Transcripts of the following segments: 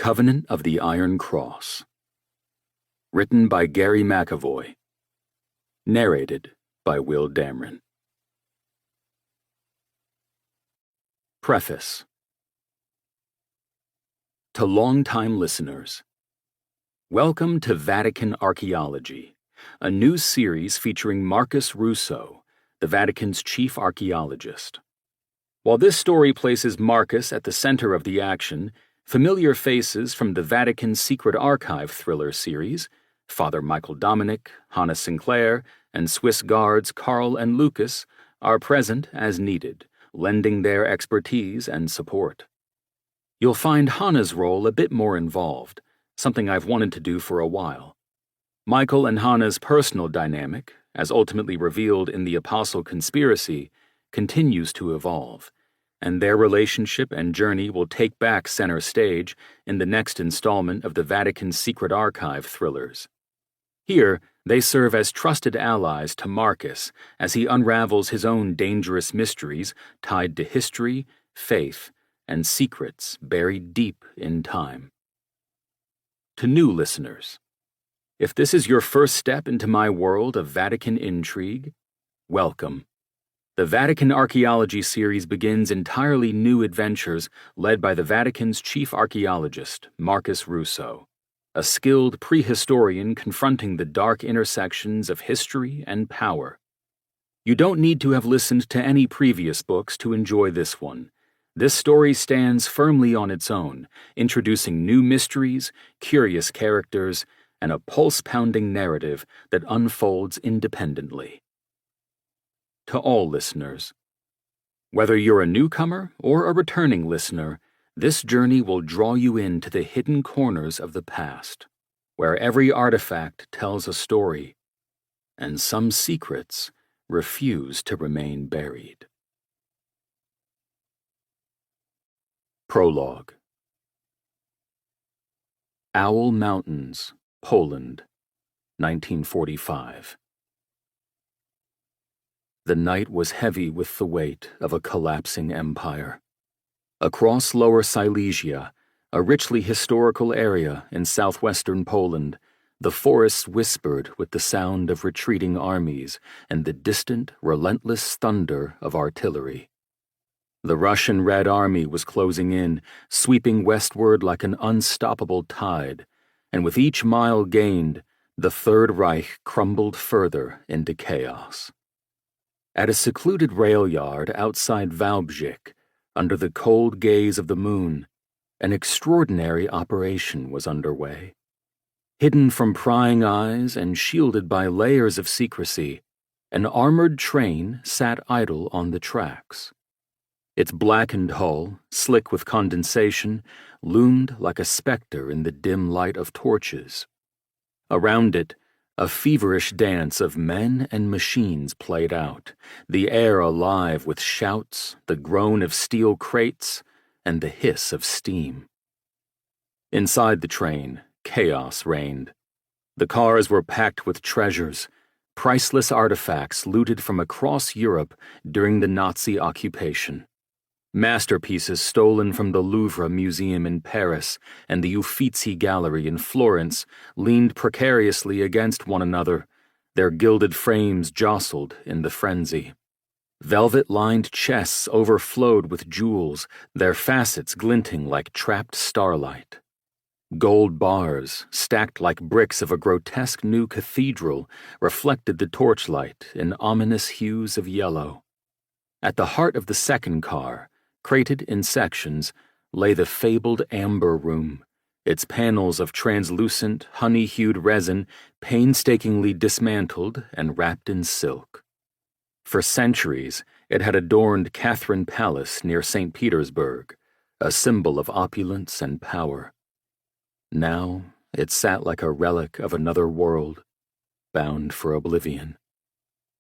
Covenant of the Iron Cross. Written by Gary McAvoy. Narrated by Will Dameron. Preface. To longtime listeners, welcome to Vatican Archaeology, a new series featuring Marcus Russo, the Vatican's chief archaeologist. While this story places Marcus at the center of the action, familiar faces from the Vatican's Secret Archive thriller series, Father Michael Dominic, Hannah Sinclair, and Swiss guards Carl and Lucas, are present as needed, lending their expertise and support. You'll find Hannah's role a bit more involved, something I've wanted to do for a while. Michael and Hannah's personal dynamic, as ultimately revealed in the Apostle Conspiracy, continues to evolve, and their relationship and journey will take back center stage in the next installment of the Vatican's Secret Archive thrillers. Here, they serve as trusted allies to Marcus as he unravels his own dangerous mysteries tied to history, faith, and secrets buried deep in time. To new listeners, if this is your first step into my world of Vatican intrigue, welcome. The Vatican Archaeology series begins entirely new adventures led by the Vatican's chief archaeologist, Marcus Russo, a skilled prehistorian confronting the dark intersections of history and power. You don't need to have listened to any previous books to enjoy this one. This story stands firmly on its own, introducing new mysteries, curious characters, and a pulse-pounding narrative that unfolds independently. To all listeners, whether you're a newcomer or a returning listener, this journey will draw you into the hidden corners of the past, where every artifact tells a story, and some secrets refuse to remain buried. Prologue. Owl Mountains, Poland, 1945. The night was heavy with the weight of a collapsing empire. Across Lower Silesia, a richly historical area in southwestern Poland, the forests whispered with the sound of retreating armies and the distant, relentless thunder of artillery. The Russian Red Army was closing in, sweeping westward like an unstoppable tide, and with each mile gained, the Third Reich crumbled further into chaos. At a secluded rail yard outside Wałbrzych, under the cold gaze of the moon, an extraordinary operation was underway. Hidden from prying eyes and shielded by layers of secrecy, an armored train sat idle on the tracks. Its blackened hull, slick with condensation, loomed like a specter in the dim light of torches. Around it, a feverish dance of men and machines played out, the air alive with shouts, the groan of steel crates, and the hiss of steam. Inside the train, chaos reigned. The cars were packed with treasures, priceless artifacts looted from across Europe during the Nazi occupation. Masterpieces stolen from the Louvre Museum in Paris and the Uffizi Gallery in Florence leaned precariously against one another, their gilded frames jostled in the frenzy. Velvet-lined chests overflowed with jewels, their facets glinting like trapped starlight. Gold bars, stacked like bricks of a grotesque new cathedral, reflected the torchlight in ominous hues of yellow. At the heart of the second car, crated in sections, lay the fabled amber room, its panels of translucent, honey-hued resin painstakingly dismantled and wrapped in silk. For centuries, it had adorned Catherine Palace near St. Petersburg, a symbol of opulence and power. Now, it sat like a relic of another world, bound for oblivion.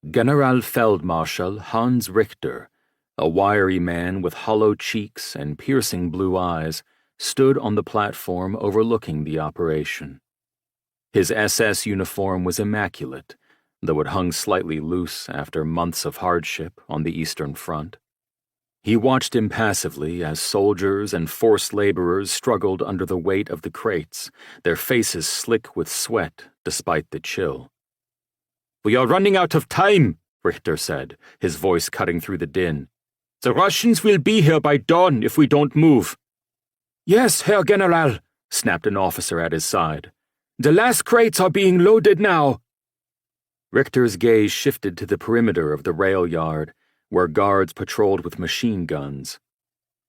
Generalfeldmarschall Hans Richter, a wiry man with hollow cheeks and piercing blue eyes, stood on the platform overlooking the operation. His SS uniform was immaculate, though it hung slightly loose after months of hardship on the Eastern Front. He watched impassively as soldiers and forced laborers struggled under the weight of the crates, their faces slick with sweat despite the chill. "We are running out of time," Richter said, his voice cutting through the din. "The Russians will be here by dawn if we don't move." "Yes, Herr General," snapped an officer at his side. "The last crates are being loaded now." Richter's gaze shifted to the perimeter of the rail yard, where guards patrolled with machine guns.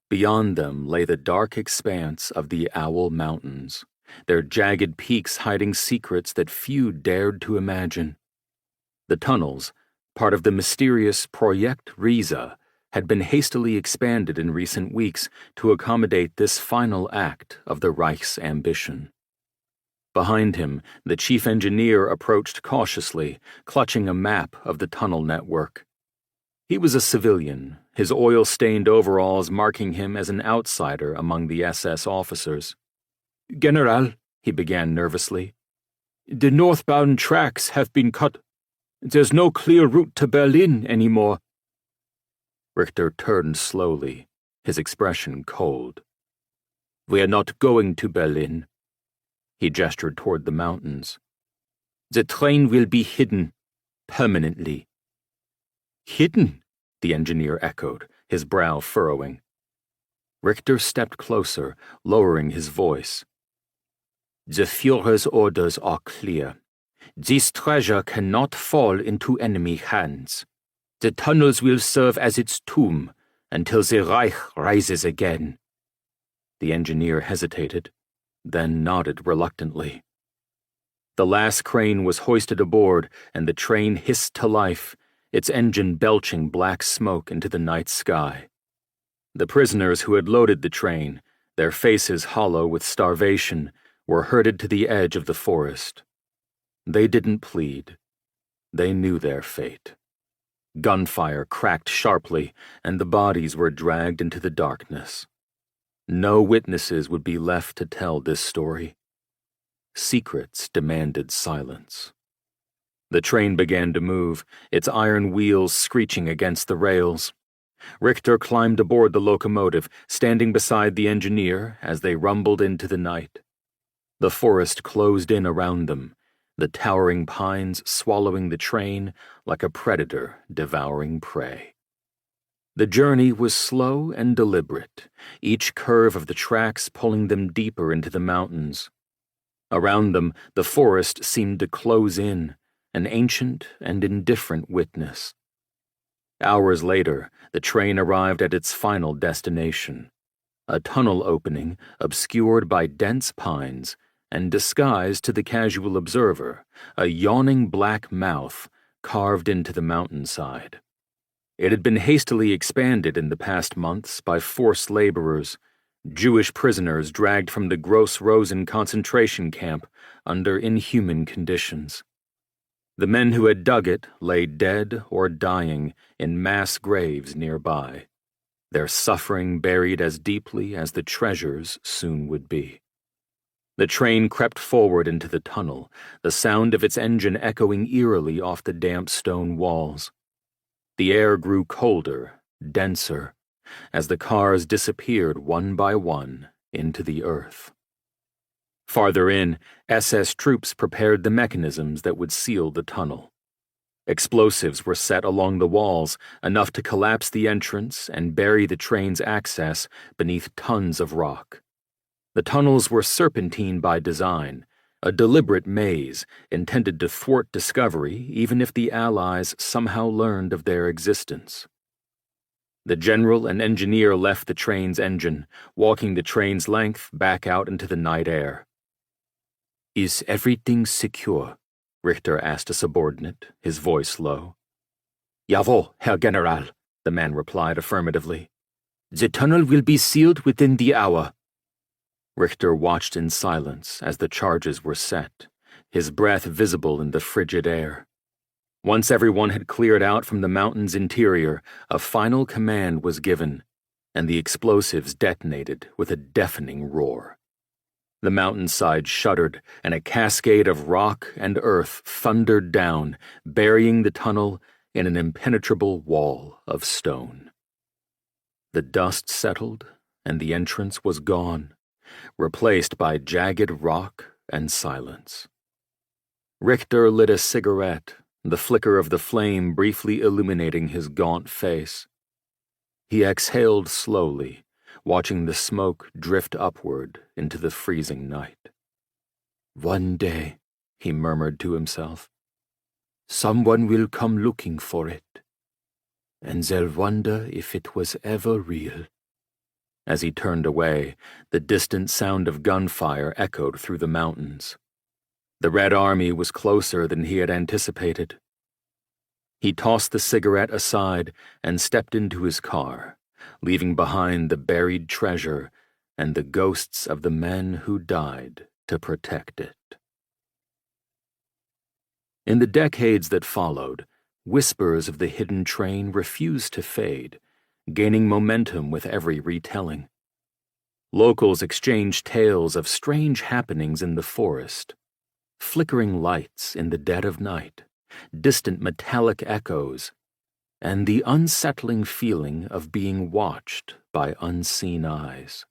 Beyond them lay the dark expanse of the Owl Mountains, their jagged peaks hiding secrets that few dared to imagine. The tunnels, part of the mysterious Projekt Riese, had been hastily expanded in recent weeks to accommodate this final act of the Reich's ambition. Behind him, the chief engineer approached cautiously, clutching a map of the tunnel network. He was a civilian, his oil-stained overalls marking him as an outsider among the SS officers. "General," he began nervously, "the northbound tracks have been cut. There's no clear route to Berlin anymore." Richter turned slowly, his expression cold. "We're not going to Berlin." He gestured toward the mountains. "The train will be hidden, permanently." "Hidden?" the engineer echoed, his brow furrowing. Richter stepped closer, lowering his voice. "The Führer's orders are clear. This treasure cannot fall into enemy hands. The tunnels will serve as its tomb until the Reich rises again." The engineer hesitated, then nodded reluctantly. The last crane was hoisted aboard, and the train hissed to life, its engine belching black smoke into the night sky. The prisoners who had loaded the train, their faces hollow with starvation, were herded to the edge of the forest. They didn't plead. They knew their fate. Gunfire cracked sharply, and the bodies were dragged into the darkness. No witnesses would be left to tell this story. Secrets demanded silence. The train began to move, its iron wheels screeching against the rails. Richter climbed aboard the locomotive, standing beside the engineer as they rumbled into the night. The forest closed in around them, the towering pines swallowing the train like a predator devouring prey. The journey was slow and deliberate, each curve of the tracks pulling them deeper into the mountains. Around them, the forest seemed to close in, an ancient and indifferent witness. Hours later, the train arrived at its final destination, a tunnel opening obscured by dense pines and disguised to the casual observer, a yawning black mouth carved into the mountainside. It had been hastily expanded in the past months by forced laborers, Jewish prisoners dragged from the Gross Rosen concentration camp under inhuman conditions. The men who had dug it lay dead or dying in mass graves nearby, their suffering buried as deeply as the treasures soon would be. The train crept forward into the tunnel, the sound of its engine echoing eerily off the damp stone walls. The air grew colder, denser, as the cars disappeared one by one into the earth. Farther in, SS troops prepared the mechanisms that would seal the tunnel. Explosives were set along the walls, enough to collapse the entrance and bury the train's access beneath tons of rock. The tunnels were serpentine by design, a deliberate maze intended to thwart discovery even if the Allies somehow learned of their existence. The general and engineer left the train's engine, walking the train's length back out into the night air. "Is everything secure?" Richter asked a subordinate, his voice low. "Jawohl, Herr General," the man replied affirmatively. "The tunnel will be sealed within the hour." Richter watched in silence as the charges were set, his breath visible in the frigid air. Once everyone had cleared out from the mountain's interior, a final command was given, and the explosives detonated with a deafening roar. The mountainside shuddered, and a cascade of rock and earth thundered down, burying the tunnel in an impenetrable wall of stone. The dust settled, and the entrance was gone, replaced by jagged rock and silence. Richter lit a cigarette, the flicker of the flame briefly illuminating his gaunt face. He exhaled slowly, watching the smoke drift upward into the freezing night. "One day," he murmured to himself, "someone will come looking for it, and they'll wonder if it was ever real." As he turned away, the distant sound of gunfire echoed through the mountains. The Red Army was closer than he had anticipated. He tossed the cigarette aside and stepped into his car, leaving behind the buried treasure and the ghosts of the men who died to protect it. In the decades that followed, whispers of the hidden train refused to fade, gaining momentum with every retelling. Locals exchanged tales of strange happenings in the forest, flickering lights in the dead of night, distant metallic echoes, and the unsettling feeling of being watched by unseen eyes.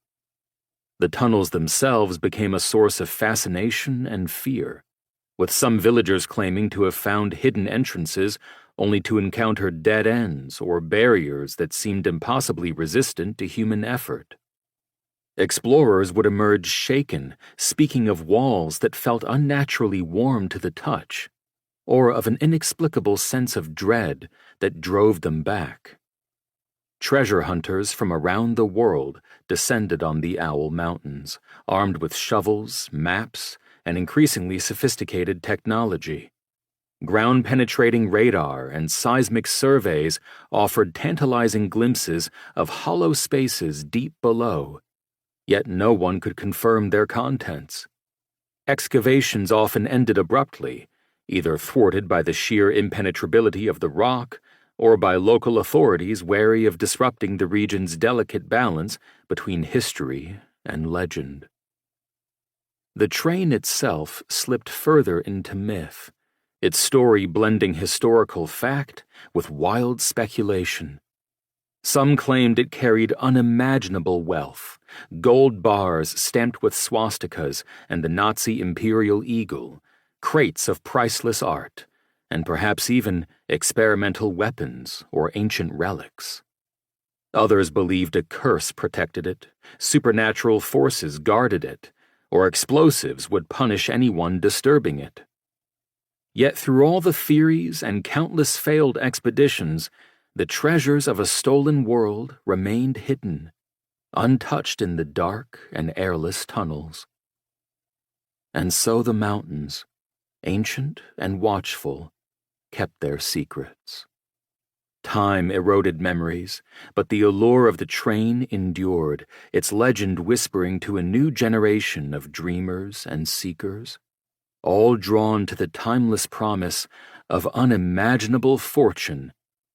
The tunnels themselves became a source of fascination and fear, with some villagers claiming to have found hidden entrances only to encounter dead ends or barriers that seemed impossibly resistant to human effort. Explorers would emerge shaken, speaking of walls that felt unnaturally warm to the touch, or of an inexplicable sense of dread that drove them back. Treasure hunters from around the world descended on the Owl Mountains, armed with shovels, maps, and increasingly sophisticated technology. Ground-penetrating radar and seismic surveys offered tantalizing glimpses of hollow spaces deep below, yet no one could confirm their contents. Excavations often ended abruptly, either thwarted by the sheer impenetrability of the rock or by local authorities wary of disrupting the region's delicate balance between history and legend. The train itself slipped further into myth, its story blending historical fact with wild speculation. Some claimed it carried unimaginable wealth, gold bars stamped with swastikas and the Nazi imperial eagle, crates of priceless art, and perhaps even experimental weapons or ancient relics. Others believed a curse protected it, supernatural forces guarded it, or explosives would punish anyone disturbing it. Yet through all the theories and countless failed expeditions, the treasures of a stolen world remained hidden, untouched in the dark and airless tunnels. And so the mountains, ancient and watchful, kept their secrets. Time eroded memories, but the allure of the train endured, its legend whispering to a new generation of dreamers and seekers, all drawn to the timeless promise of unimaginable fortune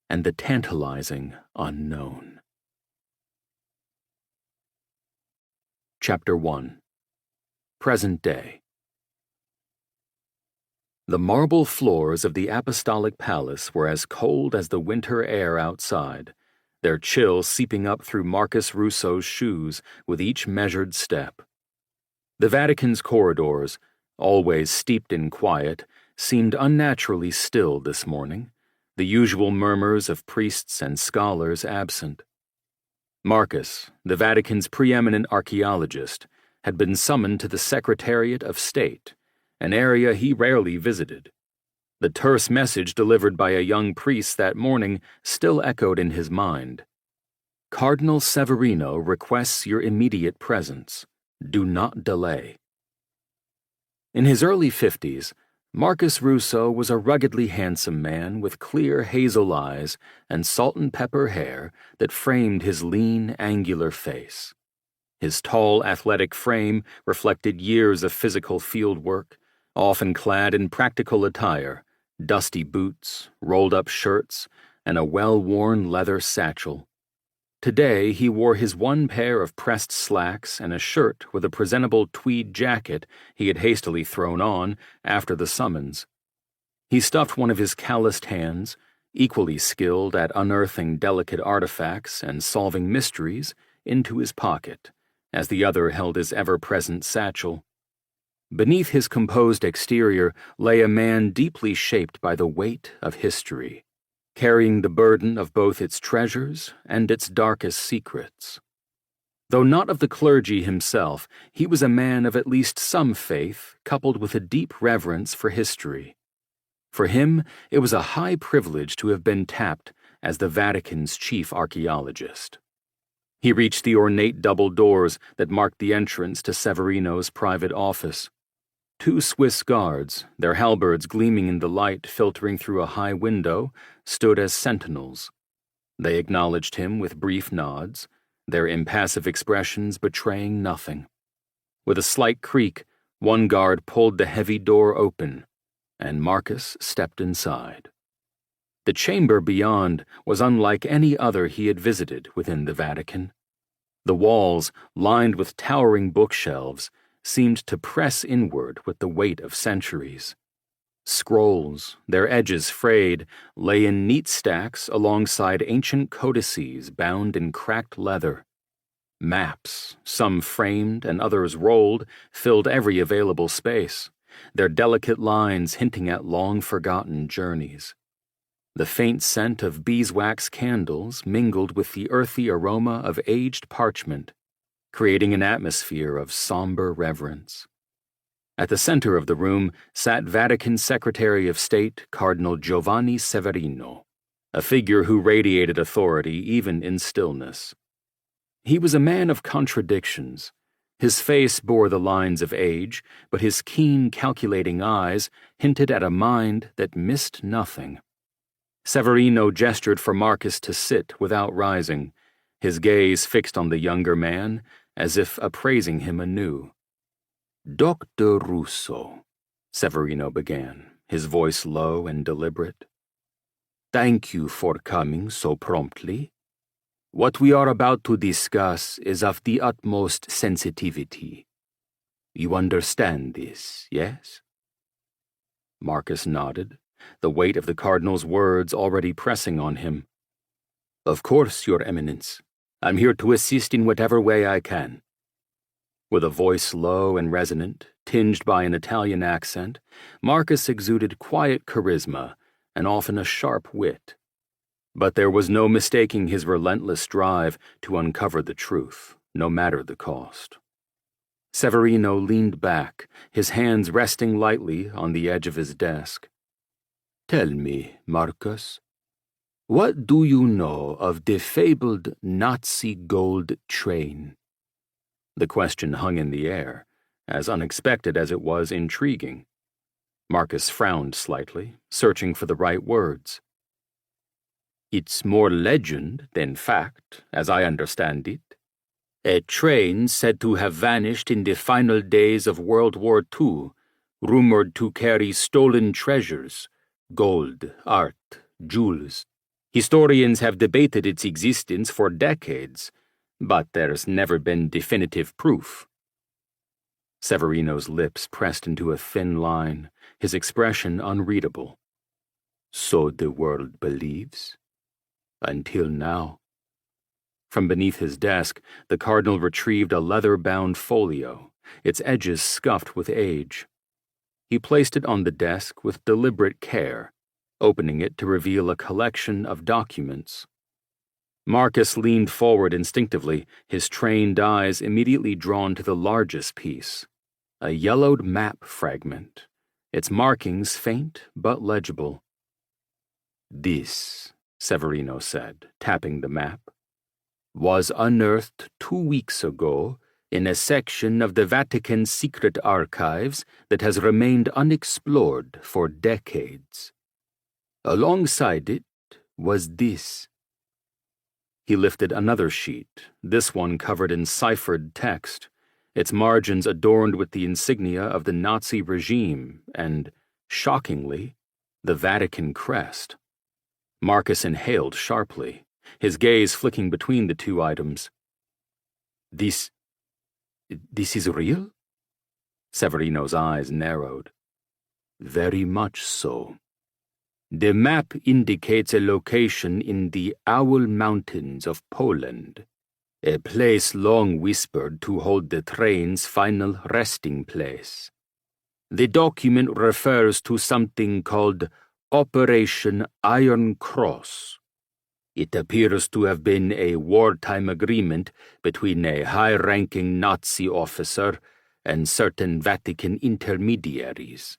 and the tantalizing unknown. Chapter 1. Present Day. The marble floors of the Apostolic Palace were as cold as the winter air outside, their chill seeping up through Marcus Russo's shoes with each measured step. The Vatican's corridors, always steeped in quiet, seemed unnaturally still this morning, the usual murmurs of priests and scholars absent. Marcus, the Vatican's preeminent archaeologist, had been summoned to the Secretariat of State, an area he rarely visited. The terse message delivered by a young priest that morning still echoed in his mind. Cardinal Severino requests your immediate presence. Do not delay. In his early 50s, Marcus Russo was a ruggedly handsome man with clear hazel eyes and salt and pepper hair that framed his lean, angular face. His tall, athletic frame reflected years of physical field work, often clad in practical attire, dusty boots, rolled-up shirts, and a well-worn leather satchel. Today he wore his one pair of pressed slacks and a shirt with a presentable tweed jacket he had hastily thrown on after the summons. He stuffed one of his calloused hands, equally skilled at unearthing delicate artifacts and solving mysteries, into his pocket, as the other held his ever-present satchel. Beneath his composed exterior lay a man deeply shaped by the weight of history, carrying the burden of both its treasures and its darkest secrets. Though not of the clergy himself, he was a man of at least some faith, coupled with a deep reverence for history. For him, it was a high privilege to have been tapped as the Vatican's chief archaeologist. He reached the ornate double doors that marked the entrance to Severino's private office. 2 Swiss guards, their halberds gleaming in the light filtering through a high window, stood as sentinels. They acknowledged him with brief nods, their impassive expressions betraying nothing. With a slight creak, one guard pulled the heavy door open, and Marcus stepped inside. The chamber beyond was unlike any other he had visited within the Vatican. The walls, lined with towering bookshelves, seemed to press inward with the weight of centuries. Scrolls, their edges frayed, lay in neat stacks alongside ancient codices bound in cracked leather. Maps, some framed and others rolled, filled every available space, their delicate lines hinting at long-forgotten journeys. The faint scent of beeswax candles mingled with the earthy aroma of aged parchment, creating an atmosphere of somber reverence. At the center of the room sat Vatican Secretary of State Cardinal Giovanni Severino, a figure who radiated authority even in stillness. He was a man of contradictions. His face bore the lines of age, but his keen, calculating eyes hinted at a mind that missed nothing. Severino gestured for Marcus to sit without rising, his gaze fixed on the younger man, as if appraising him anew. "Dr. Russo," Severino began, his voice low and deliberate. "Thank you for coming so promptly. What we are about to discuss is of the utmost sensitivity. You understand this, yes?" Marcus nodded, the weight of the cardinal's words already pressing on him. "Of course, Your Eminence. I'm here to assist in whatever way I can." With a voice low and resonant, tinged by an Italian accent, Marcus exuded quiet charisma and often a sharp wit. But there was no mistaking his relentless drive to uncover the truth, no matter the cost. Severino leaned back, his hands resting lightly on the edge of his desk. "Tell me, Marcus, what do you know of the fabled Nazi gold train?" The question hung in the air, as unexpected as it was intriguing. Marcus frowned slightly, searching for the right words. "It's more legend than fact, as I understand it. A train said to have vanished in the final days of World War II, rumored to carry stolen treasures, gold, art, jewels. Historians have debated its existence for decades, but there's never been definitive proof." Severino's lips pressed into a thin line, his expression unreadable. "So the world believes? Until now." From beneath his desk, the cardinal retrieved a leather-bound folio, its edges scuffed with age. He placed it on the desk with deliberate care, opening it to reveal a collection of documents. Marcus leaned forward instinctively, his trained eyes immediately drawn to the largest piece, a yellowed map fragment, its markings faint but legible. "This," Severino said, tapping the map, "was unearthed 2 weeks ago in a section of the Vatican secret archives that has remained unexplored for decades. Alongside it was this." He lifted another sheet, this one covered in ciphered text, its margins adorned with the insignia of the Nazi regime and, shockingly, the Vatican crest. Marcus inhaled sharply, his gaze flicking between the 2 items. This is real?" Severino's eyes narrowed. "Very much so." The map indicates a location in the Owl Mountains of Poland, a place long whispered to hold the train's final resting place. The document refers to something called Operation Iron Cross. It appears to have been a wartime agreement between a high-ranking Nazi officer and certain Vatican intermediaries.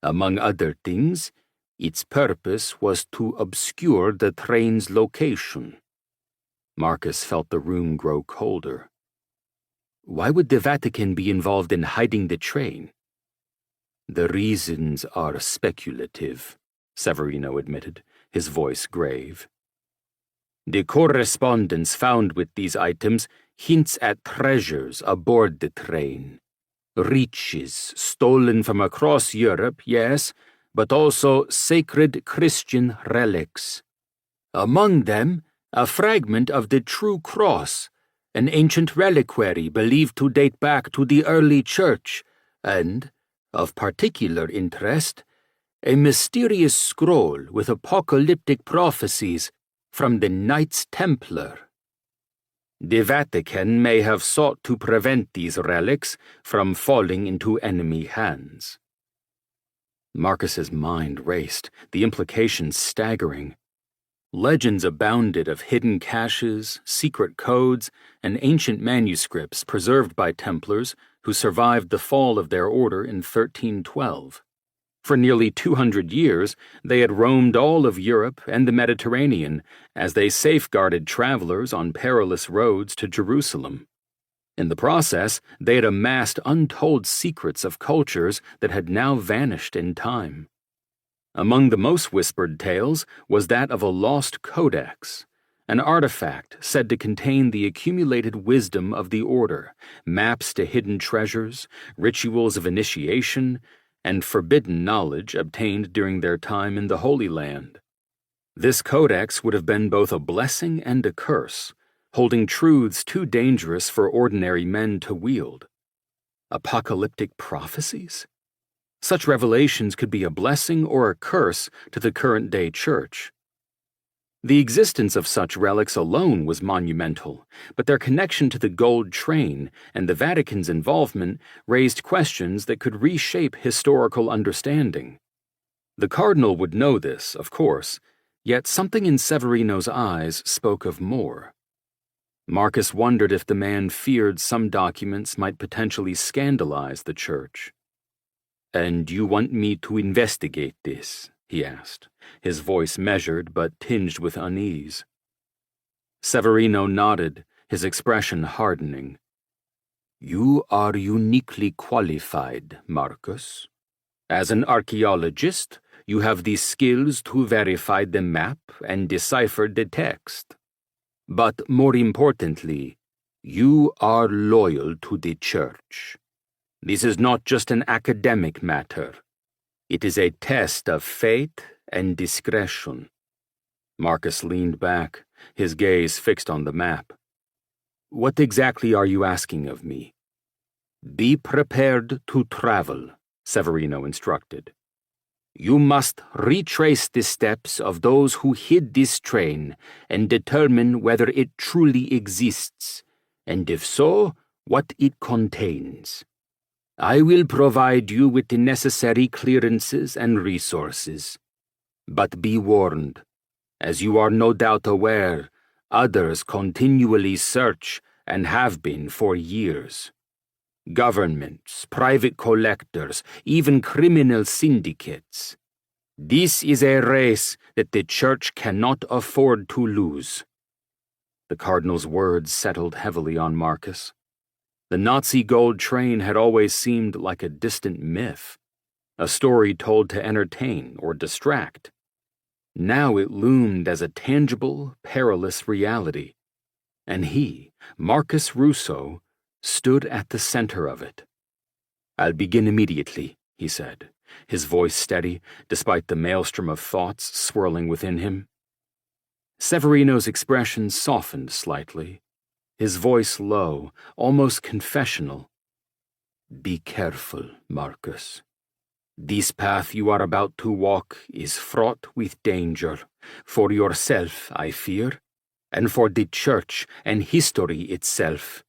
Among other things, its purpose was to obscure the train's location. Marcus felt the room grow colder. Why would the Vatican be involved in hiding the train? The reasons are speculative, Severino admitted, his voice grave. The correspondence found with these items hints at treasures aboard the train. Riches stolen from across Europe, yes, but also sacred Christian relics. Among them, a fragment of the True Cross, an ancient reliquary believed to date back to the early church, and, of particular interest, a mysterious scroll with apocalyptic prophecies from the Knights Templar. The Vatican may have sought to prevent these relics from falling into enemy hands. Marcus's mind raced, the implications staggering. Legends abounded of hidden caches, secret codes, and ancient manuscripts preserved by Templars who survived the fall of their order in 1312. For nearly 200 years, they had roamed all of Europe and the Mediterranean as they safeguarded travelers on perilous roads to Jerusalem. In the process, they had amassed untold secrets of cultures that had now vanished in time. Among the most whispered tales was that of a lost codex, an artifact said to contain the accumulated wisdom of the order, maps to hidden treasures, rituals of initiation, and forbidden knowledge obtained during their time in the Holy Land. This codex would have been both a blessing and a curse, holding truths too dangerous for ordinary men to wield. Apocalyptic prophecies? Such revelations could be a blessing or a curse to the current-day church. The existence of such relics alone was monumental, but their connection to the gold train and the Vatican's involvement raised questions that could reshape historical understanding. The cardinal would know this, of course, yet something in Severino's eyes spoke of more. Marcus wondered if the man feared some documents might potentially scandalize the church. "And you want me to investigate this?" he asked, his voice measured but tinged with unease. Severino nodded, his expression hardening. "You are uniquely qualified, Marcus. As an archaeologist, you have the skills to verify the map and decipher the text. But more importantly, you are loyal to the church. This is not just an academic matter. It is a test of faith and discretion." Marcus leaned back, his gaze fixed on the map. "What exactly are you asking of me?" "Be prepared to travel," Severino instructed. "You must retrace the steps of those who hid this train and determine whether it truly exists, and if so, what it contains. I will provide you with the necessary clearances and resources. But be warned, as you are no doubt aware, others continually search and have been for years. Governments, private collectors, even criminal syndicates. This is a race that the church cannot afford to lose." The cardinal's words settled heavily on Marcus. The Nazi gold train had always seemed like a distant myth, a story told to entertain or distract. Now it loomed as a tangible, perilous reality, and he, Marcus Russo, stood at the center of it. "I'll begin immediately," he said, his voice steady despite the maelstrom of thoughts swirling within him. Severino's expression softened slightly, his voice low, almost confessional. "Be careful, Marcus. This path you are about to walk is fraught with danger, for yourself, I fear, and for the church and history itself.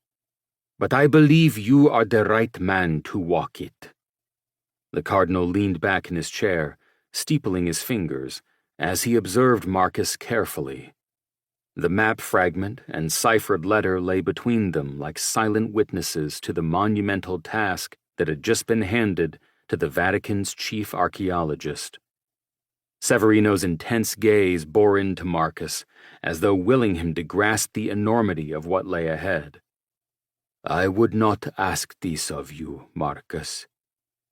But I believe you are the right man to walk it." The cardinal leaned back in his chair, steepling his fingers, as he observed Marcus carefully. The map fragment and ciphered letter lay between them like silent witnesses to the monumental task that had just been handed to the Vatican's chief archaeologist. Severino's intense gaze bore into Marcus, as though willing him to grasp the enormity of what lay ahead. "I would not ask this of you, Marcus,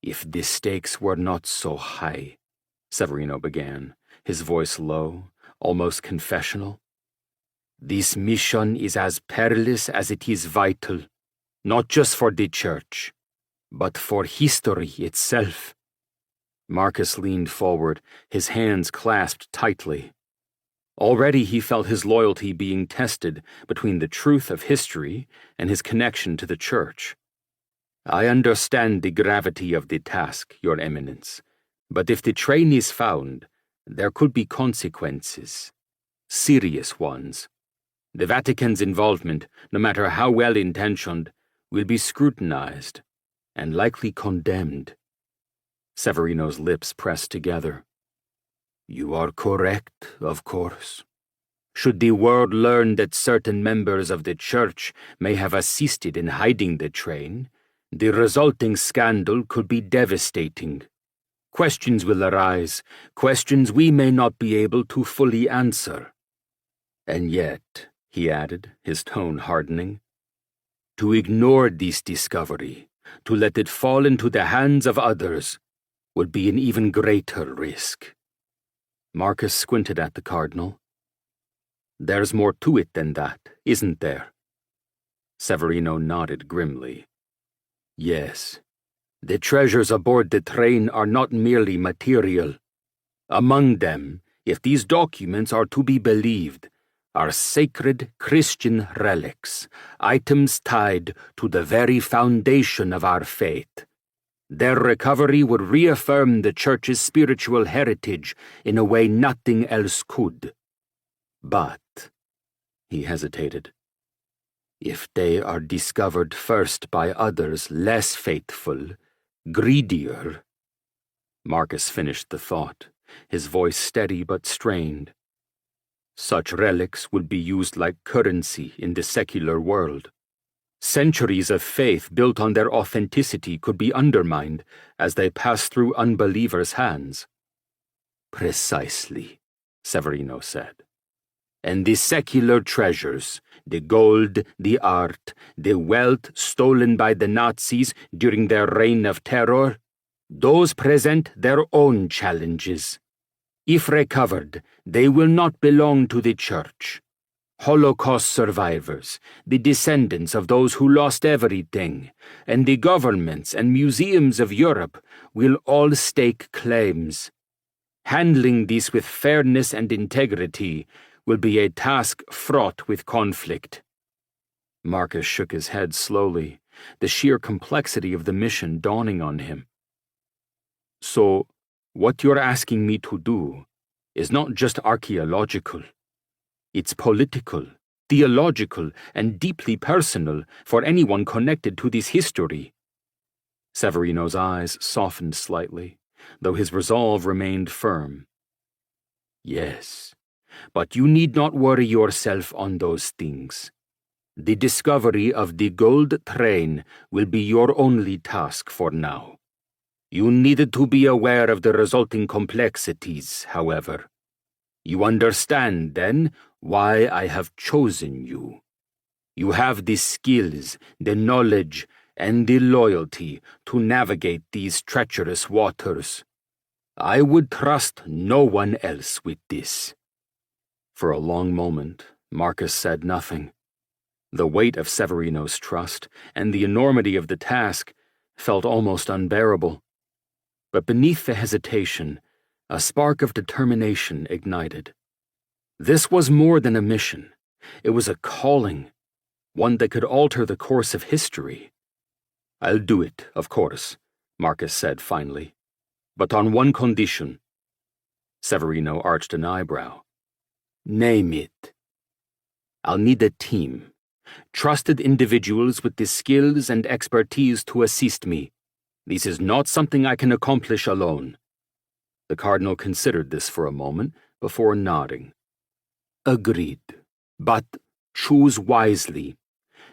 if the stakes were not so high," Severino began, his voice low, almost confessional. "This mission is as perilous as it is vital, not just for the church, but for history itself." Marcus leaned forward, his hands clasped tightly. Already he felt his loyalty being tested between the truth of history and his connection to the church. "I understand the gravity of the task, Your Eminence, but if the train is found, there could be consequences. Serious ones. The Vatican's involvement, no matter how well-intentioned, will be scrutinized and likely condemned." Severino's lips pressed together. "You are correct, of course. Should the world learn that certain members of the church may have assisted in hiding the train, the resulting scandal could be devastating. Questions will arise, questions we may not be able to fully answer. And yet," he added, his tone hardening, "to ignore this discovery, to let it fall into the hands of others, would be an even greater risk." Marcus squinted at the cardinal. "There's more to it than that, isn't there?" Severino nodded grimly. "Yes. The treasures aboard the train are not merely material. Among them, if these documents are to be believed, are sacred Christian relics, items tied to the very foundation of our faith. Their recovery would reaffirm the Church's spiritual heritage in a way nothing else could. But," he hesitated, "if they are discovered first by others less faithful, greedier—" Marcus finished the thought, his voice steady but strained. "Such relics would be used like currency in the secular world. Centuries of faith built on their authenticity could be undermined as they pass through unbelievers' hands." "Precisely," Severino said. "And the secular treasures, the gold, the art, the wealth stolen by the Nazis during their reign of terror, those present their own challenges. If recovered, they will not belong to the Church. Holocaust survivors, the descendants of those who lost everything, and the governments and museums of Europe will all stake claims. Handling this with fairness and integrity will be a task fraught with conflict." Marcus shook his head slowly, the sheer complexity of the mission dawning on him. "So, what you're asking me to do is not just archaeological. It's political, theological, and deeply personal for anyone connected to this history." Severino's eyes softened slightly, though his resolve remained firm. "Yes, but you need not worry yourself on those things. The discovery of the gold train will be your only task for now. You needed to be aware of the resulting complexities, however. You understand, then, why I have chosen you. You have the skills, the knowledge, and the loyalty to navigate these treacherous waters. I would trust no one else with this." For a long moment, Marcus said nothing. The weight of Severino's trust and the enormity of the task felt almost unbearable. But beneath the hesitation, a spark of determination ignited. This was more than a mission. It was a calling, one that could alter the course of history. "I'll do it, of course," Marcus said finally. but on one condition. Severino arched an eyebrow. Name it. I'll need a team. Trusted individuals with the skills and expertise to assist me. This is not something I can accomplish alone. The Cardinal considered this for a moment before nodding. Agreed, but choose wisely.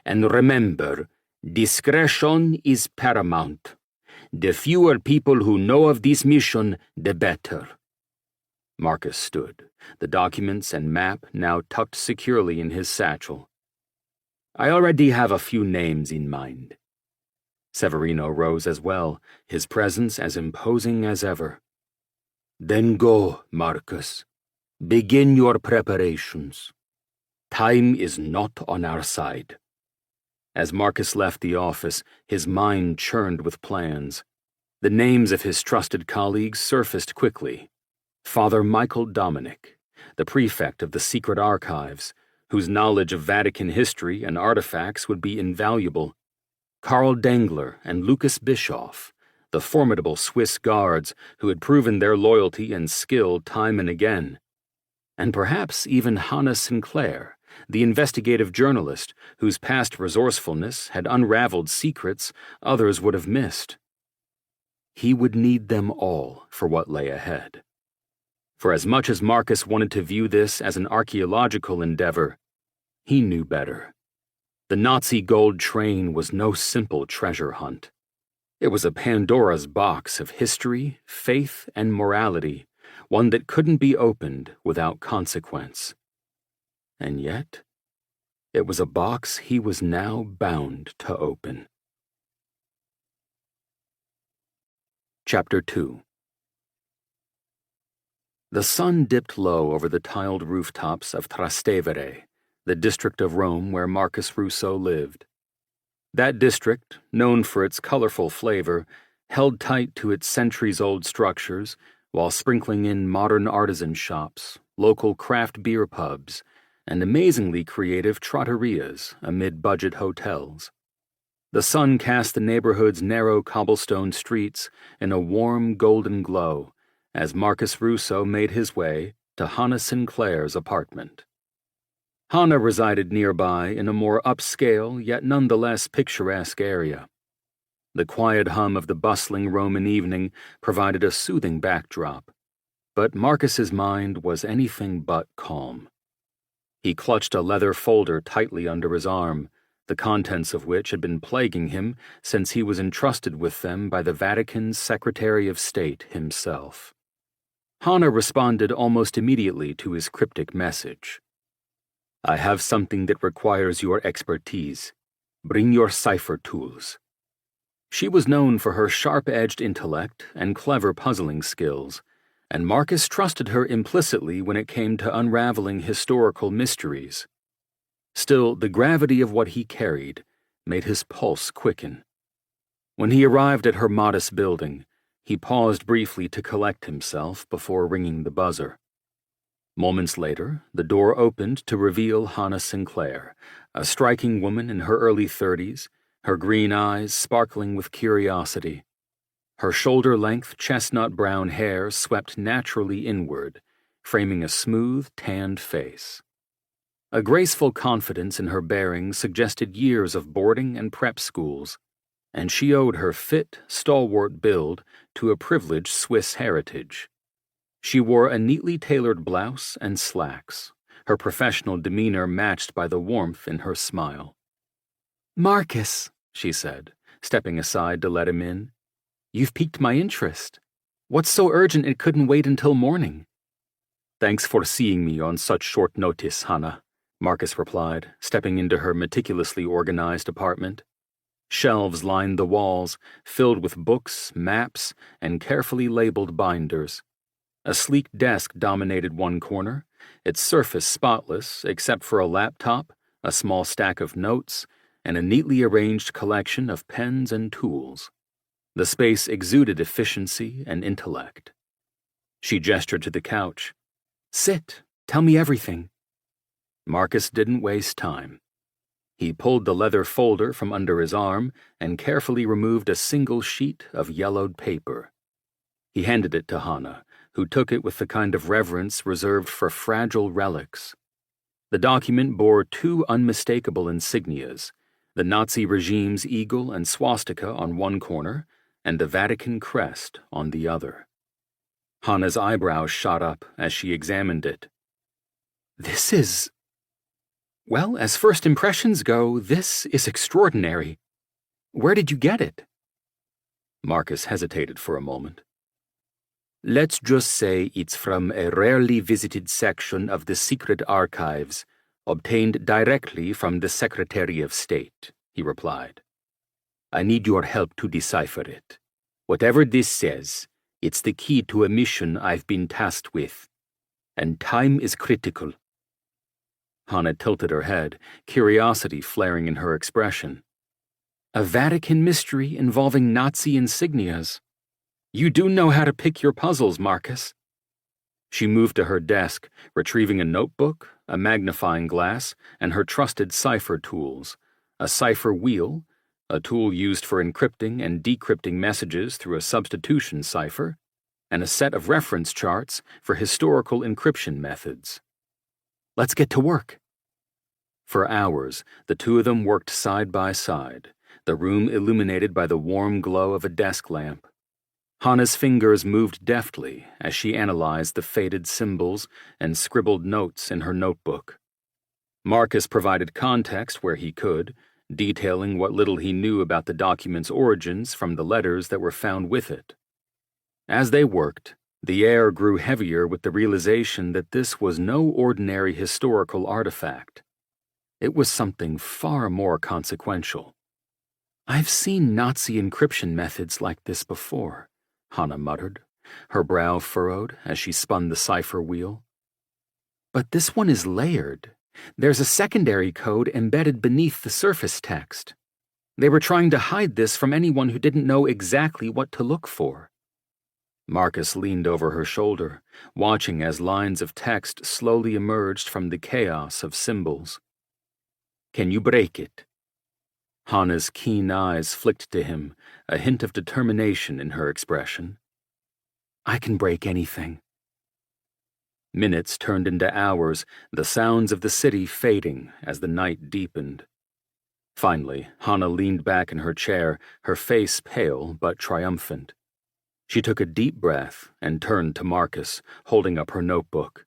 And remember, discretion is paramount. The fewer people who know of this mission, the better. Marcus stood, the documents and map now tucked securely in his satchel. I already have a few names in mind. Severino rose as well, his presence as imposing as ever. Then go, Marcus. Begin your preparations. Time is not on our side. As Marcus left the office, his mind churned with plans. The names of his trusted colleagues surfaced quickly. Father Michael Dominic, the prefect of the secret archives, whose knowledge of Vatican history and artifacts would be invaluable. Karl Dengler and Lucas Bischoff, the formidable Swiss guards who had proven their loyalty and skill time and again. And perhaps even Hannah Sinclair, the investigative journalist whose past resourcefulness had unraveled secrets others would have missed. He would need them all for what lay ahead. For as much as Marcus wanted to view this as an archaeological endeavor, he knew better. The Nazi gold train was no simple treasure hunt. It was a Pandora's box of history, faith, and morality, one that couldn't be opened without consequence. And yet, it was a box he was now bound to open. Chapter 2. The sun dipped low over the tiled rooftops of Trastevere, the district of Rome where Marcus Russo lived. That district, known for its colorful flavor, held tight to its centuries-old structures while sprinkling in modern artisan shops, local craft beer pubs, and amazingly creative trattorias amid budget hotels. The sun cast the neighborhood's narrow cobblestone streets in a warm golden glow as Marcus Russo made his way to Hannah Sinclair's apartment. Hannah resided nearby in a more upscale yet nonetheless picturesque area. The quiet hum of the bustling Roman evening provided a soothing backdrop, but Marcus's mind was anything but calm. He clutched a leather folder tightly under his arm, the contents of which had been plaguing him since he was entrusted with them by the Vatican's Secretary of State himself. Hannah responded almost immediately to his cryptic message. I have something that requires your expertise. Bring your cipher tools. She was known for her sharp-edged intellect and clever puzzling skills, and Marcus trusted her implicitly when it came to unraveling historical mysteries. Still, the gravity of what he carried made his pulse quicken. When he arrived at her modest building, he paused briefly to collect himself before ringing the buzzer. Moments later, the door opened to reveal Hannah Sinclair, a striking woman in her early 30s, her green eyes sparkling with curiosity. Her shoulder-length chestnut-brown hair swept naturally inward, framing a smooth, tanned face. A graceful confidence in her bearing suggested years of boarding and prep schools, and she owed her fit, stalwart build to a privileged Swiss heritage. She wore a neatly tailored blouse and slacks, her professional demeanor matched by the warmth in her smile. "Marcus," she said, stepping aside to let him in, "you've piqued my interest. What's so urgent it couldn't wait until morning?" "Thanks for seeing me on such short notice, Hannah," Marcus replied, stepping into her meticulously organized apartment. Shelves lined the walls, filled with books, maps, and carefully labeled binders. A sleek desk dominated one corner, its surface spotless except for a laptop, a small stack of notes, and a neatly arranged collection of pens and tools. The space exuded efficiency and intellect. She gestured to the couch. "Sit. Tell me everything." Marcus didn't waste time. He pulled the leather folder from under his arm and carefully removed a single sheet of yellowed paper. He handed it to Hanna, who took it with the kind of reverence reserved for fragile relics. The document bore two unmistakable insignias, the Nazi regime's eagle and swastika on one corner, and the Vatican crest on the other. Hanna's eyebrows shot up as she examined it. "This is... Well, as first impressions go, this is extraordinary. Where did you get it?" Marcus hesitated for a moment. "Let's just say it's from a rarely visited section of the secret archives, obtained directly from the Secretary of State," he replied. "I need your help to decipher it. Whatever this says, it's the key to a mission I've been tasked with. And time is critical." Hanna tilted her head, curiosity flaring in her expression. "A Vatican mystery involving Nazi insignias. You do know how to pick your puzzles, Marcus." She moved to her desk, retrieving a notebook, a magnifying glass, and her trusted cipher tools, a cipher wheel, a tool used for encrypting and decrypting messages through a substitution cipher, and a set of reference charts for historical encryption methods. "Let's get to work." For hours, the two of them worked side by side, the room illuminated by the warm glow of a desk lamp. Hanna's fingers moved deftly as she analyzed the faded symbols and scribbled notes in her notebook. Marcus provided context where he could, detailing what little he knew about the document's origins from the letters that were found with it. As they worked, the air grew heavier with the realization that this was no ordinary historical artifact. It was something far more consequential. "I've seen Nazi encryption methods like this before," Hanna muttered, her brow furrowed as she spun the cipher wheel. "But this one is layered. There's a secondary code embedded beneath the surface text. They were trying to hide this from anyone who didn't know exactly what to look for." Marcus leaned over her shoulder, watching as lines of text slowly emerged from the chaos of symbols. "Can you break it?" Hanna's keen eyes flicked to him, a hint of determination in her expression. "I can break anything." Minutes turned into hours, the sounds of the city fading as the night deepened. Finally, Hanna leaned back in her chair, her face pale but triumphant. She took a deep breath and turned to Marcus, holding up her notebook.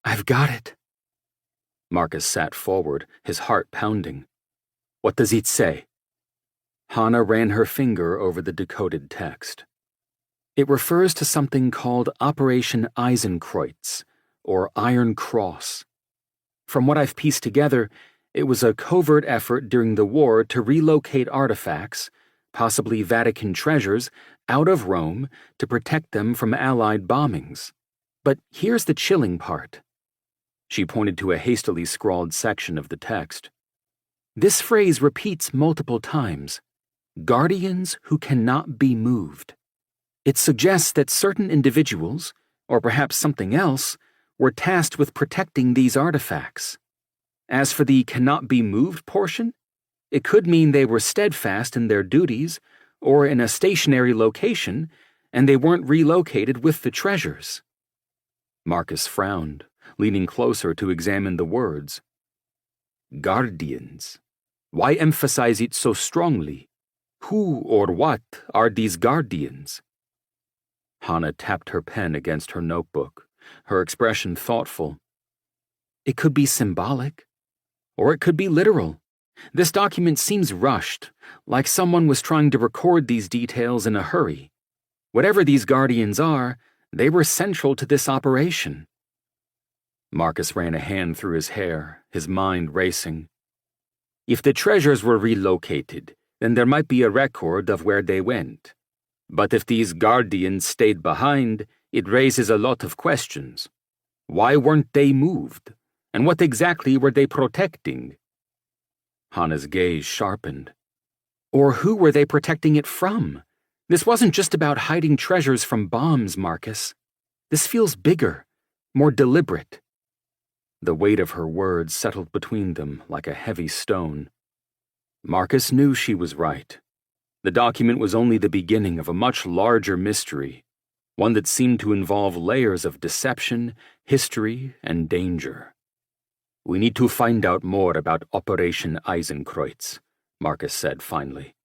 "I've got it." Marcus sat forward, his heart pounding. "What does it say?" Hanna ran her finger over the decoded text. "It refers to something called Operation Eisenkreuz, or Iron Cross. From what I've pieced together, it was a covert effort during the war to relocate artifacts, possibly Vatican treasures, out of Rome to protect them from Allied bombings. But here's the chilling part." She pointed to a hastily scrawled section of the text. "This phrase repeats multiple times. Guardians who cannot be moved. It suggests that certain individuals, or perhaps something else, were tasked with protecting these artifacts. As for the cannot be moved portion, it could mean they were steadfast in their duties or in a stationary location, and they weren't relocated with the treasures." Marcus frowned, leaning closer to examine the words. "Guardians. Why emphasize it so strongly? Who or what are these guardians?" Hanna tapped her pen against her notebook, her expression thoughtful. "It could be symbolic, or it could be literal. This document seems rushed, like someone was trying to record these details in a hurry. Whatever these guardians are, they were central to this operation." Marcus ran a hand through his hair, his mind racing. "If the treasures were relocated, then there might be a record of where they went. But if these guardians stayed behind, it raises a lot of questions. Why weren't they moved? And what exactly were they protecting?" Hanna's gaze sharpened. "Or who were they protecting it from? This wasn't just about hiding treasures from bombs, Marcus. This feels bigger, more deliberate." The weight of her words settled between them like a heavy stone. Marcus knew she was right. The document was only the beginning of a much larger mystery, one that seemed to involve layers of deception, history, and danger. "We need to find out more about Operation Eisenkreuz," Marcus said finally.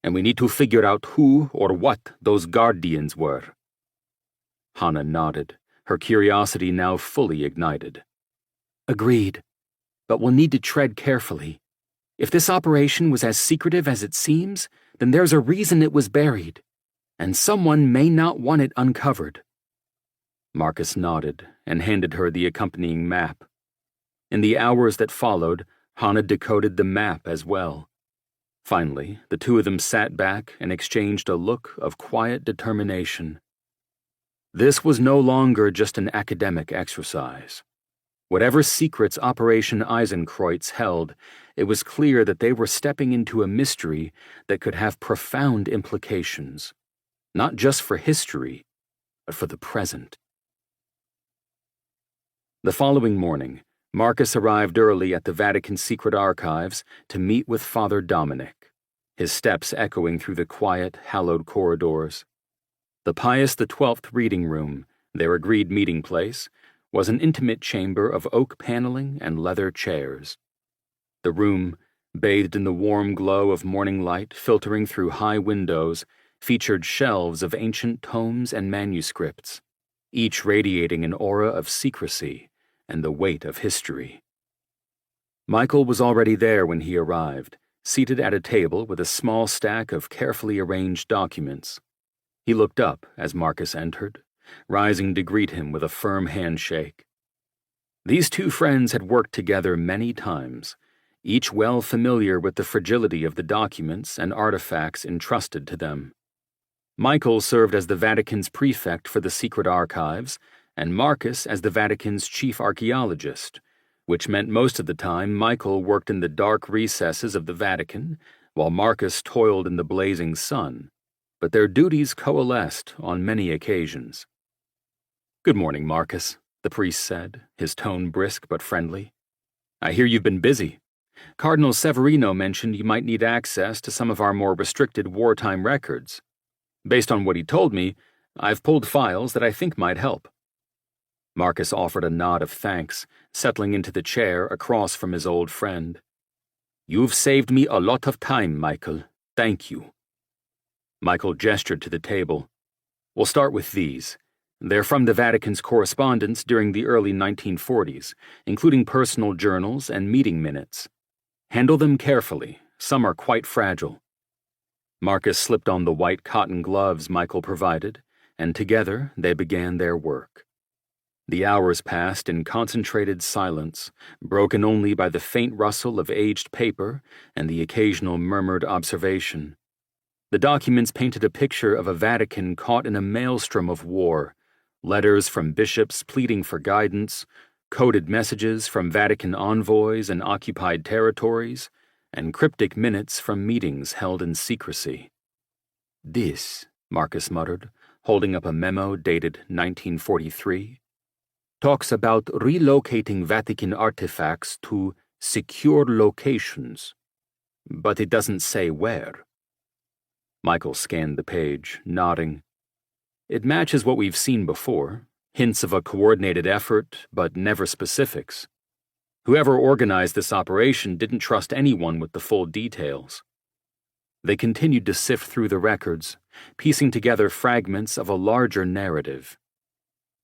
"And we need to figure out who or what those guardians were." Hannah nodded, her curiosity now fully ignited. "Agreed. But we'll need to tread carefully. If this operation was as secretive as it seems, then there's a reason it was buried, and someone may not want it uncovered." Marcus nodded and handed her the accompanying map. In the hours that followed, Hannah decoded the map as well. Finally, the two of them sat back and exchanged a look of quiet determination. This was no longer just an academic exercise. Whatever secrets Operation Eisenkreuz held, it was clear that they were stepping into a mystery that could have profound implications, not just for history, but for the present. The following morning, Marcus arrived early at the Vatican Secret Archives to meet with Father Dominic, his steps echoing through the quiet, hallowed corridors. The Pius XII reading room, their agreed meeting place, was an intimate chamber of oak paneling and leather chairs. The room, bathed in the warm glow of morning light filtering through high windows, featured shelves of ancient tomes and manuscripts, each radiating an aura of secrecy and the weight of history. Michael was already there when he arrived, seated at a table with a small stack of carefully arranged documents. He looked up as Marcus entered, rising to greet him with a firm handshake. These two friends had worked together many times, each well familiar with the fragility of the documents and artifacts entrusted to them. Michael served as the Vatican's prefect for the secret archives, and Marcus as the Vatican's chief archaeologist, which meant most of the time Michael worked in the dark recesses of the Vatican, while Marcus toiled in the blazing sun, but their duties coalesced on many occasions. "Good morning, Marcus," the priest said, his tone brisk but friendly. "I hear you've been busy. Cardinal Severino mentioned you might need access to some of our more restricted wartime records. Based on what he told me, I've pulled files that I think might help." Marcus offered a nod of thanks, settling into the chair across from his old friend. "You've saved me a lot of time, Michael. Thank you." Michael gestured to the table. "We'll start with these. They're from the Vatican's correspondence during the early 1940s, including personal journals and meeting minutes. Handle them carefully. Some are quite fragile." Marcus slipped on the white cotton gloves Michael provided, and together they began their work. The hours passed in concentrated silence, broken only by the faint rustle of aged paper and the occasional murmured observation. The documents painted a picture of a Vatican caught in a maelstrom of war, letters from bishops pleading for guidance, coded messages from Vatican envoys in occupied territories, and cryptic minutes from meetings held in secrecy. "This," Marcus muttered, holding up a memo dated 1943, "talks about relocating Vatican artifacts to secure locations, but it doesn't say where." Michael scanned the page, nodding. "It matches what we've seen before, hints of a coordinated effort, but never specifics. Whoever organized this operation didn't trust anyone with the full details." They continued to sift through the records, piecing together fragments of a larger narrative.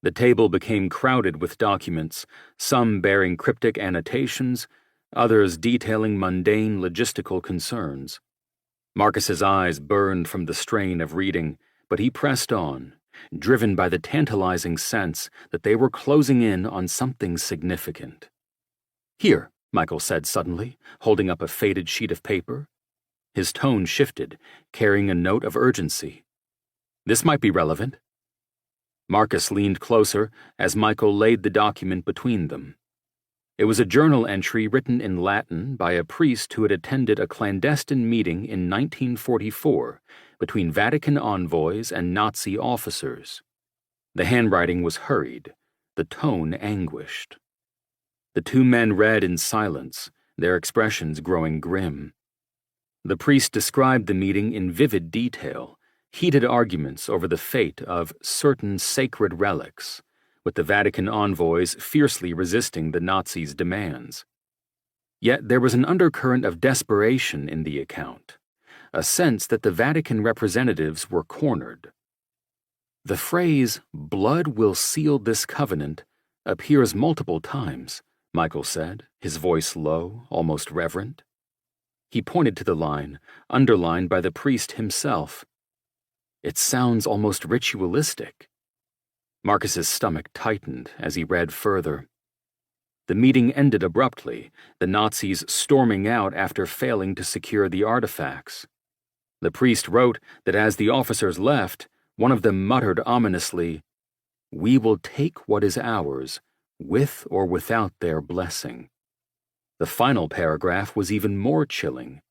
The table became crowded with documents, some bearing cryptic annotations, others detailing mundane logistical concerns. Marcus's eyes burned from the strain of reading, but he pressed on, driven by the tantalizing sense that they were closing in on something significant. "Here," Michael said suddenly, holding up a faded sheet of paper. His tone shifted, carrying a note of urgency. "This might be relevant." Marcus leaned closer as Michael laid the document between them. It was a journal entry written in Latin by a priest who had attended a clandestine meeting in 1944 between Vatican envoys and Nazi officers. The handwriting was hurried, the tone anguished. The two men read in silence, their expressions growing grim. The priest described the meeting in vivid detail, heated arguments over the fate of certain sacred relics, with the Vatican envoys fiercely resisting the Nazis' demands. Yet there was an undercurrent of desperation in the account, a sense that the Vatican representatives were cornered. The phrase, "blood will seal this covenant," appears multiple times, Michael said, his voice low, almost reverent. He pointed to the line, underlined by the priest himself. It sounds almost ritualistic. Marcus's stomach tightened as he read further. The meeting ended abruptly, the Nazis storming out after failing to secure the artifacts. The priest wrote that as the officers left, one of them muttered ominously, "We will take what is ours, with or without their blessing." The final paragraph was even more chilling.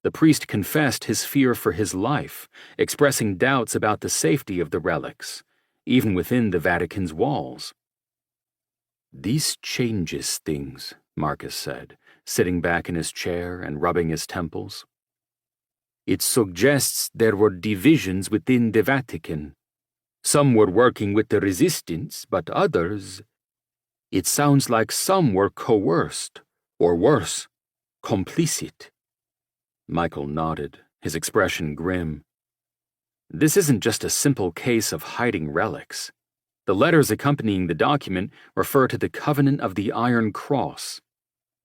The priest confessed his fear for his life, expressing doubts about the safety of the relics, even within the Vatican's walls. "This changes things," Marcus said, sitting back in his chair and rubbing his temples. "It suggests there were divisions within the Vatican. Some were working with the resistance, but others... It sounds like some were coerced, or worse, complicit." Michael nodded, his expression grim. This isn't just a simple case of hiding relics. The letters accompanying the document refer to the Covenant of the Iron Cross,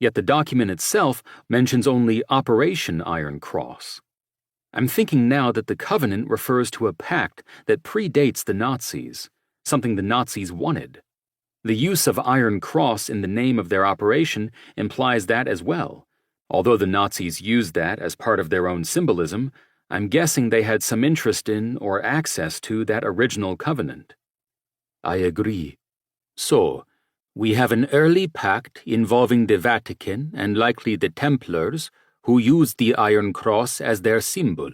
yet the document itself mentions only Operation Iron Cross. I'm thinking now that the Covenant refers to a pact that predates the Nazis, something the Nazis wanted. The use of Iron Cross in the name of their operation implies that as well. Although the Nazis used that as part of their own symbolism, I'm guessing they had some interest in or access to that original covenant. I agree. So, we have an early pact involving the Vatican and likely the Templars, who used the Iron Cross as their symbol,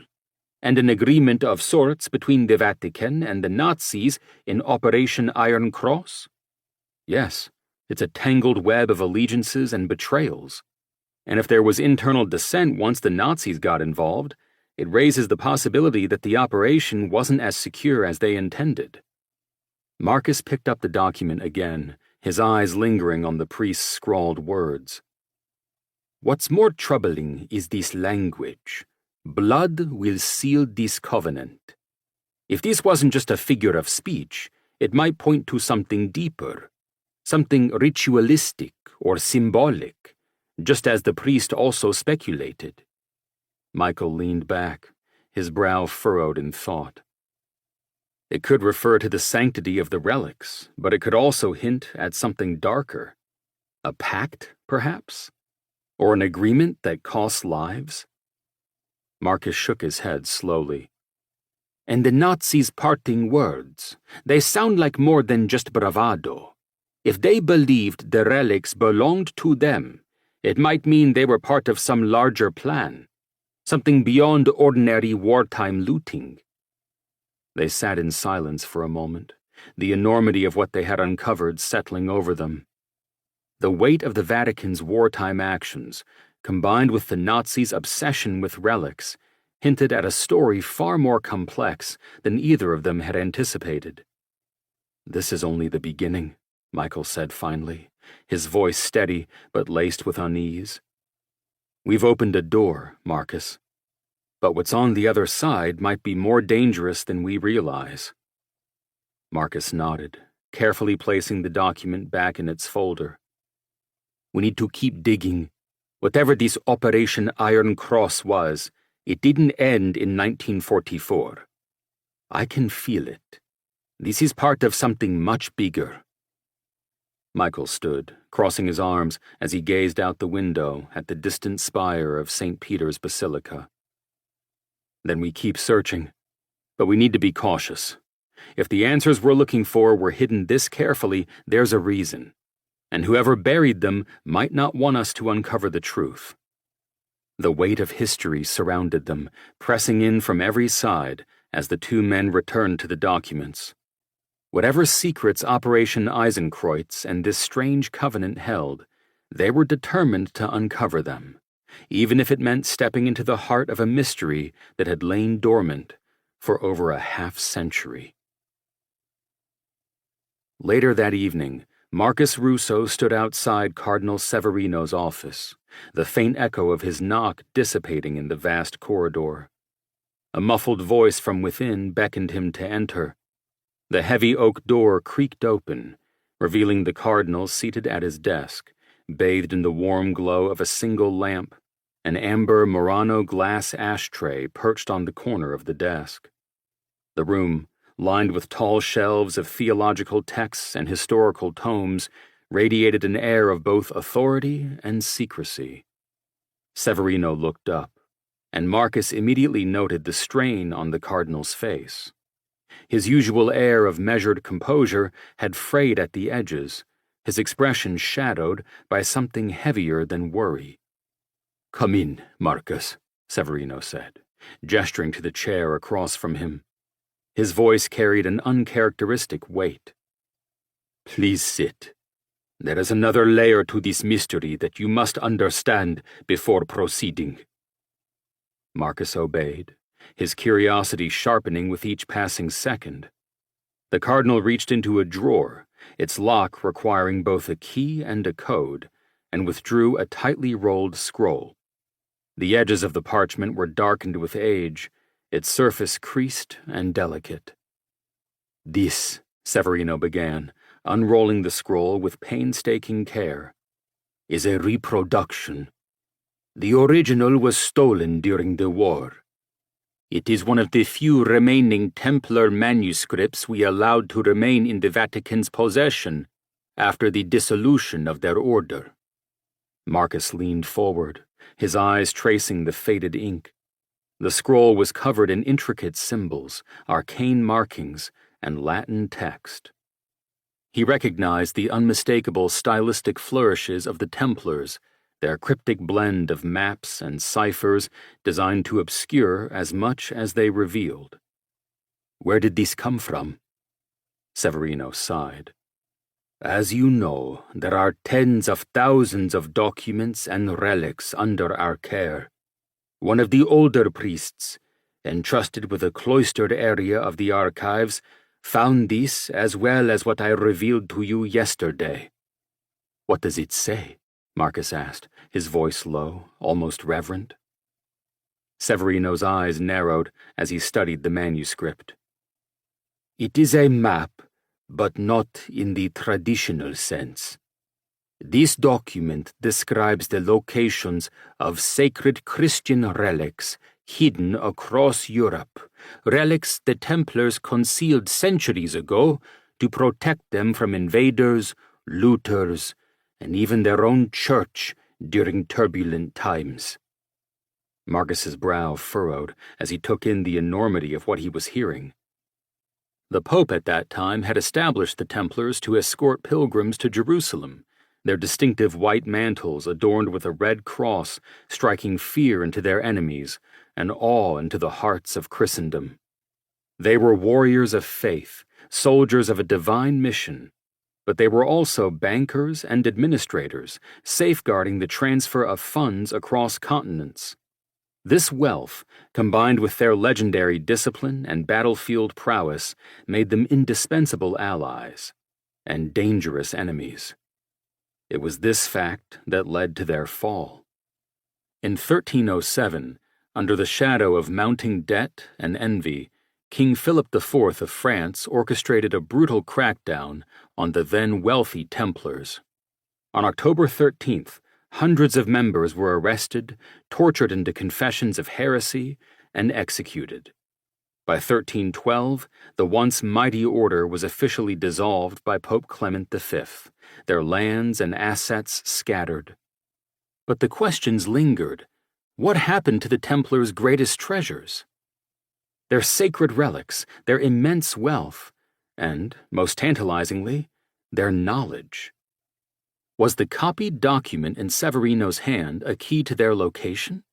and an agreement of sorts between the Vatican and the Nazis in Operation Iron Cross? Yes, it's a tangled web of allegiances and betrayals. And if there was internal dissent once the Nazis got involved, it raises the possibility that the operation wasn't as secure as they intended. Marcus picked up the document again, his eyes lingering on the priest's scrawled words. What's more troubling is this language. Blood will seal this covenant. If this wasn't just a figure of speech, it might point to something deeper, something ritualistic or symbolic, just as the priest also speculated. Michael leaned back, his brow furrowed in thought. It could refer to the sanctity of the relics, but it could also hint at something darker. A pact, perhaps? Or an agreement that costs lives? Marcus shook his head slowly. And the Nazis' parting words, they sound like more than just bravado. If they believed the relics belonged to them, it might mean they were part of some larger plan, something beyond ordinary wartime looting. They sat in silence for a moment, the enormity of what they had uncovered settling over them. The weight of the Vatican's wartime actions, combined with the Nazis' obsession with relics, hinted at a story far more complex than either of them had anticipated. "This is only the beginning," Michael said finally, his voice steady but laced with unease. "We've opened a door, Marcus. But what's on the other side might be more dangerous than we realize." Marcus nodded, carefully placing the document back in its folder. "We need to keep digging. Whatever this Operation Iron Cross was, it didn't end in 1944. I can feel it. This is part of something much bigger." Michael stood, crossing his arms as he gazed out the window at the distant spire of St. Peter's Basilica. "Then we keep searching. But we need to be cautious. If the answers we're looking for were hidden this carefully, there's a reason. And whoever buried them might not want us to uncover the truth." The weight of history surrounded them, pressing in from every side as the two men returned to the documents. Whatever secrets Operation Eisenkreuz and this strange covenant held, they were determined to uncover them, even if it meant stepping into the heart of a mystery that had lain dormant, for over a half-century. Later that evening, Marcus Russo stood outside Cardinal Severino's office, the faint echo of his knock dissipating in the vast corridor. A muffled voice from within beckoned him to enter. The heavy oak door creaked open, revealing the cardinal seated at his desk, bathed in the warm glow of a single lamp, an amber Murano glass ashtray perched on the corner of the desk. The room, lined with tall shelves of theological texts and historical tomes, radiated an air of both authority and secrecy. Severino looked up, and Marcus immediately noted the strain on the cardinal's face. His usual air of measured composure had frayed at the edges, his expression shadowed by something heavier than worry. "Come in, Marcus," Severino said, gesturing to the chair across from him. His voice carried an uncharacteristic weight. "Please sit. There is another layer to this mystery that you must understand before proceeding." Marcus obeyed, his curiosity sharpening with each passing second. The cardinal reached into a drawer, its lock requiring both a key and a code, and withdrew a tightly rolled scroll. The edges of the parchment were darkened with age, its surface creased and delicate. "This," Severino began, unrolling the scroll with painstaking care, "is a reproduction. The original was stolen during the war. It is one of the few remaining Templar manuscripts we allowed to remain in the Vatican's possession after the dissolution of their order." Marcus leaned forward, his eyes tracing the faded ink. The scroll was covered in intricate symbols, arcane markings, and Latin text. He recognized the unmistakable stylistic flourishes of the Templars, their cryptic blend of maps and ciphers designed to obscure as much as they revealed. "Where did these come from?" Severino sighed. "As you know, there are tens of thousands of documents and relics under our care. One of the older priests, entrusted with a cloistered area of the archives, found this as well as what I revealed to you yesterday." "What does it say?" Marcus asked, his voice low, almost reverent. Severino's eyes narrowed as he studied the manuscript. "It is a map, but not in the traditional sense. This document describes the locations of sacred Christian relics hidden across Europe, relics the Templars concealed centuries ago to protect them from invaders, looters, and even their own church during turbulent times." Marcus's brow furrowed as he took in the enormity of what he was hearing. The Pope at that time had established the Templars to escort pilgrims to Jerusalem, their distinctive white mantles adorned with a red cross striking fear into their enemies and awe into the hearts of Christendom. They were warriors of faith, soldiers of a divine mission, but they were also bankers and administrators, safeguarding the transfer of funds across continents. This wealth, combined with their legendary discipline and battlefield prowess, made them indispensable allies and dangerous enemies. It was this fact that led to their fall. In 1307, under the shadow of mounting debt and envy, King Philip IV of France orchestrated a brutal crackdown on the then wealthy Templars. On October 13th, hundreds of members were arrested, tortured into confessions of heresy, and executed. By 1312, the once mighty order was officially dissolved by Pope Clement V, their lands and assets scattered. But the questions lingered. What happened to the Templars' greatest treasures? Their sacred relics, their immense wealth, and, most tantalizingly, their knowledge. Was the copied document in Severino's hand a key to their location?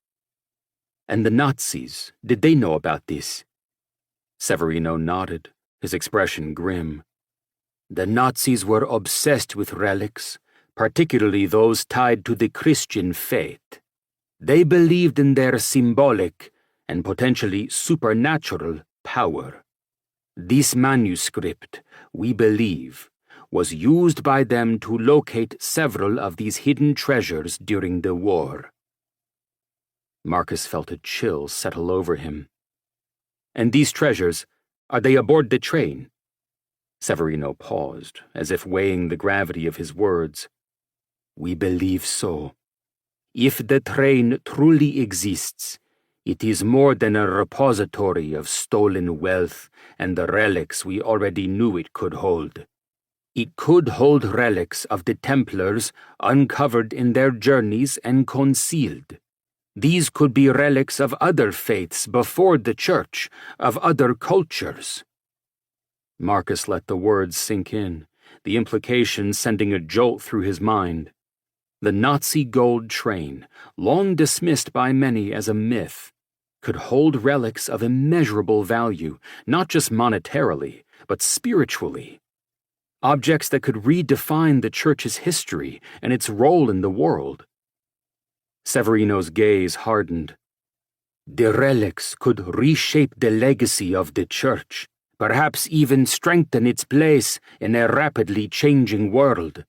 And the Nazis, did they know about this? Severino nodded, his expression grim. The Nazis were obsessed with relics, particularly those tied to the Christian faith. They believed in their symbolic and potentially supernatural power. This manuscript, we believe, was used by them to locate several of these hidden treasures during the war." Marcus felt a chill settle over him. "And these treasures, are they aboard the train?" Severino paused, as if weighing the gravity of his words. "We believe so. If the train truly exists, it is more than a repository of stolen wealth and the relics we already knew it could hold. It could hold relics of the Templars uncovered in their journeys and concealed. These could be relics of other faiths before the Church, of other cultures." Marcus let the words sink in, the implication sending a jolt through his mind. The Nazi gold train, long dismissed by many as a myth, could hold relics of immeasurable value, not just monetarily, but spiritually. Objects that could redefine the Church's history and its role in the world. Severino's gaze hardened. "The relics could reshape the legacy of the Church, perhaps even strengthen its place in a rapidly changing world.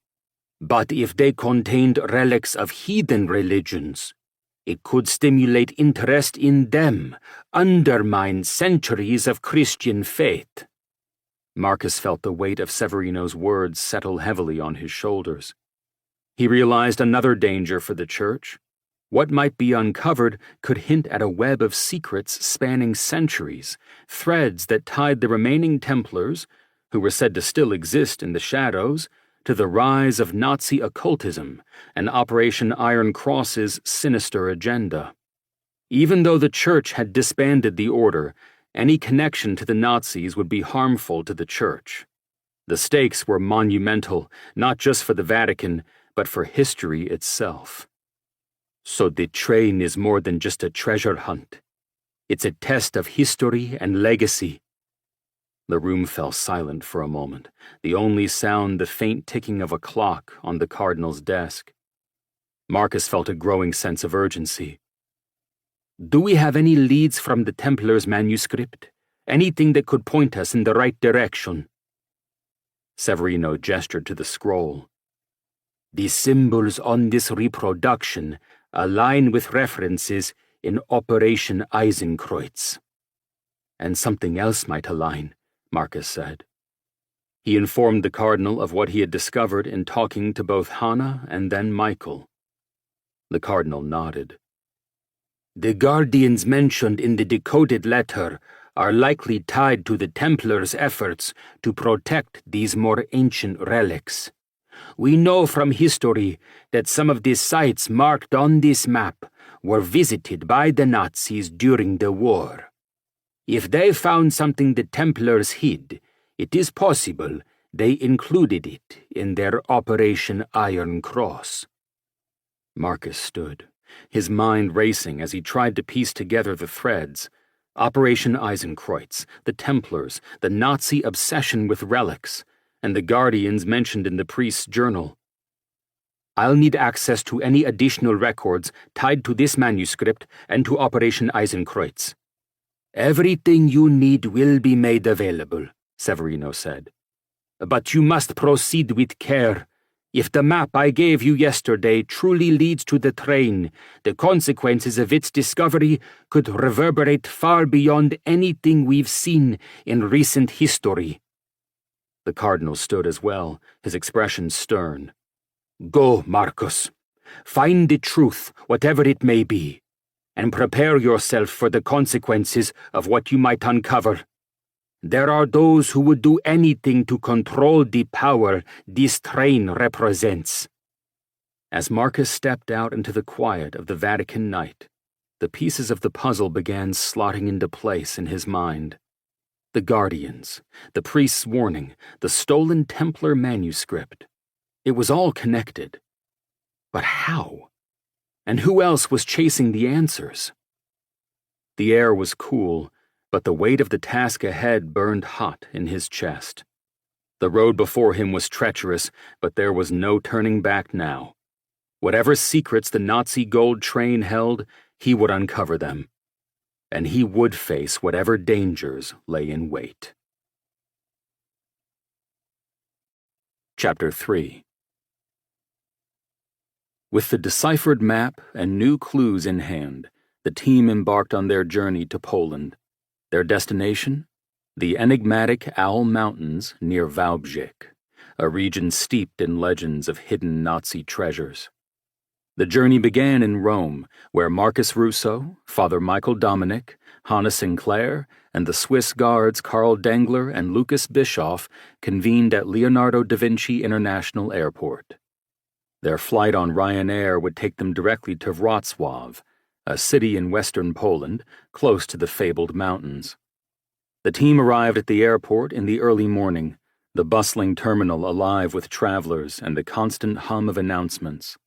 But if they contained relics of heathen religions, it could stimulate interest in them, undermine centuries of Christian faith." Marcus felt the weight of Severino's words settle heavily on his shoulders. He realized another danger for the Church. What might be uncovered could hint at a web of secrets spanning centuries, threads that tied the remaining Templars, who were said to still exist in the shadows, to the rise of Nazi occultism and Operation Iron Cross's sinister agenda. Even though the Church had disbanded the order, any connection to the Nazis would be harmful to the Church. The stakes were monumental, not just for the Vatican, but for history itself. "So the train is more than just a treasure hunt. It's a test of history and legacy." The room fell silent for a moment, the only sound the faint ticking of a clock on the cardinal's desk. Marcus felt a growing sense of urgency. "Do we have any leads from the Templar's manuscript? Anything that could point us in the right direction?" Severino gestured to the scroll. "The symbols on this reproduction align with references in Operation Eisenkreuz." "And something else might align," Marcus said. He informed the cardinal of what he had discovered in talking to both Hannah and then Michael. The cardinal nodded. "The guardians mentioned in the decoded letter are likely tied to the Templars' efforts to protect these more ancient relics. We know from history that some of the sites marked on this map were visited by the Nazis during the war. If they found something the Templars hid, it is possible they included it in their Operation Iron Cross." Marcus stood, his mind racing as he tried to piece together the threads. Operation Eisenkreuz, the Templars, the Nazi obsession with relics, and the guardians mentioned in the priest's journal. "I'll need access to any additional records tied to this manuscript and to Operation Eisenkreuz." "Everything you need will be made available," Severino said. "But you must proceed with care. If the map I gave you yesterday truly leads to the train, the consequences of its discovery could reverberate far beyond anything we've seen in recent history." The cardinal stood as well, his expression stern. "Go, Marcus. Find the truth, whatever it may be, and prepare yourself for the consequences of what you might uncover. There are those who would do anything to control the power this train represents." As Marcus stepped out into the quiet of the Vatican night, the pieces of the puzzle began slotting into place in his mind. The guardians, the priest's warning, the stolen Templar manuscript. It was all connected. But how? And who else was chasing the answers? The air was cool, but the weight of the task ahead burned hot in his chest. The road before him was treacherous, but there was no turning back now. Whatever secrets the Nazi gold train held, he would uncover them. and he would face whatever dangers lay in wait. Chapter 3. With the deciphered map and new clues in hand, the team embarked on their journey to Poland. Their destination? The enigmatic Owl Mountains near Wałbrzych, a region steeped in legends of hidden Nazi treasures. The journey began in Rome, where Marcus Russo, Father Michael Dominic, Hannah Sinclair, and the Swiss guards Karl Dengler and Lucas Bischoff convened at Leonardo da Vinci International Airport. Their flight on Ryanair would take them directly to Wrocław, a city in western Poland, close to the fabled mountains. The team arrived at the airport in the early morning, the bustling terminal alive with travelers and the constant hum of announcements.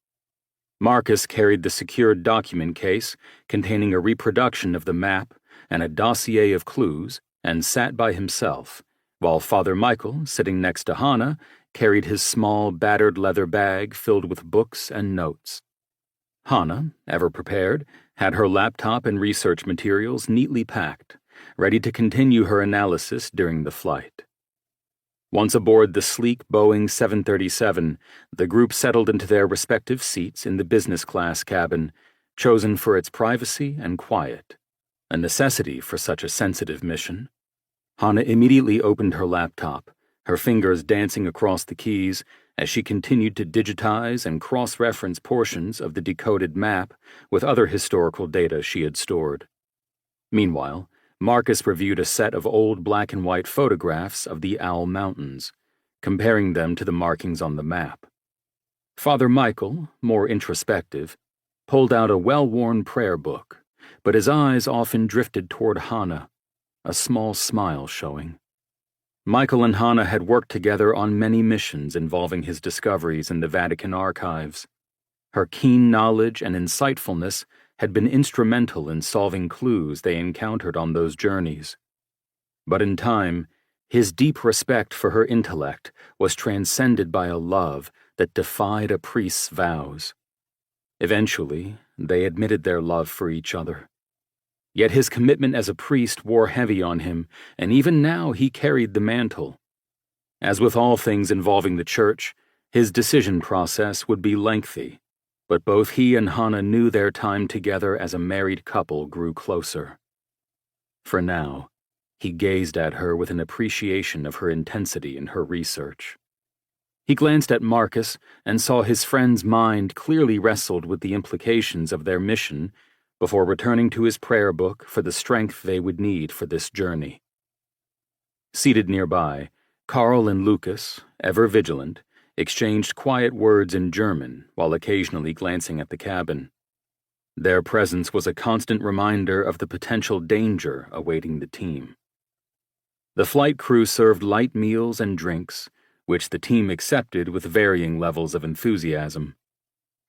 Marcus carried the secured document case containing a reproduction of the map and a dossier of clues and sat by himself, while Father Michael, sitting next to Hannah, carried his small, battered leather bag filled with books and notes. Hannah, ever prepared, had her laptop and research materials neatly packed, ready to continue her analysis during the flight. Once aboard the sleek Boeing 737, the group settled into their respective seats in the business class cabin, chosen for its privacy and quiet, a necessity for such a sensitive mission. Hannah immediately opened her laptop, her fingers dancing across the keys as she continued to digitize and cross-reference portions of the decoded map with other historical data she had stored. Meanwhile, Marcus reviewed a set of old black-and-white photographs of the Owl Mountains, comparing them to the markings on the map. Father Michael, more introspective, pulled out a well-worn prayer book, but his eyes often drifted toward Hannah, a small smile showing. Michael and Hannah had worked together on many missions involving his discoveries in the Vatican archives. Her keen knowledge and insightfulness had been instrumental in solving clues they encountered on those journeys. But in time, his deep respect for her intellect was transcended by a love that defied a priest's vows. Eventually, they admitted their love for each other. Yet his commitment as a priest wore heavy on him, and even now he carried the mantle. As with all things involving the church, his decision process would be lengthy, but both he and Hannah knew their time together as a married couple grew closer. For now, he gazed at her with an appreciation of her intensity in her research. He glanced at Marcus and saw his friend's mind clearly wrestled with the implications of their mission before returning to his prayer book for the strength they would need for this journey. Seated nearby, Karl and Lucas, ever vigilant, exchanged quiet words in German while occasionally glancing at the cabin. Their presence was a constant reminder of the potential danger awaiting the team. The flight crew served light meals and drinks, which the team accepted with varying levels of enthusiasm.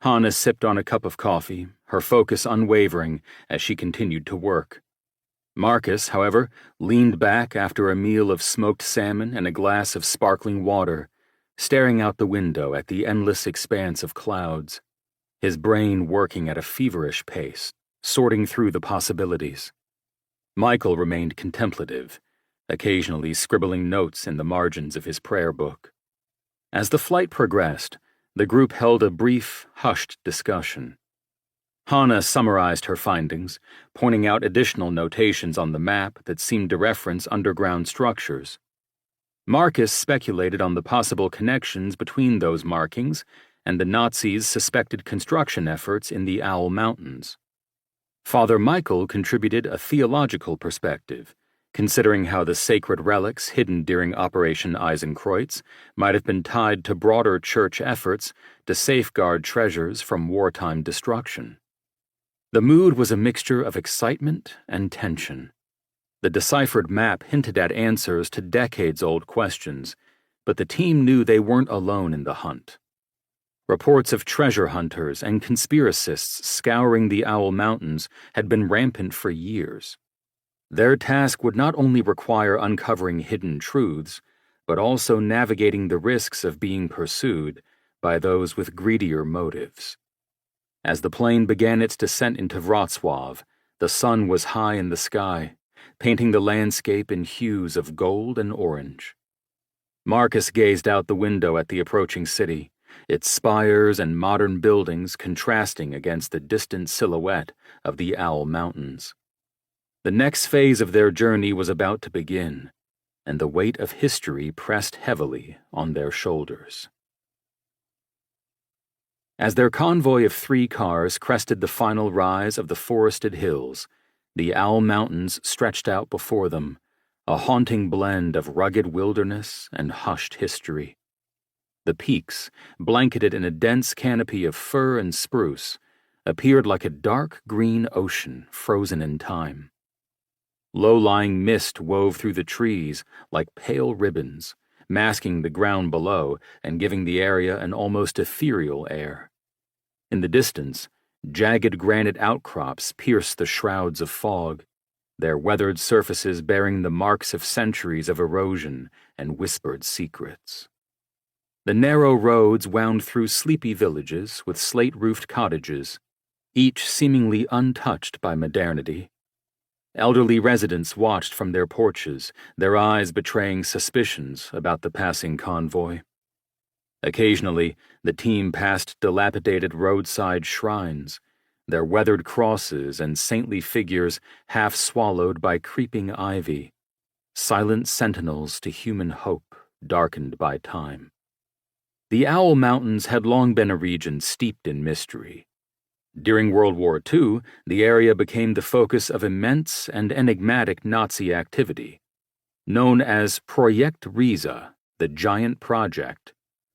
Hannah sipped on a cup of coffee, her focus unwavering as she continued to work. Marcus, however, leaned back after a meal of smoked salmon and a glass of sparkling water, staring out the window at the endless expanse of clouds, his brain working at a feverish pace, sorting through the possibilities. Michael remained contemplative, occasionally scribbling notes in the margins of his prayer book. As the flight progressed, the group held a brief, hushed discussion. Hannah summarized her findings, pointing out additional notations on the map that seemed to reference underground structures. Marcus speculated on the possible connections between those markings and the Nazis' suspected construction efforts in the Owl Mountains. Father Michael contributed a theological perspective, considering how the sacred relics hidden during Operation Eisenkreuz might have been tied to broader church efforts to safeguard treasures from wartime destruction. The mood was a mixture of excitement and tension. The deciphered map hinted at answers to decades-old questions, but the team knew they weren't alone in the hunt. Reports of treasure hunters and conspiracists scouring the Owl Mountains had been rampant for years. Their task would not only require uncovering hidden truths, but also navigating the risks of being pursued by those with greedier motives. As the plane began its descent into Wrocław, The sun was high in the sky, painting the landscape in hues of gold and orange. Marcus gazed out the window at the approaching city, its spires and modern buildings contrasting against the distant silhouette of the Owl Mountains. The next phase of their journey was about to begin, and the weight of history pressed heavily on their shoulders. As their convoy of 3 cars crested the final rise of the forested hills, the Owl Mountains stretched out before them, a haunting blend of rugged wilderness and hushed history. The peaks, blanketed in a dense canopy of fir and spruce, appeared like a dark green ocean frozen in time. Low-lying mist wove through the trees like pale ribbons, masking the ground below and giving the area an almost ethereal air. In the distance, jagged granite outcrops pierced the shrouds of fog, their weathered surfaces bearing the marks of centuries of erosion and whispered secrets. The narrow roads wound through sleepy villages with slate-roofed cottages, each seemingly untouched by modernity. Elderly residents watched from their porches, their eyes betraying suspicions about the passing convoy. Occasionally, the team passed dilapidated roadside shrines, their weathered crosses and saintly figures half swallowed by creeping ivy, silent sentinels to human hope darkened by time. The Owl Mountains had long been a region steeped in mystery. During World War II, the area became the focus of immense and enigmatic Nazi activity. Known as Projekt Riese, the Giant Project,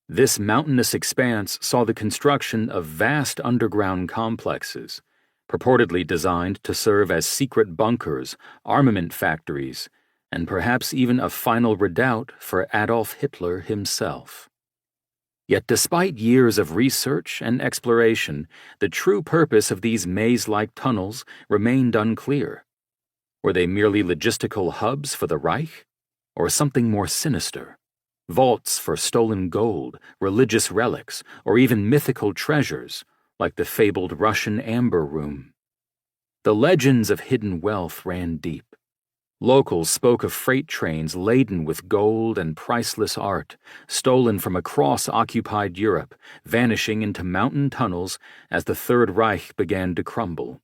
this mountainous expanse saw the construction of vast underground complexes, purportedly designed to serve as secret bunkers, armament factories, and perhaps even a final redoubt for Adolf Hitler himself. Yet despite years of research and exploration, the true purpose of these maze-like tunnels remained unclear. Were they merely logistical hubs for the Reich? Or something more sinister? Vaults for stolen gold, religious relics, or even mythical treasures, like the fabled Russian Amber Room. The legends of hidden wealth ran deep. Locals spoke of freight trains laden with gold and priceless art, stolen from across occupied Europe, vanishing into mountain tunnels as the Third Reich began to crumble.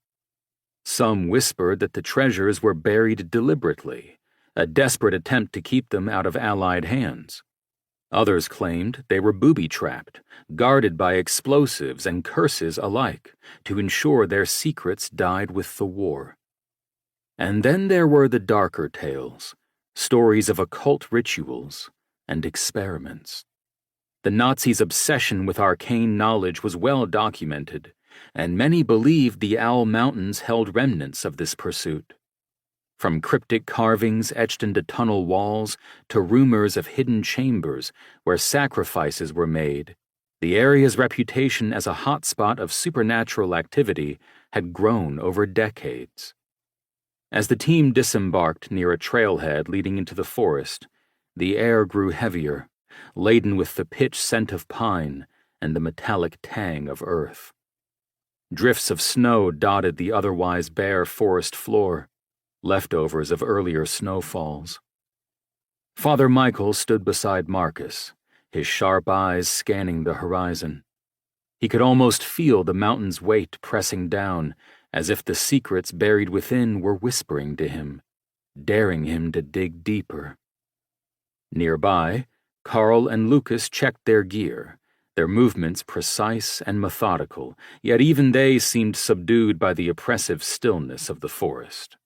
Some whispered that the treasures were buried deliberately, a desperate attempt to keep them out of Allied hands. Others claimed they were booby-trapped, guarded by explosives and curses alike, to ensure their secrets died with the war. And then there were the darker tales, stories of occult rituals and experiments. The Nazis' obsession with arcane knowledge was well documented, and many believed the Owl Mountains held remnants of this pursuit. From cryptic carvings etched into tunnel walls to rumors of hidden chambers where sacrifices were made, the area's reputation as a hotspot of supernatural activity had grown over decades. As the team disembarked near a trailhead leading into the forest, the air grew heavier, laden with the pitch scent of pine and the metallic tang of earth. Drifts of snow dotted the otherwise bare forest floor, leftovers of earlier snowfalls. Father Michael stood beside Marcus, his sharp eyes scanning the horizon. He could almost feel the mountain's weight pressing down, as if the secrets buried within were whispering to him, daring him to dig deeper. Nearby, Carl and Lucas checked their gear, their movements precise and methodical, yet even they seemed subdued by the oppressive stillness of the forest.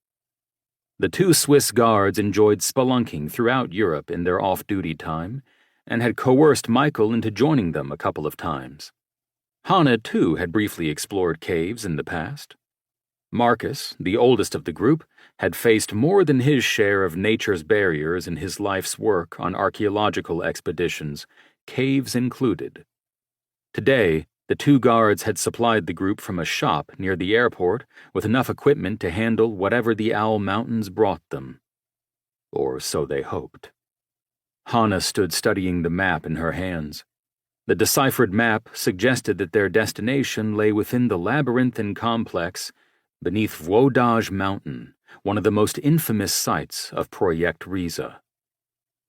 The 2 Swiss guards enjoyed spelunking throughout Europe in their off-duty time, and had coerced Michael into joining them a couple of times. Hanna, too, had briefly explored caves in the past. Marcus, the oldest of the group, had faced more than his share of nature's barriers in his life's work on archaeological expeditions, caves included. Today, the 2 guards had supplied the group from a shop near the airport with enough equipment to handle whatever the Owl Mountains brought them. Or so they hoped. Hanna stood studying the map in her hands. The deciphered map suggested that their destination lay within the labyrinthine complex beneath Wodaj Mountain, one of the most infamous sites of Project Riza.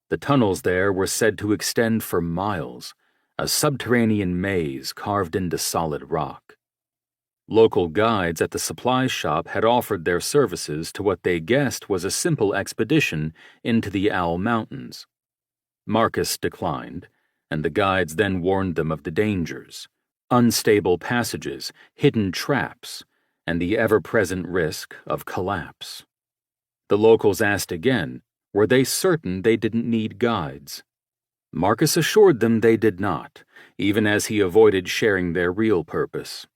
The tunnels there were said to extend for miles, a subterranean maze carved into solid rock. Local guides at the supply shop had offered their services to what they guessed was a simple expedition into the Owl Mountains. Marcus declined, and the guides then warned them of the dangers, unstable passages, hidden traps, and the ever-present risk of collapse. The locals asked again, were they certain they didn't need guides? Marcus assured them they did not, even as he avoided sharing their real purpose.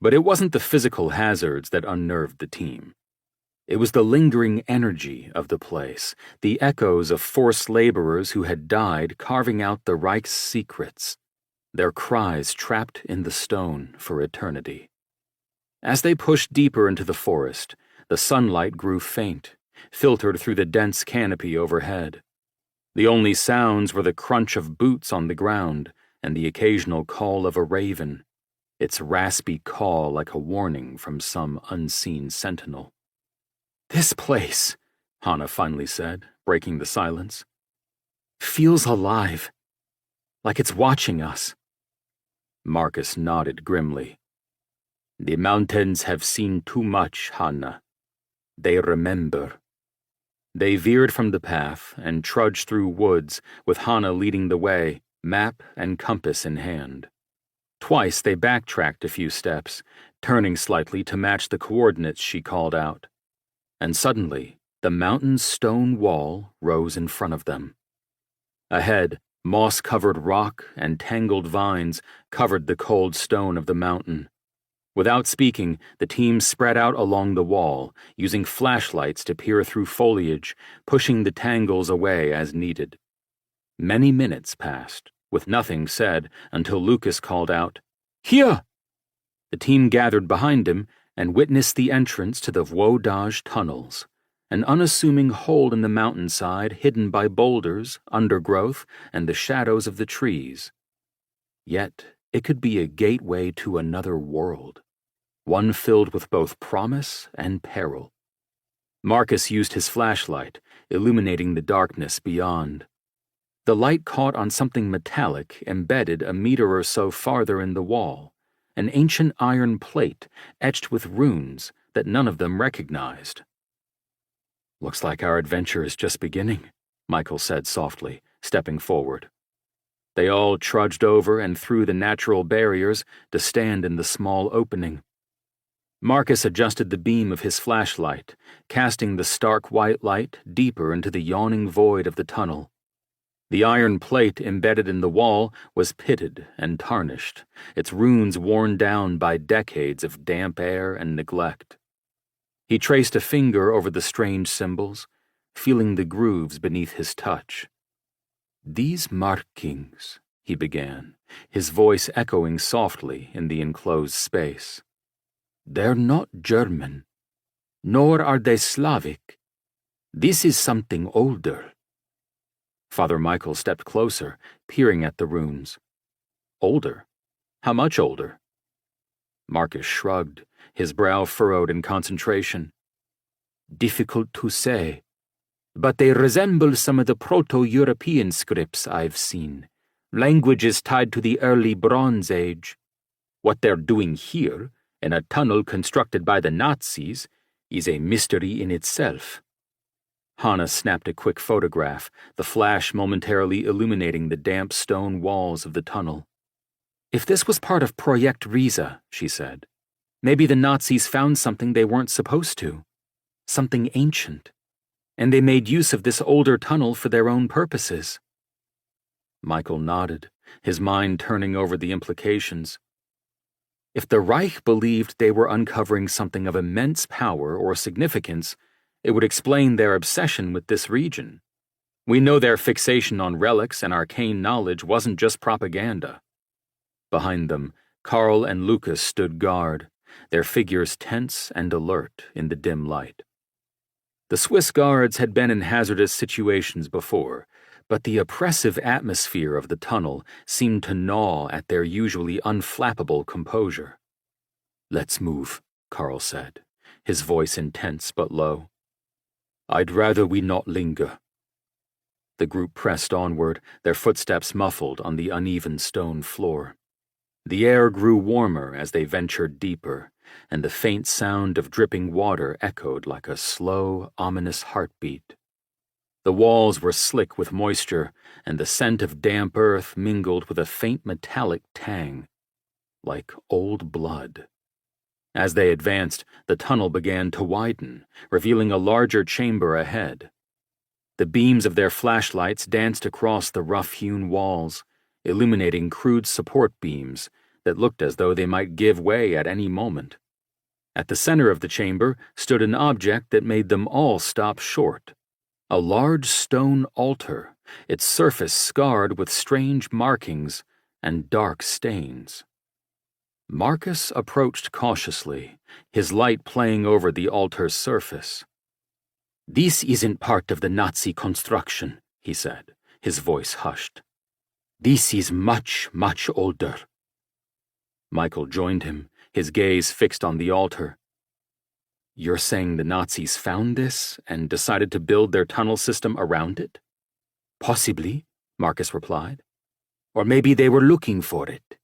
But it wasn't the physical hazards that unnerved the team. It was the lingering energy of the place, the echoes of forced laborers who had died carving out the Reich's secrets, their cries trapped in the stone for eternity. As they pushed deeper into the forest, the sunlight grew faint, filtered through the dense canopy overhead. The only sounds were the crunch of boots on the ground and the occasional call of a raven, its raspy call like a warning from some unseen sentinel. "This place," Hannah finally said, breaking the silence, "feels alive, like it's watching us." Marcus nodded grimly. "The mountains have seen too much, Hannah. They remember." They veered from the path and trudged through woods, with Hannah leading the way, map and compass in hand. Twice they backtracked a few steps, turning slightly to match the coordinates she called out. And suddenly, the mountain's stone wall rose in front of them. Ahead, moss-covered rock and tangled vines covered the cold stone of the mountain. Without speaking, the team spread out along the wall, using flashlights to peer through foliage, pushing the tangles away as needed. Many minutes passed, with nothing said, until Lucas called out, "Here!" The team gathered behind him and witnessed the entrance to the Wodaj tunnels, an unassuming hole in the mountainside hidden by boulders, undergrowth, and the shadows of the trees. Yet it could be a gateway to another world, one filled with both promise and peril. Marcus used his flashlight, illuminating the darkness beyond. The light caught on something metallic embedded a meter or so farther in the wall, an ancient iron plate etched with runes that none of them recognized. "Looks like our adventure is just beginning," Michael said softly, stepping forward. They all trudged over and through the natural barriers to stand in the small opening. Marcus adjusted the beam of his flashlight, casting the stark white light deeper into the yawning void of the tunnel. The iron plate embedded in the wall was pitted and tarnished, its runes worn down by decades of damp air and neglect. He traced a finger over the strange symbols, feeling the grooves beneath his touch. "These markings," he began, his voice echoing softly in the enclosed space. "They're not German, nor are they Slavic. This is something older." Father Michael stepped closer, peering at the runes. "Older? How much older?" Marcus shrugged, his brow furrowed in concentration. "Difficult to say, but they resemble some of the Proto-European scripts I've seen, languages tied to the early Bronze Age. What they're doing here, in a tunnel constructed by the Nazis, is a mystery in itself." Hannah snapped a quick photograph, the flash momentarily illuminating the damp stone walls of the tunnel. "If this was part of Project Riza," she said, "maybe the Nazis found something they weren't supposed to, something ancient, and they made use of this older tunnel for their own purposes." Michael nodded, his mind turning over the implications. If the Reich believed they were uncovering something of immense power or significance, it would explain their obsession with this region. We know their fixation on relics and arcane knowledge wasn't just propaganda. Behind them, Carl and Lucas stood guard, their figures tense and alert in the dim light. The Swiss guards had been in hazardous situations before, but the oppressive atmosphere of the tunnel seemed to gnaw at their usually unflappable composure. "Let's move," Carl said, his voice intense but low. "I'd rather we not linger." The group pressed onward, their footsteps muffled on the uneven stone floor. The air grew warmer as they ventured deeper, and the faint sound of dripping water echoed like a slow, ominous heartbeat. The walls were slick with moisture, and the scent of damp earth mingled with a faint metallic tang, like old blood. As they advanced, the tunnel began to widen, revealing a larger chamber ahead. The beams of their flashlights danced across the rough-hewn walls, illuminating crude support beams that looked as though they might give way at any moment. At the center of the chamber stood an object that made them all stop short. A large stone altar, its surface scarred with strange markings and dark stains. Marcus approached cautiously, his light playing over the altar's surface. "This isn't part of the Nazi construction," he said, his voice hushed. "This is much, much older." Michael joined him, his gaze fixed on the altar. "You're saying the Nazis found this and decided to build their tunnel system around it?" "Possibly," Marcus replied. "Or maybe they were looking for it.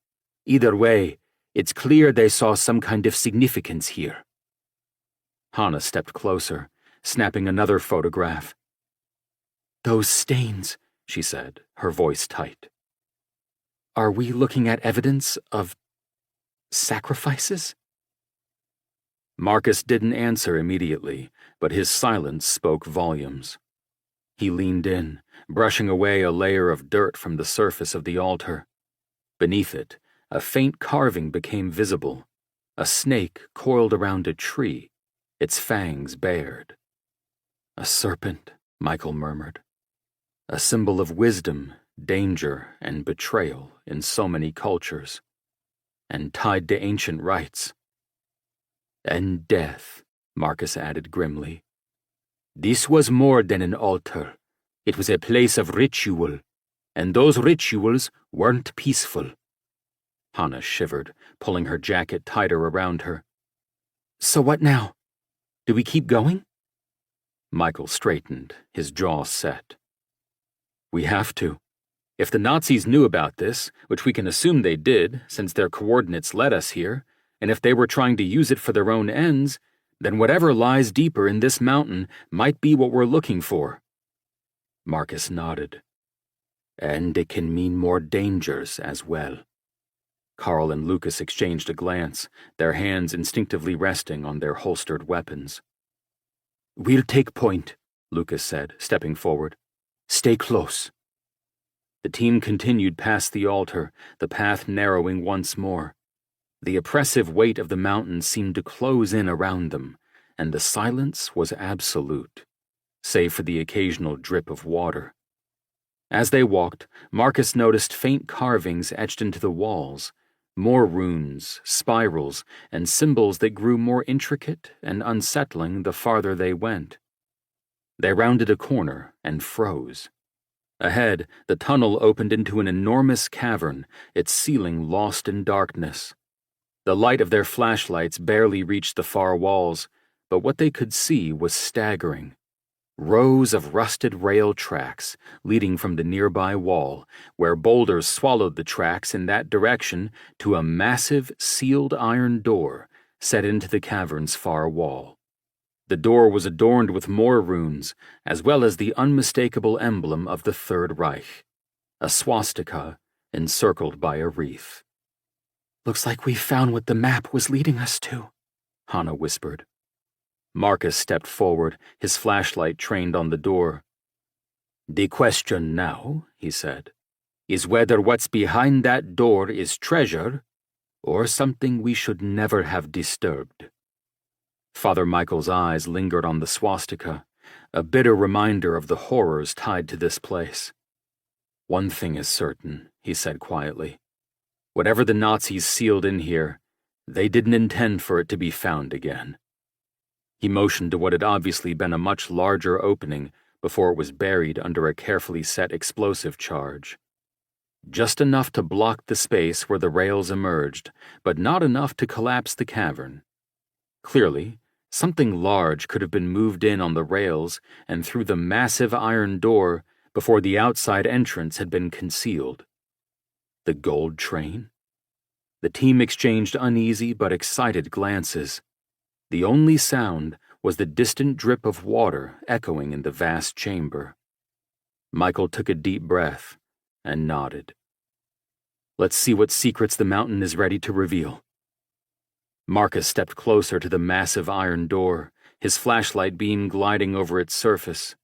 Either way, it's clear they saw some kind of significance here." Hannah stepped closer, snapping another photograph. "Those stains," she said, her voice tight. "Are we looking at evidence of sacrifices?" Marcus didn't answer immediately, but his silence spoke volumes. He leaned in, brushing away a layer of dirt from the surface of the altar. Beneath it, a faint carving became visible, a snake coiled around a tree, its fangs bared. "A serpent," Michael murmured. "A symbol of wisdom, danger, and betrayal in so many cultures, and tied to ancient rites." "And death," Marcus added grimly. "This was more than an altar. It was a place of ritual, and those rituals weren't peaceful." Hannah shivered, pulling her jacket tighter around her. "So what now? Do we keep going?" Michael straightened, his jaw set. "We have to. If the Nazis knew about this, which we can assume they did, since their coordinates led us here, and if they were trying to use it for their own ends, then whatever lies deeper in this mountain might be what we're looking for." Marcus nodded. "And it can mean more dangers as well." Carl and Lucas exchanged a glance, their hands instinctively resting on their holstered weapons. "We'll take point," Lucas said, stepping forward. "Stay close." The team continued past the altar, the path narrowing once more. The oppressive weight of the mountain seemed to close in around them, and the silence was absolute, save for the occasional drip of water. As they walked, Marcus noticed faint carvings etched into the walls, more runes, spirals, and symbols that grew more intricate and unsettling the farther they went. They rounded a corner and froze. Ahead, the tunnel opened into an enormous cavern, its ceiling lost in darkness. The light of their flashlights barely reached the far walls, but what they could see was staggering. Rows of rusted rail tracks leading from the nearby wall, where boulders swallowed the tracks in that direction, to a massive, sealed iron door set into the cavern's far wall. The door was adorned with more runes, as well as the unmistakable emblem of the Third Reich, a swastika encircled by a wreath. "Looks like we found what the map was leading us to," Hannah whispered. Marcus stepped forward, his flashlight trained on the door. "The question now," he said, "is whether what's behind that door is treasure or something we should never have disturbed." Father Michael's eyes lingered on the swastika, a bitter reminder of the horrors tied to this place. "One thing is certain," he said quietly. "Whatever the Nazis sealed in here, they didn't intend for it to be found again." He motioned to what had obviously been a much larger opening before it was buried under a carefully set explosive charge. Just enough to block the space where the rails emerged, but not enough to collapse the cavern. Clearly, Something large could have been moved in on the rails and through the massive iron door before the outside entrance had been concealed. The gold train? The team exchanged uneasy but excited glances. The only sound was the distant drip of water echoing in the vast chamber. Michael took a deep breath and nodded. Let's see what secrets the mountain is ready to reveal. Marcus stepped closer to the massive iron door, his flashlight beam gliding over its surface.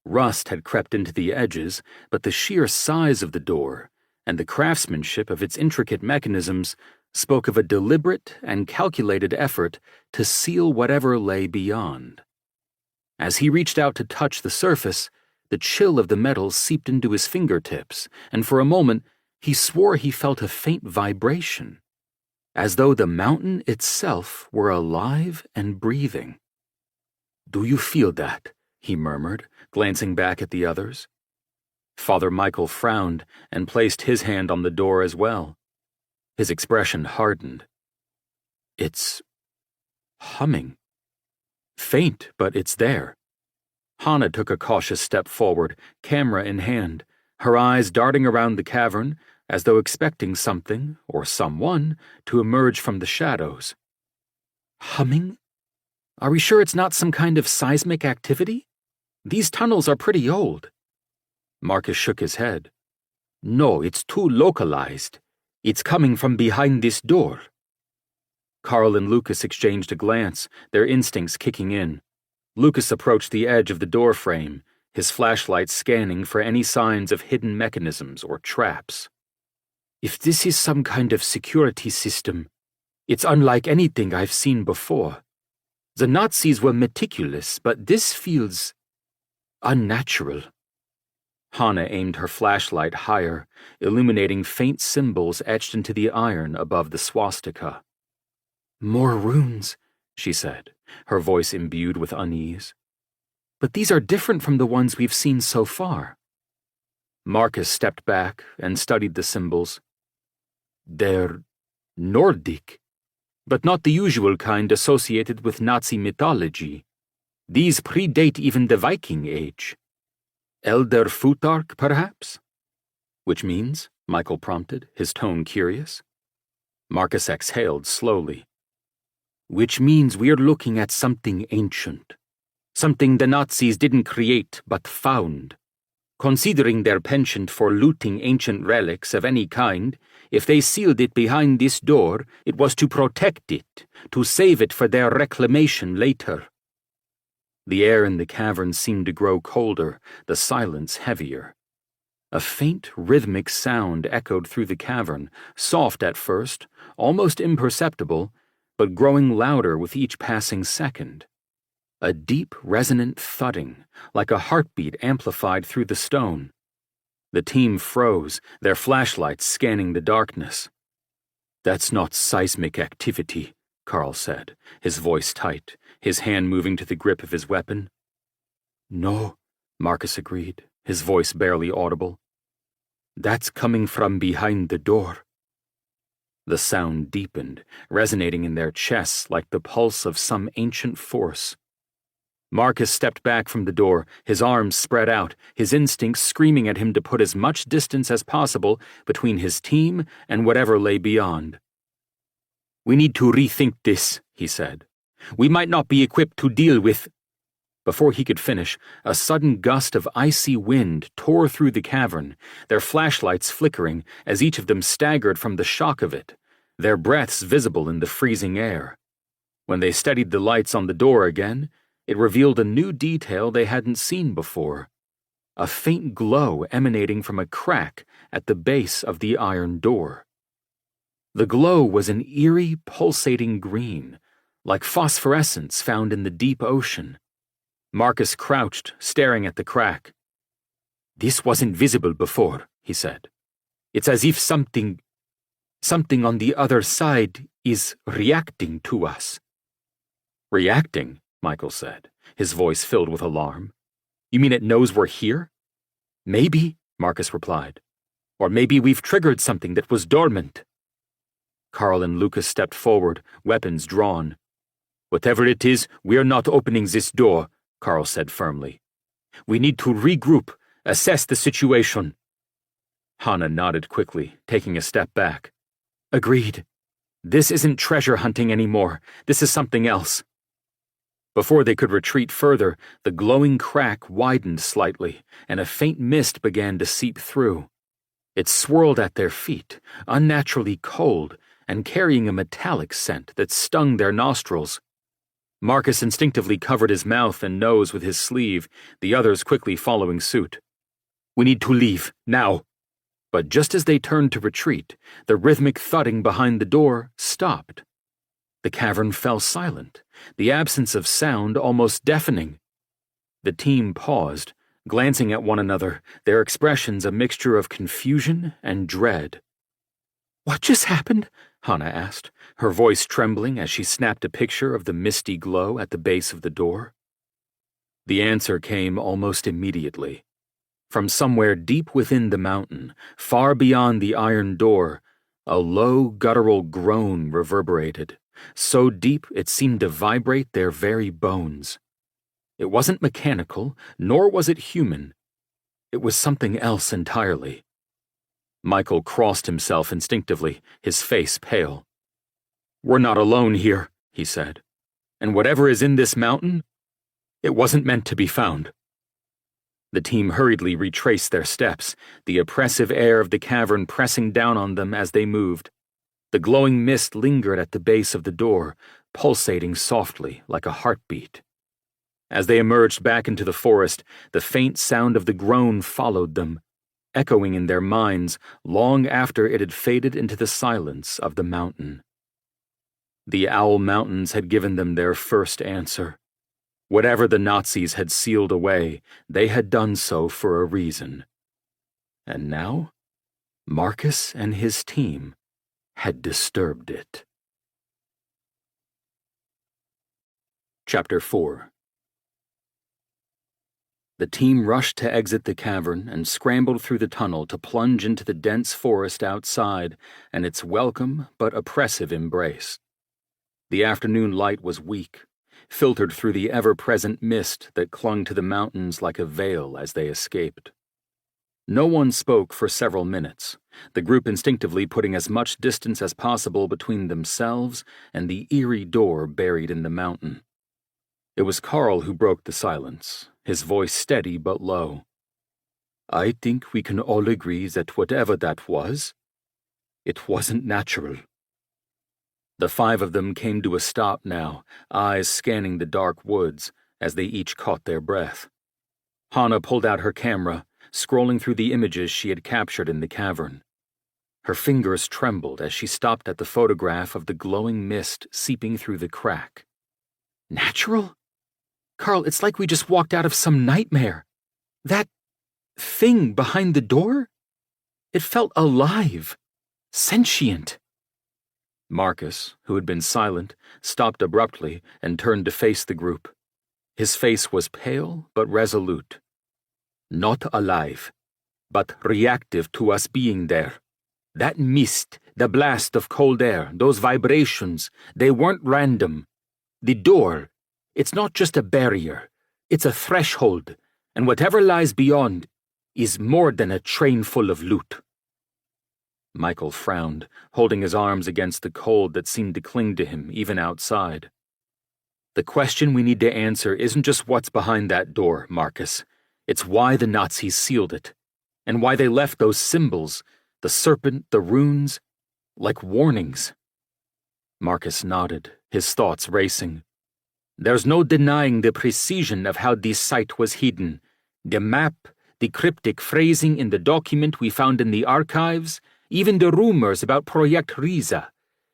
Rust had crept into the edges, but the sheer size of the door and the craftsmanship of its intricate mechanisms spoke of a deliberate and calculated effort to seal whatever lay beyond. As he reached out to touch the surface, the chill of the metal seeped into his fingertips, and for a moment he swore he felt a faint vibration, as though the mountain itself were alive and breathing. "Do you feel that?" he murmured, glancing back at the others. Father Michael frowned and placed his hand on the door as well. His expression hardened. "It's humming. Faint, but it's there." Hannah took a cautious step forward, camera in hand, her eyes darting around the cavern as though expecting something, or someone, to emerge from the shadows. "Humming? Are we sure it's not some kind of seismic activity? These tunnels are pretty old." Marcus shook his head. "No, it's too localized. It's coming from behind this door." Carl and Lucas exchanged a glance, their instincts kicking in. Lucas approached the edge of the door frame, his flashlight scanning for any signs of hidden mechanisms or traps. "If this is some kind of security system, it's unlike anything I've seen before. The Nazis were meticulous, but this feels unnatural." Hannah aimed her flashlight higher, illuminating faint symbols etched into the iron above the swastika. "More runes," she said, her voice imbued with unease. "But these are different from the ones we've seen so far." Marcus stepped back and studied the symbols. "They're Nordic, but not the usual kind associated with Nazi mythology. These predate even the Viking Age. Elder Futhark, perhaps?" "Which means?" Michael prompted, his tone curious. Marcus exhaled slowly. "Which means we're looking at something ancient. Something the Nazis didn't create but found. Considering their penchant for looting ancient relics of any kind, if they sealed it behind this door, it was to protect it, to save it for their reclamation later." The air in the cavern seemed to grow colder, the silence heavier. A faint, rhythmic sound echoed through the cavern, soft at first, almost imperceptible, but growing louder with each passing second. A deep, resonant thudding, like a heartbeat amplified through the stone. The team froze, their flashlights scanning the darkness. "That's not seismic activity," Carl said, his voice tight, his hand moving to the grip of his weapon. "No," Marcus agreed, his voice barely audible. "That's coming from behind the door." The sound deepened, resonating in their chests like the pulse of some ancient force. Marcus stepped back from the door, his arms spread out, his instincts screaming at him to put as much distance as possible between his team and whatever lay beyond. "We need to rethink this," he said. "We might not be equipped to deal with—" Before he could finish, a sudden gust of icy wind tore through the cavern, their flashlights flickering as each of them staggered from the shock of it, their breaths visible in the freezing air. When they steadied the lights on the door again, it revealed a new detail they hadn't seen before. A faint glow emanating from a crack at the base of the iron door. The glow was an eerie, pulsating green, like phosphorescence found in the deep ocean. Marcus crouched, staring at the crack. "This wasn't visible before," he said. "It's as if something on the other side is reacting to us." "Reacting?" Michael said, his voice filled with alarm. "You mean it knows we're here?" "Maybe," Marcus replied. "Or maybe we've triggered something that was dormant." Carl and Lucas stepped forward, weapons drawn. Whatever it is, we are not opening this door, Carl said firmly. We need to regroup, assess the situation. Hannah nodded quickly, taking a step back. Agreed. This isn't treasure hunting anymore. This is something else. Before they could retreat further, the glowing crack widened slightly, and a faint mist began to seep through. It swirled at their feet, unnaturally cold, and carrying a metallic scent that stung their nostrils. Marcus instinctively covered his mouth and nose with his sleeve, the others quickly following suit. We need to leave, now. But just as they turned to retreat, the rhythmic thudding behind the door stopped. The cavern fell silent, the absence of sound almost deafening. The team paused, glancing at one another, their expressions a mixture of confusion and dread. What just happened? Hannah asked, her voice trembling as she snapped a picture of the misty glow at the base of the door. The answer came almost immediately. From somewhere deep within the mountain, far beyond the iron door, a low guttural groan reverberated, so deep it seemed to vibrate their very bones. It wasn't mechanical, nor was it human. It was something else entirely. Michael crossed himself instinctively, his face pale. We're not alone here, he said. And whatever is in this mountain, it wasn't meant to be found. The team hurriedly retraced their steps, the oppressive air of the cavern pressing down on them as they moved. The glowing mist lingered at the base of the door, pulsating softly like a heartbeat. As they emerged back into the forest, the faint sound of the groan followed them, echoing in their minds long after it had faded into the silence of the mountain. The Owl Mountains had given them their first answer. Whatever the Nazis had sealed away, they had done so for a reason. And now, Marcus and his team had disturbed it. Chapter 4. The team rushed to exit the cavern and scrambled through the tunnel to plunge into the dense forest outside and its welcome but oppressive embrace. The afternoon light was weak, filtered through the ever-present mist that clung to the mountains like a veil as they escaped. No one spoke for several minutes, the group instinctively putting as much distance as possible between themselves and the eerie door buried in the mountain. It was Carl who broke the silence, his voice steady but low. I think we can all agree that whatever that was, it wasn't natural. The five of them came to a stop now, eyes scanning the dark woods as they each caught their breath. Hannah pulled out her camera, scrolling through the images she had captured in the cavern. Her fingers trembled as she stopped at the photograph of the glowing mist seeping through the crack. Natural? Carl, it's like we just walked out of some nightmare. That thing behind the door? It felt alive, sentient. Marcus, who had been silent, stopped abruptly and turned to face the group. His face was pale but resolute. Not alive, but reactive to us being there. That mist, the blast of cold air, those vibrations, they weren't random. The door, it's not just a barrier, it's a threshold, and whatever lies beyond is more than a train full of loot. Michael frowned, holding his arms against the cold that seemed to cling to him even outside. The question we need to answer isn't just what's behind that door, Marcus. It's why the Nazis sealed it, and why they left those symbols, the serpent, the runes, like warnings. Marcus nodded, his thoughts racing. There's no denying the precision of how this site was hidden. The map, the cryptic phrasing in the document we found in the archives, even the rumors about Project Riza.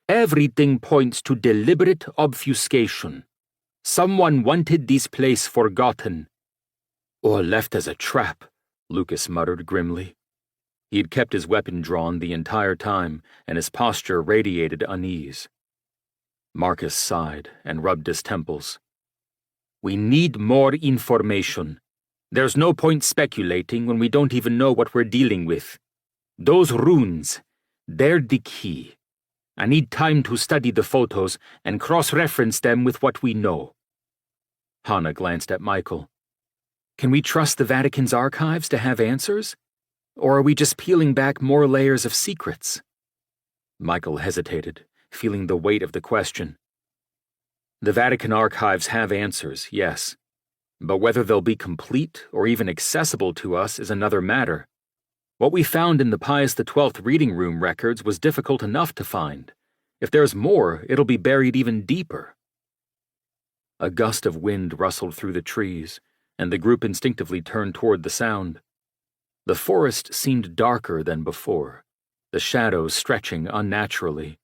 Everything points to deliberate obfuscation. Someone wanted this place forgotten. Or left as a trap, Lucas muttered grimly. He had kept his weapon drawn the entire time, and his posture radiated unease. Marcus sighed and rubbed his temples. We need more information. There's no point speculating when we don't even know what we're dealing with. Those runes, they're the key. I need time to study the photos and cross-reference them with what we know. Hannah glanced at Michael. Can we trust the Vatican's archives to have answers? Or are we just peeling back more layers of secrets? Michael hesitated, feeling the weight of the question. The Vatican archives have answers, yes. But whether they'll be complete or even accessible to us is another matter. What we found in the Pius XII reading room records was difficult enough to find. If there's more, it'll be buried even deeper. A gust of wind rustled through the trees, and the group instinctively turned toward the sound. The forest seemed darker than before, the shadows stretching unnaturally.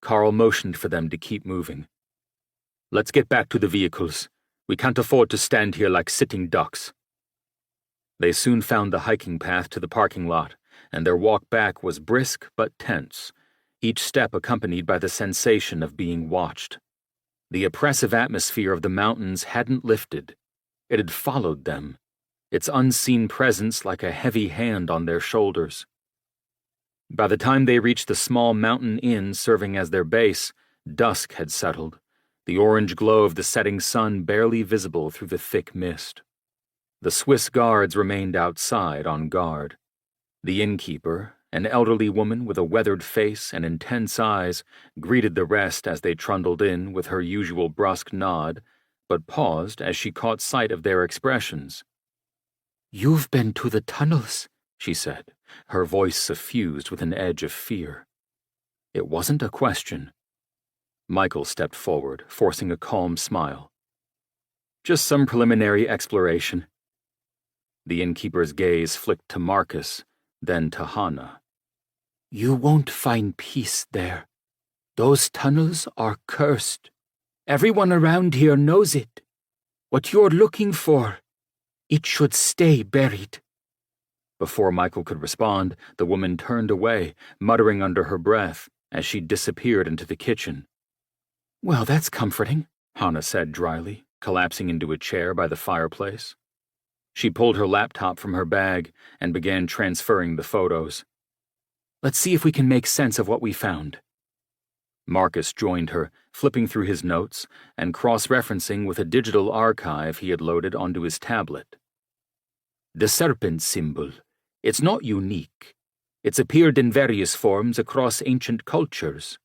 Carl motioned for them to keep moving. Let's get back to the vehicles. We can't afford to stand here like sitting ducks. They soon found the hiking path to the parking lot, and their walk back was brisk but tense, each step accompanied by the sensation of being watched. The oppressive atmosphere of the mountains hadn't lifted. It had followed them, its unseen presence like a heavy hand on their shoulders. By the time they reached the small mountain inn serving as their base, dusk had settled, the orange glow of the setting sun barely visible through the thick mist. The Swiss guards remained outside on guard. The innkeeper, an elderly woman with a weathered face and intense eyes, greeted the rest as they trundled in with her usual brusque nod, but paused as she caught sight of their expressions. "You've been to the tunnels," she said, her voice suffused with an edge of fear. It wasn't a question. Michael stepped forward, forcing a calm smile. "Just some preliminary exploration." The innkeeper's gaze flicked to Marcus, then to Hannah. "You won't find peace there. Those tunnels are cursed. Everyone around here knows it. What you're looking for, it should stay buried." Before Michael could respond, the woman turned away, muttering under her breath, as she disappeared into the kitchen. "Well, that's comforting," Hannah said dryly, collapsing into a chair by the fireplace. She pulled her laptop from her bag and began transferring the photos. "Let's see if we can make sense of what we found." Marcus joined her, flipping through his notes and cross-referencing with a digital archive he had loaded onto his tablet. "The serpent symbol. It's not unique. It's appeared in various forms across ancient cultures.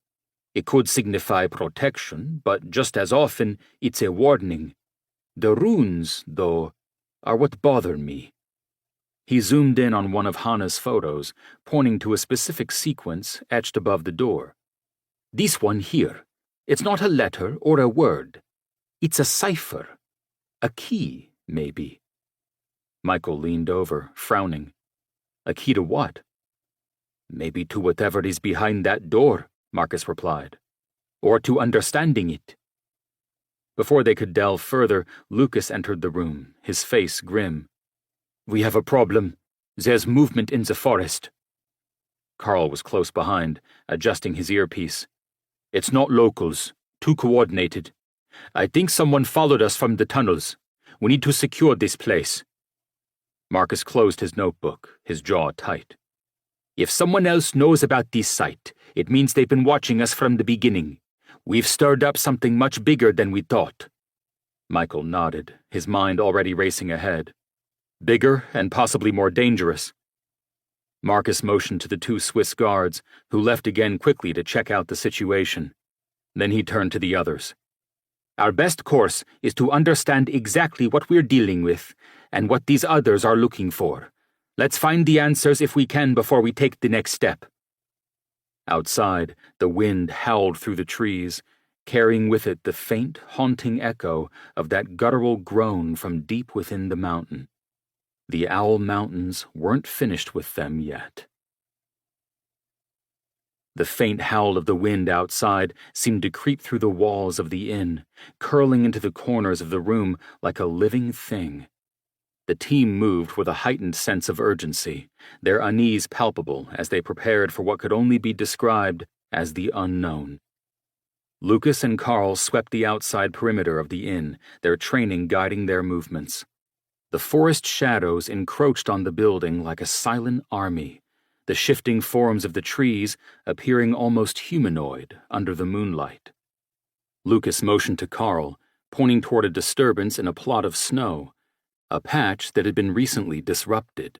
It could signify protection, but just as often, it's a warning. The runes, though, are what bother me." He zoomed in on one of Hannah's photos, pointing to a specific sequence etched above the door. "This one here. It's not a letter or a word. It's a cipher. A key, maybe." Michael leaned over, frowning. "A key to what?" "Maybe to whatever is behind that door," Marcus replied. "Or to understanding it." Before they could delve further, Lucas entered the room, his face grim. "We have a problem. There's movement in the forest." Carl was close behind, adjusting his earpiece. "It's not locals. Too coordinated. I think someone followed us from the tunnels. We need to secure this place." Marcus closed his notebook, his jaw tight. "If someone else knows about this site, it means they've been watching us from the beginning. We've stirred up something much bigger than we thought." Michael nodded, his mind already racing ahead. "Bigger and possibly more dangerous." Marcus motioned to the two Swiss guards, who left again quickly to check out the situation. Then he turned to the others. "Our best course is to understand exactly what we're dealing with and what these others are looking for. Let's find the answers if we can before we take the next step." Outside, the wind howled through the trees, carrying with it the faint, haunting echo of that guttural groan from deep within the mountain. The Owl Mountains weren't finished with them yet. The faint howl of the wind outside seemed to creep through the walls of the inn, curling into the corners of the room like a living thing. The team moved with a heightened sense of urgency, their unease palpable as they prepared for what could only be described as the unknown. Lucas and Carl swept the outside perimeter of the inn, their training guiding their movements. The forest shadows encroached on the building like a silent army, the shifting forms of the trees appearing almost humanoid under the moonlight. Lucas motioned to Carl, pointing toward a disturbance in a plot of snow, a patch that had been recently disrupted.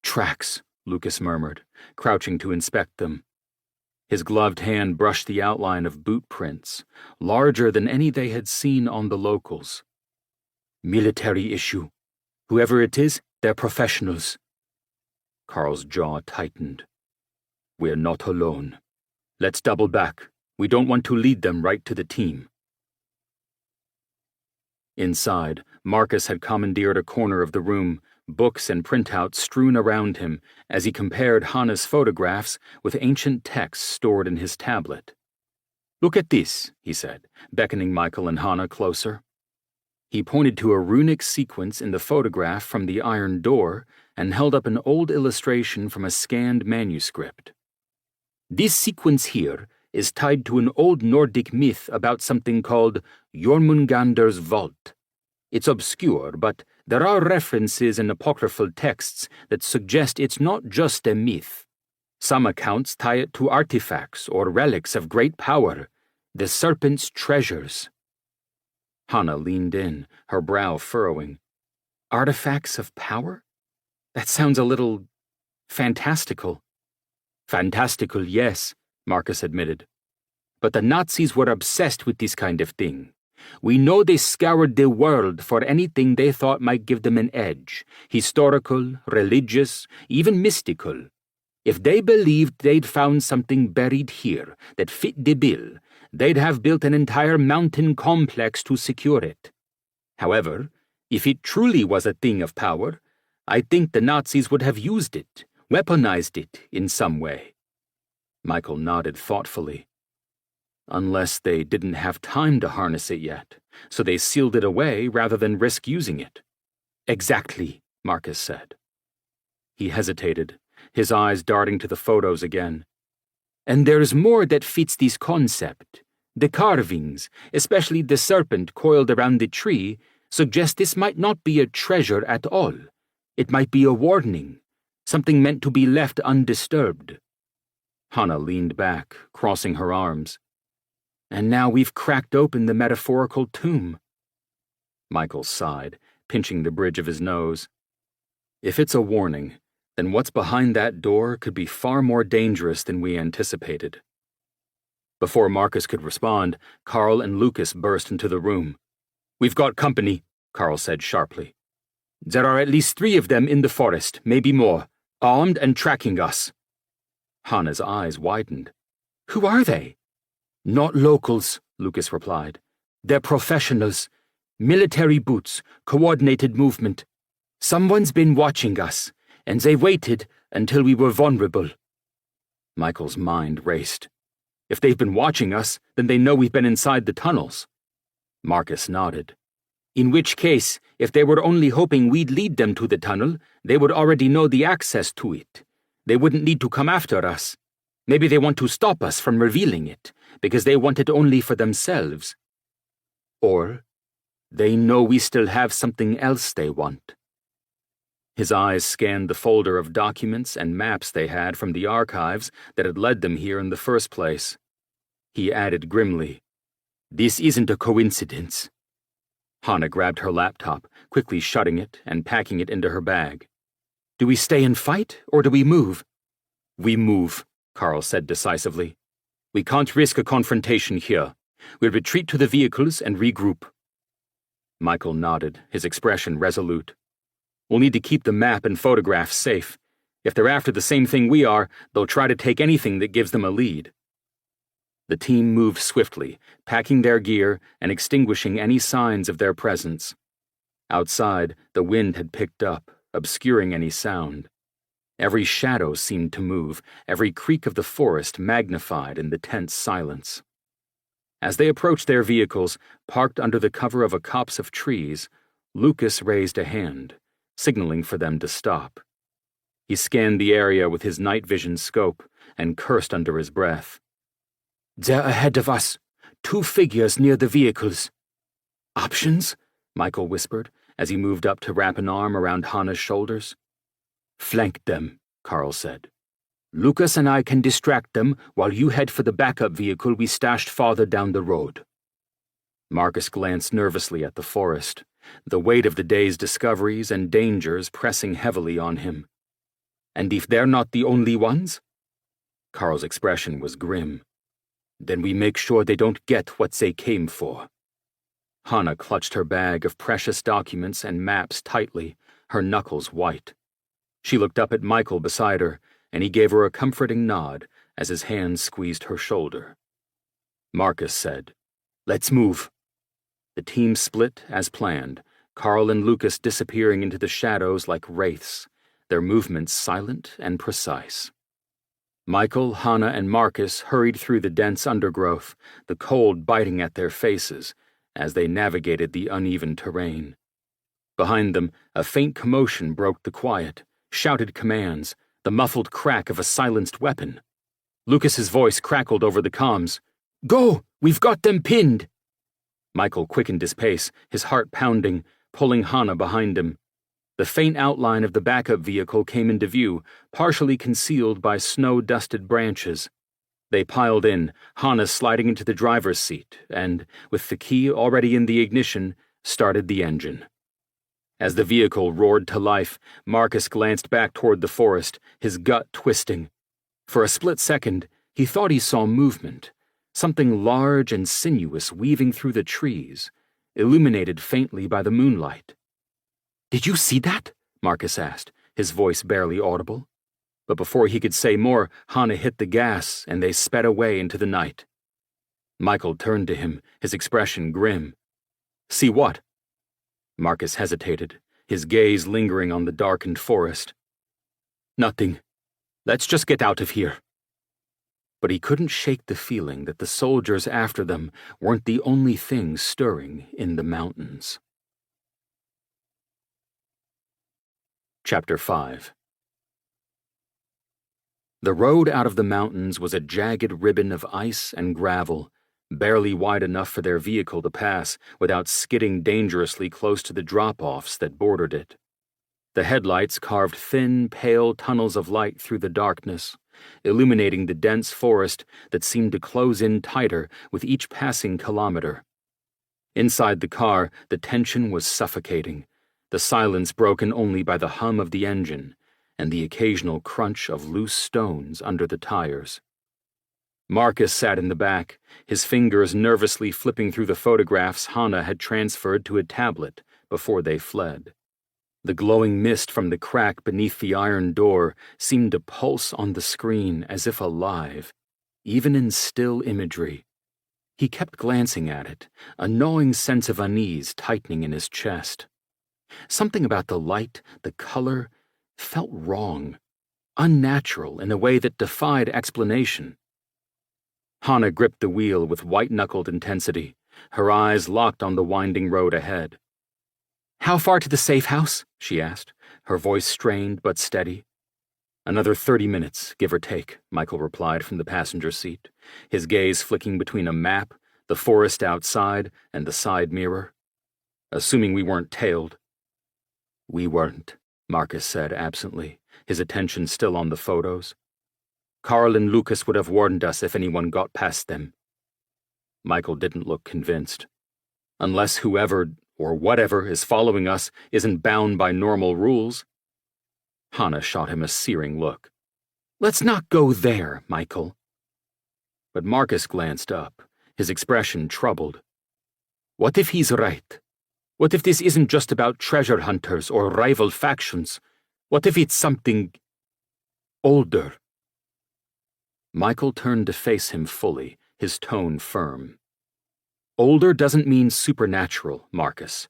"Tracks," Lucas murmured, crouching to inspect them. His gloved hand brushed the outline of boot prints, larger than any they had seen on the locals. "Military issue. Whoever it is, they're professionals." Carl's jaw tightened. "We're not alone. Let's double back. We don't want to lead them right to the team." Inside, Marcus had commandeered a corner of the room, books and printouts strewn around him as he compared Hannah's photographs with ancient texts stored in his tablet. "Look at this," he said, beckoning Michael and Hannah closer. He pointed to a runic sequence in the photograph from the iron door and held up an old illustration from a scanned manuscript. "This sequence here is tied to an old Nordic myth about something called Jormungandr's Vault. It's obscure, but there are references in apocryphal texts that suggest it's not just a myth. Some accounts tie it to artifacts or relics of great power, the serpent's treasures." Hannah leaned in, her brow furrowing. "Artifacts of power? That sounds a little fantastical." "Fantastical, yes," Marcus admitted. "But the Nazis were obsessed with this kind of thing. We know they scoured the world for anything they thought might give them an edge, historical, religious, even mystical. If they believed they'd found something buried here that fit the bill, they'd have built an entire mountain complex to secure it. However, if it truly was a thing of power, I think the Nazis would have used it, weaponized it in some way." Michael nodded thoughtfully. "Unless they didn't have time to harness it yet, so they sealed it away rather than risk using it." "Exactly," Marcus said. He hesitated, his eyes darting to the photos again. "And there's more that fits this concept. The carvings, especially the serpent coiled around the tree, suggest this might not be a treasure at all. It might be a warning, something meant to be left undisturbed." Hannah leaned back, crossing her arms. "And now we've cracked open the metaphorical tomb." Michael sighed, pinching the bridge of his nose. "If it's a warning, then what's behind that door could be far more dangerous than we anticipated." Before Marcus could respond, Carl and Lucas burst into the room. "We've got company," Carl said sharply. "There are at least 3 of them in the forest, maybe more, armed and tracking us." Hannah's eyes widened. "Who are they?" "Not locals," Lucas replied. "They're professionals. Military boots, coordinated movement. Someone's been watching us, and they waited until we were vulnerable." Michael's mind raced. "If they've been watching us, then they know we've been inside the tunnels." Marcus nodded. "In which case, if they were only hoping we'd lead them to the tunnel, they would already know the access to it. They wouldn't need to come after us. Maybe they want to stop us from revealing it, because they want it only for themselves. Or they know we still have something else they want." His eyes scanned the folder of documents and maps they had from the archives that had led them here in the first place. He added grimly, "This isn't a coincidence." Hannah grabbed her laptop, quickly shutting it and packing it into her bag. "Do we stay and fight, or do we move?" "We move," Carl said decisively. "We can't risk a confrontation here. We'll retreat to the vehicles and regroup." Michael nodded, his expression resolute. "We'll need to keep the map and photographs safe. If they're after the same thing we are, they'll try to take anything that gives them a lead." The team moved swiftly, packing their gear and extinguishing any signs of their presence. Outside, the wind had picked up, obscuring any sound. Every shadow seemed to move, every creak of the forest magnified in the tense silence. As they approached their vehicles, parked under the cover of a copse of trees, Lucas raised a hand, signaling for them to stop. He scanned the area with his night vision scope and cursed under his breath. "They're ahead of us. 2 figures near the vehicles." "Options?" Michael whispered as he moved up to wrap an arm around Hannah's shoulders. "Flank them," Carl said. Lucas and I can distract them while you head for the backup vehicle we stashed farther down the road. Marcus glanced nervously at the forest, the weight of the day's discoveries and dangers pressing heavily on him. And if they're not the only ones? Carl's expression was grim. Then we make sure they don't get what they came for. Hannah clutched her bag of precious documents and maps tightly, her knuckles white. She looked up at Michael beside her, and he gave her a comforting nod as his hand squeezed her shoulder. Marcus said, "Let's move." The team split as planned, Carl and Lucas disappearing into the shadows like wraiths, their movements silent and precise. Michael, Hannah, and Marcus hurried through the dense undergrowth, the cold biting at their faces as they navigated the uneven terrain. Behind them, a faint commotion broke the quiet, shouted commands, the muffled crack of a silenced weapon. Lucas's voice crackled over the comms. "Go! We've got them pinned!" Michael quickened his pace, his heart pounding, pulling Hannah behind him. The faint outline of the backup vehicle came into view, partially concealed by snow-dusted branches. They piled in, Hannah sliding into the driver's seat, and, with the key already in the ignition, started the engine. As the vehicle roared to life, Marcus glanced back toward the forest, his gut twisting. For a split second, he thought he saw movement, something large and sinuous weaving through the trees, illuminated faintly by the moonlight. "Did you see that?" Marcus asked, his voice barely audible. But before he could say more, Hannah hit the gas, and they sped away into the night. Michael turned to him, his expression grim. "See what?" Marcus hesitated, his gaze lingering on the darkened forest. "Nothing. Let's just get out of here." But he couldn't shake the feeling that the soldiers after them weren't the only things stirring in the mountains. Chapter 5. The road out of the mountains was a jagged ribbon of ice and gravel, barely wide enough for their vehicle to pass without skidding dangerously close to the drop-offs that bordered it. The headlights carved thin, pale tunnels of light through the darkness, illuminating the dense forest that seemed to close in tighter with each passing kilometer. Inside the car, the tension was suffocating, the silence broken only by the hum of the engine and the occasional crunch of loose stones under the tires. Marcus sat in the back, his fingers nervously flipping through the photographs Hannah had transferred to a tablet before they fled. The glowing mist from the crack beneath the iron door seemed to pulse on the screen as if alive, even in still imagery. He kept glancing at it, a gnawing sense of unease tightening in his chest. Something about the light, the color, felt wrong, unnatural in a way that defied explanation. Hannah gripped the wheel with white-knuckled intensity, her eyes locked on the winding road ahead. "How far to the safe house?" she asked, her voice strained but steady. "Another 30 minutes, give or take," Michael replied from the passenger seat, his gaze flicking between a map, the forest outside, and the side mirror. "Assuming we weren't tailed." "We weren't," Marcus said absently, his attention still on the photos. "Carl and Lucas would have warned us if anyone got past them." Michael didn't look convinced. "Unless whoever or whatever is following us isn't bound by normal rules." Hannah shot him a searing look. "Let's not go there, Michael." But Marcus glanced up, his expression troubled. "What if he's right? What if this isn't just about treasure hunters or rival factions? What if it's something older?" Michael turned to face him fully, his tone firm. "Older doesn't mean supernatural, Marcus.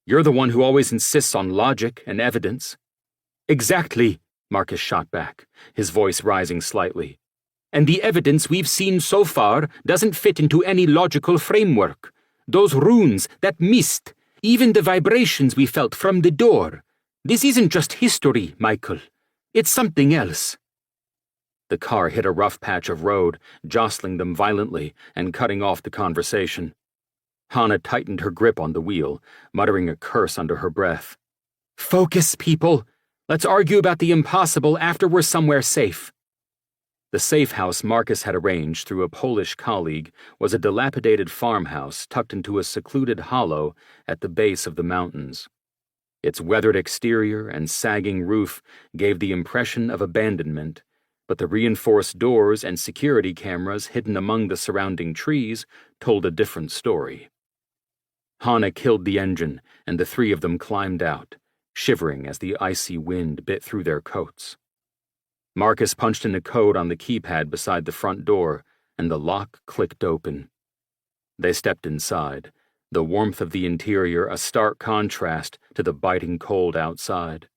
You're the one who always insists on logic and evidence." "Exactly," Marcus shot back, his voice rising slightly. "And the evidence we've seen so far doesn't fit into any logical framework. Those runes, that mist, even the vibrations we felt from the door. This isn't just history, Michael. It's something else." The car hit a rough patch of road, jostling them violently and cutting off the conversation. Hannah tightened her grip on the wheel, muttering a curse under her breath. "Focus, people. Let's argue about the impossible after we're somewhere safe." The safe house Marcus had arranged through a Polish colleague was a dilapidated farmhouse tucked into a secluded hollow at the base of the mountains. Its weathered exterior and sagging roof gave the impression of abandonment, but the reinforced doors and security cameras hidden among the surrounding trees told a different story. Hannah killed the engine, and the three of them climbed out, shivering as the icy wind bit through their coats. Marcus punched in a code on the keypad beside the front door, and the lock clicked open. They stepped inside, the warmth of the interior a stark contrast to the biting cold outside.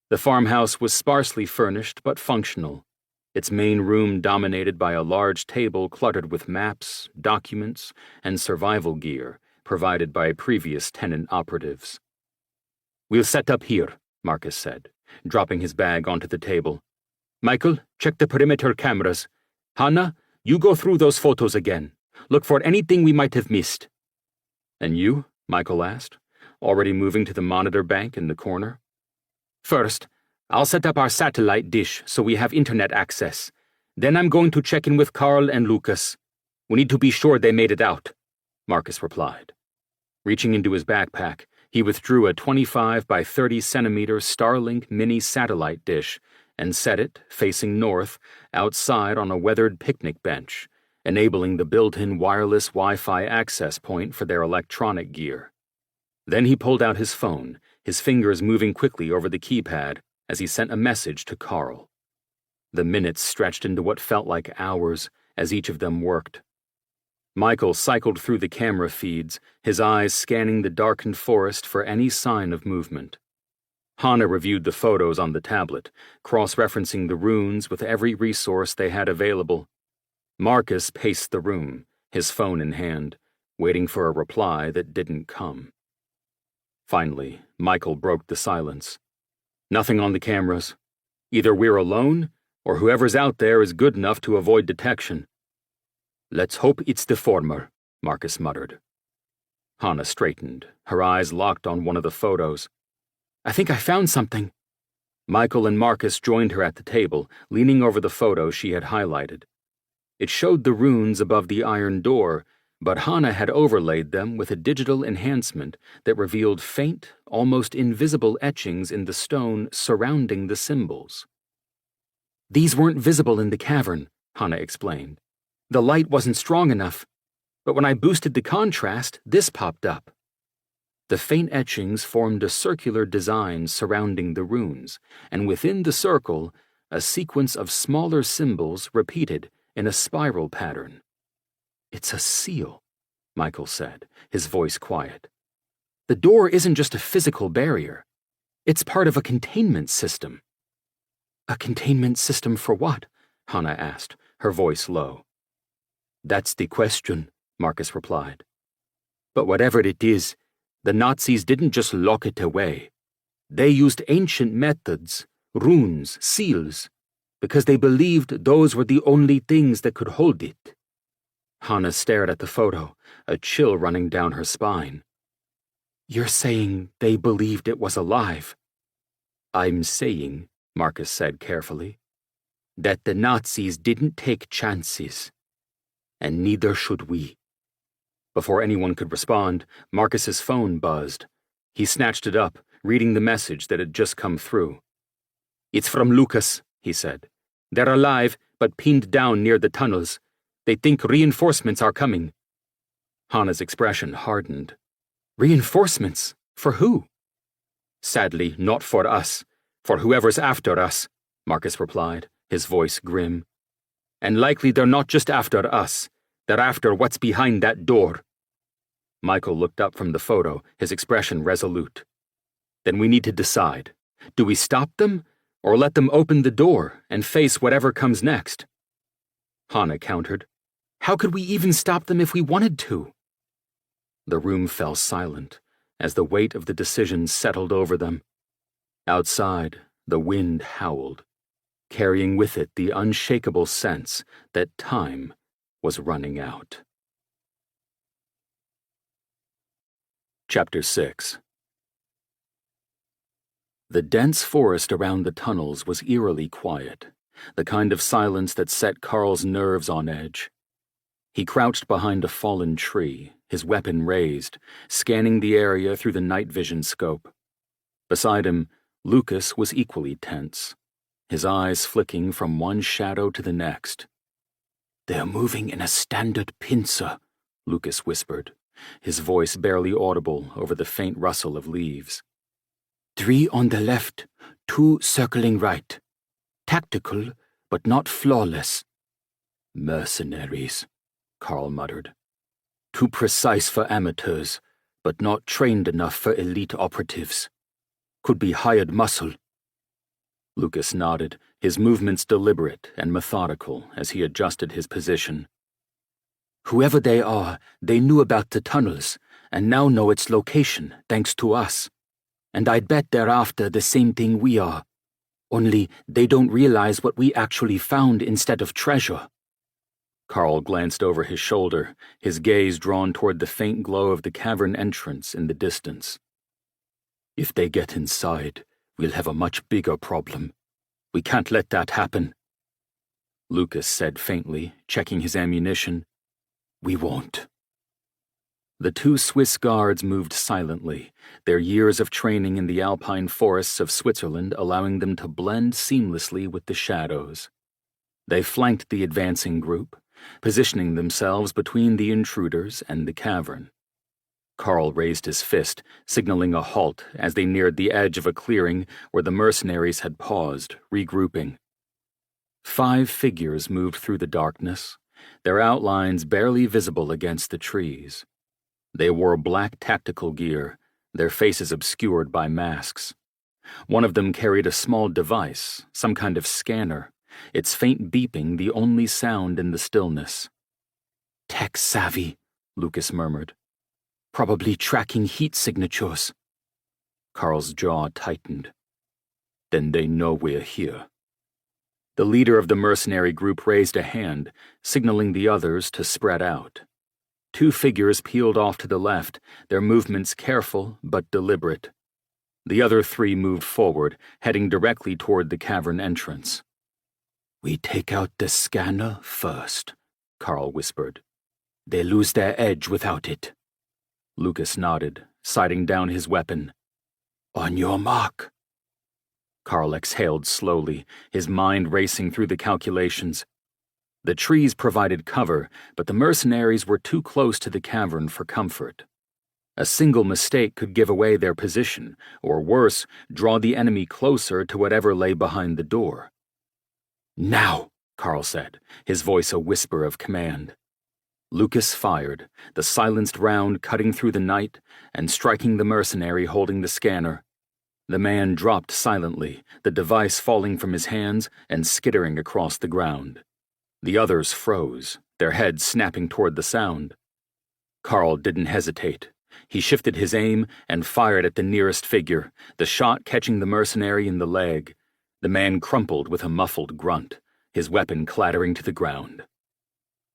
The farmhouse was sparsely furnished but functional, its main room dominated by a large table cluttered with maps, documents, and survival gear provided by previous tenant operatives. "We'll set up here," Marcus said, dropping his bag onto the table. "Michael, check the perimeter cameras. Hannah, you go through those photos again. Look for anything we might have missed." "And you?" Michael asked, already moving to the monitor bank in the corner. "First, I'll set up our satellite dish so we have internet access. Then I'm going to check in with Carl and Lucas. We need to be sure they made it out," Marcus replied. Reaching into his backpack, he withdrew a 25 by 30 centimeter Starlink mini satellite dish and set it, facing north, outside on a weathered picnic bench, enabling the built-in wireless Wi-Fi access point for their electronic gear. Then he pulled out his phone, his fingers moving quickly over the keypad as he sent a message to Carl. The minutes stretched into what felt like hours as each of them worked. Michael cycled through the camera feeds, his eyes scanning the darkened forest for any sign of movement. Hannah reviewed the photos on the tablet, cross-referencing the runes with every resource they had available. Marcus paced the room, his phone in hand, waiting for a reply that didn't come. Finally, Michael broke the silence. "Nothing on the cameras. Either we're alone, or whoever's out there is good enough to avoid detection." "Let's hope it's the former," Marcus muttered. Hannah straightened, her eyes locked on one of the photos. "I think I found something." Michael and Marcus joined her at the table, leaning over the photo she had highlighted. It showed the runes above the iron door, but Hannah had overlaid them with a digital enhancement that revealed faint, almost invisible etchings in the stone surrounding the symbols. "These weren't visible in the cavern," Hannah explained. "The light wasn't strong enough, but when I boosted the contrast, this popped up." The faint etchings formed a circular design surrounding the runes, and within the circle, a sequence of smaller symbols repeated in a spiral pattern. "It's a seal," Michael said, his voice quiet. "The door isn't just a physical barrier. It's part of a containment system." "A containment system for what?" Hannah asked, her voice low. "That's the question," Marcus replied. "But whatever it is, the Nazis didn't just lock it away. They used ancient methods, runes, seals, because they believed those were the only things that could hold it." Hannah stared at the photo, a chill running down her spine. "You're saying they believed it was alive?" "I'm saying," Marcus said carefully, "that the Nazis didn't take chances. And neither should we." Before anyone could respond, Marcus's phone buzzed. He snatched it up, reading the message that had just come through. "It's from Lucas," he said. "They're alive, but pinned down near the tunnels. They think reinforcements are coming." Hannah's expression hardened. "Reinforcements? For who?" "Sadly, not for us. For whoever's after us," Marcus replied, his voice grim. "And likely they're not just after us. They're after what's behind that door." Michael looked up from the photo, his expression resolute. "Then we need to decide. Do we stop them, or let them open the door and face whatever comes next?" Hannah countered. "How could we even stop them if we wanted to?" The room fell silent as the weight of the decision settled over them. Outside, the wind howled, carrying with it the unshakable sense that time was running out. Chapter 6. The dense forest around the tunnels was eerily quiet, the kind of silence that set Carl's nerves on edge. He crouched behind a fallen tree, his weapon raised, scanning the area through the night vision scope. Beside him, Lucas was equally tense, his eyes flicking from one shadow to the next. "They're moving in a standard pincer," Lucas whispered, his voice barely audible over the faint rustle of leaves. "3 on the left, 2 circling right. Tactical, but not flawless." "Mercenaries," Carl muttered. "Too precise for amateurs, but not trained enough for elite operatives. Could be hired muscle." Lucas nodded, his movements deliberate and methodical as he adjusted his position. "Whoever they are, they knew about the tunnels, and now know its location, thanks to us. And I'd bet they're after the same thing we are. Only they don't realize what we actually found instead of treasure." Carl glanced over his shoulder, his gaze drawn toward the faint glow of the cavern entrance in the distance. "If they get inside, we'll have a much bigger problem. We can't let that happen." Lucas said faintly, checking his ammunition. "We won't." The 2 Swiss guards moved silently, their years of training in the alpine forests of Switzerland allowing them to blend seamlessly with the shadows. They flanked the advancing group, positioning themselves between the intruders and the cavern. Carl raised his fist, signaling a halt as they neared the edge of a clearing where the mercenaries had paused, regrouping. 5 figures moved through the darkness, their outlines barely visible against the trees. They wore black tactical gear, their faces obscured by masks. One of them carried a small device, some kind of scanner, its faint beeping the only sound in the stillness. "Tech savvy," Lucas murmured. "Probably tracking heat signatures." Carl's jaw tightened. "Then they know we're here." The leader of the mercenary group raised a hand, signaling the others to spread out. 2 figures peeled off to the left, their movements careful but deliberate. The other 3 moved forward, heading directly toward the cavern entrance. "We take out the scanner first," Carl whispered. "They lose their edge without it." Lucas nodded, sighting down his weapon. "On your mark." Carl exhaled slowly, his mind racing through the calculations. The trees provided cover, but the mercenaries were too close to the cavern for comfort. A single mistake could give away their position, or worse, draw the enemy closer to whatever lay behind the door. "Now," Carl said, his voice a whisper of command. Lucas fired, the silenced round cutting through the night and striking the mercenary holding the scanner. The man dropped silently, the device falling from his hands and skittering across the ground. The others froze, their heads snapping toward the sound. Carl didn't hesitate. He shifted his aim and fired at the nearest figure, the shot catching the mercenary in the leg. The man crumpled with a muffled grunt, his weapon clattering to the ground.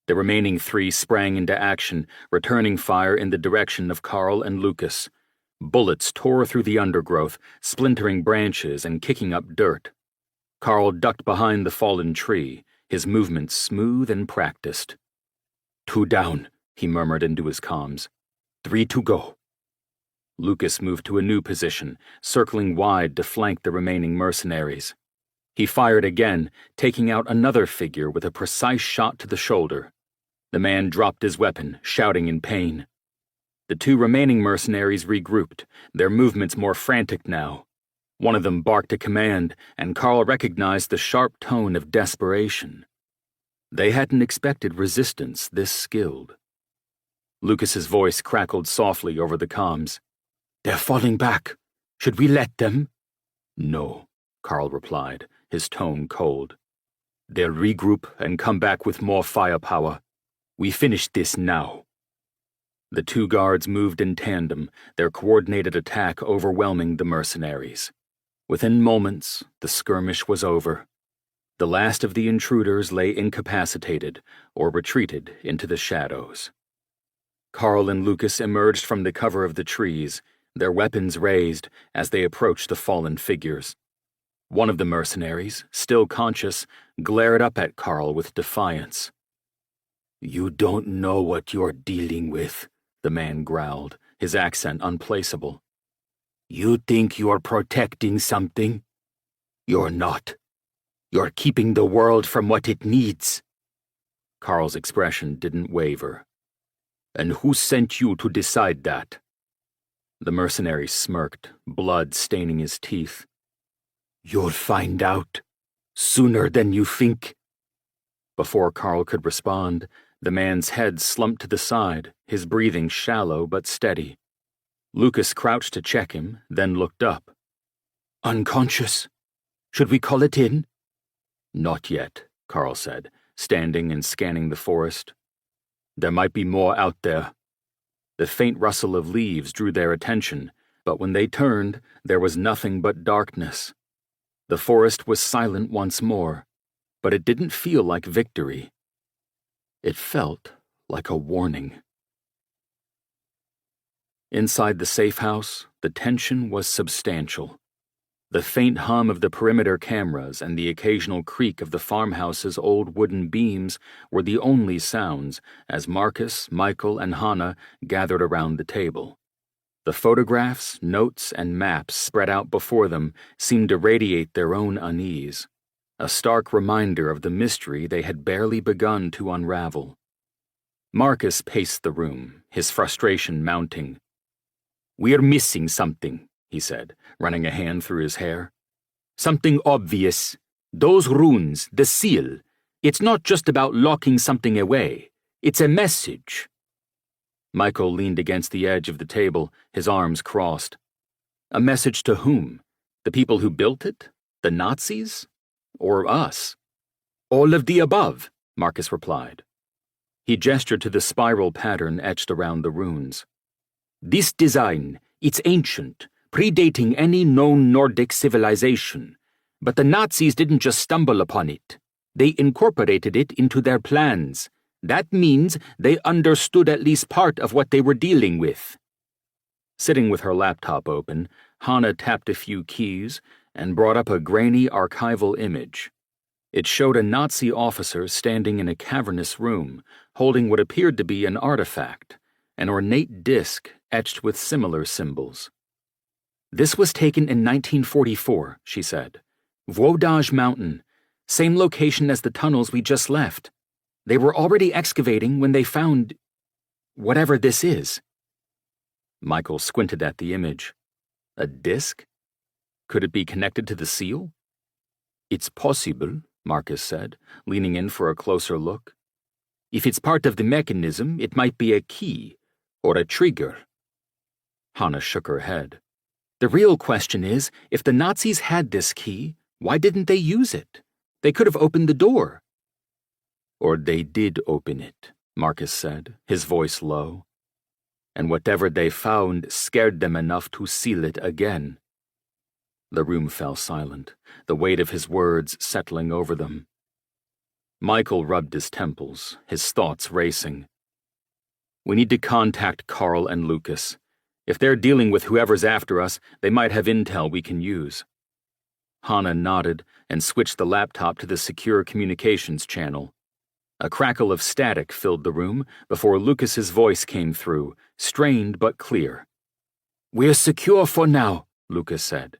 The remaining 3 sprang into action, returning fire in the direction of Carl and Lucas. Bullets tore through the undergrowth, splintering branches and kicking up dirt. Carl ducked behind the fallen tree, his movements smooth and practiced. 2 down, he murmured into his comms. 3 to go. Lucas moved to a new position, circling wide to flank the remaining mercenaries. He fired again, taking out another figure with a precise shot to the shoulder. The man dropped his weapon, shouting in pain. The 2 remaining mercenaries regrouped, their movements more frantic now. One of them barked a command, and Carl recognized the sharp tone of desperation. They hadn't expected resistance this skilled. Lucas's voice crackled softly over the comms. "They're falling back. Should we let them?" "No," Carl replied, his tone cold. "They'll regroup and come back with more firepower. We finish this now." The 2 guards moved in tandem, their coordinated attack overwhelming the mercenaries. Within moments, the skirmish was over. The last of the intruders lay incapacitated or retreated into the shadows. Carl and Lucas emerged from the cover of the trees, their weapons raised as they approached the fallen figures. One of the mercenaries, still conscious, glared up at Carl with defiance. "You don't know what you're dealing with," the man growled, his accent unplaceable. "You think you're protecting something? You're not. You're keeping the world from what it needs." Carl's expression didn't waver. "And who sent you to decide that?" The mercenary smirked, blood staining his teeth. "You'll find out. Sooner than you think." Before Carl could respond, the man's head slumped to the side, his breathing shallow but steady. Lucas crouched to check him, then looked up. "Unconscious? Should we call it in?" "Not yet," Carl said, standing and scanning the forest. "There might be more out there." The faint rustle of leaves drew their attention, but when they turned, there was nothing but darkness. The forest was silent once more, but it didn't feel like victory. It felt like a warning. Inside the safe house, the tension was substantial. The faint hum of the perimeter cameras and the occasional creak of the farmhouse's old wooden beams were the only sounds as Marcus, Michael, and Hannah gathered around the table. The photographs, notes, and maps spread out before them seemed to radiate their own unease, a stark reminder of the mystery they had barely begun to unravel. Marcus paced the room, his frustration mounting. "We're missing something," he said, running a hand through his hair. "Something obvious. Those runes, the seal. It's not just about locking something away. It's a message." Michael leaned against the edge of the table, his arms crossed. A message to whom? The people who built it? The Nazis? Or us? "All of the above," Marcus replied. He gestured to the spiral pattern etched around the runes. "This design, it's ancient, predating any known Nordic civilization. But the Nazis didn't just stumble upon it. They incorporated it into their plans. That means they understood at least part of what they were dealing with." Sitting with her laptop open, Hannah tapped a few keys and brought up a grainy archival image. It showed a Nazi officer standing in a cavernous room, holding what appeared to be an artifact, an ornate disc etched with similar symbols. "This was taken in 1944, she said. Vodage Mountain, same location as the tunnels we just left. They were already excavating when they found whatever this is." Michael squinted at the image. A disc? Could it be connected to the seal? "It's possible," Marcus said, leaning in for a closer look. "If it's part of the mechanism, it might be a key, or a trigger." Hannah shook her head. "The real question is, if the Nazis had this key, why didn't they use it? They could have opened the door." "Or they did open it," Marcus said, his voice low. "And whatever they found scared them enough to seal it again." The room fell silent, the weight of his words settling over them. Michael rubbed his temples, his thoughts racing. "We need to contact Carl and Lucas. If they're dealing with whoever's after us, they might have intel we can use." Hannah nodded and switched the laptop to the secure communications channel. A crackle of static filled the room before Lucas's voice came through, strained but clear. "We're secure for now," Lucas said.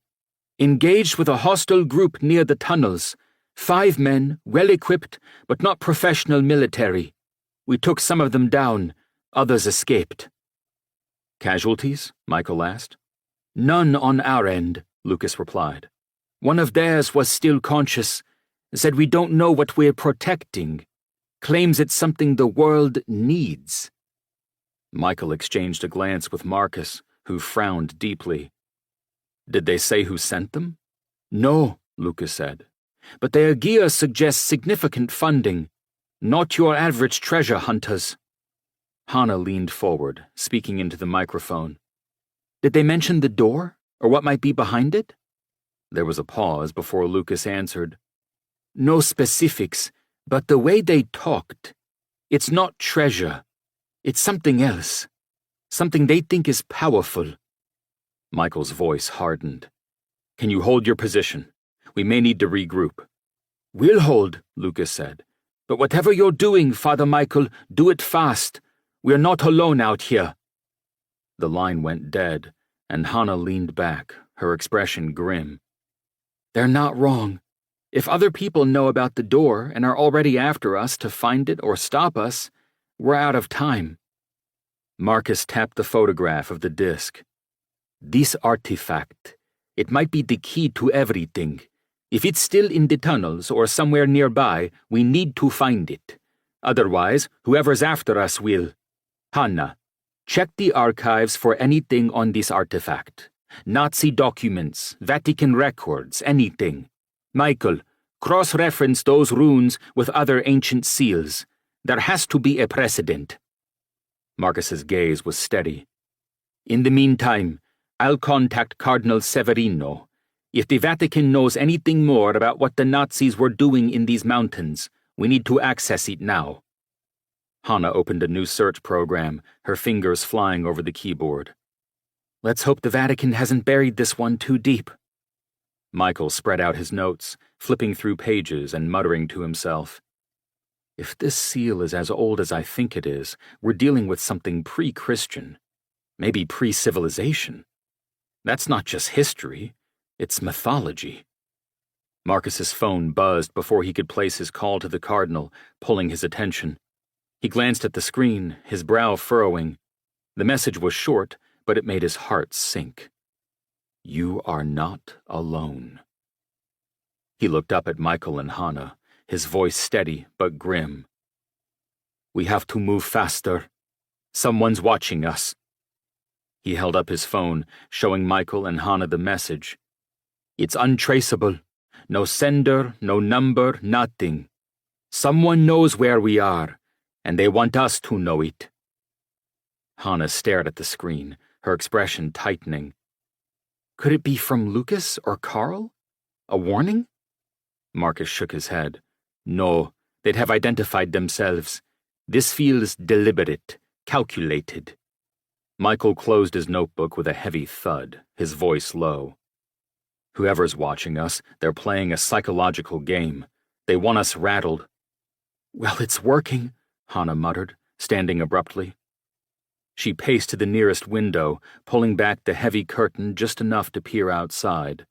"Engaged with a hostile group near the tunnels. 5 men, well-equipped, but not professional military. We took some of them down. Others escaped." "Casualties?" Michael asked. "None on our end," Lucas replied. "One of theirs was still conscious. Said we don't know what we're protecting. Claims it's something the world needs." Michael exchanged a glance with Marcus, who frowned deeply. "Did they say who sent them?" "No," Lucas said. "But their gear suggests significant funding. Not your average treasure hunters." Hannah leaned forward, speaking into the microphone. "Did they mention the door, or what might be behind it?" There was a pause before Lucas answered. "No specifics, but the way they talked. It's not treasure. It's something else. Something they think is powerful." Michael's voice hardened. "Can you hold your position? We may need to regroup." "We'll hold," Lucas said. "But whatever you're doing, Father Michael, do it fast. We're not alone out here." The line went dead, and Hannah leaned back, her expression grim. "They're not wrong. If other people know about the door and are already after us to find it or stop us, we're out of time." Marcus tapped the photograph of the disc. "This artifact, it might be the key to everything. If it's still in the tunnels or somewhere nearby, we need to find it. Otherwise, whoever's after us will. Hannah, check the archives for anything on this artifact. Nazi documents, Vatican records, anything. Michael, cross-reference those runes with other ancient seals. There has to be a precedent." Marcus's gaze was steady. "In the meantime, I'll contact Cardinal Severino. If the Vatican knows anything more about what the Nazis were doing in these mountains, we need to access it now." Hannah opened a new search program, her fingers flying over the keyboard. "Let's hope the Vatican hasn't buried this one too deep." Michael spread out his notes, flipping through pages and muttering to himself. "If this seal is as old as I think it is, we're dealing with something pre-Christian, maybe pre-civilization. That's not just history, it's mythology." Marcus's phone buzzed before he could place his call to the Cardinal, pulling his attention. He glanced at the screen, his brow furrowing. The message was short, but it made his heart sink. "You are not alone." He looked up at Michael and Hannah, his voice steady but grim. "We have to move faster. Someone's watching us." He held up his phone, showing Michael and Hannah the message. "It's untraceable. No sender, no number, nothing. Someone knows where we are, and they want us to know it." Hannah stared at the screen, her expression tightening. Could it be from Lucas or Carl? A warning? Marcus shook his head. No, they'd have identified themselves. This feels deliberate, calculated. Michael closed his notebook with a heavy thud, his voice low. Whoever's watching us, they're playing a psychological game. They want us rattled. Well, it's working, Hannah muttered, standing abruptly. She paced to the nearest window, pulling back the heavy curtain just enough to peer outside.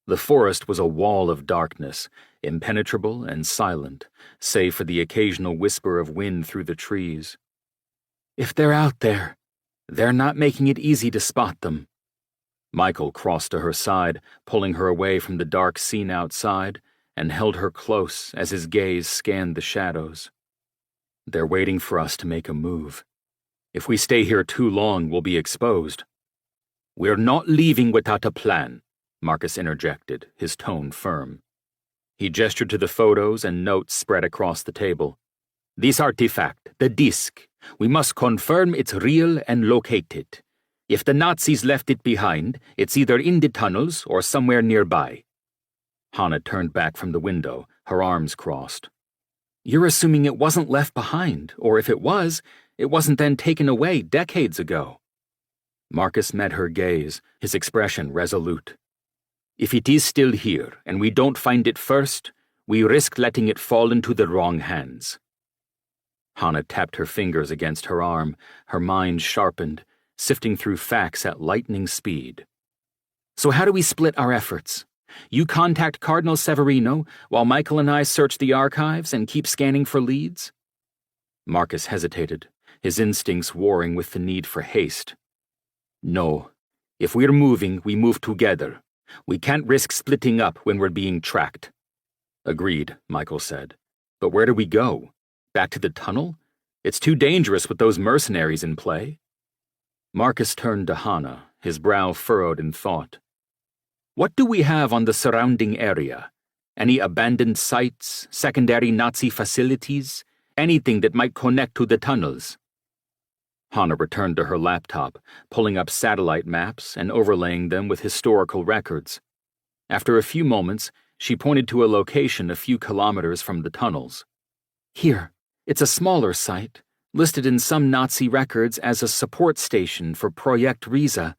The forest was a wall of darkness, impenetrable and silent, save for the occasional whisper of wind through the trees. If they're out there, they're not making it easy to spot them. Michael crossed to her side, pulling her away from the dark scene outside, and held her close as his gaze scanned the shadows. They're waiting for us to make a move. If we stay here too long, we'll be exposed. We're not leaving without a plan, Marcus interjected, his tone firm. He gestured to the photos and notes spread across the table. This artifact, the disc, we must confirm it's real and locate it. If the Nazis left it behind, it's either in the tunnels or somewhere nearby. Hannah turned back from the window, her arms crossed. You're assuming it wasn't left behind, or if it was, it wasn't then taken away decades ago. Marcus met her gaze, his expression resolute. If it is still here, and we don't find it first, we risk letting it fall into the wrong hands. Hannah tapped her fingers against her arm, her mind sharpened, sifting through facts at lightning speed. So how do we split our efforts? You contact Cardinal Severino, while Michael and I search the archives and keep scanning for leads? Marcus hesitated, his instincts warring with the need for haste. No. If we're moving, we move together. We can't risk splitting up when we're being tracked. Agreed, Michael said. But where do we go? Back to the tunnel? It's too dangerous with those mercenaries in play. Marcus turned to Hannah, his brow furrowed in thought. What do we have on the surrounding area? Any abandoned sites, secondary Nazi facilities, anything that might connect to the tunnels? Hannah returned to her laptop, pulling up satellite maps and overlaying them with historical records. After a few moments, she pointed to a location a few kilometers from the tunnels. Here, it's a smaller site, listed in some Nazi records as a support station for Projekt Riese.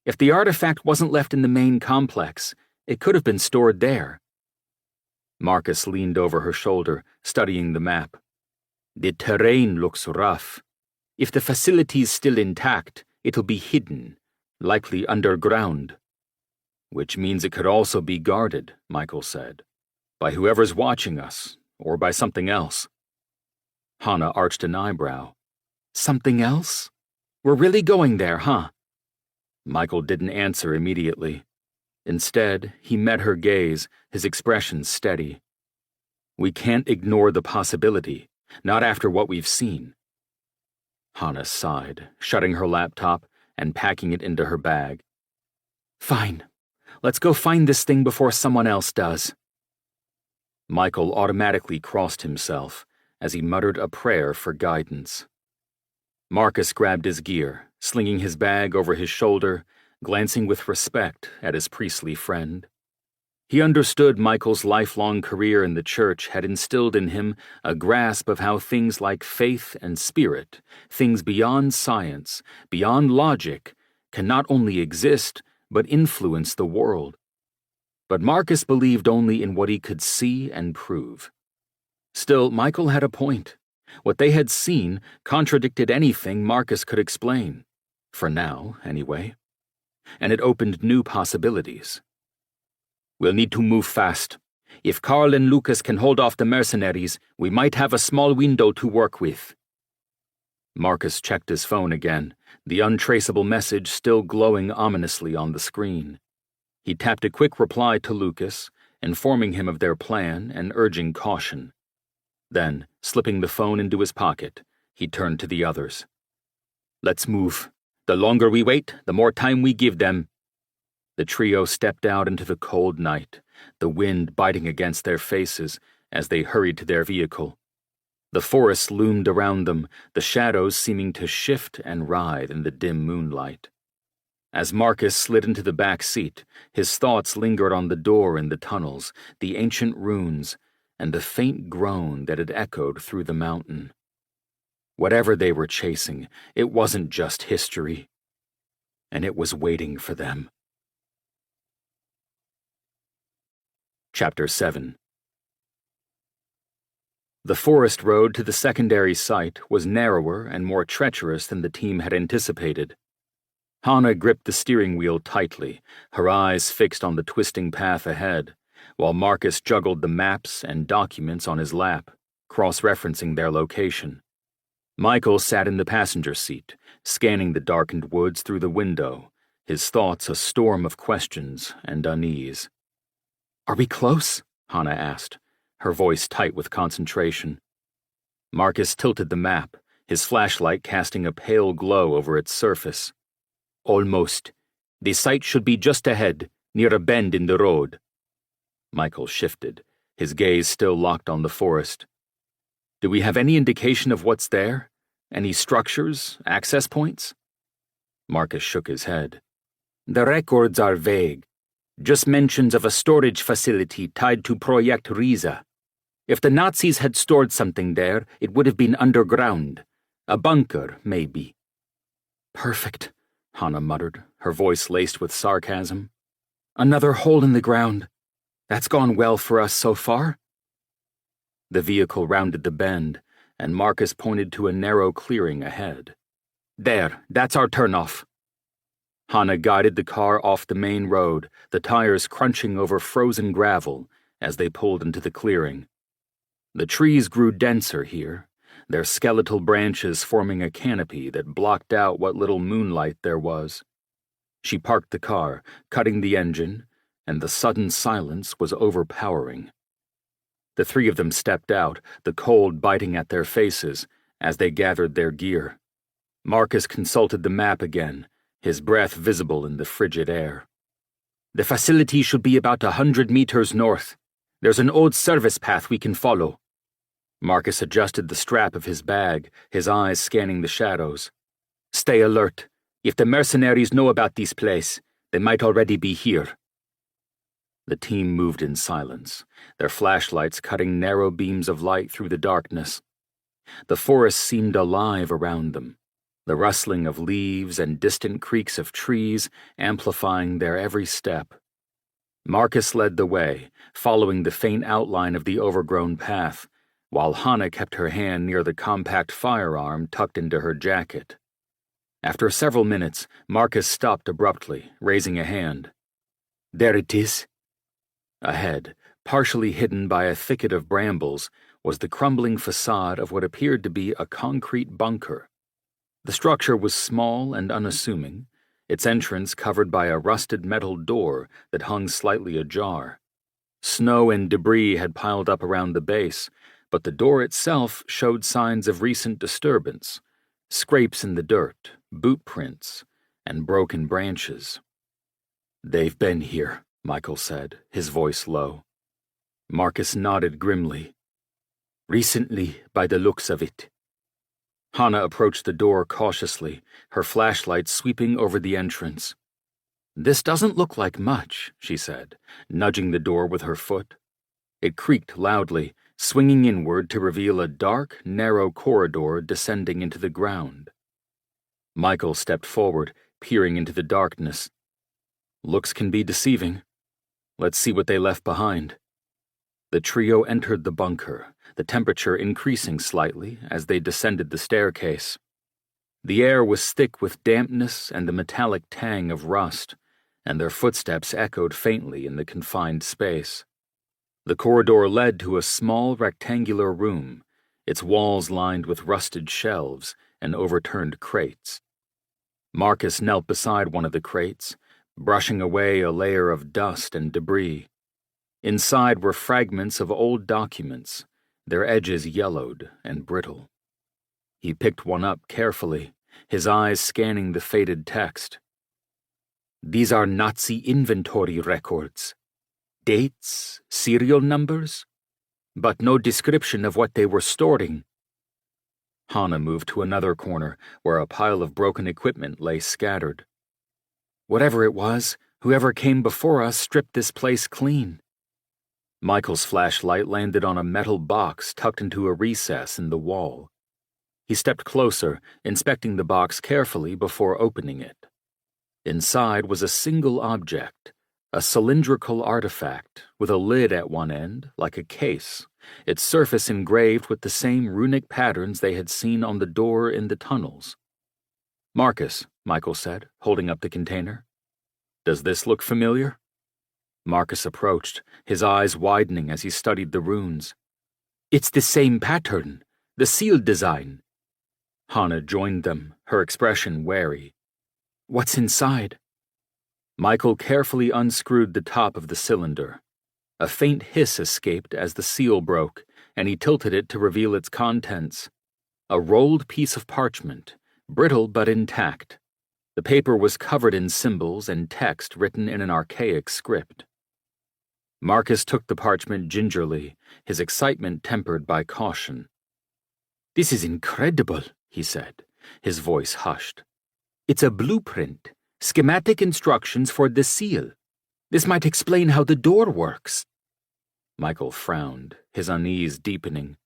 If the artifact wasn't left in the main complex, It could have been stored there. Marcus leaned over her shoulder, studying the map. The terrain looks rough. If the facility's still intact, it'll be hidden, likely underground. Which means it could also be guarded, Michael said, by whoever's watching us, or by something else. Hannah arched an eyebrow. Something else? We're really going there, huh? Michael didn't answer immediately. Instead, he met her gaze, his expression steady. We can't ignore the possibility, not after what we've seen. Hannah sighed, shutting her laptop and packing it into her bag. Fine. Let's go find this thing before someone else does. Michael automatically crossed himself as he muttered a prayer for guidance. Marcus grabbed his gear, slinging his bag over his shoulder, glancing with respect at his priestly friend. He understood Michael's lifelong career in the church had instilled in him a grasp of how things like faith and spirit, things beyond science, beyond logic, can not only exist, but influence the world. But Marcus believed only in what he could see and prove. Still, Michael had a point. What they had seen contradicted anything Marcus could explain. For now, anyway. And it opened new possibilities. We'll need to move fast. If Carl and Lucas can hold off the mercenaries, we might have a small window to work with. Marcus checked his phone again, the untraceable message still glowing ominously on the screen. He tapped a quick reply to Lucas, informing him of their plan and urging caution. Then, slipping the phone into his pocket, he turned to the others. Let's move. The longer we wait, the more time we give them. The trio stepped out into the cold night, the wind biting against their faces as they hurried to their vehicle. The forest loomed around them, the shadows seeming to shift and writhe in the dim moonlight. As Marcus slid into the back seat, his thoughts lingered on the door in the tunnels, the ancient runes, and the faint groan that had echoed through the mountain. Whatever they were chasing, it wasn't just history, and it was waiting for them. Chapter 7. The forest road to the secondary site was narrower and more treacherous than the team had anticipated. Hannah gripped the steering wheel tightly, her eyes fixed on the twisting path ahead, while Marcus juggled the maps and documents on his lap, cross-referencing their location. Michael sat in the passenger seat, scanning the darkened woods through the window, his thoughts a storm of questions and unease. Are we close? Hannah asked, her voice tight with concentration. Marcus tilted the map, his flashlight casting a pale glow over its surface. Almost. The site should be just ahead, near a bend in the road. Michael shifted, his gaze still locked on the forest. Do we have any indication of what's there? Any structures, access points? Marcus shook his head. The records are vague. Just mentions of a storage facility tied to Project Riza. If the Nazis had stored something there, it would have been underground. A bunker, maybe. Perfect, Hannah muttered, her voice laced with sarcasm. Another hole in the ground. That's gone well for us so far. The vehicle rounded the bend, and Marcus pointed to a narrow clearing ahead. There, that's our turnoff. Hannah guided the car off the main road, the tires crunching over frozen gravel as they pulled into the clearing. The trees grew denser here, their skeletal branches forming a canopy that blocked out what little moonlight there was. She parked the car, cutting the engine, and the sudden silence was overpowering. The three of them stepped out, the cold biting at their faces, as they gathered their gear. Marcus consulted the map again, his breath visible in the frigid air. The facility should be about 100 meters north. There's an old service path we can follow. Marcus adjusted the strap of his bag, his eyes scanning the shadows. Stay alert. If the mercenaries know about this place, they might already be here. The team moved in silence, their flashlights cutting narrow beams of light through the darkness. The forest seemed alive around them, the rustling of leaves and distant creaks of trees amplifying their every step. Marcus led the way, following the faint outline of the overgrown path, while Hannah kept her hand near the compact firearm tucked into her jacket. After several minutes, Marcus stopped abruptly, raising a hand. "There it is." Ahead, partially hidden by a thicket of brambles, was the crumbling facade of what appeared to be a concrete bunker. The structure was small and unassuming, its entrance covered by a rusted metal door that hung slightly ajar. Snow and debris had piled up around the base, but the door itself showed signs of recent disturbance, scrapes in the dirt, boot prints, and broken branches. "They've been here," Michael said, his voice low. Marcus nodded grimly. "Recently, by the looks of it." Hannah approached the door cautiously, her flashlight sweeping over the entrance. "This doesn't look like much," she said, nudging the door with her foot. It creaked loudly, swinging inward to reveal a dark, narrow corridor descending into the ground. Michael stepped forward, peering into the darkness. "Looks can be deceiving. Let's see what they left behind." The trio entered the bunker, the temperature increasing slightly as they descended the staircase. The air was thick with dampness and the metallic tang of rust, and their footsteps echoed faintly in the confined space. The corridor led to a small rectangular room, its walls lined with rusted shelves and overturned crates. Marcus knelt beside one of the crates, brushing away a layer of dust and debris. Inside were fragments of old documents, their edges yellowed and brittle. He picked one up carefully, his eyes scanning the faded text. "These are Nazi inventory records. Dates, serial numbers, but no description of what they were storing." Hannah moved to another corner where a pile of broken equipment lay scattered. "Whatever it was, whoever came before us stripped this place clean." Michael's flashlight landed on a metal box tucked into a recess in the wall. He stepped closer, inspecting the box carefully before opening it. Inside was a single object, a cylindrical artifact with a lid at one end, like a case, its surface engraved with the same runic patterns they had seen on the door in the tunnels. "Marcus," Michael said, holding up the container. "Does this look familiar?" Marcus approached, his eyes widening as he studied the runes. "It's the same pattern, the seal design." Hannah joined them, her expression wary. "What's inside?" Michael carefully unscrewed the top of the cylinder. A faint hiss escaped as the seal broke, and he tilted it to reveal its contents. A rolled piece of parchment, brittle but intact. The paper was covered in symbols and text written in an archaic script. Marcus took the parchment gingerly, his excitement tempered by caution. "This is incredible," he said, his voice hushed. "It's a blueprint, schematic instructions for the seal. This might explain how the door works." Michael frowned, his unease deepening.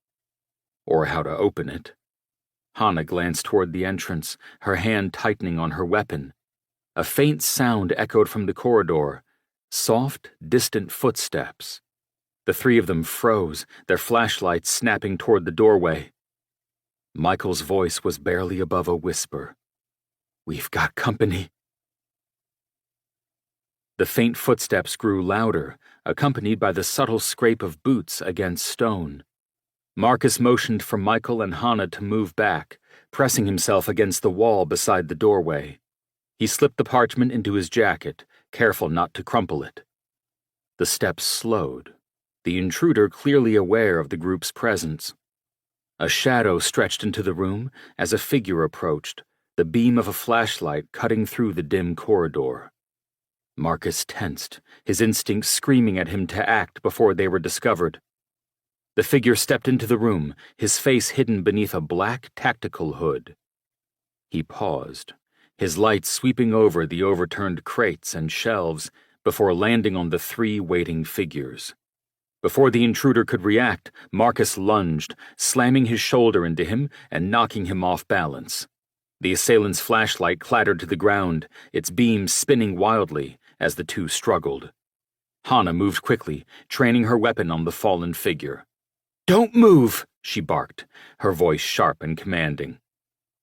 "Or how to open it." Hannah glanced toward the entrance, her hand tightening on her weapon. A faint sound echoed from the corridor, soft, distant footsteps. The three of them froze, their flashlights snapping toward the doorway. Michael's voice was barely above a whisper. "We've got company." The faint footsteps grew louder, accompanied by the subtle scrape of boots against stone. Marcus motioned for Michael and Hannah to move back, pressing himself against the wall beside the doorway. He slipped the parchment into his jacket, careful not to crumple it. The steps slowed, the intruder clearly aware of the group's presence. A shadow stretched into the room as a figure approached, the beam of a flashlight cutting through the dim corridor. Marcus tensed, his instincts screaming at him to act before they were discovered. The figure stepped into the room, his face hidden beneath a black tactical hood. He paused, his light sweeping over the overturned crates and shelves before landing on the three waiting figures. Before the intruder could react, Marcus lunged, slamming his shoulder into him and knocking him off balance. The assailant's flashlight clattered to the ground, its beam spinning wildly as the two struggled. Hannah moved quickly, training her weapon on the fallen figure. "Don't move!" she barked, her voice sharp and commanding.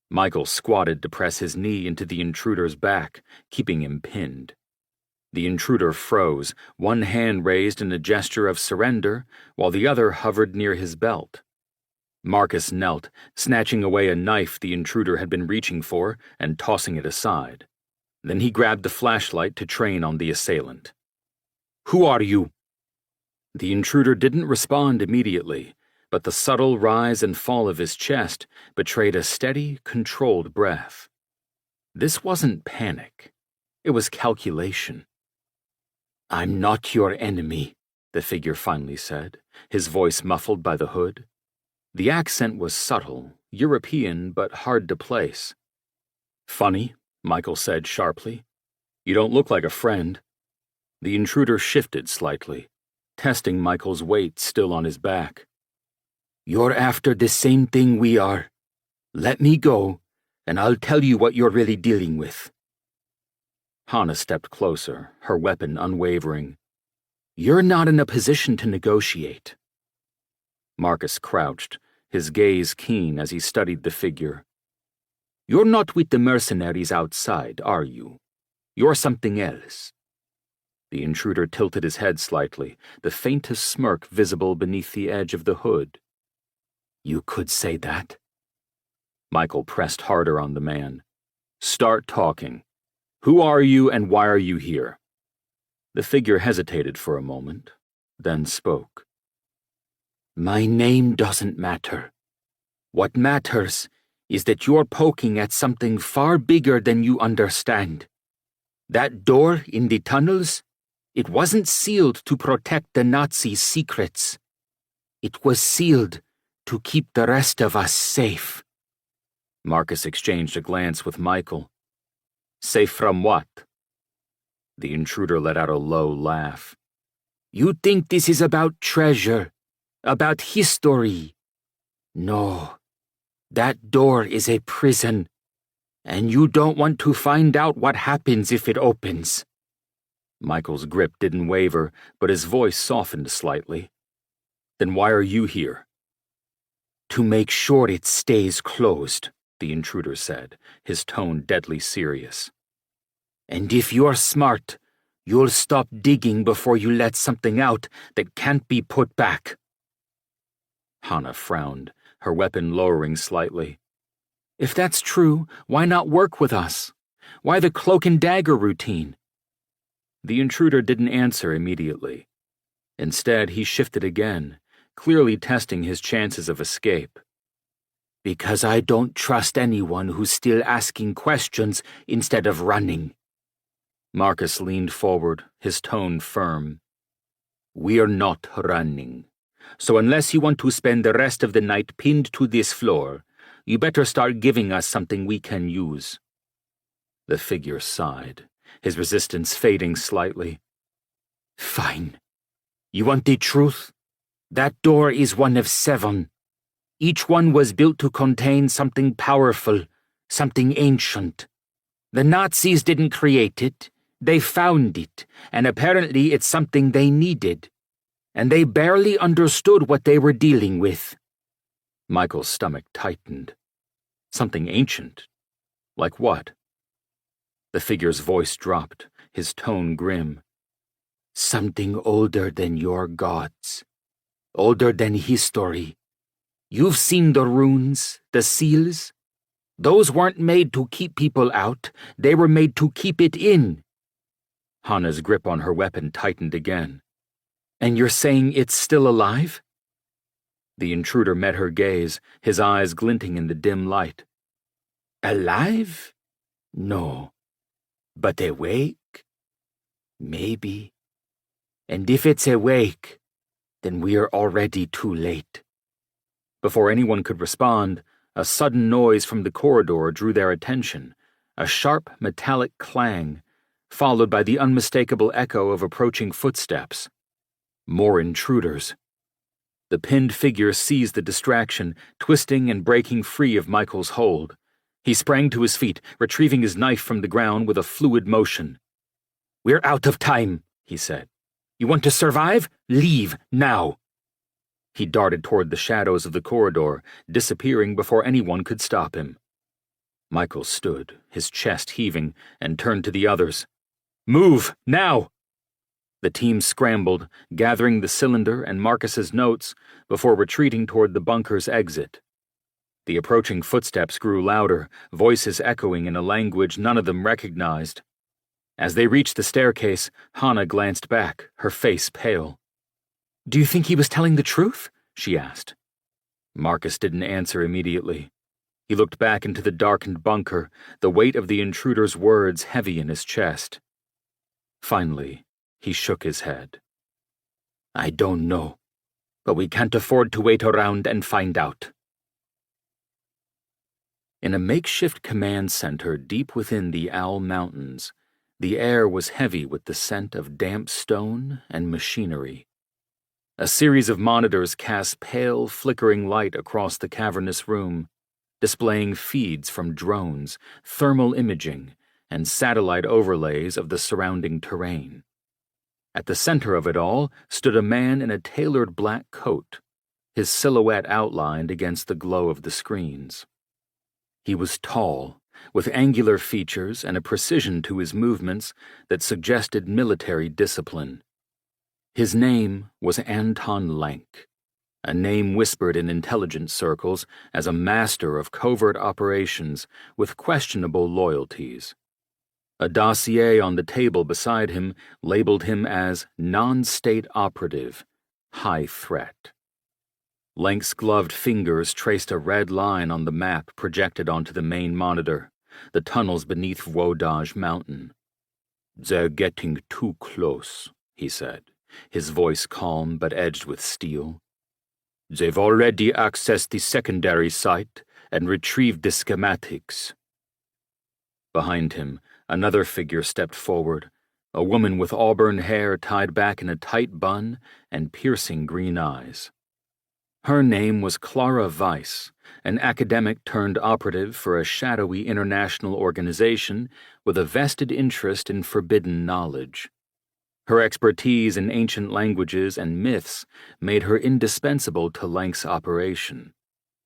Michael squatted to press his knee into the intruder's back, keeping him pinned. The intruder froze, one hand raised in a gesture of surrender, while the other hovered near his belt. Marcus knelt, snatching away a knife the intruder had been reaching for and tossing it aside. Then he grabbed the flashlight to train on the assailant. "Who are you?" The intruder didn't respond immediately, but the subtle rise and fall of his chest betrayed a steady, controlled breath. This wasn't panic. It was calculation. "I'm not your enemy," the figure finally said, his voice muffled by the hood. The accent was subtle, European, but hard to place. "Funny," Michael said sharply. "You don't look like a friend." The intruder shifted slightly, testing Michael's weight still on his back. "You're after the same thing we are. Let me go, and I'll tell you what you're really dealing with." Hannah stepped closer, her weapon unwavering. "You're not in a position to negotiate." Marcus crouched, his gaze keen as he studied the figure. "You're not with the mercenaries outside, are you? You're something else." The intruder tilted his head slightly, the faintest smirk visible beneath the edge of the hood. "You could say that." Michael pressed harder on the man. "Start talking. Who are you and why are you here?" The figure hesitated for a moment, then spoke. "My name doesn't matter. What matters is that you're poking at something far bigger than you understand. That door in the tunnels, it wasn't sealed to protect the Nazis' secrets. It was sealed to keep the rest of us safe." Marcus exchanged a glance with Michael. "Safe from what?" The intruder let out a low laugh. "You think this is about treasure, about history? No, that door is a prison, and you don't want to find out what happens if it opens." Michael's grip didn't waver, but his voice softened slightly. "Then why are you here?" "To make sure it stays closed," the intruder said, his tone deadly serious. "And if you're smart, you'll stop digging before you let something out that can't be put back." Hannah frowned, her weapon lowering slightly. "If that's true, why not work with us? Why the cloak and dagger routine?" The intruder didn't answer immediately. Instead, he shifted again, clearly testing his chances of escape. "Because I don't trust anyone who's still asking questions instead of running." Marcus leaned forward, his tone firm. "We're not running. So unless you want to spend the rest of the night pinned to this floor, you better start giving us something we can use." The figure sighed, his resistance fading slightly. "Fine. You want the truth? That door is one of 7. Each one was built to contain something powerful, something ancient. The Nazis didn't create it, they found it, and apparently it's something they needed. And they barely understood what they were dealing with." Michael's stomach tightened. Something ancient? Like what? The figure's voice dropped, his tone grim. "Something older than your gods. Older than history. You've seen the runes, the seals. Those weren't made to keep people out, they were made to keep it in." Hannah's grip on her weapon tightened again. "And you're saying it's still alive?" The intruder met her gaze, his eyes glinting in the dim light. "Alive? No. But awake? Maybe. And if it's awake, then we're already too late." Before anyone could respond, a sudden noise from the corridor drew their attention, a sharp metallic clang, followed by the unmistakable echo of approaching footsteps. More intruders. The pinned figure seized the distraction, twisting and breaking free of Michael's hold. He sprang to his feet, retrieving his knife from the ground with a fluid motion. "We're out of time," he said. You want to survive? Leave, now. He darted toward the shadows of the corridor, disappearing before anyone could stop him. Michael stood, his chest heaving, and turned to the others. Move, now! The team scrambled, gathering the cylinder and Marcus's notes before retreating toward the bunker's exit. The approaching footsteps grew louder, voices echoing in a language none of them recognized. As they reached the staircase, Hannah glanced back, her face pale. Do you think he was telling the truth? She asked. Marcus didn't answer immediately. He looked back into the darkened bunker, the weight of the intruder's words heavy in his chest. Finally, he shook his head. I don't know, but we can't afford to wait around and find out. In a makeshift command center deep within the Owl Mountains, the air was heavy with the scent of damp stone and machinery. A series of monitors cast pale, flickering light across the cavernous room, displaying feeds from drones, thermal imaging, and satellite overlays of the surrounding terrain. At the center of it all stood a man in a tailored black coat, his silhouette outlined against the glow of the screens. He was tall, with angular features and a precision to his movements that suggested military discipline. His name was Anton Lank, a name whispered in intelligence circles as a master of covert operations with questionable loyalties. A dossier on the table beside him labeled him as non-state operative, high threat. Lank's gloved fingers traced a red line on the map projected onto the main monitor, the tunnels beneath Wodaj Mountain. They're getting too close, he said, his voice calm but edged with steel. They've already accessed the secondary site and retrieved the schematics. Behind him, another figure stepped forward, a woman with auburn hair tied back in a tight bun and piercing green eyes. Her name was Clara Weiss, an academic turned operative for a shadowy international organization with a vested interest in forbidden knowledge. Her expertise in ancient languages and myths made her indispensable to Lank's operation,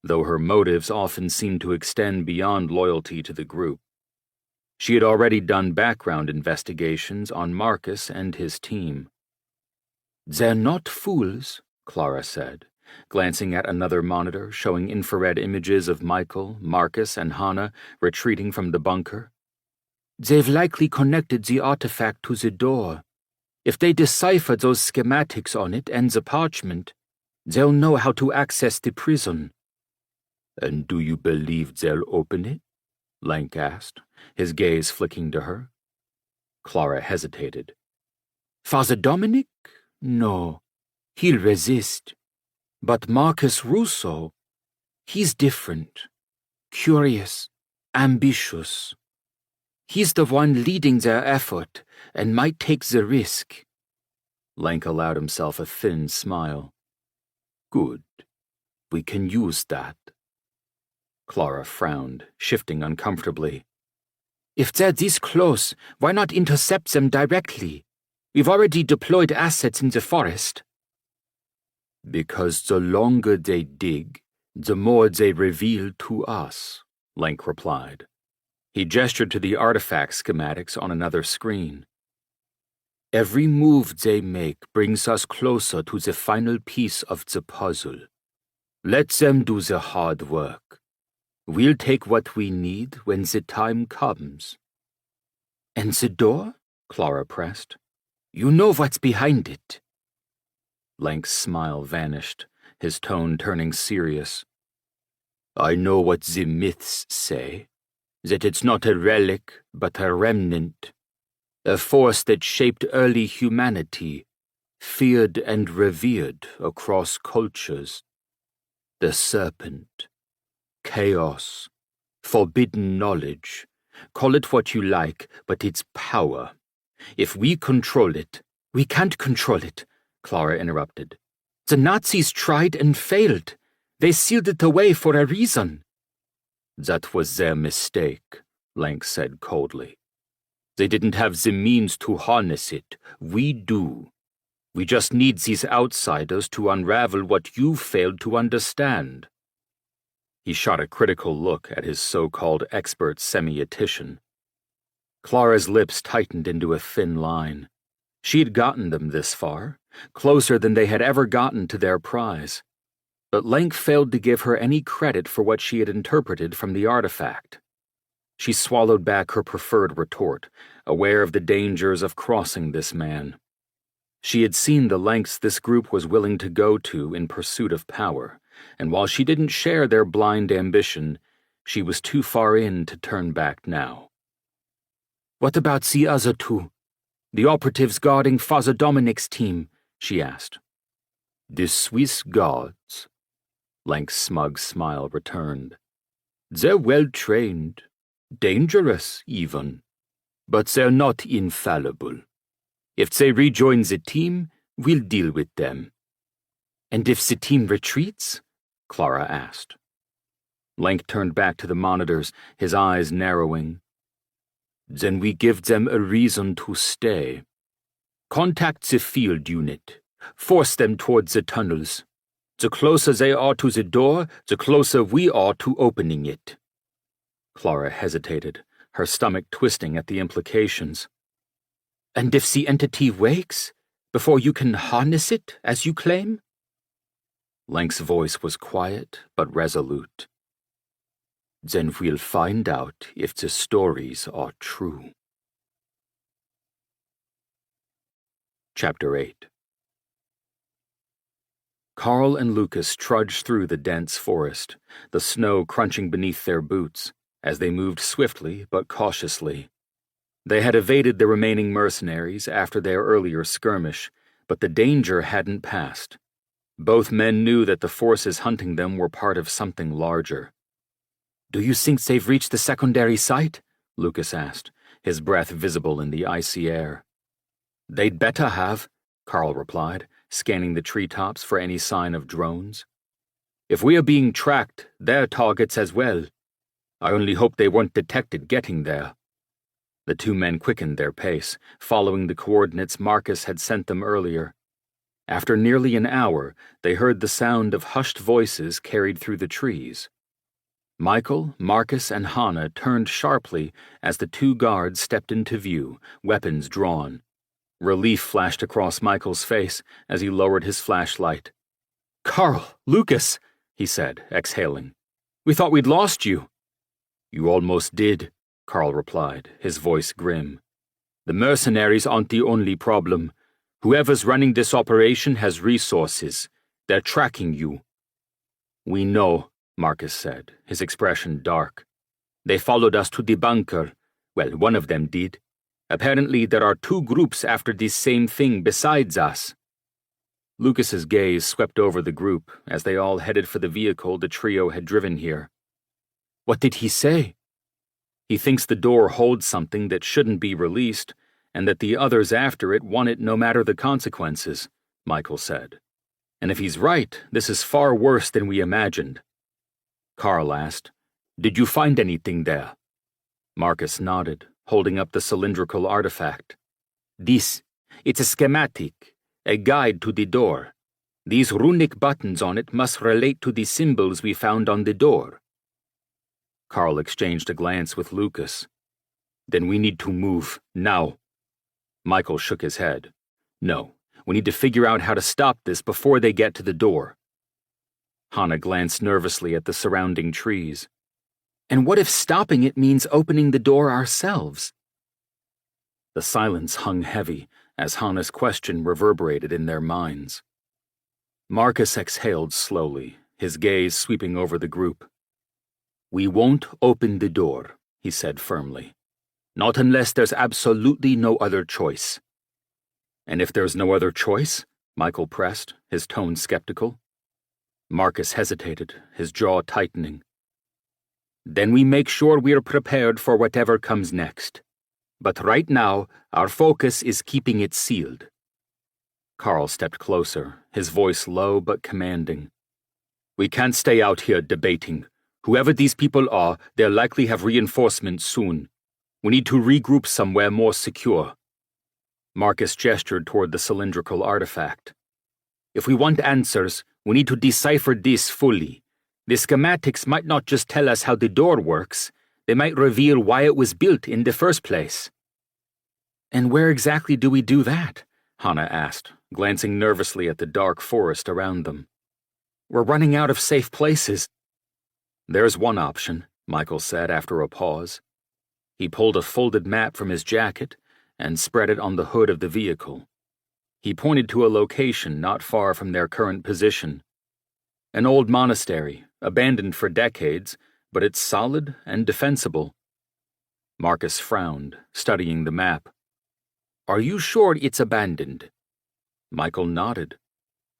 though her motives often seemed to extend beyond loyalty to the group. She had already done background investigations on Marcus and his team. They're not fools, Clara said, glancing at another monitor showing infrared images of Michael, Marcus, and Hannah retreating from the bunker. They've likely connected the artifact to the door. If they decipher those schematics on it and the parchment, they'll know how to access the prison. And do you believe they'll open it? Lank asked, his gaze flicking to her. Clara hesitated. Father Dominic? No, he'll resist. But Marcus Russo, he's different, curious, ambitious. He's the one leading their effort and might take the risk. Lank allowed himself a thin smile. Good. We can use that. Clara frowned, shifting uncomfortably. If they're this close, why not intercept them directly? We've already deployed assets in the forest. Because the longer they dig, the more they reveal to us, Lank replied. He gestured to the artifact schematics on another screen. Every move they make brings us closer to the final piece of the puzzle. Let them do the hard work. We'll take what we need when the time comes. And the door? Clara pressed. You know what's behind it. Lank's smile vanished, his tone turning serious. I know what the myths say, that it's not a relic, but a remnant, a force that shaped early humanity, feared and revered across cultures. The serpent, chaos, forbidden knowledge, call it what you like, but it's power. If we control it, we can't control it, Clara interrupted. The Nazis tried and failed. They sealed it away for a reason. That was their mistake, Lank said coldly. They didn't have the means to harness it. We do. We just need these outsiders to unravel what you've failed to understand. He shot a critical look at his so-called expert semiotician. Clara's lips tightened into a thin line. She had gotten them this far, closer than they had ever gotten to their prize. But Lenk failed to give her any credit for what she had interpreted from the artifact. She swallowed back her preferred retort, aware of the dangers of crossing this man. She had seen the lengths this group was willing to go to in pursuit of power, and while she didn't share their blind ambition, she was too far in to turn back now. "What about the other two? The operatives guarding Father Dominic's team?" she asked. "The Swiss guards." Lenk's smug smile returned. "They're well-trained, dangerous even, but they're not infallible. If they rejoin the team, we'll deal with them." "And if the team retreats?" Clara asked. Lenk turned back to the monitors, his eyes narrowing. "Then we give them a reason to stay. Contact the field unit. Force them towards the tunnels. The closer they are to the door, the closer we are to opening it." Clara hesitated, her stomach twisting at the implications. "And if the entity wakes, before you can harness it, as you claim?" Lenk's voice was quiet but resolute. "Then we'll find out if the stories are true." Chapter 8. Carl and Lucas trudged through the dense forest, the snow crunching beneath their boots, as they moved swiftly but cautiously. They had evaded the remaining mercenaries after their earlier skirmish, but the danger hadn't passed. Both men knew that the forces hunting them were part of something larger. "Do you think they've reached the secondary site?" Lucas asked, his breath visible in the icy air. "They'd better have," Carl replied, scanning the treetops for any sign of drones. "If we are being tracked, they're targets as well. I only hope they weren't detected getting there." The two men quickened their pace, following the coordinates Marcus had sent them earlier. After nearly an hour, they heard the sound of hushed voices carried through the trees. Michael, Marcus, and Hannah turned sharply as the two guards stepped into view, weapons drawn. Relief flashed across Michael's face as he lowered his flashlight. "Carl, Lucas," he said, exhaling. "We thought we'd lost you." "You almost did," Carl replied, his voice grim. "The mercenaries aren't the only problem. Whoever's running this operation has resources. They're tracking you." "We know," Marcus said, his expression dark. "They followed us to the bunker. Well, one of them did. Apparently there are two groups after this same thing besides us." Lucas's gaze swept over the group as they all headed for the vehicle the trio had driven here. "What did he say?" "He thinks the door holds something that shouldn't be released, and that the others after it want it no matter the consequences," Michael said. "And if he's right, this is far worse than we imagined." Carl asked, "Did you find anything there?" Marcus nodded, holding up the cylindrical artifact. It's a schematic, a guide to the door. These runic buttons on it must relate to the symbols we found on the door." Carl exchanged a glance with Lucas. "Then we need to move, now." Michael shook his head. "No, we need to figure out how to stop this before they get to the door." Hannah glanced nervously at the surrounding trees. "And what if stopping it means opening the door ourselves?" The silence hung heavy as Hannah's question reverberated in their minds. Marcus exhaled slowly, his gaze sweeping over the group. "We won't open the door," he said firmly. "Not unless there's absolutely no other choice." "And if there's no other choice?" Michael pressed, his tone skeptical. Marcus hesitated, his jaw tightening. "Then we make sure we're prepared for whatever comes next. But right now, our focus is keeping it sealed." Carl stepped closer, his voice low but commanding. "We can't stay out here debating. Whoever these people are, they'll likely have reinforcements soon. We need to regroup somewhere more secure." Marcus gestured toward the cylindrical artifact. If we want answers, we need to decipher this fully. The schematics might not just tell us how the door works, they might reveal why it was built in the first place. And where exactly do we do that? Hannah asked, glancing nervously at the dark forest around them. We're running out of safe places. There's one option, Michael said after a pause. He pulled a folded map from his jacket and spread it on the hood of the vehicle. He pointed to a location not far from their current position. An old monastery, abandoned for decades, but it's solid and defensible. Marcus frowned, studying the map. Are you sure it's abandoned? Michael nodded.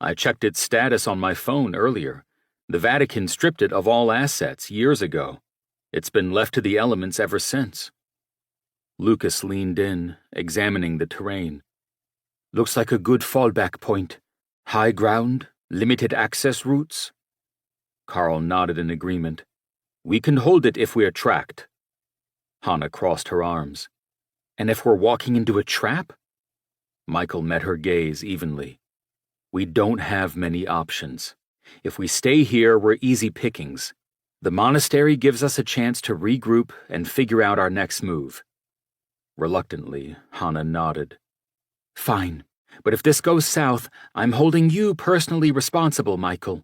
I checked its status on my phone earlier. The Vatican stripped it of all assets years ago. It's been left to the elements ever since. Lucas leaned in, examining the terrain. Looks like a good fallback point. High ground, limited access routes. Carl nodded in agreement. We can hold it if we're tracked. Hannah crossed her arms. And if we're walking into a trap? Michael met her gaze evenly. We don't have many options. If we stay here, we're easy pickings. The monastery gives us a chance to regroup and figure out our next move. Reluctantly, Hannah nodded. Fine, but if this goes south, I'm holding you personally responsible, Michael.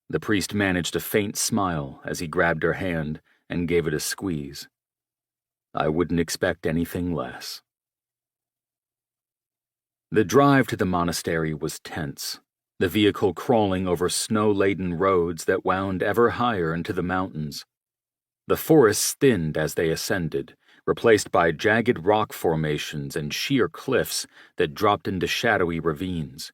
The priest managed a faint smile as he grabbed her hand and gave it a squeeze. I wouldn't expect anything less. The drive to the monastery was tense, the vehicle crawling over snow-laden roads that wound ever higher into the mountains. The forests thinned as they ascended, replaced by jagged rock formations and sheer cliffs that dropped into shadowy ravines.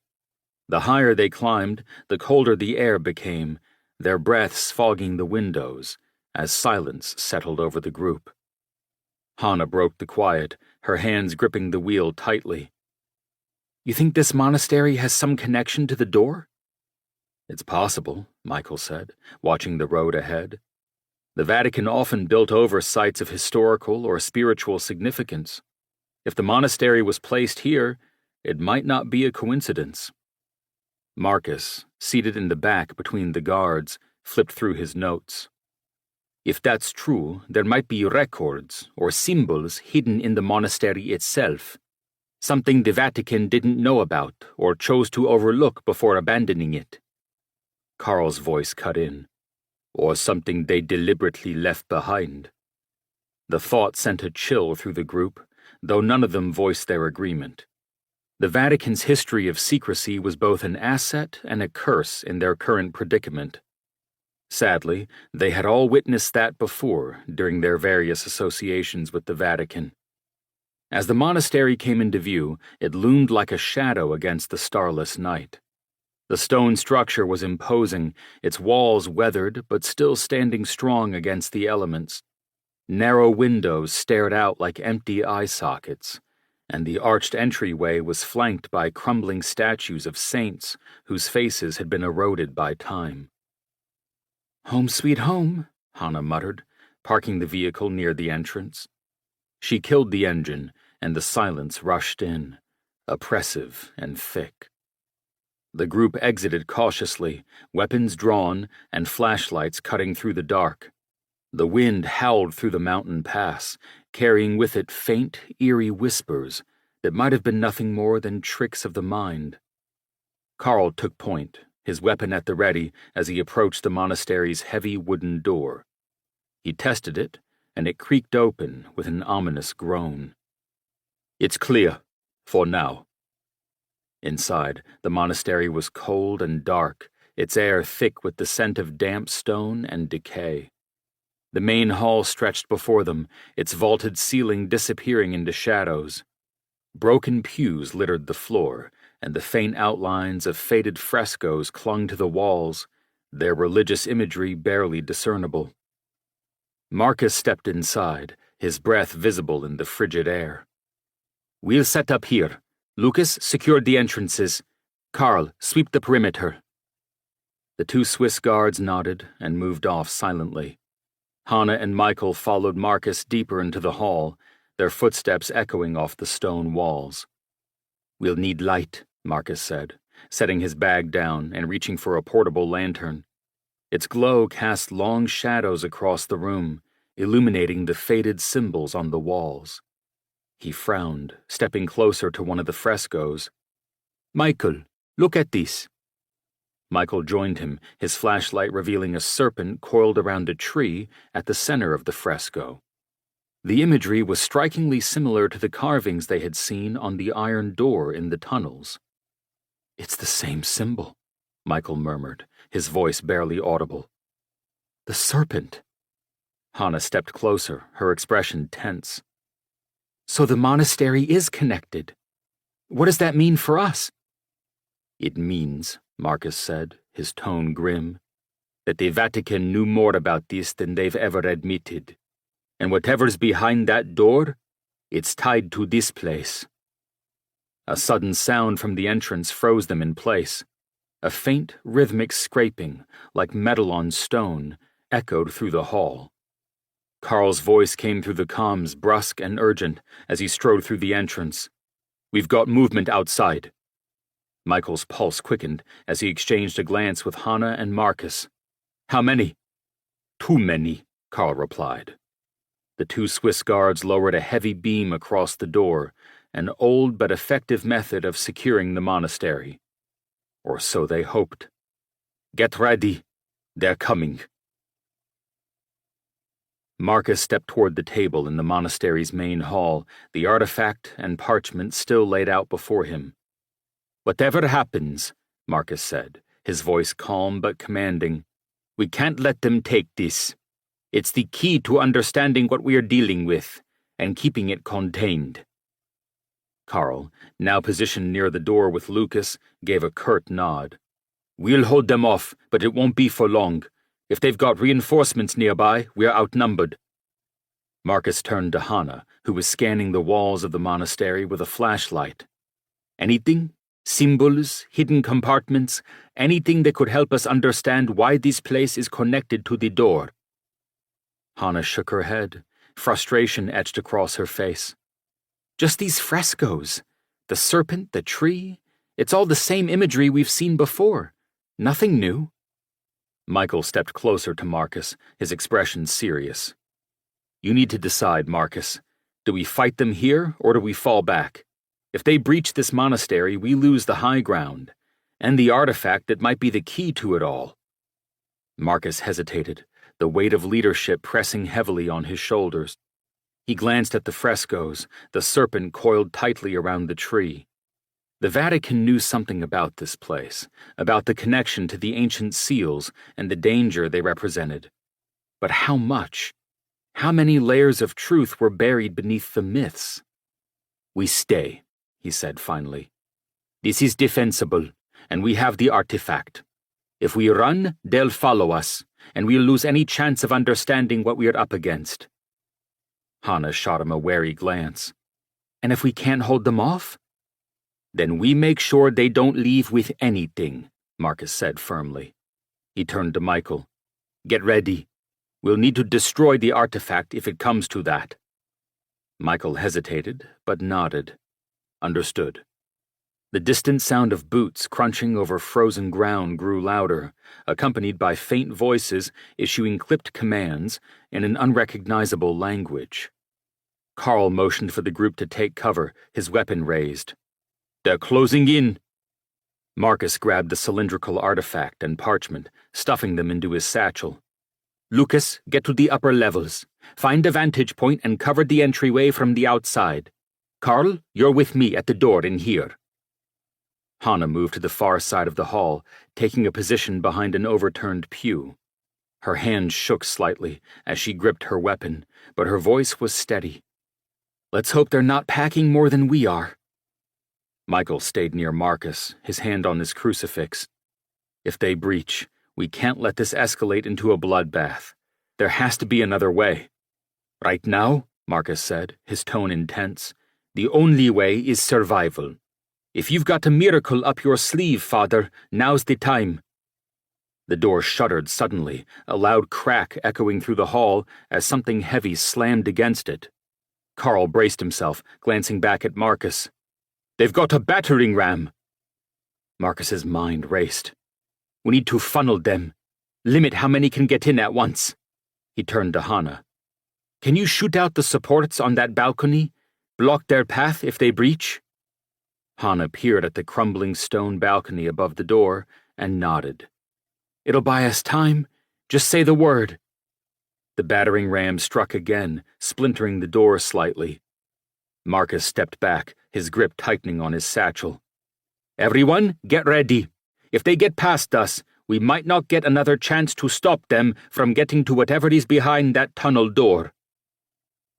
The higher they climbed, the colder the air became, their breaths fogging the windows as silence settled over the group. Hannah broke the quiet, her hands gripping the wheel tightly. You think this monastery has some connection to the door? It's possible, Michael said, watching the road ahead. The Vatican often built over sites of historical or spiritual significance. If the monastery was placed here, it might not be a coincidence. Marcus, seated in the back between the guards, flipped through his notes. If that's true, there might be records or symbols hidden in the monastery itself, something the Vatican didn't know about or chose to overlook before abandoning it. Carl's voice cut in. Or something they deliberately left behind. The thought sent a chill through the group, though none of them voiced their agreement. The Vatican's history of secrecy was both an asset and a curse in their current predicament. Sadly, they had all witnessed that before during their various associations with the Vatican. As the monastery came into view, it loomed like a shadow against the starless night. The stone structure was imposing, its walls weathered but still standing strong against the elements. Narrow windows stared out like empty eye sockets, and the arched entryway was flanked by crumbling statues of saints whose faces had been eroded by time. Home sweet home, Hannah muttered, parking the vehicle near the entrance. She killed the engine, and the silence rushed in, oppressive and thick. The group exited cautiously, weapons drawn and flashlights cutting through the dark. The wind howled through the mountain pass, carrying with it faint, eerie whispers that might have been nothing more than tricks of the mind. Carl took point, his weapon at the ready as he approached the monastery's heavy wooden door. He tested it, and it creaked open with an ominous groan. It's clear, for now. Inside, the monastery was cold and dark, its air thick with the scent of damp stone and decay. The main hall stretched before them, its vaulted ceiling disappearing into shadows. Broken pews littered the floor, and the faint outlines of faded frescoes clung to the walls, their religious imagery barely discernible. Marcus stepped inside, his breath visible in the frigid air. We'll set up here. Lucas secured the entrances. Carl, sweep the perimeter. The two Swiss guards nodded and moved off silently. Hannah and Michael followed Marcus deeper into the hall, their footsteps echoing off the stone walls. "We'll need light," Marcus said, setting his bag down and reaching for a portable lantern. Its glow cast long shadows across the room, illuminating the faded symbols on the walls. He frowned, stepping closer to one of the frescoes. "Michael, look at this." Michael joined him, his flashlight revealing a serpent coiled around a tree at the center of the fresco. The imagery was strikingly similar to the carvings they had seen on the iron door in the tunnels. "It's the same symbol," Michael murmured, his voice barely audible. "The serpent." Hannah stepped closer, her expression tense. "So the monastery is connected. What does that mean for us?" "It means," Marcus said, his tone grim, "that the Vatican knew more about this than they've ever admitted. And whatever's behind that door, it's tied to this place." A sudden sound from the entrance froze them in place. A faint, rhythmic scraping, like metal on stone, echoed through the hall. Carl's voice came through the comms, brusque and urgent, as he strode through the entrance. "We've got movement outside." Michael's pulse quickened as he exchanged a glance with Hannah and Marcus. "How many?" "Too many," Carl replied. The two Swiss guards lowered a heavy beam across the door, an old but effective method of securing the monastery. Or so they hoped. "Get ready. They're coming." Marcus stepped toward the table in the monastery's main hall, the artifact and parchment still laid out before him. "Whatever happens," Marcus said, his voice calm but commanding, "we can't let them take this. It's the key to understanding what we are dealing with, and keeping it contained." Carl, now positioned near the door with Lucas, gave a curt nod. "We'll hold them off, but it won't be for long. If they've got reinforcements nearby, we're outnumbered." Marcus turned to Hannah, who was scanning the walls of the monastery with a flashlight. "Anything? Symbols, hidden compartments, anything that could help us understand why this place is connected to the door?" Hannah shook her head, frustration etched across her face. "Just these frescoes. The serpent, the tree. It's all the same imagery we've seen before. Nothing new." Michael stepped closer to Marcus, his expression serious. "You need to decide, Marcus. Do we fight them here, or do we fall back? If they breach this monastery, we lose the high ground, and the artifact that might be the key to it all." Marcus hesitated, the weight of leadership pressing heavily on his shoulders. He glanced at the frescoes, the serpent coiled tightly around the tree. The Vatican knew something about this place, about the connection to the ancient seals and the danger they represented. But how much? How many layers of truth were buried beneath the myths? "We stay," he said finally. "This is defensible, and we have the artifact. If we run, they'll follow us, and we'll lose any chance of understanding what we're up against." Hannah shot him a wary glance. "And if we can't hold them off?" "Then we make sure they don't leave with anything," Marcus said firmly. He turned to Michael. "Get ready. We'll need to destroy the artifact if it comes to that." Michael hesitated, but nodded. Understood. The distant sound of boots crunching over frozen ground grew louder, accompanied by faint voices issuing clipped commands in an unrecognizable language. Carl motioned for the group to take cover, his weapon raised. "They're closing in." Marcus grabbed the cylindrical artifact and parchment, stuffing them into his satchel. "Lucas, get to the upper levels. Find a vantage point and cover the entryway from the outside. Carl, you're with me at the door in here." Hannah moved to the far side of the hall, taking a position behind an overturned pew. Her hands shook slightly as she gripped her weapon, but her voice was steady. "Let's hope they're not packing more than we are." Michael stayed near Marcus, his hand on his crucifix. "If they breach, we can't let this escalate into a bloodbath. There has to be another way." "Right now," Marcus said, his tone intense, "the only way is survival. If you've got a miracle up your sleeve, Father, now's the time." The door shuddered suddenly, a loud crack echoing through the hall as something heavy slammed against it. Carl braced himself, glancing back at Marcus. "They've got a battering ram." Marcus's mind raced. "We need to funnel them. Limit how many can get in at once." He turned to Hannah. "Can you shoot out the supports on that balcony? Block their path if they breach?" Hannah peered at the crumbling stone balcony above the door and nodded. "It'll buy us time. Just say the word." The battering ram struck again, splintering the door slightly. Marcus stepped back, his grip tightening on his satchel. "Everyone, get ready. If they get past us, we might not get another chance to stop them from getting to whatever is behind that tunnel door."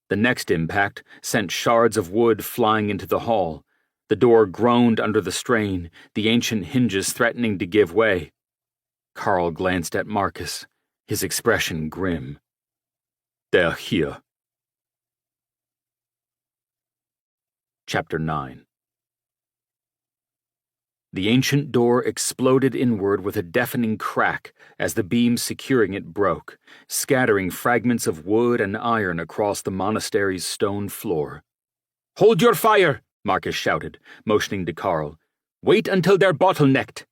The next impact sent shards of wood flying into the hall. The door groaned under the strain, the ancient hinges threatening to give way. Carl glanced at Marcus, his expression grim. "They're here." Chapter 9. The ancient door exploded inward with a deafening crack as the beam securing it broke, scattering fragments of wood and iron across the monastery's stone floor. "Hold your fire!" Marcus shouted, motioning to Carl. "Wait until they're bottlenecked."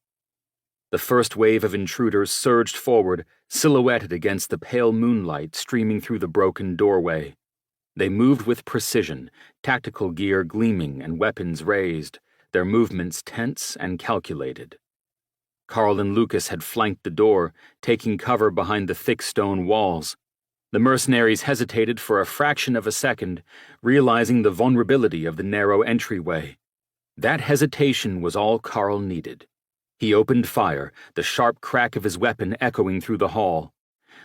The first wave of intruders surged forward, silhouetted against the pale moonlight streaming through the broken doorway. They moved with precision, tactical gear gleaming and weapons raised, their movements tense and calculated. Carl and Lucas had flanked the door, taking cover behind the thick stone walls. The mercenaries hesitated for a fraction of a second, realizing the vulnerability of the narrow entryway. That hesitation was all Carl needed. He opened fire, the sharp crack of his weapon echoing through the hall.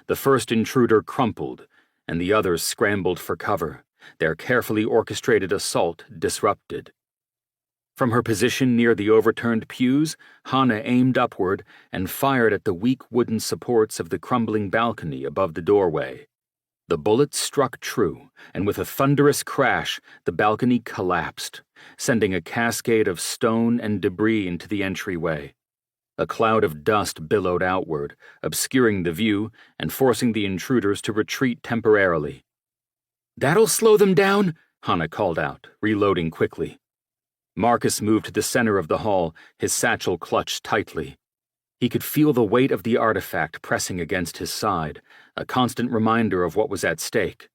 The first intruder crumpled, and the others scrambled for cover, their carefully orchestrated assault disrupted. From her position near the overturned pews, Hannah aimed upward and fired at the weak wooden supports of the crumbling balcony above the doorway. The bullet struck true, and with a thunderous crash, the balcony collapsed, sending a cascade of stone and debris into the entryway. A cloud of dust billowed outward, obscuring the view and forcing the intruders to retreat temporarily. "That'll slow them down," Hannah called out, reloading quickly. Marcus moved to the center of the hall, his satchel clutched tightly. He could feel the weight of the artifact pressing against his side, a constant reminder of what was at stake.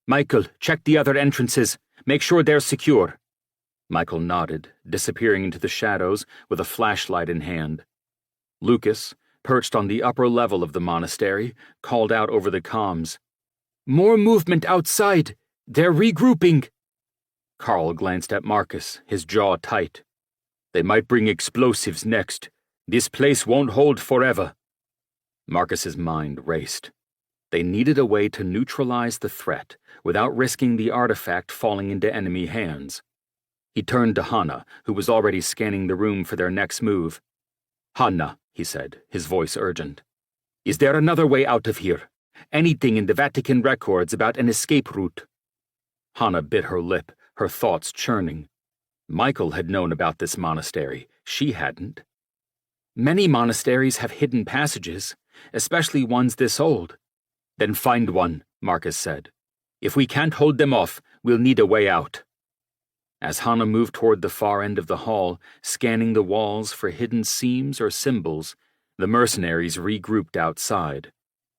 "Michael, check the other entrances. Make sure they're secure." Michael nodded, disappearing into the shadows with a flashlight in hand. Lucas, perched on the upper level of the monastery, called out over the comms. "More movement outside. They're regrouping." Carl glanced at Marcus, his jaw tight. "They might bring explosives next. This place won't hold forever." Marcus's mind raced. They needed a way to neutralize the threat without risking the artifact falling into enemy hands. He turned to Hannah, who was already scanning the room for their next move. "Hannah," he said, his voice urgent. "Is there another way out of here? Anything in the Vatican records about an escape route?" Hannah bit her lip, her thoughts churning. Michael had known about this monastery. She hadn't. "Many monasteries have hidden passages, especially ones this old." "Then find one," Marcus said. "If we can't hold them off, we'll need a way out." As Hannah moved toward the far end of the hall, scanning the walls for hidden seams or symbols, the mercenaries regrouped outside.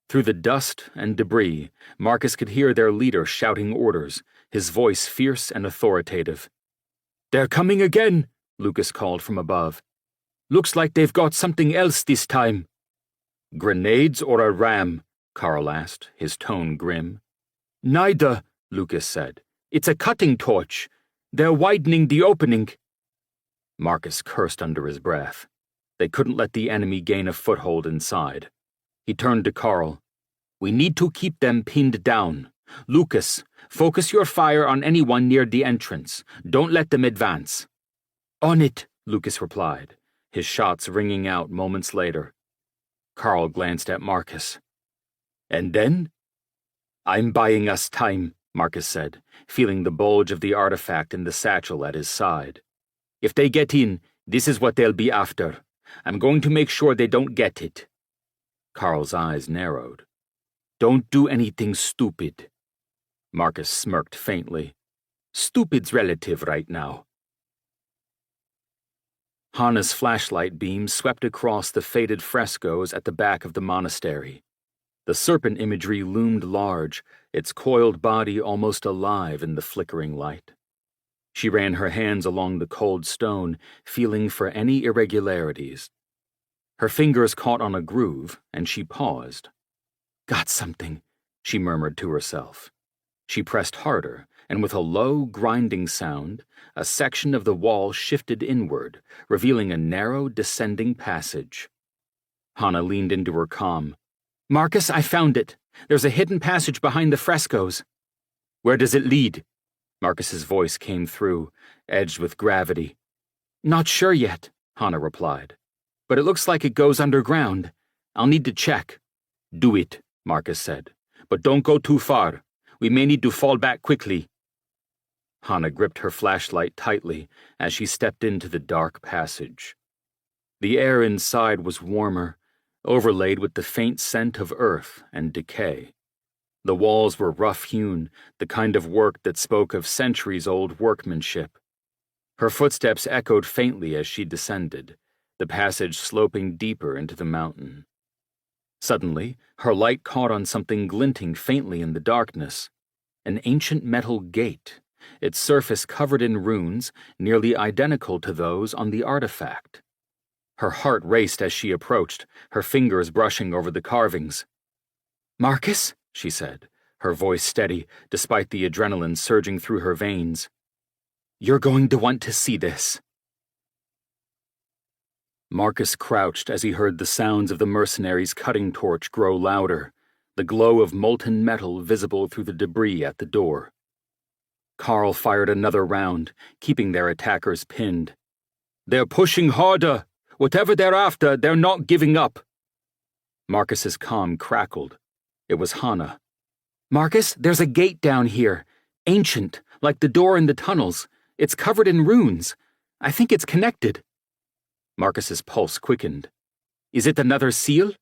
Through the dust and debris, Marcus could hear their leader shouting orders, his voice fierce and authoritative. "They're coming again," Lucas called from above. "Looks like they've got something else this time." "Grenades or a ram?" Carl asked, his tone grim. "Neither," Lucas said. "It's a cutting torch. They're widening the opening." Marcus cursed under his breath. They couldn't let the enemy gain a foothold inside. He turned to Carl. "We need to keep them pinned down. Lucas, focus your fire on anyone near the entrance. Don't let them advance." "On it," Lucas replied, his shots ringing out moments later. Carl glanced at Marcus. "And then?" "I'm buying us time," Marcus said, feeling the bulge of the artifact in the satchel at his side. "If they get in, this is what they'll be after. I'm going to make sure they don't get it." Carl's eyes narrowed. "Don't do anything stupid." Marcus smirked faintly. Stupid's relative right now. Hana's flashlight beam swept across the faded frescoes at the back of the monastery. The serpent imagery loomed large, its coiled body almost alive in the flickering light. She ran her hands along the cold stone, feeling for any irregularities. Her fingers caught on a groove, and she paused. Got something, she murmured to herself. She pressed harder, and with a low, grinding sound, a section of the wall shifted inward, revealing a narrow, descending passage. Hana leaned into her calm. Marcus, I found it. There's a hidden passage behind the frescoes. Where does it lead? Marcus's voice came through, edged with gravity. Not sure yet, Hana replied. But it looks like it goes underground. I'll need to check. Do it, Marcus said. But don't go too far. We may need to fall back quickly. Hana gripped her flashlight tightly as she stepped into the dark passage. The air inside was warmer, overlaid with the faint scent of earth and decay. The walls were rough-hewn, the kind of work that spoke of centuries-old workmanship. Her footsteps echoed faintly as she descended, the passage sloping deeper into the mountain. Suddenly, her light caught on something glinting faintly in the darkness. An ancient metal gate, its surface covered in runes nearly identical to those on the artifact. Her heart raced as she approached, her fingers brushing over the carvings. Marcus, she said, her voice steady despite the adrenaline surging through her veins. You're going to want to see this. Marcus crouched as he heard the sounds of the mercenary's cutting torch grow louder, the glow of molten metal visible through the debris at the door. Carl fired another round, keeping their attackers pinned. They're pushing harder. Whatever they're after, they're not giving up. Marcus's comm crackled. It was Hana. Marcus, there's a gate down here. Ancient, like the door in the tunnels. It's covered in runes. I think it's connected. Marcus's pulse quickened. Is it another seal?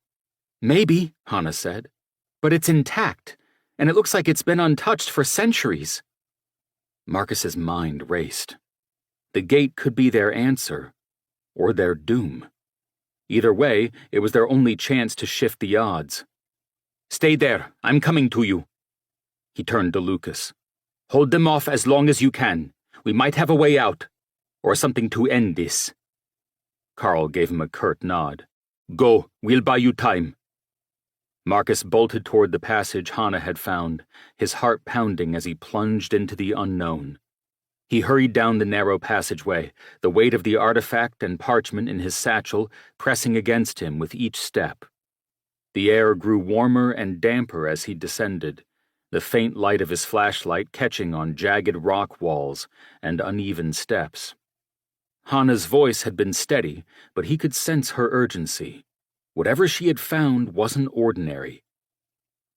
Maybe, Hana said. But it's intact, and it looks like it's been untouched for centuries. Marcus's mind raced. The gate could be their answer, or their doom. Either way, it was their only chance to shift the odds. Stay there, I'm coming to you. He turned to Lucas. Hold them off as long as you can. We might have a way out, or something to end this. Carl gave him a curt nod. Go, we'll buy you time. Marcus bolted toward the passage Hana had found, his heart pounding as he plunged into the unknown. He hurried down the narrow passageway, the weight of the artifact and parchment in his satchel pressing against him with each step. The air grew warmer and damper as he descended, the faint light of his flashlight catching on jagged rock walls and uneven steps. Hana's voice had been steady, but he could sense her urgency. Whatever she had found wasn't ordinary.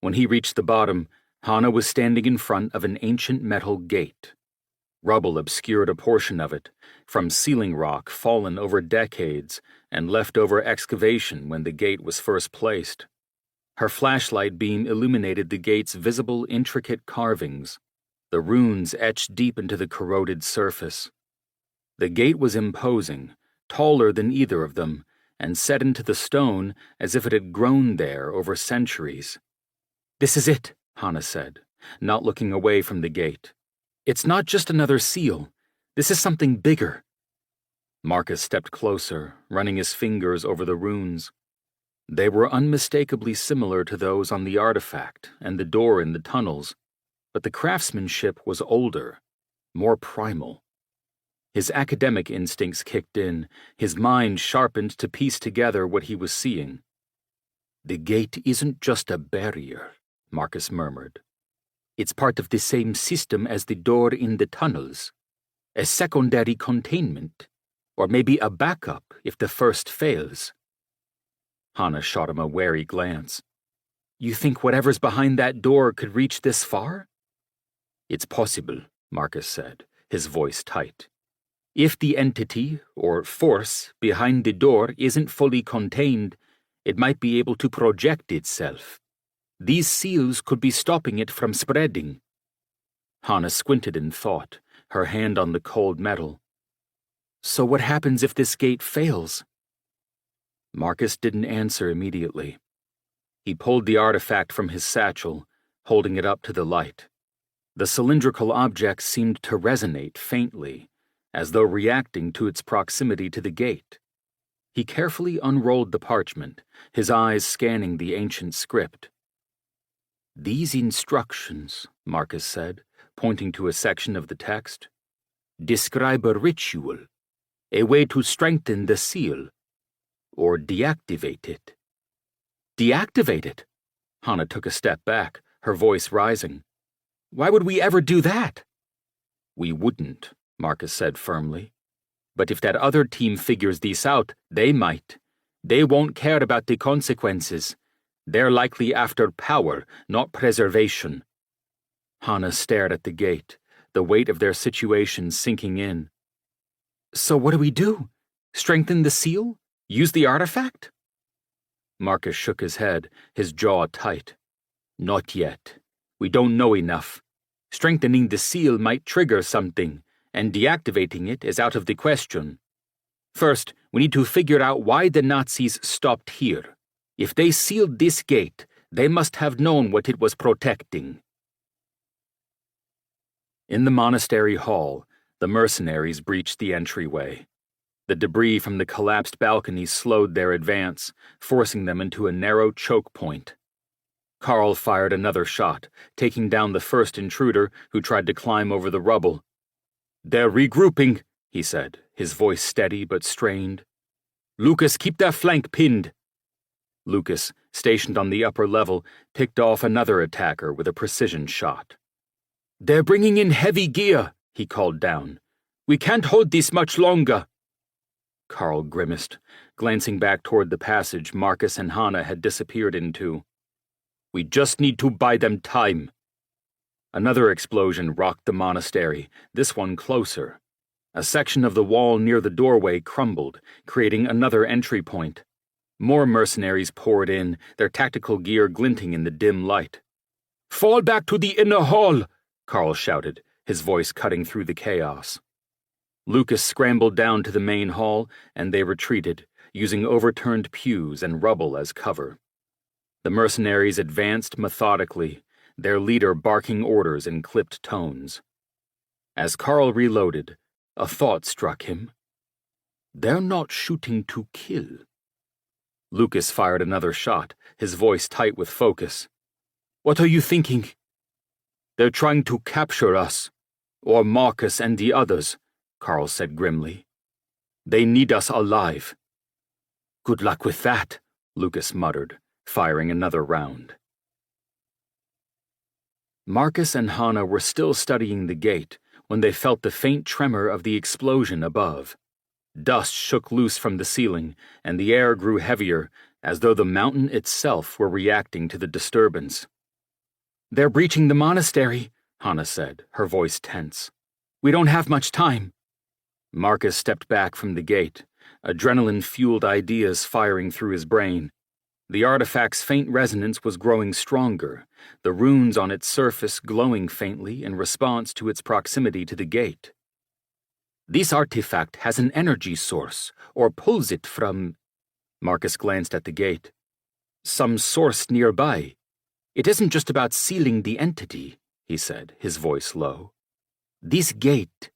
When he reached the bottom, Hana was standing in front of an ancient metal gate. Rubble obscured a portion of it, from ceiling rock fallen over decades and left over excavation when the gate was first placed. Her flashlight beam illuminated the gate's visible, intricate carvings, the runes etched deep into the corroded surface. The gate was imposing, taller than either of them, and set into the stone as if it had grown there over centuries. This is it, Hana said, not looking away from the gate. It's not just another seal. This is something bigger. Marcus stepped closer, running his fingers over the runes. They were unmistakably similar to those on the artifact and the door in the tunnels, but the craftsmanship was older, more primal. His academic instincts kicked in, his mind sharpened to piece together what he was seeing. The gate isn't just a barrier, Marcus murmured. It's part of the same system as the door in the tunnels. A secondary containment, or maybe a backup if the first fails. Hana shot him a wary glance. You think whatever's behind that door could reach this far? It's possible, Marcus said, his voice tight. If the entity, or force, behind the door isn't fully contained, it might be able to project itself. These seals could be stopping it from spreading. Hannah squinted in thought, her hand on the cold metal. So what happens if this gate fails? Marcus didn't answer immediately. He pulled the artifact from his satchel, holding it up to the light. The cylindrical object seemed to resonate faintly, as though reacting to its proximity to the gate. He carefully unrolled the parchment, his eyes scanning the ancient script. "These instructions," Marcus said, pointing to a section of the text, "describe a ritual, a way to strengthen the seal, or deactivate it." Deactivate it? Hannah took a step back, her voice rising. Why would we ever do that? We wouldn't, Marcus said firmly. But if that other team figures this out, they might. They won't care about the consequences. They're likely after power, not preservation. Hannah stared at the gate, the weight of their situation sinking in. So what do we do? Strengthen the seal? Use the artifact? Marcus shook his head, his jaw tight. Not yet. We don't know enough. Strengthening the seal might trigger something, and deactivating it is out of the question. First, we need to figure out why the Nazis stopped here. If they sealed this gate, they must have known what it was protecting. In the monastery hall, the mercenaries breached the entryway. The debris from the collapsed balcony slowed their advance, forcing them into a narrow choke point. Carl fired another shot, taking down the first intruder who tried to climb over the rubble. They're regrouping, he said, his voice steady but strained. Lucas, keep that flank pinned. Lucas, stationed on the upper level, picked off another attacker with a precision shot. They're bringing in heavy gear, he called down. We can't hold this much longer. Carl grimaced, glancing back toward the passage Marcus and Hannah had disappeared into. We just need to buy them time. Another explosion rocked the monastery, this one closer. A section of the wall near the doorway crumbled, creating another entry point. More mercenaries poured in, their tactical gear glinting in the dim light. Fall back to the inner hall, Carl shouted, his voice cutting through the chaos. Lucas scrambled down to the main hall, and they retreated, using overturned pews and rubble as cover. The mercenaries advanced methodically, their leader barking orders in clipped tones. As Carl reloaded, a thought struck him. They're not shooting to kill. Lucas fired another shot, his voice tight with focus. What are you thinking? They're trying to capture us, or Marcus and the others, Carl said grimly. They need us alive. Good luck with that, Lucas muttered, firing another round. Marcus and Hannah were still studying the gate when they felt the faint tremor of the explosion above. Dust shook loose from the ceiling, and the air grew heavier, as though the mountain itself were reacting to the disturbance. They're breaching the monastery, Hannah said, her voice tense. We don't have much time. Marcus stepped back from the gate, adrenaline-fueled ideas firing through his brain. The artifact's faint resonance was growing stronger, the runes on its surface glowing faintly in response to its proximity to the gate. This artifact has an energy source, or pulls it from... Marcus glanced at the gate. Some source nearby. It isn't just about sealing the entity, he said, his voice low. This gate,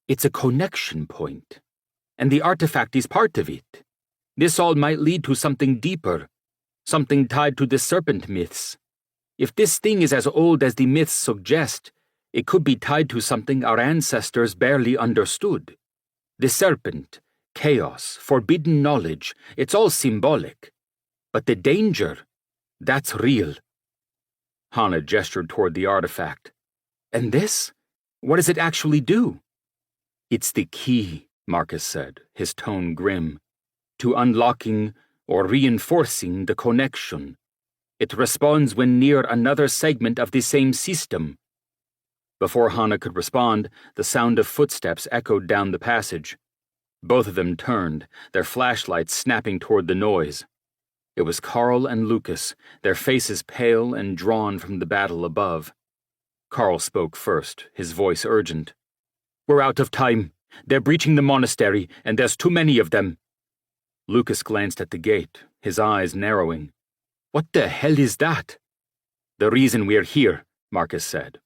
it's a connection point, and the artifact is part of it. This all might lead to something deeper, something tied to the serpent myths. If this thing is as old as the myths suggest, it could be tied to something our ancestors barely understood. The serpent, chaos, forbidden knowledge, it's all symbolic. But the danger, that's real. Hannah gestured toward the artifact. And this? What does it actually do? It's the key, Marcus said, his tone grim, to unlocking or reinforcing the connection. It responds when near another segment of the same system. Before Hannah could respond, the sound of footsteps echoed down the passage. Both of them turned, their flashlights snapping toward the noise. It was Carl and Lucas, their faces pale and drawn from the battle above. Carl spoke first, his voice urgent. "We're out of time. They're breaching the monastery, and there's too many of them." Lucas glanced at the gate, his eyes narrowing. "What the hell is that?" "The reason we're here," Marcus said.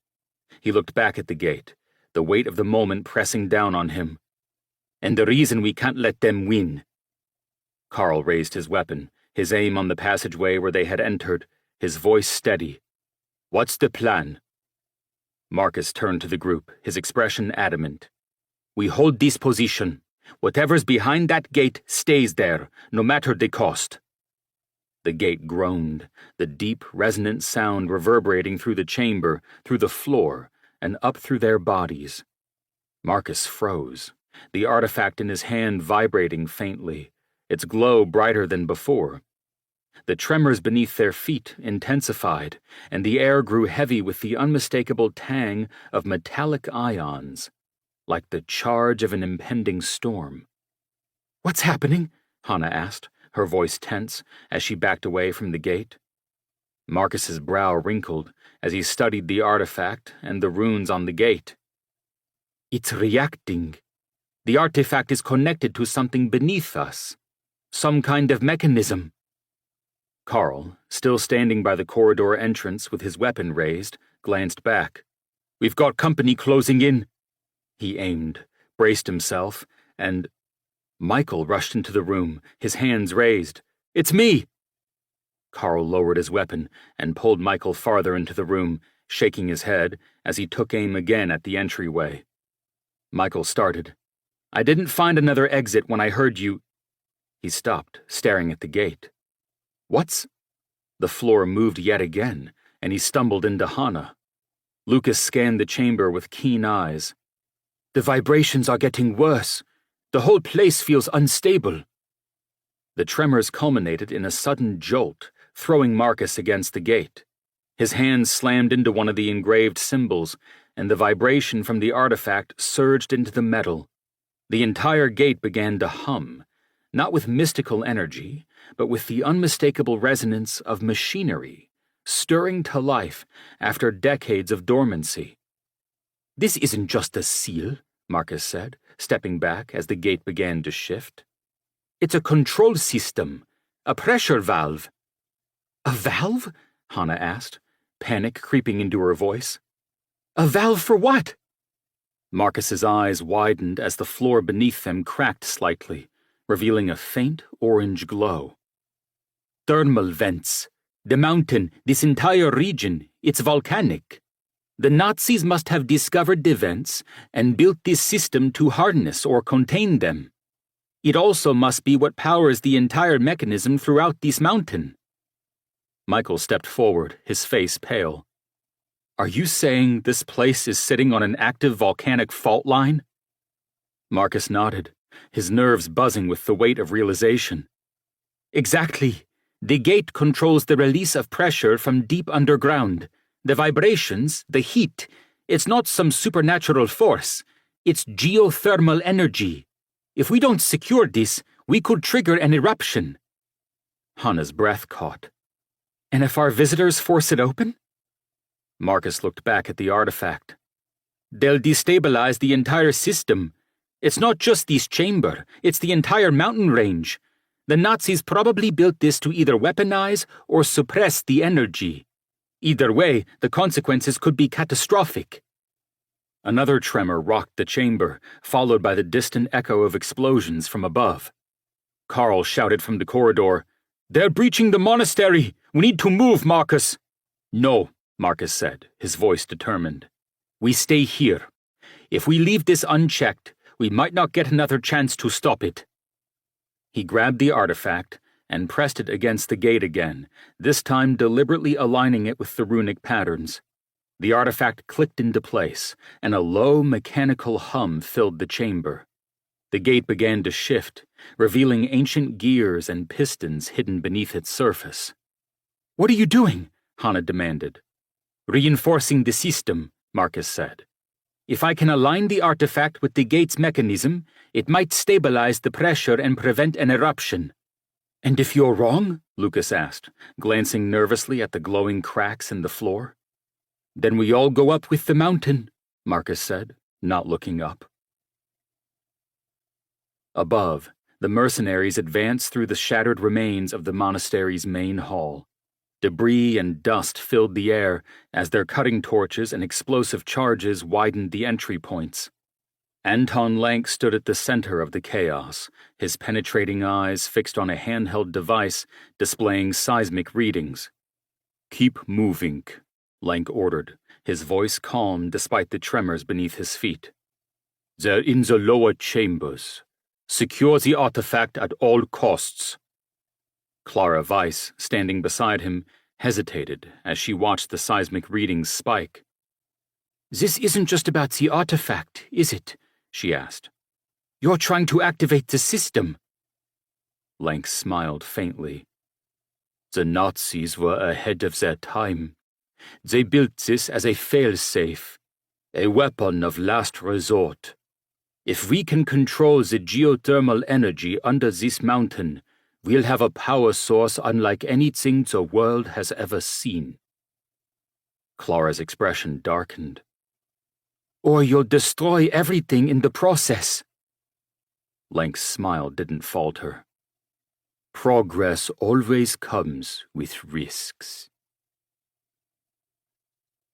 He looked back at the gate, the weight of the moment pressing down on him. "And the reason we can't let them win." Carl raised his weapon, his aim on the passageway where they had entered, his voice steady. "What's the plan?" Marcus turned to the group, his expression adamant. "We hold this position. Whatever's behind that gate stays there, no matter the cost." The gate groaned, the deep, resonant sound reverberating through the chamber, through the floor, and up through their bodies. Marcus froze, the artifact in his hand vibrating faintly, its glow brighter than before. The tremors beneath their feet intensified, and the air grew heavy with the unmistakable tang of metallic ions, like the charge of an impending storm. "What's happening?" Hannah asked, her voice tense, as she backed away from the gate. Marcus's brow wrinkled as he studied the artifact and the runes on the gate. "It's reacting. The artifact is connected to something beneath us. Some kind of mechanism." Carl, still standing by the corridor entrance with his weapon raised, glanced back. "We've got company closing in." He aimed, braced himself, and Michael rushed into the room, his hands raised. "It's me!" Carl lowered his weapon and pulled Michael farther into the room, shaking his head as he took aim again at the entryway. Michael started. "I didn't find another exit when I heard you—" He stopped, staring at the gate. "What's—" The floor moved yet again, and he stumbled into Hannah. Lucas scanned the chamber with keen eyes. "The vibrations are getting worse. The whole place feels unstable." The tremors culminated in a sudden jolt, throwing Marcus against the gate. His hand slammed into one of the engraved symbols, and the vibration from the artifact surged into the metal. The entire gate began to hum, not with mystical energy, but with the unmistakable resonance of machinery, stirring to life after decades of dormancy. "This isn't just a seal," Marcus said, stepping back as the gate began to shift. "It's a control system, a pressure valve." "A valve?" Hannah asked, panic creeping into her voice. "A valve for what?" Marcus's eyes widened as the floor beneath them cracked slightly, revealing a faint orange glow. "Thermal vents. The mountain, this entire region, it's volcanic. The Nazis must have discovered the vents and built this system to harness or contain them. It also must be what powers the entire mechanism throughout this mountain." Michael stepped forward, his face pale. "Are you saying this place is sitting on an active volcanic fault line?" Marcus nodded, his nerves buzzing with the weight of realization. "Exactly. The gate controls the release of pressure from deep underground. The vibrations, the heat, it's not some supernatural force. It's geothermal energy. If we don't secure this, we could trigger an eruption." Hannah's breath caught. "And if our visitors force it open?" Marcus looked back at the artifact. "They'll destabilize the entire system. It's not just this chamber, it's the entire mountain range. The Nazis probably built this to either weaponize or suppress the energy. Either way, the consequences could be catastrophic." Another tremor rocked the chamber, followed by the distant echo of explosions from above. Carl shouted from the corridor, "They're breaching the monastery! We need to move, Marcus!" "No," Marcus said, his voice determined. "We stay here. If we leave this unchecked, we might not get another chance to stop it." He grabbed the artifact and pressed it against the gate again, this time deliberately aligning it with the runic patterns. The artifact clicked into place, and a low mechanical hum filled the chamber. The gate began to shift, revealing ancient gears and pistons hidden beneath its surface. "What are you doing?" Hannah demanded. "Reinforcing the system," Marcus said. "If I can align the artifact with the gate's mechanism, it might stabilize the pressure and prevent an eruption." "And if you're wrong?" Lucas asked, glancing nervously at the glowing cracks in the floor. Then we all go up with the mountain, Marcus said, not looking up. Above, the mercenaries advanced through the shattered remains of the monastery's main hall. Debris and dust filled the air as their cutting torches and explosive charges widened the entry points. Anton Lank stood at the center of the chaos, his penetrating eyes fixed on a handheld device displaying seismic readings. "Keep moving," Lank ordered, his voice calm despite the tremors beneath his feet. "They're in the lower chambers. Secure the artifact at all costs." Clara Weiss, standing beside him, hesitated as she watched the seismic readings spike. "This isn't just about the artifact, is it?" she asked. "You're trying to activate the system." Lank smiled faintly. "The Nazis were ahead of their time. They built this as a fail-safe, a weapon of last resort. If we can control the geothermal energy under this mountain, we'll have a power source unlike anything the world has ever seen." Clara's expression darkened. "Or you'll destroy everything in the process." Lank's smile didn't falter. "Progress always comes with risks."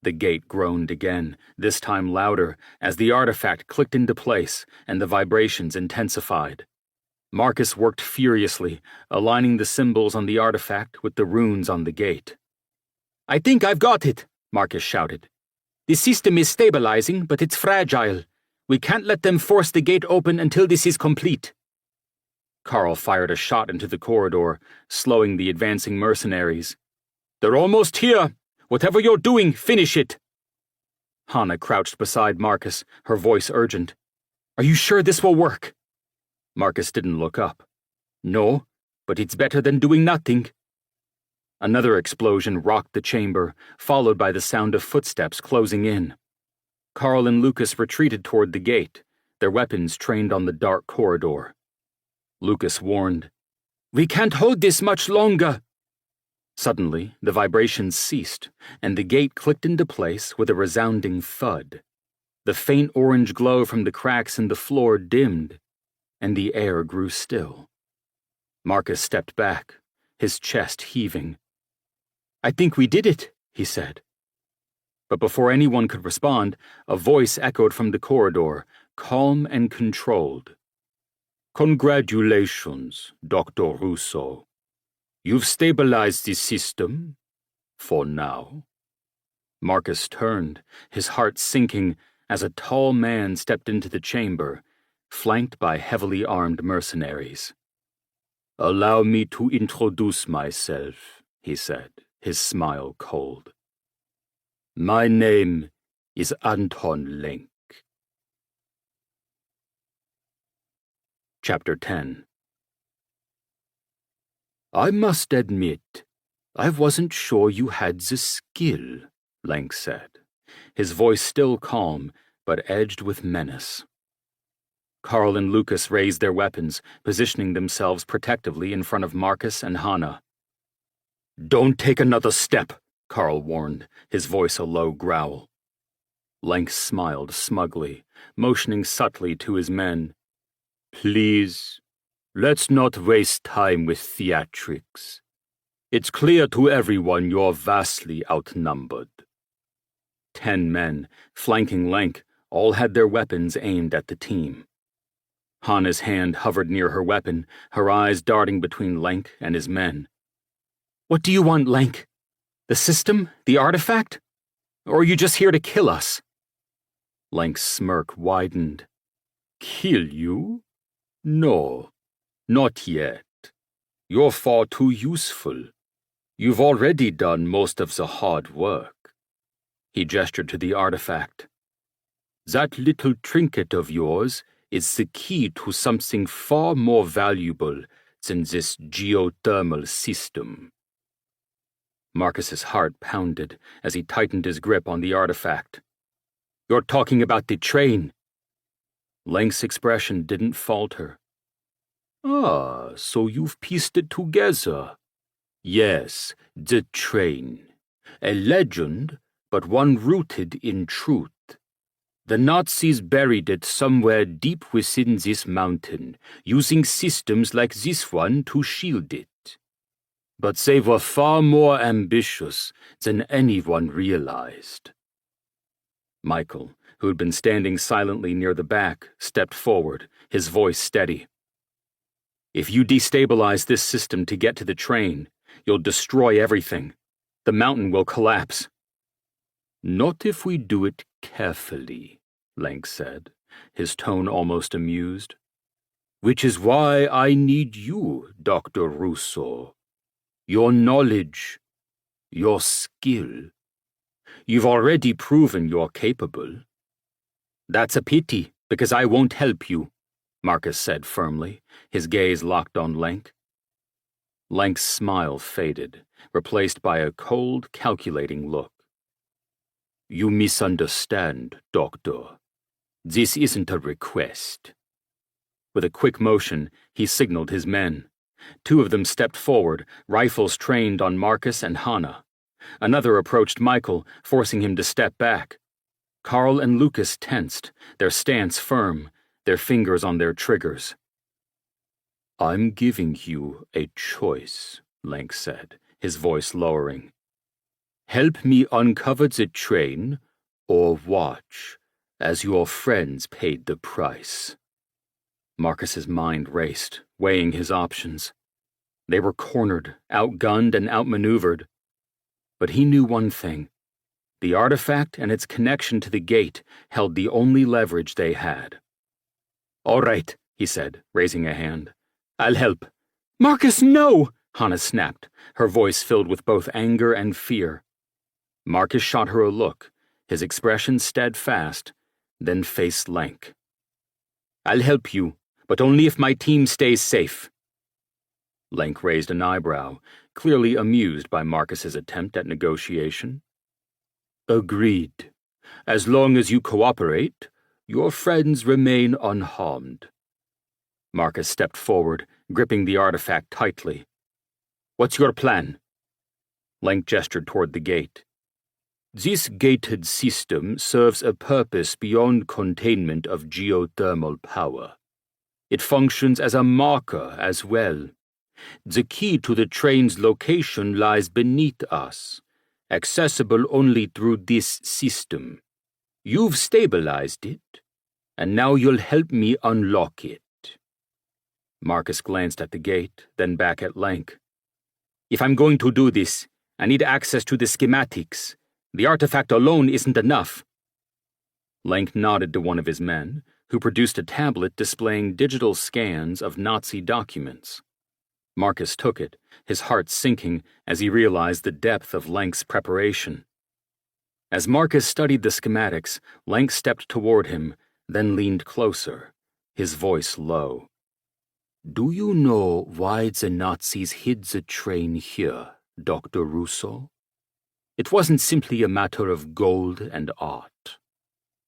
The gate groaned again, this time louder, as the artifact clicked into place and the vibrations intensified. Marcus worked furiously, aligning the symbols on the artifact with the runes on the gate. "I think I've got it," Marcus shouted. "The system is stabilizing, but it's fragile. We can't let them force the gate open until this is complete." Carl fired a shot into the corridor, slowing the advancing mercenaries. "They're almost here! Whatever you're doing, finish it!" Hannah crouched beside Marcus, her voice urgent. "Are you sure this will work?" Marcus didn't look up. "No, but it's better than doing nothing." Another explosion rocked the chamber, followed by the sound of footsteps closing in. Carl and Lucas retreated toward the gate, their weapons trained on the dark corridor. Lucas warned, "We can't hold this much longer." Suddenly, the vibrations ceased, and the gate clicked into place with a resounding thud. The faint orange glow from the cracks in the floor dimmed, and the air grew still. Marcus stepped back, his chest heaving. "I think we did it," he said. But before anyone could respond, a voice echoed from the corridor, calm and controlled. "Congratulations, Dr. Russo. You've stabilized the system, for now." Marcus turned, his heart sinking as a tall man stepped into the chamber, flanked by heavily armed mercenaries. "Allow me to introduce myself," he said, his smile cold. "My name is Anton Lenk." Chapter 10. "I must admit, I wasn't sure you had the skill," Lank said, his voice still calm, but edged with menace. Carl and Lucas raised their weapons, positioning themselves protectively in front of Marcus and Hannah. "Don't take another step," Carl warned, his voice a low growl. Lank smiled smugly, motioning subtly to his men. "Please, let's not waste time with theatrics. It's clear to everyone you're vastly outnumbered." 10 men, flanking Lank, all had their weapons aimed at the team. Hannah's hand hovered near her weapon, her eyes darting between Lank and his men. "What do you want, Lank? The system? The artifact? Or are you just here to kill us?" Lank's smirk widened. "Kill you? No, not yet. You're far too useful. You've already done most of the hard work." He gestured to the artifact. "That little trinket of yours is the key to something far more valuable than this geothermal system." Marcus's heart pounded as he tightened his grip on the artifact. "You're talking about the train." Lank's expression didn't falter. "Ah, so you've pieced it together. Yes, the train. A legend, but one rooted in truth. The Nazis buried it somewhere deep within this mountain, using systems like this one to shield it. But they were far more ambitious than anyone realized. Michael, who had been standing silently near the back, stepped forward, his voice steady. If you destabilize this system to get to the train, you'll destroy everything. The mountain will collapse. Not if we do it carefully, Lank said, his tone almost amused. Which is why I need you, Dr. Russo. Your knowledge, your skill. You've already proven you're capable. That's a pity, because I won't help you, Marcus said firmly, his gaze locked on Lank. Lank's smile faded, replaced by a cold, calculating look. You misunderstand, Doctor. This isn't a request. With a quick motion, he signaled his men. 2 of them stepped forward, rifles trained on Marcus and Hannah. Another approached Michael, forcing him to step back. Carl and Lucas tensed, their stance firm, their fingers on their triggers. I'm giving you a choice, Lank said, his voice lowering. Help me uncover the train, or watch as your friends paid the price. Marcus's mind raced, weighing his options. They were cornered, outgunned, and outmaneuvered. But he knew one thing. The artifact and its connection to the gate held the only leverage they had. All right, he said, raising a hand. I'll help. Marcus, no! Hannah snapped, her voice filled with both anger and fear. Marcus shot her a look, his expression steadfast, then faced Lank. I'll help you, but only if my team stays safe. Lank raised an eyebrow, clearly amused by Marcus's attempt at negotiation. Agreed. As long as you cooperate, your friends remain unharmed. Marcus stepped forward, gripping the artifact tightly. What's your plan? Lank gestured toward the gate. This gated system serves a purpose beyond containment of geothermal power. It functions as a marker as well. The key to the train's location lies beneath us, accessible only through this system. You've stabilized it, and now you'll help me unlock it. Marcus glanced at the gate, then back at Lank. If I'm going to do this, I need access to the schematics. The artifact alone isn't enough. Lank nodded to one of his men, who produced a tablet displaying digital scans of Nazi documents. Marcus took it, his heart sinking as he realized the depth of Lank's preparation. As Marcus studied the schematics, Lank stepped toward him, then leaned closer, his voice low. Do you know why the Nazis hid the train here, Dr. Russo? It wasn't simply a matter of gold and art.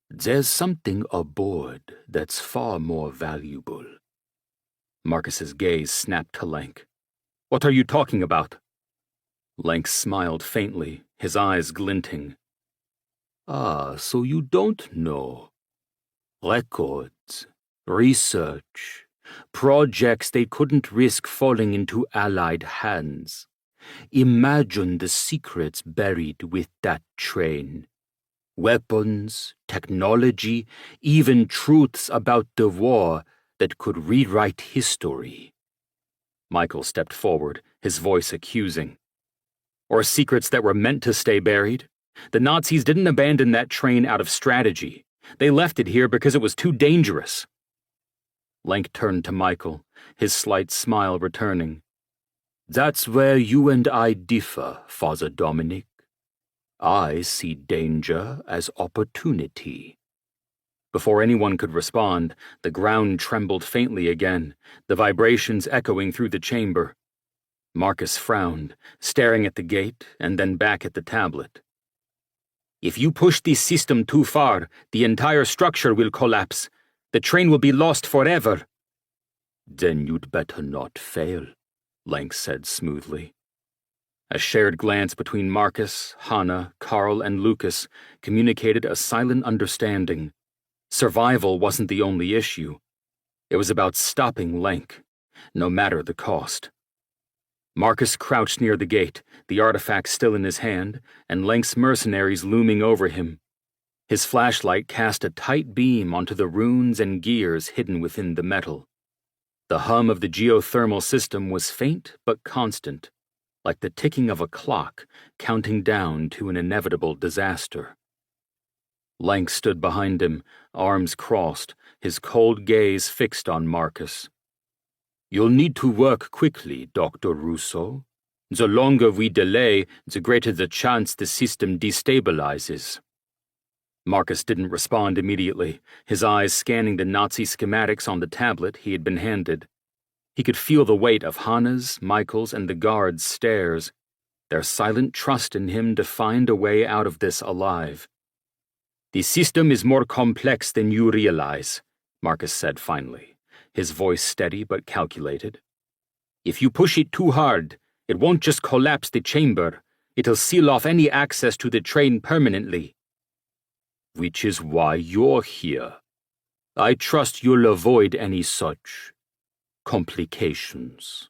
There's something aboard that's far more valuable. Marcus's gaze snapped to Lank. What are you talking about? Lank smiled faintly, his eyes glinting. Ah, so you don't know. Records, research, projects they couldn't risk falling into Allied hands. Imagine the secrets buried with that train. Weapons, technology, even truths about the war that could rewrite history. Michael stepped forward, his voice accusing. Or secrets that were meant to stay buried? The Nazis didn't abandon that train out of strategy. They left it here because it was too dangerous. Lank turned to Michael, his slight smile returning. That's where you and I differ, Father Dominic. I see danger as opportunity. Before anyone could respond, the ground trembled faintly again, the vibrations echoing through the chamber. Marcus frowned, staring at the gate and then back at the tablet. If you push this system too far, the entire structure will collapse. The train will be lost forever. Then you'd better not fail, Lank said smoothly. A shared glance between Marcus, Hanna, Carl, and Lucas communicated a silent understanding. Survival wasn't the only issue. It was about stopping Lenk, no matter the cost. Marcus crouched near the gate, the artifact still in his hand, and Lenk's mercenaries looming over him. His flashlight cast a tight beam onto the runes and gears hidden within the metal. The hum of the geothermal system was faint but constant, like the ticking of a clock counting down to an inevitable disaster. Lenk stood behind him, arms crossed, his cold gaze fixed on Marcus. "You'll need to work quickly, Dr. Russo. The longer we delay, the greater the chance the system destabilizes." Marcus didn't respond immediately, his eyes scanning the Nazi schematics on the tablet he had been handed. He could feel the weight of Hanna's, Michael's, and the guards' stares, their silent trust in him to find a way out of this alive. "The system is more complex than you realize," Marcus said finally, his voice steady but calculated. "If you push it too hard, it won't just collapse the chamber, it'll seal off any access to the train permanently. Which is why you're here. I trust you'll avoid any such complications."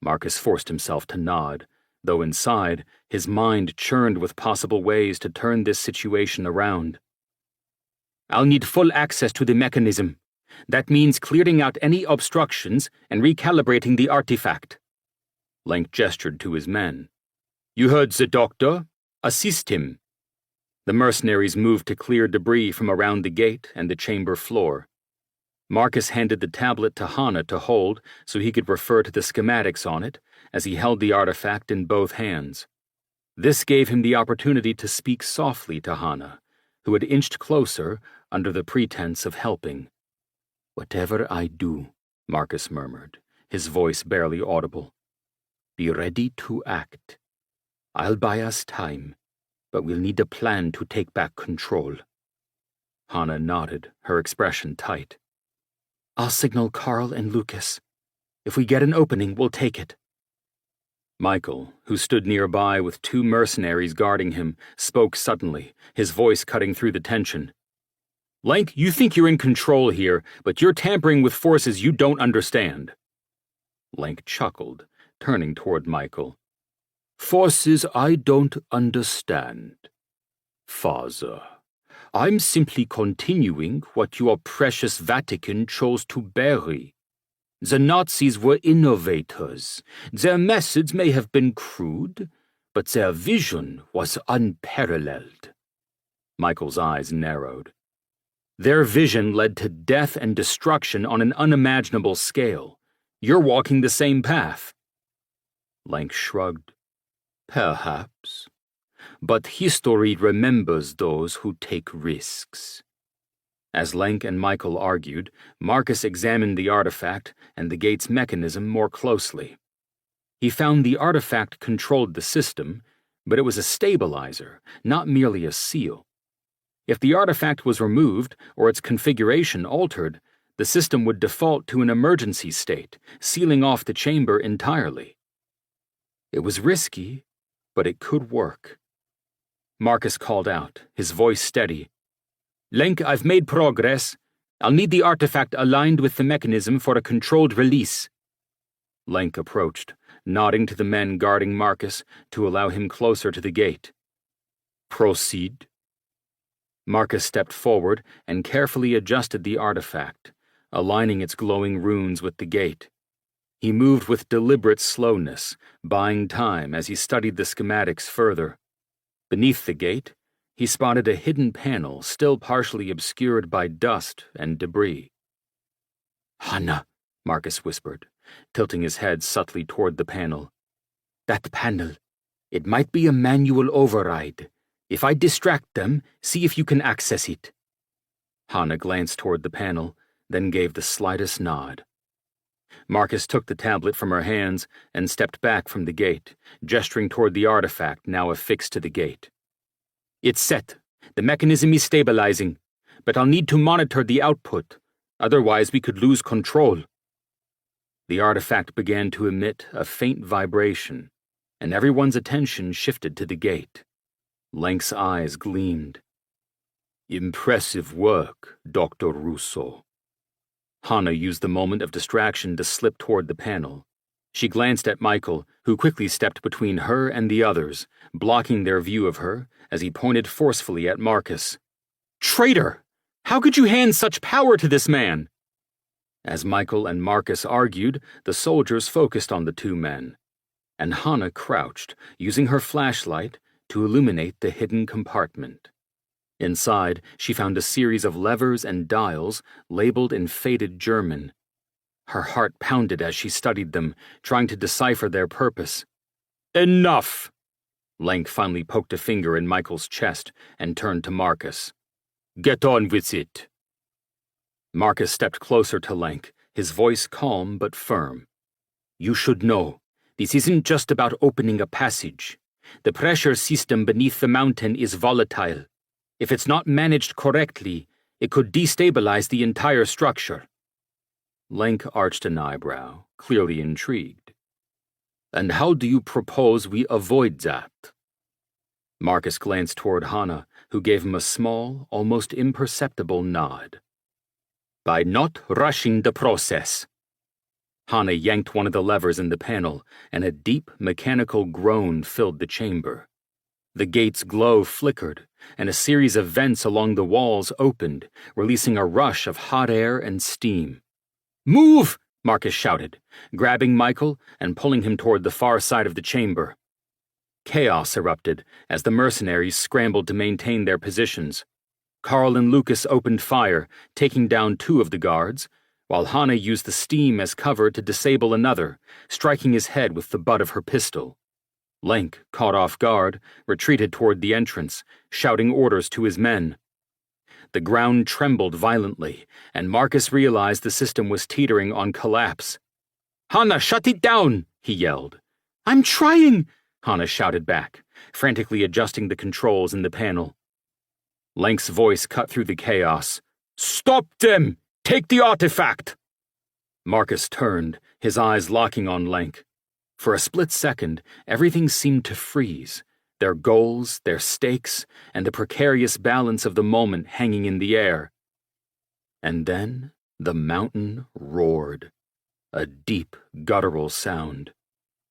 Marcus forced himself to nod, though inside, his mind churned with possible ways to turn this situation around. "I'll need full access to the mechanism. That means clearing out any obstructions and recalibrating the artifact." Lenk gestured to his men. "You heard the doctor. Assist him." The mercenaries moved to clear debris from around the gate and the chamber floor. Marcus handed the tablet to Hanna to hold so he could refer to the schematics on it as he held the artifact in both hands. This gave him the opportunity to speak softly to Hanna, who had inched closer under the pretense of helping. "Whatever I do," Marcus murmured, his voice barely audible, "be ready to act. I'll buy us time, but we'll need a plan to take back control." Hanna nodded, her expression tight. "I'll signal Carl and Lucas. If we get an opening, we'll take it." Michael, who stood nearby with 2 mercenaries guarding him, spoke suddenly, his voice cutting through the tension. "Lenk, you think you're in control here, but you're tampering with forces you don't understand." Lenk chuckled, turning toward Michael. "Forces I don't understand. Father, I'm simply continuing what your precious Vatican chose to bury. The Nazis were innovators. Their methods may have been crude, but their vision was unparalleled." Michael's eyes narrowed. "Their vision led to death and destruction on an unimaginable scale. You're walking the same path." Lenk shrugged. "Perhaps. But history remembers those who take risks." As Lenk and Michael argued, Marcus examined the artifact and the gate's mechanism more closely. He found the artifact controlled the system, but it was a stabilizer, not merely a seal. If the artifact was removed or its configuration altered, the system would default to an emergency state, sealing off the chamber entirely. It was risky, but it could work. Marcus called out, his voice steady. "Lenk, I've made progress. I'll need the artifact aligned with the mechanism for a controlled release." Lenk approached, nodding to the men guarding Marcus to allow him closer to the gate. "Proceed." Marcus stepped forward and carefully adjusted the artifact, aligning its glowing runes with the gate. He moved with deliberate slowness, buying time as he studied the schematics further. Beneath the gate, he spotted a hidden panel still partially obscured by dust and debris. "Hanna," Marcus whispered, tilting his head subtly toward the panel. "That panel. It might be a manual override. If I distract them, see if you can access it." Hanna glanced toward the panel, then gave the slightest nod. Marcus took the tablet from her hands and stepped back from the gate, gesturing toward the artifact now affixed to the gate. "It's set. The mechanism is stabilizing, but I'll need to monitor the output. Otherwise, we could lose control." The artifact began to emit a faint vibration, and everyone's attention shifted to the gate. Lenk's eyes gleamed. "Impressive work, Dr. Russo." Hannah used the moment of distraction to slip toward the panel. She glanced at Michael, who quickly stepped between her and the others, blocking their view of her as he pointed forcefully at Marcus. "Traitor! How could you hand such power to this man?" As Michael and Marcus argued, the soldiers focused on the two men, and Hannah crouched, using her flashlight to illuminate the hidden compartment. Inside, she found a series of levers and dials labeled in faded German. Her heart pounded as she studied them, trying to decipher their purpose. "Enough!" Lenk finally poked a finger in Michael's chest and turned to Marcus. "Get on with it." Marcus stepped closer to Lenk, his voice calm but firm. "You should know, this isn't just about opening a passage. The pressure system beneath the mountain is volatile. If it's not managed correctly, it could destabilize the entire structure." Lenk arched an eyebrow, clearly intrigued. "And how do you propose we avoid that?" Marcus glanced toward Hannah, who gave him a small, almost imperceptible nod. "By not rushing the process." Hannah yanked one of the levers in the panel, and a deep, mechanical groan filled the chamber. The gate's glow flickered, and a series of vents along the walls opened, releasing a rush of hot air and steam. "Move!" Marcus shouted, grabbing Michael and pulling him toward the far side of the chamber. Chaos erupted as the mercenaries scrambled to maintain their positions. Carl and Lucas opened fire, taking down two of the guards, while Hannah used the steam as cover to disable another, striking his head with the butt of her pistol. Lenk, caught off guard, retreated toward the entrance, shouting orders to his men. The ground trembled violently, and Marcus realized the system was teetering on collapse. "Hannah, shut it down!" he yelled. "I'm trying!" Hannah shouted back, frantically adjusting the controls in the panel. Lenk's voice cut through the chaos. "Stop them! Take the artifact!" Marcus turned, his eyes locking on Lenk. For a split second, everything seemed to freeze, their goals, their stakes, and the precarious balance of the moment hanging in the air. And then the mountain roared, a deep, guttural sound,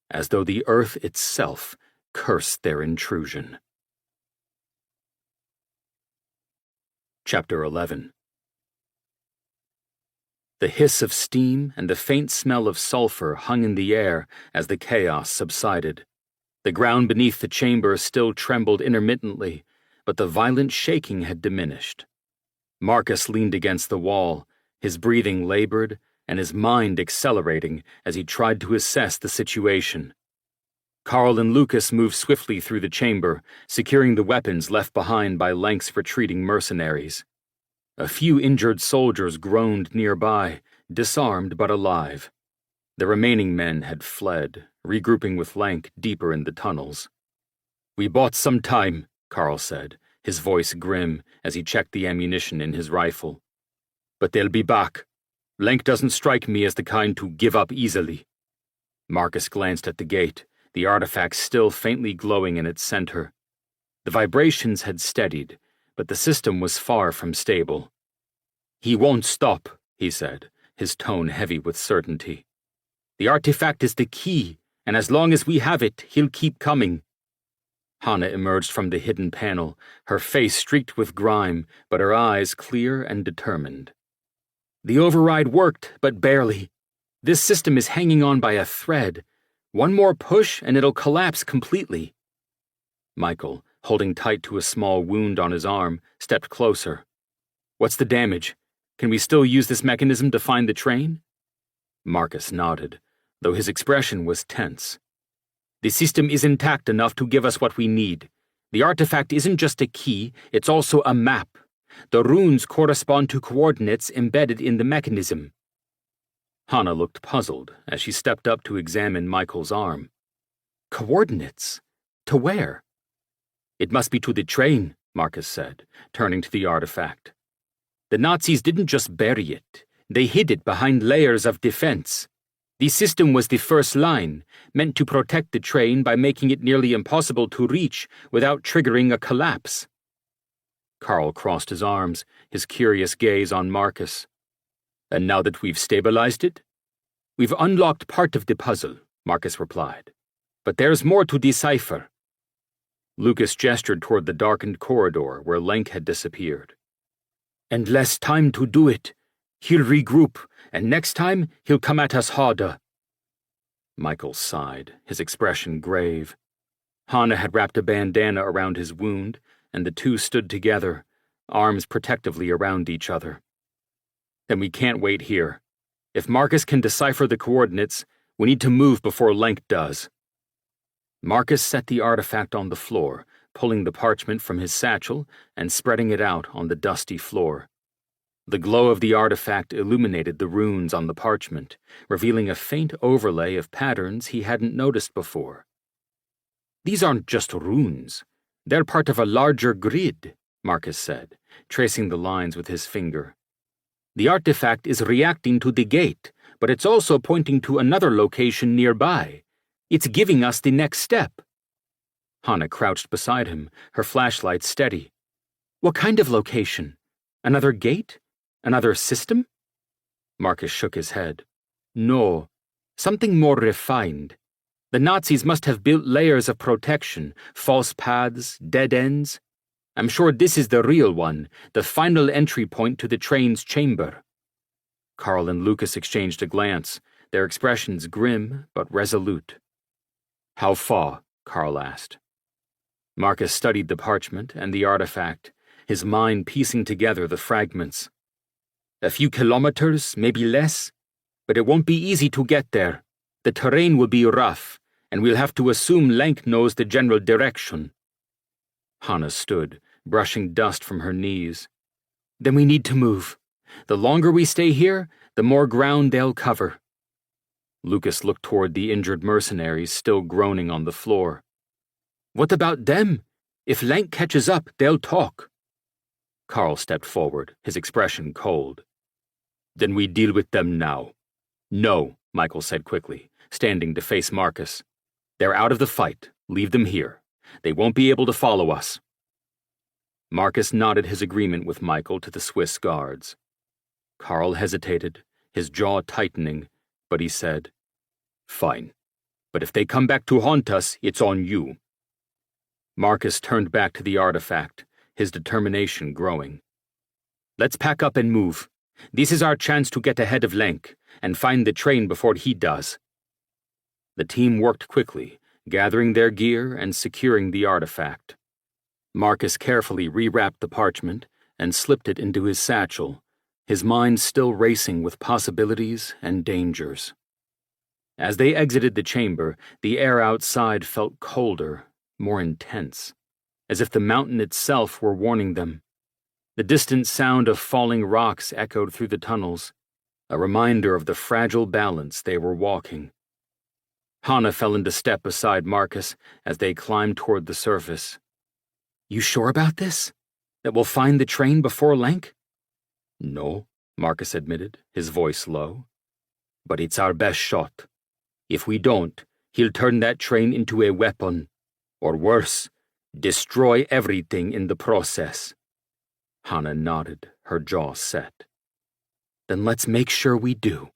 as though the earth itself cursed their intrusion. Chapter 11. The hiss of steam and the faint smell of sulfur hung in the air as the chaos subsided. The ground beneath the chamber still trembled intermittently, but the violent shaking had diminished. Marcus leaned against the wall, his breathing labored and his mind accelerating as he tried to assess the situation. Carl and Lucas moved swiftly through the chamber, securing the weapons left behind by Lenk's retreating mercenaries. A few injured soldiers groaned nearby, disarmed but alive. The remaining men had fled, regrouping with Lenk deeper in the tunnels. "We bought some time," Carl said, his voice grim as he checked the ammunition in his rifle. "But they'll be back. Lenk doesn't strike me as the kind to give up easily." Marcus glanced at the gate, the artifact still faintly glowing in its center. The vibrations had steadied, but the system was far from stable. "He won't stop," he said, his tone heavy with certainty. "The artifact is the key, and as long as we have it, he'll keep coming." Hannah emerged from the hidden panel, her face streaked with grime, but her eyes clear and determined. "The override worked, but barely. This system is hanging on by a thread. One more push and it'll collapse completely." Michael, holding tight to a small wound on his arm, stepped closer. "What's the damage? Can we still use this mechanism to find the train?" Marcus nodded, though his expression was tense. "The system is intact enough to give us what we need. The artifact isn't just a key, it's also a map. The runes correspond to coordinates embedded in the mechanism." Hannah looked puzzled as she stepped up to examine Michael's arm. "Coordinates? To where?" "It must be to the train," Marcus said, turning to the artifact. "The Nazis didn't just bury it, they hid it behind layers of defense. The system was the first line, meant to protect the train by making it nearly impossible to reach without triggering a collapse. Carl crossed his arms, his curious gaze on Marcus. And now that we've stabilized it? We've unlocked part of the puzzle, Marcus replied. But there's more to decipher. Lucas gestured toward the darkened corridor where Lenk had disappeared. And less time to do it. He'll regroup, and next time he'll come at us harder. Michael sighed, his expression grave. Hanna had wrapped a bandana around his wound, and the two stood together, arms protectively around each other. Then we can't wait here. If Marcus can decipher the coordinates, we need to move before Lenk does. Marcus set the artifact on the floor, pulling the parchment from his satchel and spreading it out on the dusty floor. The glow of the artifact illuminated the runes on the parchment, revealing a faint overlay of patterns he hadn't noticed before. These aren't just runes. They're part of a larger grid, Marcus said, tracing the lines with his finger. The artifact is reacting to the gate, but it's also pointing to another location nearby. It's giving us the next step. Hanna crouched beside him, her flashlight steady. What kind of location? Another gate? Another system? Marcus shook his head. No, something more refined. The Nazis must have built layers of protection, false paths, dead ends. I'm sure this is the real one, the final entry point to the train's chamber. Carl and Lucas exchanged a glance, their expressions grim but resolute. How far? Carl asked. Marcus studied the parchment and the artifact, his mind piecing together the fragments. A few kilometers, maybe less, but it won't be easy to get there. The terrain will be rough, and we'll have to assume Lenk knows the general direction. Hanna stood, brushing dust from her knees. Then we need to move. The longer we stay here, the more ground they'll cover. Lucas looked toward the injured mercenaries still groaning on the floor. What about them? If Lenk catches up, they'll talk. Carl stepped forward, his expression cold. Then we deal with them now. No, Michael said quickly, standing to face Marcus. They're out of the fight. Leave them here. They won't be able to follow us. Marcus nodded his agreement with Michael to the Swiss guards. Carl hesitated, his jaw tightening, but he said, Fine. But if they come back to haunt us, it's on you. Marcus turned back to the artifact, his determination growing. Let's pack up and move. This is our chance to get ahead of Lenk and find the train before he does. The team worked quickly, gathering their gear and securing the artifact. Marcus carefully rewrapped the parchment and slipped it into his satchel, his mind still racing with possibilities and dangers. As they exited the chamber, the air outside felt colder, more intense, as if the mountain itself were warning them. The distant sound of falling rocks echoed through the tunnels, a reminder of the fragile balance they were walking. Hanna fell into step beside Marcus as they climbed toward the surface. You sure about this? That we'll find the train before Lenk? No, Marcus admitted, his voice low. But it's our best shot. If we don't, he'll turn that train into a weapon. Or worse, destroy everything in the process. Hanna nodded, her jaw set. Then let's make sure we do.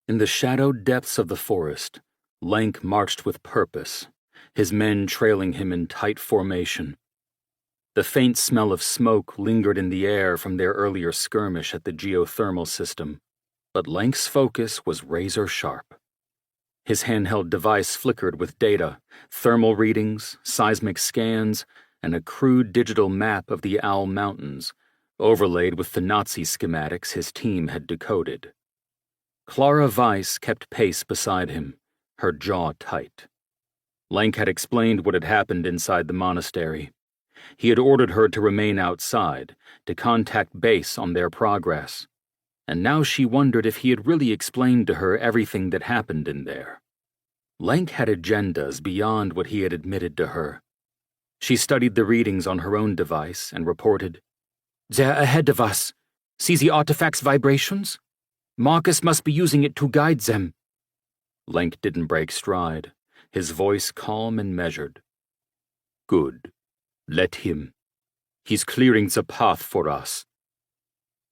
In the shadowed depths of the forest, Lenk marched with purpose, his men trailing him in tight formation. The faint smell of smoke lingered in the air from their earlier skirmish at the geothermal system, but Lenk's focus was razor sharp. His handheld device flickered with data, thermal readings, seismic scans, and a crude digital map of the Owl Mountains, overlaid with the Nazi schematics his team had decoded. Clara Weiss kept pace beside him, her jaw tight. Lenk had explained what had happened inside the monastery. He had ordered her to remain outside, to contact base on their progress, and now she wondered if he had really explained to her everything that happened in there. Lenk had agendas beyond what he had admitted to her. She studied the readings on her own device and reported, They're ahead of us. See the artifact's vibrations? Marcus must be using it to guide them. Lenk didn't break stride, his voice calm and measured. Good. Let him. He's clearing the path for us.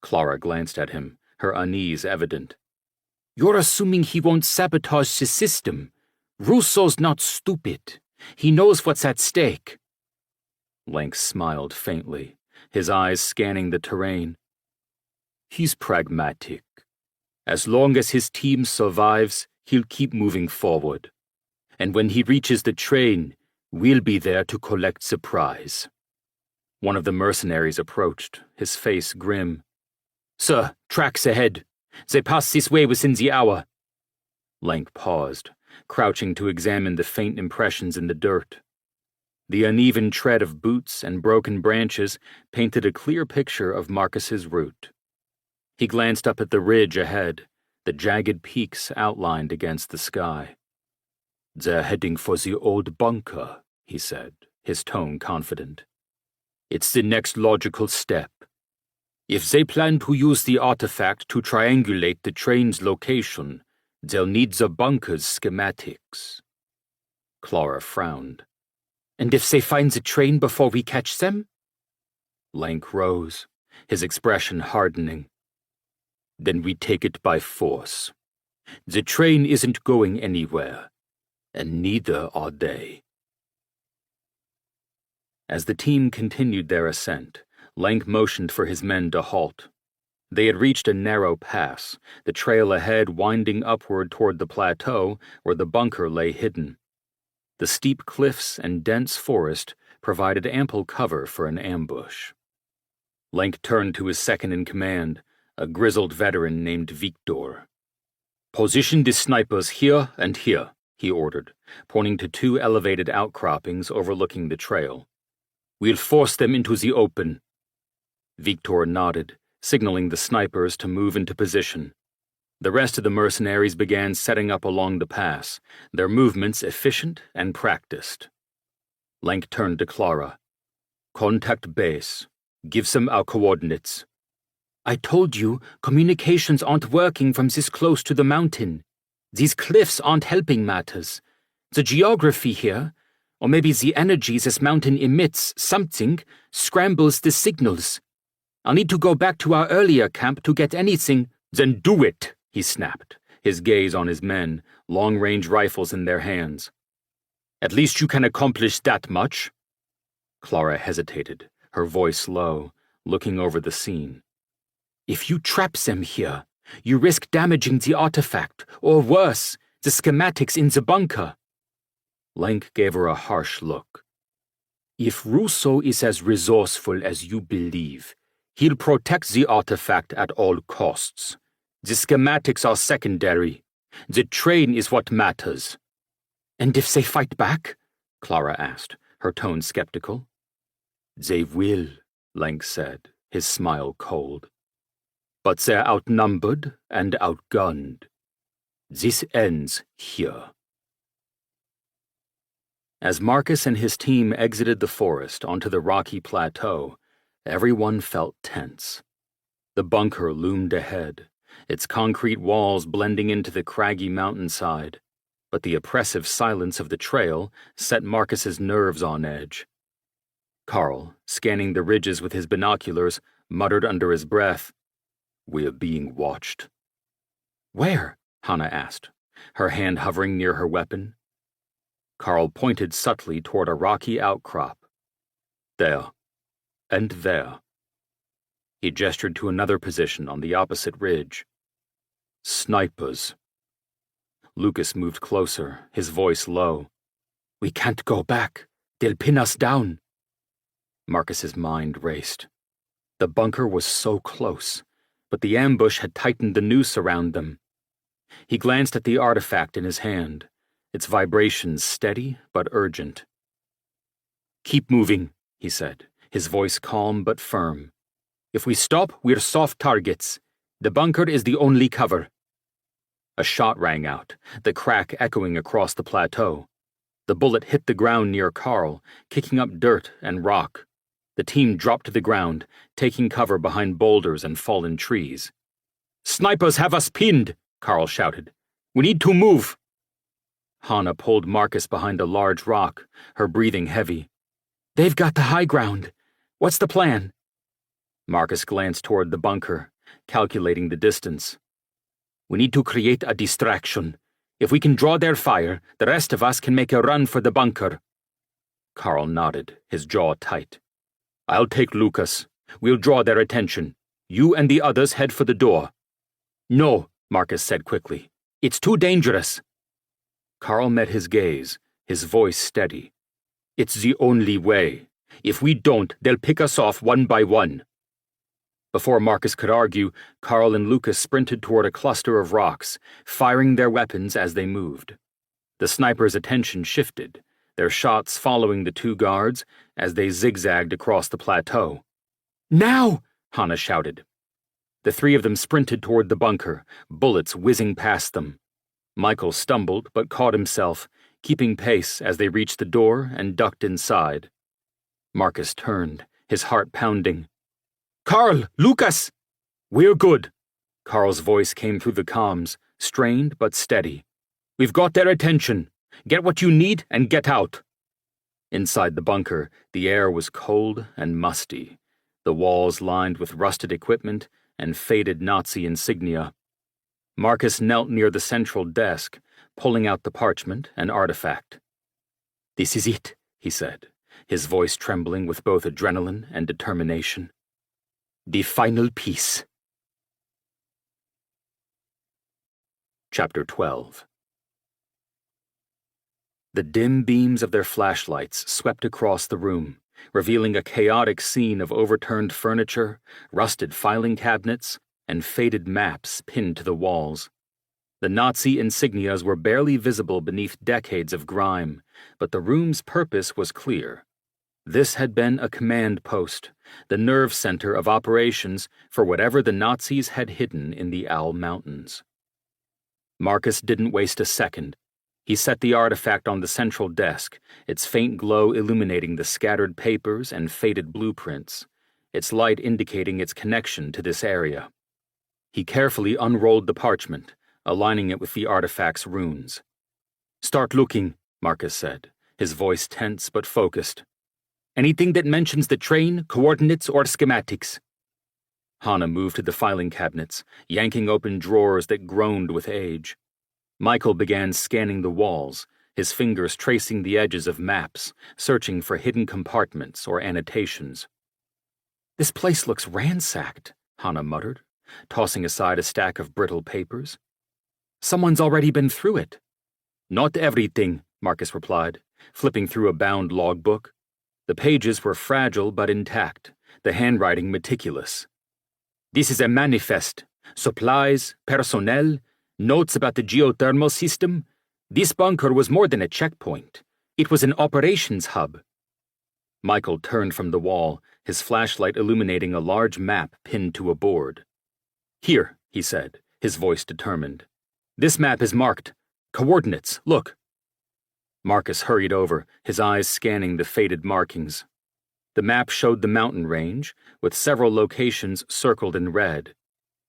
Clara glanced at him, her unease evident. You're assuming he won't sabotage the system. Rousseau's not stupid. He knows what's at stake. Lenk smiled faintly, his eyes scanning the terrain. He's pragmatic. As long as his team survives, he'll keep moving forward. And when he reaches the train, we'll be there to collect the prize. One of the mercenaries approached, his face grim. Sir, tracks ahead. They pass this way within the hour. Lenk paused, crouching to examine the faint impressions in the dirt. The uneven tread of boots and broken branches painted a clear picture of Marcus's route. He glanced up at the ridge ahead, the jagged peaks outlined against the sky. They're heading for the old bunker, he said, his tone confident. It's the next logical step. If they plan to use the artifact to triangulate the train's location, they'll need the bunker's schematics. Clara frowned. And if they find the train before we catch them? Lenk rose, his expression hardening. Then we take it by force. The train isn't going anywhere, and neither are they. As the team continued their ascent, Lenk motioned for his men to halt. They had reached a narrow pass, the trail ahead winding upward toward the plateau where the bunker lay hidden. The steep cliffs and dense forest provided ample cover for an ambush. Lenk turned to his second-in-command, a grizzled veteran named Victor. Position the snipers here and here, he ordered, pointing to two elevated outcroppings overlooking the trail. We'll force them into the open. Victor nodded, signaling the snipers to move into position. The rest of the mercenaries began setting up along the pass, their movements efficient and practiced. Lenk turned to Clara. Contact base. Give them our coordinates. I told you, communications aren't working from this close to the mountain. These cliffs aren't helping matters. The geography here, or maybe the energy this mountain emits, something, scrambles the signals. I'll need to go back to our earlier camp to get anything. Then do it, he snapped, his gaze on his men, long-range rifles in their hands. At least you can accomplish that much. Clara hesitated, her voice low, looking over the scene. If you trap them here, you risk damaging the artifact, or worse, the schematics in the bunker. Lenk gave her a harsh look. If Rousseau is as resourceful as you believe, he'll protect the artifact at all costs. The schematics are secondary. The train is what matters. And if they fight back? Clara asked, her tone skeptical. They will, Lenk said, his smile cold. But they're outnumbered and outgunned. This ends here. As Marcus and his team exited the forest onto the rocky plateau, everyone felt tense. The bunker loomed ahead, its concrete walls blending into the craggy mountainside, but the oppressive silence of the trail set Marcus's nerves on edge. Carl, scanning the ridges with his binoculars, muttered under his breath, "We're being watched." "Where?" Hannah asked, her hand hovering near her weapon. Carl pointed subtly toward a rocky outcrop. "There. And there." He gestured to another position on the opposite ridge. "Snipers." Lucas moved closer, his voice low. "We can't go back. They'll pin us down." Marcus's mind raced. The bunker was so close, but the ambush had tightened the noose around them. He glanced at the artifact in his hand, its vibrations steady but urgent. "Keep moving," he said, his voice calm but firm. "If we stop, we're soft targets. The bunker is the only cover." A shot rang out, the crack echoing across the plateau. The bullet hit the ground near Carl, kicking up dirt and rock. The team dropped to the ground, taking cover behind boulders and fallen trees. Snipers have us pinned, Carl shouted. We need to move. Hannah pulled Marcus behind a large rock, her breathing heavy. They've got the high ground. What's the plan? Marcus glanced toward the bunker, calculating the distance. We need to create a distraction. If we can draw their fire, the rest of us can make a run for the bunker. Carl nodded, his jaw tight. I'll take Lucas. We'll draw their attention. You and the others head for the door. No, Marcus said quickly. It's too dangerous. Carl met his gaze, his voice steady. It's the only way. If we don't, they'll pick us off one by one. Before Marcus could argue, Carl and Lucas sprinted toward a cluster of rocks, firing their weapons as they moved. The snipers' attention shifted, their shots following the two guards as they zigzagged across the plateau. Now! Hannah shouted. The three of them sprinted toward the bunker, bullets whizzing past them. Michael stumbled but caught himself, keeping pace as they reached the door and ducked inside. Marcus turned, his heart pounding. Carl! Lucas! We're good. Carl's voice came through the comms, strained but steady. We've got their attention. Get what you need and get out. Inside the bunker, the air was cold and musty, the walls lined with rusted equipment and faded Nazi insignia. Marcus knelt near the central desk, pulling out the parchment and artifact. This is it, he said, his voice trembling with both adrenaline and determination. The final piece. Chapter 12. The dim beams of their flashlights swept across the room, revealing a chaotic scene of overturned furniture, rusted filing cabinets, and faded maps pinned to the walls. The Nazi insignias were barely visible beneath decades of grime, but the room's purpose was clear. This had been a command post, the nerve center of operations for whatever the Nazis had hidden in the Owl Mountains. Marcus didn't waste a second. He set the artifact on the central desk, its faint glow illuminating the scattered papers and faded blueprints, its light indicating its connection to this area. He carefully unrolled the parchment, aligning it with the artifact's runes. Start looking, Marcus said, his voice tense but focused. Anything that mentions the train, coordinates, or schematics. Hannah moved to the filing cabinets, yanking open drawers that groaned with age. Michael began scanning the walls, his fingers tracing the edges of maps, searching for hidden compartments or annotations. This place looks ransacked, Hannah muttered, tossing aside a stack of brittle papers. Someone's already been through it. Not everything, Marcus replied, flipping through a bound logbook. The pages were fragile but intact, the handwriting meticulous. This is a manifest. Supplies, personnel, notes about the geothermal system. This bunker was more than a checkpoint. It was an operations hub. Michael turned from the wall, his flashlight illuminating a large map pinned to a board. Here, he said, his voice determined. This map is marked. Coordinates, look. Marcus hurried over, his eyes scanning the faded markings. The map showed the mountain range, with several locations circled in red.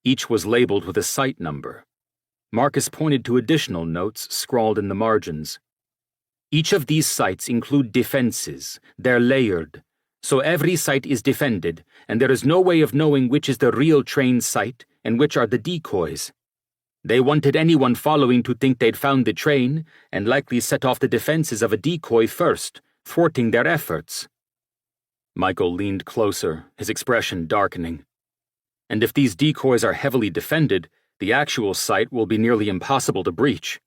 Each was labeled with a site number. Marcus pointed to additional notes scrawled in the margins. Each of these sites include defenses. They're layered. So every site is defended, and there is no way of knowing which is the real train site and which are the decoys. They wanted anyone following to think they'd found the train and likely set off the defenses of a decoy first, thwarting their efforts. Michael leaned closer, his expression darkening. And if these decoys are heavily defended, the actual site will be nearly impossible to breach.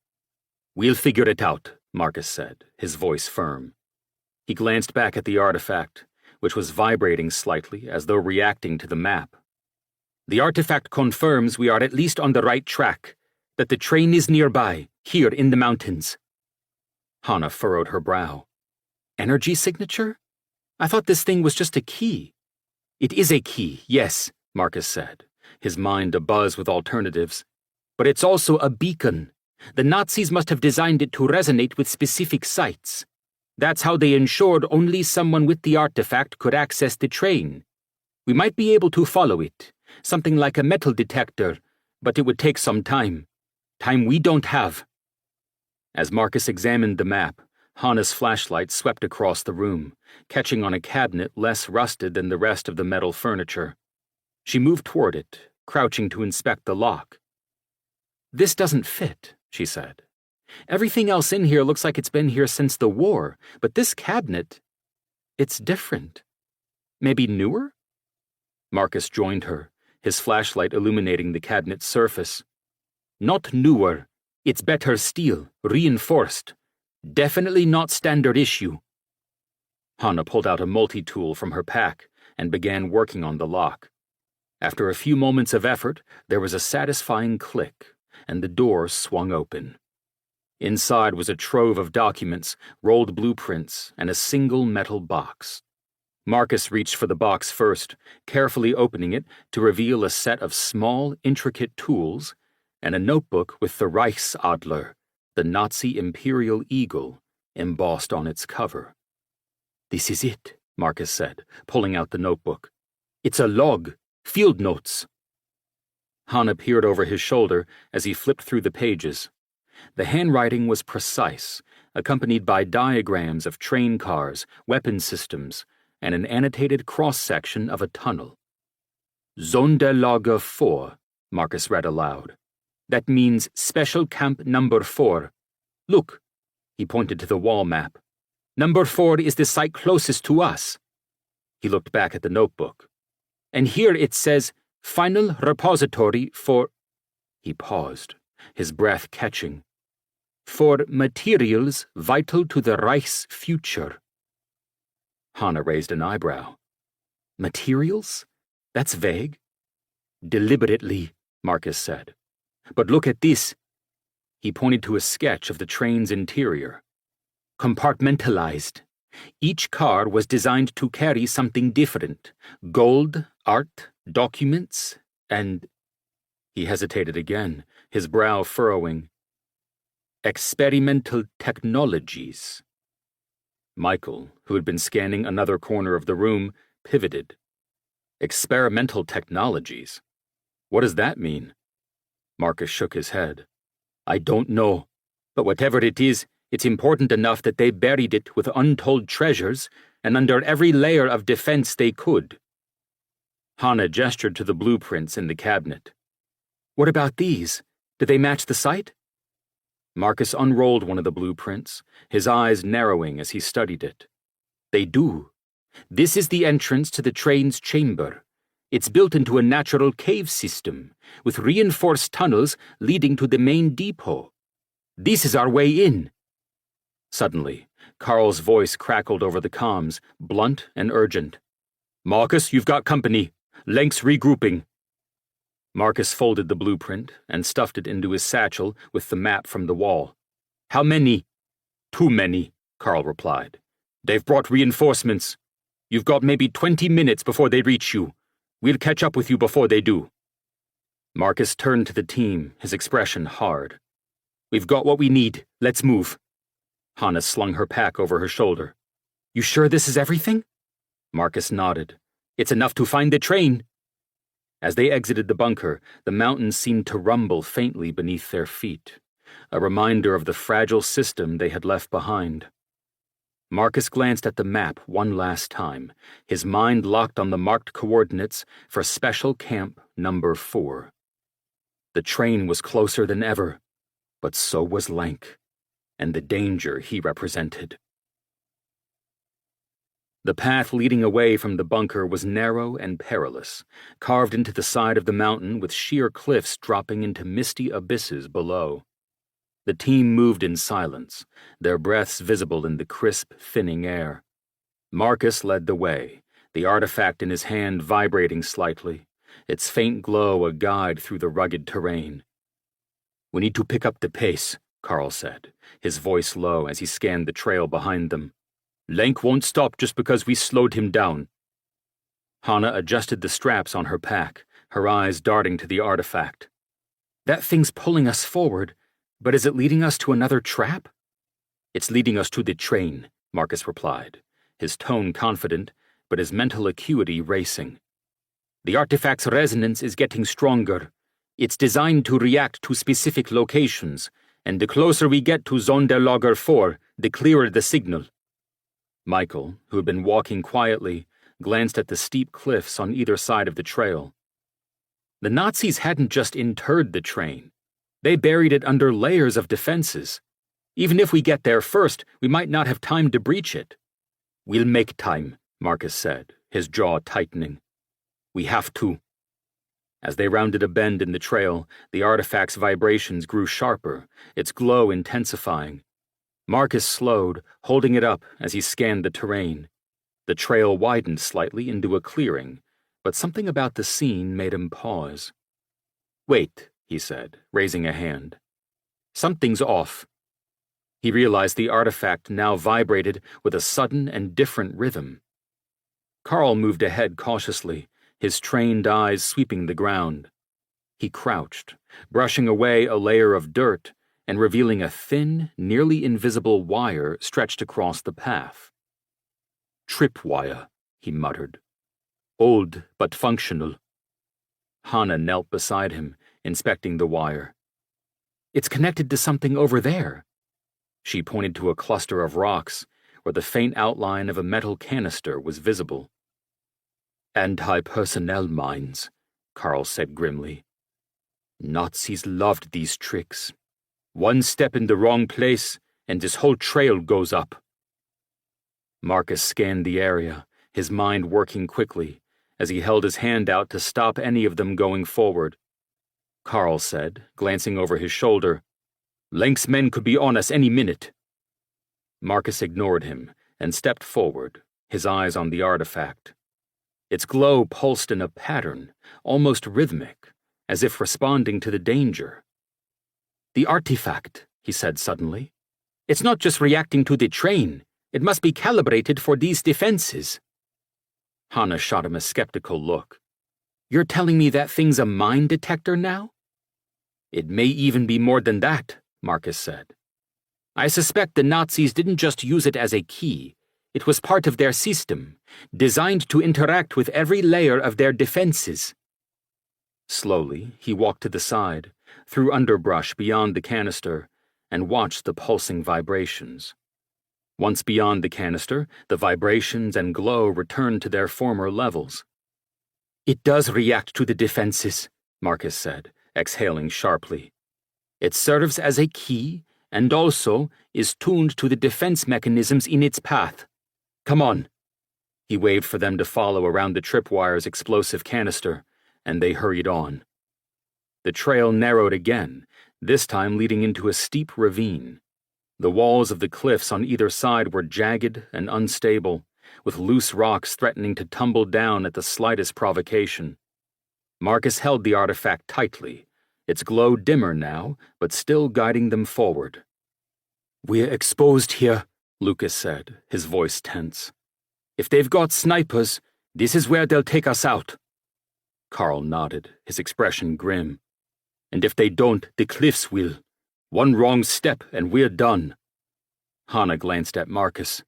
We'll figure it out, Marcus said, his voice firm. He glanced back at the artifact, which was vibrating slightly as though reacting to the map. The artifact confirms we are at least on the right track, that the train is nearby, here in the mountains. Hannah furrowed her brow. Energy signature? I thought this thing was just a key. It is a key, yes, Marcus said, his mind abuzz with alternatives. But it's also a beacon. The Nazis must have designed it to resonate with specific sites. That's how they ensured only someone with the artifact could access the train. We might be able to follow it, something like a metal detector, But it would take some time. Time we don't have. As Marcus examined the map, Hana's flashlight swept across the room, catching on a cabinet less rusted than the rest of the metal furniture. She moved toward it, crouching to inspect the lock. "This doesn't fit," she said. "Everything else in here looks like it's been here since the war, but this cabinet, it's different. Maybe newer?" Marcus joined her, his flashlight illuminating the cabinet's surface. "Not newer. It's better steel, reinforced. Definitely not standard issue." Hana pulled out a multi-tool from her pack and began working on the lock. After a few moments of effort, there was a satisfying click, and the door swung open. Inside was a trove of documents, rolled blueprints, and a single metal box. Marcus reached for the box first, carefully opening it to reveal a set of small, intricate tools and a notebook with the Reichsadler, the Nazi imperial eagle, embossed on its cover. "This is it," Marcus said, pulling out the notebook. "It's a log, field notes." Hana peered over his shoulder as he flipped through the pages. The handwriting was precise, accompanied by diagrams of train cars, weapon systems, and an annotated cross-section of a tunnel. "Sonderlager 4, Marcus read aloud. "That means Special Camp Number 4. Look," he pointed to the wall map. "Number 4 is the site closest to us." He looked back at the notebook. "And here it says, Final Repository for—" He paused, his breath catching. "For materials vital to the Reich's future." Hana raised an eyebrow. "Materials? That's vague." "Deliberately," Marcus said. "But look at this." He pointed to a sketch of the train's interior. "Compartmentalized. Each car was designed to carry something different. Gold, art, documents, and—" He hesitated again, his brow furrowing. "Experimental technologies." Michael, who had been scanning another corner of the room, pivoted. "Experimental technologies? What does that mean?" Marcus shook his head. "I don't know, but whatever it is, it's important enough that they buried it with untold treasures and under every layer of defense they could." Hana gestured to the blueprints in the cabinet. "What about these? Do they match the site?" Marcus unrolled one of the blueprints, his eyes narrowing as he studied it. "They do. This is the entrance to the train's chamber. It's built into a natural cave system, with reinforced tunnels leading to the main depot. This is our way in." Suddenly, Carl's voice crackled over the comms, blunt and urgent. "Marcus, you've got company. Lengths regrouping." Marcus folded the blueprint and stuffed it into his satchel with the map from the wall. "How many?" "Too many," Carl replied. "They've brought reinforcements. You've got maybe 20 minutes before they reach you. We'll catch up with you before they do." Marcus turned to the team, his expression hard. "We've got what we need. Let's move." Hana slung her pack over her shoulder. "You sure this is everything?" Marcus nodded. "It's enough to find the train." As they exited the bunker, the mountains seemed to rumble faintly beneath their feet, a reminder of the fragile system they had left behind. Marcus glanced at the map one last time, his mind locked on the marked coordinates for Special Camp Number 4. The train was closer than ever, but so was Lenk, and the danger he represented. The path leading away from the bunker was narrow and perilous, carved into the side of the mountain with sheer cliffs dropping into misty abysses below. The team moved in silence, their breaths visible in the crisp, thinning air. Marcus led the way, the artifact in his hand vibrating slightly, its faint glow a guide through the rugged terrain. "We need to pick up the pace," Carl said, his voice low as he scanned the trail behind them. "Lenk won't stop just because we slowed him down." Hana adjusted the straps on her pack, her eyes darting to the artifact. "That thing's pulling us forward, but is it leading us to another trap?" "It's leading us to the train," Marcus replied, his tone confident, but his mental acuity racing. "The artifact's resonance is getting stronger. It's designed to react to specific locations, and the closer we get to Sonderlager 4, the clearer the signal. Michael, who had been walking quietly, glanced at the steep cliffs on either side of the trail. The Nazis hadn't just interred the train. They buried it under layers of defenses. Even if we get there first, we might not have time to breach it. We'll make time, Marcus said, his jaw tightening. We have to. As they rounded a bend in the trail, the artifact's vibrations grew sharper, its glow intensifying. Marcus slowed, holding it up as he scanned the terrain. The trail widened slightly into a clearing, but something about the scene made him pause. Wait, he said, raising a hand. Something's off. He realized the artifact now vibrated with a sudden and different rhythm. Carl moved ahead cautiously, his trained eyes sweeping the ground. He crouched, brushing away a layer of dirt and revealing a thin, nearly invisible wire stretched across the path. Tripwire, he muttered. Old but functional. Hannah knelt beside him, inspecting the wire. It's connected to something over there. She pointed to a cluster of rocks where the faint outline of a metal canister was visible. Anti-personnel mines, Carl said grimly. Nazis loved these tricks. One step in the wrong place, and this whole trail goes up. Marcus scanned the area, his mind working quickly, as he held his hand out to stop any of them going forward. Carl said, glancing over his shoulder, Lenk's men could be on us any minute. Marcus ignored him and stepped forward, his eyes on the artifact. Its glow pulsed in a pattern, almost rhythmic, as if responding to the danger. The artifact, he said suddenly. It's not just reacting to the train. It must be calibrated for these defenses. Hannah shot him a skeptical look. You're telling me that thing's a mine detector now? It may even be more than that, Marcus said. I suspect the Nazis didn't just use it as a key. It was part of their system, designed to interact with every layer of their defenses. Slowly, he walked to the side, through underbrush beyond the canister, and watched the pulsing vibrations. Once beyond the canister, the vibrations and glow returned to their former levels. It does react to the defenses, Marcus said, exhaling sharply. It serves as a key and also is tuned to the defense mechanisms in its path. Come on. He waved for them to follow around the tripwire's explosive canister, and they hurried on. The trail narrowed again, this time leading into a steep ravine. The walls of the cliffs on either side were jagged and unstable, with loose rocks threatening to tumble down at the slightest provocation. Marcus held the artifact tightly, its glow dimmer now, but still guiding them forward. We're exposed here, Lucas said, his voice tense. If they've got snipers, this is where they'll take us out. Carl nodded, his expression grim. And if they don't, the cliffs will. One wrong step and we're done. Hannah glanced at Marcus.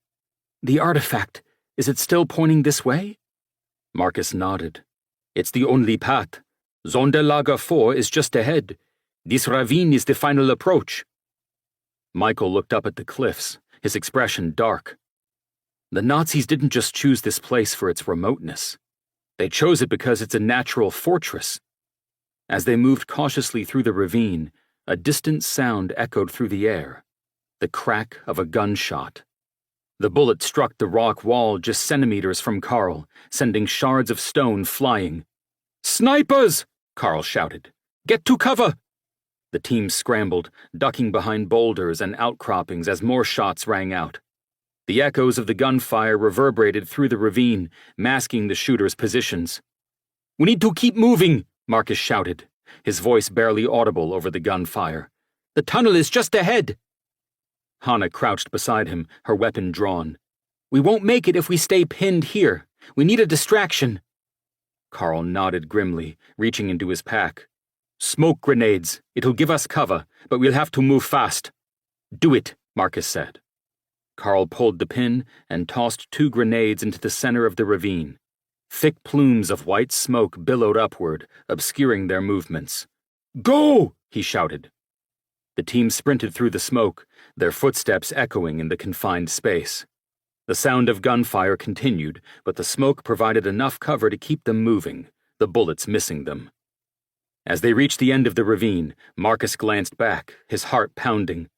The artifact, is it still pointing this way? Marcus nodded. It's the only path. Sonderlager 4 is just ahead. This ravine is the final approach. Michael looked up at the cliffs, his expression dark. The Nazis didn't just choose this place for its remoteness. They chose it because it's a natural fortress. As they moved cautiously through the ravine, a distant sound echoed through the air, the crack of a gunshot. The bullet struck the rock wall just centimeters from Carl, sending shards of stone flying. "Snipers!" Carl shouted. "Get to cover!" The team scrambled, ducking behind boulders and outcroppings as more shots rang out. The echoes of the gunfire reverberated through the ravine, masking the shooters' positions. "We need to keep moving," Marcus shouted, his voice barely audible over the gunfire. "The tunnel is just ahead." Hannah crouched beside him, her weapon drawn. "We won't make it if we stay pinned here. We need a distraction." Carl nodded grimly, reaching into his pack. "Smoke grenades. It'll give us cover, but we'll have to move fast." "Do it," Marcus said. Carl pulled the pin and tossed 2 grenades into the center of the ravine. Thick plumes of white smoke billowed upward, obscuring their movements. Go! He shouted. The team sprinted through the smoke, their footsteps echoing in the confined space. The sound of gunfire continued, but the smoke provided enough cover to keep them moving, the bullets missing them. As they reached the end of the ravine, Marcus glanced back, his heart pounding.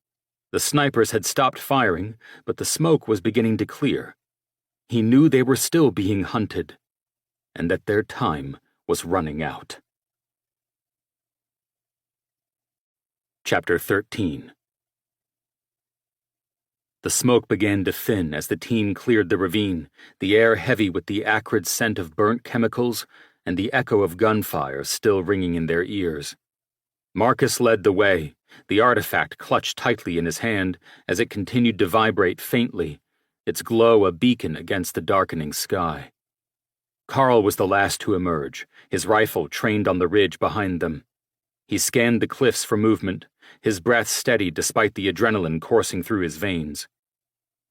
The snipers had stopped firing, but the smoke was beginning to clear. He knew they were still being hunted, and that their time was running out. Chapter 13. The smoke began to thin as the team cleared the ravine, the air heavy with the acrid scent of burnt chemicals and the echo of gunfire still ringing in their ears. Marcus led the way, the artifact clutched tightly in his hand as it continued to vibrate faintly, its glow a beacon against the darkening sky. Carl was the last to emerge, his rifle trained on the ridge behind them. He scanned the cliffs for movement, his breath steady despite the adrenaline coursing through his veins.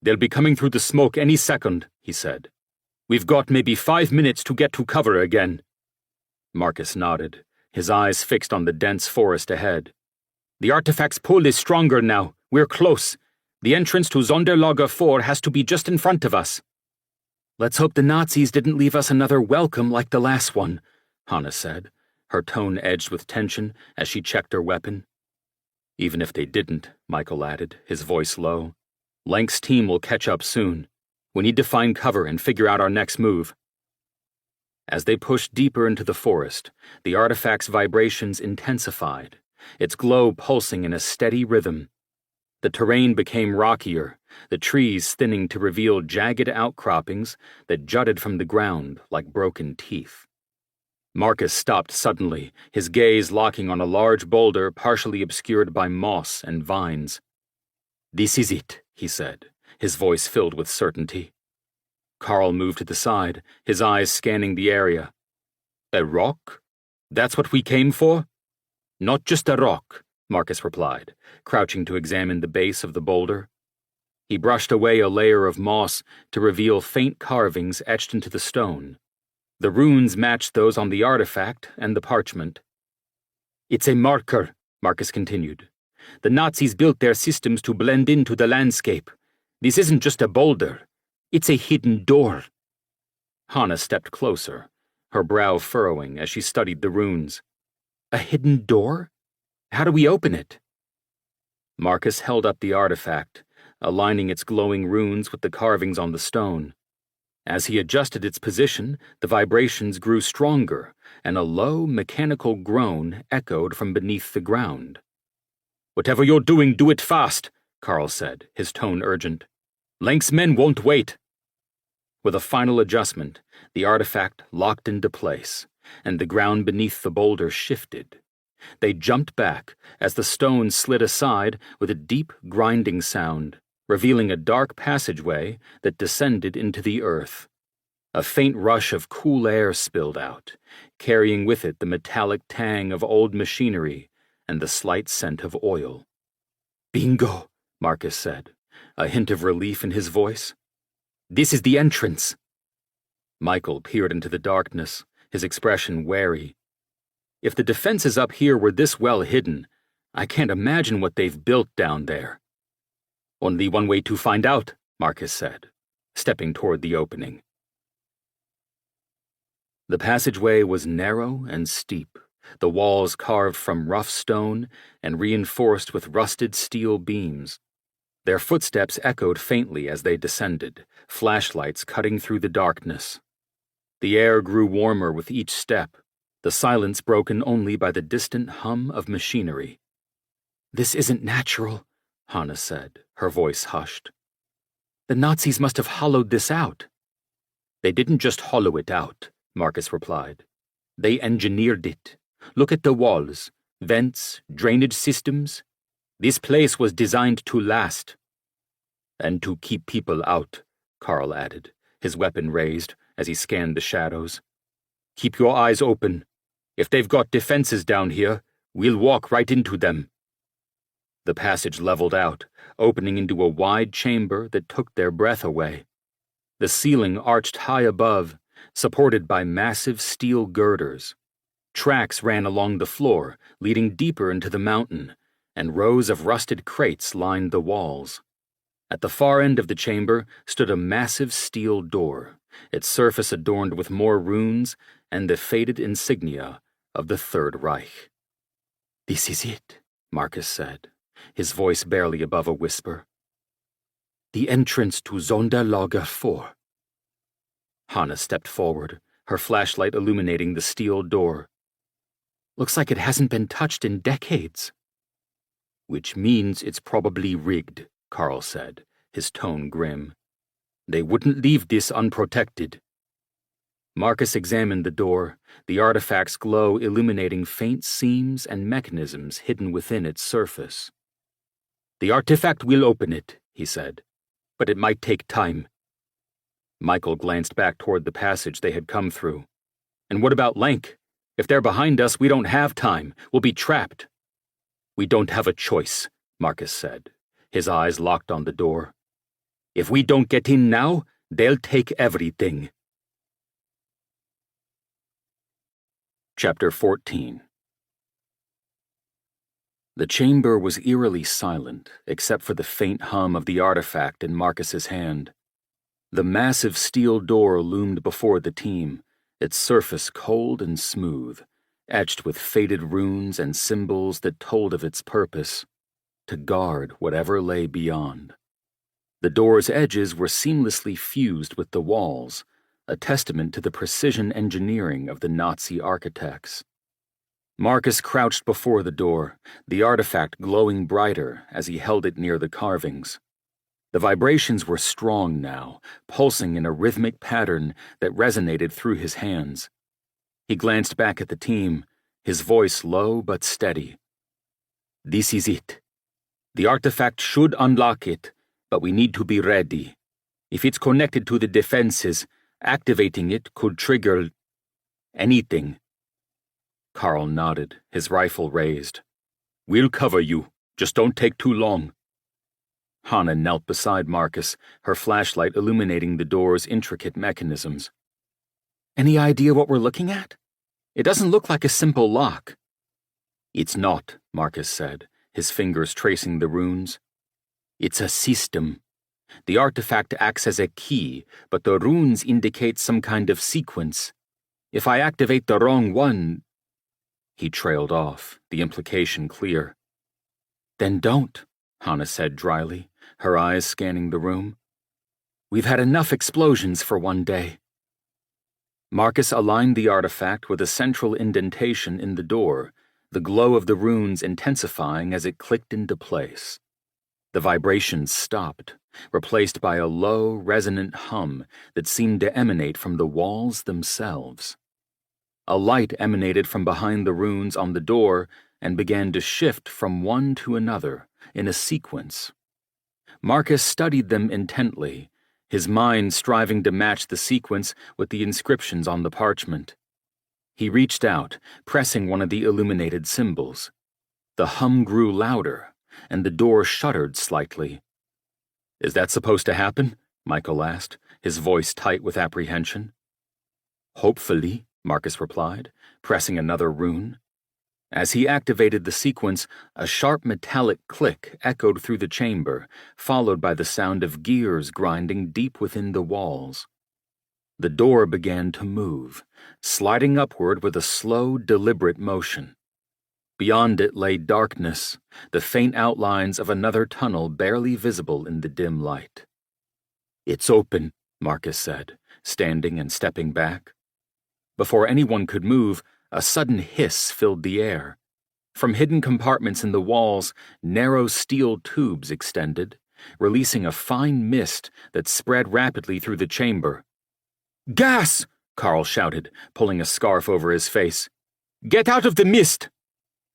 "They'll be coming through the smoke any second," he said. "We've got maybe 5 minutes to get to cover again." Marcus nodded, his eyes fixed on the dense forest ahead. "The artifact's pull is stronger now. We're close. The entrance to Sonderlager 4 has to be just in front of us." "Let's hope the Nazis didn't leave us another welcome like the last one," Hannah said, her tone edged with tension as she checked her weapon. "Even if they didn't," Michael added, his voice low, "Lank's team will catch up soon. We need to find cover and figure out our next move." As they pushed deeper into the forest, the artifact's vibrations intensified, its glow pulsing in a steady rhythm. The terrain became rockier, the trees thinning to reveal jagged outcroppings that jutted from the ground like broken teeth. Marcus stopped suddenly, his gaze locking on a large boulder partially obscured by moss and vines. "This is it," he said, his voice filled with certainty. Carl moved to the side, his eyes scanning the area. "A rock? That's what we came for?" "Not just a rock," Marcus replied, crouching to examine the base of the boulder. He brushed away a layer of moss to reveal faint carvings etched into the stone. The runes matched those on the artifact and the parchment. "It's a marker," Marcus continued. "The Nazis built their systems to blend into the landscape. This isn't just a boulder. It's a hidden door." Hannah stepped closer, her brow furrowing as she studied the runes. "A hidden door? How do we open it?" Marcus held up the artifact, aligning its glowing runes with the carvings on the stone. As he adjusted its position, the vibrations grew stronger, and a low, mechanical groan echoed from beneath the ground. "Whatever you're doing, do it fast," Carl said, his tone urgent. "Lank's men won't wait." With a final adjustment, the artifact locked into place, and the ground beneath the boulder shifted. They jumped back as the stone slid aside with a deep, grinding sound, revealing a dark passageway that descended into the earth. A faint rush of cool air spilled out, carrying with it the metallic tang of old machinery and the slight scent of oil. "Bingo," Marcus said, a hint of relief in his voice. "This is the entrance." Michael peered into the darkness, his expression wary. If the defenses up here were this well hidden, I can't imagine what they've built down there. "Only one way to find out," Marcus said, stepping toward the opening. The passageway was narrow and steep, the walls carved from rough stone and reinforced with rusted steel beams. Their footsteps echoed faintly as they descended, flashlights cutting through the darkness. The air grew warmer with each step, the silence broken only by the distant hum of machinery. "This isn't natural," Hannah said, her voice hushed. "The Nazis must have hollowed this out." "They didn't just hollow it out," Marcus replied. "They engineered it. Look at the walls, vents, drainage systems. This place was designed to last." "And to keep people out," Carl added, his weapon raised as he scanned the shadows. "Keep your eyes open. If they've got defenses down here, we'll walk right into them." The passage leveled out, opening into a wide chamber that took their breath away. The ceiling arched high above, supported by massive steel girders. Tracks ran along the floor, leading deeper into the mountain, and rows of rusted crates lined the walls. At the far end of the chamber stood a massive steel door, its surface adorned with more runes and the faded insignia of the Third Reich. "This is it," Marcus said, his voice barely above a whisper. "The entrance to Sonderlager 4. Hannah stepped forward, her flashlight illuminating the steel door. "Looks like it hasn't been touched in decades." "Which means it's probably rigged," Carl said, his tone grim. "They wouldn't leave this unprotected." Marcus examined the door, the artifact's glow illuminating faint seams and mechanisms hidden within its surface. "The artifact will open it," he said, "but it might take time." Michael glanced back toward the passage they had come through. "And what about Lenk? If they're behind us, we don't have time. We'll be trapped." "We don't have a choice," Marcus said, his eyes locked on the door. "If we don't get in now, they'll take everything." Chapter 14. The chamber was eerily silent, except for the faint hum of the artifact in Marcus's hand. The massive steel door loomed before the team, its surface cold and smooth, etched with faded runes and symbols that told of its purpose: to guard whatever lay beyond. The door's edges were seamlessly fused with the walls, a testament to the precision engineering of the Nazi architects. Marcus crouched before the door, the artifact glowing brighter as he held it near the carvings. The vibrations were strong now, pulsing in a rhythmic pattern that resonated through his hands. He glanced back at the team, his voice low but steady. "This is it. The artifact should unlock it, but we need to be ready. If it's connected to the defenses, activating it could trigger anything." Carl nodded, his rifle raised. "We'll cover you. Just don't take too long." Hannah knelt beside Marcus, her flashlight illuminating the door's intricate mechanisms. "Any idea what we're looking at? It doesn't look like a simple lock." "It's not," Marcus said, his fingers tracing the runes. "It's a system. The artifact acts as a key, but the runes indicate some kind of sequence. If I activate the wrong one—" He trailed off, the implication clear. "Then don't," Hannah said dryly, her eyes scanning the room. "We've had enough explosions for one day." Marcus aligned the artifact with a central indentation in the door, the glow of the runes intensifying as it clicked into place. The vibrations stopped, replaced by a low, resonant hum that seemed to emanate from the walls themselves. A light emanated from behind the runes on the door and began to shift from one to another in a sequence. Marcus studied them intently, his mind striving to match the sequence with the inscriptions on the parchment. He reached out, pressing one of the illuminated symbols. The hum grew louder, and the door shuddered slightly. "Is that supposed to happen?" Michael asked, his voice tight with apprehension. "Hopefully," Marcus replied, pressing another rune. As he activated the sequence, a sharp metallic click echoed through the chamber, followed by the sound of gears grinding deep within the walls. The door began to move, sliding upward with a slow, deliberate motion. Beyond it lay darkness, the faint outlines of another tunnel barely visible in the dim light. "It's open," Marcus said, standing and stepping back. Before anyone could move, a sudden hiss filled the air. From hidden compartments in the walls, narrow steel tubes extended, releasing a fine mist that spread rapidly through the chamber. "Gas!" Carl shouted, pulling a scarf over his face. "Get out of the mist!"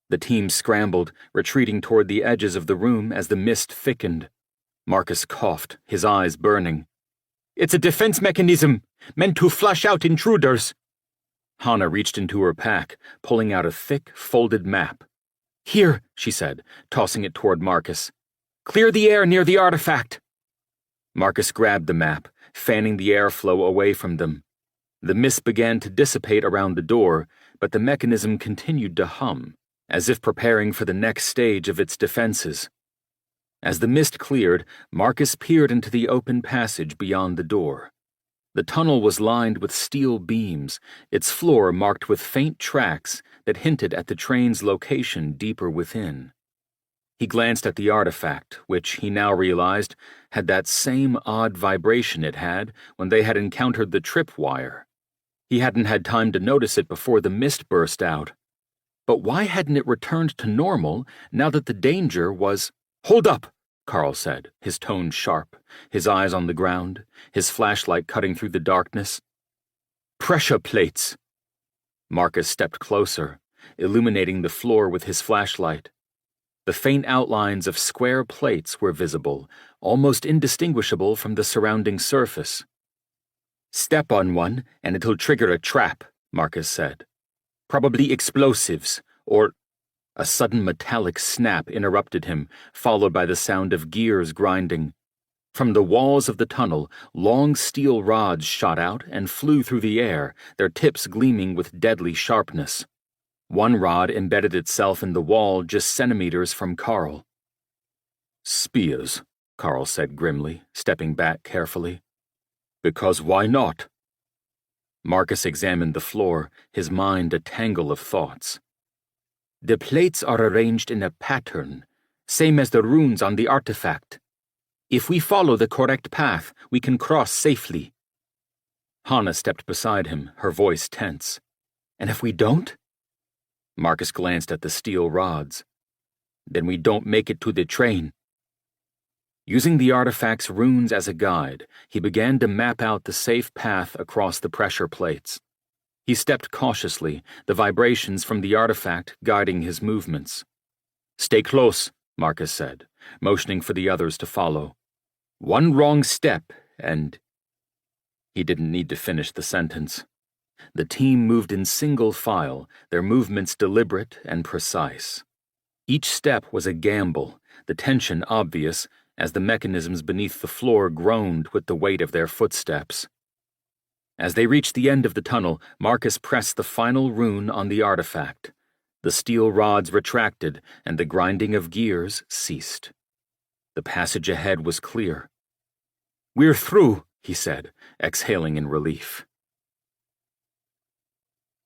The team scrambled, retreating toward the edges of the room as the mist thickened. Marcus coughed, his eyes burning. "It's a defense mechanism, meant to flush out intruders." Hannah reached into her pack, pulling out a thick, folded map. "Here," she said, tossing it toward Marcus. "Clear the air near the artifact." Marcus grabbed the map, fanning the airflow away from them. The mist began to dissipate around the door, but the mechanism continued to hum, as if preparing for the next stage of its defenses. As the mist cleared, Marcus peered into the open passage beyond the door. The tunnel was lined with steel beams, its floor marked with faint tracks that hinted at the train's location deeper within. He glanced at the artifact, which he now realized had that same odd vibration it had when they had encountered the tripwire. He hadn't had time to notice it before the mist burst out. But why hadn't it returned to normal now that the danger was— "Hold up!" Carl said, his tone sharp, his eyes on the ground, his flashlight cutting through the darkness. "Pressure plates!" Marcus stepped closer, illuminating the floor with his flashlight. The faint outlines of square plates were visible, almost indistinguishable from the surrounding surface. "Step on one, and it'll trigger a trap," Marcus said. "Probably explosives, or—" A sudden metallic snap interrupted him, followed by the sound of gears grinding. From the walls of the tunnel, long steel rods shot out and flew through the air, their tips gleaming with deadly sharpness. One rod embedded itself in the wall just centimeters from Carl. "Spears," Carl said grimly, stepping back carefully. "Because why not?" Marcus examined the floor, his mind a tangle of thoughts. "The plates are arranged in a pattern, same as the runes on the artifact. If we follow the correct path, we can cross safely." Hannah stepped beside him, her voice tense. "And if we don't?" Marcus glanced at the steel rods. "Then we don't make it to the train." Using the artifact's runes as a guide, he began to map out the safe path across the pressure plates. He stepped cautiously, the vibrations from the artifact guiding his movements. "Stay close," Marcus said, motioning for the others to follow. "One wrong step, and—" He didn't need to finish the sentence. The team moved in single file, their movements deliberate and precise. Each step was a gamble, the tension obvious as the mechanisms beneath the floor groaned with the weight of their footsteps. As they reached the end of the tunnel, Marcus pressed the final rune on the artifact. The steel rods retracted, and the grinding of gears ceased. The passage ahead was clear. "We're through," he said, exhaling in relief.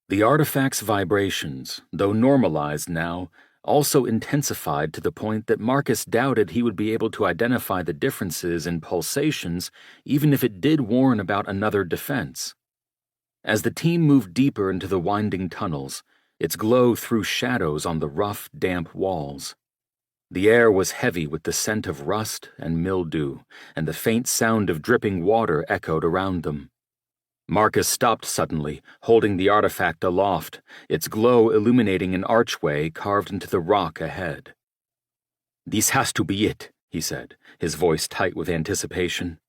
The artifact's vibrations, though normalized now, also intensified to the point that Marcus doubted he would be able to identify the differences in pulsations even if it did warn about another defense. As the team moved deeper into the winding tunnels, its glow threw shadows on the rough, damp walls. The air was heavy with the scent of rust and mildew, and the faint sound of dripping water echoed around them. Marcus stopped suddenly, holding the artifact aloft, its glow illuminating an archway carved into the rock ahead. "This has to be it," he said, his voice tight with anticipation.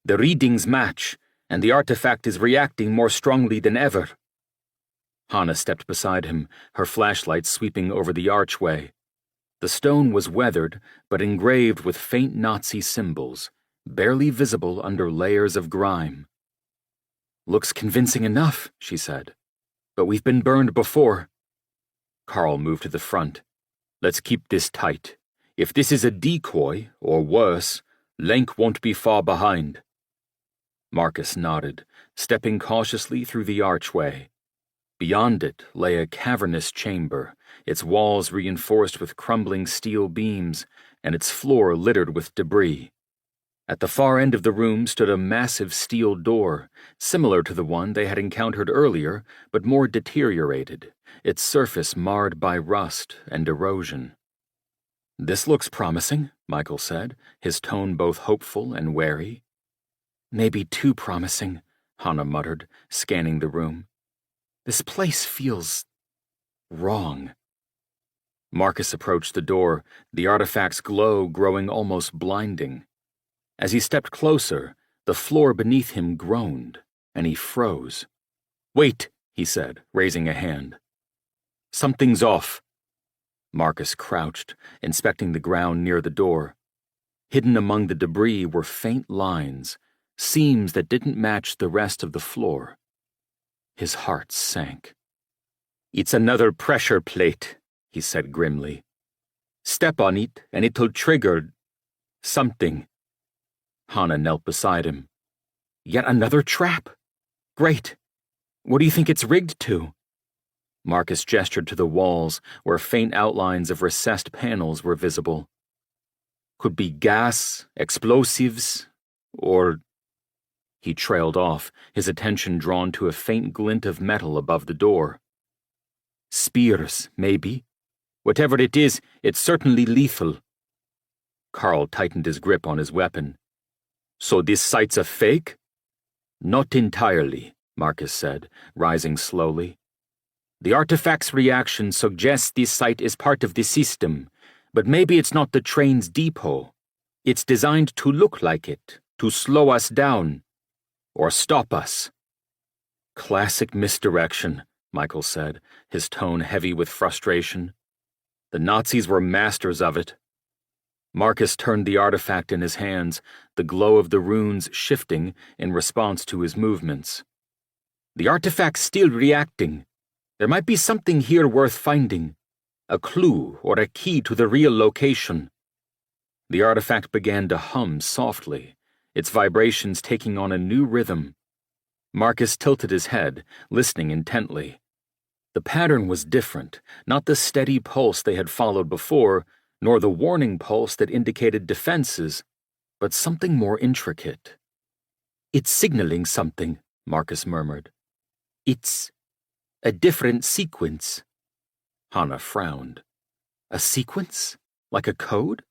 "The readings match, and the artifact is reacting more strongly than ever." Hannah stepped beside him, her flashlight sweeping over the archway. The stone was weathered, but engraved with faint Nazi symbols, barely visible under layers of grime. "Looks convincing enough," she said. "But we've been burned before." Carl moved to the front. "Let's keep this tight. If this is a decoy, or worse, Lenk won't be far behind." Marcus nodded, stepping cautiously through the archway. Beyond it lay a cavernous chamber, its walls reinforced with crumbling steel beams, and its floor littered with debris. At the far end of the room stood a massive steel door, similar to the one they had encountered earlier, but more deteriorated, its surface marred by rust and erosion. "This looks promising," Michael said, his tone both hopeful and wary. "Maybe too promising," Hannah muttered, scanning the room. "This place feels wrong." Marcus approached the door, the artifact's glow growing almost blinding. As he stepped closer, the floor beneath him groaned, and he froze. "Wait," he said, raising a hand. "Something's off." Marcus crouched, inspecting the ground near the door. Hidden among the debris were faint lines, seams that didn't match the rest of the floor. His heart sank. "It's another pressure plate," he said grimly. "Step on it and it'll trigger something." Hana knelt beside him. "Yet another trap? Great. What do you think it's rigged to?" Marcus gestured to the walls where faint outlines of recessed panels were visible. "Could be gas, explosives, or—" He trailed off, his attention drawn to a faint glint of metal above the door. "Spears, maybe. Whatever it is, it's certainly lethal." Carl tightened his grip on his weapon. "So this site's a fake?" "Not entirely," Marcus said, rising slowly. "The artifact's reaction suggests this site is part of the system, but maybe it's not the train's depot. It's designed to look like it, to slow us down, or stop us." "Classic misdirection," Michael said, his tone heavy with frustration. "The Nazis were masters of it." Marcus turned the artifact in his hands, the glow of the runes shifting in response to his movements. "The artifact's still reacting. There might be something here worth finding. A clue or a key to the real location." The artifact began to hum softly, its vibrations taking on a new rhythm. Marcus tilted his head, listening intently. The pattern was different, not the steady pulse they had followed before, nor the warning pulse that indicated defenses, but something more intricate. "It's signaling something," Marcus murmured. "It's a different sequence." Hana frowned. "A sequence? Like a code?"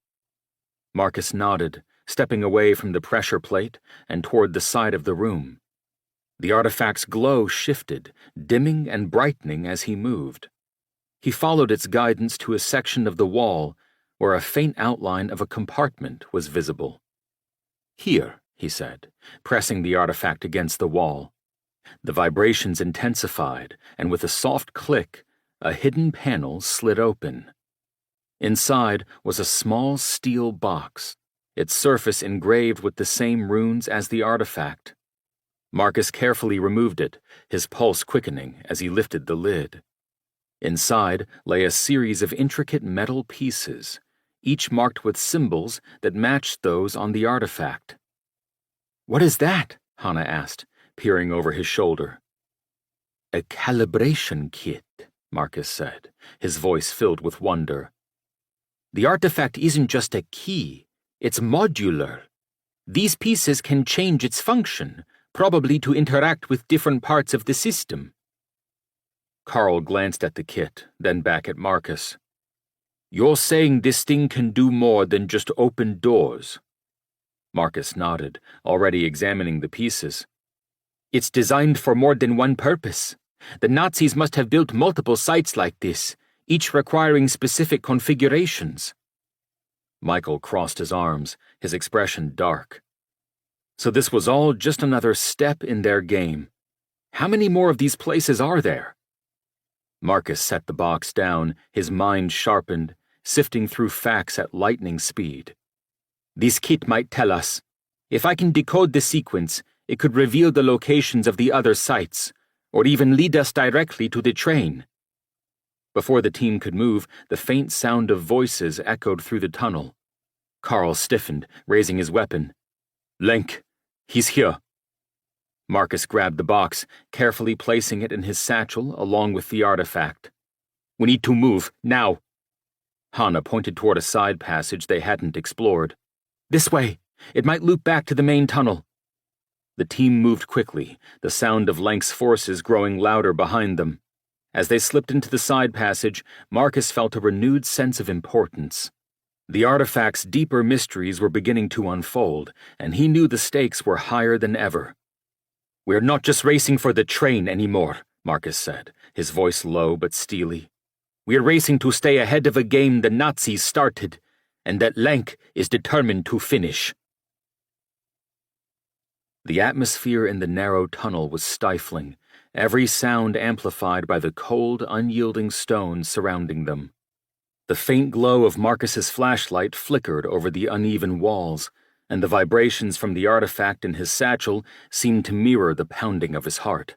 Marcus nodded, stepping away from the pressure plate and toward the side of the room. The artifact's glow shifted, dimming and brightening as he moved. He followed its guidance to a section of the wall where a faint outline of a compartment was visible. "Here," he said, pressing the artifact against the wall. The vibrations intensified, and with a soft click, a hidden panel slid open. Inside was a small steel box, its surface engraved with the same runes as the artifact. Marcus carefully removed it, his pulse quickening as he lifted the lid. Inside lay a series of intricate metal pieces, each marked with symbols that matched those on the artifact. "What is that?" Hana asked, peering over his shoulder. "A calibration kit," Marcus said, his voice filled with wonder. "The artifact isn't just a key, it's modular. These pieces can change its function, probably to interact with different parts of the system." Carl glanced at the kit, then back at Marcus. "You're saying this thing can do more than just open doors?" Marcus nodded, already examining the pieces. "It's designed for more than one purpose. The Nazis must have built multiple sites like this, each requiring specific configurations." Michael crossed his arms, his expression dark. So this was all just another step in their game. How many more of these places are there? Marcus set the box down, his mind sharpened, sifting through facts at lightning speed. "This kit might tell us. If I can decode the sequence, it could reveal the locations of the other sites, or even lead us directly to the train." Before the team could move, the faint sound of voices echoed through the tunnel. Carl stiffened, raising his weapon. "Lenk, he's here." Marcus grabbed the box, carefully placing it in his satchel along with the artifact. "We need to move, now." Hana pointed toward a side passage they hadn't explored. "This way. It might loop back to the main tunnel." The team moved quickly, the sound of Lenk's forces growing louder behind them. As they slipped into the side passage, Marcus felt a renewed sense of importance. The artifact's deeper mysteries were beginning to unfold, and he knew the stakes were higher than ever. "We're not just racing for the train anymore," Marcus said, his voice low but steely. "We're racing to stay ahead of a game the Nazis started, and that Lenk is determined to finish." The atmosphere in the narrow tunnel was stifling, every sound amplified by the cold, unyielding stones surrounding them. The faint glow of Marcus's flashlight flickered over the uneven walls, and the vibrations from the artifact in his satchel seemed to mirror the pounding of his heart.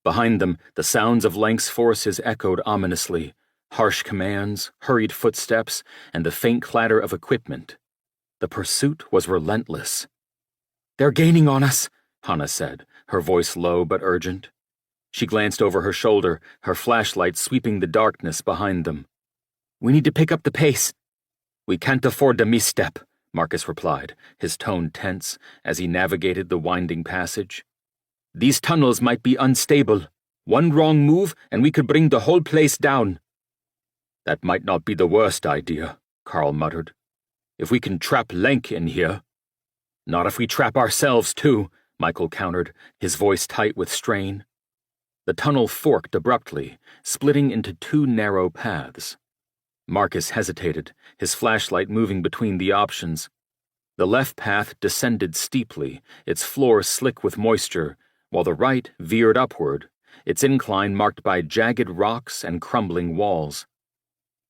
Behind them, the sounds of Lank's forces echoed ominously, harsh commands, hurried footsteps, and the faint clatter of equipment. The pursuit was relentless. "They're gaining on us," Hannah said, her voice low but urgent. She glanced over her shoulder, her flashlight sweeping the darkness behind them. "We need to pick up the pace." "We can't afford a misstep," Marcus replied, his tone tense as he navigated the winding passage. "These tunnels might be unstable. One wrong move and we could bring the whole place down." "That might not be the worst idea," Carl muttered. "If we can trap Lank in here." "Not if we trap ourselves, too," Michael countered, his voice tight with strain. The tunnel forked abruptly, splitting into two narrow paths. Marcus hesitated, his flashlight moving between the options. The left path descended steeply, its floor slick with moisture, while the right veered upward, its incline marked by jagged rocks and crumbling walls.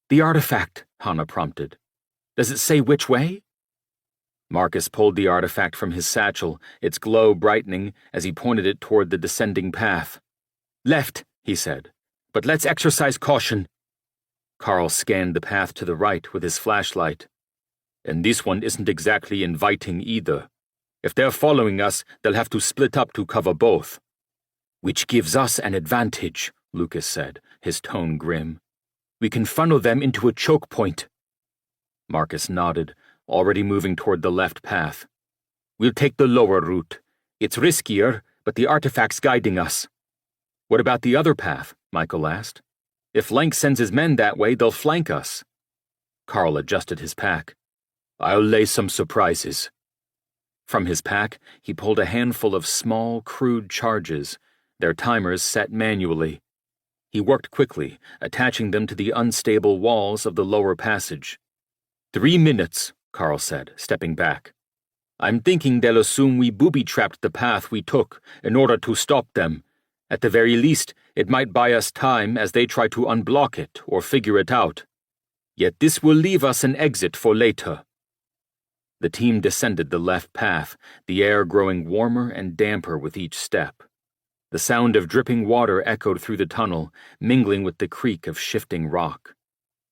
"The artifact," Hannah prompted. "Does it say which way?" Marcus pulled the artifact from his satchel, its glow brightening as he pointed it toward the descending path. "Left," he said, "but let's exercise caution." Carl scanned the path to the right with his flashlight. "And this one isn't exactly inviting either. If they're following us, they'll have to split up to cover both." "Which gives us an advantage," Lucas said, his tone grim. "We can funnel them into a choke point." Marcus nodded, already moving toward the left path. "We'll take the lower route. It's riskier, but the artifact's guiding us." "What about the other path?" Michael asked. "If Lank sends his men that way, they'll flank us." Carl adjusted his pack. "I'll lay some surprises." From his pack, he pulled a handful of small, crude charges, their timers set manually. He worked quickly, attaching them to the unstable walls of the lower passage. 3 minutes, Carl said, stepping back. "I'm thinking they'll assume we booby-trapped the path we took in order to stop them. At the very least, it might buy us time as they try to unblock it or figure it out. Yet this will leave us an exit for later." The team descended the left path, the air growing warmer and damper with each step. The sound of dripping water echoed through the tunnel, mingling with the creak of shifting rock.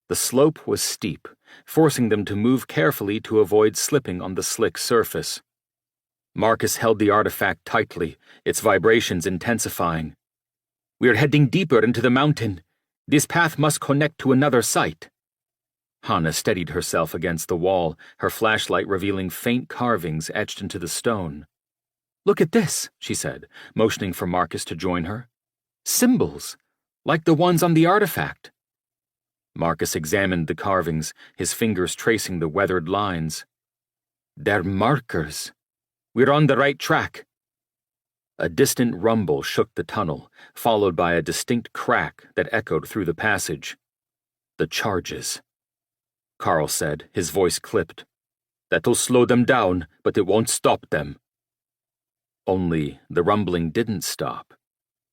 The slope was steep, forcing them to move carefully to avoid slipping on the slick surface. Marcus held the artifact tightly, its vibrations intensifying. "We're heading deeper into the mountain. This path must connect to another site." Hannah steadied herself against the wall, her flashlight revealing faint carvings etched into the stone. "Look at this," she said, motioning for Marcus to join her. "Symbols, like the ones on the artifact." Marcus examined the carvings, his fingers tracing the weathered lines. "They're markers. We're on the right track." A distant rumble shook the tunnel, followed by a distinct crack that echoed through the passage. "The charges," Carl said, his voice clipped. "That'll slow them down, but it won't stop them." Only the rumbling didn't stop.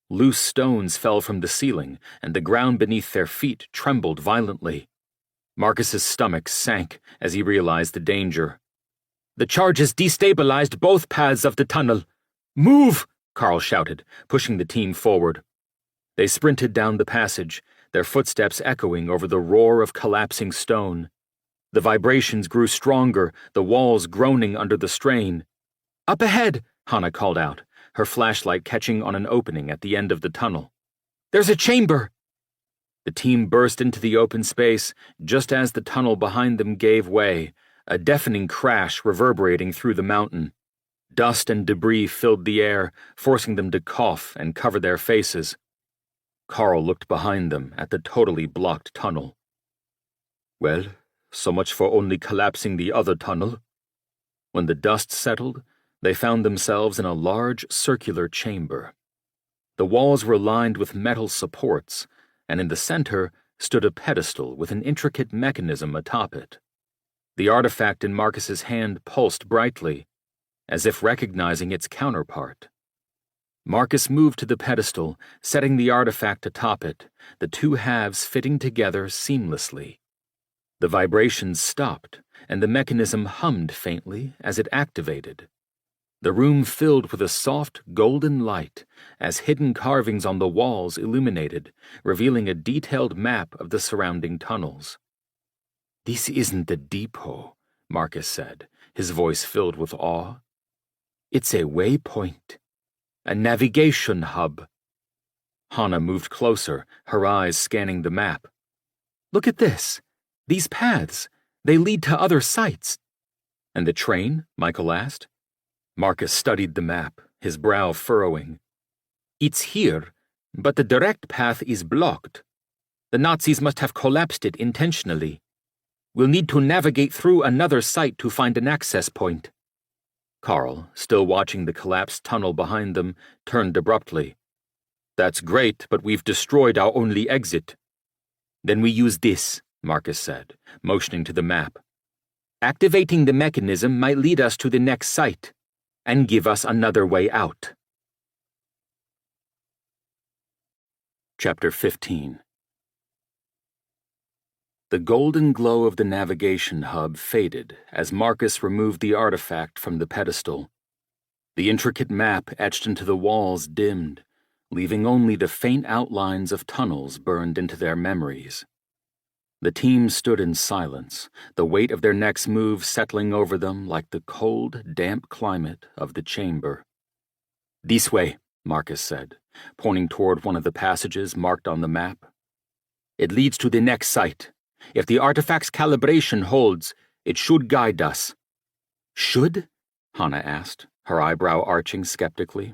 Loose stones fell from the ceiling, and the ground beneath their feet trembled violently. Marcus's stomach sank as he realized the danger. "The charges destabilized both paths of the tunnel. Move!" Carl shouted, pushing the team forward. They sprinted down the passage, their footsteps echoing over the roar of collapsing stone. The vibrations grew stronger, the walls groaning under the strain. "Up ahead!" Hannah called out, her flashlight catching on an opening at the end of the tunnel. "There's a chamber!" The team burst into the open space just as the tunnel behind them gave way, a deafening crash reverberating through the mountain. Dust and debris filled the air, forcing them to cough and cover their faces. Carl looked behind them at the totally blocked tunnel. "Well, so much for only collapsing the other tunnel." When the dust settled, they found themselves in a large circular chamber. The walls were lined with metal supports, and in the center stood a pedestal with an intricate mechanism atop it. The artifact in Marcus's hand pulsed brightly, as if recognizing its counterpart. Marcus moved to the pedestal, setting the artifact atop it, the two halves fitting together seamlessly. The vibrations stopped, and the mechanism hummed faintly as it activated. The room filled with a soft, golden light as hidden carvings on the walls illuminated, revealing a detailed map of the surrounding tunnels. "This isn't the depot," Marcus said, his voice filled with awe. "It's a waypoint, a navigation hub." Hannah moved closer, her eyes scanning the map. "Look at this. These paths, they lead to other sites." "And the train?" Michael asked. Marcus studied the map, his brow furrowing. "It's here, but the direct path is blocked. The Nazis must have collapsed it intentionally. We'll need to navigate through another site to find an access point." Carl, still watching the collapsed tunnel behind them, turned abruptly. "That's great, but we've destroyed our only exit." "Then we use this," Marcus said, motioning to the map. "Activating the mechanism might lead us to the next site, and give us another way out." Chapter 15. The golden glow of the navigation hub faded as Marcus removed the artifact from the pedestal. The intricate map etched into the walls dimmed, leaving only the faint outlines of tunnels burned into their memories. The team stood in silence, the weight of their next move settling over them like the cold, damp climate of the chamber. "This way," Marcus said, pointing toward one of the passages marked on the map. "It leads to the next site. If the artifact's calibration holds, it should guide us." "Should?" Hannah asked, her eyebrow arching skeptically.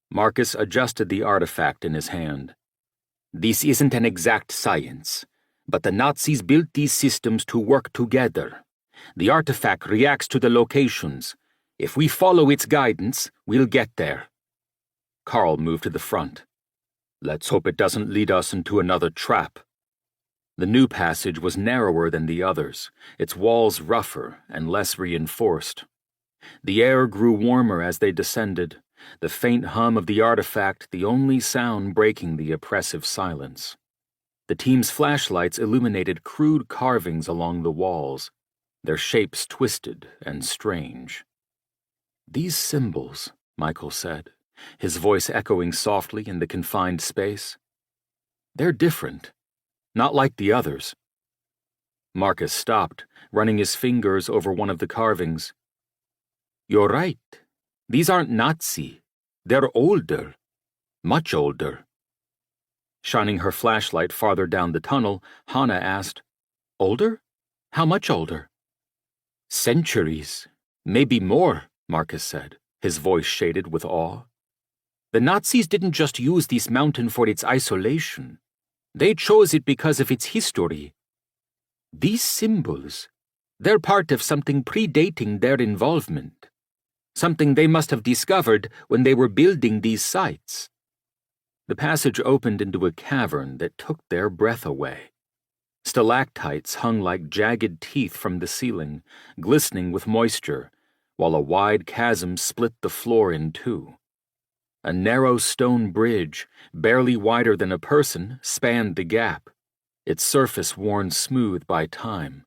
Marcus adjusted the artifact in his hand. "This isn't an exact science, but the Nazis built these systems to work together. The artifact reacts to the locations. If we follow its guidance, we'll get there." Carl moved to the front. "Let's hope it doesn't lead us into another trap." The new passage was narrower than the others, its walls rougher and less reinforced. The air grew warmer as they descended, the faint hum of the artifact the only sound breaking the oppressive silence. The team's flashlights illuminated crude carvings along the walls, their shapes twisted and strange. "These symbols," Michael said, his voice echoing softly in the confined space. "They're different, not like the others." Marcus stopped, running his fingers over one of the carvings. "You're right. These aren't Nazi. They're older. Much older." Shining her flashlight farther down the tunnel, Hannah asked, "Older? How much older?" "Centuries. Maybe more," Marcus said, his voice shaded with awe. "The Nazis didn't just use this mountain for its isolation. They chose it because of its history. These symbols, they're part of something predating their involvement. Something they must have discovered when they were building these sites." The passage opened into a cavern that took their breath away. Stalactites hung like jagged teeth from the ceiling, glistening with moisture, while a wide chasm split the floor in two. A narrow stone bridge, barely wider than a person, spanned the gap, its surface worn smooth by time.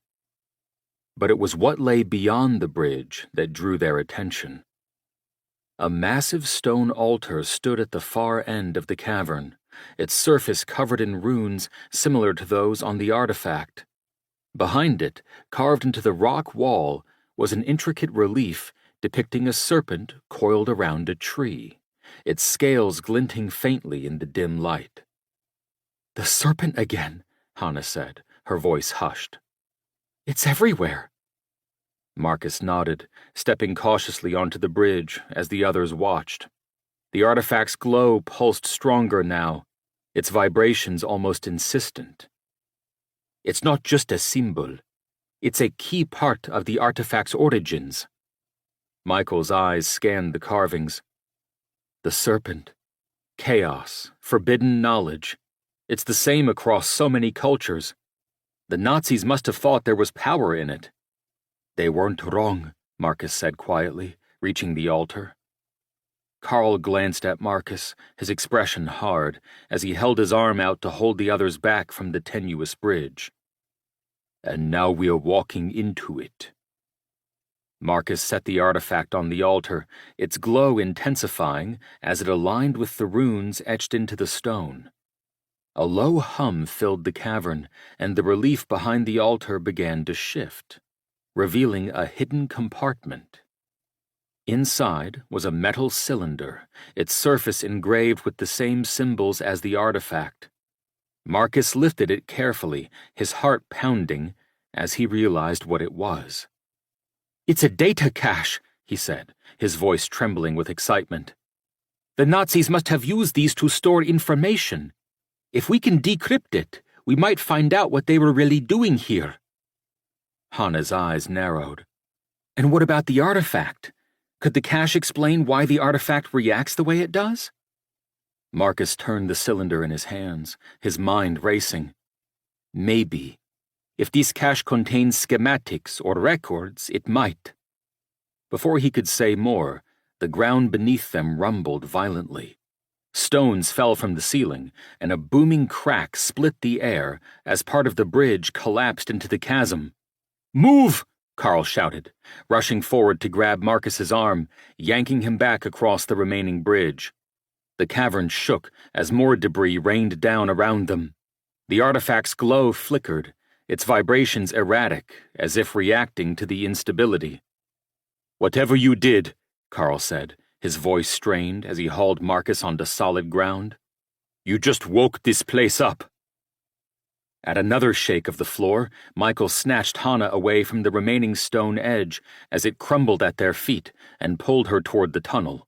But it was what lay beyond the bridge that drew their attention. A massive stone altar stood at the far end of the cavern, its surface covered in runes similar to those on the artifact. Behind it, carved into the rock wall, was an intricate relief depicting a serpent coiled around a tree, its scales glinting faintly in the dim light. "The serpent again," Hannah said, her voice hushed. "It's everywhere." Marcus nodded, stepping cautiously onto the bridge as the others watched. The artifact's glow pulsed stronger now, its vibrations almost insistent. "It's not just a symbol. It's a key part of the artifact's origins." Michael's eyes scanned the carvings. The serpent. Chaos, forbidden knowledge. It's the same across so many cultures. The Nazis must have thought there was power in it. "They weren't wrong," Marcus said quietly, reaching the altar. Carl glanced at Marcus, his expression hard, as he held his arm out to hold the others back from the tenuous bridge. "And now we're walking into it." Marcus set the artifact on the altar, its glow intensifying as it aligned with the runes etched into the stone. A low hum filled the cavern, and the relief behind the altar began to shift, revealing a hidden compartment. Inside was a metal cylinder, its surface engraved with the same symbols as the artifact. Marcus lifted it carefully, his heart pounding, as he realized what it was. "It's a data cache," he said, his voice trembling with excitement. "The Nazis must have used these to store information. If we can decrypt it, we might find out what they were really doing here." Hana's eyes narrowed. "And what about the artifact? Could the cache explain why the artifact reacts the way it does?" Marcus turned the cylinder in his hands, his mind racing. "Maybe. If this cache contains schematics or records, it might." Before he could say more, the ground beneath them rumbled violently. Stones fell from the ceiling, and a booming crack split the air as part of the bridge collapsed into the chasm. "Move!" Carl shouted, rushing forward to grab Marcus's arm, yanking him back across the remaining bridge. The cavern shook as more debris rained down around them. The artifact's glow flickered, its vibrations erratic, as if reacting to the instability. "Whatever you did," Carl said, his voice strained as he hauled Marcus onto solid ground, "you just woke this place up." At another shake of the floor, Michael snatched Hana away from the remaining stone edge as it crumbled at their feet and pulled her toward the tunnel.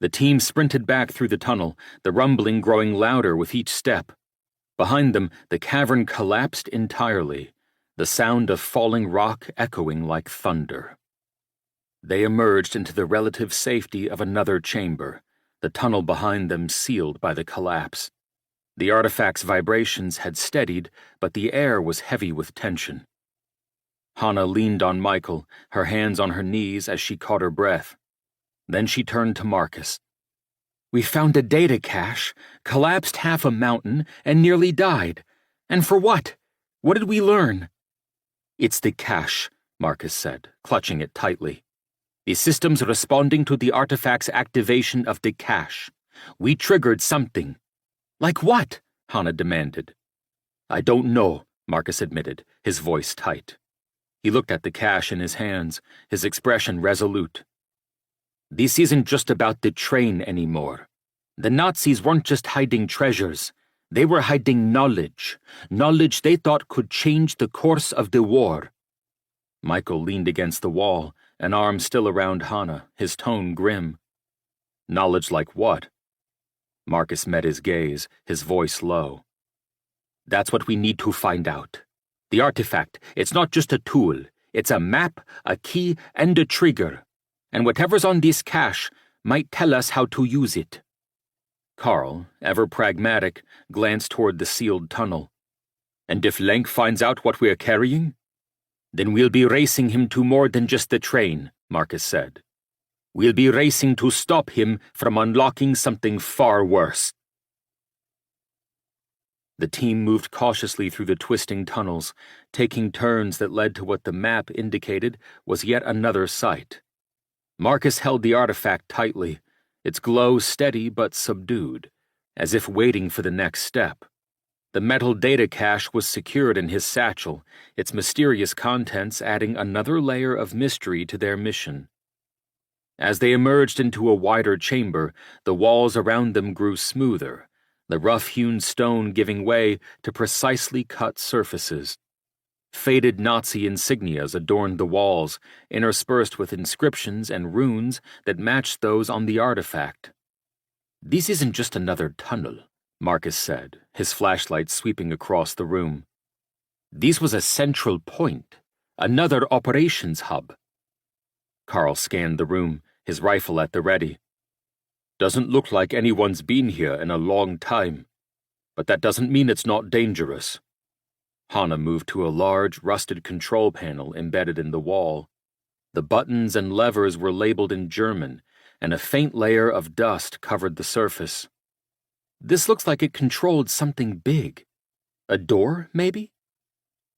The team sprinted back through the tunnel, the rumbling growing louder with each step. Behind them, the cavern collapsed entirely, the sound of falling rock echoing like thunder. They emerged into the relative safety of another chamber, the tunnel behind them sealed by the collapse. The artifact's vibrations had steadied, but the air was heavy with tension. Hana leaned on Michael, her hands on her knees as she caught her breath. Then she turned to Marcus. "We found a data cache, collapsed half a mountain, and nearly died. And for what? What did we learn?" "It's the cache," Marcus said, clutching it tightly. "The system's responding to the artifact's activation of the cache. We triggered something." "Like what?" Hana demanded. "I don't know," Marcus admitted, his voice tight. He looked at the cache in his hands, his expression resolute. "This isn't just about the train anymore. The Nazis weren't just hiding treasures. They were hiding knowledge they thought could change the course of the war." Michael leaned against the wall, an arm still around Hana, his tone grim. "Knowledge like what?" Marcus met his gaze, his voice low. "That's what we need to find out. The artifact, it's not just a tool. It's a map, a key, and a trigger. And whatever's on this cache might tell us how to use it." Carl, ever pragmatic, glanced toward the sealed tunnel. "And if Lenk finds out what we're carrying?" "Then we'll be racing him to more than just the train," Marcus said. "We'll be racing to stop him from unlocking something far worse." The team moved cautiously through the twisting tunnels, taking turns that led to what the map indicated was yet another site. Marcus held the artifact tightly, its glow steady but subdued, as if waiting for the next step. The metal data cache was secured in his satchel, its mysterious contents adding another layer of mystery to their mission. As they emerged into a wider chamber, the walls around them grew smoother, the rough-hewn stone giving way to precisely cut surfaces. Faded Nazi insignias adorned the walls, interspersed with inscriptions and runes that matched those on the artifact. "This isn't just another tunnel," Marcus said, his flashlight sweeping across the room. "This was a central point, another operations hub." Carl scanned the room, his rifle at the ready. "Doesn't look like anyone's been here in a long time, but that doesn't mean it's not dangerous." Hana moved to a large, rusted control panel embedded in the wall. The buttons and levers were labeled in German, and a faint layer of dust covered the surface. "This looks like it controlled something big. A door, maybe?"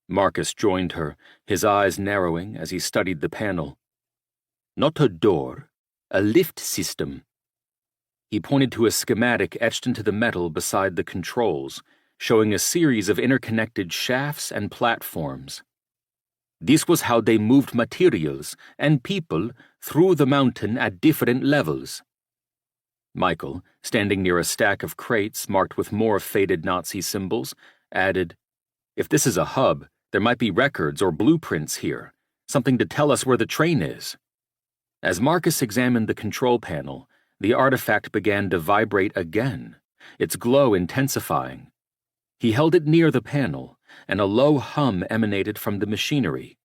Marcus joined her, his eyes narrowing as he studied the panel. Not a door, a lift system. He pointed to a schematic etched into the metal beside the controls, showing a series of interconnected shafts and platforms. This was how they moved materials and people through the mountain at different levels. Michael, standing near a stack of crates marked with more faded Nazi symbols, added, "If this is a hub, there might be records or blueprints here, something to tell us where the train is." As Marcus examined the control panel, the artifact began to vibrate again, its glow intensifying. He held it near the panel, and a low hum emanated from the machinery.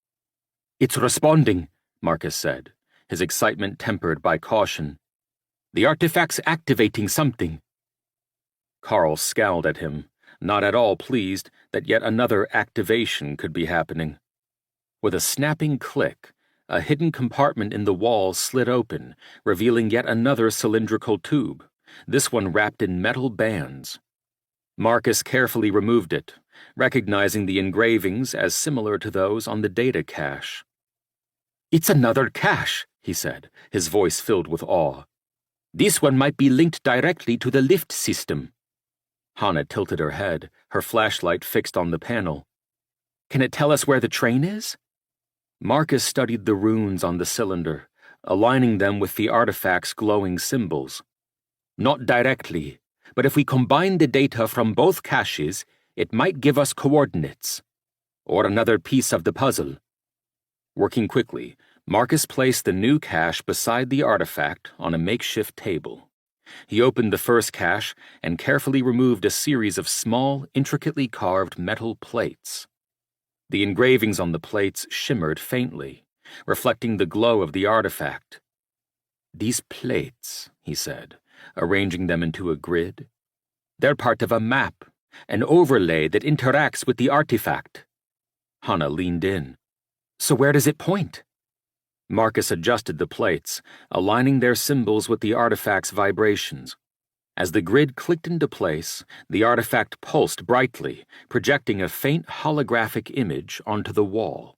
"It's responding," Marcus said, his excitement tempered by caution. "The artifact's activating something." Carl scowled at him, not at all pleased that yet another activation could be happening. With a snapping click, a hidden compartment in the wall slid open, revealing yet another cylindrical tube, this one wrapped in metal bands. Marcus carefully removed it, recognizing the engravings as similar to those on the data cache. "It's another cache," he said, his voice filled with awe. "This one might be linked directly to the lift system." Hannah tilted her head, her flashlight fixed on the panel. "Can it tell us where the train is?" Marcus studied the runes on the cylinder, aligning them with the artifact's glowing symbols. "Not directly, but if we combine the data from both caches, it might give us coordinates. Or another piece of the puzzle." Working quickly, Marcus placed the new cache beside the artifact on a makeshift table. He opened the first cache and carefully removed a series of small, intricately carved metal plates. The engravings on the plates shimmered faintly, reflecting the glow of the artifact. "These plates," he said, arranging them into a grid. "They're part of a map, an overlay that interacts with the artifact." Hannah leaned in. "So where does it point?" Marcus adjusted the plates, aligning their symbols with the artifact's vibrations. As the grid clicked into place, the artifact pulsed brightly, projecting a faint holographic image onto the wall.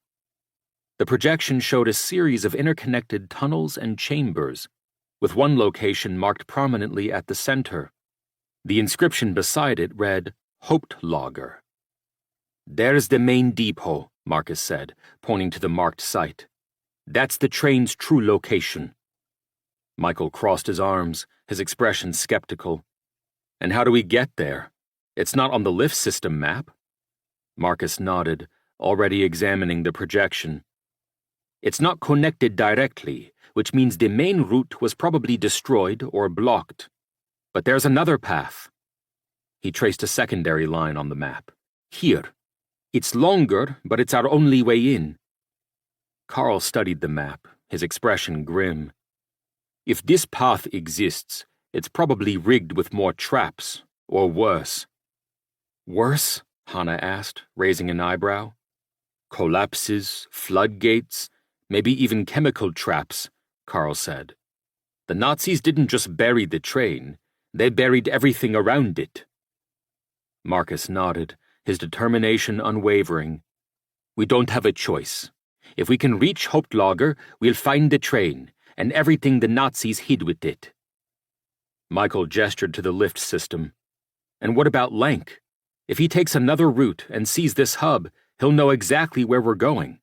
The projection showed a series of interconnected tunnels and chambers, with one location marked prominently at the center. The inscription beside it read, "Hauptlager." "There's the main depot," Marcus said, pointing to the marked site. "That's the train's true location." Michael crossed his arms, his expression skeptical. "And how do we get there? It's not on the lift system map." Marcus nodded, already examining the projection. "It's not connected directly, which means the main route was probably destroyed or blocked. But there's another path." He traced a secondary line on the map. "Here. It's longer, but it's our only way in." Carl studied the map, his expression grim. "If this path exists, it's probably rigged with more traps, or worse." "Worse?" Hannah asked, raising an eyebrow. "Collapses, floodgates, maybe even chemical traps," Carl said. "The Nazis didn't just bury the train, they buried everything around it." Marcus nodded, his determination unwavering. "We don't have a choice. If we can reach Hauptlager, we'll find the train, and everything the Nazis hid with it." Michael gestured to the lift system. "And what about Lank? If he takes another route and sees this hub, he'll know exactly where we're going."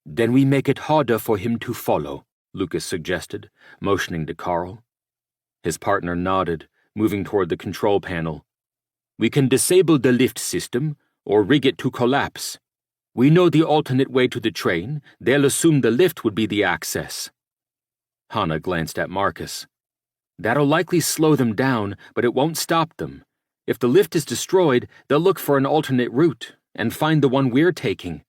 "Then we make it harder for him to follow," Lucas suggested, motioning to Carl. His partner nodded, moving toward the control panel. "We can disable the lift system, or rig it to collapse. We know the alternate way to the train, they'll assume the lift would be the access." Hannah glanced at Marcus. "That'll likely slow them down, but it won't stop them. If the lift is destroyed, they'll look for an alternate route, and find the one we're taking."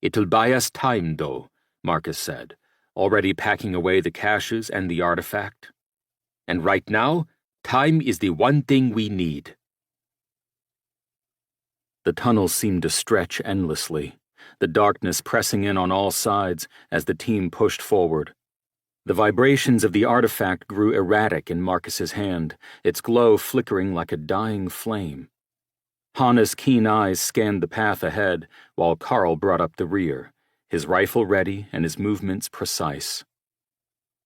"It'll buy us time, though," Marcus said, already packing away the caches and the artifact. "And right now, time is the one thing we need." The tunnel seemed to stretch endlessly, the darkness pressing in on all sides as the team pushed forward. The vibrations of the artifact grew erratic in Marcus's hand, its glow flickering like a dying flame. Hannah's keen eyes scanned the path ahead, while Carl brought up the rear, his rifle ready and his movements precise.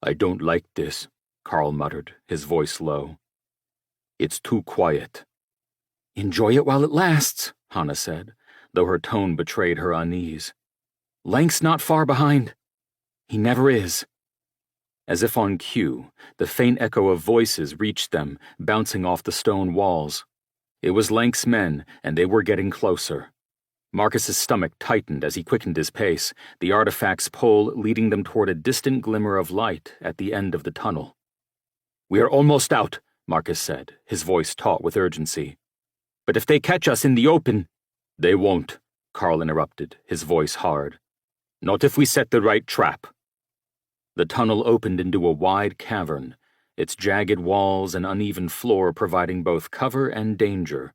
"I don't like this," Carl muttered, his voice low. "It's too quiet." "Enjoy it while it lasts," Hannah said, though her tone betrayed her unease. "Lank's not far behind. He never is." As if on cue, the faint echo of voices reached them, bouncing off the stone walls. It was Lank's men, and they were getting closer. Marcus's stomach tightened as he quickened his pace, the artifact's pull leading them toward a distant glimmer of light at the end of the tunnel. "We are almost out," Marcus said, his voice taut with urgency. "But if they catch us in the open—" "They won't," Carl interrupted, his voice hard. "Not if we set the right trap." The tunnel opened into a wide cavern, its jagged walls and uneven floor providing both cover and danger.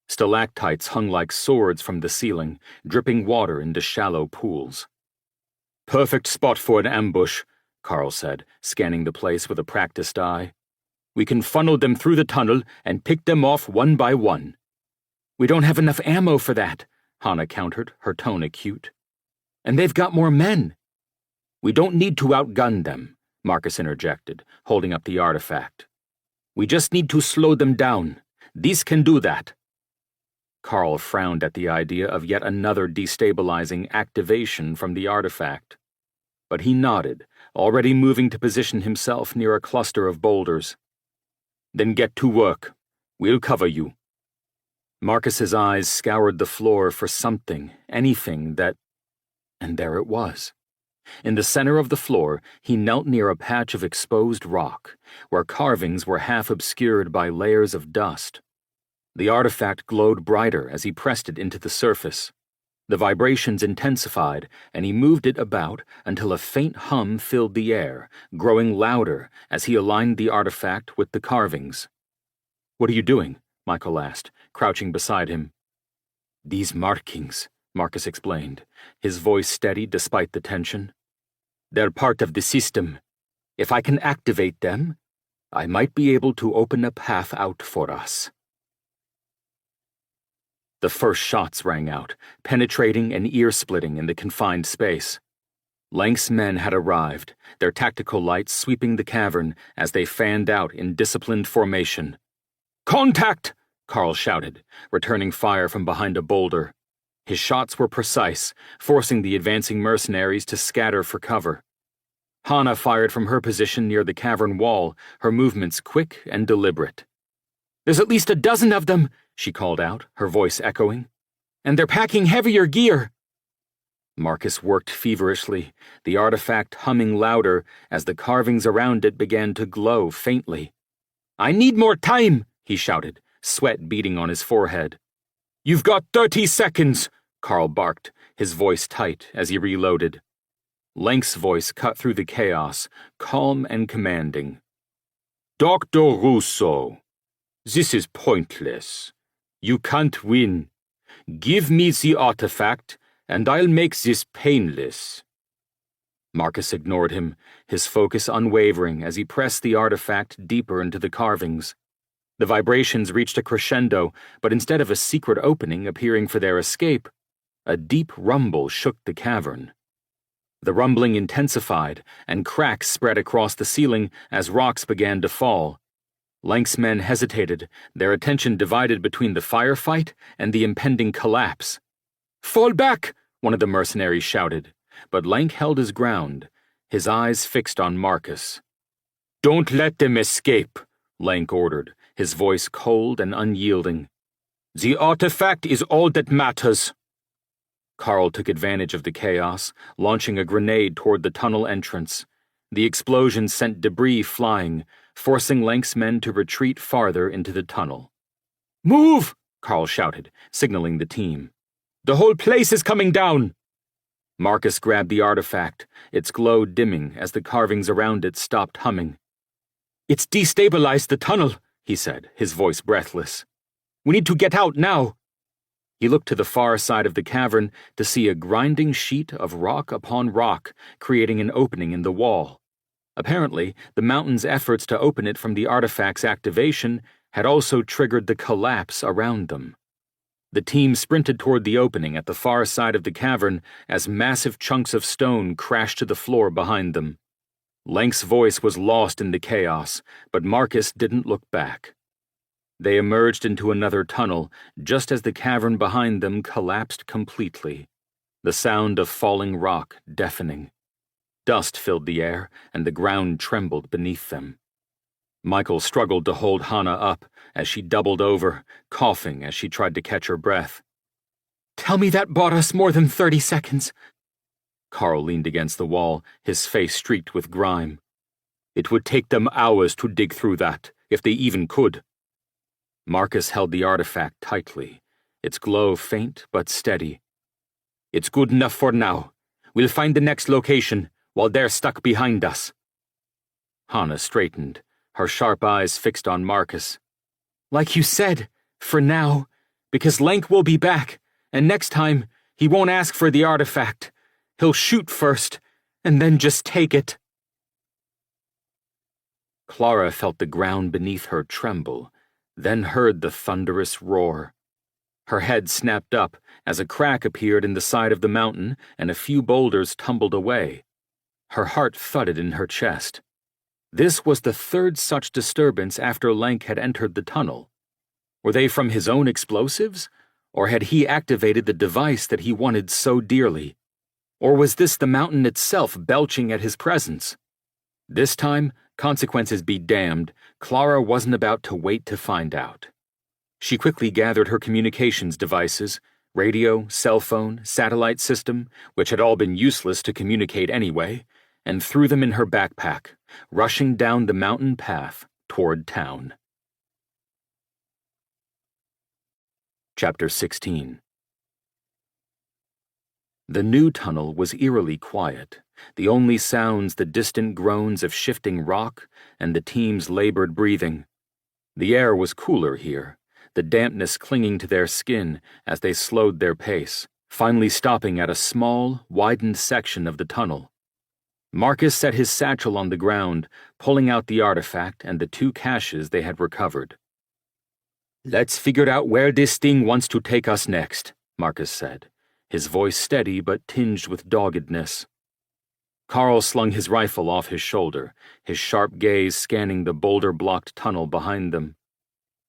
Stalactites hung like swords from the ceiling, dripping water into shallow pools. "Perfect spot for an ambush," Carl said, scanning the place with a practiced eye. "We can funnel them through the tunnel and pick them off one by one." "We don't have enough ammo for that," Hannah countered, her tone acute. "And they've got more men." "We don't need to outgun them," Marcus interjected, holding up the artifact. "We just need to slow them down. These can do that." Carl frowned at the idea of yet another destabilizing activation from the artifact. But he nodded, already moving to position himself near a cluster of boulders. "Then get to work. We'll cover you." Marcus's eyes scoured the floor for something, anything that... And there it was. In the center of the floor, he knelt near a patch of exposed rock, where carvings were half obscured by layers of dust. The artifact glowed brighter as he pressed it into the surface. The vibrations intensified, and he moved it about until a faint hum filled the air, growing louder as he aligned the artifact with the carvings. "What are you doing?" Michael asked, crouching beside him. "These markings," Marcus explained, his voice steady despite the tension. "They're part of the system. If I can activate them, I might be able to open a path out for us." The first shots rang out, penetrating and ear-splitting in the confined space. Lank's men had arrived, their tactical lights sweeping the cavern as they fanned out in disciplined formation. "Contact!" Carl shouted, returning fire from behind a boulder. His shots were precise, forcing the advancing mercenaries to scatter for cover. Hannah fired from her position near the cavern wall, her movements quick and deliberate. "There's at least a dozen of them," she called out, her voice echoing. "And they're packing heavier gear." Marcus worked feverishly, the artifact humming louder as the carvings around it began to glow faintly. "I need more time," he shouted, sweat beading on his forehead. "You've got 30 seconds," Carl barked, his voice tight as he reloaded. Lank's voice cut through the chaos, calm and commanding. "Dr. Russo, this is pointless. You can't win. Give me the artifact, and I'll make this painless." Marcus ignored him, his focus unwavering as he pressed the artifact deeper into the carvings. The vibrations reached a crescendo, but instead of a secret opening appearing for their escape, a deep rumble shook the cavern. The rumbling intensified, and cracks spread across the ceiling as rocks began to fall. Lank's men hesitated, their attention divided between the firefight and the impending collapse. "Fall back!" one of the mercenaries shouted, but Lank held his ground, his eyes fixed on Marcus. "Don't let them escape," Lank ordered, his voice cold and unyielding. "The artifact is all that matters." Carl took advantage of the chaos, launching a grenade toward the tunnel entrance. The explosion sent debris flying, forcing Lank's men to retreat farther into the tunnel. "Move!" Carl shouted, signaling the team. "The whole place is coming down!" Marcus grabbed the artifact, its glow dimming as the carvings around it stopped humming. "It's destabilized the tunnel," he said, his voice breathless. "We need to get out now." He looked to the far side of the cavern to see a grinding sheet of rock upon rock, creating an opening in the wall. Apparently, the mountain's efforts to open it from the artifact's activation had also triggered the collapse around them. The team sprinted toward the opening at the far side of the cavern as massive chunks of stone crashed to the floor behind them. Lank's voice was lost in the chaos, but Marcus didn't look back. They emerged into another tunnel just as the cavern behind them collapsed completely, the sound of falling rock deafening. Dust filled the air, and the ground trembled beneath them. Michael struggled to hold Hannah up as she doubled over, coughing as she tried to catch her breath. "Tell me that bought us more than 30 seconds. Carl leaned against the wall, his face streaked with grime. It would take them hours to dig through that, if they even could. Marcus held the artifact tightly, its glow faint but steady. It's good enough for now. We'll find the next location while they're stuck behind us. Hannah straightened, her sharp eyes fixed on Marcus. Like you said, for now, because Lank will be back, and next time, he won't ask for the artifact. He'll shoot first, and then just take it. Clara felt the ground beneath her tremble, then heard the thunderous roar. Her head snapped up as a crack appeared in the side of the mountain and a few boulders tumbled away. Her heart thudded in her chest. This was the third such disturbance after Lank had entered the tunnel. Were they from his own explosives, or had he activated the device that he wanted so dearly? Or was this the mountain itself belching at his presence? This time, consequences be damned, Clara wasn't about to wait to find out. She quickly gathered her communications devices, radio, cell phone, satellite system, which had all been useless to communicate anyway, and threw them in her backpack, rushing down the mountain path toward town. Chapter 16. The new tunnel was eerily quiet, the only sounds the distant groans of shifting rock and the team's labored breathing. The air was cooler here, the dampness clinging to their skin as they slowed their pace, finally stopping at a small, widened section of the tunnel. Marcus set his satchel on the ground, pulling out the artifact and the 2 caches they had recovered. "Let's figure out where this thing wants to take us next," Marcus said, his voice steady but tinged with doggedness. Carl slung his rifle off his shoulder, his sharp gaze scanning the boulder-blocked tunnel behind them.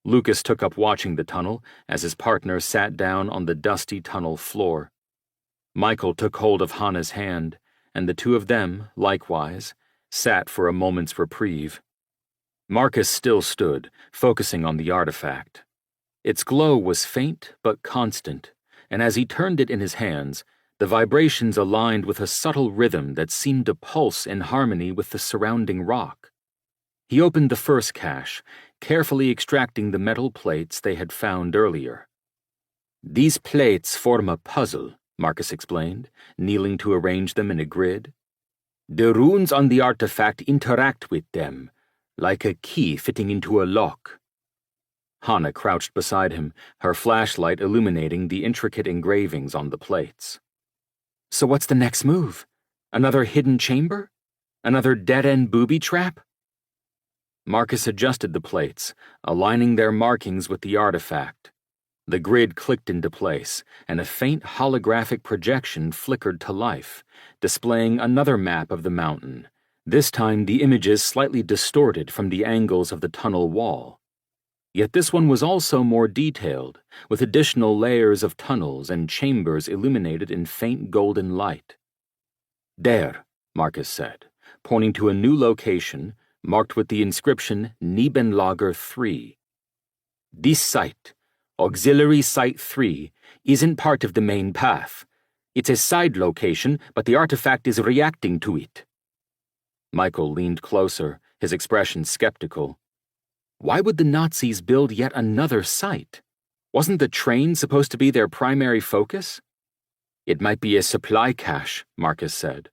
Lucas took up watching the tunnel as his partner sat down on the dusty tunnel floor. Michael took hold of Hannah's hand, and the 2 of them, likewise, sat for a moment's reprieve. Marcus still stood, focusing on the artifact. Its glow was faint but constant, and as he turned it in his hands, the vibrations aligned with a subtle rhythm that seemed to pulse in harmony with the surrounding rock. He opened the first cache, carefully extracting the metal plates they had found earlier. "These plates form a puzzle," Marcus explained, kneeling to arrange them in a grid. "The runes on the artifact interact with them, like a key fitting into a lock." Hannah crouched beside him, her flashlight illuminating the intricate engravings on the plates. "So what's the next move? Another hidden chamber? Another dead-end booby trap?" Marcus adjusted the plates, aligning their markings with the artifact. The grid clicked into place, and a faint holographic projection flickered to life, displaying another map of the mountain, this time the images slightly distorted from the angles of the tunnel wall. Yet this one was also more detailed, with additional layers of tunnels and chambers illuminated in faint golden light. "There," Marcus said, pointing to a new location marked with the inscription Nebenlager 3. "This site, Auxiliary Site 3, isn't part of the main path. It's a side location, but the artifact is reacting to it." Michael leaned closer, his expression skeptical. Why would the Nazis build yet another site? Wasn't the train supposed to be their primary focus? "It might be a supply cache," Marcus said.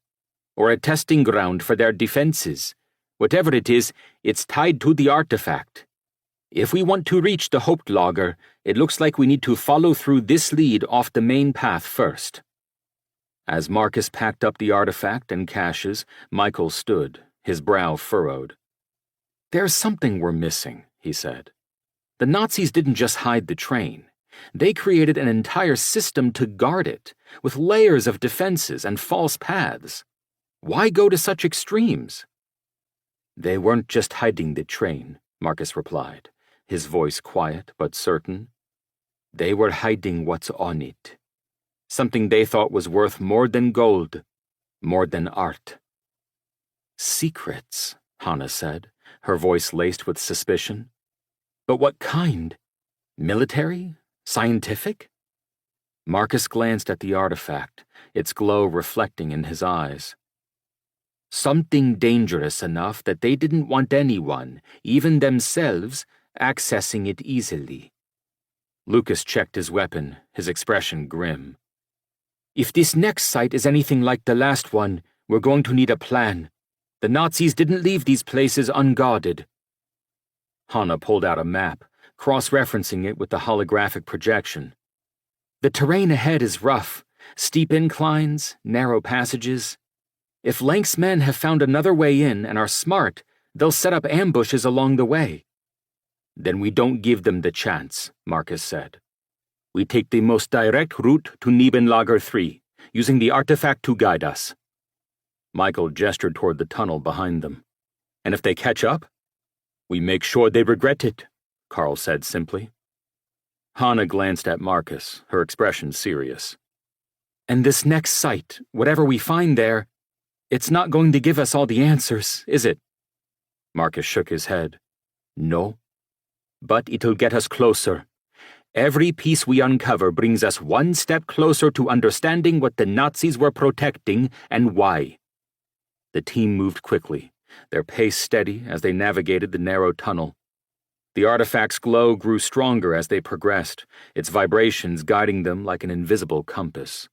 "Or a testing ground for their defenses. Whatever it is, it's tied to the artifact. If we want to reach the Hauptlager, it looks like we need to follow through this lead off the main path first." As Marcus packed up the artifact and caches, Michael stood, his brow furrowed. "There's something we're missing," he said. "The Nazis didn't just hide the train. They created an entire system to guard it, with layers of defenses and false paths. Why go to such extremes? They weren't just hiding the train, Marcus replied, his voice quiet but certain. They were hiding what's on it. Something they thought was worth more than gold, more than art. Secrets, Hannah said, her voice laced with suspicion. But what kind? Military? Scientific? Marcus glanced at the artifact, its glow reflecting in his eyes. Something dangerous enough that they didn't want anyone, even themselves, accessing it easily. Lucas checked his weapon, his expression grim. If this next site is anything like the last one, we're going to need a plan. The Nazis didn't leave these places unguarded. Hannah pulled out a map, cross-referencing it with the holographic projection. The terrain ahead is rough, steep inclines, narrow passages. If Lank's men have found another way in and are smart, they'll set up ambushes along the way. Then we don't give them the chance, Marcus said. We take the most direct route to Nebenlager 3, using the artifact to guide us. Michael gestured toward the tunnel behind them. And if they catch up? We make sure they regret it, Carl said simply. Hannah glanced at Marcus, her expression serious. And this next site, whatever we find there, it's not going to give us all the answers, is it? Marcus shook his head. No. But it'll get us closer. Every piece we uncover brings us one step closer to understanding what the Nazis were protecting and why. The team moved quickly, their pace steady as they navigated the narrow tunnel. The artifact's glow grew stronger as they progressed, its vibrations guiding them like an invisible compass.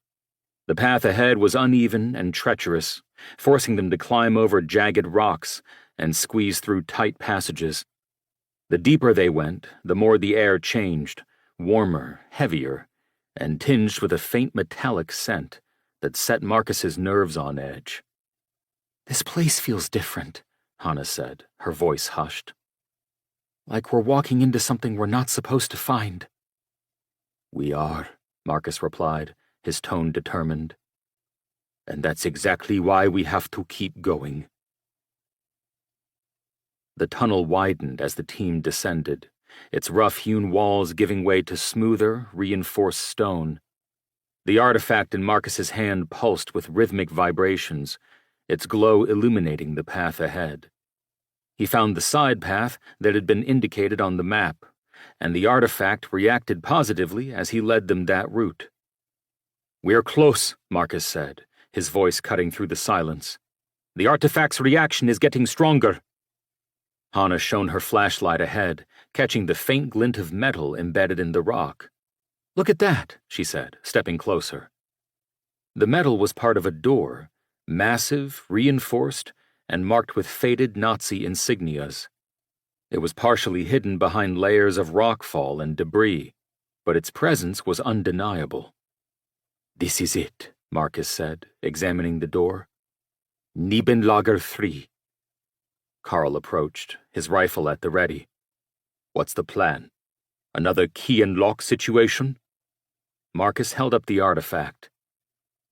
The path ahead was uneven and treacherous, forcing them to climb over jagged rocks and squeeze through tight passages. The deeper they went, the more the air changed, warmer, heavier, and tinged with a faint metallic scent that set Marcus's nerves on edge. This place feels different, Hannah said, her voice hushed. Like we're walking into something we're not supposed to find. We are, Marcus replied, his tone determined. And that's exactly why we have to keep going. The tunnel widened as the team descended, its rough-hewn walls giving way to smoother, reinforced stone. The artifact in Marcus's hand pulsed with rhythmic vibrations, its glow illuminating the path ahead. He found the side path that had been indicated on the map, and the artifact reacted positively as he led them that route. We're close, Marcus said, his voice cutting through the silence. The artifact's reaction is getting stronger. Hannah shone her flashlight ahead, catching the faint glint of metal embedded in the rock. Look at that, she said, stepping closer. The metal was part of a door, massive, reinforced, and marked with faded Nazi insignias. It was partially hidden behind layers of rockfall and debris, but its presence was undeniable. This is it, Marcus said, examining the door. Nebenlager 3. Carl approached, his rifle at the ready. What's the plan? Another key and lock situation? Marcus held up the artifact.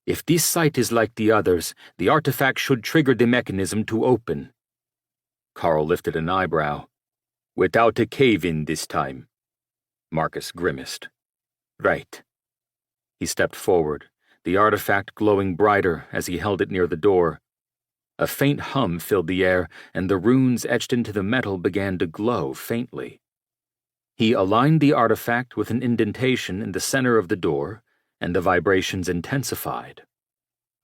If this site is like the others, the artifact should trigger the mechanism to open. Carl lifted an eyebrow. Without a cave-in this time. Marcus grimaced. Right. He stepped forward, the artifact glowing brighter as he held it near the door. A faint hum filled the air, and the runes etched into the metal began to glow faintly. He aligned the artifact with an indentation in the center of the door, and the vibrations intensified.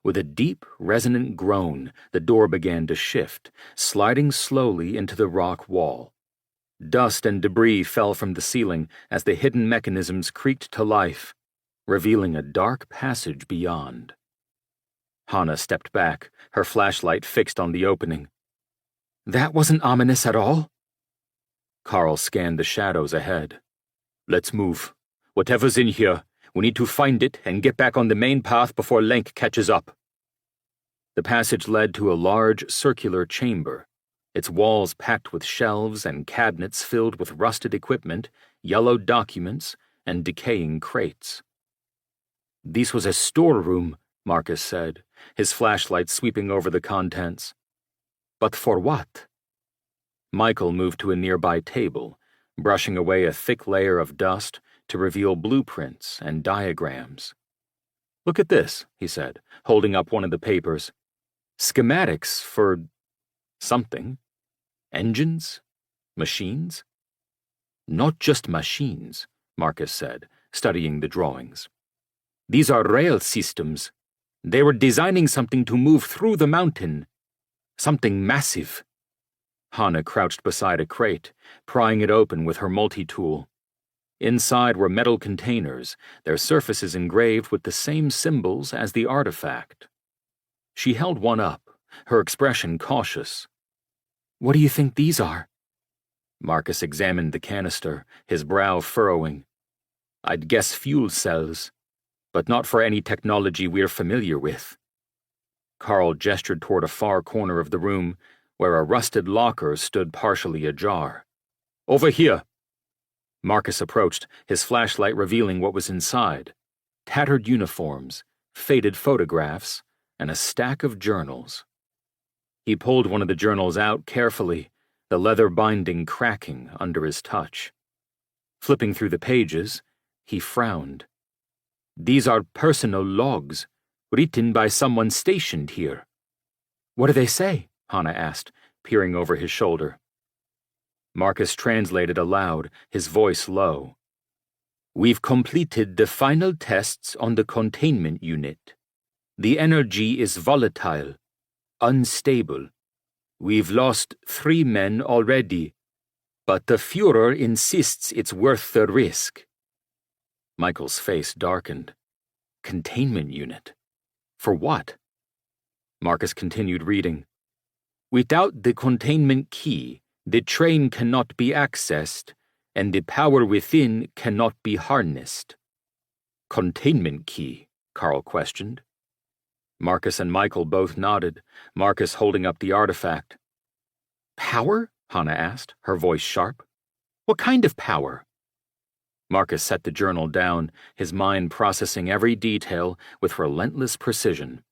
With a deep, resonant groan, the door began to shift, sliding slowly into the rock wall. Dust and debris fell from the ceiling as the hidden mechanisms creaked to life, revealing a dark passage beyond. Hannah stepped back, her flashlight fixed on the opening. That wasn't ominous at all. Carl scanned the shadows ahead. Let's move. Whatever's in here, we need to find it and get back on the main path before Lenk catches up. The passage led to a large, circular chamber, its walls packed with shelves and cabinets filled with rusted equipment, yellowed documents, and decaying crates. "This was a storeroom," Marcus said, his flashlight sweeping over the contents. "But for what?" Michael moved to a nearby table, brushing away a thick layer of dust to reveal blueprints and diagrams. "Look at this," he said, holding up one of the papers. "Schematics for something. Engines? Machines?" "Not just machines," Marcus said, studying the drawings. "These are rail systems. They were designing something to move through the mountain. Something massive." Hannah crouched beside a crate, prying it open with her multi-tool. Inside were metal containers, their surfaces engraved with the same symbols as the artifact. She held one up, her expression cautious. "What do you think these are?" Marcus examined the canister, his brow furrowing. "I'd guess fuel cells, but not for any technology we're familiar with." Carl gestured toward a far corner of the room, where a rusted locker stood partially ajar. "Over here." Marcus approached, his flashlight revealing what was inside: tattered uniforms, faded photographs, and a stack of journals. He pulled one of the journals out carefully, the leather binding cracking under his touch. Flipping through the pages, he frowned. "These are personal logs, written by someone stationed here." "What do they say?" Hannah asked, peering over his shoulder. Marcus translated aloud, his voice low. "We've completed the final tests on the containment unit. The energy is volatile, unstable. We've lost 3 men already, but the Führer insists it's worth the risk." Michael's face darkened. Containment unit? For what? Marcus continued reading. "Without the containment key, the train cannot be accessed, and the power within cannot be harnessed." "Containment key?" Carl questioned. Marcus and Michael both nodded, Marcus holding up the artifact. "Power?" Hannah asked, her voice sharp. "What kind of power?" Marcus set the journal down, his mind processing every detail with relentless precision.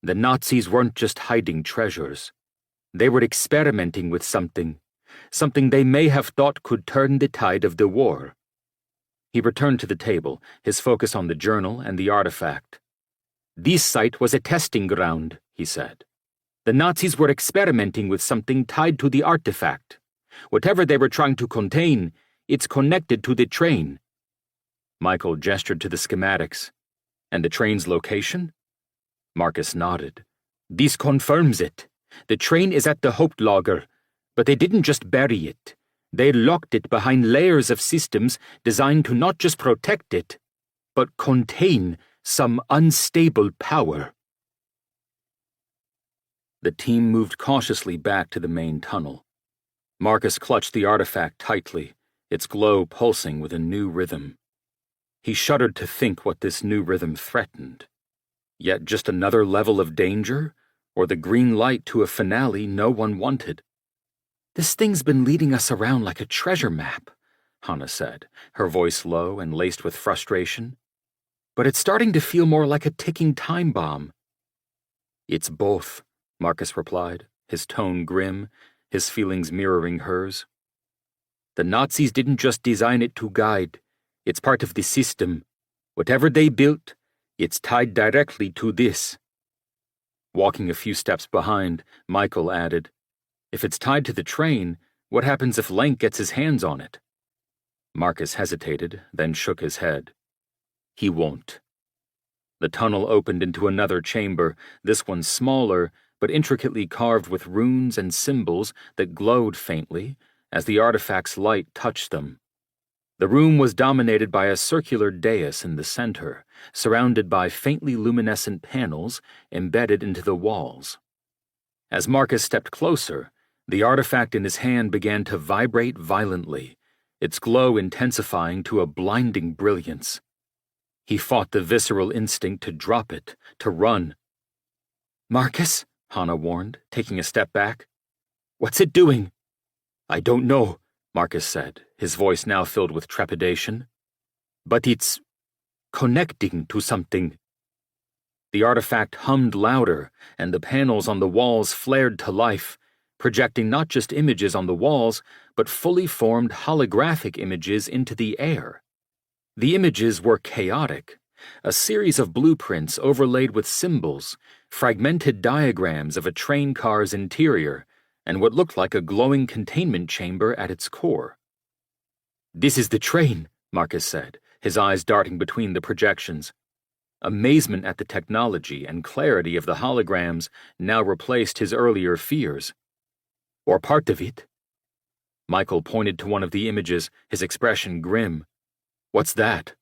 "The Nazis weren't just hiding treasures. They were experimenting with something they may have thought could turn the tide of the war." He returned to the table, his focus on the journal and the artifact. "This site was a testing ground," he said. "The Nazis were experimenting with something tied to the artifact. Whatever they were trying to contain, it's connected to the train." Michael gestured to the schematics. "And the train's location?" Marcus nodded. "This confirms it. The train is at the Hauptlager, but they didn't just bury it. They locked it behind layers of systems designed to not just protect it, but contain some unstable power." The team moved cautiously back to the main tunnel. Marcus clutched the artifact tightly, its glow pulsing with a new rhythm. He shuddered to think what this new rhythm threatened. Yet just another level of danger, or the green light to a finale no one wanted. "This thing's been leading us around like a treasure map," Hannah said, her voice low and laced with frustration. "But it's starting to feel more like a ticking time bomb." "It's both," Marcus replied, his tone grim, his feelings mirroring hers. "The Nazis didn't just design it to guide. It's part of the system. Whatever they built, it's tied directly to this." Walking a few steps behind, Michael added, "If it's tied to the train, what happens if Lenk gets his hands on it?" Marcus hesitated, then shook his head. "He won't." The tunnel opened into another chamber, this one smaller, but intricately carved with runes and symbols that glowed faintly as the artifact's light touched them. The room was dominated by a circular dais in the center, surrounded by faintly luminescent panels embedded into the walls. As Marcus stepped closer, the artifact in his hand began to vibrate violently, its glow intensifying to a blinding brilliance. He fought the visceral instinct to drop it, to run. "Marcus," Hannah warned, taking a step back. "What's it doing?" "I don't know," Marcus said, his voice now filled with trepidation. But it's connecting to something. The artifact hummed louder, and the panels on the walls flared to life, projecting not just images on the walls, but fully formed holographic images into the air. The images were chaotic, a series of blueprints overlaid with symbols, fragmented diagrams of a train car's interior, and what looked like a glowing containment chamber at its core. "This is the train," Marcus said, his eyes darting between the projections. Amazement at the technology and clarity of the holograms now replaced his earlier fears. "Or part of it." Michael pointed to one of the images, his expression grim. "What's that?"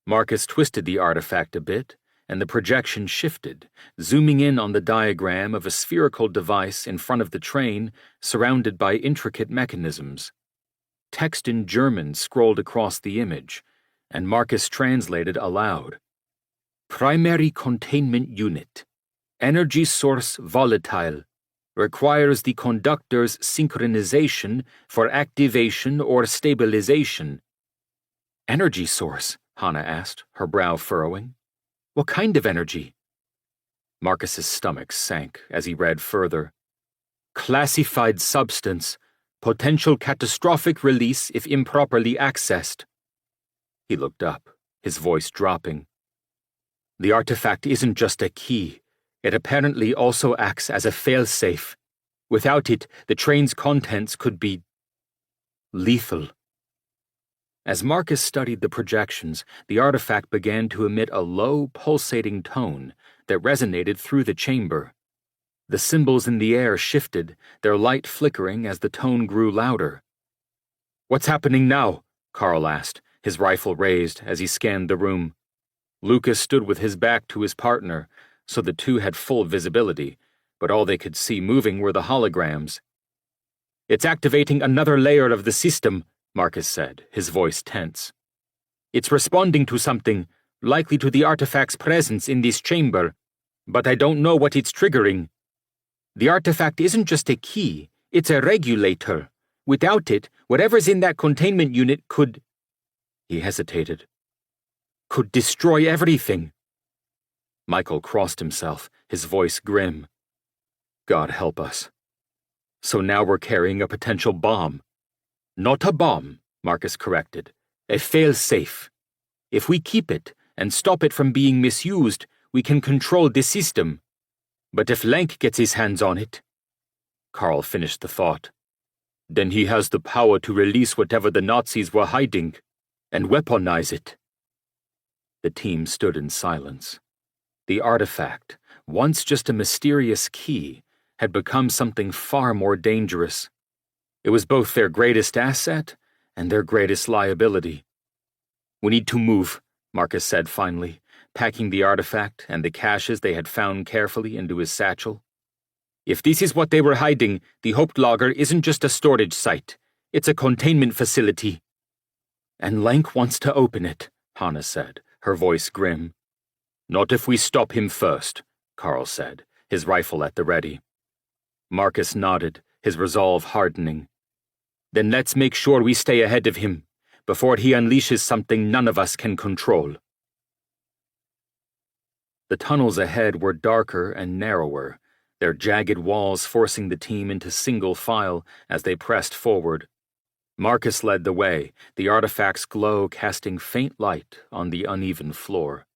Marcus twisted the artifact a bit, and the projection shifted, zooming in on the diagram of a spherical device in front of the train, surrounded by intricate mechanisms. Text in German scrolled across the image, and Marcus translated aloud. "Primary containment unit. Energy source volatile. Requires the conductor's synchronization for activation or stabilization." "Energy source?" Hannah asked, her brow furrowing. "What kind of energy?" Marcus's stomach sank as he read further. "Classified substance. Potential catastrophic release if improperly accessed." He looked up, his voice dropping. "The artifact isn't just a key. It apparently also acts as a failsafe. Without it, the train's contents could be lethal." As Marcus studied the projections, the artifact began to emit a low, pulsating tone that resonated through the chamber. The symbols in the air shifted, their light flickering as the tone grew louder. "What's happening now?" Carl asked, his rifle raised as he scanned the room. Lucas stood with his back to his partner, so the two had full visibility, but all they could see moving were the holograms. "It's activating another layer of the system," Marcus said, his voice tense. "It's responding to something, likely to the artifact's presence in this chamber, but I don't know what it's triggering. The artifact isn't just a key, it's a regulator. Without it, whatever's in that containment unit could—" He hesitated. "Could destroy everything." Michael crossed himself, his voice grim. "God help us. So now we're carrying a potential bomb." "Not a bomb," Marcus corrected. "A fail-safe. If we keep it and stop it from being misused, we can control the system. But if Lenk gets his hands on it—" Carl finished the thought. "Then he has the power to release whatever the Nazis were hiding and weaponize it." The team stood in silence. The artifact, once just a mysterious key, had become something far more dangerous. It was both their greatest asset and their greatest liability. "We need to move," Marcus said finally, packing the artifact and the caches they had found carefully into his satchel. "If this is what they were hiding, the Hauptlager isn't just a storage site. It's a containment facility." "And Lenk wants to open it," Hannah said, her voice grim. "Not if we stop him first," Carl said, his rifle at the ready. Marcus nodded, his resolve hardening. "Then let's make sure we stay ahead of him, before he unleashes something none of us can control." The tunnels ahead were darker and narrower, their jagged walls forcing the team into single file as they pressed forward. Marcus led the way, the artifact's glow casting faint light on the uneven floor.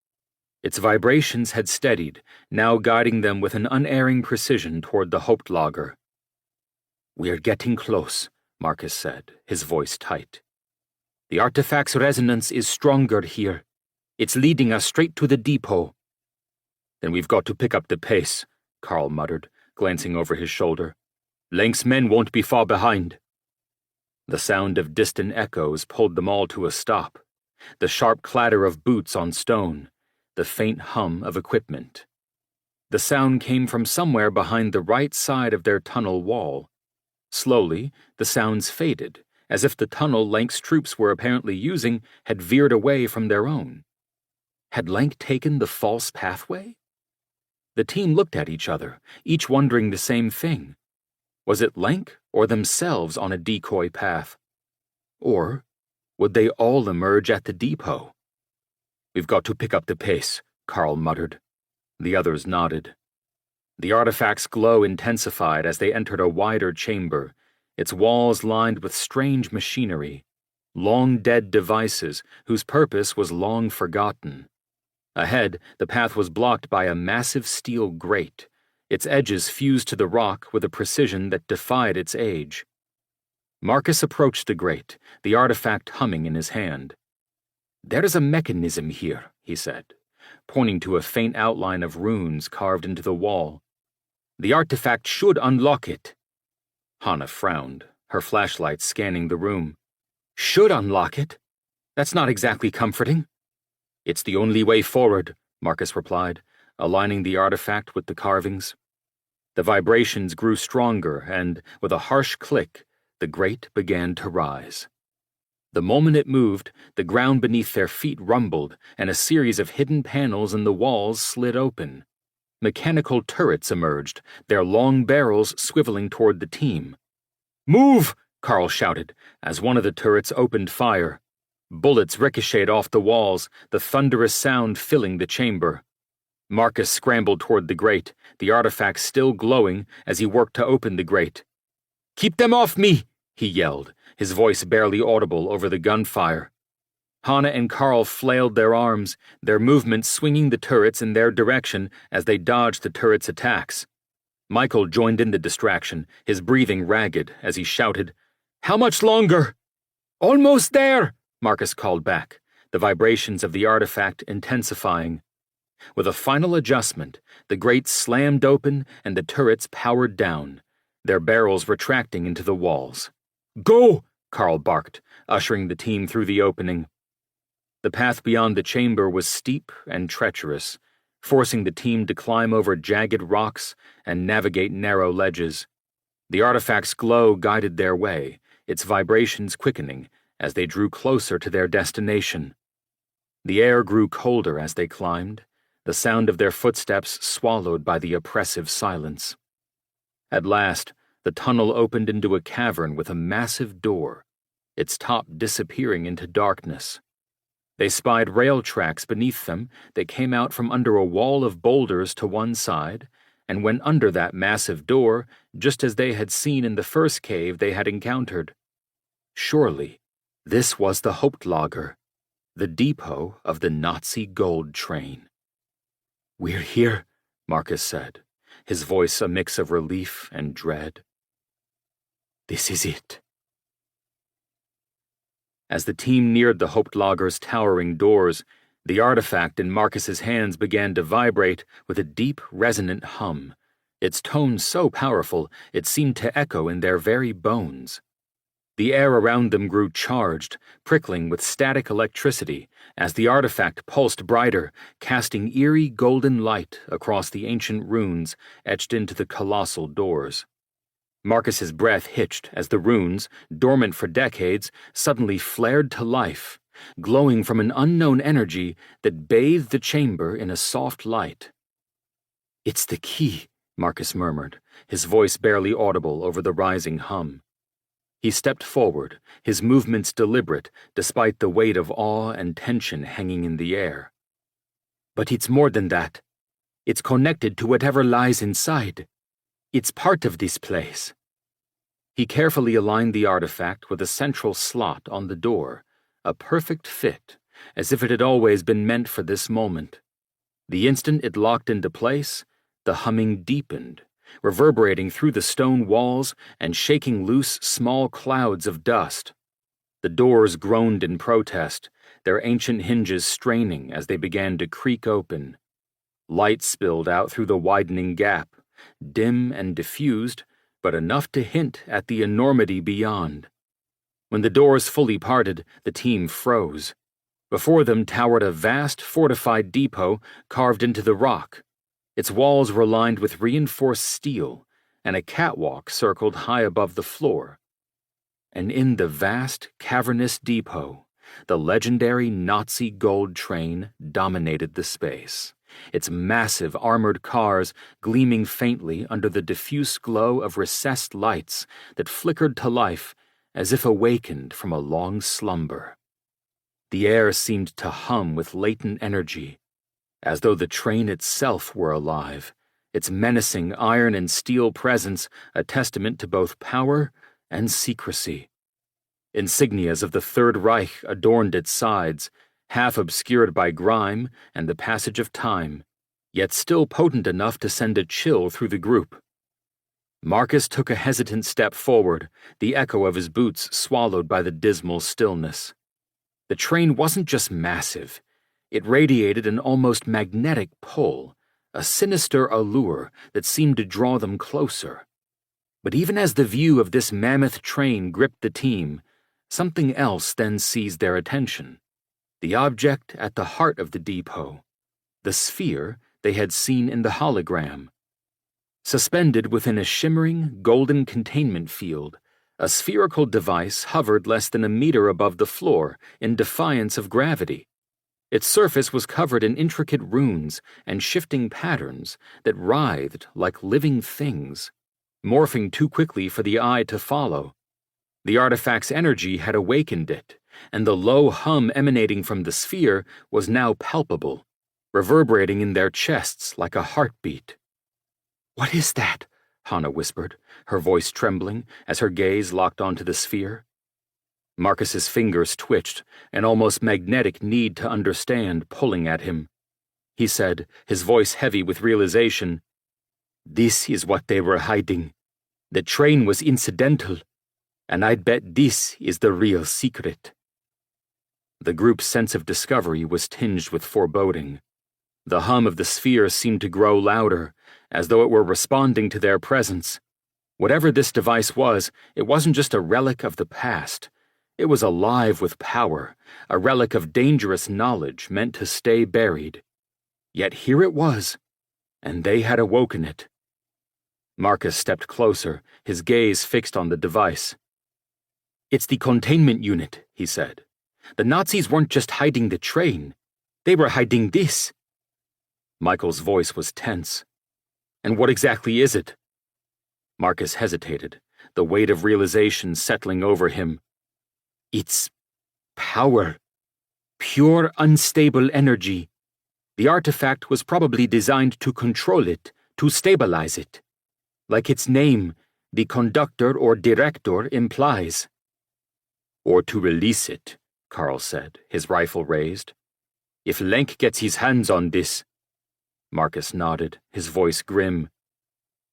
Its vibrations had steadied, now guiding them with an unerring precision toward the Hauptlager. "We're getting close," Marcus said, his voice tight. "The artifact's resonance is stronger here. It's leading us straight to the depot." "Then we've got to pick up the pace," Carl muttered, glancing over his shoulder. "Lenk's men won't be far behind." The sound of distant echoes pulled them all to a stop. The sharp clatter of boots on stone, the faint hum of equipment. The sound came from somewhere behind the right side of their tunnel wall. Slowly, the sounds faded, as if the tunnel Lenk's troops were apparently using had veered away from their own. Had Lenk taken the false pathway? The team looked at each other, each wondering the same thing. Was it Lenk or themselves on a decoy path? Or Would they all emerge at the depot? "We've got to pick up the pace," Carl muttered. The others nodded. The artifact's glow intensified as they entered a wider chamber, its walls lined with strange machinery, long-dead devices whose purpose was long forgotten. Ahead, the path was blocked by a massive steel grate, its edges fused to the rock with a precision that defied its age. Marcus approached the grate, the artifact humming in his hand. "There is a mechanism here," he said, pointing to a faint outline of runes carved into the wall. "The artifact should unlock it." Hannah frowned, her flashlight scanning the room. "Should unlock it? That's not exactly comforting." "It's the only way forward," Marcus replied, aligning the artifact with the carvings. The vibrations grew stronger, and, with a harsh click, the grate began to rise. The moment it moved, the ground beneath their feet rumbled, and a series of hidden panels in the walls slid open. Mechanical turrets emerged, their long barrels swiveling toward the team. "Move!" Carl shouted, as one of the turrets opened fire. Bullets ricocheted off the walls, the thunderous sound filling the chamber. Marcus scrambled toward the grate, the artifact still glowing as he worked to open the grate. "Keep them off me!" he yelled, his voice barely audible over the gunfire. Hannah and Carl flailed their arms, their movements swinging the turrets in their direction as they dodged the turrets' attacks. Michael joined in the distraction, his breathing ragged, as he shouted, "How much longer?" "Almost there," Marcus called back, the vibrations of the artifact intensifying. With a final adjustment, the grate slammed open and the turrets powered down, their barrels retracting into the walls. "Go!" Carl barked, ushering the team through the opening. The path beyond the chamber was steep and treacherous, forcing the team to climb over jagged rocks and navigate narrow ledges. The artifact's glow guided their way, its vibrations quickening as they drew closer to their destination. The air grew colder as they climbed, the sound of their footsteps swallowed by the oppressive silence. At last, the tunnel opened into a cavern with a massive door, its top disappearing into darkness. They spied rail tracks beneath them that came out from under a wall of boulders to one side and went under that massive door just as they had seen in the first cave they had encountered. Surely, this was the Hauptlager, the depot of the Nazi gold train. "We're here," Marcus said, his voice a mix of relief and dread. "This is it." As the team neared the Hauptlager's towering doors, the artifact in Marcus's hands began to vibrate with a deep, resonant hum, its tone so powerful it seemed to echo in their very bones. The air around them grew charged, prickling with static electricity as the artifact pulsed brighter, casting eerie golden light across the ancient runes etched into the colossal doors. Marcus's breath hitched as the runes, dormant for decades, suddenly flared to life, glowing from an unknown energy that bathed the chamber in a soft light. "It's the key," Marcus murmured, his voice barely audible over the rising hum. He stepped forward, his movements deliberate despite the weight of awe and tension hanging in the air. "But it's more than that. It's connected to whatever lies inside. It's part of this place." He carefully aligned the artifact with a central slot on the door, a perfect fit, as if it had always been meant for this moment. The instant it locked into place, the humming deepened, reverberating through the stone walls and shaking loose small clouds of dust. The doors groaned in protest, their ancient hinges straining as they began to creak open. Light spilled out through the widening gap, dim and diffused, but enough to hint at the enormity beyond. When the doors fully parted, the team froze. Before them towered a vast, fortified depot carved into the rock. Its walls were lined with reinforced steel, and a catwalk circled high above the floor. And in the vast, cavernous depot, the legendary Nazi gold train dominated the space, its massive armored cars gleaming faintly under the diffuse glow of recessed lights that flickered to life as if awakened from a long slumber. The air seemed to hum with latent energy, as though the train itself were alive, its menacing iron and steel presence a testament to both power and secrecy. Insignias of the Third Reich adorned its sides, half obscured by grime and the passage of time, yet still potent enough to send a chill through the group. Marcus took a hesitant step forward, the echo of his boots swallowed by the dismal stillness. The train wasn't just massive. It radiated an almost magnetic pull, a sinister allure that seemed to draw them closer. But even as the view of this mammoth train gripped the team, something else then seized their attention. The object at the heart of the depot, the sphere they had seen in the hologram. Suspended within a shimmering, golden containment field, a spherical device hovered less than a meter above the floor in defiance of gravity. Its surface was covered in intricate runes and shifting patterns that writhed like living things, morphing too quickly for the eye to follow. The artifact's energy had awakened it, and the low hum emanating from the sphere was now palpable, reverberating in their chests like a heartbeat. "What is that?" Hannah whispered, her voice trembling as her gaze locked onto the sphere. Marcus's fingers twitched, an almost magnetic need to understand pulling at him. He said, his voice heavy with realization, "This is what they were hiding. The train was incidental, and I'd bet this is the real secret." The group's sense of discovery was tinged with foreboding. The hum of the sphere seemed to grow louder, as though it were responding to their presence. Whatever this device was, it wasn't just a relic of the past. It was alive with power, a relic of dangerous knowledge meant to stay buried. Yet here it was, and they had awoken it. Marcus stepped closer, his gaze fixed on the device. "It's the containment unit," he said. "The Nazis weren't just hiding the train. They were hiding this." Michael's voice was tense. "And what exactly is it?" Marcus hesitated, the weight of realization settling over him. "It's power. Pure, unstable energy. The artifact was probably designed to control it, to stabilize it. Like its name, the conductor or director implies." "Or to release it," Carl said, his rifle raised. "If Lenk gets his hands on this—" Marcus nodded, his voice grim.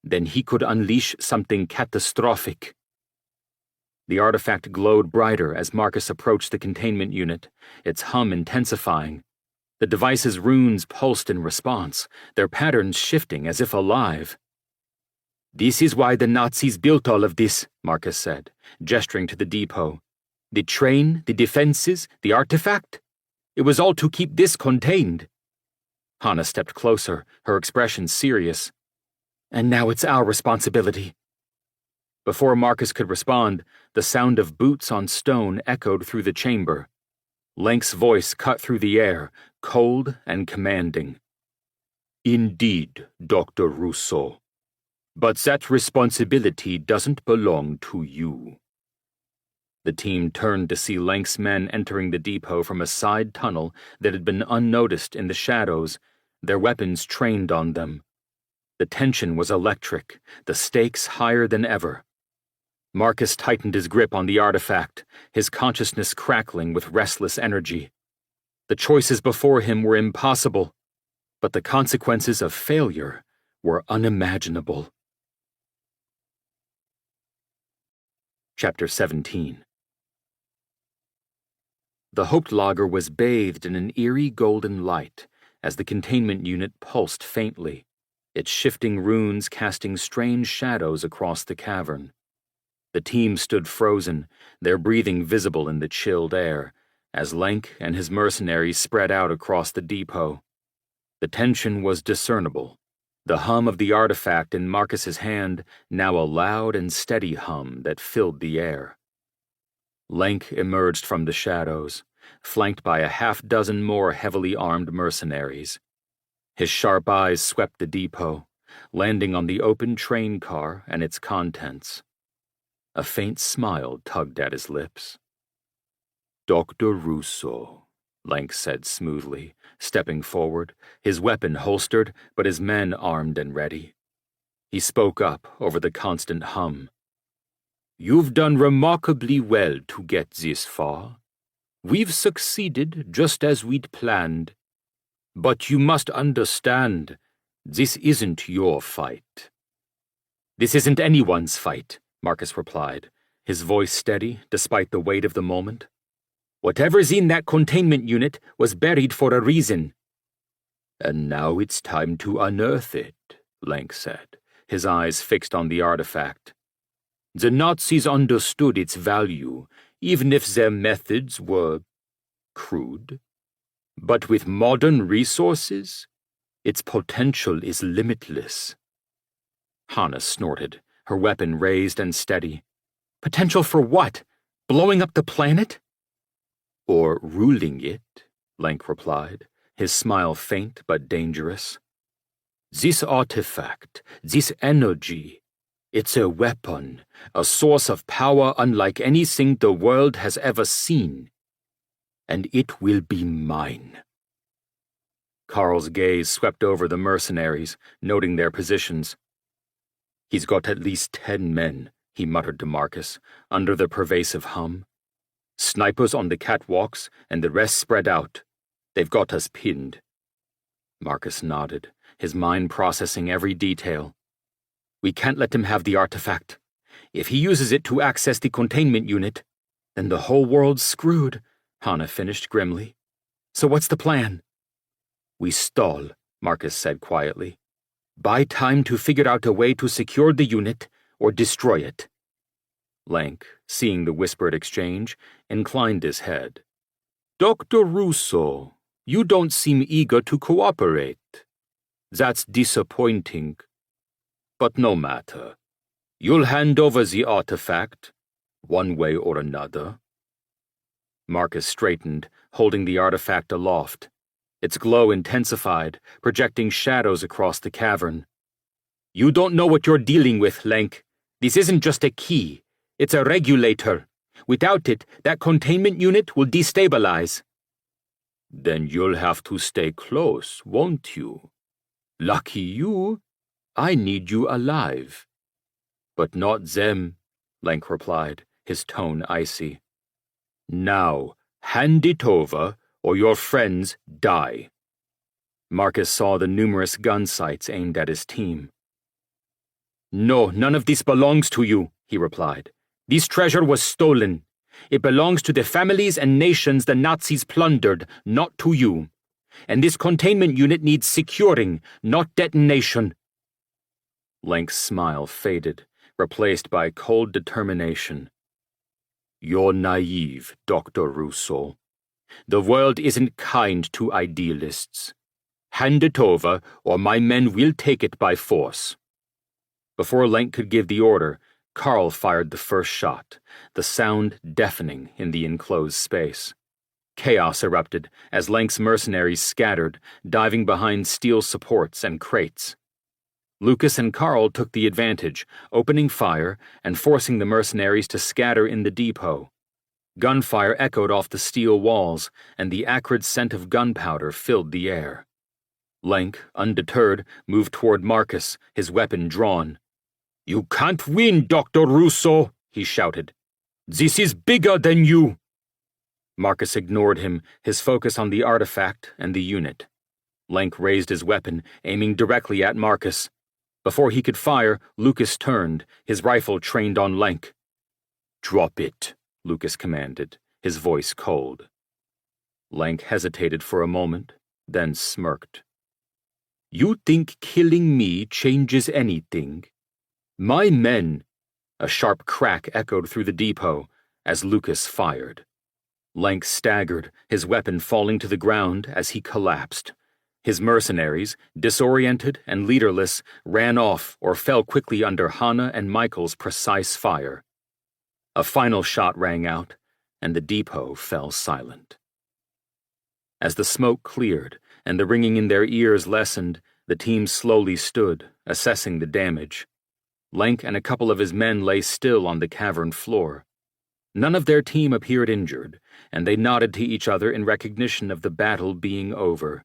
"Then he could unleash something catastrophic." The artifact glowed brighter as Marcus approached the containment unit, its hum intensifying. The device's runes pulsed in response, their patterns shifting as if alive. "This is why the Nazis built all of this," Marcus said, gesturing to the depot. "The train, the defenses, the artifact. It was all to keep this contained." Hannah stepped closer, her expression serious. "And now it's our responsibility." Before Marcus could respond, the sound of boots on stone echoed through the chamber. Lenk's voice cut through the air, cold and commanding. "Indeed, Dr. Rousseau. But that responsibility doesn't belong to you." The team turned to see Lenk's men entering the depot from a side tunnel that had been unnoticed in the shadows, their weapons trained on them. The tension was electric, the stakes higher than ever. Marcus tightened his grip on the artifact, his consciousness crackling with restless energy. The choices before him were impossible, but the consequences of failure were unimaginable. Chapter 17. The Hauptlager was bathed in an eerie golden light as the containment unit pulsed faintly, its shifting runes casting strange shadows across the cavern. The team stood frozen, their breathing visible in the chilled air, as Lenk and his mercenaries spread out across the depot. The tension was discernible, the hum of the artifact in Marcus's hand now a loud and steady hum that filled the air. Lenk emerged from the shadows, flanked by a half-dozen more heavily armed mercenaries. His sharp eyes swept the depot, landing on the open train car and its contents. A faint smile tugged at his lips. "Dr. Rousseau," Lank said smoothly, stepping forward, his weapon holstered, but his men armed and ready. He spoke up over the constant hum. "You've done remarkably well to get this far. We've succeeded just as we'd planned. But you must understand, this isn't your fight." "This isn't anyone's fight," Marcus replied, his voice steady despite the weight of the moment. "Whatever's in that containment unit was buried for a reason." "And now it's time to unearth it," Lank said, his eyes fixed on the artifact. "The Nazis understood its value, even if their methods were crude. But with modern resources, its potential is limitless." Hannah snorted, her weapon raised and steady. "Potential for what? Blowing up the planet?" "Or ruling it," Lank replied, his smile faint but dangerous. "This artifact, this energy, it's a weapon, a source of power unlike anything the world has ever seen. And it will be mine." Carl's gaze swept over the mercenaries, noting their positions. "He's got at least 10 men," he muttered to Marcus, under the pervasive hum. "Snipers on the catwalks, and the rest spread out. They've got us pinned." Marcus nodded, his mind processing every detail. "We can't let him have the artifact. If he uses it to access the containment unit, then the whole world's screwed," Hannah finished grimly. "So what's the plan?" "We stall," Marcus said quietly. "Buy time to figure out a way to secure the unit or destroy it." Lank, seeing the whispered exchange, inclined his head. "Dr. Russo, you don't seem eager to cooperate. That's disappointing. But no matter. You'll hand over the artifact, one way or another." Marcus straightened, holding the artifact aloft. Its glow intensified, projecting shadows across the cavern. "You don't know what you're dealing with, Lank. This isn't just a key. It's a regulator. Without it, that containment unit will destabilize." "Then you'll have to stay close, won't you? Lucky you. I need you alive." "But not them," Lank replied, his tone icy. "Now, hand it over, or your friends die." Marcus saw the numerous gun sights aimed at his team. "No, none of this belongs to you," he replied. "This treasure was stolen. It belongs to the families and nations the Nazis plundered, not to you. And this containment unit needs securing, not detonation." Lank's smile faded, replaced by cold determination. "You're naive, Dr. Russo. The world isn't kind to idealists. Hand it over, or my men will take it by force." Before Lank could give the order, Carl fired the first shot, the sound deafening in the enclosed space. Chaos erupted as Lank's mercenaries scattered, diving behind steel supports and crates. Lucas and Carl took the advantage, opening fire and forcing the mercenaries to scatter in the depot. Gunfire echoed off the steel walls, and the acrid scent of gunpowder filled the air. Lank, undeterred, moved toward Marcus, his weapon drawn. "You can't win, Dr. Russo," he shouted. "This is bigger than you." Marcus ignored him, his focus on the artifact and the unit. Lank raised his weapon, aiming directly at Marcus. Before he could fire, Lucas turned, his rifle trained on Lank. "Drop it," Lucas commanded, his voice cold. Lank hesitated for a moment, then smirked. "You think killing me changes anything? My men—" A sharp crack echoed through the depot as Lucas fired. Lank staggered, his weapon falling to the ground as he collapsed. His mercenaries, disoriented and leaderless, ran off or fell quickly under Hannah and Michael's precise fire. A final shot rang out, and the depot fell silent. As the smoke cleared and the ringing in their ears lessened, the team slowly stood, assessing the damage. Lank and a couple of his men lay still on the cavern floor. None of their team appeared injured, and they nodded to each other in recognition of the battle being over.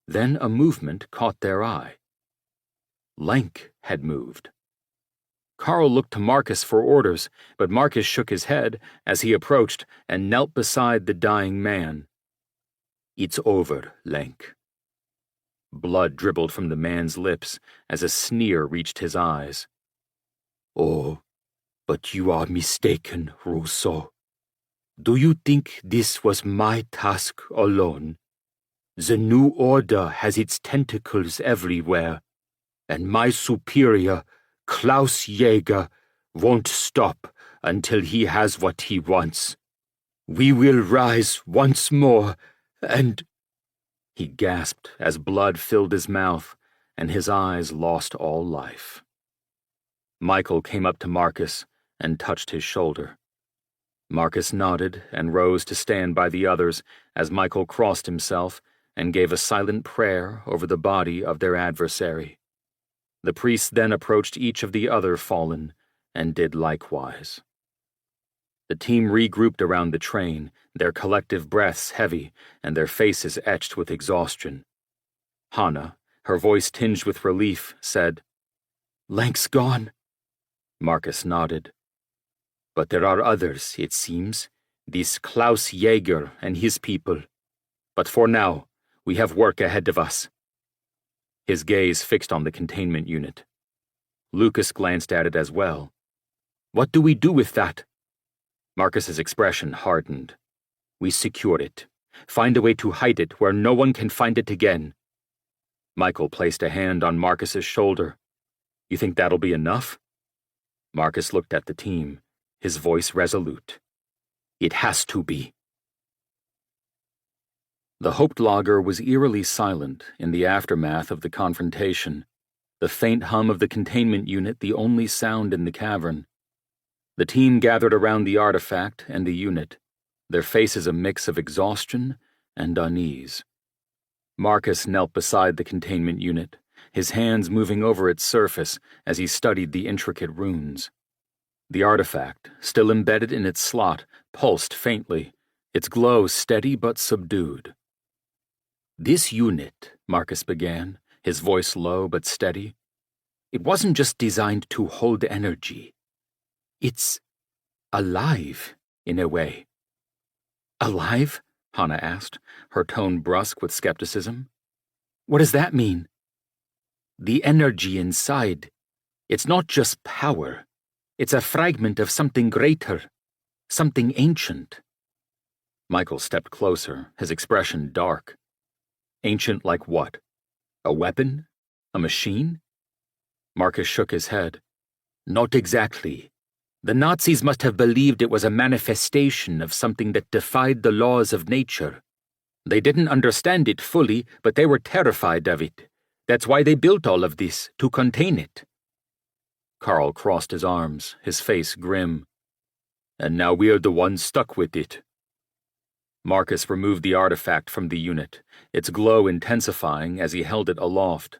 Then a movement caught their eye. Lenk had moved. Carl looked to Marcus for orders, but Marcus shook his head as he approached and knelt beside the dying man. "It's over, Lenk." Blood dribbled from the man's lips as a sneer reached his eyes. "Oh, but you are mistaken, Rousseau. Do you think this was my task alone? The New Order has its tentacles everywhere, and my superior, Klaus Jäger, won't stop until he has what he wants. We will rise once more, and—" He gasped as blood filled his mouth and his eyes lost all life. Michael came up to Marcus and touched his shoulder. Marcus nodded and rose to stand by the others as Michael crossed himself and gave a silent prayer over the body of their adversary. The priests then approached each of the other fallen and did likewise. The team regrouped around the train, their collective breaths heavy and their faces etched with exhaustion. Hannah, her voice tinged with relief, said, "Lenk's gone." Marcus nodded. "But there are others, it seems, this Klaus Jäger and his people. But for now, we have work ahead of us." His gaze fixed on the containment unit. Lucas glanced at it as well. "What do we do with that?" Marcus's expression hardened. "We secure it. Find a way to hide it where no one can find it again." Michael placed a hand on Marcus's shoulder. "You think that'll be enough?" Marcus looked at the team, his voice resolute. "It has to be." The Hauptlager was eerily silent in the aftermath of the confrontation, the faint hum of the containment unit the only sound in the cavern. The team gathered around the artifact and the unit, their faces a mix of exhaustion and unease. Marcus knelt beside the containment unit, his hands moving over its surface as he studied the intricate runes. The artifact, still embedded in its slot, pulsed faintly, its glow steady but subdued. "This unit," Marcus began, his voice low but steady, "it wasn't just designed to hold energy. It's alive, in a way." "Alive?" Hannah asked, her tone brusque with skepticism. "What does that mean?" "The energy inside. It's not just power. It's a fragment of something greater, something ancient." Michael stepped closer, his expression dark. "Ancient like what? A weapon? A machine?" Marcus shook his head. "Not exactly. The Nazis must have believed it was a manifestation of something that defied the laws of nature. They didn't understand it fully, but they were terrified of it. That's why they built all of this, to contain it." Carl crossed his arms, his face grim. "And now we're the ones stuck with it." Marcus removed the artifact from the unit, its glow intensifying as he held it aloft.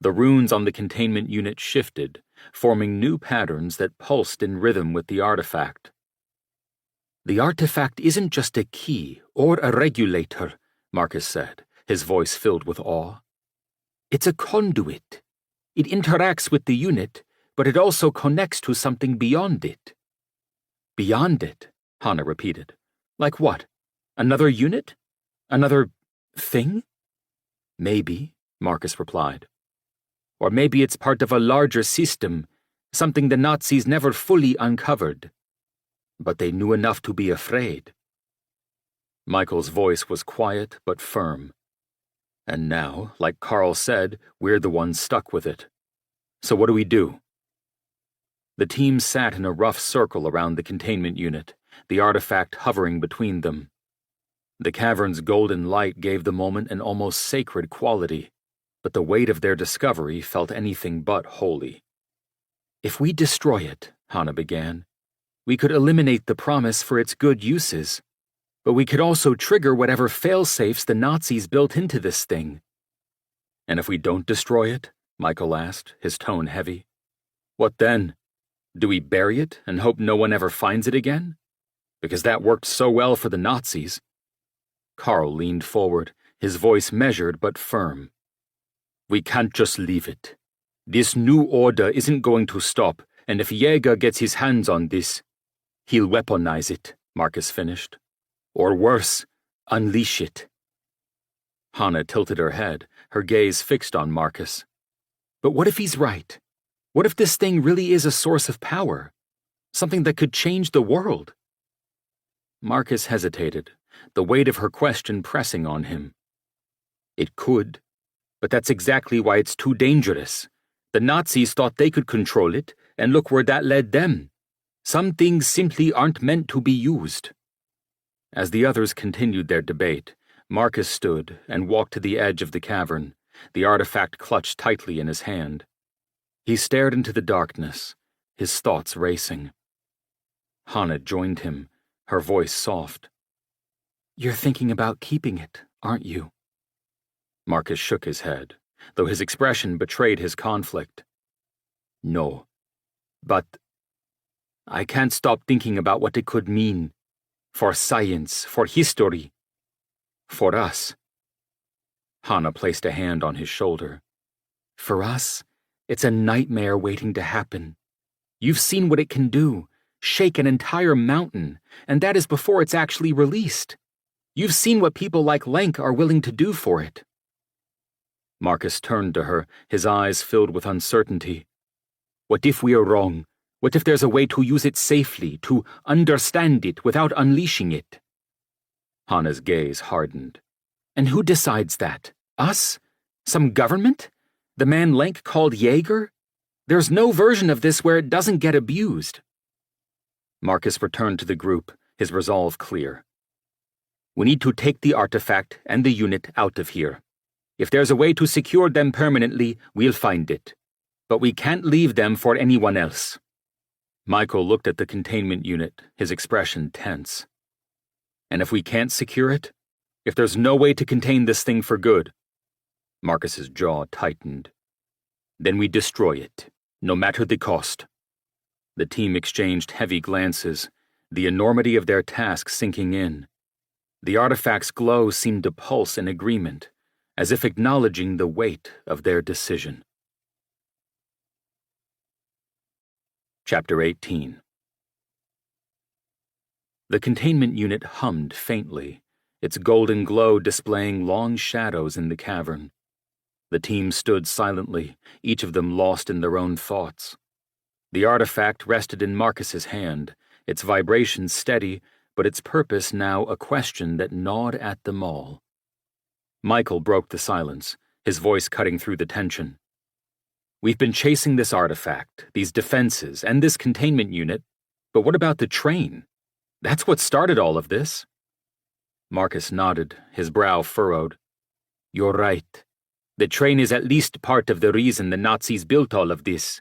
The runes on the containment unit shifted, forming new patterns that pulsed in rhythm with the artifact. "The artifact isn't just a key or a regulator," Marcus said, his voice filled with awe. "It's a conduit. It interacts with the unit, but it also connects to something beyond it." "Beyond it," Hannah repeated. "Like what? Another unit? Another thing?" "Maybe," Marcus replied. "Or maybe it's part of a larger system, something the Nazis never fully uncovered. But they knew enough to be afraid." Michael's voice was quiet but firm. "And now, like Carl said, we're the ones stuck with it. So what do we do?" The team sat in a rough circle around the containment unit, the artifact hovering between them. The cavern's golden light gave the moment an almost sacred quality, but the weight of their discovery felt anything but holy. "If we destroy it," Hannah began, "we could eliminate the promise for its good uses, but we could also trigger whatever fail-safes the Nazis built into this thing." "And if we don't destroy it?" Michael asked, his tone heavy. "What then? Do we bury it and hope no one ever finds it again? Because that worked so well for the Nazis. Carl leaned forward, his voice measured but firm. We can't just leave it. This new order isn't going to stop, and if Jaeger gets his hands on this, he'll weaponize it, Marcus finished. Or worse, unleash it. Hannah tilted her head, her gaze fixed on Marcus. But what if he's right? What if this thing really is a source of power? Something that could change the world? Marcus hesitated, the weight of her question pressing on him. It could, but that's exactly why it's too dangerous. The Nazis thought they could control it, and look where that led them. Some things simply aren't meant to be used. As the others continued their debate, Marcus stood and walked to the edge of the cavern, the artifact clutched tightly in his hand. He stared into the darkness, his thoughts racing. Hannah joined him, her voice soft. You're thinking about keeping it, aren't you? Marcus shook his head, though his expression betrayed his conflict. No, but I can't stop thinking about what it could mean. For science, for history, for us. Hannah placed a hand on his shoulder. For us, it's a nightmare waiting to happen. You've seen what it can do, shake an entire mountain, and that is before it's actually released. You've seen what people like Lenk are willing to do for it. Marcus turned to her, his eyes filled with uncertainty. What if we are wrong? What if there's a way to use it safely, to understand it without unleashing it? Hannah's gaze hardened. And who decides that? Us? Some government? The man Lenk called Jaeger? There's no version of this where it doesn't get abused. Marcus returned to the group, his resolve clear. We need to take the artifact and the unit out of here. If there's a way to secure them permanently, we'll find it. But we can't leave them for anyone else. Michael looked at the containment unit, his expression tense. And if we can't secure it? If there's no way to contain this thing for good? Marcus's jaw tightened. Then we destroy it, no matter the cost. The team exchanged heavy glances, the enormity of their task sinking in. The artifact's glow seemed to pulse in agreement, as if acknowledging the weight of their decision. Chapter 18. The containment unit hummed faintly, its golden glow displaying long shadows in the cavern. The team stood silently, each of them lost in their own thoughts. The artifact rested in Marcus's hand, its vibration steady, but its purpose now a question that gnawed at them all. Michael broke the silence, his voice cutting through the tension. We've been chasing this artifact, these defenses, and this containment unit, but what about the train? That's what started all of this. Marcus nodded, his brow furrowed. You're right. The train is at least part of the reason the Nazis built all of this.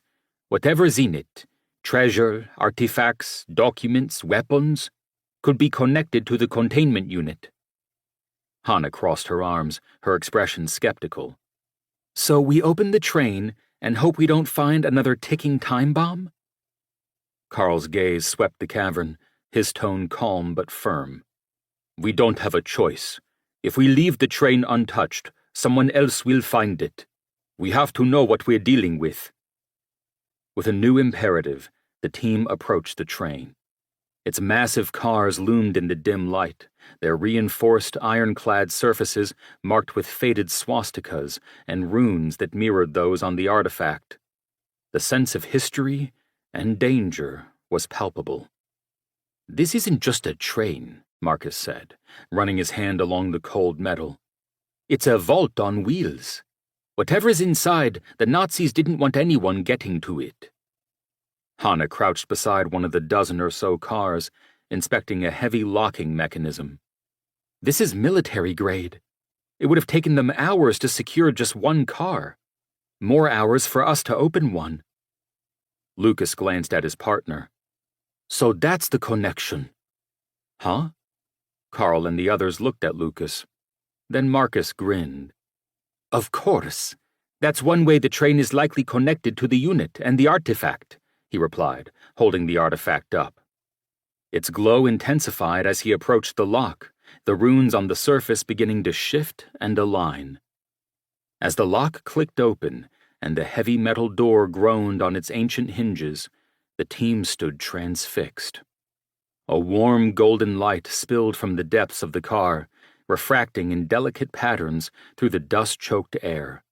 Whatever's in it, treasure, artifacts, documents, weapons, could be connected to the containment unit. Hannah crossed her arms, her expression skeptical. So we open the train and hope we don't find another ticking time bomb? Carl's gaze swept the cavern, his tone calm but firm. We don't have a choice. If we leave the train untouched, someone else will find it. We have to know what we're dealing with. With a new imperative, the team approached the train. Its massive cars loomed in the dim light, their reinforced ironclad surfaces marked with faded swastikas and runes that mirrored those on the artifact. The sense of history and danger was palpable. This isn't just a train, Marcus said, running his hand along the cold metal. It's a vault on wheels. Whatever's inside, the Nazis didn't want anyone getting to it. Hannah crouched beside one of the dozen or so cars, inspecting a heavy locking mechanism. This is military grade. It would have taken them hours to secure just one car. More hours for us to open one. Lucas glanced at his partner. So that's the connection. Huh? Carl and the others looked at Lucas. Then Marcus grinned. Of course. That's one way the train is likely connected to the unit and the artifact. he replied, holding the artifact up. Its glow intensified as he approached the lock, the runes on the surface beginning to shift and align. As the lock clicked open and the heavy metal door groaned on its ancient hinges, the team stood transfixed. A warm golden light spilled from the depths of the car, refracting in delicate patterns through the dust-choked air.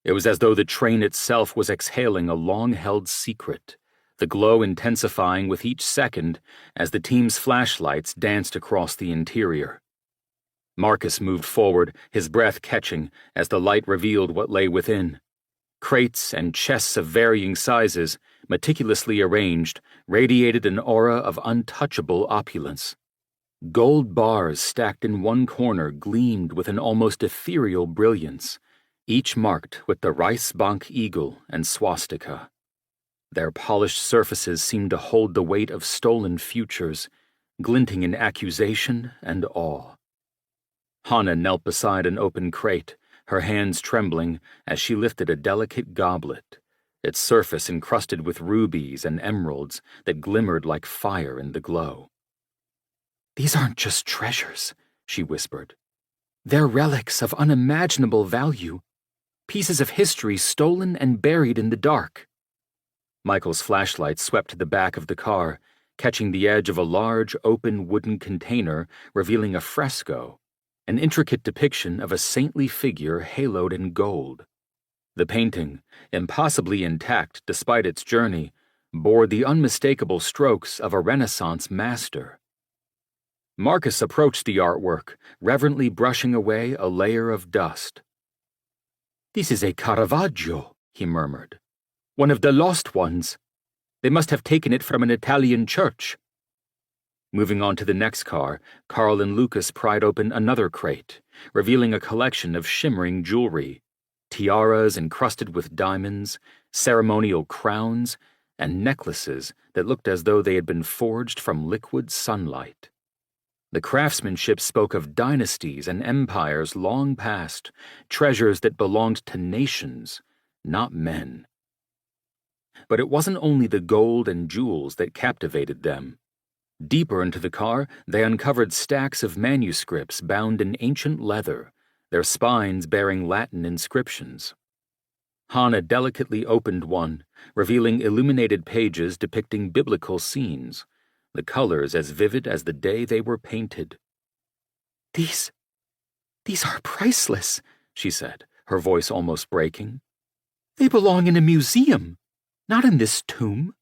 It was as though the train itself was exhaling a long-held secret, the glow intensifying with each second as the team's flashlights danced across the interior. Marcus moved forward, his breath catching as the light revealed what lay within. Crates and chests of varying sizes, meticulously arranged, radiated an aura of untouchable opulence. Gold bars stacked in one corner gleamed with an almost ethereal brilliance, each marked with the Reichsbank eagle and swastika. Their polished surfaces seemed to hold the weight of stolen futures, glinting in accusation and awe. Hannah knelt beside an open crate, her hands trembling as she lifted a delicate goblet, its surface encrusted with rubies and emeralds that glimmered like fire in the glow. "These aren't just treasures," she whispered. "They're relics of unimaginable value, pieces of history stolen and buried in the dark." Michael's flashlight swept to the back of the car, catching the edge of a large, open wooden container revealing a fresco, an intricate depiction of a saintly figure haloed in gold. The painting, impossibly intact despite its journey, bore the unmistakable strokes of a Renaissance master. Marcus approached the artwork, reverently brushing away a layer of dust. "This is a Caravaggio," he murmured. "One of the lost ones. They must have taken it from an Italian church." Moving on to the next car, Carl and Lucas pried open another crate, revealing a collection of shimmering jewelry, tiaras encrusted with diamonds, ceremonial crowns, and necklaces that looked as though they had been forged from liquid sunlight. The craftsmanship spoke of dynasties and empires long past, treasures that belonged to nations, not men. But it wasn't only the gold and jewels that captivated them. Deeper into the car, they uncovered stacks of manuscripts bound in ancient leather, their spines bearing Latin inscriptions. Hannah delicately opened one, revealing illuminated pages depicting biblical scenes, the colors as vivid as the day they were painted. These are priceless," she said, her voice almost breaking. "They belong in a museum, not in this tomb."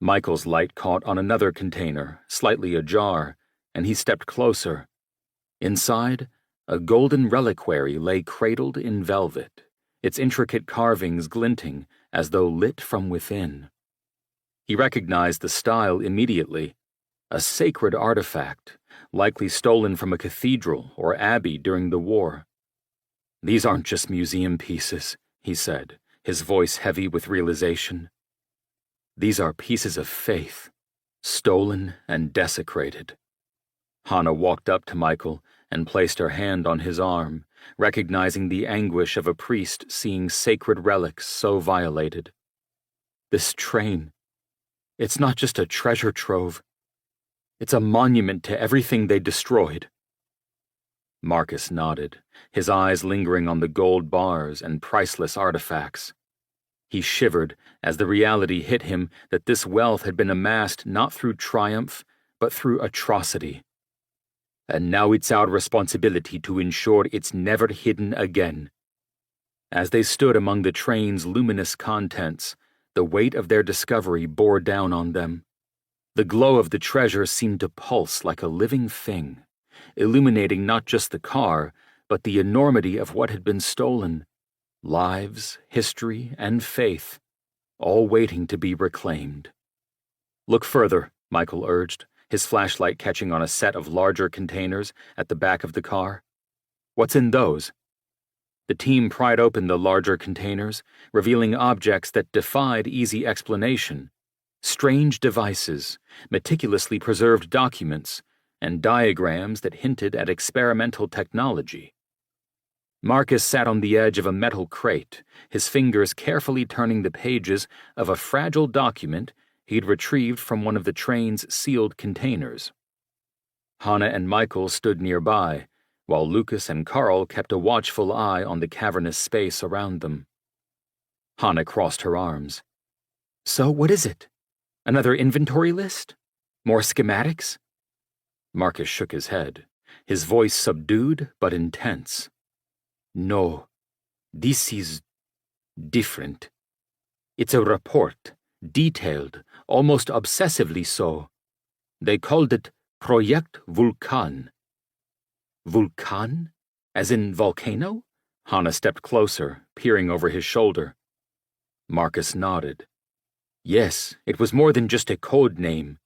Michael's light caught on another container, slightly ajar, and he stepped closer. Inside, a golden reliquary lay cradled in velvet, its intricate carvings glinting as though lit from within. He recognized the style immediately, a sacred artifact, likely stolen from a cathedral or abbey during the war. "These aren't just museum pieces," he said, his voice heavy with realization. "These are pieces of faith, stolen and desecrated." Hannah walked up to Michael and placed her hand on his arm, recognizing the anguish of a priest seeing sacred relics so violated. "This train, it's not just a treasure trove. It's a monument to everything they destroyed." Marcus nodded, his eyes lingering on the gold bars and priceless artifacts. He shivered as the reality hit him that this wealth had been amassed not through triumph, but through atrocity. "And now it's our responsibility to ensure it's never hidden again." As they stood among the train's luminous contents, the weight of their discovery bore down on them. The glow of the treasure seemed to pulse like a living thing, illuminating not just the car, but the enormity of what had been stolen. Lives, history, and faith, all waiting to be reclaimed. "Look further," Michael urged, his flashlight catching on a set of larger containers at the back of the car. "What's in those?" The team pried open the larger containers, revealing objects that defied easy explanation. Strange devices, meticulously preserved documents, and diagrams that hinted at experimental technology. Marcus sat on the edge of a metal crate, his fingers carefully turning the pages of a fragile document he'd retrieved from one of the train's sealed containers. Hannah and Michael stood nearby, while Lucas and Carl kept a watchful eye on the cavernous space around them. Hannah crossed her arms. "So what is it? Another inventory list? More schematics?" Marcus shook his head, his voice subdued but intense. "No, this is different. It's a report, detailed, almost obsessively so. They called it Project Vulkan." "Vulkan? As in volcano?" Hannah stepped closer, peering over his shoulder. Marcus nodded. "Yes, it was more than just a code name.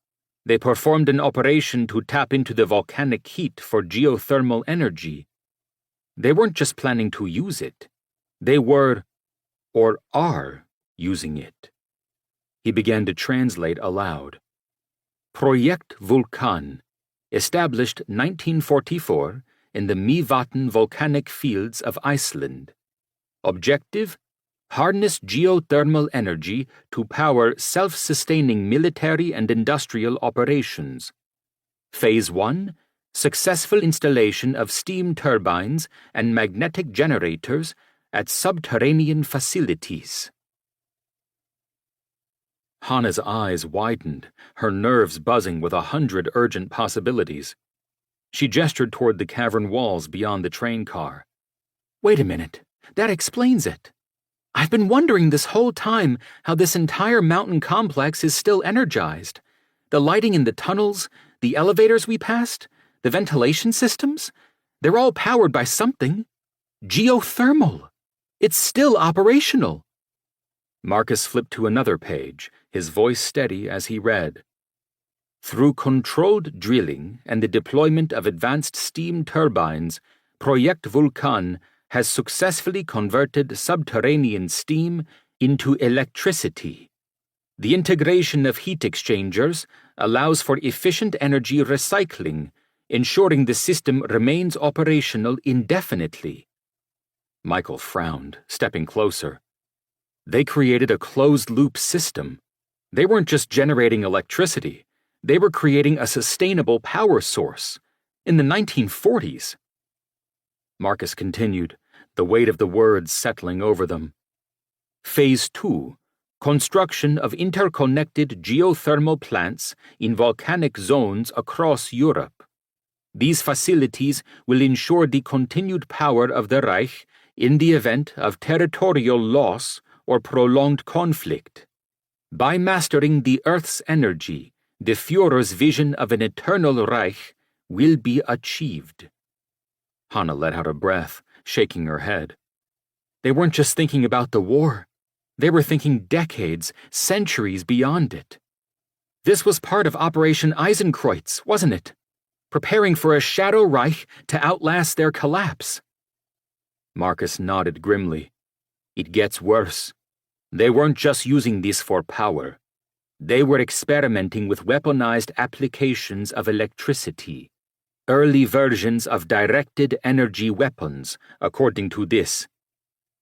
They performed an operation to tap into the volcanic heat for geothermal energy. They weren't just planning to use it. They were, or are, using it." He began to translate aloud. Project Vulkan, established 1944 in the Mývatn volcanic fields of Iceland. Objective: harness geothermal energy to power self-sustaining military and industrial operations. Phase 1: successful installation of steam turbines and magnetic generators at subterranean facilities. Hannah's eyes widened, her nerves buzzing with 100 urgent possibilities. She gestured toward the cavern walls beyond the train car. "Wait a minute, that explains it. I've been wondering this whole time how this entire mountain complex is still energized. The lighting in the tunnels, the elevators we passed, the ventilation systems, they're all powered by something. Geothermal. It's still operational." Marcus flipped to another page, his voice steady as he read. Through controlled drilling and the deployment of advanced steam turbines, Project Vulkan has successfully converted subterranean steam into electricity. The integration of heat exchangers allows for efficient energy recycling, ensuring the system remains operational indefinitely. Michael frowned, stepping closer. They created a closed-loop system. They weren't just generating electricity. They were creating a sustainable power source. In the 1940s. Marcus continued, the weight of the words settling over them. Phase 2. Construction of interconnected geothermal plants in volcanic zones across Europe. These facilities will ensure the continued power of the Reich in the event of territorial loss or prolonged conflict. By mastering the Earth's energy, the Führer's vision of an eternal Reich will be achieved. Hannah let out a breath, shaking her head. They weren't just thinking about the war. They were thinking decades, centuries beyond it. This was part of Operation Eisenkreuz, wasn't it? Preparing for a Shadow Reich to outlast their collapse. Marcus nodded grimly. It gets worse. They weren't just using this for power. They were experimenting with weaponized applications of electricity. Early versions of directed energy weapons, according to this.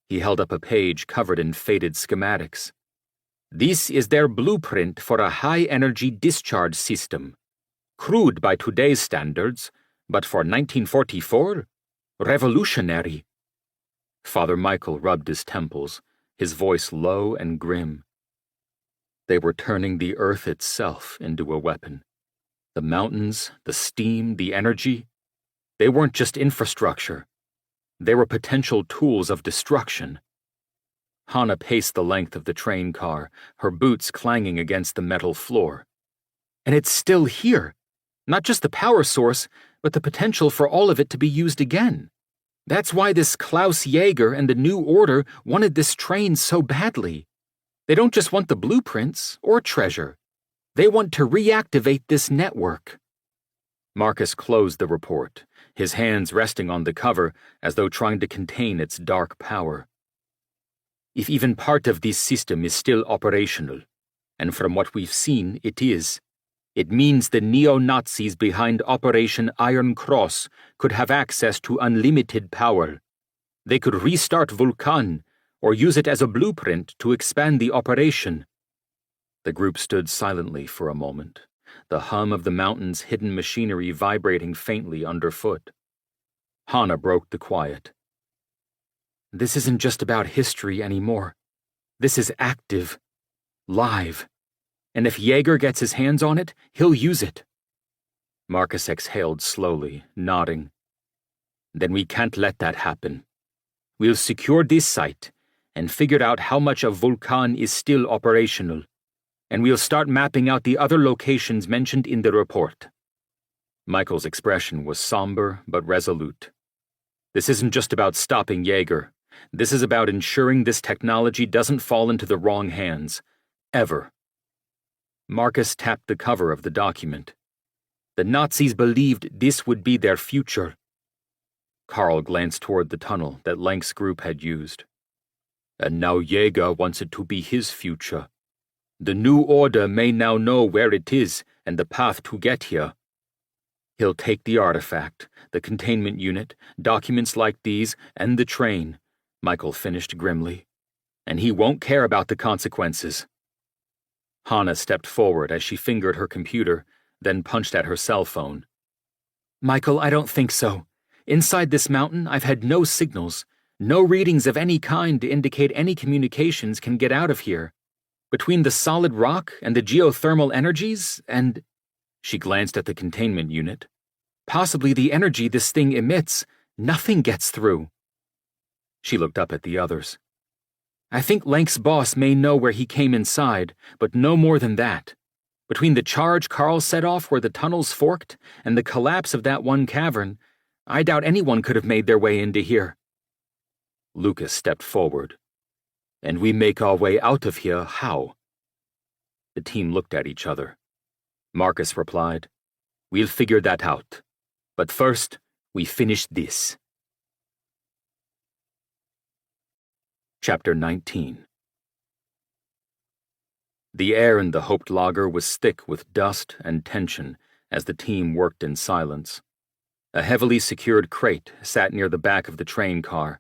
He held up a page covered in faded schematics. This is their blueprint for a high-energy discharge system. Crude by today's standards, but for 1944, revolutionary. Father Michael rubbed his temples, his voice low and grim. They were turning the earth itself into a weapon. The mountains, the steam, the energy, they weren't just infrastructure. They were potential tools of destruction. Hannah paced the length of the train car, her boots clanging against the metal floor. And it's still here. Not just the power source, but the potential for all of it to be used again. That's why this Klaus Jaeger and the New Order wanted this train so badly. They don't just want the blueprints or treasure. They want to reactivate this network. Marcus closed the report, his hands resting on the cover as though trying to contain its dark power. If even part of this system is still operational, and from what we've seen it is, it means the neo-Nazis behind Operation Iron Cross could have access to unlimited power. They could restart Vulcan, or use it as a blueprint to expand the operation. The group stood silently for a moment, the hum of the mountain's hidden machinery vibrating faintly underfoot. Hana broke the quiet. This isn't just about history anymore. This is active, live. And if Jaeger gets his hands on it, he'll use it. Marcus exhaled slowly, nodding. Then we can't let that happen. We'll secure this site and figure out how much of Vulcan is still operational, and we'll start mapping out the other locations mentioned in the report. Michael's expression was somber but resolute. This isn't just about stopping Jaeger. This is about ensuring this technology doesn't fall into the wrong hands. Ever. Marcus tapped the cover of the document. The Nazis believed this would be their future. Carl glanced toward the tunnel that Lank's group had used. And now Jaeger wants it to be his future. The new order may now know where it is and the path to get here. He'll take the artifact, the containment unit, documents like these, and the train, Michael finished grimly. And he won't care about the consequences. Hana stepped forward as she fingered her computer, then punched at her cell phone. Michael, I don't think so. Inside this mountain, I've had no signals, no readings of any kind to indicate any communications can get out of here. Between the solid rock and the geothermal energies and... She glanced at the containment unit. Possibly the energy this thing emits, nothing gets through. She looked up at the others. I think Lank's boss may know where he came inside, but no more than that. Between the charge Carl set off where the tunnels forked and the collapse of that one cavern, I doubt anyone could have made their way into here. Lucas stepped forward. And we make our way out of here how? The team looked at each other. Marcus replied, We'll figure that out. But first, we finish this. Chapter 19. The air in the Hoped lager was thick with dust and tension as the team worked in silence. A heavily secured crate sat near the back of the train car.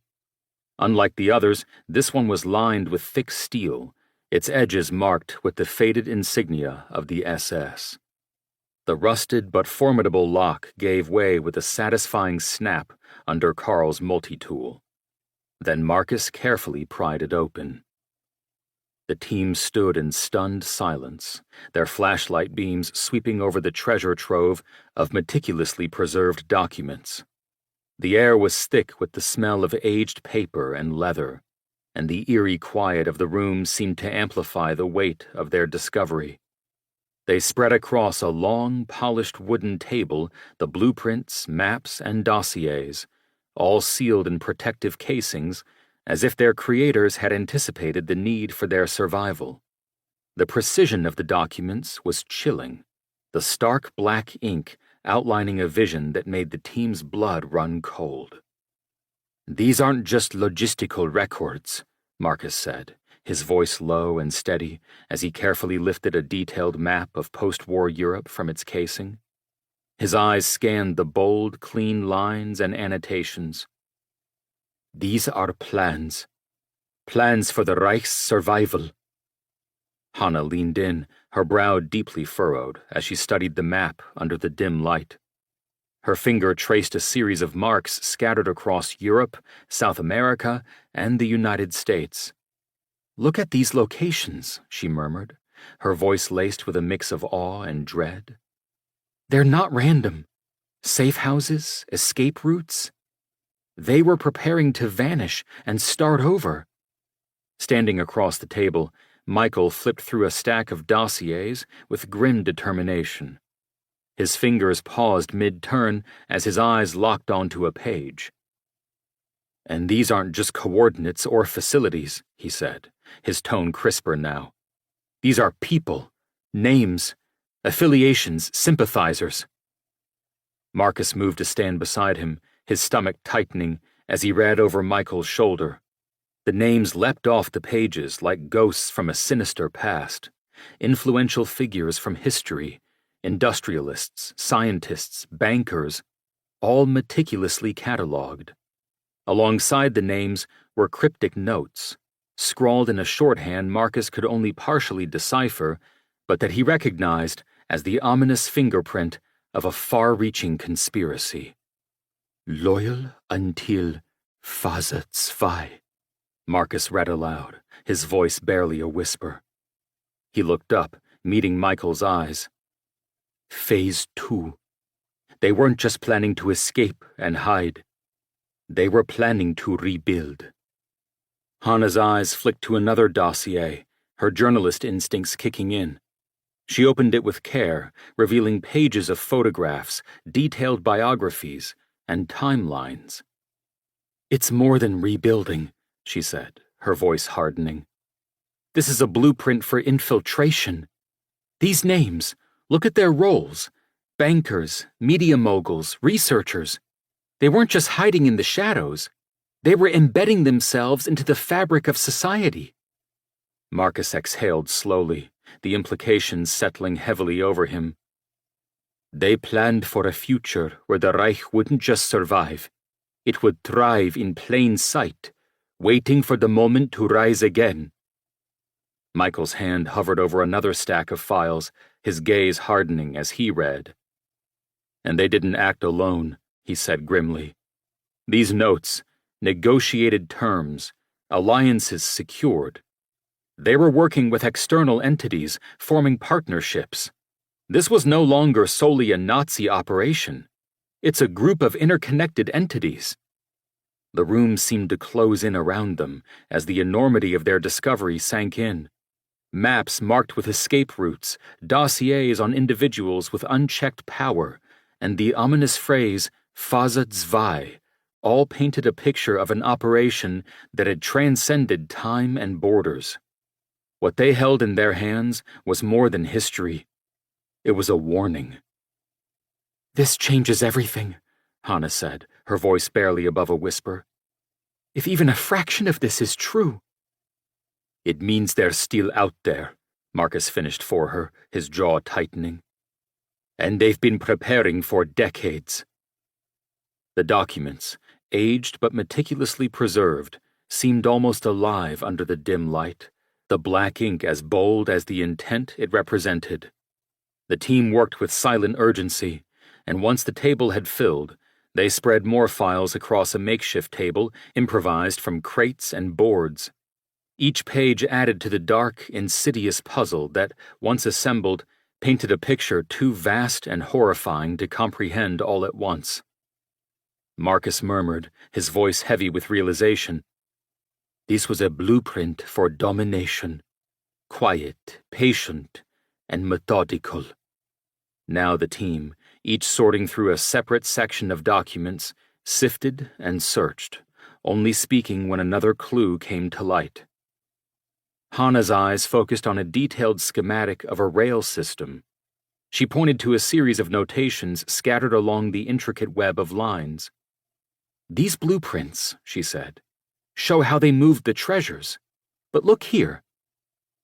Unlike the others, this one was lined with thick steel, its edges marked with the faded insignia of the SS. The rusted but formidable lock gave way with a satisfying snap under Carl's multi-tool. Then Marcus carefully pried it open. The team stood in stunned silence, their flashlight beams sweeping over the treasure trove of meticulously preserved documents. The air was thick with the smell of aged paper and leather, and the eerie quiet of the room seemed to amplify the weight of their discovery. They spread across a long, polished wooden table the blueprints, maps, and dossiers, all sealed in protective casings, as if their creators had anticipated the need for their survival. The precision of the documents was chilling, the stark black ink outlining a vision that made the team's blood run cold. These aren't just logistical records, Marcus said, his voice low and steady as he carefully lifted a detailed map of post-war Europe from its casing. His eyes scanned the bold, clean lines and annotations. These are plans. Plans for the Reich's survival. Hana leaned in, her brow deeply furrowed as she studied the map under the dim light. Her finger traced a series of marks scattered across Europe, South America, and the United States. Look at these locations, she murmured, her voice laced with a mix of awe and dread. They're not random. Safe houses, escape routes. They were preparing to vanish and start over. Standing across the table, Michael flipped through a stack of dossiers with grim determination. His fingers paused mid-turn as his eyes locked onto a page. And these aren't just coordinates or facilities, he said, his tone crisper now. These are people, names, affiliations, sympathizers. Marcus moved to stand beside him, his stomach tightening as he read over Michael's shoulder. The names leapt off the pages like ghosts from a sinister past, influential figures from history, industrialists, scientists, bankers, all meticulously catalogued. Alongside the names were cryptic notes, scrawled in a shorthand Marcus could only partially decipher, but that he recognized as the ominous fingerprint of a far-reaching conspiracy. Loyal until Phase 2, Marcus read aloud, his voice barely a whisper. He looked up, meeting Michael's eyes. Phase 2. They weren't just planning to escape and hide. They were planning to rebuild. Hannah's eyes flicked to another dossier, her journalist instincts kicking in. She opened it with care, revealing pages of photographs, detailed biographies, and timelines. It's more than rebuilding, she said, her voice hardening. This is a blueprint for infiltration. These names, look at their roles. Bankers, media moguls, researchers. They weren't just hiding in the shadows. They were embedding themselves into the fabric of society. Marcus exhaled slowly, the implications settling heavily over him. They planned for a future where the Reich wouldn't just survive. It would thrive in plain sight, waiting for the moment to rise again. Michael's hand hovered over another stack of files, his gaze hardening as he read. And they didn't act alone, he said grimly. These notes, negotiated terms, alliances secured. They were working with external entities, forming partnerships. This was no longer solely a Nazi operation. It's a group of interconnected entities. The room seemed to close in around them as the enormity of their discovery sank in. Maps marked with escape routes, dossiers on individuals with unchecked power, and the ominous phrase, Phase 2, all painted a picture of an operation that had transcended time and borders. What they held in their hands was more than history. It was a warning. This changes everything, Hannah said, her voice barely above a whisper. If even a fraction of this is true. It means they're still out there, Marcus finished for her, his jaw tightening. And they've been preparing for decades. The documents, aged but meticulously preserved, seemed almost alive under the dim light, the black ink as bold as the intent it represented. The team worked with silent urgency, and once the table had filled, they spread more files across a makeshift table improvised from crates and boards. Each page added to the dark, insidious puzzle that, once assembled, painted a picture too vast and horrifying to comprehend all at once. Marcus murmured, his voice heavy with realization. This was a blueprint for domination. Quiet, patient, and methodical. Now the team, each sorting through a separate section of documents, sifted and searched, only speaking when another clue came to light. Hannah's eyes focused on a detailed schematic of a rail system. She pointed to a series of notations scattered along the intricate web of lines. These blueprints, she said, show how they moved the treasures. But look here.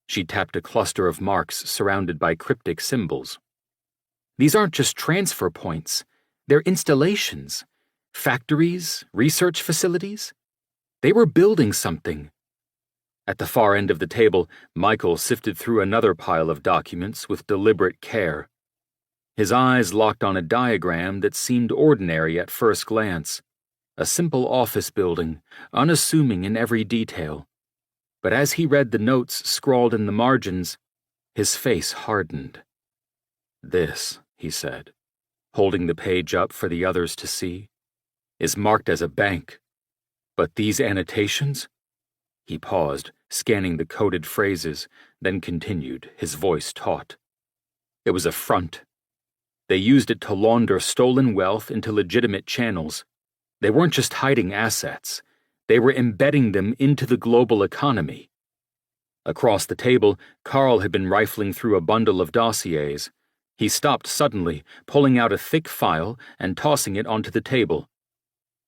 She tapped a cluster of marks surrounded by cryptic symbols. These aren't just transfer points. They're installations, factories, research facilities. They were building something. At the far end of the table, Michael sifted through another pile of documents with deliberate care. His eyes locked on a diagram that seemed ordinary at first glance, a simple office building, unassuming in every detail. But as he read the notes scrawled in the margins, his face hardened. This, he said, holding the page up for the others to see, is marked as a bank. But these annotations? He paused, scanning the coded phrases, then continued, his voice taut. It was a front. They used it to launder stolen wealth into legitimate channels. They weren't just hiding assets. They were embedding them into the global economy. Across the table, Carl had been rifling through a bundle of dossiers. He stopped suddenly, pulling out a thick file and tossing it onto the table.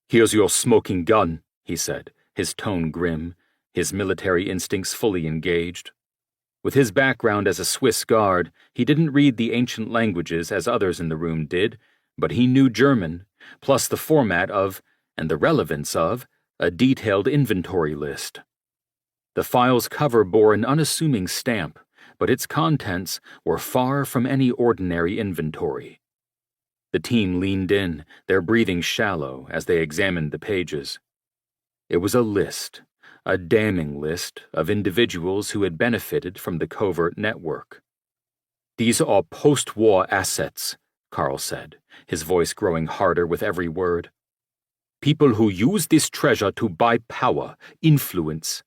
Here's your smoking gun, he said, his tone grim, his military instincts fully engaged. With his background as a Swiss guard, he didn't read the ancient languages as others in the room did, but he knew German, plus the format of, and the relevance of, a detailed inventory list. The file's cover bore an unassuming stamp, but its contents were far from any ordinary inventory. The team leaned in, their breathing shallow as they examined the pages. It was a list, a damning list of individuals who had benefited from the covert network. "These are post-war assets," Carl said, his voice growing harder with every word. "People who use this treasure to buy power, influence.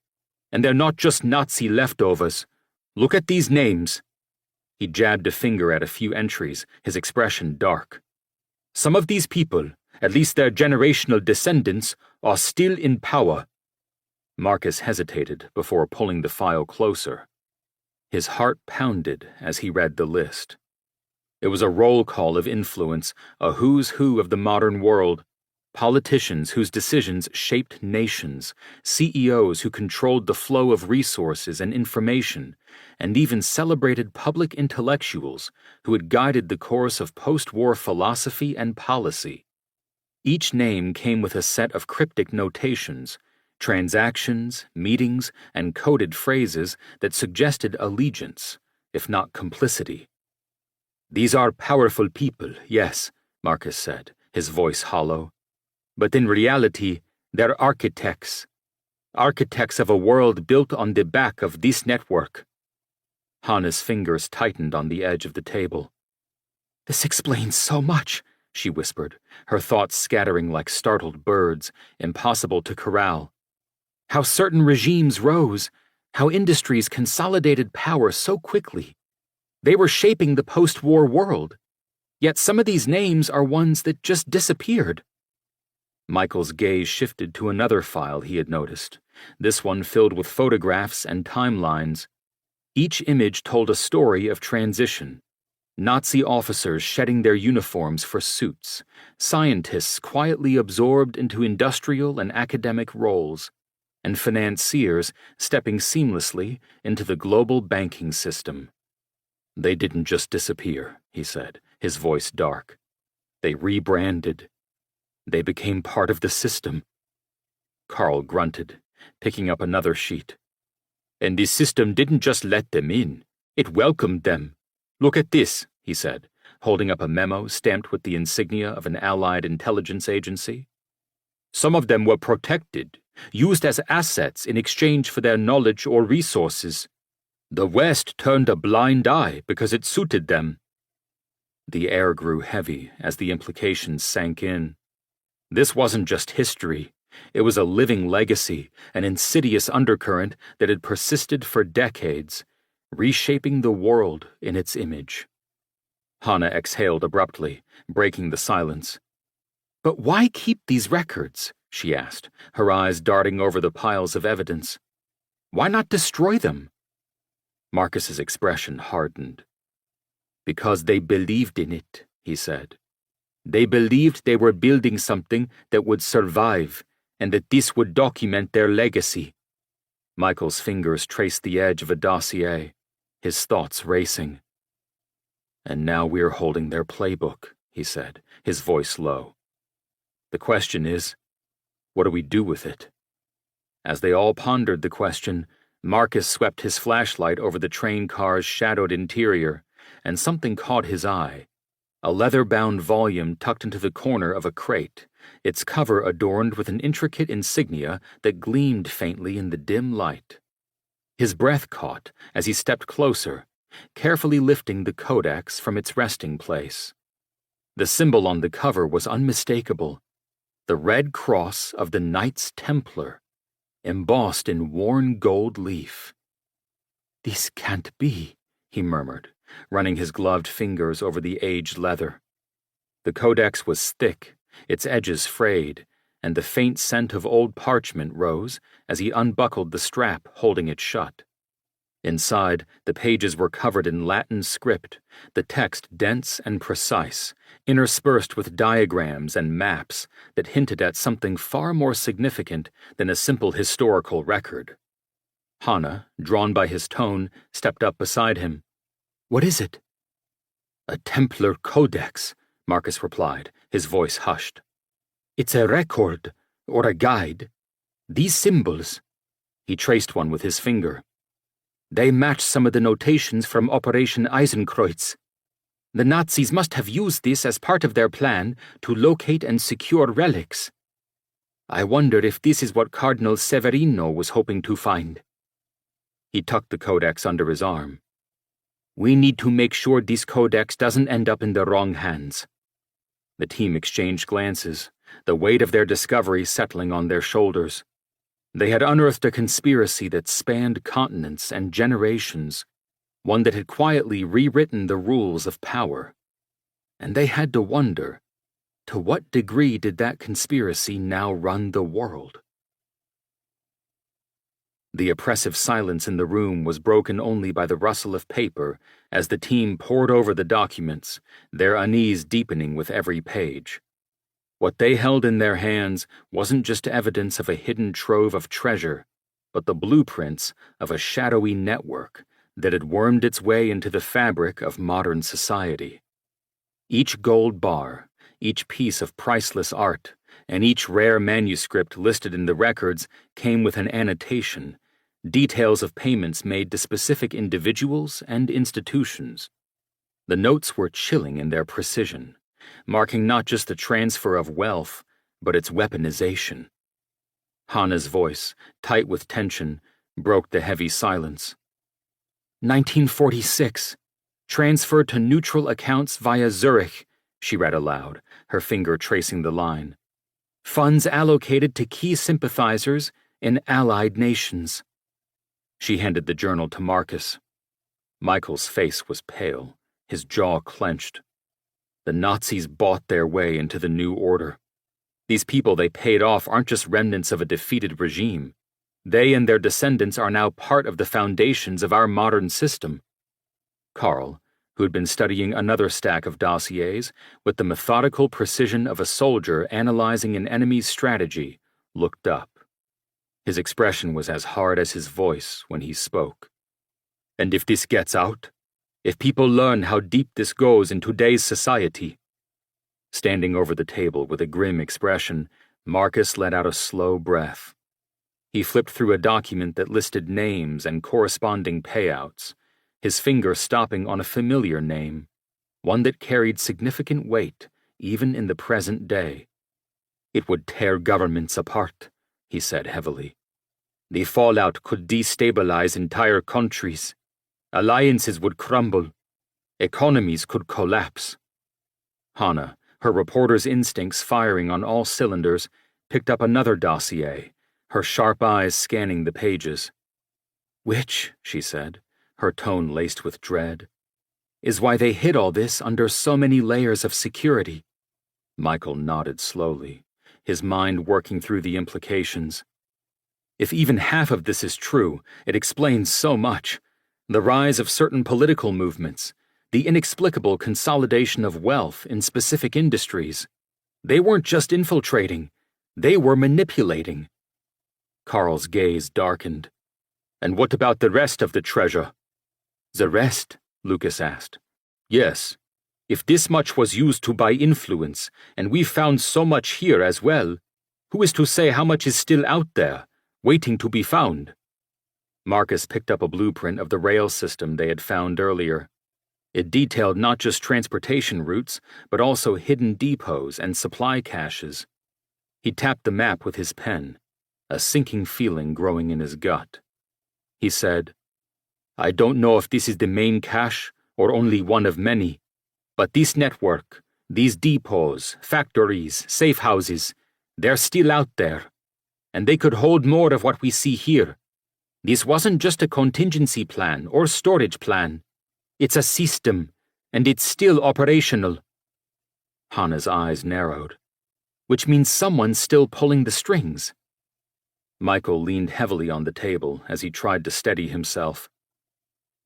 And they're not just Nazi leftovers. Look at these names." He jabbed a finger at a few entries, his expression dark. "Some of these people, at least their generational descendants, are still in power." Marcus hesitated before pulling the file closer. His heart pounded as he read the list. It was a roll call of influence, a who's who of the modern world. Politicians whose decisions shaped nations, CEOs who controlled the flow of resources and information, and even celebrated public intellectuals who had guided the course of post-war philosophy and policy. Each name came with a set of cryptic notations, transactions, meetings, and coded phrases that suggested allegiance, if not complicity. "These are powerful people, yes," Marcus said, his voice hollow. "But in reality, they're architects. Architects of a world built on the back of this network." Hannah's fingers tightened on the edge of the table. "This explains so much," she whispered, her thoughts scattering like startled birds, impossible to corral. "How certain regimes rose, how industries consolidated power so quickly. They were shaping the post-war world. Yet some of these names are ones that just disappeared." Michael's gaze shifted to another file he had noticed, this one filled with photographs and timelines. Each image told a story of transition. Nazi officers shedding their uniforms for suits, scientists quietly absorbed into industrial and academic roles, and financiers stepping seamlessly into the global banking system. "They didn't just disappear," he said, his voice dark. "They rebranded. They became part of the system." Carl grunted, picking up another sheet. "And the system didn't just let them in. It welcomed them. Look at this," he said, holding up a memo stamped with the insignia of an Allied intelligence agency. "Some of them were protected, used as assets in exchange for their knowledge or resources. The West turned a blind eye because it suited them." The air grew heavy as the implications sank in. This wasn't just history. It was a living legacy, an insidious undercurrent that had persisted for decades, reshaping the world in its image. Hannah exhaled abruptly, breaking the silence. "But why keep these records?" she asked, her eyes darting over the piles of evidence. "Why not destroy them?" Marcus's expression hardened. "Because they believed in it," he said. "They believed they were building something that would survive, and that this would document their legacy." Michael's fingers traced the edge of a dossier, his thoughts racing. "And now we're holding their playbook," he said, his voice low. "The question is, what do we do with it?" As they all pondered the question, Marcus swept his flashlight over the train car's shadowed interior, and something caught his eye. A leather-bound volume tucked into the corner of a crate, its cover adorned with an intricate insignia that gleamed faintly in the dim light. His breath caught as he stepped closer, carefully lifting the codex from its resting place. The symbol on the cover was unmistakable, the red cross of the Knights Templar, embossed in worn gold leaf. "This can't be," he murmured, running his gloved fingers over the aged leather. The codex was thick, its edges frayed, and the faint scent of old parchment rose as he unbuckled the strap holding it shut. Inside, the pages were covered in Latin script, the text dense and precise, interspersed with diagrams and maps that hinted at something far more significant than a simple historical record. Hannah, drawn by his tone, stepped up beside him. "What is it?" "A Templar Codex," Marcus replied, his voice hushed. "It's a record, or a guide. These symbols, he traced one with his finger. They match some of the notations from Operation Eisenkreuz. The Nazis must have used this as part of their plan to locate and secure relics. I wonder if this is what Cardinal Severino was hoping to find. He tucked the codex under his arm. We need to make sure this codex doesn't end up in the wrong hands. The team exchanged glances, the weight of their discovery settling on their shoulders. They had unearthed a conspiracy that spanned continents and generations, one that had quietly rewritten the rules of power. And they had to wonder, to what degree did that conspiracy now run the world? The oppressive silence in the room was broken only by the rustle of paper as the team pored over the documents, their unease deepening with every page. What they held in their hands wasn't just evidence of a hidden trove of treasure, but the blueprints of a shadowy network that had wormed its way into the fabric of modern society. Each gold bar, each piece of priceless art, and each rare manuscript listed in the records came with an annotation, details of payments made to specific individuals and institutions. The notes were chilling in their precision, marking not just the transfer of wealth, but its weaponization. Hannah's voice, tight with tension, broke the heavy silence. 1946. Transferred to neutral accounts via Zurich, she read aloud, her finger tracing the line. Funds allocated to key sympathizers in Allied nations. She handed the journal to Marcus. Michael's face was pale, his jaw clenched. The Nazis bought their way into the new order. These people they paid off aren't just remnants of a defeated regime. They and their descendants are now part of the foundations of our modern system. Carl, who had been studying another stack of dossiers with the methodical precision of a soldier analyzing an enemy's strategy, looked up. His expression was as hard as his voice when he spoke. And if this gets out, if people learn how deep this goes in today's society. Standing over the table with a grim expression, Marcus let out a slow breath. He flipped through a document that listed names and corresponding payouts, his finger stopping on a familiar name, one that carried significant weight even in the present day. It would tear governments apart, he said heavily. The fallout could destabilize entire countries. Alliances would crumble. Economies could collapse. Hannah, her reporter's instincts firing on all cylinders, picked up another dossier, her sharp eyes scanning the pages. Which, she said, her tone laced with dread, is why they hid all this under so many layers of security. Michael nodded slowly, his mind working through the implications. If even half of this is true, it explains so much. The rise of certain political movements, the inexplicable consolidation of wealth in specific industries. They weren't just infiltrating, they were manipulating. Carl's gaze darkened. And what about the rest of the treasure? The rest? Lucas asked. Yes. If this much was used to buy influence, and we found so much here as well, who is to say how much is still out there, waiting to be found? Marcus picked up a blueprint of the rail system they had found earlier. It detailed not just transportation routes, but also hidden depots and supply caches. He tapped the map with his pen, a sinking feeling growing in his gut. He said, I don't know if this is the main cache or only one of many, but this network, these depots, factories, safe houses, they're still out there, and they could hold more of what we see here. This wasn't just a contingency plan or storage plan. It's a system, and it's still operational. Hannah's eyes narrowed. Which means someone's still pulling the strings. Michael leaned heavily on the table as he tried to steady himself.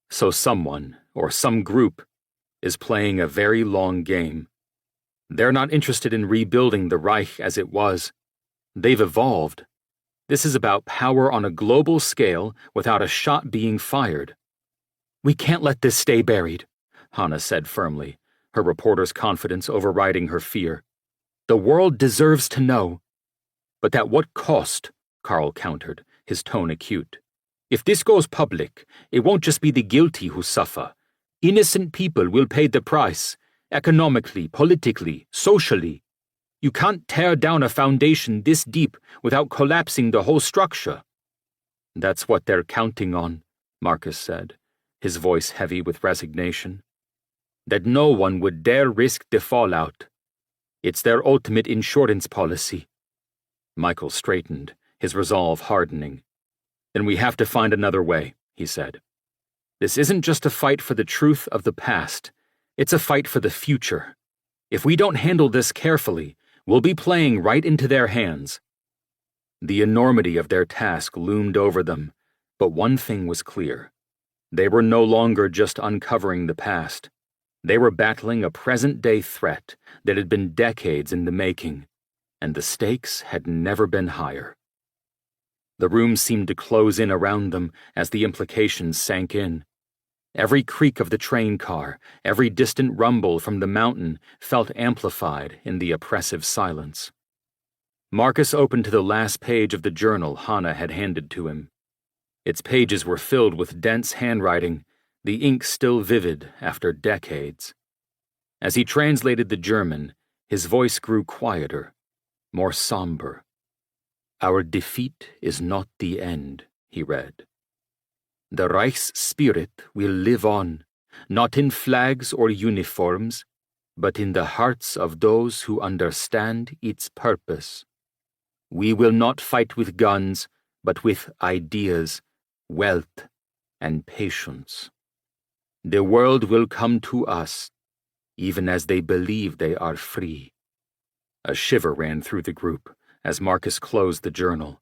So someone, or some group, is playing a very long game. They're not interested in rebuilding the Reich as it was. They've evolved. This is about power on a global scale without a shot being fired. We can't let this stay buried, Hannah said firmly, her reporter's confidence overriding her fear. The world deserves to know. But at what cost? Carl countered, his tone acute. If this goes public, it won't just be the guilty who suffer. Innocent people will pay the price, economically, politically, socially. You can't tear down a foundation this deep without collapsing the whole structure. That's what they're counting on, Marcus said, his voice heavy with resignation. That no one would dare risk the fallout. It's their ultimate insurance policy. Michael straightened, his resolve hardening. Then we have to find another way, he said. This isn't just a fight for the truth of the past. It's a fight for the future. If we don't handle this carefully, we'll be playing right into their hands. The enormity of their task loomed over them, but one thing was clear. They were no longer just uncovering the past. They were battling a present-day threat that had been decades in the making, and the stakes had never been higher. The room seemed to close in around them as the implications sank in. Every creak of the train car, every distant rumble from the mountain felt amplified in the oppressive silence. Marcus opened to the last page of the journal Hannah had handed to him. Its pages were filled with dense handwriting, the ink still vivid after decades. As he translated the German, his voice grew quieter, more somber. Our defeat is not the end, he read. The Reich's spirit will live on, not in flags or uniforms, but in the hearts of those who understand its purpose. We will not fight with guns, but with ideas, wealth, and patience. The world will come to us, even as they believe they are free. A shiver ran through the group as Marcus closed the journal.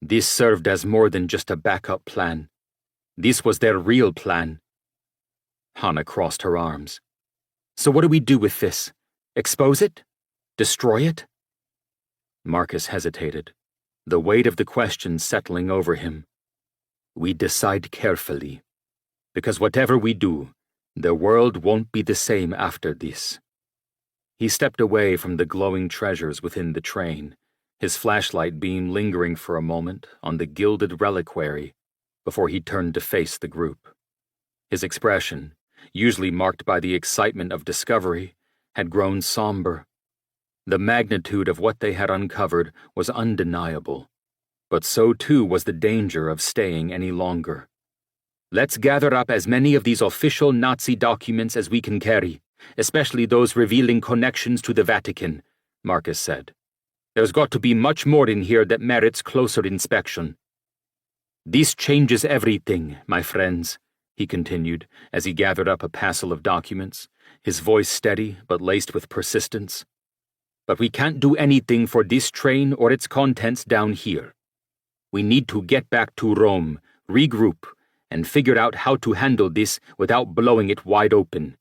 This served as more than just a backup plan. This was their real plan. Hannah crossed her arms. So what do we do with this? Expose it? Destroy it? Marcus hesitated, the weight of the question settling over him. We decide carefully, because whatever we do, the world won't be the same after this. He stepped away from the glowing treasures within the train, his flashlight beam lingering for a moment on the gilded reliquary before he turned to face the group. His expression, usually marked by the excitement of discovery, had grown somber. The magnitude of what they had uncovered was undeniable, but so too was the danger of staying any longer. Let's gather up as many of these official Nazi documents as we can carry, especially those revealing connections to the Vatican, Marcus said. There's got to be much more in here that merits closer inspection. This changes everything, my friends, he continued as he gathered up a passel of documents, his voice steady but laced with persistence. But we can't do anything for this train or its contents down here. We need to get back to Rome, regroup, and figure out how to handle this without blowing it wide open.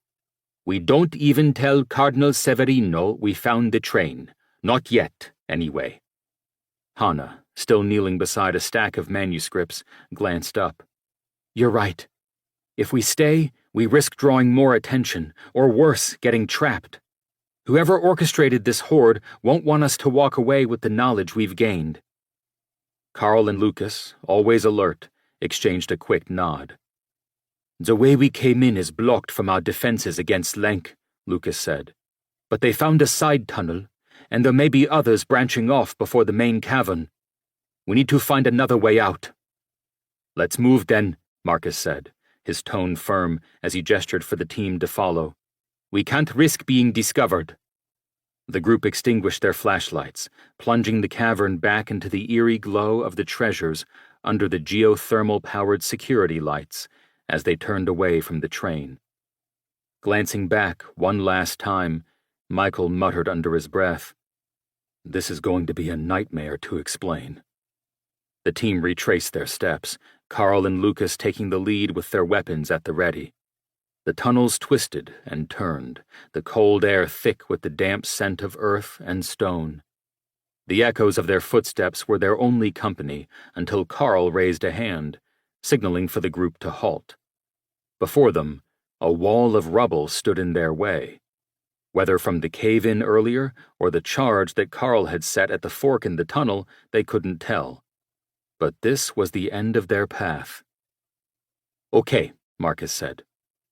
We don't even tell Cardinal Severino we found the train. Not yet, anyway. Hannah, still kneeling beside a stack of manuscripts, glanced up. You're right. If we stay, we risk drawing more attention, or worse, getting trapped. Whoever orchestrated this horde won't want us to walk away with the knowledge we've gained. Carl and Lucas, always alert, exchanged a quick nod. The way we came in is blocked from our defenses against Lenk, Lucas said. But they found a side tunnel, and there may be others branching off before the main cavern. We need to find another way out. Let's move then, Marcus said, his tone firm as he gestured for the team to follow. We can't risk being discovered. The group extinguished their flashlights, plunging the cavern back into the eerie glow of the treasures under the geothermal-powered security lights as they turned away from the train. Glancing back one last time, Michael muttered under his breath, "This is going to be a nightmare to explain." The team retraced their steps, Carl and Lucas taking the lead with their weapons at the ready. The tunnels twisted and turned, the cold air thick with the damp scent of earth and stone. The echoes of their footsteps were their only company until Carl raised a hand, signaling for the group to halt. Before them, a wall of rubble stood in their way. Whether from the cave-in earlier or the charge that Carl had set at the fork in the tunnel, they couldn't tell. But this was the end of their path. "Okay," Marcus said.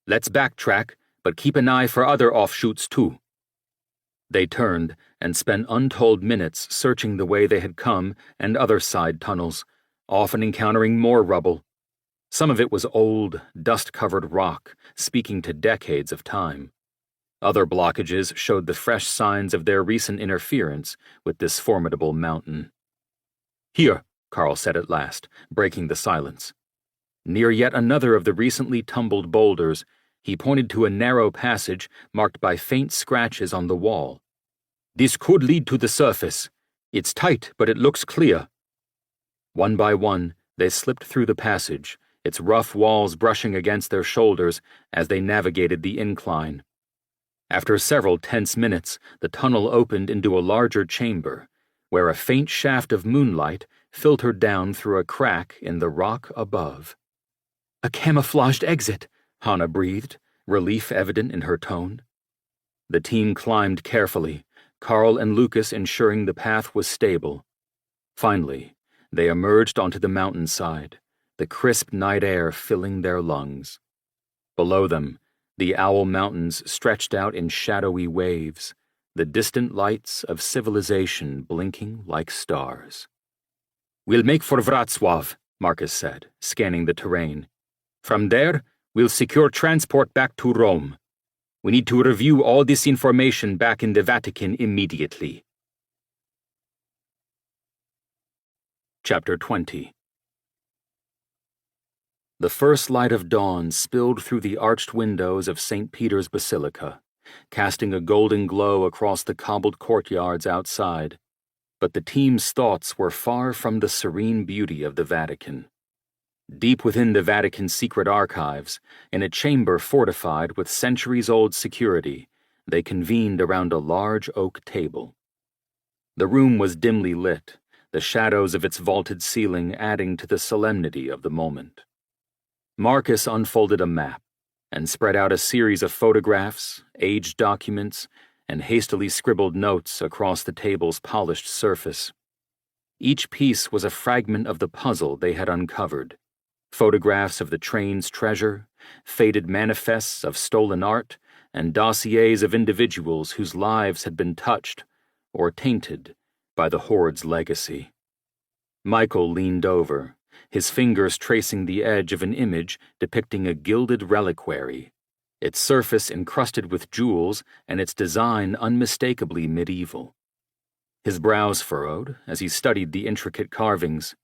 "Let's backtrack, but keep an eye for other offshoots too." They turned and spent untold minutes searching the way they had come and other side tunnels, often encountering more rubble. Some of it was old, dust-covered rock, speaking to decades of time. Other blockages showed the fresh signs of their recent interference with this formidable mountain. "Here," Carl said at last, breaking the silence. Near yet another of the recently tumbled boulders, he pointed to a narrow passage marked by faint scratches on the wall. "This could lead to the surface. It's tight, but it looks clear." One by one, they slipped through the passage, its rough walls brushing against their shoulders as they navigated the incline. After several tense minutes, the tunnel opened into a larger chamber, where a faint shaft of moonlight filtered down through a crack in the rock above. "A camouflaged exit," Hannah breathed, relief evident in her tone. The team climbed carefully, Carl and Lucas ensuring the path was stable. Finally, they emerged onto the mountainside, the crisp night air filling their lungs. Below them, the Owl Mountains stretched out in shadowy waves, the distant lights of civilization blinking like stars. "We'll make for Wrocław," Marcus said, scanning the terrain. "From there, we'll secure transport back to Rome. We need to review all this information back in the Vatican immediately." Chapter 20. The first light of dawn spilled through the arched windows of St. Peter's Basilica, casting a golden glow across the cobbled courtyards outside. But the team's thoughts were far from the serene beauty of the Vatican. Deep within the Vatican's secret archives, in a chamber fortified with centuries-old security, they convened around a large oak table. The room was dimly lit, the shadows of its vaulted ceiling adding to the solemnity of the moment. Marcus unfolded a map and spread out a series of photographs, aged documents, and hastily scribbled notes across the table's polished surface. Each piece was a fragment of the puzzle they had uncovered. Photographs of the train's treasure, faded manifests of stolen art, and dossiers of individuals whose lives had been touched or tainted by the Horde's legacy. Michael leaned over, his fingers tracing the edge of an image depicting a gilded reliquary, its surface encrusted with jewels and its design unmistakably medieval. His brows furrowed as he studied the intricate carvings.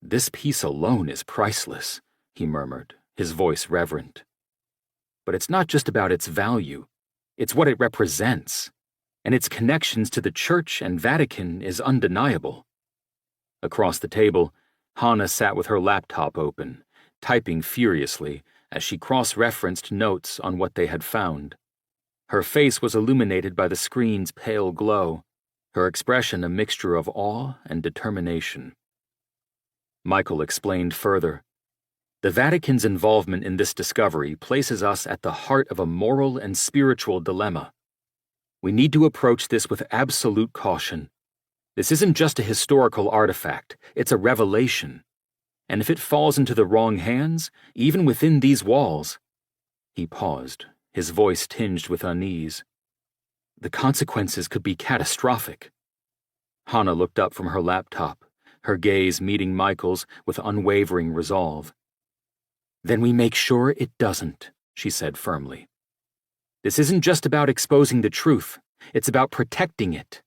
"This piece alone is priceless," he murmured, his voice reverent. "But it's not just about its value, it's what it represents, and its connections to the Church and Vatican is undeniable." Across the table, Hannah sat with her laptop open, typing furiously as she cross-referenced notes on what they had found. Her face was illuminated by the screen's pale glow, her expression a mixture of awe and determination. Michael explained further. "The Vatican's involvement in this discovery places us at the heart of a moral and spiritual dilemma. We need to approach this with absolute caution. This isn't just a historical artifact, it's a revelation. And if it falls into the wrong hands, even within these walls—" He paused, his voice tinged with unease. "The consequences could be catastrophic." Hannah looked up from her laptop, her gaze meeting Michael's with unwavering resolve. "Then we make sure it doesn't," she said firmly. "This isn't just about exposing the truth, it's about protecting it.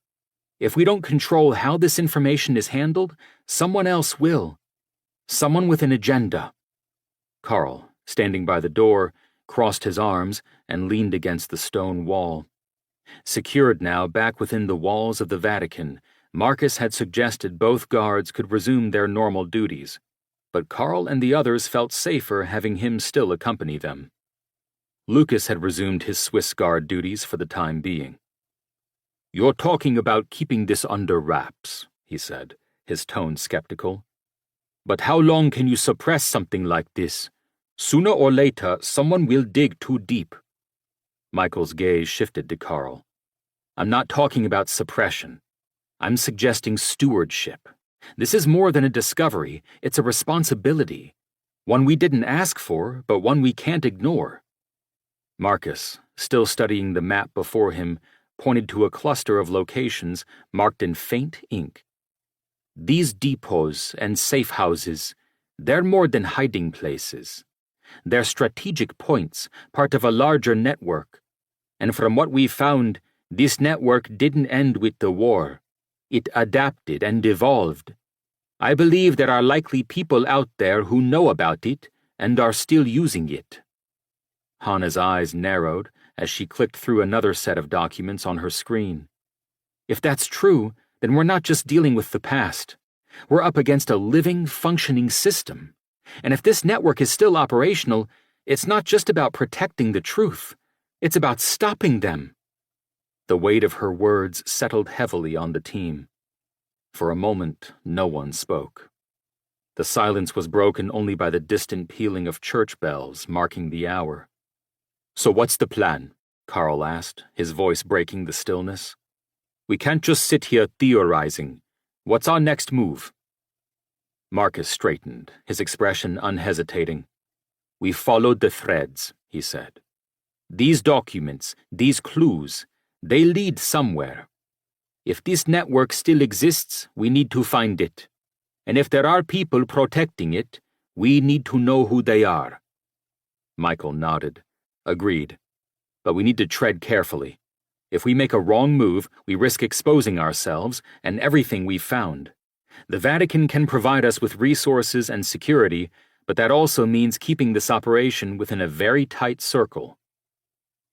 If we don't control how this information is handled, someone else will. Someone with an agenda." Carl, standing by the door, crossed his arms and leaned against the stone wall. Secured now back within the walls of the Vatican, Marcus had suggested both guards could resume their normal duties, but Carl and the others felt safer having him still accompany them. Lucas had resumed his Swiss guard duties for the time being. "You're talking about keeping this under wraps," he said, his tone skeptical. "But how long can you suppress something like this? Sooner or later, someone will dig too deep." Michael's gaze shifted to Carl. "I'm not talking about suppression. I'm suggesting stewardship, This is more than a discovery, it's a responsibility. One we didn't ask for, but one we can't ignore. Marcus, still studying the map before him, pointed to a cluster of locations marked in faint ink. These depots and safe houses, they're more than hiding places. They're strategic points, part of a larger network. And from what we found, this network didn't end with the war. It adapted and evolved. I believe there are likely people out there who know about it and are still using it. Hana's eyes narrowed as she clicked through another set of documents on her screen. If that's true, then we're not just dealing with the past. We're up against a living, functioning system. And if this network is still operational, it's not just about protecting the truth. It's about stopping them. The weight of her words settled heavily on the team. For a moment, no one spoke. The silence was broken only by the distant pealing of church bells marking the hour. "So what's the plan?" Carl asked, his voice breaking the stillness. "We can't just sit here theorizing. What's our next move?" Marcus straightened, his expression unhesitating. "We followed the threads," he said. "These documents, these clues, they lead somewhere. If this network still exists, we need to find it. And if there are people protecting it, we need to know who they are." Michael nodded. "Agreed. But we need to tread carefully. If we make a wrong move, we risk exposing ourselves and everything we've found. The Vatican can provide us with resources and security, but that also means keeping this operation within a very tight circle."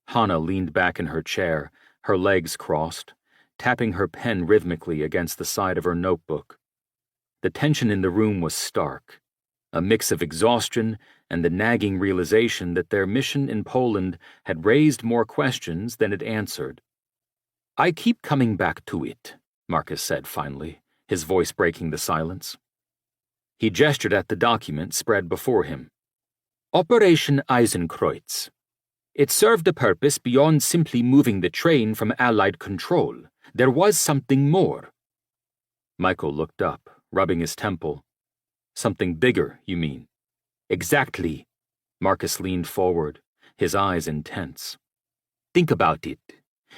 Hana leaned back in her chair, her legs crossed, tapping her pen rhythmically against the side of her notebook. The tension in the room was stark, a mix of exhaustion and the nagging realization that their mission in Poland had raised more questions than it answered. "I keep coming back to it," Marcus said finally, his voice breaking the silence. He gestured at the document spread before him. "Operation Eisenkreuz. It served a purpose beyond simply moving the train from Allied control. There was something more." Michael looked up, rubbing his temple. "Something bigger, you mean?" "Exactly." Marcus leaned forward, his eyes intense. "Think about it.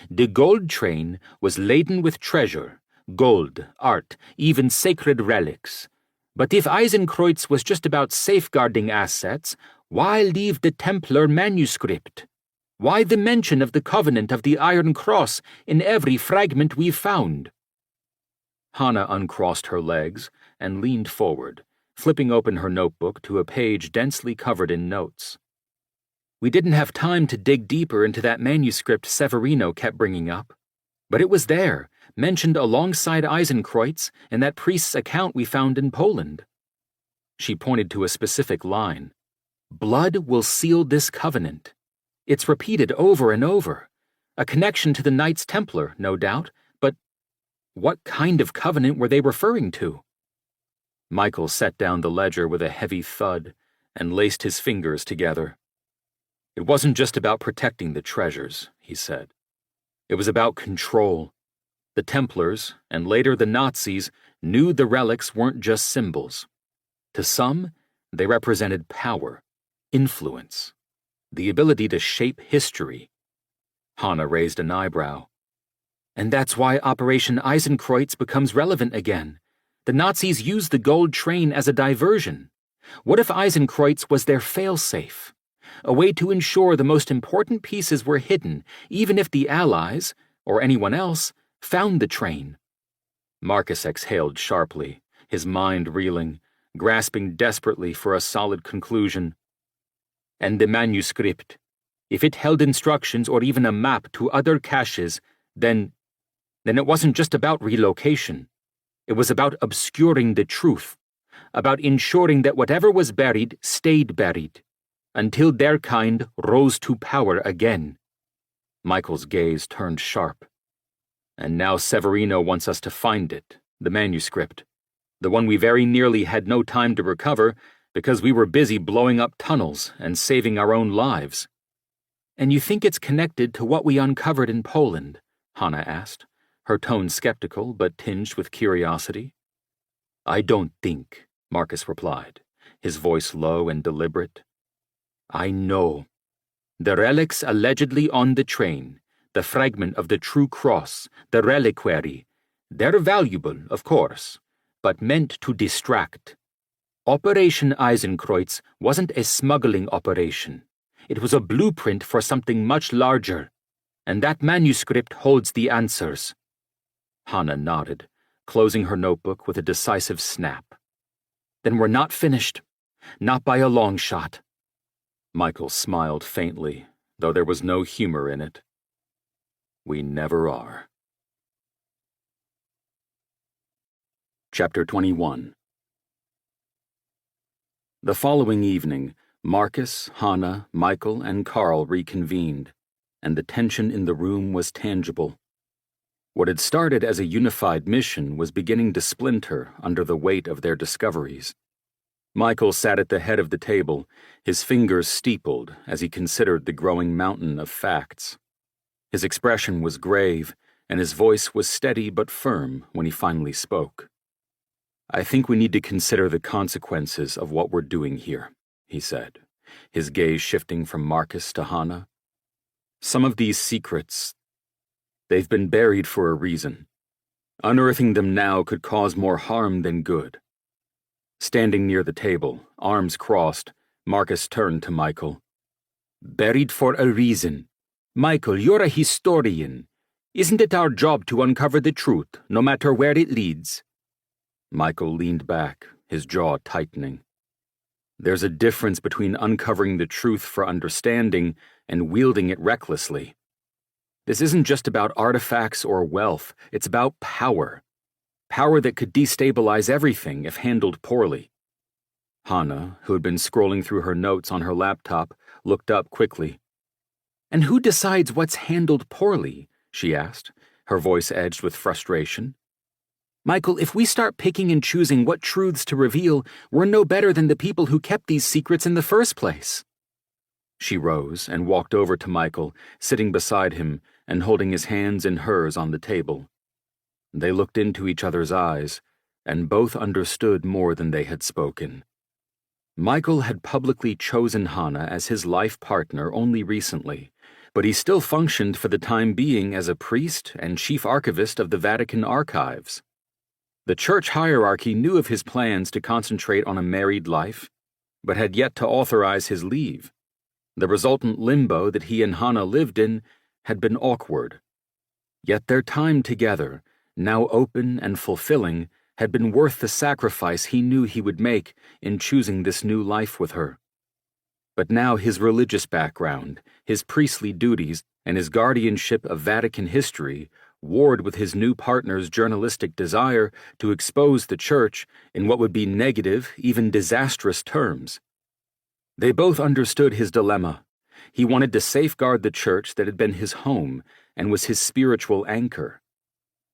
The gold train was laden with treasure, gold, art, even sacred relics. But if Eisenkreuz was just about safeguarding assets, why leave the Templar manuscript? Why the mention of the Covenant of the Iron Cross in every fragment we've found?" Hana uncrossed her legs and leaned forward, flipping open her notebook to a page densely covered in notes. "We didn't have time to dig deeper into that manuscript Severino kept bringing up. But it was there, mentioned alongside Eisenkreuz in that priest's account we found in Poland." She pointed to a specific line. "Blood will seal this covenant." It's repeated over and over. A connection to the Knights Templar, no doubt, but what kind of covenant were they referring to? Michael set down the ledger with a heavy thud and laced his fingers together. "It wasn't just about protecting the treasures," he said. "It was about control. The Templars, and later the Nazis, knew the relics weren't just symbols. To some, they represented power, influence, the ability to shape history." Hana raised an eyebrow. "And that's why Operation Eisenkreuz becomes relevant again. The Nazis used the gold train as a diversion. What if Eisenkreuz was their failsafe? A way to ensure the most important pieces were hidden, even if the Allies, or anyone else, found the train." Marcus exhaled sharply, his mind reeling, grasping desperately for a solid conclusion. "And the manuscript. If it held instructions or even a map to other caches, then it wasn't just about relocation. It was about obscuring the truth, about ensuring that whatever was buried stayed buried, until their kind rose to power again." Michael's gaze turned sharp. "And now Severino wants us to find it, the manuscript, the one we very nearly had no time to recover because we were busy blowing up tunnels and saving our own lives." "And you think it's connected to what we uncovered in Poland?" Hana asked, her tone skeptical but tinged with curiosity. I don't think, Marcus replied, his voice low and deliberate. I know. The relics allegedly on the train, the fragment of the true cross, the reliquary, they're valuable, of course, but meant to distract. Operation Eisenkreuz wasn't a smuggling operation. It was a blueprint for something much larger, and that manuscript holds the answers. Hannah nodded, closing her notebook with a decisive snap. Then we're not finished. Not by a long shot. Michael smiled faintly, though there was no humor in it. We never are. Chapter 21. The following evening, Marcus, Hannah, Michael, and Carl reconvened, and the tension in the room was tangible. What had started as a unified mission was beginning to splinter under the weight of their discoveries. Michael sat at the head of the table, his fingers steepled as he considered the growing mountain of facts. His expression was grave, and his voice was steady but firm when he finally spoke. I think we need to consider the consequences of what we're doing here, he said, his gaze shifting from Marcus to Hannah. Some of these secrets, they've been buried for a reason. Unearthing them now could cause more harm than good. Standing near the table, arms crossed, Marcus turned to Michael. Buried for a reason. Michael, you're a historian. Isn't it our job to uncover the truth, no matter where it leads? Michael leaned back, his jaw tightening. There's a difference between uncovering the truth for understanding and wielding it recklessly. This isn't just about artifacts or wealth, it's about power. Power that could destabilize everything if handled poorly. Hannah, who had been scrolling through her notes on her laptop, looked up quickly. And who decides what's handled poorly? She asked, her voice edged with frustration. Michael, if we start picking and choosing what truths to reveal, we're no better than the people who kept these secrets in the first place. She rose and walked over to Michael, sitting beside him and holding his hands in hers on the table. They looked into each other's eyes, and both understood more than they had spoken. Michael had publicly chosen Hannah as his life partner only recently, but he still functioned for the time being as a priest and chief archivist of the Vatican archives. The church hierarchy knew of his plans to concentrate on a married life, but had yet to authorize his leave. The resultant limbo that he and Hannah lived in had been awkward. Yet their time together, now open and fulfilling, had been worth the sacrifice he knew he would make in choosing this new life with her. But now his religious background, his priestly duties, and his guardianship of Vatican history warred with his new partner's journalistic desire to expose the church in what would be negative, even disastrous terms. They both understood his dilemma. He wanted to safeguard the church that had been his home and was his spiritual anchor.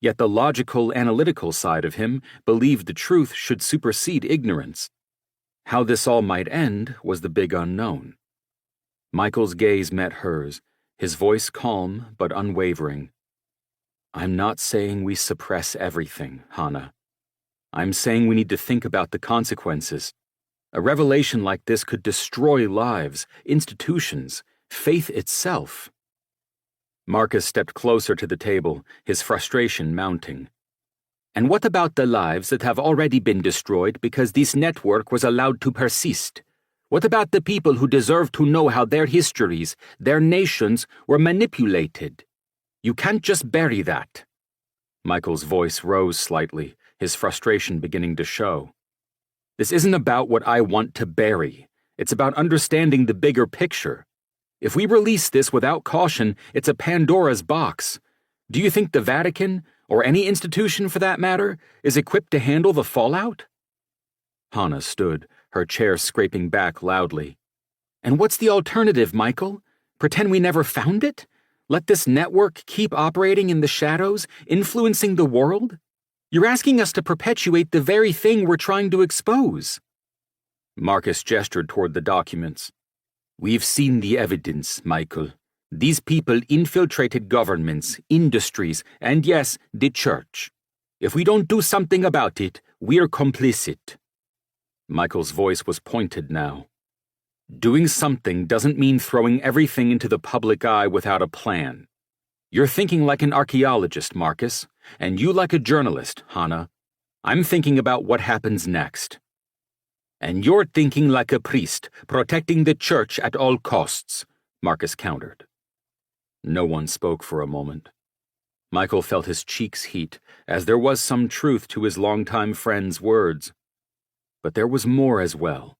Yet the logical, analytical side of him believed the truth should supersede ignorance. How this all might end was the big unknown. Michael's gaze met hers, his voice calm but unwavering. I'm not saying we suppress everything, Hannah. I'm saying we need to think about the consequences. A revelation like this could destroy lives, institutions, faith itself. Marcus stepped closer to the table, his frustration mounting. And what about the lives that have already been destroyed because this network was allowed to persist? What about the people who deserve to know how their histories, their nations, were manipulated? You can't just bury that. Michael's voice rose slightly, his frustration beginning to show. This isn't about what I want to bury. It's about understanding the bigger picture. If we release this without caution, it's a Pandora's box. Do you think the Vatican, or any institution for that matter, is equipped to handle the fallout? Hannah stood, her chair scraping back loudly. And what's the alternative, Michael? Pretend we never found it? Let this network keep operating in the shadows, influencing the world? You're asking us to perpetuate the very thing we're trying to expose. Marcus gestured toward the documents. We've seen the evidence, Michael. These people infiltrated governments, industries, and yes, the church. If we don't do something about it, We're complicit. Michael's voice was pointed now. Doing something doesn't mean throwing everything into the public eye without a plan. You're thinking like an archaeologist, Marcus, and you like a journalist, Hannah. I'm thinking about what happens next. And you're thinking like a priest, protecting the church at all costs, Marcus countered. No one spoke for a moment. Michael felt his cheeks heat, as there was some truth to his longtime friend's words. But there was more as well.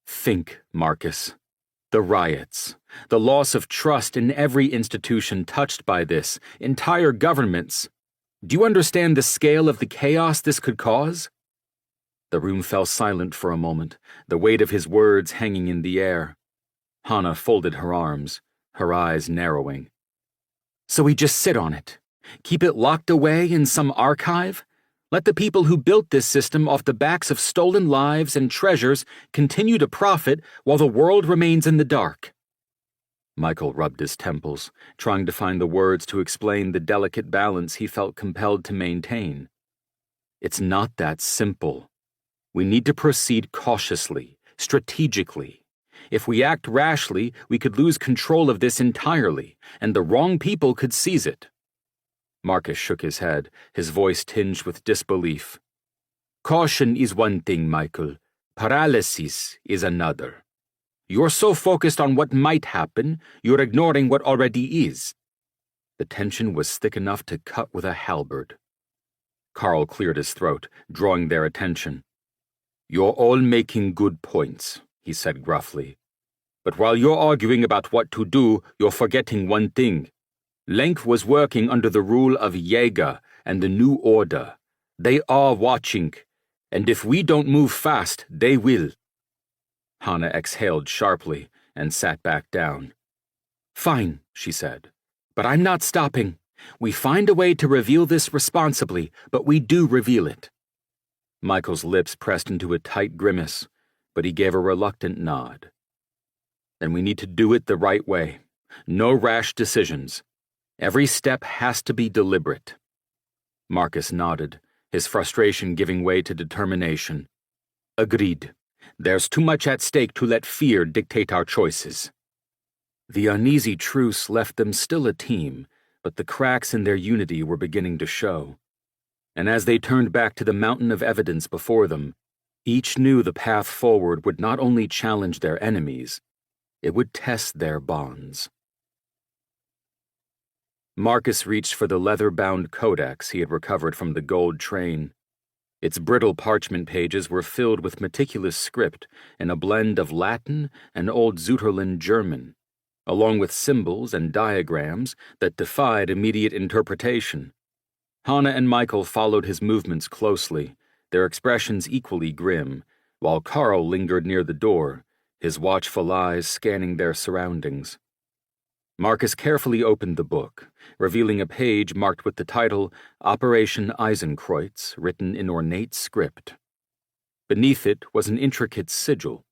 Think, Marcus. The riots, the loss of trust in every institution touched by this, entire governments. Do you understand the scale of the chaos this could cause? The room fell silent for a moment, the weight of his words hanging in the air. Hannah folded her arms, her eyes narrowing. So we just sit on it? Keep it locked away in some archive? Let the people who built this system off the backs of stolen lives and treasures continue to profit while the world remains in the dark. Michael rubbed his temples, trying to find the words to explain the delicate balance he felt compelled to maintain. It's not that simple. We need to proceed cautiously, strategically. If we act rashly, we could lose control of this entirely, and the wrong people could seize it. Marcus shook his head, his voice tinged with disbelief. Caution is one thing, Michael. Paralysis is another. You're so focused on what might happen, you're ignoring what already is. The tension was thick enough to cut with a halberd. Carl cleared his throat, drawing their attention. You're all making good points, he said gruffly. But while you're arguing about what to do, you're forgetting one thing. Lenk was working under the rule of Jaeger and the New Order. They are watching, and if we don't move fast, they will. Hannah exhaled sharply and sat back down. Fine, she said, but I'm not stopping. We find a way to reveal this responsibly, but we do reveal it. Michael's lips pressed into a tight grimace, but he gave a reluctant nod. Then we need to do it the right way. No rash decisions. Every step has to be deliberate. Marcus nodded, his frustration giving way to determination. Agreed. There's too much at stake to let fear dictate our choices. The uneasy truce left them still a team, but the cracks in their unity were beginning to show. And as they turned back to the mountain of evidence before them, each knew the path forward would not only challenge their enemies, it would test their bonds. Marcus reached for the leather-bound codex he had recovered from the gold train. Its brittle parchment pages were filled with meticulous script in a blend of Latin and Old Zutherland German, along with symbols and diagrams that defied immediate interpretation. Hannah and Michael followed his movements closely, their expressions equally grim, while Carl lingered near the door, his watchful eyes scanning their surroundings. Marcus carefully opened the book, revealing a page marked with the title Operation Eisenkreuz, written in ornate script. Beneath it was an intricate sigil,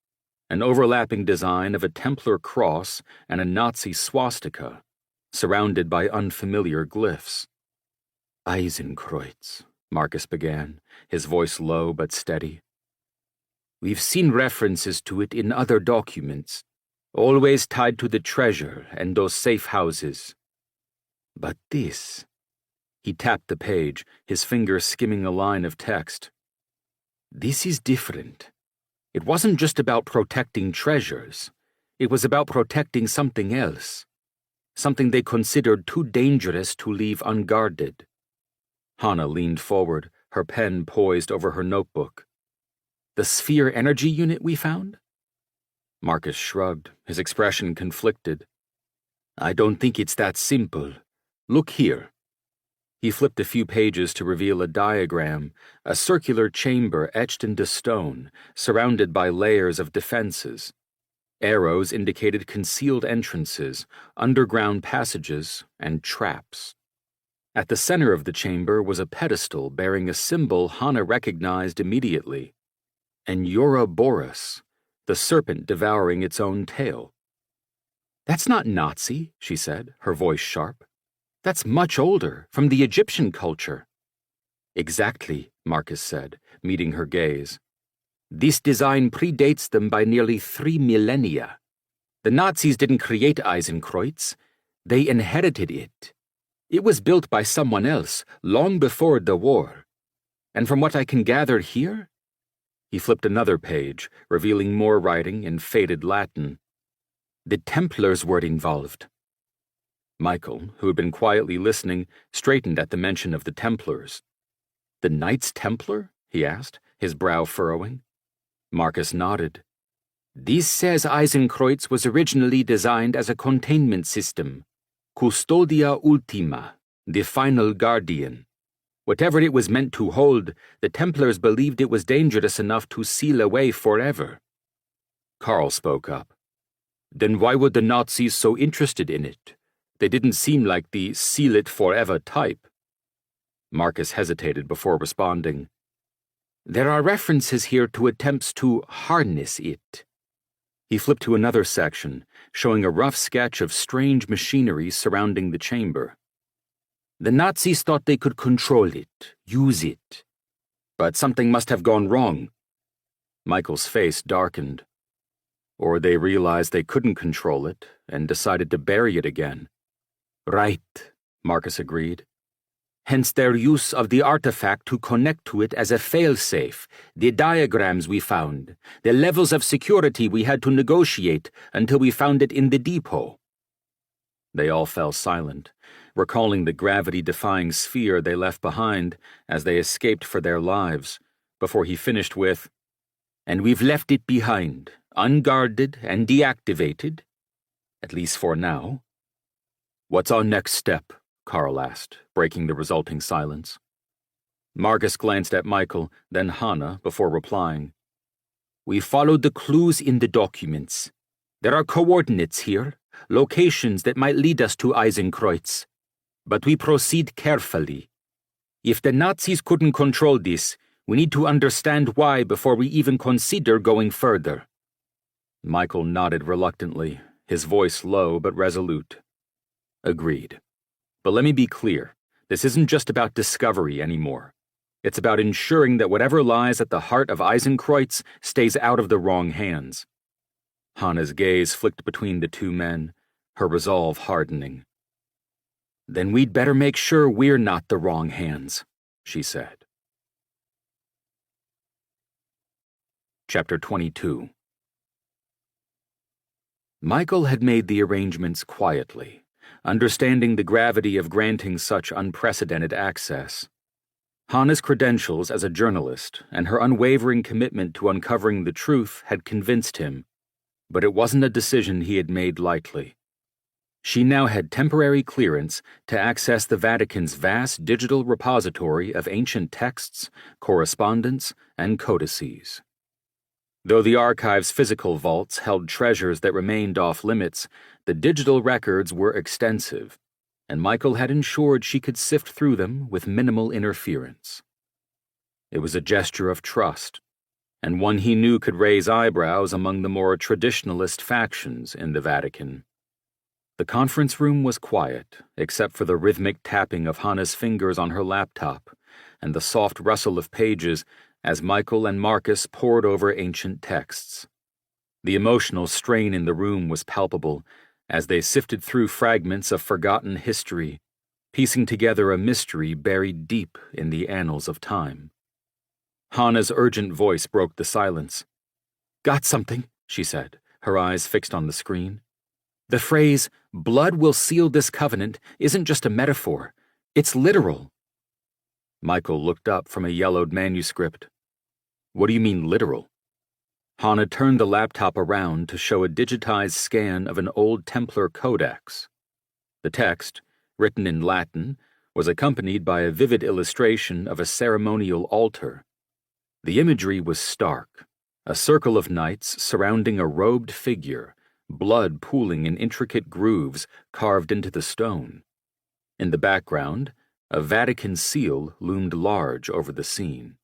an overlapping design of a Templar cross and a Nazi swastika, surrounded by unfamiliar glyphs. Eisenkreuz, Marcus began, his voice low but steady. We've seen references to it in other documents, always tied to the treasure and those safe houses. But this... He tapped the page, his finger skimming a line of text. This is different. It wasn't just about protecting treasures. It was about protecting something else. Something they considered too dangerous to leave unguarded. Hannah leaned forward, her pen poised over her notebook. The sphere energy unit we found? Marcus shrugged, his expression conflicted. I don't think it's that simple. Look here. He flipped a few pages to reveal a diagram, a circular chamber etched into stone, surrounded by layers of defenses. Arrows indicated concealed entrances, underground passages, and traps. At the center of the chamber was a pedestal bearing a symbol Hannah recognized immediately. An Ouroboros, the serpent devouring its own tail. That's not Nazi, she said, her voice sharp. That's much older, from the Egyptian culture. Exactly, Marcus said, meeting her gaze. "This design predates them by nearly 3 millennia. The Nazis didn't create Eisenkreuz. They inherited it. It was built by someone else long before the war. And from what I can gather here..." He flipped another page, revealing more writing in faded Latin. "The Templars were involved." Michael, who had been quietly listening, straightened at the mention of the Templars. "The Knights Templar?" he asked, his brow furrowing. Marcus nodded. "This says Eisenkreuz was originally designed as a containment system. Custodia Ultima, the final guardian. Whatever it was meant to hold, the Templars believed it was dangerous enough to seal away forever." Carl spoke up. "Then why were the Nazis so interested in it? They didn't seem like the seal it forever type." Marcus hesitated before responding. "There are references here to attempts to harness it." He flipped to another section, showing a rough sketch of strange machinery surrounding the chamber. "The Nazis thought they could control it, use it. But something must have gone wrong." Michael's face darkened. "Or they realized they couldn't control it and decided to bury it again." "Right," Marcus agreed. "Hence their use of the artifact to connect to it as a failsafe, the diagrams we found, the levels of security we had to negotiate until we found it in the depot." They all fell silent, recalling the gravity-defying sphere they left behind as they escaped for their lives, before he finished with, "And we've left it behind, unguarded and deactivated, at least for now." "What's our next step?" Carl asked, breaking the resulting silence. Marcus glanced at Michael, then Hannah, before replying. "We followed the clues in the documents. There are coordinates here, locations that might lead us to Eisenkreuz. But we proceed carefully. If the Nazis couldn't control this, we need to understand why before we even consider going further." Michael nodded reluctantly, his voice low but resolute. "Agreed. But let me be clear, this isn't just about discovery anymore. It's about ensuring that whatever lies at the heart of Eisenkreuz stays out of the wrong hands." Hannah's gaze flicked between the two men, her resolve hardening. "Then we'd better make sure we're not the wrong hands," she said. Chapter 22. Michael had made the arrangements quietly, understanding the gravity of granting such unprecedented access. Hannah's credentials as a journalist and her unwavering commitment to uncovering the truth had convinced him, but it wasn't a decision he had made lightly. She now had temporary clearance to access the Vatican's vast digital repository of ancient texts, correspondence, and codices. Though the archive's physical vaults held treasures that remained off-limits, the digital records were extensive, and Michael had ensured she could sift through them with minimal interference. It was a gesture of trust, and one he knew could raise eyebrows among the more traditionalist factions in the Vatican. The conference room was quiet, except for the rhythmic tapping of Hannah's fingers on her laptop and the soft rustle of pages as Michael and Marcus pored over ancient texts. The emotional strain in the room was palpable as they sifted through fragments of forgotten history, piecing together a mystery buried deep in the annals of time. Hannah's urgent voice broke the silence. "Got something," she said, her eyes fixed on the screen. "The phrase, 'blood will seal this covenant,' isn't just a metaphor. It's literal." Michael looked up from a yellowed manuscript. "What do you mean, literal?" Hannah turned the laptop around to show a digitized scan of an old Templar codex. The text, written in Latin, was accompanied by a vivid illustration of a ceremonial altar. The imagery was stark, a circle of knights surrounding a robed figure, blood pooling in intricate grooves carved into the stone. In the background, a Vatican seal loomed large over the scene.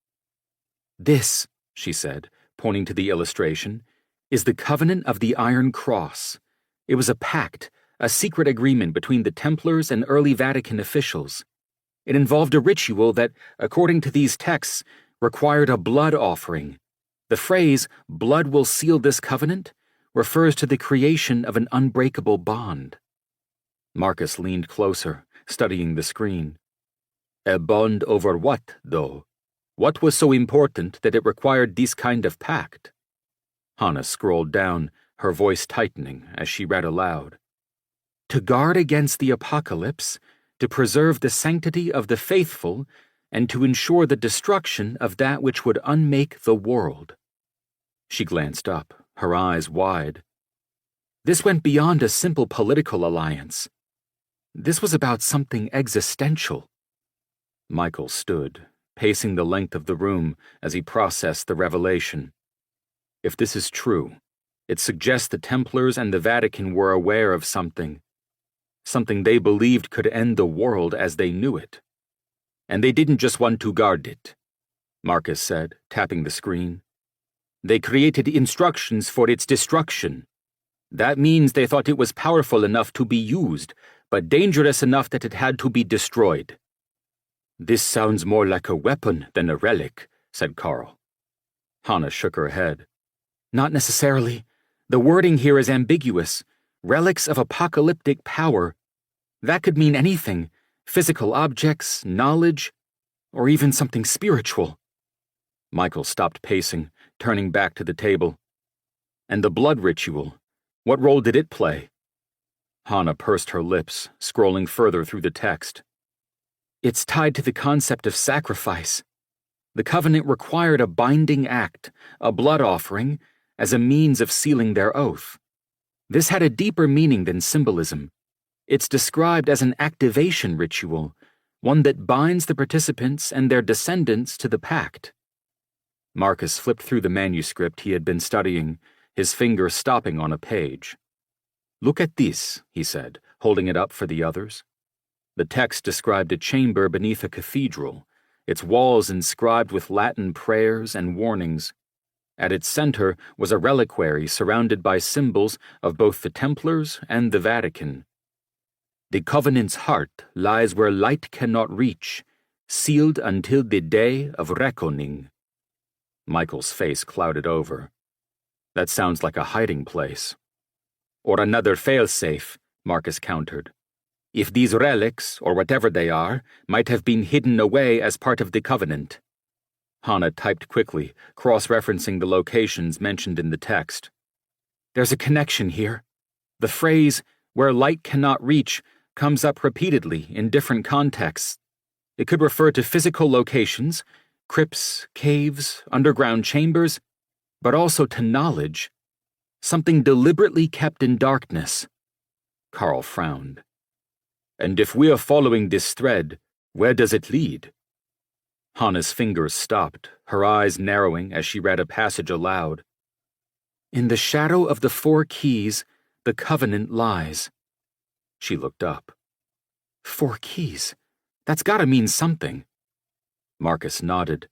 "This," she said, pointing to the illustration, "is the Covenant of the Iron Cross. It was a pact, a secret agreement between the Templars and early Vatican officials. It involved a ritual that, according to these texts, required a blood offering. The phrase, "blood will seal this covenant," refers to the creation of an unbreakable bond. Marcus leaned closer, studying the screen. A bond over what, though? What was so important that it required this kind of pact? Hannah scrolled down, her voice tightening as she read aloud. To guard against the apocalypse, to preserve the sanctity of the faithful, and to ensure the destruction of that which would unmake the world. She glanced up, her eyes wide. This went beyond a simple political alliance. This was about something existential. Michael stood, pacing the length of the room as he processed the revelation. If this is true, it suggests the Templars and the Vatican were aware of something they believed could end the world as they knew it. And they didn't just want to guard it, Marcus said, tapping the screen. They created instructions for its destruction. That means they thought it was powerful enough to be used, but dangerous enough that it had to be destroyed. This sounds more like a weapon than a relic, said Carl. Hannah shook her head. Not necessarily. The wording here is ambiguous. Relics of apocalyptic power. That could mean anything. Physical objects, knowledge, or even something spiritual. Michael stopped pacing, turning back to the table. And the blood ritual, what role did it play? Hannah pursed her lips, scrolling further through the text. It's tied to the concept of sacrifice. The covenant required a binding act, a blood offering, as a means of sealing their oath. This had a deeper meaning than symbolism. It's described as an activation ritual, one that binds the participants and their descendants to the pact. Marcus flipped through the manuscript he had been studying, his finger stopping on a page. Look at this, he said, holding it up for the others. The text described a chamber beneath a cathedral, its walls inscribed with Latin prayers and warnings. At its center was a reliquary surrounded by symbols of both the Templars and the Vatican. The covenant's heart lies where light cannot reach, sealed until the day of reckoning. Michael's face clouded over. That sounds like a hiding place. Or another failsafe, Marcus countered. If these relics, or whatever they are, might have been hidden away as part of the covenant. Hannah typed quickly, cross-referencing the locations mentioned in the text. There's a connection here. The phrase, where light cannot reach, comes up repeatedly in different contexts. It could refer to physical locations, crypts, caves, underground chambers, but also to knowledge, something deliberately kept in darkness. Carl frowned. And if we are following this thread, where does it lead? Hannah's fingers stopped, her eyes narrowing as she read a passage aloud. In the shadow of the 4 keys, the covenant lies. She looked up. 4 keys? That's gotta mean something. Marcus nodded.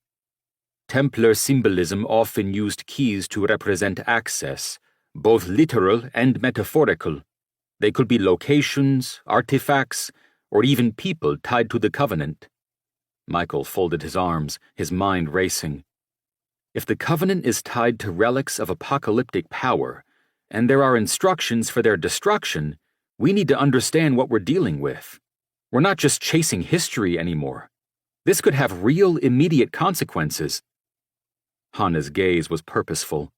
Templar symbolism often used keys to represent access, both literal and metaphorical. They could be locations, artifacts, or even people tied to the covenant. Michael folded his arms, his mind racing. If the covenant is tied to relics of apocalyptic power, and there are instructions for their destruction, we need to understand what we're dealing with. We're not just chasing history anymore. This could have real, immediate consequences. Hannah's gaze was purposeful.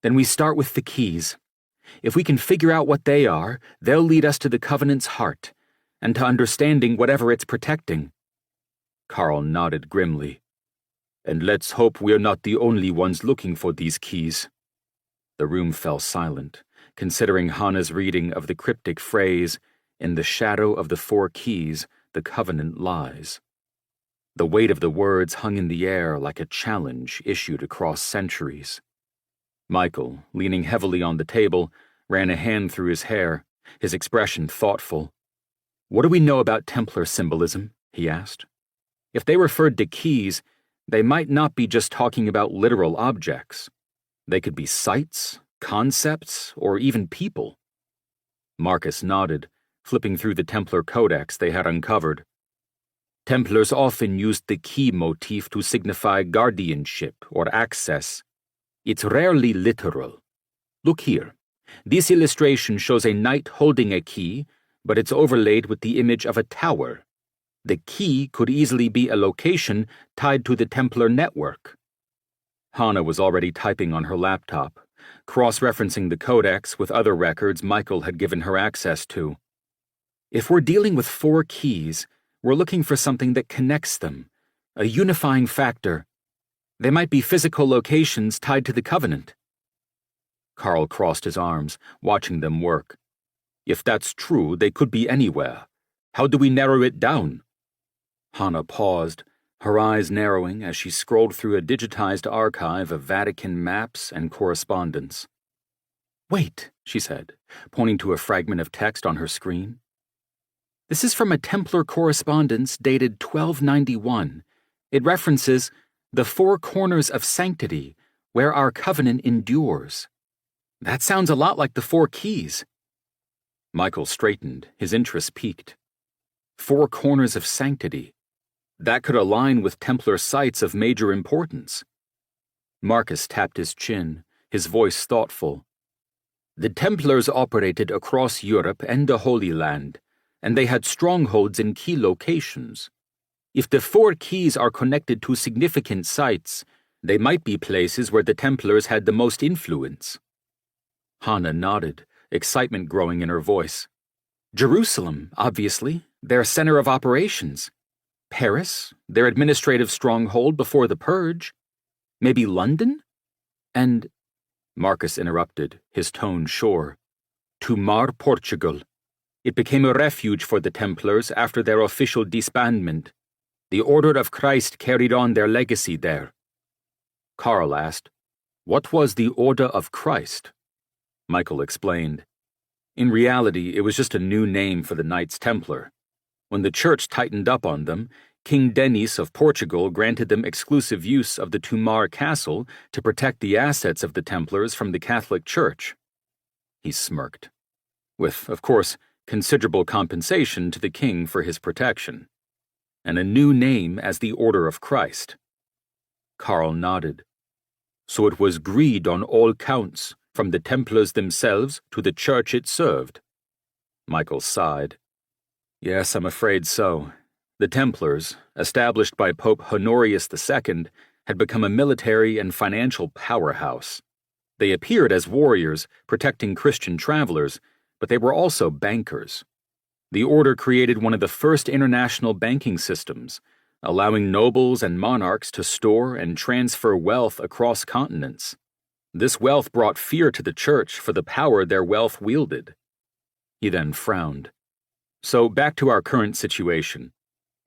Then we start with the keys. If we can figure out what they are, they'll lead us to the covenant's heart, and to understanding whatever it's protecting. Carl nodded grimly. And let's hope we're not the only ones looking for these keys. The room fell silent, considering Hannah's reading of the cryptic phrase, in the shadow of the 4 keys, the covenant lies. The weight of the words hung in the air like a challenge issued across centuries. Michael, leaning heavily on the table, ran a hand through his hair, his expression thoughtful. What do we know about Templar symbolism? He asked. If they referred to keys, they might not be just talking about literal objects. They could be sights, concepts, or even people. Marcus nodded, flipping through the Templar codex they had uncovered. Templars often used the key motif to signify guardianship or access. It's rarely literal. Look here. This illustration shows a knight holding a key, but it's overlaid with the image of a tower. The key could easily be a location tied to the Templar network. Hannah was already typing on her laptop, cross-referencing the codex with other records Michael had given her access to. If we're dealing with 4 keys, we're looking for something that connects them, a unifying factor. They might be physical locations tied to the Covenant. Carl crossed his arms, watching them work. If that's true, they could be anywhere. How do we narrow it down? Hannah paused, her eyes narrowing as she scrolled through a digitized archive of Vatican maps and correspondence. Wait, she said, pointing to a fragment of text on her screen. This is from a Templar correspondence dated 1291. It references the 4 corners of sanctity, where our covenant endures. That sounds a lot like the 4 keys. Michael straightened, his interest piqued. 4 corners of sanctity. That could align with Templar sites of major importance. Marcus tapped his chin, his voice thoughtful. The Templars operated across Europe and the Holy Land, and they had strongholds in key locations. If the 4 keys are connected to significant sites, they might be places where the Templars had the most influence. Hannah nodded, excitement growing in her voice. Jerusalem, obviously, their center of operations. Paris, their administrative stronghold before the Purge. Maybe London? And... Marcus interrupted, his tone sure. Tomar, Portugal. It became a refuge for the Templars after their official disbandment. The Order of Christ carried on their legacy there. Carl asked, "What was the Order of Christ?" Michael explained. In reality, it was just a new name for the Knights Templar. When the church tightened up on them, King Denis of Portugal granted them exclusive use of the Tomar castle to protect the assets of the Templars from the Catholic Church. He smirked. With, of course, considerable compensation to the king for his protection. And a new name as the Order of Christ. Carl nodded. So it was greed on all counts, from the Templars themselves to the church it served. Michael sighed. Yes, I'm afraid so. The Templars, established by Pope Honorius II, had become a military and financial powerhouse. They appeared as warriors, protecting Christian travelers, but they were also bankers. The order created one of the first international banking systems, allowing nobles and monarchs to store and transfer wealth across continents. This wealth brought fear to the church for the power their wealth wielded. He then frowned. So back to our current situation.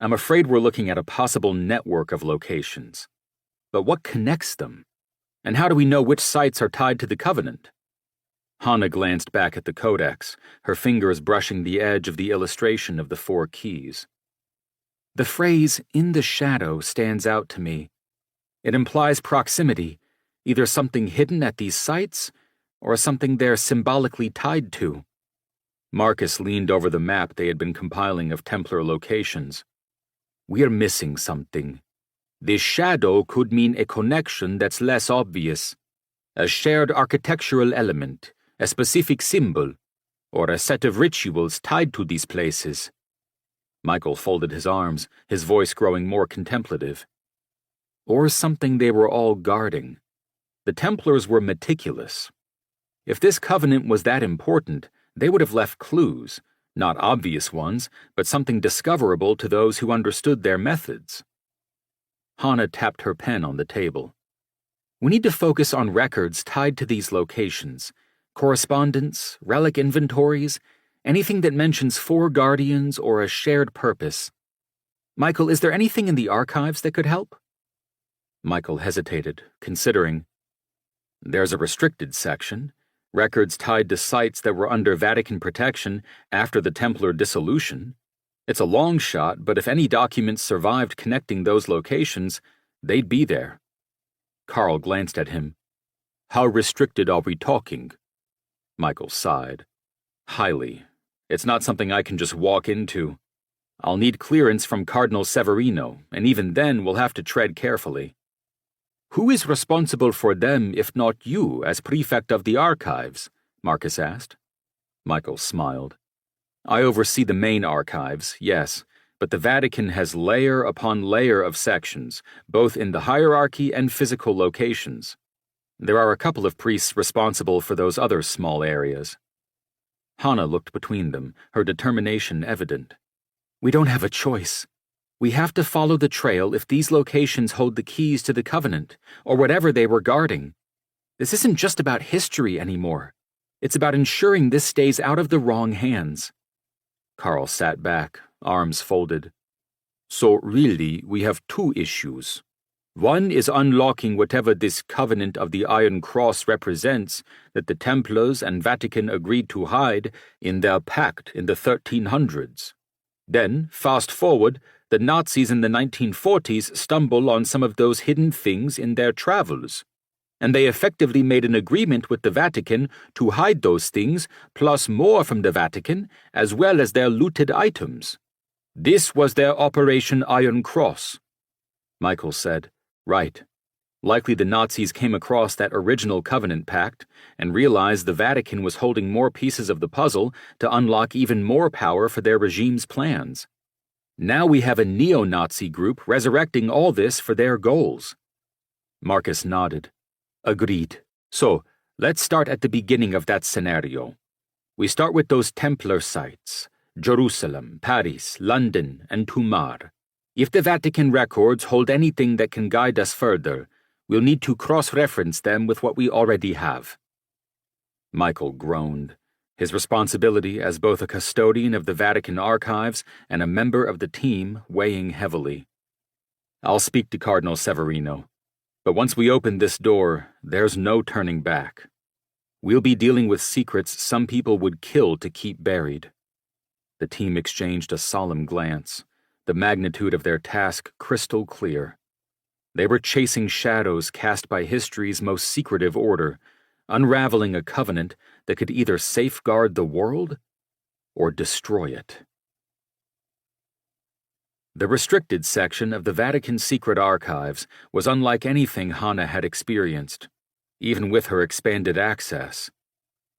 I'm afraid we're looking at a possible network of locations. But what connects them? And how do we know which sites are tied to the Covenant? Hannah glanced back at the codex, her fingers brushing the edge of the illustration of the 4 keys. The phrase, "in the shadow," stands out to me. It implies proximity, either something hidden at these sites, or something they're symbolically tied to. Marcus leaned over the map they had been compiling of Templar locations. We're missing something. The shadow could mean a connection that's less obvious. A shared architectural element, a specific symbol, or a set of rituals tied to these places. Michael folded his arms, his voice growing more contemplative. Or something they were all guarding. The Templars were meticulous. If this covenant was that important, they would have left clues, not obvious ones, but something discoverable to those who understood their methods. Hannah tapped her pen on the table. We need to focus on records tied to these locations, correspondence, relic inventories, anything that mentions 4 guardians or a shared purpose. Michael, is there anything in the archives that could help? Michael hesitated, considering. There's a restricted section. Records tied to sites that were under Vatican protection after the Templar dissolution. It's a long shot, but if any documents survived connecting those locations, they'd be there. Carl glanced at him. How restricted are we talking? Michael sighed. Highly. It's not something I can just walk into. I'll need clearance from Cardinal Severino, and even then we'll have to tread carefully." "Who is responsible for them if not you as prefect of the archives?" Marcus asked. Michael smiled. "I oversee the main archives, yes, but the Vatican has layer upon layer of sections, both in the hierarchy and physical locations. There are a couple of priests responsible for those other small areas." Hannah looked between them, her determination evident. "We don't have a choice. We have to follow the trail if these locations hold the keys to the Covenant, or whatever they were guarding. This isn't just about history anymore. It's about ensuring this stays out of the wrong hands." Carl sat back, arms folded. "So really, we have two issues. One is unlocking whatever this Covenant of the Iron Cross represents that the Templars and Vatican agreed to hide in their pact in the 1300s. Then, fast forward, the Nazis in the 1940s stumble on some of those hidden things in their travels, and they effectively made an agreement with the Vatican to hide those things, plus more from the Vatican, as well as their looted items. This was their Operation Iron Cross." Michael said, "Right. Likely the Nazis came across that original Covenant pact and realized the Vatican was holding more pieces of the puzzle to unlock even more power for their regime's plans. Now we have a neo-Nazi group resurrecting all this for their goals." Marcus nodded. "Agreed. So, let's start at the beginning of that scenario. We start with those Templar sites: Jerusalem, Paris, London, and Toumar. If the Vatican records hold anything that can guide us further, we'll need to cross-reference them with what we already have." Michael groaned, his responsibility as both a custodian of the Vatican archives and a member of the team weighing heavily. "I'll speak to Cardinal Severino. But once we open this door, there's no turning back. We'll be dealing with secrets some people would kill to keep buried." The team exchanged a solemn glance, the magnitude of their task crystal clear. They were chasing shadows cast by history's most secretive order, unraveling a covenant that could either safeguard the world or destroy it. The restricted section of the Vatican Secret Archives was unlike anything Hannah had experienced, even with her expanded access.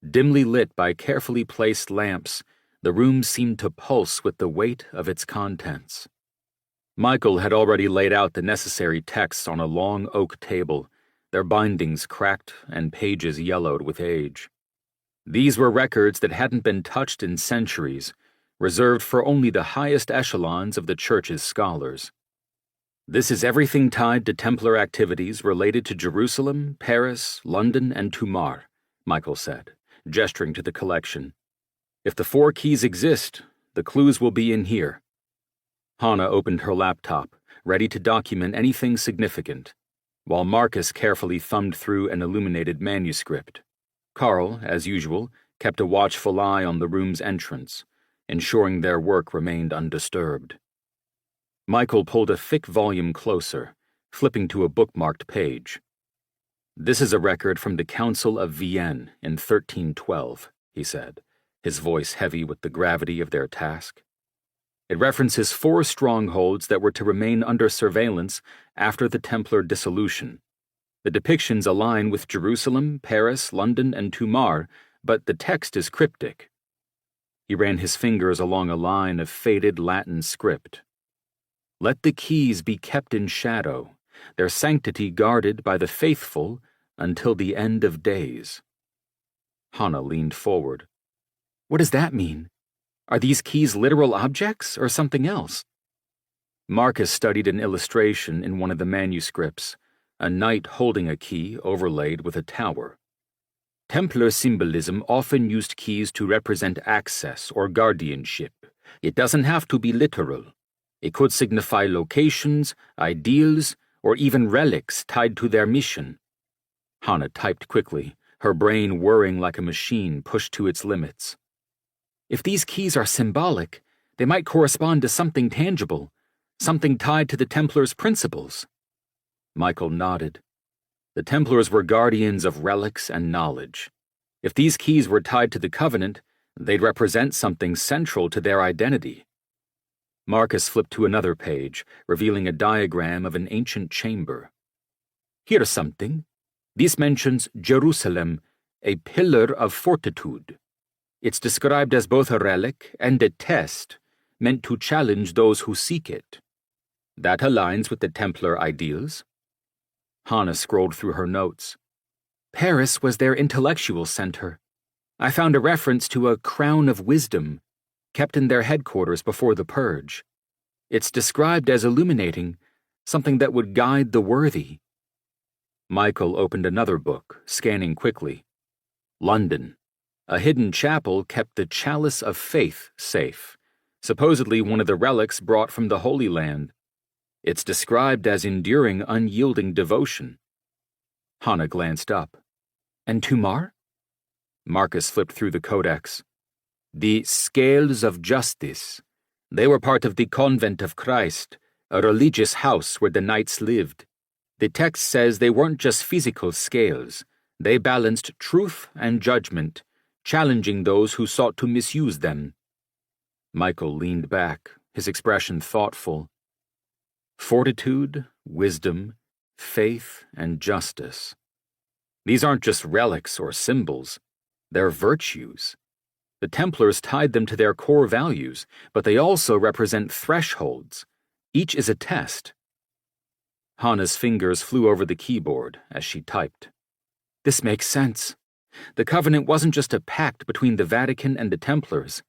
Dimly lit by carefully placed lamps, the room seemed to pulse with the weight of its contents. Michael had already laid out the necessary texts on a long oak table, their bindings cracked and pages yellowed with age. These were records that hadn't been touched in centuries, reserved for only the highest echelons of the Church's scholars. "This is everything tied to Templar activities related to Jerusalem, Paris, London, and Toumar," Michael said, gesturing to the collection. "If the 4 keys exist, the clues will be in here." Hannah opened her laptop, ready to document anything significant, while Marcus carefully thumbed through an illuminated manuscript. Carl, as usual, kept a watchful eye on the room's entrance, ensuring their work remained undisturbed. Michael pulled a thick volume closer, flipping to a bookmarked page. "This is a record from the Council of Vienne in 1312, he said, his voice heavy with the gravity of their task. It references 4 strongholds that were to remain under surveillance after the Templar dissolution. The depictions align with Jerusalem, Paris, London, and Toumar, but the text is cryptic." He ran his fingers along a line of faded Latin script. "Let the keys be kept in shadow, their sanctity guarded by the faithful until the end of days." Hannah leaned forward. "What does that mean? Are these keys literal objects or something else?" Marcus studied an illustration in one of the manuscripts, a knight holding a key overlaid with a tower. "Templar symbolism often used keys to represent access or guardianship. It doesn't have to be literal. It could signify locations, ideals, or even relics tied to their mission." Hannah typed quickly, her brain whirring like a machine pushed to its limits. "If these keys are symbolic, they might correspond to something tangible, something tied to the Templars' principles." Michael nodded. The Templars were guardians of relics and knowledge. If these keys were tied to the Covenant, they'd represent something central to their identity. Marcus flipped to another page, revealing a diagram of an ancient chamber. Here's something. This mentions Jerusalem, a pillar of fortitude. It's described as both a relic and a test, meant to challenge those who seek it. That aligns with the Templar ideals. Hannah scrolled through her notes. Paris was their intellectual center. I found a reference to a crown of wisdom, kept in their headquarters before the purge. It's described as illuminating, something that would guide the worthy. Michael opened another book, scanning quickly. London. A hidden chapel kept the Chalice of Faith safe, supposedly one of the relics brought from the Holy Land. It's described as enduring unyielding devotion. Hannah glanced up. And Tumar? Marcus flipped through the codex. The Scales of Justice. They were part of the Convent of Christ, a religious house where the knights lived. The text says they weren't just physical scales. They balanced truth and judgment, challenging those who sought to misuse them. Michael leaned back, his expression thoughtful. Fortitude, wisdom, faith, and justice. These aren't just relics or symbols. They're virtues. The Templars tied them to their core values, but they also represent thresholds. Each is a test. Hannah's fingers flew over the keyboard as she typed. This makes sense. The Covenant wasn't just a pact between the Vatican and the Templars.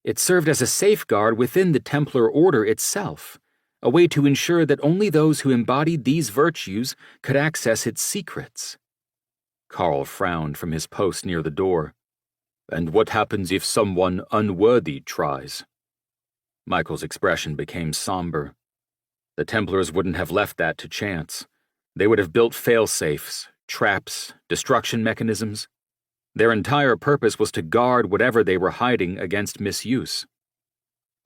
It served as a safeguard within the Templar Order itself, a way to ensure that only those who embodied these virtues could access its secrets. Carl frowned from his post near the door. And what happens if someone unworthy tries? Michael's expression became somber. The Templars wouldn't have left that to chance. They would have built fail-safes, traps, destruction mechanisms. Their entire purpose was to guard whatever they were hiding against misuse.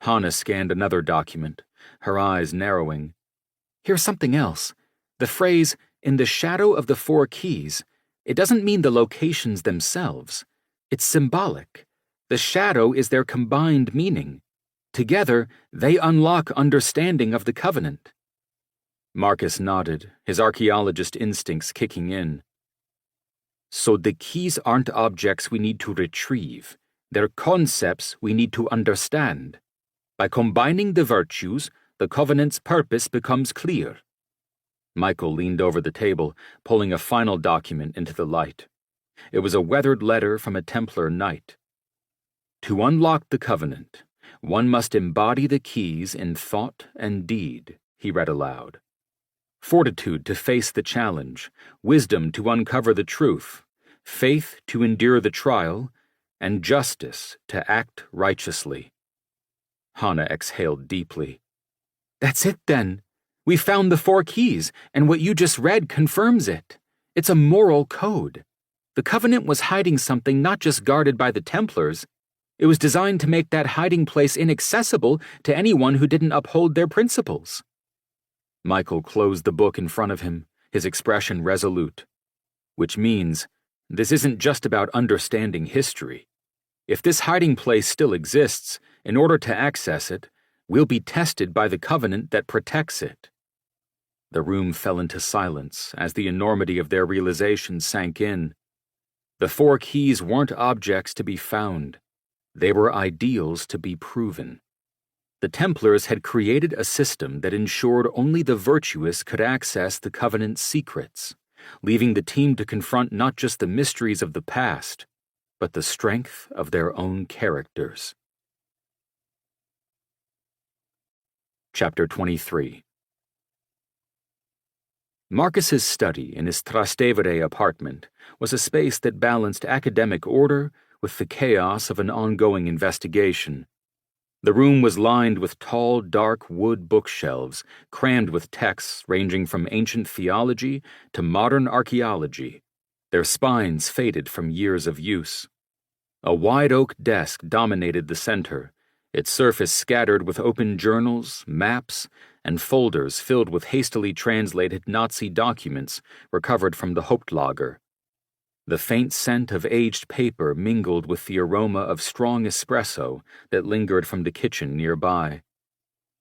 Hannah scanned another document, her eyes narrowing. Here's something else. The phrase, in the shadow of the 4 keys, it doesn't mean the locations themselves. It's symbolic. The shadow is their combined meaning. Together, they unlock understanding of the Covenant. Marcus nodded, his archaeologist instincts kicking in. So the keys aren't objects we need to retrieve. They're concepts we need to understand. By combining the virtues, the Covenant's purpose becomes clear. Michael leaned over the table, pulling a final document into the light. It was a weathered letter from a Templar knight. To unlock the Covenant, one must embody the keys in thought and deed, he read aloud. Fortitude to face the challenge, wisdom to uncover the truth, faith to endure the trial, and justice to act righteously. Hannah exhaled deeply. That's it then. We found the 4 keys, and what you just read confirms it. It's a moral code. The Covenant was hiding something not just guarded by the Templars. It was designed to make that hiding place inaccessible to anyone who didn't uphold their principles. Michael closed the book in front of him, his expression resolute. Which means, this isn't just about understanding history. If this hiding place still exists, in order to access it, we'll be tested by the Covenant that protects it. The room fell into silence as the enormity of their realization sank in. The 4 keys weren't objects to be found. They were ideals to be proven. The Templars had created a system that ensured only the virtuous could access the Covenant's secrets, leaving the team to confront not just the mysteries of the past, but the strength of their own characters. Chapter 23. Marcus's study in his Trastevere apartment was a space that balanced academic order with the chaos of an ongoing investigation. The room was lined with tall, dark wood bookshelves, crammed with texts ranging from ancient theology to modern archaeology, their spines faded from years of use. A wide oak desk dominated the center, its surface scattered with open journals, maps, and folders filled with hastily translated Nazi documents recovered from the Hauptlager. The faint scent of aged paper mingled with the aroma of strong espresso that lingered from the kitchen nearby.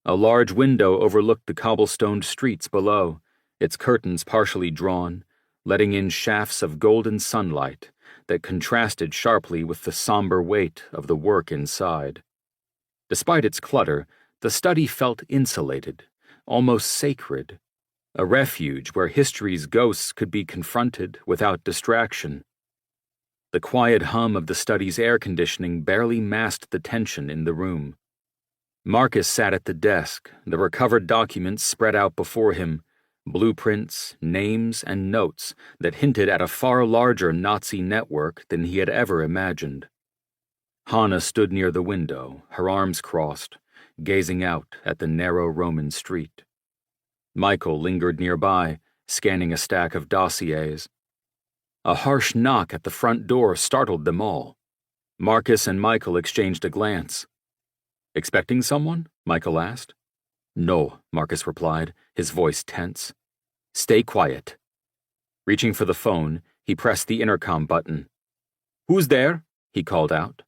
A large window overlooked the cobblestoned streets below, its curtains partially drawn, letting in shafts of golden sunlight that contrasted sharply with the somber weight of the work inside. Despite its clutter, the study felt insulated, almost sacred, a refuge where history's ghosts could be confronted without distraction. The quiet hum of the study's air conditioning barely masked the tension in the room. Marcus sat at the desk, the recovered documents spread out before him, blueprints, names, and notes that hinted at a far larger Nazi network than he had ever imagined. Hanna stood near the window, her arms crossed, gazing out at the narrow Roman street. Michael lingered nearby, scanning a stack of dossiers. A harsh knock at the front door startled them all. Marcus and Michael exchanged a glance. "Expecting someone?" Michael asked. "No," Marcus replied, his voice tense. "Stay quiet." Reaching for the phone, he pressed the intercom button. "Who's there?" he called out.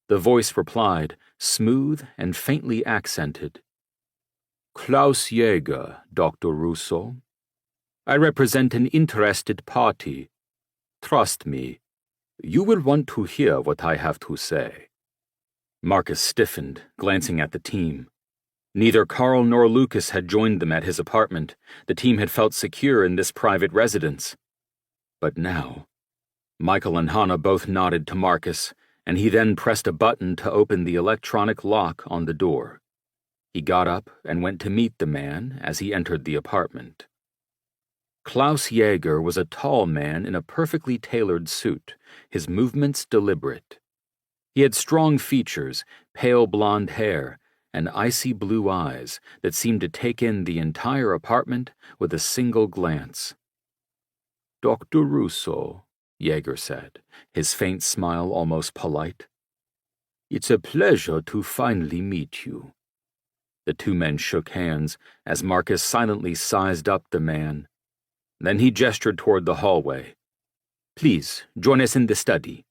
The voice replied, smooth and faintly accented. "Klaus Jäger, Dr. Russo. I represent an interested party. Trust me, you will want to hear what I have to say." Marcus stiffened, glancing at the team. Neither Carl nor Lucas had joined them at his apartment. The team had felt secure in this private residence. But now, Michael and Hanna both nodded to Marcus, and he then pressed a button to open the electronic lock on the door. He got up and went to meet the man as he entered the apartment. Klaus Jäger was a tall man in a perfectly tailored suit, his movements deliberate. He had strong features, pale blonde hair, and icy blue eyes that seemed to take in the entire apartment with a single glance. "Dr. Russo," Jäger said, his faint smile almost polite. "It's a pleasure to finally meet you." The two men shook hands as Marcus silently sized up the man. Then he gestured toward the hallway. "Please, join us in the study."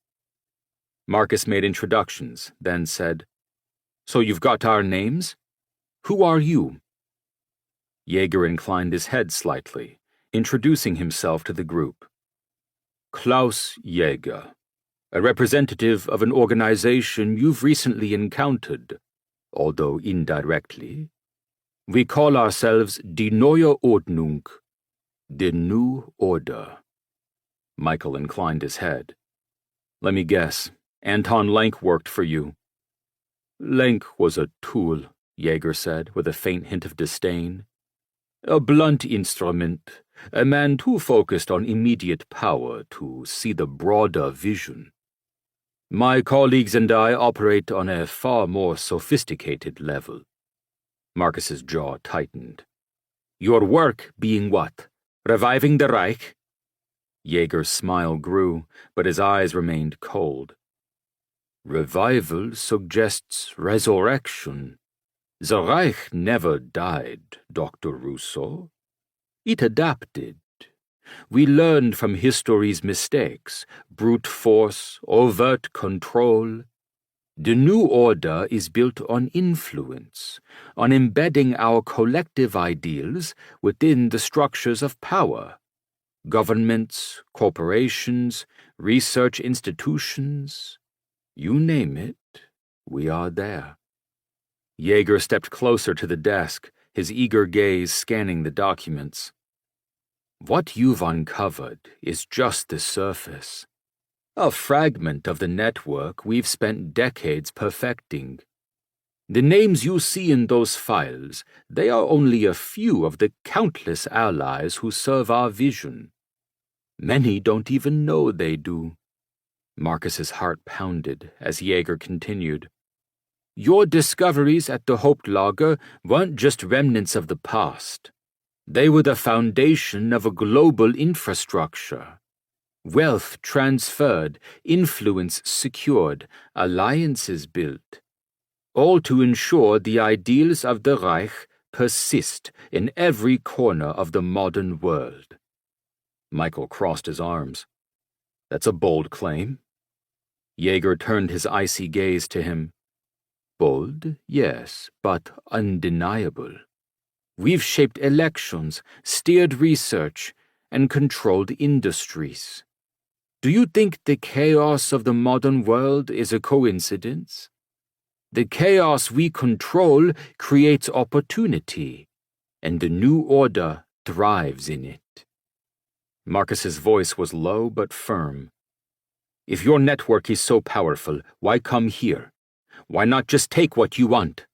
Marcus made introductions, then said, "So you've got our names? Who are you?" Jäger inclined his head slightly, introducing himself to the group. "Klaus Jäger, a representative of an organization you've recently encountered, although indirectly. We call ourselves Die Neue Ordnung, the New Order." Michael inclined his head. "Let me guess, Anton Lenk worked for you." "Lenk was a tool," Jäger said, with a faint hint of disdain. "A blunt instrument, a man too focused on immediate power to see the broader vision. My colleagues and I operate on a far more sophisticated level." Marcus's jaw tightened. "Your work being what? Reviving the Reich?" Jäger's smile grew, but his eyes remained cold. "Revival suggests resurrection. The Reich never died, Dr. Russo. It adapted. We learned from history's mistakes, brute force, overt control. The new order is built on influence, on embedding our collective ideals within the structures of power. Governments, corporations, research institutions, you name it, we are there." Jäger stepped closer to the desk, his eager gaze scanning the documents. "What you've uncovered is just the surface. A fragment of the network we've spent decades perfecting. The names you see in those files, they are only a few of the countless allies who serve our vision. Many don't even know they do." Marcus's heart pounded as Jäger continued. "Your discoveries at the Hauptlager weren't just remnants of the past. They were the foundation of a global infrastructure. Wealth transferred, influence secured, alliances built. All to ensure the ideals of the Reich persist in every corner of the modern world." Michael crossed his arms. "That's a bold claim." Jäger turned his icy gaze to him. Bold, yes, but undeniable. We've shaped elections, steered research, and controlled industries. Do you think the chaos of the modern world is a coincidence? The chaos we control creates opportunity, and the new order thrives in it. Marcus's voice was low but firm. If your network is so powerful, why come here? Why not just take what you want?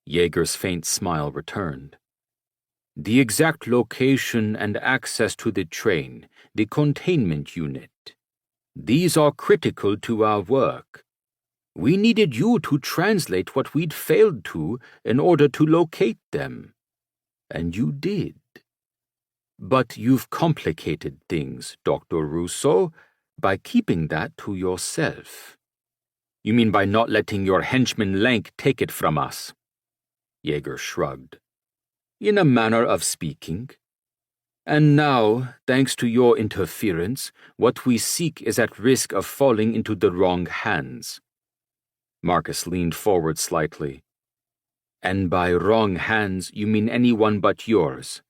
Jaeger's faint smile returned. The exact location and access to the train, the containment unit. These are critical to our work. We needed you to translate what we'd failed to in order to locate them. And you did. But you've complicated things, Dr. Russo, by keeping that to yourself. You mean by not letting your henchman Lank take it from us? Jaeger shrugged. In a manner of speaking. And now, thanks to your interference, what we seek is at risk of falling into the wrong hands. Marcus leaned forward slightly. And by wrong hands, you mean anyone but yours?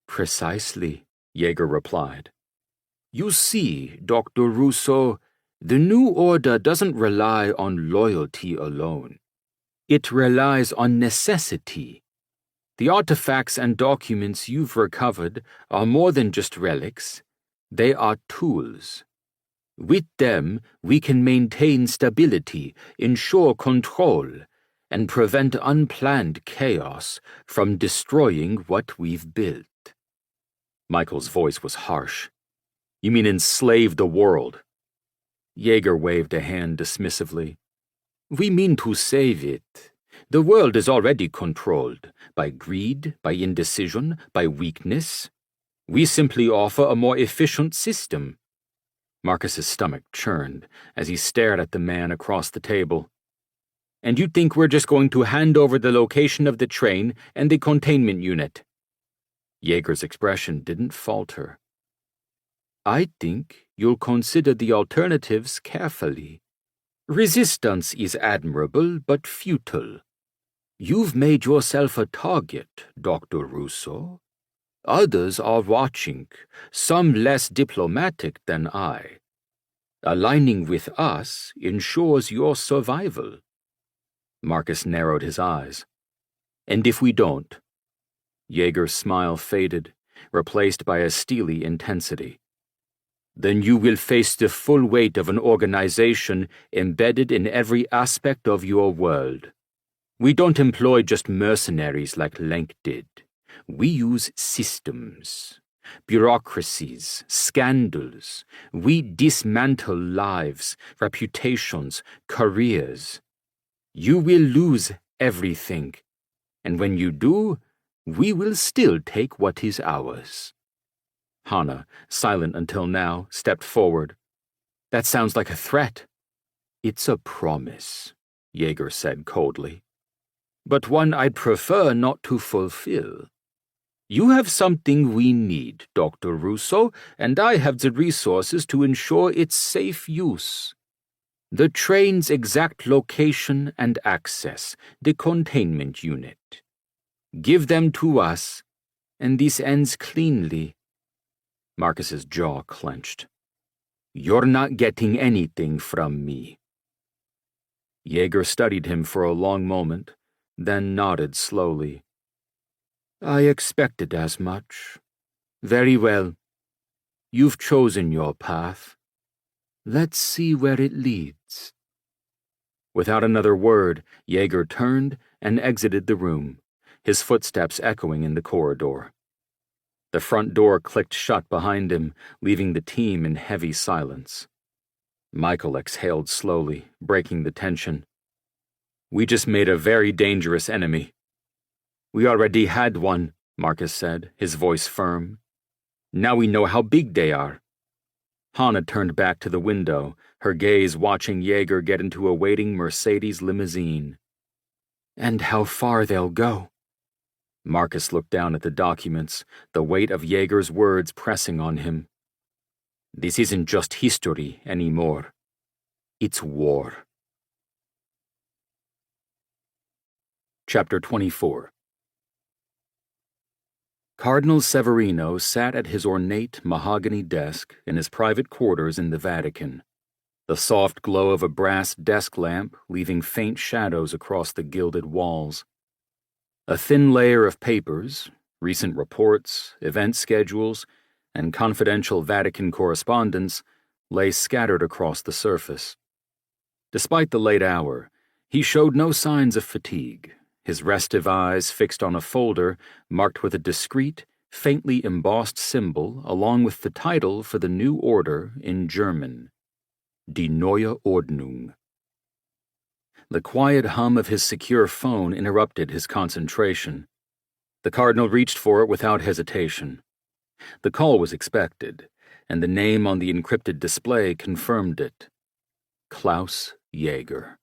Precisely, Jaeger replied. You see, Dr. Russo, the new order doesn't rely on loyalty alone. It relies on necessity. The artifacts and documents you've recovered are more than just relics. They are tools. With them, we can maintain stability, ensure control, and prevent unplanned chaos from destroying what we've built. Michael's voice was harsh. You mean enslave the world? Jaeger waved a hand dismissively. We mean to save it. The world is already controlled by greed, by indecision, by weakness. We simply offer a more efficient system. Marcus's stomach churned as he stared at the man across the table. And you think we're just going to hand over the location of the train and the containment unit? Jaeger's expression didn't falter. I think you'll consider the alternatives carefully. Resistance is admirable but futile. You've made yourself a target, Dr. Russo. Others are watching, some less diplomatic than I. Aligning with us ensures your survival. Marcus narrowed his eyes. And if we don't? Jaeger's smile faded, replaced by a steely intensity. Then you will face the full weight of an organization embedded in every aspect of your world. We don't employ just mercenaries like Lank did. We use systems, bureaucracies, scandals. We dismantle lives, reputations, careers. You will lose everything, and when you do, we will still take what is ours. Hana, silent until now, stepped forward. That sounds like a threat. It's a promise, Jaeger said coldly. But one I'd prefer not to fulfill. You have something we need, Dr. Russo, and I have the resources to ensure its safe use. The train's exact location and access, the containment unit. Give them to us, and this ends cleanly. Marcus's jaw clenched. You're not getting anything from me. Jaeger studied him for a long moment, then nodded slowly. I expected as much. Very well. You've chosen your path. Let's see where it leads. Without another word, Jaeger turned and exited the room, his footsteps echoing in the corridor. The front door clicked shut behind him, leaving the team in heavy silence. Michael exhaled slowly, breaking the tension. We just made a very dangerous enemy. We already had one, Marcus said, his voice firm. Now we know how big they are. Hana turned back to the window, her gaze watching Jaeger get into a waiting Mercedes limousine. And how far they'll go. Marcus looked down at the documents, the weight of Jaeger's words pressing on him. This isn't just history anymore. It's war. Chapter 24. Cardinal Severino sat at his ornate mahogany desk in his private quarters in the Vatican, the soft glow of a brass desk lamp leaving faint shadows across the gilded walls. A thin layer of papers, recent reports, event schedules, and confidential Vatican correspondence lay scattered across the surface. Despite the late hour, he showed no signs of fatigue, his restive eyes fixed on a folder marked with a discreet, faintly embossed symbol along with the title for the new order in German, Die Neue Ordnung. The quiet hum of his secure phone interrupted his concentration. The cardinal reached for it without hesitation. The call was expected, and the name on the encrypted display confirmed it. Klaus Jaeger.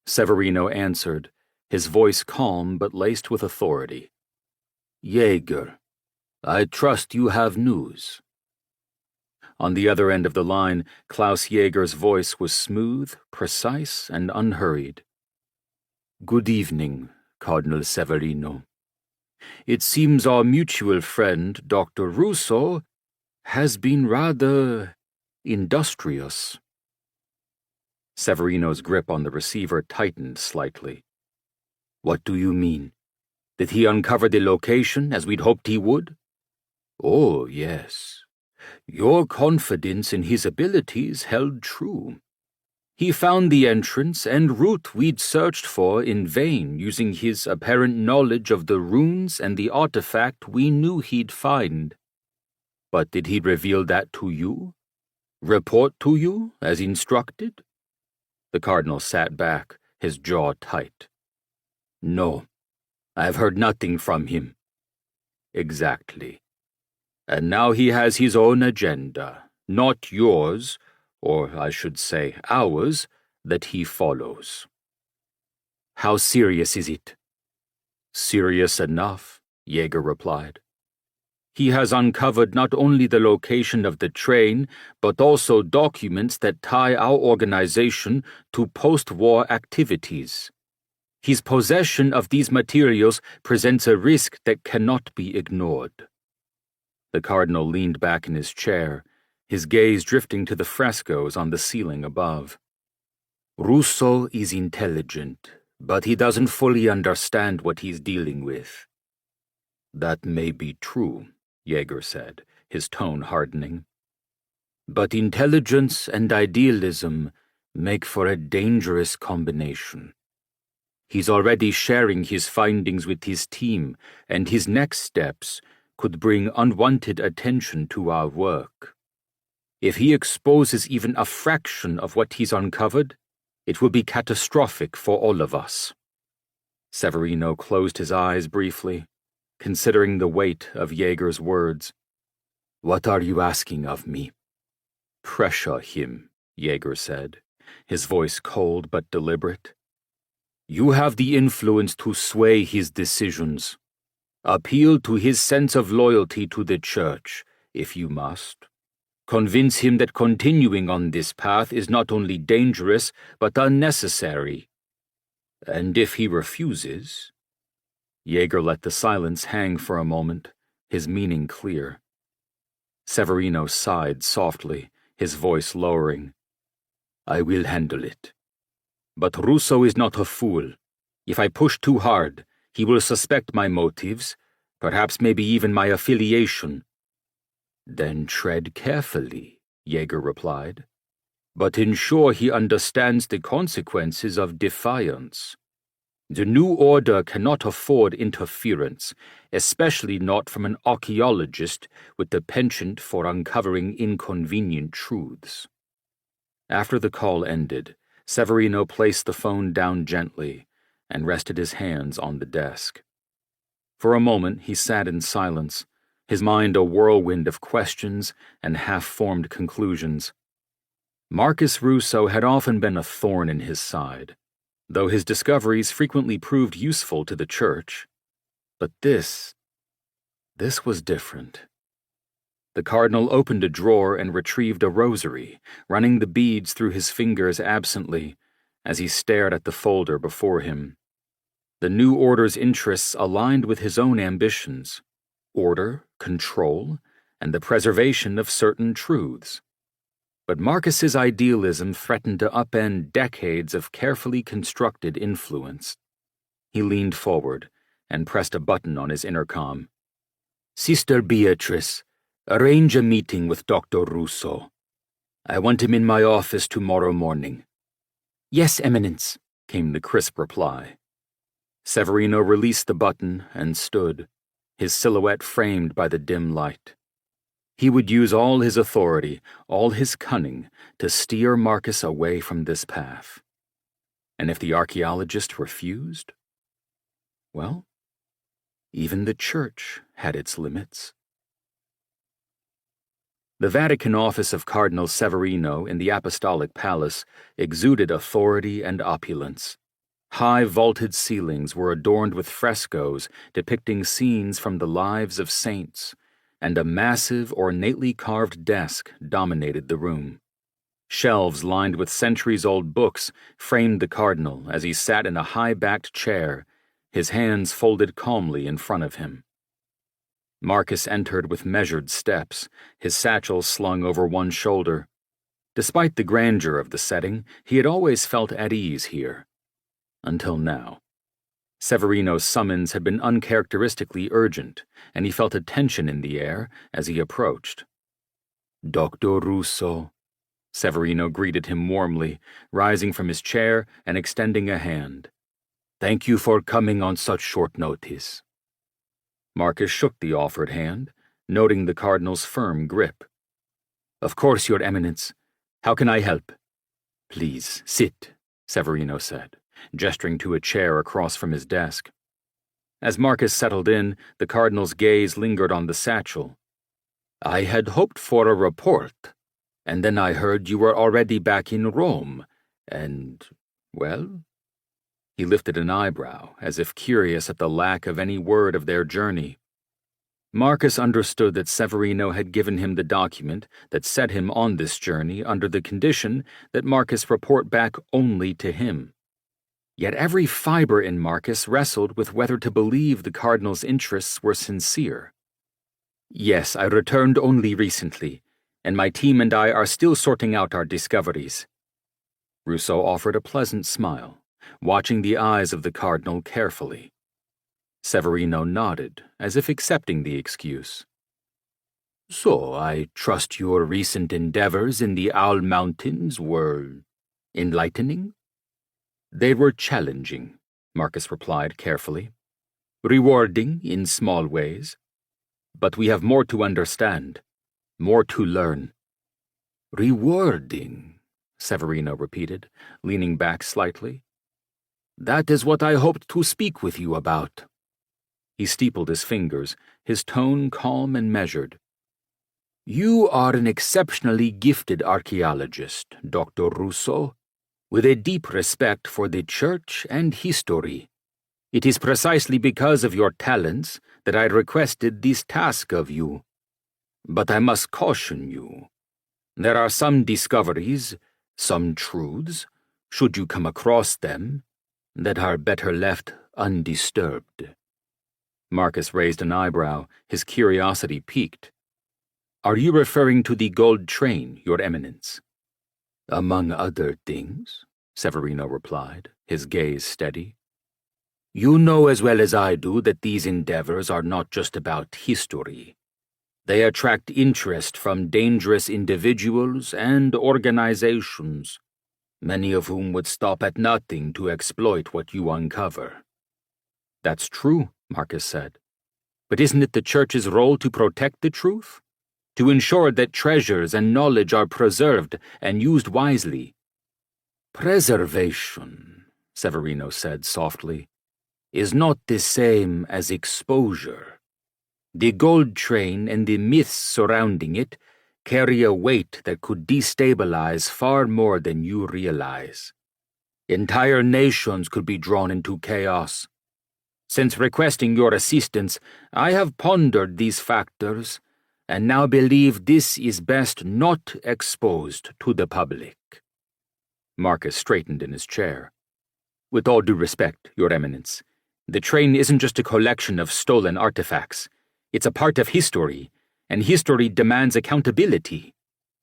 Severino answered, his voice calm but laced with authority. Jaeger, I trust you have news. On the other end of the line, Klaus Jaeger's voice was smooth, precise, and unhurried. Good evening, Cardinal Severino. It seems our mutual friend, Dr. Russo, has been rather industrious. Severino's grip on the receiver tightened slightly. What do you mean? Did he uncover the location as we'd hoped he would? Oh, yes. Your confidence in his abilities held true. He found the entrance and route we'd searched for in vain using his apparent knowledge of the runes and the artifact we knew he'd find. But did he reveal that to you? Report to you, as instructed? The cardinal sat back, his jaw tight. No, I've heard nothing from him. Exactly. And now he has his own agenda, not yours, or I should say ours, that he follows. How serious is it? Serious enough, Jaeger replied. He has uncovered not only the location of the train, but also documents that tie our organization to post-war activities. His possession of these materials presents a risk that cannot be ignored. The cardinal leaned back in his chair, his gaze drifting to the frescoes on the ceiling above. Russo is intelligent, but he doesn't fully understand what he's dealing with. That may be true, Jaeger said, his tone hardening. But intelligence and idealism make for a dangerous combination. He's already sharing his findings with his team, and his next steps could bring unwanted attention to our work. If he exposes even a fraction of what he's uncovered, it will be catastrophic for all of us. Severino closed his eyes briefly, considering the weight of Jaeger's words. What are you asking of me? Pressure him, Jaeger said, his voice cold but deliberate. You have the influence to sway his decisions. Appeal to his sense of loyalty to the Church, if you must. Convince him that continuing on this path is not only dangerous, but unnecessary. And if he refuses... Jaeger let the silence hang for a moment, his meaning clear. Severino sighed softly, his voice lowering. I will handle it. But Russo is not a fool. If I push too hard, he will suspect my motives, perhaps maybe even my affiliation. Then tread carefully, Jaeger replied. But ensure he understands the consequences of defiance. The new order cannot afford interference, especially not from an archaeologist with the penchant for uncovering inconvenient truths. After the call ended, Severino placed the phone down gently and rested his hands on the desk. For a moment he sat in silence, his mind a whirlwind of questions and half-formed conclusions. Marcus Russo had often been a thorn in his side, though his discoveries frequently proved useful to the Church. But this was different. The cardinal opened a drawer and retrieved a rosary, running the beads through his fingers absently as he stared at the folder before him. The new order's interests aligned with his own ambitions: order, control, and the preservation of certain truths. But Marcus's idealism threatened to upend decades of carefully constructed influence. He leaned forward and pressed a button on his intercom. "Sister Beatrice, arrange a meeting with Dr. Russo. I want him in my office tomorrow morning." "Yes, Eminence," came the crisp reply. Severino released the button and stood, his silhouette framed by the dim light. He would use all his authority, all his cunning, to steer Marcus away from this path. And if the archaeologist refused? Well, even the Church had its limits. The Vatican office of Cardinal Severino in the Apostolic Palace exuded authority and opulence. High vaulted ceilings were adorned with frescoes depicting scenes from the lives of saints, and a massive, ornately carved desk dominated the room. Shelves lined with centuries-old books framed the cardinal as he sat in a high-backed chair, his hands folded calmly in front of him. Marcus entered with measured steps, his satchel slung over one shoulder. Despite the grandeur of the setting, he had always felt at ease here. Until now. Severino's summons had been uncharacteristically urgent, and he felt a tension in the air as he approached. "Dr. Russo," Severino greeted him warmly, rising from his chair and extending a hand. "Thank you for coming on such short notice." Marcus shook the offered hand, noting the cardinal's firm grip. "Of course, Your Eminence. How can I help?" "Please, sit," Severino said, gesturing to a chair across from his desk. As Marcus settled in, the cardinal's gaze lingered on the satchel. "I had hoped for a report, and then I heard you were already back in Rome, and, well..." He lifted an eyebrow, as if curious at the lack of any word of their journey. Marcus understood that Severino had given him the document that set him on this journey under the condition that Marcus report back only to him. Yet every fiber in Marcus wrestled with whether to believe the cardinal's interests were sincere. "Yes, I returned only recently, and my team and I are still sorting out our discoveries." Russo offered a pleasant smile, watching the eyes of the cardinal carefully. Severino nodded, as if accepting the excuse. "So I trust your recent endeavors in the Owl Mountains were enlightening?" "They were challenging," Marcus replied carefully. "Rewarding in small ways. But we have more to understand, more to learn." "Rewarding," Severino repeated, leaning back slightly. "That is what I hoped to speak with you about." He steepled his fingers, his tone calm and measured. "You are an exceptionally gifted archaeologist, Dr. Russo, with a deep respect for the Church and history. It is precisely because of your talents that I requested this task of you. But I must caution you. There are some discoveries, some truths, should you come across them, that are better left undisturbed." Marcus raised an eyebrow, his curiosity piqued. "Are you referring to the gold train, Your Eminence?" "Among other things," Severino replied, his gaze steady. "You know as well as I do that these endeavors are not just about history. They attract interest from dangerous individuals and organizations, many of whom would stop at nothing to exploit what you uncover." "That's true," Marcus said. "But isn't it the Church's role to protect the truth? To ensure that treasures and knowledge are preserved and used wisely?" "Preservation," Severino said softly, "is not the same as exposure. The gold train and the myths surrounding it carry a weight that could destabilize far more than you realize. Entire nations could be drawn into chaos. Since requesting your assistance, I have pondered these factors, and now believe this is best not exposed to the public." Marcus straightened in his chair. "With all due respect, Your Eminence, The train isn't just a collection of stolen artifacts. It's a part of history, and history demands accountability.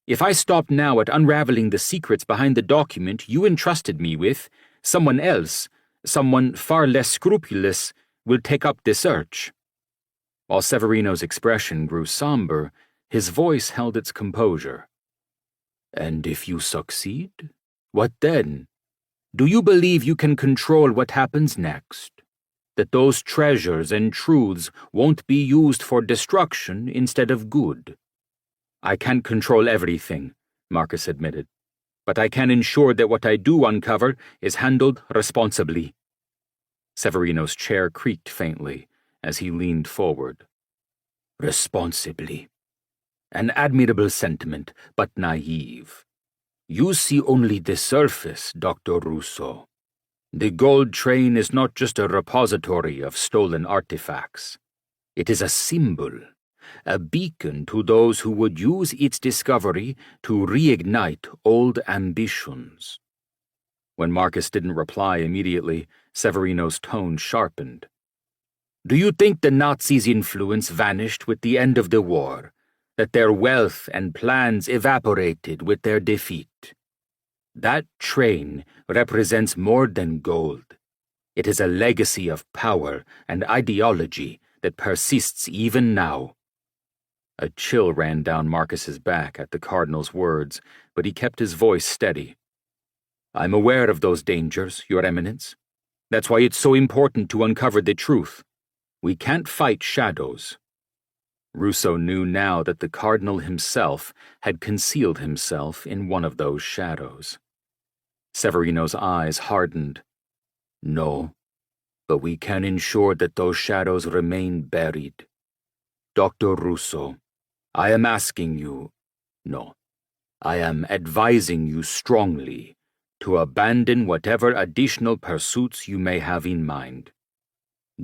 If I stop now at unraveling the secrets behind the document you entrusted me with, someone else, someone far less scrupulous, will take up the search." While Severino's expression grew somber, his voice held its composure. "And if you succeed, what then? Do you believe you can control what happens next? That those treasures and truths won't be used for destruction instead of good?" "I can't control everything," Marcus admitted, "but I can ensure that what I do uncover is handled responsibly." Severino's chair creaked faintly as he leaned forward. "Responsibly. An admirable sentiment, but naive. You see only the surface, Dr. Russo. The gold train is not just a repository of stolen artifacts. It is a symbol, a beacon to those who would use its discovery to reignite old ambitions." When Marcus didn't reply immediately, Severino's tone sharpened. "Do you think the Nazis' influence vanished with the end of the war? That their wealth and plans evaporated with their defeat? That train represents more than gold. It is a legacy of power and ideology that persists even now." A chill ran down Marcus's back at the Cardinal's words, but he kept his voice steady. "I'm aware of those dangers, Your Eminence. That's why it's so important to uncover the truth. We can't fight shadows." Russo knew now that the Cardinal himself had concealed himself in one of those shadows. Severino's eyes hardened. "No, but we can ensure that those shadows remain buried. Dr. Russo, I am asking you, no, I am advising you strongly to abandon whatever additional pursuits you may have in mind.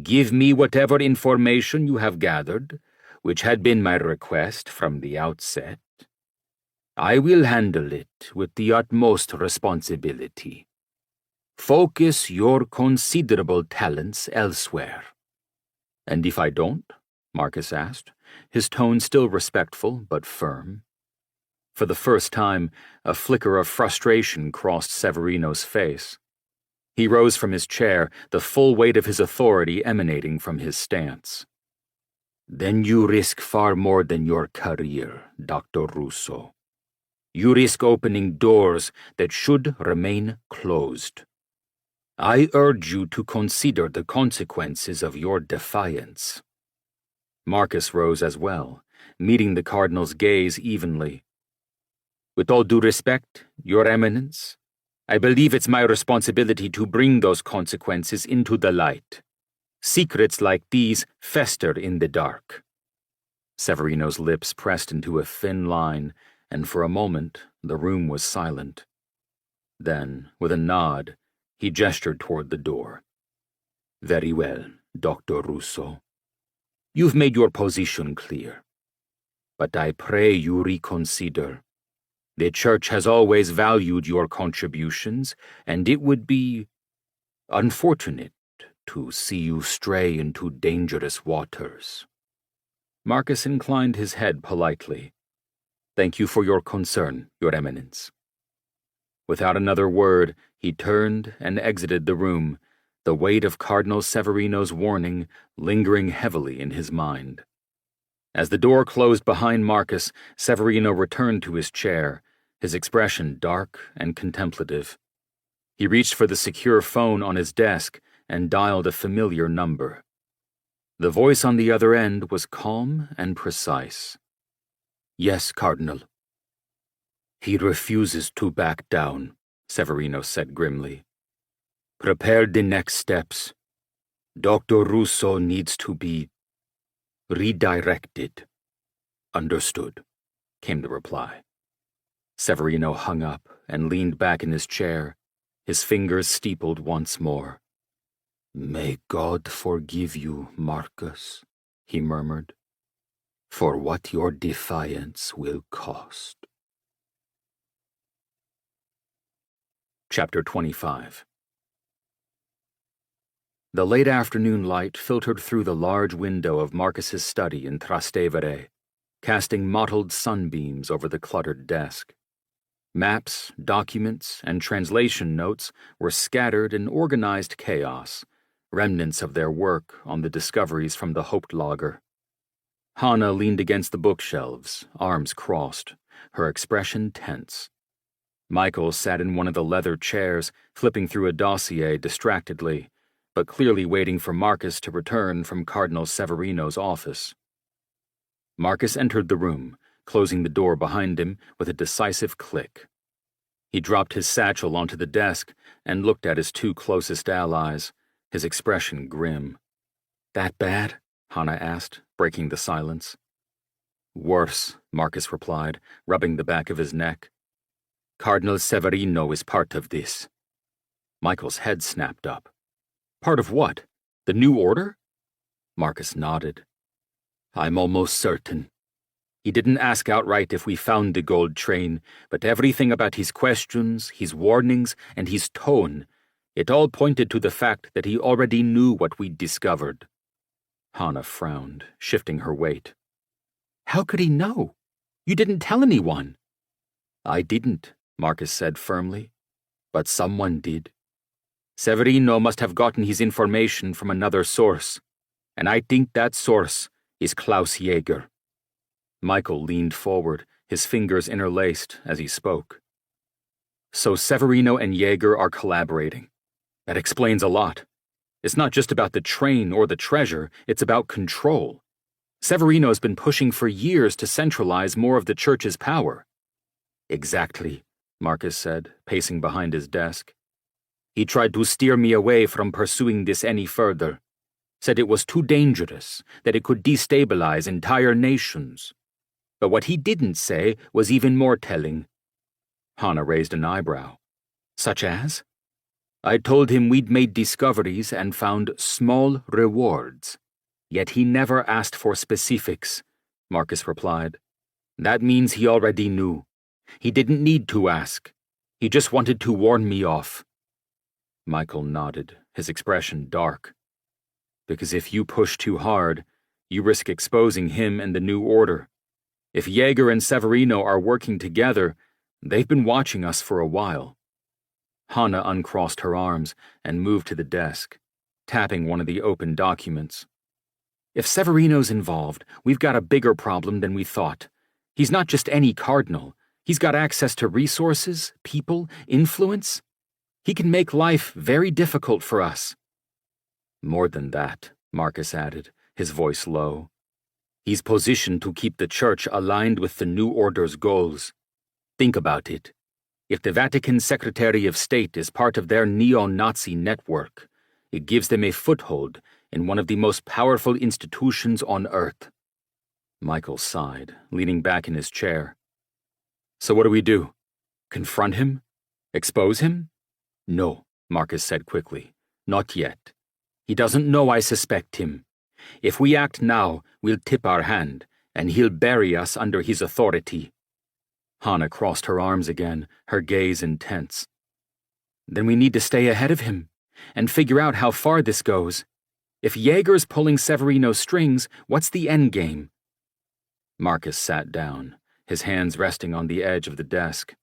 Give me whatever information you have gathered, which had been my request from the outset. I will handle it with the utmost responsibility. Focus your considerable talents elsewhere." "And if I don't?" Marcus asked, his tone still respectful but firm. For the first time, a flicker of frustration crossed Severino's face. He rose from his chair, the full weight of his authority emanating from his stance. "Then you risk far more than your career, Dr. Russo. You risk opening doors that should remain closed. I urge you to consider the consequences of your defiance." Marcus rose as well, meeting the Cardinal's gaze evenly. "With all due respect, Your Eminence, I believe it's my responsibility to bring those consequences into the light. Secrets like these fester in the dark." Severino's lips pressed into a thin line, and for a moment the room was silent. Then, with a nod, he gestured toward the door. "Very well, Dr. Russo. You've made your position clear. But I pray you reconsider. The Church has always valued your contributions, and it would be unfortunate to see you stray into dangerous waters." Marcus inclined his head politely. "Thank you for your concern, Your Eminence." Without another word, he turned and exited the room, the weight of Cardinal Severino's warning lingering heavily in his mind. As the door closed behind Marcus, Severino returned to his chair, his expression dark and contemplative. He reached for the secure phone on his desk and dialed a familiar number. The voice on the other end was calm and precise. "Yes, Cardinal." "He refuses to back down," Severino said grimly. "Prepare the next steps. Dr. Russo needs to be redirected." "Understood," came the reply. Severino hung up and leaned back in his chair, his fingers steepled once more. "May God forgive you, Marcus," he murmured, "for what your defiance will cost." Chapter 25. The late afternoon light filtered through the large window of Marcus's study in Trastevere, casting mottled sunbeams over the cluttered desk. Maps, documents, and translation notes were scattered in organized chaos, remnants of their work on the discoveries from the Hauptlager. Hanna leaned against the bookshelves, arms crossed, her expression tense. Michael sat in one of the leather chairs, flipping through a dossier distractedly, but clearly waiting for Marcus to return from Cardinal Severino's office. Marcus entered the room, closing the door behind him with a decisive click. He dropped his satchel onto the desk and looked at his two closest allies, his expression grim. "That bad?" Hanna asked, breaking the silence. "Worse," Marcus replied, rubbing the back of his neck. "Cardinal Severino is part of this." Michael's head snapped up. "Part of what? The New Order?" Marcus nodded. "I'm almost certain. He didn't ask outright if we found the gold train, but everything about his questions, his warnings, and his tone, it all pointed to the fact that he already knew what we'd discovered." Hanna frowned, shifting her weight. "How could he know? You didn't tell anyone." "I didn't," Marcus said firmly, "but someone did. Severino must have gotten his information from another source, and I think that source is Klaus Jaeger." Michael leaned forward, his fingers interlaced as he spoke. "So Severino and Jaeger are collaborating. That explains a lot. It's not just about the train or the treasure, it's about control. Severino's been pushing for years to centralize more of the Church's power." "Exactly," Marcus said, pacing behind his desk. "He tried to steer me away from pursuing this any further. Said it was too dangerous, that it could destabilize entire nations. But what he didn't say was even more telling." Hanna raised an eyebrow. "Such as?" "I told him we'd made discoveries and found small rewards. Yet he never asked for specifics," Marcus replied. "That means he already knew. He didn't need to ask. He just wanted to warn me off." Michael nodded, his expression dark. "Because if you push too hard, you risk exposing him and the New Order. If Jaeger and Severino are working together, they've been watching us for a while." Hanna uncrossed her arms and moved to the desk, tapping one of the open documents. "If Severino's involved, we've got a bigger problem than we thought. He's not just any cardinal. He's got access to resources, people, influence. He can make life very difficult for us." "More than that," Marcus added, his voice low. "He's positioned to keep the Church aligned with the New Order's goals. Think about it. If the Vatican Secretary of State is part of their neo-Nazi network, it gives them a foothold in one of the most powerful institutions on Earth." Michael sighed, leaning back in his chair. "So what do we do? Confront him? Expose him?" "No," Marcus said quickly. "Not yet. He doesn't know I suspect him. If we act now, we'll tip our hand, and he'll bury us under his authority." Hanna crossed her arms again, her gaze intense. "Then we need to stay ahead of him, and figure out how far this goes. If Jaeger's pulling Severino's strings, what's the endgame?" Marcus sat down, his hands resting on the edge of the desk.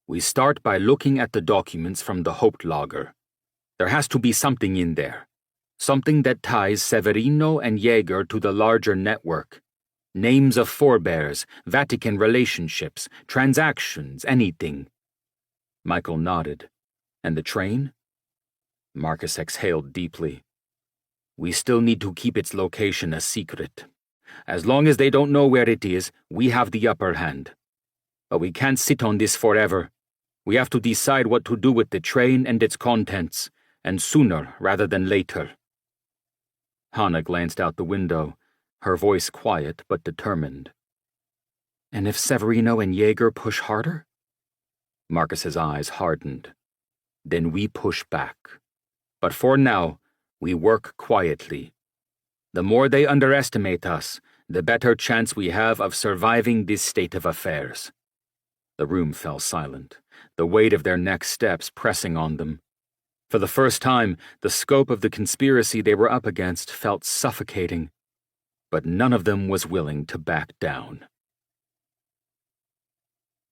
"We start by looking at the documents from the Hauptlager. There has to be something in there. Something that ties Severino and Jaeger to the larger network. Names of forebears, Vatican relationships, transactions, anything." Michael nodded. "And the train?" Marcus exhaled deeply. "We still need to keep its location a secret. As long as they don't know where it is, we have the upper hand. But we can't sit on this forever. We have to decide what to do with the train and its contents, and sooner rather than later." Hanna glanced out the window, her voice quiet but determined. "And if Severino and Jaeger push harder?" Marcus's eyes hardened. "Then we push back. But for now, we work quietly. The more they underestimate us, the better chance we have of surviving this state of affairs." The room fell silent, the weight of their next steps pressing on them. For the first time, the scope of the conspiracy they were up against felt suffocating, but none of them was willing to back down.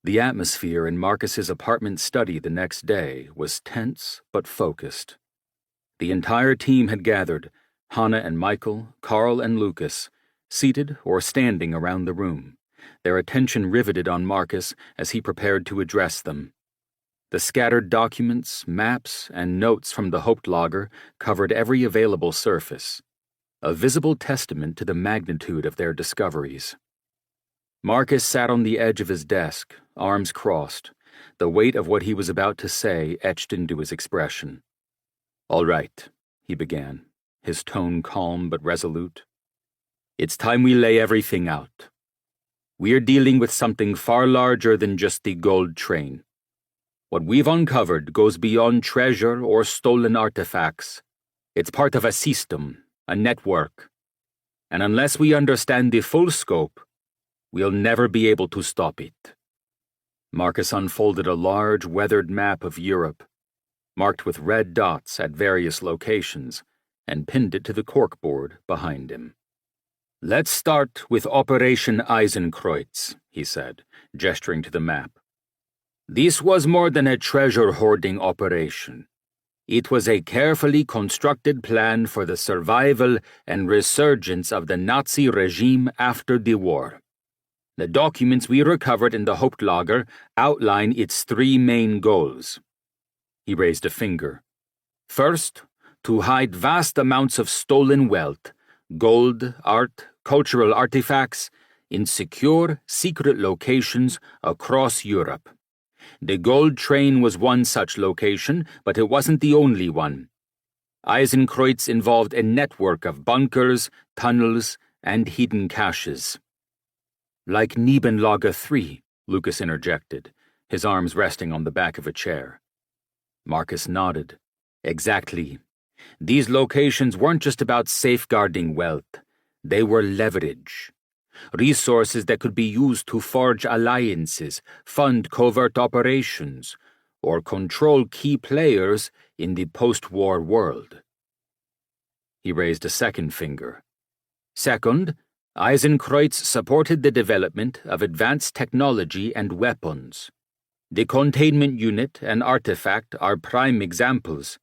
The atmosphere in Marcus's apartment study the next day was tense but focused. The entire team had gathered, Hannah and Michael, Carl and Lucas, seated or standing around the room, their attention riveted on Marcus as he prepared to address them. The scattered documents, maps, and notes from the Hauptlager covered every available surface, a visible testament to the magnitude of their discoveries. Marcus sat on the edge of his desk, arms crossed, the weight of what he was about to say etched into his expression. "All right," he began, his tone calm but resolute. "It's time we lay everything out. We're dealing with something far larger than just the gold train. What we've uncovered goes beyond treasure or stolen artifacts. It's part of a system, a network. And unless we understand the full scope, we'll never be able to stop it." Marcus unfolded a large, weathered map of Europe, marked with red dots at various locations, and pinned it to the corkboard behind him. "Let's start with Operation Eisenkreuz," he said, gesturing to the map. "This was more than a treasure-hoarding operation. It was a carefully constructed plan for the survival and resurgence of the Nazi regime after the war. The documents we recovered in the Hauptlager outline its three main goals." He raised a finger. "First, to hide vast amounts of stolen wealth, gold, art, cultural artifacts, in secure, secret locations across Europe. The gold train was one such location, but it wasn't the only one. Eisenkreuz involved a network of bunkers, tunnels, and hidden caches." "Like Nebenlager 3, Lucas interjected, his arms resting on the back of a chair. Marcus nodded. "Exactly. These locations weren't just about safeguarding wealth. They were leverage. Resources that could be used to forge alliances, fund covert operations, or control key players in the post-war world." He raised a second finger. "Second, Eisenkreuz supported the development of advanced technology and weapons. The containment unit and artifact are prime examples.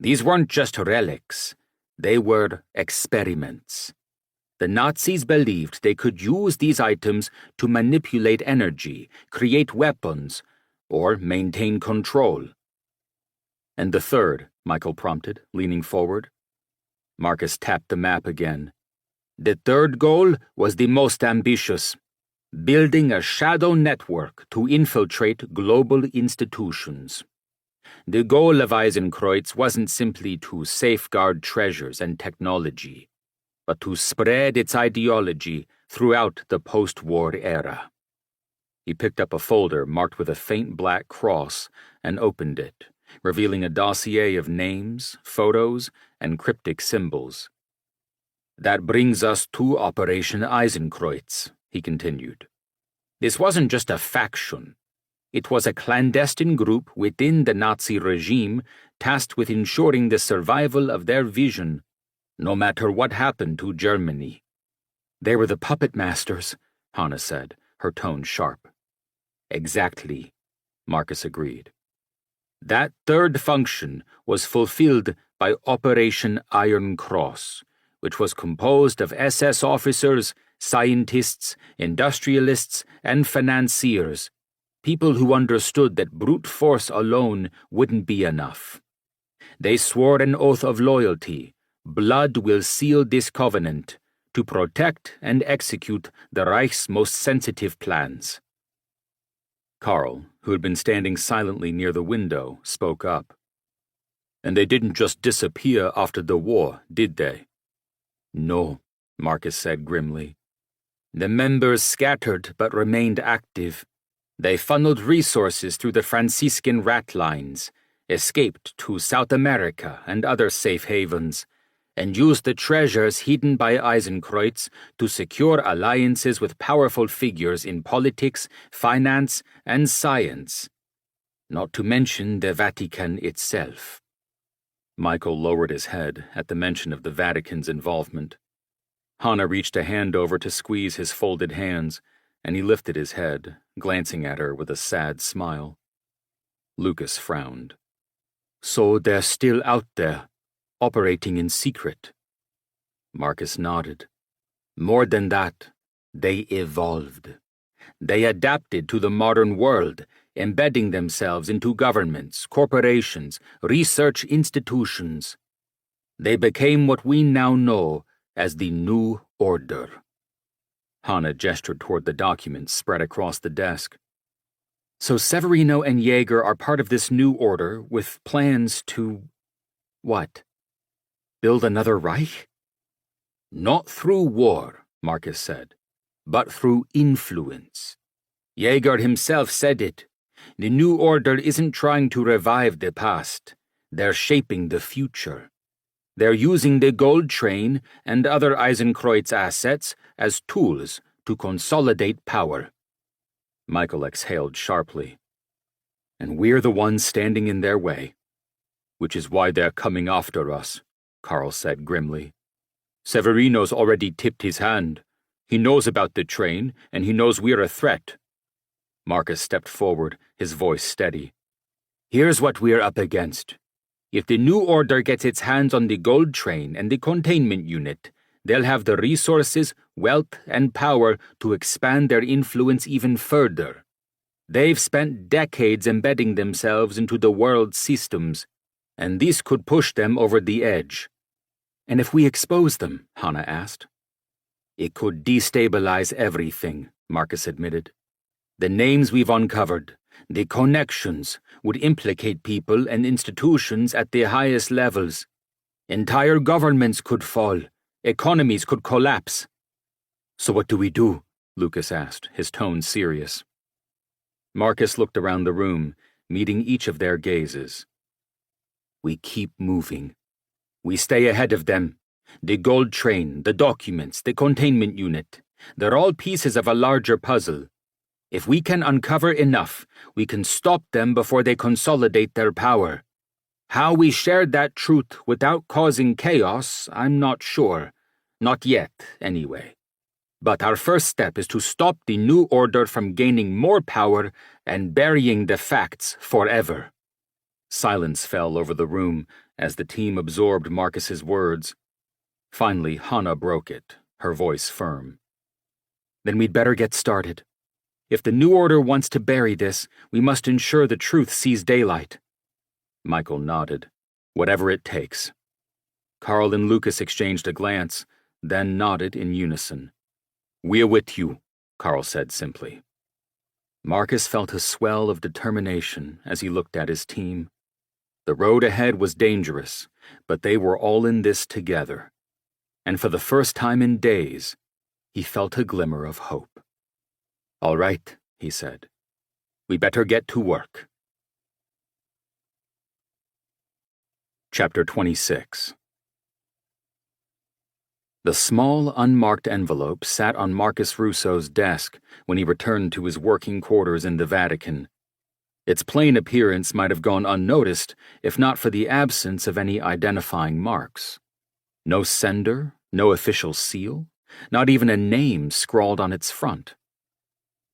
These weren't just relics, they were experiments. The Nazis believed they could use these items to manipulate energy, create weapons, or maintain control." "And the third," Michael prompted, leaning forward. Marcus tapped the map again. "The third goal was the most ambitious, building a shadow network to infiltrate global institutions. The goal of Eisenkreuz wasn't simply to safeguard treasures and technology, but to spread its ideology throughout the post-war era." He picked up a folder marked with a faint black cross and opened it, revealing a dossier of names, photos, and cryptic symbols. "That brings us to Operation Eisenkreuz," he continued. "This wasn't just a faction. It was a clandestine group within the Nazi regime tasked with ensuring the survival of their vision, no matter what happened to Germany." "They were the puppet masters," Hannah said, her tone sharp. "Exactly," Marcus agreed. "That third function was fulfilled by Operation Iron Cross, which was composed of SS officers, scientists, industrialists, and financiers, people who understood that brute force alone wouldn't be enough. They swore an oath of loyalty. Blood will seal this covenant, to protect and execute the Reich's most sensitive plans." Carl, who had been standing silently near the window, spoke up. "And they didn't just disappear after the war, did they?" "No," Marcus said grimly. "The members scattered but remained active. They funneled resources through the Franciscan rat lines, escaped to South America and other safe havens, and used the treasures hidden by Eisenkreuz to secure alliances with powerful figures in politics, finance, and science, not to mention the Vatican itself. Michael lowered his head at the mention of the Vatican's involvement. Hanna reached a hand over to squeeze his folded hands, and he lifted his head, glancing at her with a sad smile. Lucas frowned. So they're still out there, operating in secret. Marcus nodded. More than that, they evolved. They adapted to the modern world, embedding themselves into governments, corporations, research institutions. They became what we now know as the New Order. Hanna gestured toward the documents spread across the desk. So Severino and Jaeger are part of this new order with plans to... what? Build another Reich? Not through war, Marcus said, but through influence. Jaeger himself said it. The New Order isn't trying to revive the past. They're shaping the future. They're using the Gold Train and other Eisenkreuz assets as tools to consolidate power. Michael exhaled sharply. And we're the ones standing in their way. Which is why they're coming after us, Carl said grimly. Severino's already tipped his hand. He knows about the train, and he knows we're a threat. Marcus stepped forward, his voice steady. Here's what we're up against. If the New Order gets its hands on the Gold Train and the containment unit, they'll have the resources, wealth, and power to expand their influence even further. They've spent decades embedding themselves into the world's systems, and this could push them over the edge. And if we expose them, Hanna asked. It could destabilize everything, Marcus admitted. The names we've uncovered, the connections, would implicate people and institutions at the highest levels. Entire governments could fall. Economies could collapse. So what do we do? Lucas asked, his tone serious. Marcus looked around the room, meeting each of their gazes. We keep moving. We stay ahead of them. The Gold Train, the documents, the containment unit. They're all pieces of a larger puzzle. If we can uncover enough, we can stop them before they consolidate their power. How we shared that truth without causing chaos, I'm not sure. Not yet, anyway. But our first step is to stop the New Order from gaining more power and burying the facts forever. Silence fell over the room as the team absorbed Marcus's words. Finally, Hanna broke it, her voice firm. Then we'd better get started. If the New Order wants to bury this, we must ensure the truth sees daylight. Michael nodded. Whatever it takes. Carl and Lucas exchanged a glance, then nodded in unison. We're with you, Carl said simply. Marcus felt a swell of determination as he looked at his team. The road ahead was dangerous, but they were all in this together. And for the first time in days, he felt a glimmer of hope. All right, he said. We better get to work. Chapter 26. The small, unmarked envelope sat on Marcus Russo's desk when he returned to his working quarters in the Vatican. Its plain appearance might have gone unnoticed if not for the absence of any identifying marks. No sender, no official seal, not even a name scrawled on its front.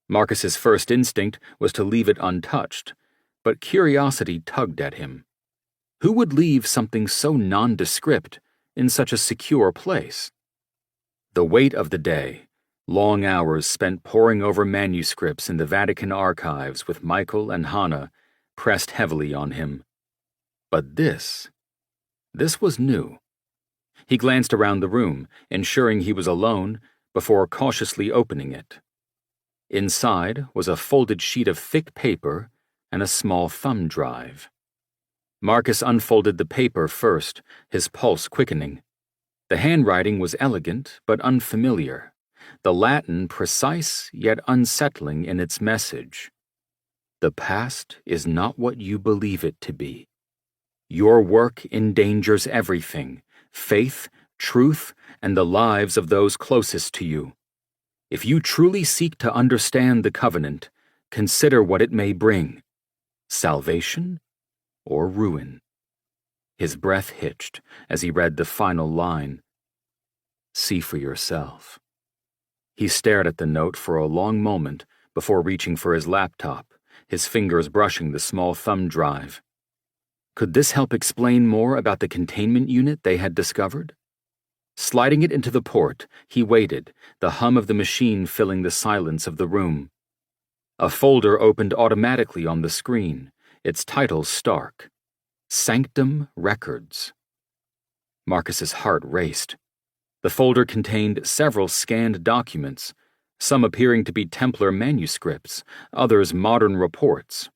Marcus's first instinct was to leave it untouched, but curiosity tugged at him. Who would leave something so nondescript in such a secure place? The weight of the day, long hours spent poring over manuscripts in the Vatican archives with Michael and Hanna, pressed heavily on him. But this was new. He glanced around the room, ensuring he was alone, before cautiously opening it. Inside was a folded sheet of thick paper and a small thumb drive. Marcus unfolded the paper first, his pulse quickening. The handwriting was elegant but unfamiliar, the Latin precise yet unsettling in its message. The past is not what you believe it to be. Your work endangers everything, faith, truth, and the lives of those closest to you. If you truly seek to understand the covenant, consider what it may bring: salvation or ruin. His breath hitched as he read the final line. See for yourself. He stared at the note for a long moment before reaching for his laptop, his fingers brushing the small thumb drive. Could this help explain more about the containment unit they had discovered? Sliding it into the port, he waited, the hum of the machine filling the silence of the room. A folder opened automatically on the screen, its title stark: Sanctum Records. Marcus's heart raced. The folder contained several scanned documents, some appearing to be Templar manuscripts, others modern reports.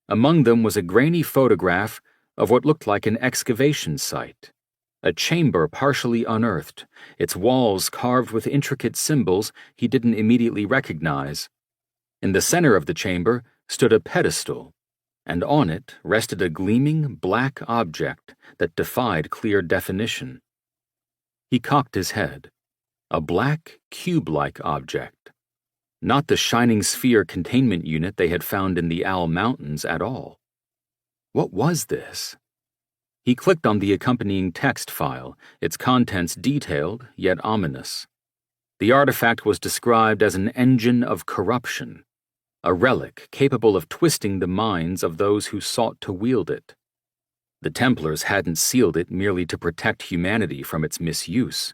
Among them was a grainy photograph of what looked like an excavation site. A chamber partially unearthed, its walls carved with intricate symbols he didn't immediately recognize. In the center of the chamber stood a pedestal, and on it rested a gleaming black object that defied clear definition. He cocked his head. A black, cube-like object. Not the shining sphere containment unit they had found in the Owl Mountains at all. What was this? He clicked on the accompanying text file, its contents detailed yet ominous. The artifact was described as an engine of corruption, a relic capable of twisting the minds of those who sought to wield it. The Templars hadn't sealed it merely to protect humanity from its misuse.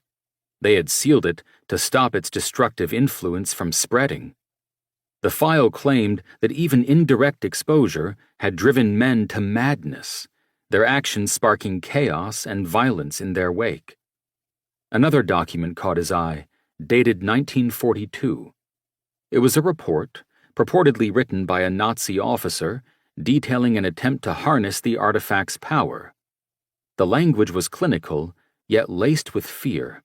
They had sealed it to stop its destructive influence from spreading. The file claimed that even indirect exposure had driven men to madness, their actions sparking chaos and violence in their wake. Another document caught his eye, dated 1942. It was a report, purportedly written by a Nazi officer, detailing an attempt to harness the artifact's power. The language was clinical, yet laced with fear.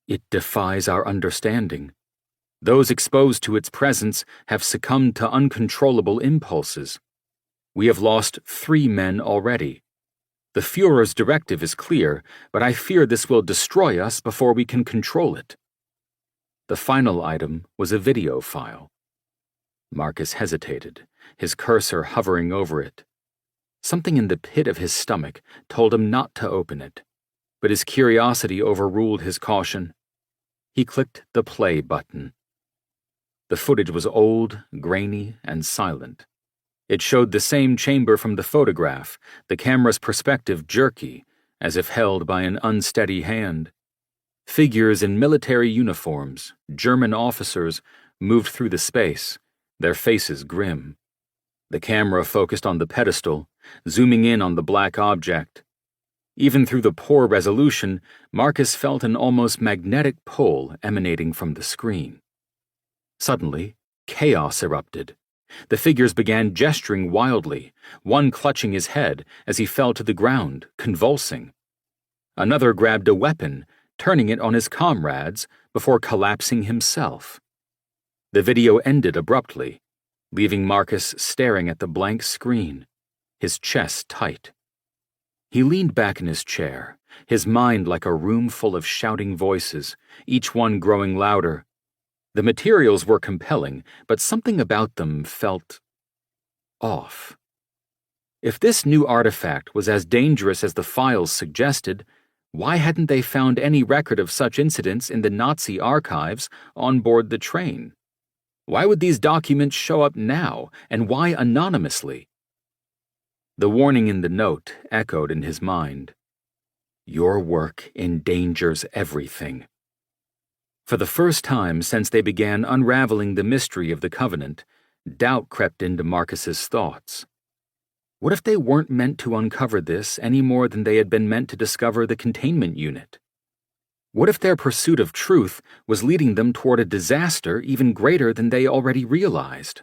It defies our understanding. Those exposed to its presence have succumbed to uncontrollable impulses. We have lost 3 men already. The Führer's directive is clear, but I fear this will destroy us before we can control it. The final item was a video file. Marcus hesitated, his cursor hovering over it. Something in the pit of his stomach told him not to open it, but his curiosity overruled his caution. He clicked the play button. The footage was old, grainy, and silent. It showed the same chamber from the photograph, the camera's perspective jerky, as if held by an unsteady hand. Figures in military uniforms, German officers, moved through the space, their faces grim. The camera focused on the pedestal, zooming in on the black object. Even through the poor resolution, Marcus felt an almost magnetic pull emanating from the screen. Suddenly, chaos erupted. The figures began gesturing wildly, one clutching his head as he fell to the ground, convulsing. Another grabbed a weapon, turning it on his comrades before collapsing himself. The video ended abruptly, leaving Marcus staring at the blank screen, his chest tight. He leaned back in his chair, his mind like a room full of shouting voices, each one growing louder. The materials were compelling, but something about them felt off. If this new artifact was as dangerous as the files suggested, why hadn't they found any record of such incidents in the Nazi archives on board the train? Why would these documents show up now, and why anonymously? The warning in the note echoed in his mind. Your work endangers everything. For the first time since they began unraveling the mystery of the Covenant, doubt crept into Marcus's thoughts. What if they weren't meant to uncover this any more than they had been meant to discover the containment unit? What if their pursuit of truth was leading them toward a disaster even greater than they already realized?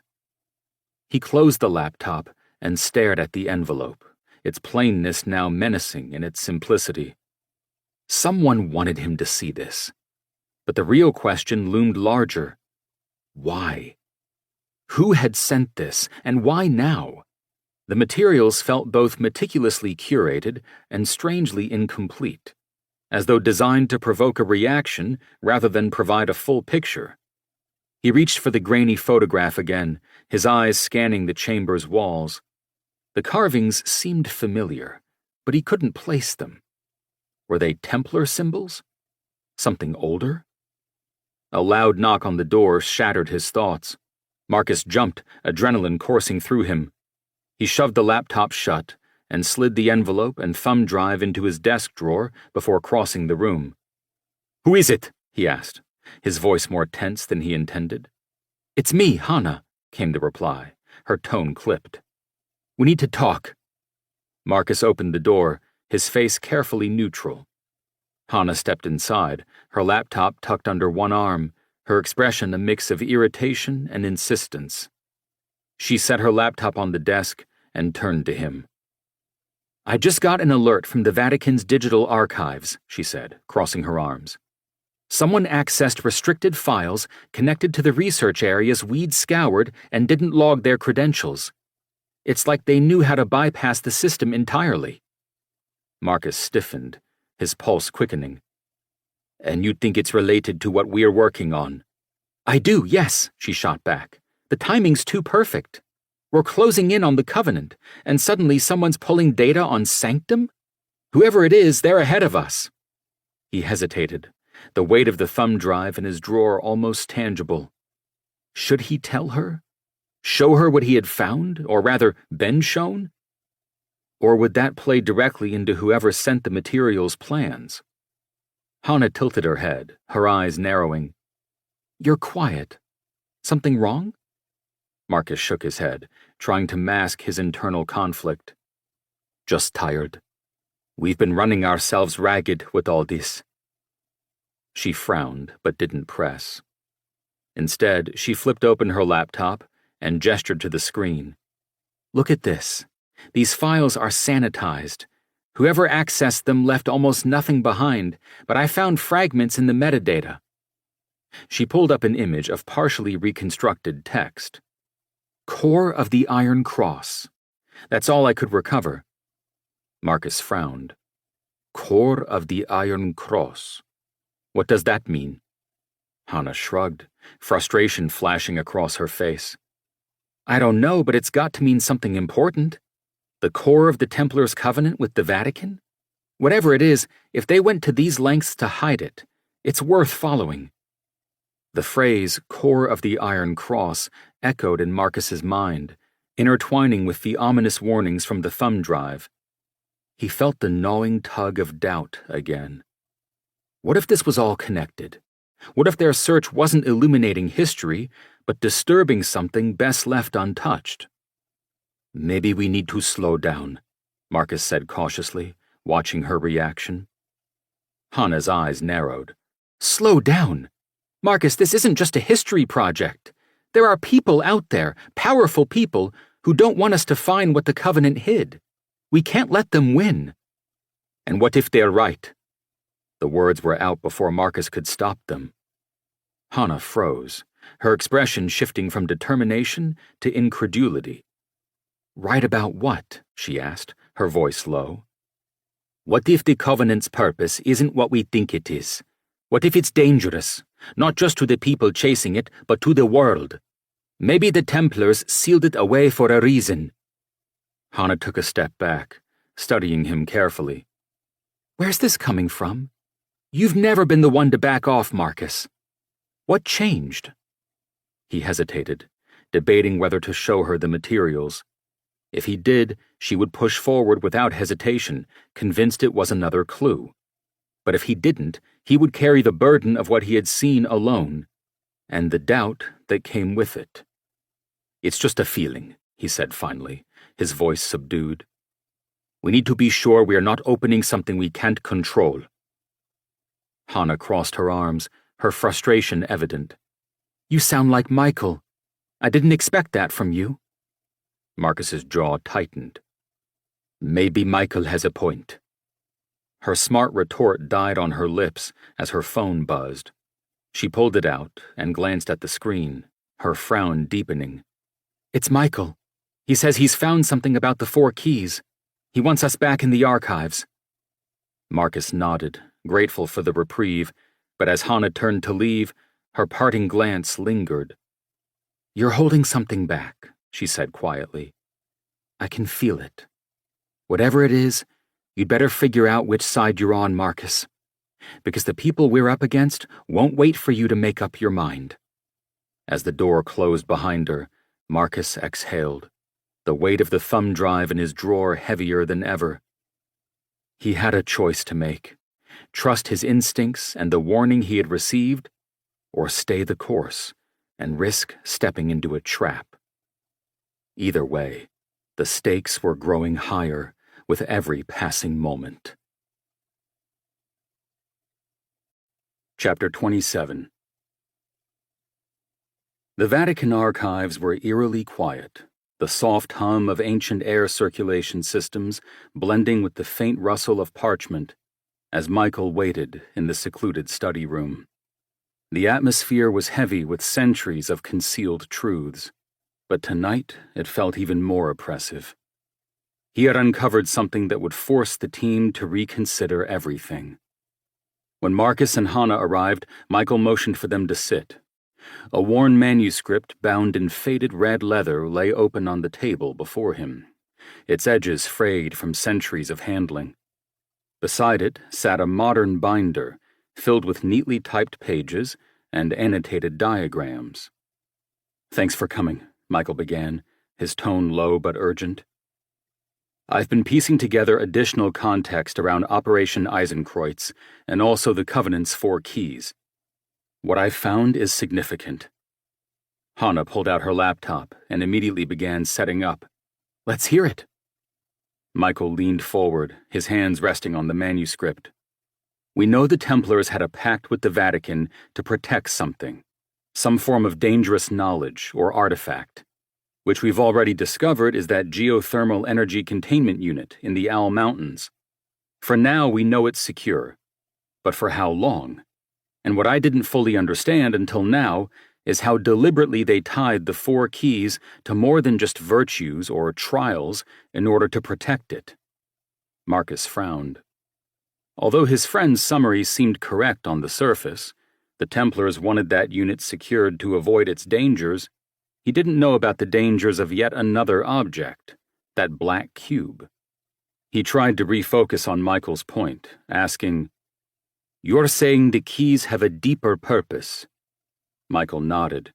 He closed the laptop and stared at the envelope, its plainness now menacing in its simplicity. Someone wanted him to see this. But the real question loomed larger. Why? Who had sent this, and why now? The materials felt both meticulously curated and strangely incomplete, as though designed to provoke a reaction rather than provide a full picture. He reached for the grainy photograph again, his eyes scanning the chamber's walls. The carvings seemed familiar, but he couldn't place them. Were they Templar symbols? Something older? A loud knock on the door shattered his thoughts. Marcus jumped, adrenaline coursing through him. He shoved the laptop shut and slid the envelope and thumb drive into his desk drawer before crossing the room. "Who is it?" he asked, his voice more tense than he intended. "It's me, Hannah," came the reply, her tone clipped. "We need to talk." Marcus opened the door, his face carefully neutral. Hannah stepped inside, her laptop tucked under one arm, her expression a mix of irritation and insistence. She set her laptop on the desk and turned to him. "I just got an alert from the Vatican's digital archives," she said, crossing her arms. "Someone accessed restricted files connected to the research areas we'd scoured and didn't log their credentials. It's like they knew how to bypass the system entirely." Marcus stiffened, his pulse quickening. "And you think it's related to what we're working on?" "I do, yes," she shot back. "The timing's too perfect. We're closing in on the Covenant, and suddenly someone's pulling data on Sanctum? Whoever it is, they're ahead of us." He hesitated, the weight of the thumb drive in his drawer almost tangible. Should he tell her? Show her what he had found, or rather, been shown? Or would that play directly into whoever sent the material's plans? Hannah tilted her head, her eyes narrowing. "You're quiet. Something wrong?" Marcus shook his head, trying to mask his internal conflict. "Just tired. We've been running ourselves ragged with all this." She frowned, but didn't press. Instead, she flipped open her laptop and gestured to the screen. "Look at this. These files are sanitized. Whoever accessed them left almost nothing behind, but I found fragments in the metadata." She pulled up an image of partially reconstructed text. "Core of the Iron Cross. That's all I could recover." Marcus frowned. "Core of the Iron Cross. What does that mean?" Hannah shrugged, frustration flashing across her face. "I don't know, but it's got to mean something important. The core of the Templars' covenant with the Vatican? Whatever it is, if they went to these lengths to hide it, it's worth following." The phrase, "core of the Iron Cross," echoed in Marcus's mind, intertwining with the ominous warnings from the thumb drive. He felt the gnawing tug of doubt again. What if this was all connected? What if their search wasn't illuminating history, but disturbing something best left untouched? "Maybe we need to slow down," Marcus said cautiously, watching her reaction. Hannah's eyes narrowed. "Slow down? Marcus, this isn't just a history project. There are people out there, powerful people, who don't want us to find what the Covenant hid. We can't let them win." "And what if they're right?" The words were out before Marcus could stop them. Hannah froze, her expression shifting from determination to incredulity. "Right about what?" she asked, her voice low. "What if the Covenant's purpose isn't what we think it is? What if it's dangerous, not just to the people chasing it, but to the world? Maybe the Templars sealed it away for a reason." Hannah took a step back, studying him carefully. "Where's this coming from? You've never been the one to back off, Marcus. What changed?" He hesitated, debating whether to show her the materials. If he did, she would push forward without hesitation, convinced it was another clue. But if he didn't, he would carry the burden of what he had seen alone, and the doubt that came with it. "It's just a feeling," he said finally, his voice subdued. "We need to be sure we are not opening something we can't control." Hannah crossed her arms, her frustration evident. "You sound like Michael. I didn't expect that from you." Marcus's jaw tightened. "Maybe Michael has a point." Her smart retort died on her lips as her phone buzzed. She pulled it out and glanced at the screen, her frown deepening. "It's Michael. He says he's found something about the 4 keys. He wants us back in the archives." Marcus nodded, grateful for the reprieve, but as Hannah turned to leave, her parting glance lingered. "You're holding something back," she said quietly. "I can feel it. Whatever it is, You'd better figure out which side you're on, Marcus, because the people we're up against won't wait for you to make up your mind." As the door closed behind her, Marcus exhaled, the weight of the thumb drive in his drawer heavier than ever. He had a choice to make: trust his instincts and the warning he had received, or stay the course and risk stepping into a trap. Either way, the stakes were growing higher with every passing moment. Chapter 27. The Vatican archives were eerily quiet, the soft hum of ancient air circulation systems blending with the faint rustle of parchment as Michael waited in the secluded study room. The atmosphere was heavy with centuries of concealed truths, but tonight it felt even more oppressive. He had uncovered something that would force the team to reconsider everything. When Marcus and Hannah arrived, Michael motioned for them to sit. A worn manuscript bound in faded red leather lay open on the table before him, its edges frayed from centuries of handling. Beside it sat a modern binder filled with neatly typed pages and annotated diagrams. "Thanks for coming," Michael began, his tone low but urgent. "I've been piecing together additional context around Operation Eisenkreuz and also the Covenant's 4 keys. What I've found is significant." Hannah pulled out her laptop and immediately began setting up. "Let's hear it." Michael leaned forward, his hands resting on the manuscript. "We know the Templars had a pact with the Vatican to protect something, some form of dangerous knowledge or artifact, which we've already discovered is that geothermal energy containment unit in the Owl Mountains. For now, we know it's secure. But for how long? And what I didn't fully understand until now is how deliberately they tied the 4 keys to more than just virtues or trials in order to protect it." Marcus frowned. Although his friend's summary seemed correct on the surface, the Templars wanted that unit secured to avoid its dangers. He didn't know about the dangers of yet another object, that black cube. He tried to refocus on Michael's point, asking, "You're saying the keys have a deeper purpose?" Michael nodded.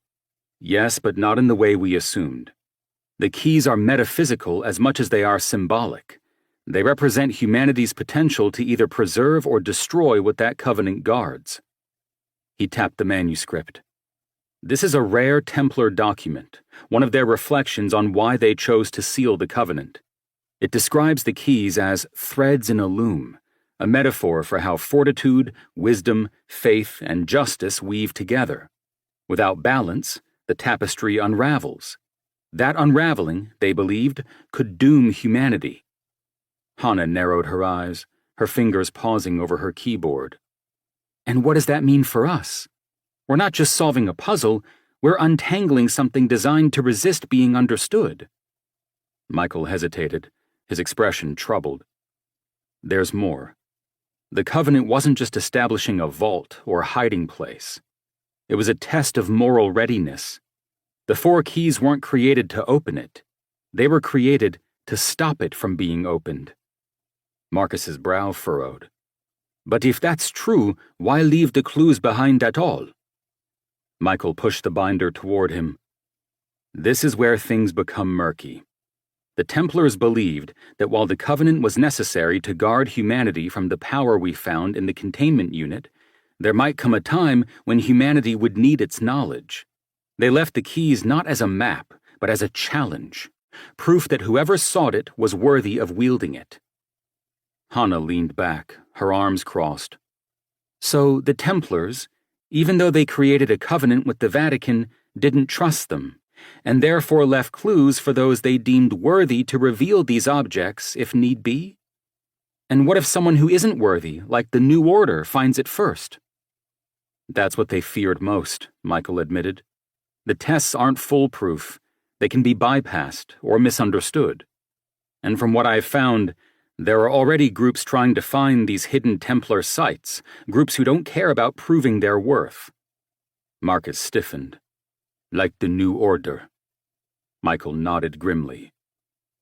"Yes, but not in the way we assumed. The keys are metaphysical as much as they are symbolic. They represent humanity's potential to either preserve or destroy what that covenant guards." He tapped the manuscript. "This is a rare Templar document, one of their reflections on why they chose to seal the covenant. It describes the keys as threads in a loom, a metaphor for how fortitude, wisdom, faith, and justice weave together. Without balance, the tapestry unravels. That unraveling, they believed, could doom humanity." Hannah narrowed her eyes, her fingers pausing over her keyboard. "And what does that mean for us? We're not just solving a puzzle, we're untangling something designed to resist being understood." Michael hesitated, his expression troubled. "There's more. The covenant wasn't just establishing a vault or hiding place. It was a test of moral readiness. The 4 keys weren't created to open it. They were created to stop it from being opened." Marcus's brow furrowed. "But if that's true, why leave the clues behind at all?" Michael pushed the binder toward him. "This is where things become murky. The Templars believed that while the Covenant was necessary to guard humanity from the power we found in the containment unit, there might come a time when humanity would need its knowledge. They left the keys not as a map, but as a challenge, proof that whoever sought it was worthy of wielding it." Hannah leaned back, her arms crossed. "So the Templars, even though they created a covenant with the Vatican, didn't trust them, and therefore left clues for those they deemed worthy to reveal these objects if need be? And what if someone who isn't worthy, like the New Order, finds it first?" "That's what they feared most," Michael admitted. "The tests aren't foolproof. They can be bypassed or misunderstood. And from what I've found, there are already groups trying to find these hidden Templar sites, groups who don't care about proving their worth." Marcus stiffened. "Like the New Order." Michael nodded grimly.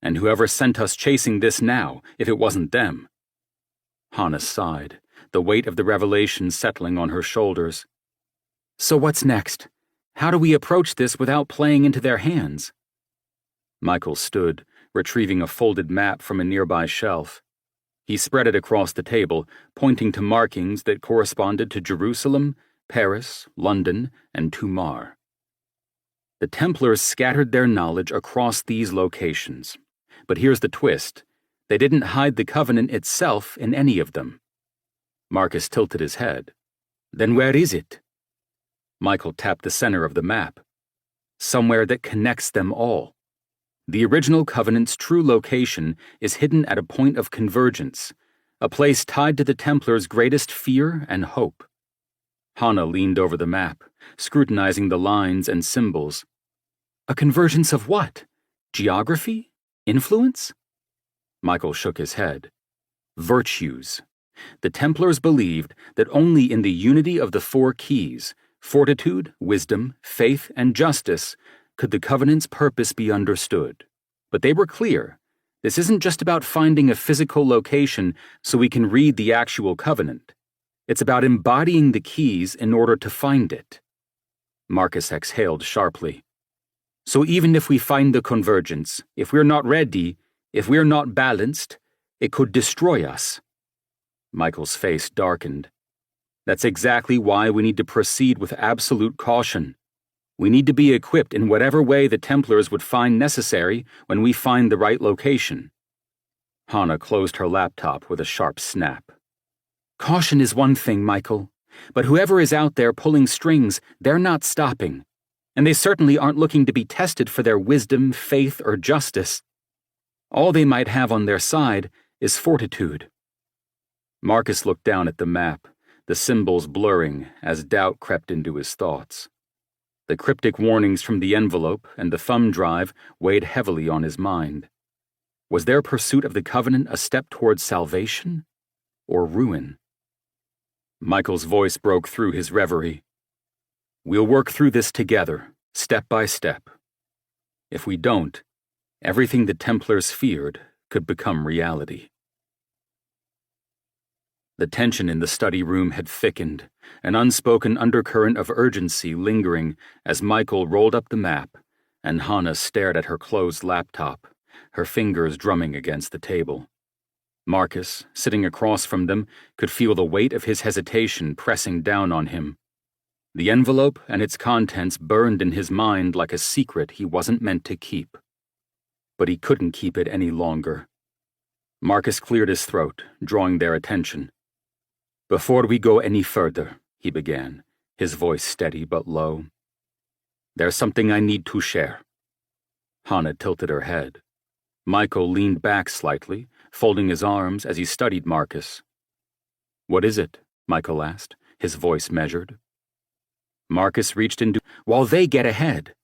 "And whoever sent us chasing this now, if it wasn't them, Hannah sighed, the weight of the revelation settling on her shoulders. So what's next? How do we approach this without playing into their hands? Michael stood, retrieving a folded map from a nearby shelf. He spread it across the table, pointing to markings that corresponded to Jerusalem, Paris, London, and Tumar. The Templars scattered their knowledge across these locations. But here's the twist. They didn't hide the Covenant itself in any of them. Marcus tilted his head. Then where is it? Michael tapped the center of the map. Somewhere that connects them all. The original Covenant's true location is hidden at a point of convergence, a place tied to the Templars' greatest fear and hope. Hannah leaned over the map, scrutinizing the lines and symbols. A convergence of what? Geography? Influence? Michael shook his head. Virtues. The Templars believed that only in the unity of the four keys, fortitude, wisdom, faith, and justice, could the Covenant's purpose be understood. But they were clear. This isn't just about finding a physical location so we can read the actual Covenant. It's about embodying the keys in order to find it. Marcus exhaled sharply. So even if we find the convergence, if we're not ready, if we're not balanced, it could destroy us. Michael's face darkened. That's exactly why we need to proceed with absolute caution. We need to be equipped in whatever way the Templars would find necessary when we find the right location. Hannah closed her laptop with a sharp snap. Caution is one thing, Michael, but whoever is out there pulling strings, they're not stopping. And they certainly aren't looking to be tested for their wisdom, faith, or justice. All they might have on their side is fortitude. Marcus looked down at the map, the symbols blurring as doubt crept into his thoughts. The cryptic warnings from the envelope and the thumb drive weighed heavily on his mind. Was their pursuit of the Covenant a step towards salvation or ruin? Michael's voice broke through his reverie. We'll work through this together, step by step. If we don't, everything the Templars feared could become reality. The tension in the study room had thickened, an unspoken undercurrent of urgency lingering as Michael rolled up the map, and Hannah stared at her closed laptop, her fingers drumming against the table. Marcus, sitting across from them, could feel the weight of his hesitation pressing down on him. The envelope and its contents burned in his mind like a secret he wasn't meant to keep. But he couldn't keep it any longer. Marcus cleared his throat, drawing their attention. Before we go any further, he began, his voice steady but low. There's something I need to share. Hannah tilted her head. Michael leaned back slightly, folding his arms as he studied Marcus. What is it? Michael asked, his voice measured. Marcus reached into, while they get ahead.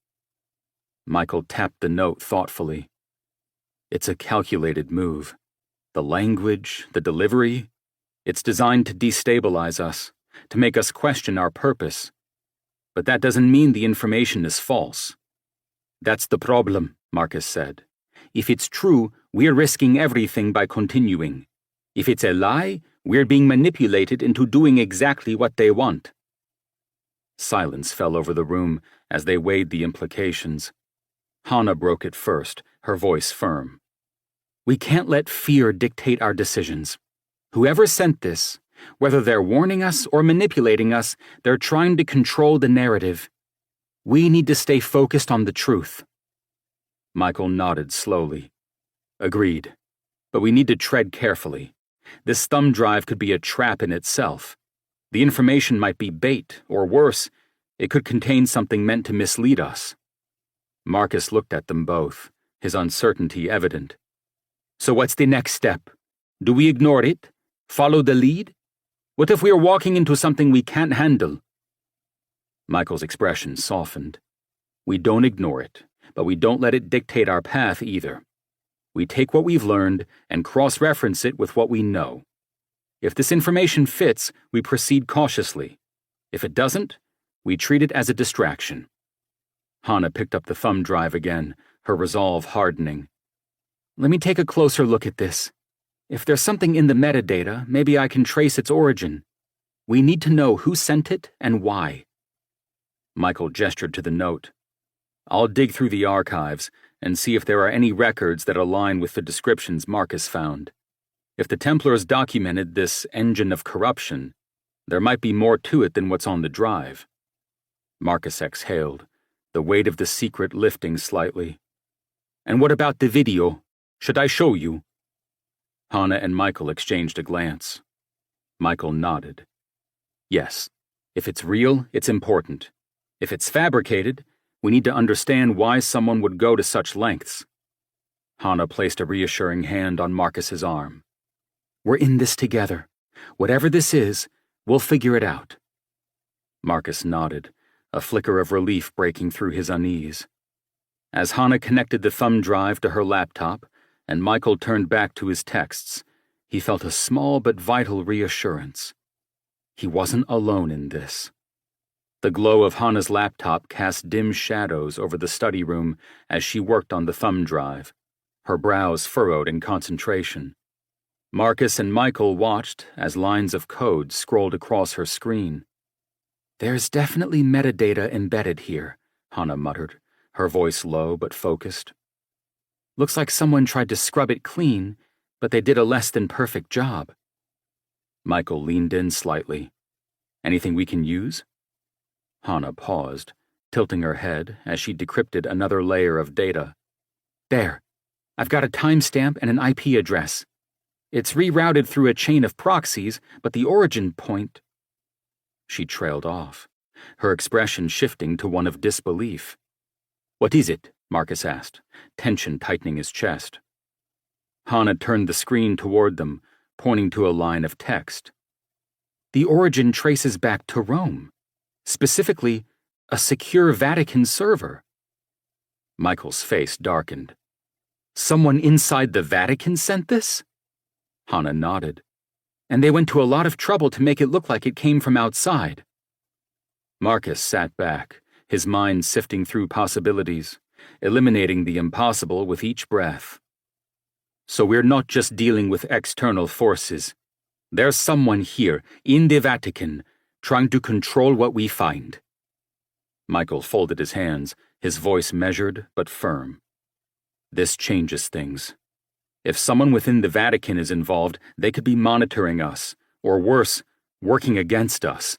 Michael tapped the note thoughtfully. It's a calculated move. The language, the delivery, it's designed to destabilize us, to make us question our purpose. But that doesn't mean the information is false. That's the problem, Marcus said. If it's true, we're risking everything by continuing. If it's a lie, we're being manipulated into doing exactly what they want. Silence fell over the room as they weighed the implications. Hannah broke it first, her voice firm. We can't let fear dictate our decisions. Whoever sent this, whether they're warning us or manipulating us, they're trying to control the narrative. We need to stay focused on the truth. Michael nodded slowly. Agreed. But we need to tread carefully. This thumb drive could be a trap in itself. The information might be bait, or worse, it could contain something meant to mislead us. Marcus looked at them both, his uncertainty evident. So what's the next step? Do we ignore it? Follow the lead? What if we're walking into something we can't handle? Michael's expression softened. We don't ignore it, but we don't let it dictate our path either. We take what we've learned and cross-reference it with what we know. If this information fits, we proceed cautiously. If it doesn't, we treat it as a distraction. Hannah picked up the thumb drive again, her resolve hardening. Let me take a closer look at this. If there's something in the metadata, maybe I can trace its origin. We need to know who sent it and why. Michael gestured to the note. I'll dig through the archives and see if there are any records that align with the descriptions Marcus found. If the Templars documented this engine of corruption, there might be more to it than what's on the drive. Marcus exhaled, the weight of the secret lifting slightly. And what about the video? Should I show you? Hannah and Michael exchanged a glance. Michael nodded. Yes, if it's real, it's important. If it's fabricated, we need to understand why someone would go to such lengths. Hannah placed a reassuring hand on Marcus's arm. We're in this together. Whatever this is, we'll figure it out. Marcus nodded, a flicker of relief breaking through his unease. As Hannah connected the thumb drive to her laptop, and Michael turned back to his texts, he felt a small but vital reassurance. He wasn't alone in this. The glow of Hannah's laptop cast dim shadows over the study room as she worked on the thumb drive, her brows furrowed in concentration. Marcus and Michael watched as lines of code scrolled across her screen. There's definitely metadata embedded here, Hannah muttered, her voice low but focused. Looks like someone tried to scrub it clean, but they did a less than perfect job. Michael leaned in slightly. Anything we can use? Hannah paused, tilting her head as she decrypted another layer of data. There. I've got a timestamp and an IP address. It's rerouted through a chain of proxies, but the origin point... She trailed off, her expression shifting to one of disbelief. What is it? Marcus asked, tension tightening his chest. Hannah turned the screen toward them, pointing to a line of text. The origin traces back to Rome, specifically, a secure Vatican server. Michael's face darkened. Someone inside the Vatican sent this? Hannah nodded. And they went to a lot of trouble to make it look like it came from outside. Marcus sat back, his mind sifting through possibilities, eliminating the impossible with each breath. So we're not just dealing with external forces. There's someone here, in the Vatican, trying to control what we find. Michael folded his hands, his voice measured but firm. This changes things. If someone within the Vatican is involved, they could be monitoring us, or worse, working against us.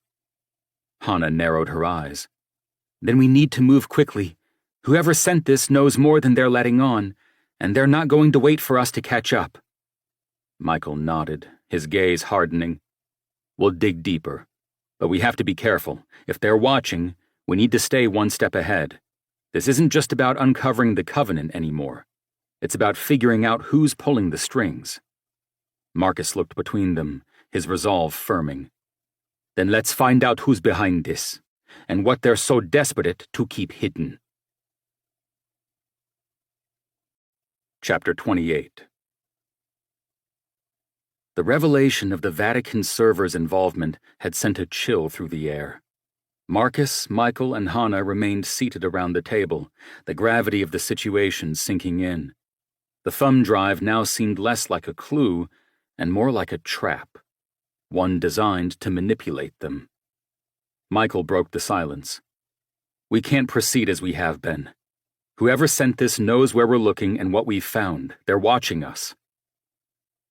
Hannah narrowed her eyes. Then we need to move quickly. Whoever sent this knows more than they're letting on, and they're not going to wait for us to catch up. Michael nodded, his gaze hardening. We'll dig deeper, but we have to be careful. If they're watching, we need to stay one step ahead. This isn't just about uncovering the Covenant anymore. It's about figuring out who's pulling the strings. Marcus looked between them, his resolve firming. Then let's find out who's behind this, and what they're so desperate to keep hidden. Chapter 28. The revelation of the Vatican server's involvement had sent a chill through the air. Marcus, Michael, and Hannah remained seated around the table, the gravity of the situation sinking in. The thumb drive now seemed less like a clue and more like a trap, one designed to manipulate them. Michael broke the silence. We can't proceed as we have been. Whoever sent this knows where we're looking and what we've found. They're watching us.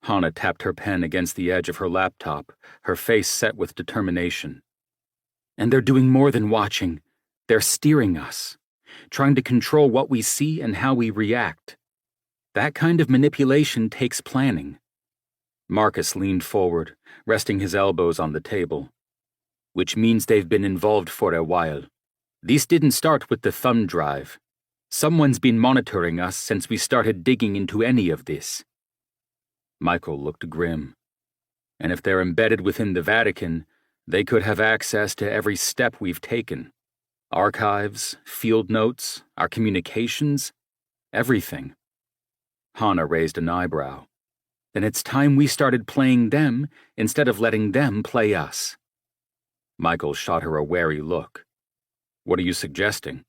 Hannah tapped her pen against the edge of her laptop, her face set with determination. And they're doing more than watching. They're steering us, trying to control what we see and how we react. That kind of manipulation takes planning. Marcus leaned forward, resting his elbows on the table. Which means they've been involved for a while. This didn't start with the thumb drive. Someone's been monitoring us since we started digging into any of this. Michael looked grim. And if they're embedded within the Vatican, they could have access to every step we've taken. Archives, field notes, our communications, everything. Hannah raised an eyebrow. Then it's time we started playing them instead of letting them play us. Michael shot her a wary look. What are you suggesting?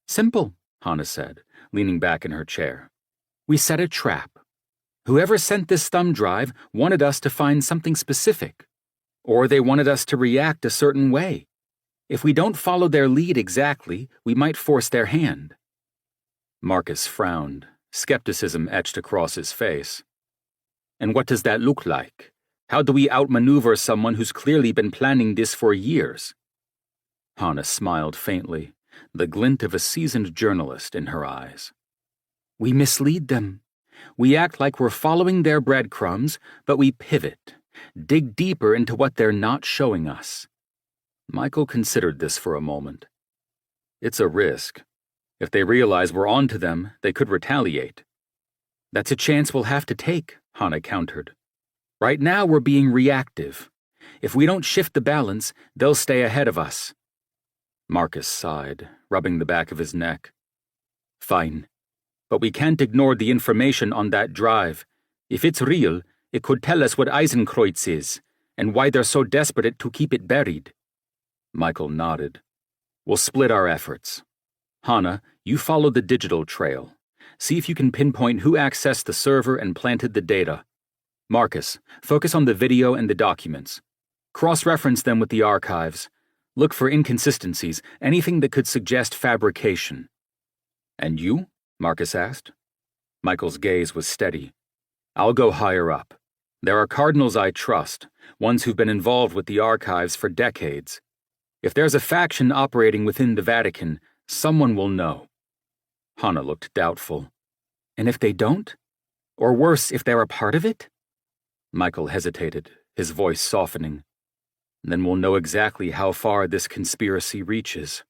Simple, Hannah said, leaning back in her chair. We set a trap. Whoever sent this thumb drive wanted us to find something specific, or they wanted us to react a certain way. If we don't follow their lead exactly, we might force their hand." Marcus frowned, skepticism etched across his face. "And what does that look like? How do we outmaneuver someone who's clearly been planning this for years?" Hannah smiled faintly, the glint of a seasoned journalist in her eyes. "We mislead them. We act like we're following their breadcrumbs, but we pivot, dig deeper into what they're not showing us." Michael considered this for a moment. "It's a risk. If they realize we're onto them, they could retaliate." "That's a chance we'll have to take," Hannah countered. "Right now we're being reactive. If we don't shift the balance, they'll stay ahead of us." Marcus sighed, rubbing the back of his neck. "Fine. But we can't ignore the information on that drive. If it's real, it could tell us what Eisenkreuz is, and why they're so desperate to keep it buried." Michael nodded. "We'll split our efforts. Hannah, you follow the digital trail. See if you can pinpoint who accessed the server and planted the data. Marcus, focus on the video and the documents. Cross-reference them with the archives. Look for inconsistencies, anything that could suggest fabrication." "And you?" Marcus asked. Michael's gaze was steady. "I'll go higher up. There are cardinals I trust, ones who've been involved with the archives for decades. If there's a faction operating within the Vatican, someone will know." Hannah looked doubtful. "And if they don't? Or worse, if they're a part of it?" Michael hesitated, his voice softening. "Then we'll know exactly how far this conspiracy reaches."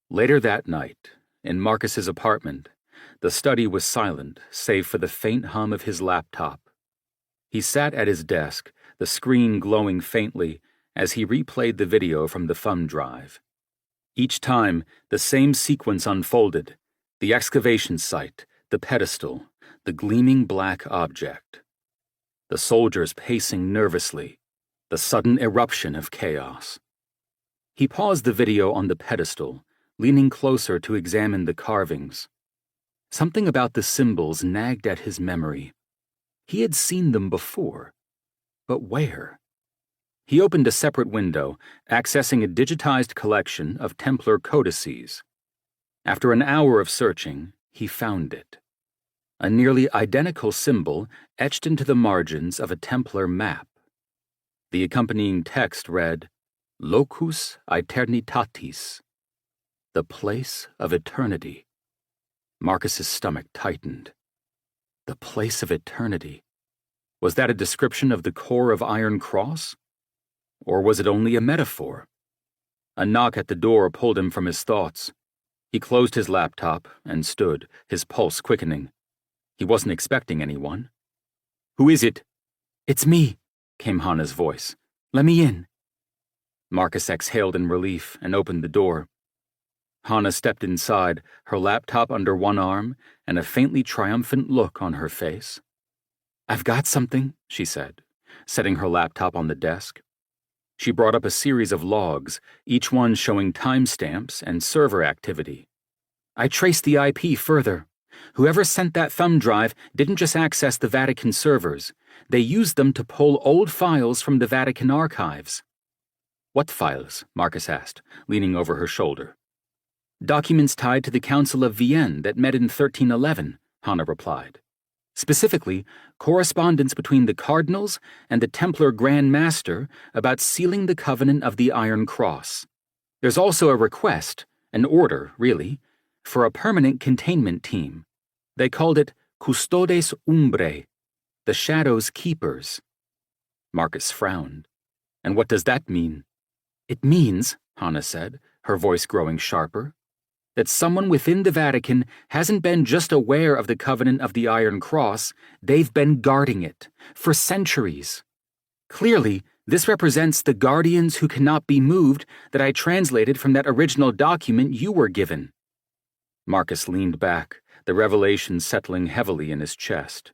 Later that night, in Marcus's apartment, the study was silent save for the faint hum of his laptop. He sat at his desk, the screen glowing faintly, as he replayed the video from the thumb drive. Each time, the same sequence unfolded: the excavation site, the pedestal, the gleaming black object. The soldiers pacing nervously, the sudden eruption of chaos. He paused the video on the pedestal, leaning closer to examine the carvings. Something about the symbols nagged at his memory. He had seen them before, but where? He opened a separate window, accessing a digitized collection of Templar codices. After an hour of searching, he found it. A nearly identical symbol etched into the margins of a Templar map. The accompanying text read, "Locus Aeternitatis," the place of eternity. Marcus's stomach tightened. The place of eternity. Was that a description of the core of Iron Cross? Or was it only a metaphor? A knock at the door pulled him from his thoughts. He closed his laptop and stood, his pulse quickening. He wasn't expecting anyone. "Who is it?" "It's me," came Hannah's voice. "Let me in." Marcus exhaled in relief and opened the door. Hannah stepped inside, her laptop under one arm and a faintly triumphant look on her face. "I've got something," she said, setting her laptop on the desk. She brought up a series of logs, each one showing timestamps and server activity. "I traced the IP further. Whoever sent that thumb drive didn't just access the Vatican servers. They used them to pull old files from the Vatican archives." "What files?" Marcus asked, leaning over her shoulder. "Documents tied to the Council of Vienne that met in 1311, Hannah replied. Specifically, correspondence between the cardinals and the Templar Grand Master about sealing the covenant of the Iron Cross. There's also a request, an order, really, for a permanent containment team. They called it Custodes Umbrae, the Shadow's Keepers." Marcus frowned. "And what does that mean?" "It means," Hannah said, her voice growing sharper, "that someone within the Vatican hasn't been just aware of the covenant of the Iron Cross, they've been guarding it, for centuries. Clearly, this represents the guardians who cannot be moved that I translated from that original document you were given." Marcus leaned back, the revelation settling heavily in his chest.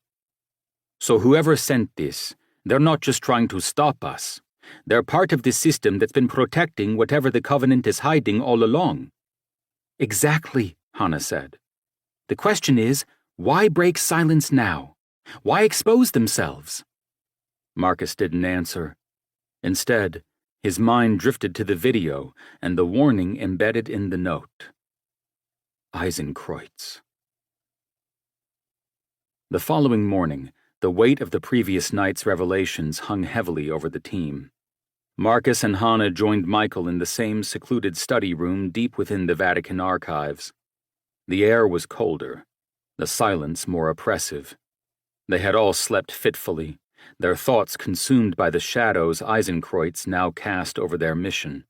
"So whoever sent this, they're not just trying to stop us. They're part of the system that's been protecting whatever the covenant is hiding all along." "Exactly," Hannah said. "The question is, Why break silence now? Why expose themselves? Marcus didn't answer. Instead, his mind drifted to the video and the warning embedded in the note. Eisenkreuz. The following morning, the weight of the previous night's revelations hung heavily over the team. Marcus and Hannah joined Michael in the same secluded study room deep within the Vatican archives. The air was colder, the silence more oppressive. They had all slept fitfully, their thoughts consumed by the shadows Eisenkreuz now cast over their mission.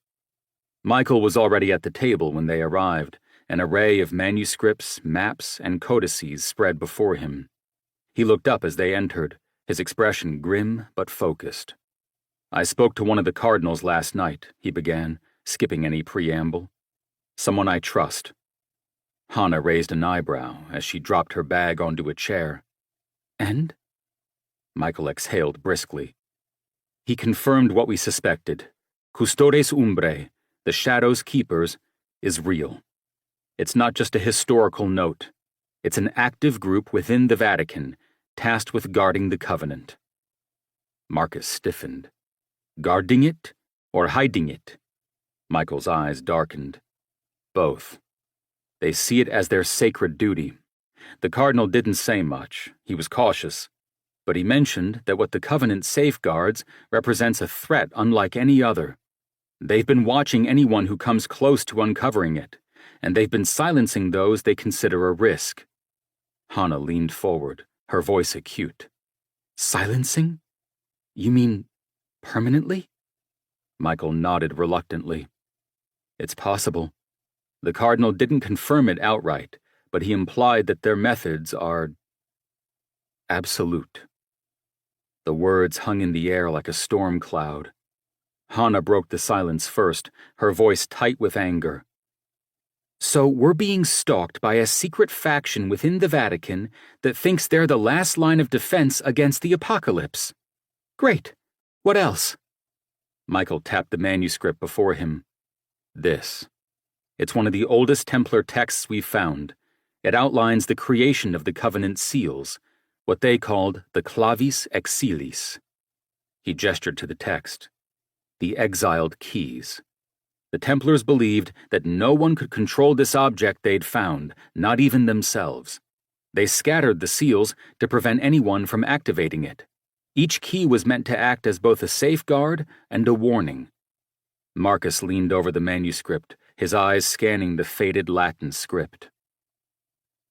Michael was already at the table when they arrived, an array of manuscripts, maps, and codices spread before him. He looked up as they entered, his expression grim but focused. I spoke to one of the cardinals last night, he began, skipping any preamble. Someone I trust. Hannah raised an eyebrow as she dropped her bag onto a chair. And? Michael exhaled briskly. He confirmed what we suspected. Custodes Umbrae, the Shadow's Keepers, is real. It's not just a historical note. It's an active group within the Vatican, tasked with guarding the Covenant. Marcus stiffened. Guarding it or hiding it? Michael's eyes darkened. Both. They see it as their sacred duty. The cardinal didn't say much. He was cautious. But he mentioned that what the Covenant safeguards represents a threat unlike any other. They've been watching anyone who comes close to uncovering it, and they've been silencing those they consider a risk. Hannah leaned forward, her voice acute. Silencing? You mean permanently? Michael nodded reluctantly. It's possible. The cardinal didn't confirm it outright, but he implied that their methods are absolute. The words hung in the air like a storm cloud. Hannah broke the silence first, her voice tight with anger. So we're being stalked by a secret faction within the Vatican that thinks they're the last line of defense against the apocalypse. Great. What else? Michael tapped the manuscript before him. This. It's one of the oldest Templar texts we've found. It outlines the creation of the Covenant seals, what they called the clavis exilis. He gestured to the text. The exiled keys. The Templars believed that no one could control this object they'd found, not even themselves. They scattered the seals to prevent anyone from activating it. Each key was meant to act as both a safeguard and a warning. Marcus leaned over the manuscript, his eyes scanning the faded Latin script.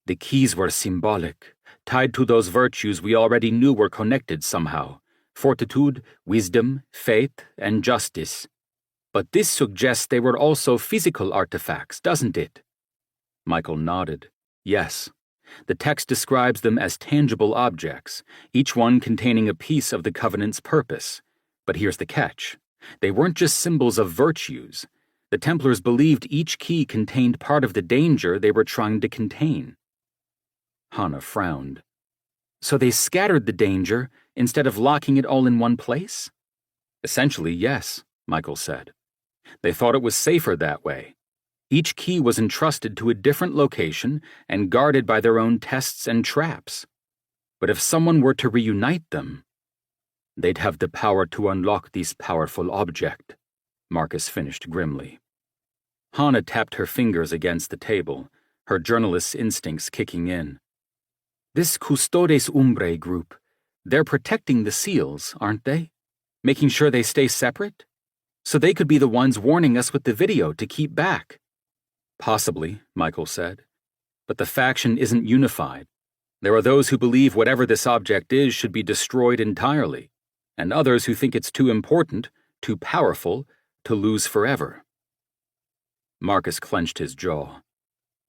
The keys were symbolic, tied to those virtues we already knew were connected somehow: fortitude, wisdom, faith, and justice. But this suggests they were also physical artifacts, doesn't it? Michael nodded. Yes. The text describes them as tangible objects, each one containing a piece of the Covenant's purpose. But here's the catch. They weren't just symbols of virtues. The Templars believed each key contained part of the danger they were trying to contain. Hannah frowned. So they scattered the danger instead of locking it all in one place? Essentially, yes, Michael said. They thought it was safer that way. Each key was entrusted to a different location and guarded by their own tests and traps. But if someone were to reunite them, they'd have the power to unlock this powerful object, Marcus finished grimly. Hannah tapped her fingers against the table, her journalist's instincts kicking in. This Custodes Umbrae group, they're protecting the seals, aren't they? Making sure they stay separate? So they could be the ones warning us with the video to keep back. Possibly, Michael said. But the faction isn't unified. There are those who believe whatever this object is should be destroyed entirely, and others who think it's too important, too powerful, to lose forever. Marcus clenched his jaw.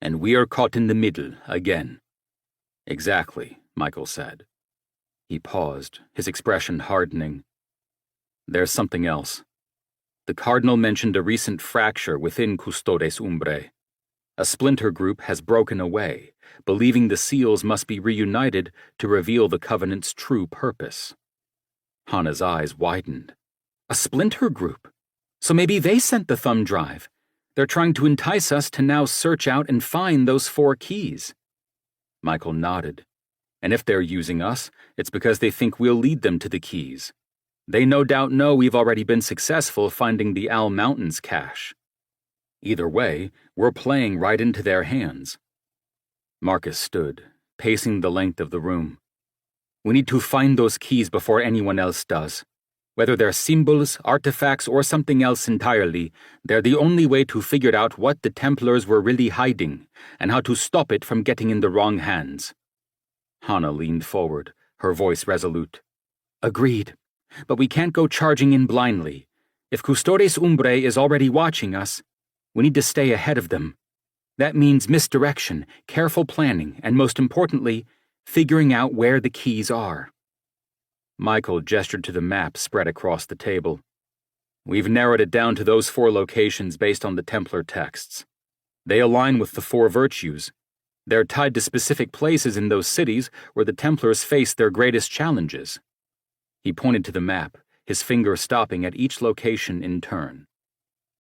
And we are caught in the middle again. Exactly, Michael said. He paused, his expression hardening. There's something else. The cardinal mentioned a recent fracture within Custodes Umbrae. A splinter group has broken away, believing the seals must be reunited to reveal the Covenant's true purpose. Hannah's eyes widened. A splinter group? So maybe they sent the thumb drive. They're trying to entice us to now search out and find those 4 keys. Michael nodded. And if they're using us, it's because they think we'll lead them to the keys. They no doubt know we've already been successful finding the Owl Mountains cache. Either way, we're playing right into their hands. Marcus stood, pacing the length of the room. We need to find those keys before anyone else does. Whether they're symbols, artifacts, or something else entirely, they're the only way to figure out what the Templars were really hiding and how to stop it from getting in the wrong hands. Hannah leaned forward, her voice resolute. Agreed. But we can't go charging in blindly. If Custodes Umbrae is already watching us, we need to stay ahead of them. That means misdirection, careful planning, and most importantly, figuring out where the keys are. Michael gestured to the map spread across the table. We've narrowed it down to those 4 locations based on the Templar texts. They align with the 4 virtues. They're tied to specific places in those cities where the Templars face their greatest challenges. He pointed to the map, his finger stopping at each location in turn.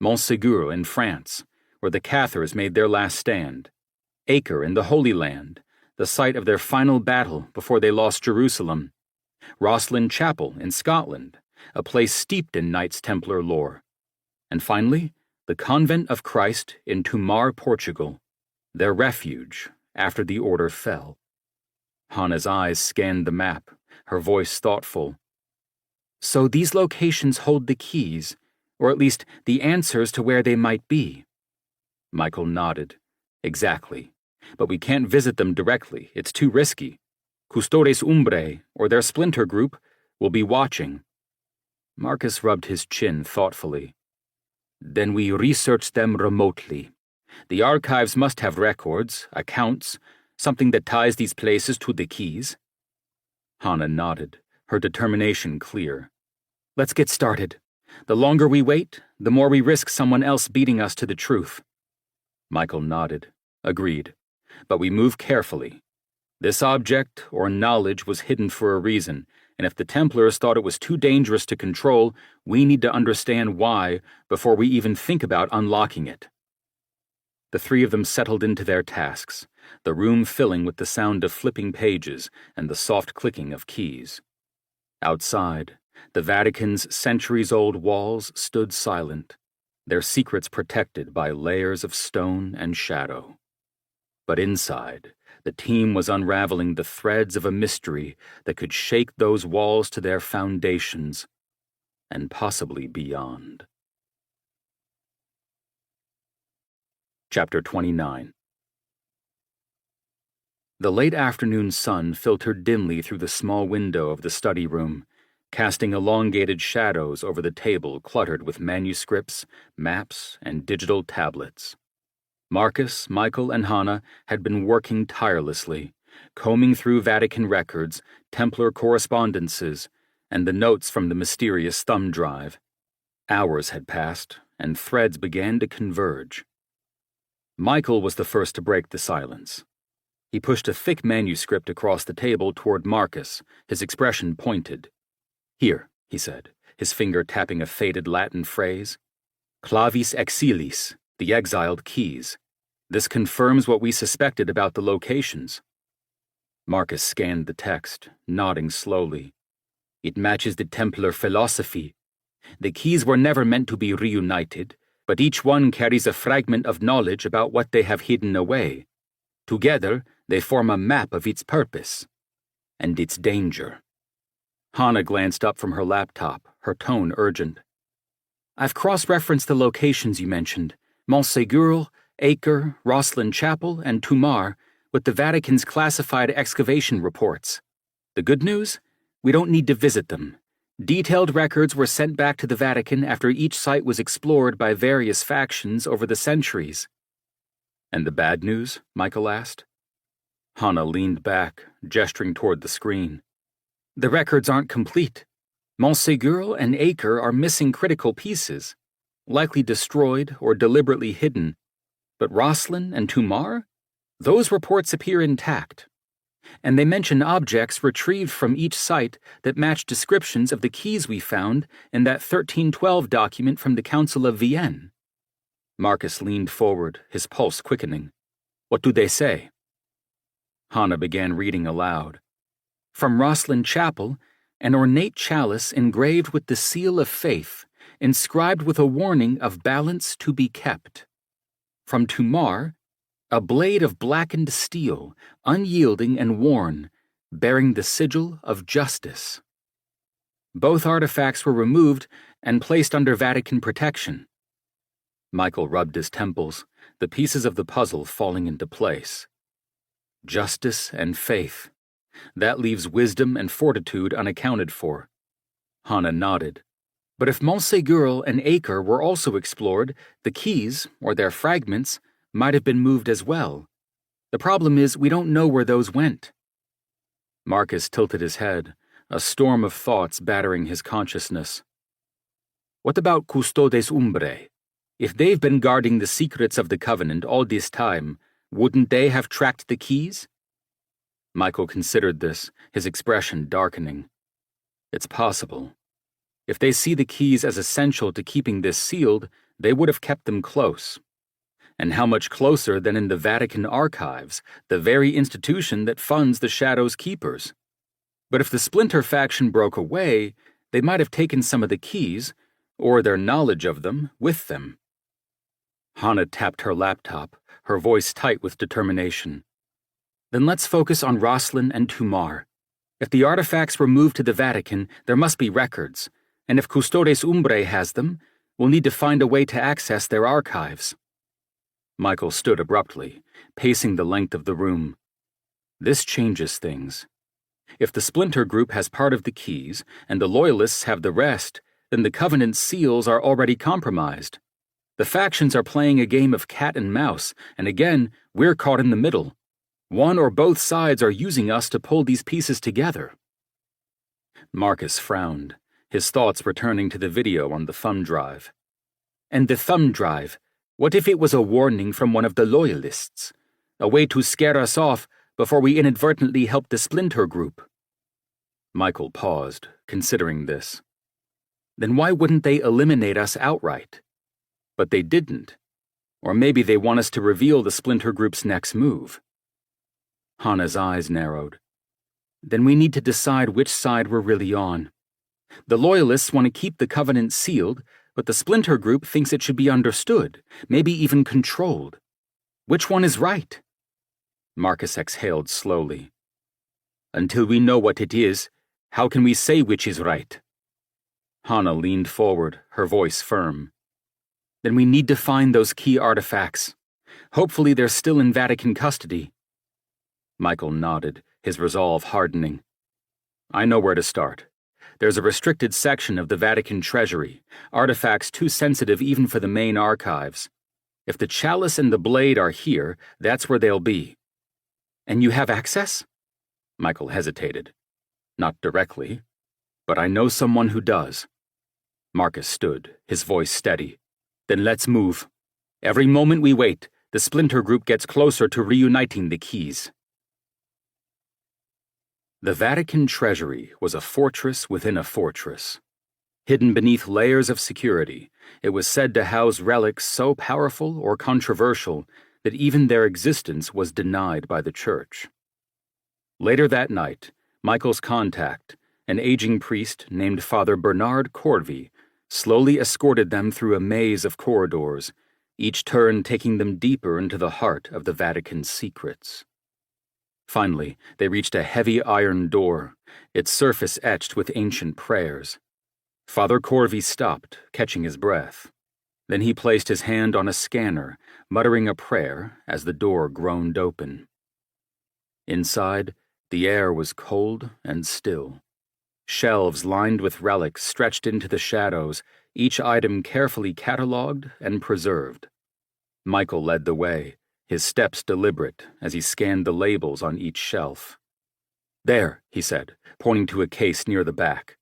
Montségur in France, where the Cathars made their last stand. Acre in the Holy Land, the site of their final battle before they lost Jerusalem. Rosslyn Chapel in Scotland, a place steeped in Knights Templar lore. And finally, the Convent of Christ in Tomar, Portugal, their refuge after the order fell. Hannah's eyes scanned the map, her voice thoughtful. So these locations hold the keys, or at least the answers to where they might be. Michael nodded. Exactly. But we can't visit them directly. It's too risky. Custodes Umbrae, or their splinter group, will be watching. Marcus rubbed his chin thoughtfully. Then we research them remotely. The archives must have records, accounts, something that ties these places to the keys. Hannah nodded, her determination clear. Let's get started. The longer we wait, the more we risk someone else beating us to the truth. Michael nodded. Agreed. But we move carefully. This object, or knowledge, was hidden for a reason, and if the Templars thought it was too dangerous to control, we need to understand why before we even think about unlocking it. The 3 of them settled into their tasks, the room filling with the sound of flipping pages and the soft clicking of keys. Outside, the Vatican's centuries-old walls stood silent, their secrets protected by layers of stone and shadow. But inside, the team was unraveling the threads of a mystery that could shake those walls to their foundations, and possibly beyond. Chapter 29. The late afternoon sun filtered dimly through the small window of the study room, casting elongated shadows over the table cluttered with manuscripts, maps, and digital tablets. Marcus, Michael, and Hannah had been working tirelessly, combing through Vatican records, Templar correspondences, and the notes from the mysterious thumb drive. Hours had passed, and threads began to converge. Michael was the first to break the silence. He pushed a thick manuscript across the table toward Marcus, his expression pointed. Here, he said, his finger tapping a faded Latin phrase. Clavis exilis, the exiled keys. This confirms what we suspected about the locations. Marcus scanned the text, nodding slowly. It matches the Templar philosophy. The keys were never meant to be reunited, but each one carries a fragment of knowledge about what they have hidden away. Together, they form a map of its purpose and its danger. Hannah glanced up from her laptop, her tone urgent. I've cross-referenced the locations you mentioned, Montségur, Acre, Rosslyn Chapel, and Tomar, with the Vatican's classified excavation reports. The good news? We don't need to visit them. Detailed records were sent back to the Vatican after each site was explored by various factions over the centuries. And the bad news? Michael asked. Hannah leaned back, gesturing toward the screen. The records aren't complete. Montségur and Acre are missing critical pieces, likely destroyed or deliberately hidden. But Rosslyn and Tomar? Those reports appear intact. And they mention objects retrieved from each site that match descriptions of the keys we found in that 1312 document from the Council of Vienne. Marcus leaned forward, his pulse quickening. What do they say? Hannah began reading aloud. From Rosslyn Chapel, an ornate chalice engraved with the seal of faith, inscribed with a warning of balance to be kept. From Tumar, a blade of blackened steel, unyielding and worn, bearing the sigil of justice. Both artifacts were removed and placed under Vatican protection. Michael rubbed his temples, the pieces of the puzzle falling into place. Justice and faith. That leaves wisdom and fortitude unaccounted for. Hannah nodded. But if Montségur and Acre were also explored, the keys, or their fragments, might have been moved as well. The problem is we don't know where those went. Marcus tilted his head, a storm of thoughts battering his consciousness. What about Custodes Umbrae? If they've been guarding the secrets of the Covenant all this time, wouldn't they have tracked the keys? Michael considered this, his expression darkening. It's possible. If they see the keys as essential to keeping this sealed, they would have kept them close. And how much closer than in the Vatican archives, the very institution that funds the Shadow's keepers? But if the Splinter faction broke away, they might have taken some of the keys, or their knowledge of them, with them. Hannah tapped her laptop, her voice tight with determination. Then let's focus on Rosslyn and Tumar. If the artifacts were moved to the Vatican, there must be records, and if Custodes Umbrae has them, we'll need to find a way to access their archives. Michael stood abruptly, pacing the length of the room. This changes things. If the Splinter Group has part of the keys, and the Loyalists have the rest, then the Covenant's seals are already compromised. The factions are playing a game of cat and mouse, and again, we're caught in the middle. One or both sides are using us to pull these pieces together. Marcus frowned, his thoughts returning to the video on the thumb drive. And the thumb drive, what if it was a warning from one of the Loyalists? A way to scare us off before we inadvertently help the Splinter Group? Michael paused, considering this. Then why wouldn't they eliminate us outright? But they didn't. Or maybe they want us to reveal the Splinter Group's next move. Hannah's eyes narrowed. Then we need to decide which side we're really on. The Loyalists want to keep the Covenant sealed, but the Splinter Group thinks it should be understood, maybe even controlled. Which one is right? Marcus exhaled slowly. Until we know what it is, how can we say which is right? Hannah leaned forward, her voice firm. Then we need to find those key artifacts. Hopefully they're still in Vatican custody. Michael nodded, his resolve hardening. I know where to start. There's a restricted section of the Vatican treasury, artifacts too sensitive even for the main archives. If the chalice and the blade are here, that's where they'll be. And you have access? Michael hesitated. Not directly, but I know someone who does. Marcus stood, his voice steady. Then let's move. Every moment we wait, the Splinter Group gets closer to reuniting the keys. The Vatican treasury was a fortress within a fortress. Hidden beneath layers of security, it was said to house relics so powerful or controversial that even their existence was denied by the Church. Later that night, Michael's contact, an aging priest named Father Bernard Corvey, slowly escorted them through a maze of corridors, each turn taking them deeper into the heart of the Vatican's secrets. Finally, they reached a heavy iron door, its surface etched with ancient prayers. Father Corvey stopped, catching his breath. Then he placed his hand on a scanner, muttering a prayer as the door groaned open. Inside, the air was cold and still. Shelves lined with relics stretched into the shadows, each item carefully catalogued and preserved. Michael led the way, his steps deliberate as he scanned the labels on each shelf. There, he said, pointing to a case near the back.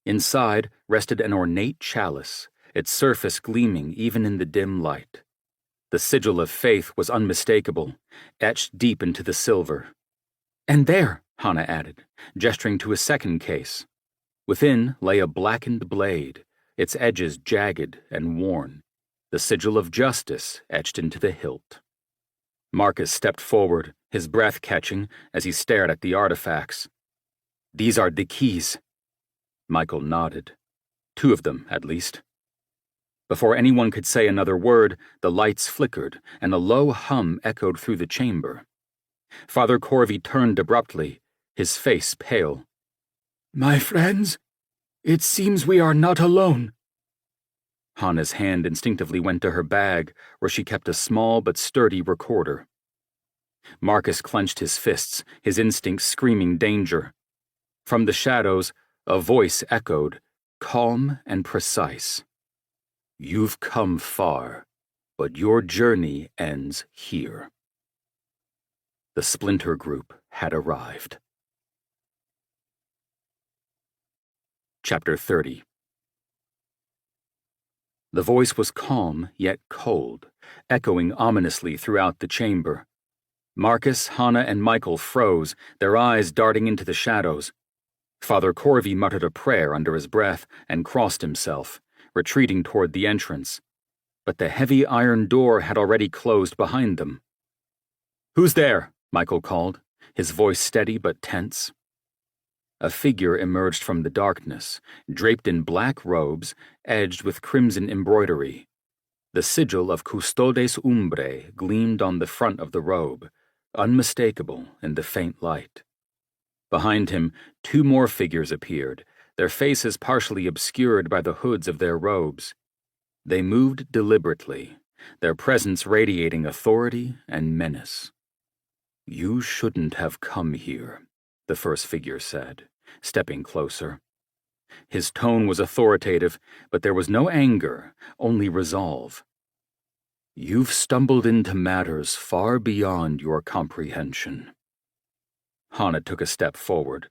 Inside rested an ornate chalice, its surface gleaming even in the dim light. The sigil of faith was unmistakable, etched deep into the silver. And there, Hannah added, gesturing to a second case. Within lay a blackened blade, its edges jagged and worn, the sigil of justice etched into the hilt. Marcus stepped forward, his breath catching as he stared at the artifacts. "These are the keys." Michael nodded. 2 of them, at least. Before anyone could say another word, the lights flickered and a low hum echoed through the chamber. Father Corvey turned abruptly, his face pale. "My friends, it seems we are not alone." Hannah's hand instinctively went to her bag, where she kept a small but sturdy recorder. Marcus clenched his fists, his instincts screaming danger. From the shadows, a voice echoed, calm and precise. "You've come far, but your journey ends here." The splinter group had arrived. Chapter 30. The voice was calm yet cold, echoing ominously throughout the chamber. Marcus, Hannah, and Michael froze, their eyes darting into the shadows. Father Corvey muttered a prayer under his breath and crossed himself, retreating toward the entrance. But the heavy iron door had already closed behind them. "Who's there?" Michael called, his voice steady but tense. A figure emerged from the darkness, draped in black robes, edged with crimson embroidery. The sigil of Custodes Umbrae gleamed on the front of the robe, unmistakable in the faint light. Behind him, 2 more figures appeared, their faces partially obscured by the hoods of their robes. They moved deliberately, their presence radiating authority and menace. "You shouldn't have come here," the first figure said, stepping closer. His tone was authoritative, but there was no anger, only resolve. "You've stumbled into matters far beyond your comprehension." Hannah took a step forward.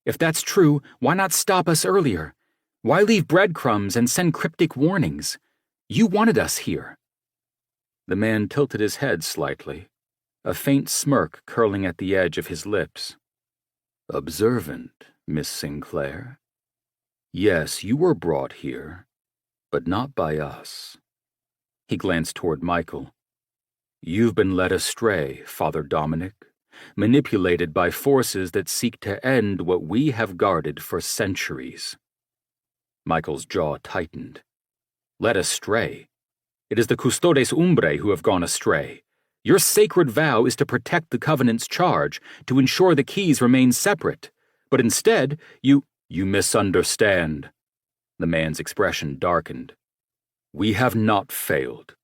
"If that's true, why not stop us earlier? Why leave breadcrumbs and send cryptic warnings? You wanted us here." The man tilted his head slightly, a faint smirk curling at the edge of his lips. "Observant, Miss Sinclair. Yes, you were brought here, but not by us." He glanced toward Michael. "You've been led astray, Father Dominic, manipulated by forces that seek to end what we have guarded for centuries." Michael's jaw tightened. "Led astray? It is the Custodes Umbrae who have gone astray. Your sacred vow is to protect the Covenant's charge, to ensure the keys remain separate. But instead, you misunderstand." The man's expression darkened. "We have not failed.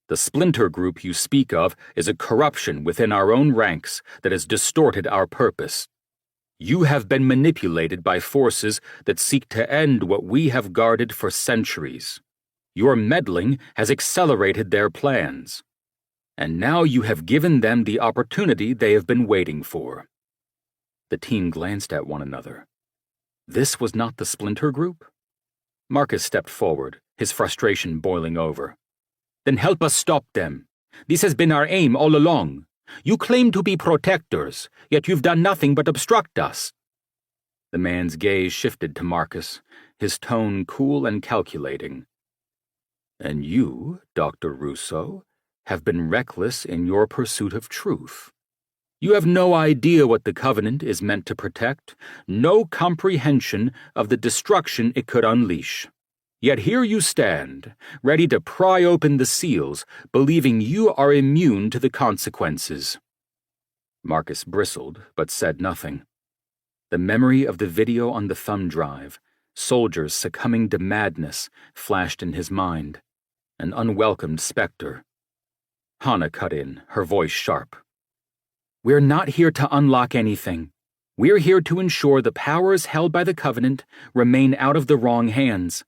The splinter group you speak of is a corruption within our own ranks that has distorted our purpose. You have been manipulated by forces that seek to end what we have guarded for centuries. Your meddling has accelerated their plans. And now you have given them the opportunity they have been waiting for." The team glanced at one another. This was not the splinter group? Marcus stepped forward, his frustration boiling over. "Then help us stop them. This has been our aim all along. You claim to be protectors, yet you've done nothing but obstruct us." The man's gaze shifted to Marcus, his tone cool and calculating. "And you, Dr. Russo, have been reckless in your pursuit of truth. You have no idea what the Covenant is meant to protect, no comprehension of the destruction it could unleash. Yet here you stand, ready to pry open the seals, believing you are immune to the consequences." Marcus bristled, but said nothing. The memory of the video on the thumb drive, soldiers succumbing to madness, flashed in his mind. An unwelcomed specter. Hannah cut in, her voice sharp. "We're not here to unlock anything. We're here to ensure the powers held by the Covenant remain out of the wrong hands.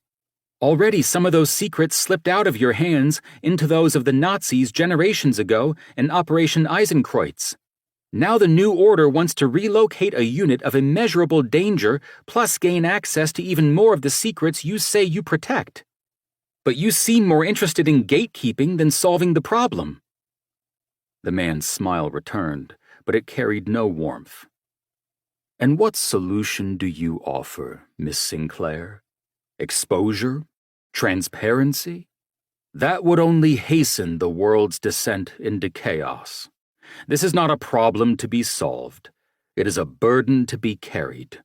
Already some of those secrets slipped out of your hands into those of the Nazis generations ago in Operation Eisenkreuz. Now the New Order wants to relocate a unit of immeasurable danger plus gain access to even more of the secrets you say you protect. But you seem more interested in gatekeeping than solving the problem." The man's smile returned, but it carried no warmth. "And what solution do you offer, Miss Sinclair? Exposure? Transparency? That would only hasten the world's descent into chaos. This is not a problem to be solved. It is a burden to be carried."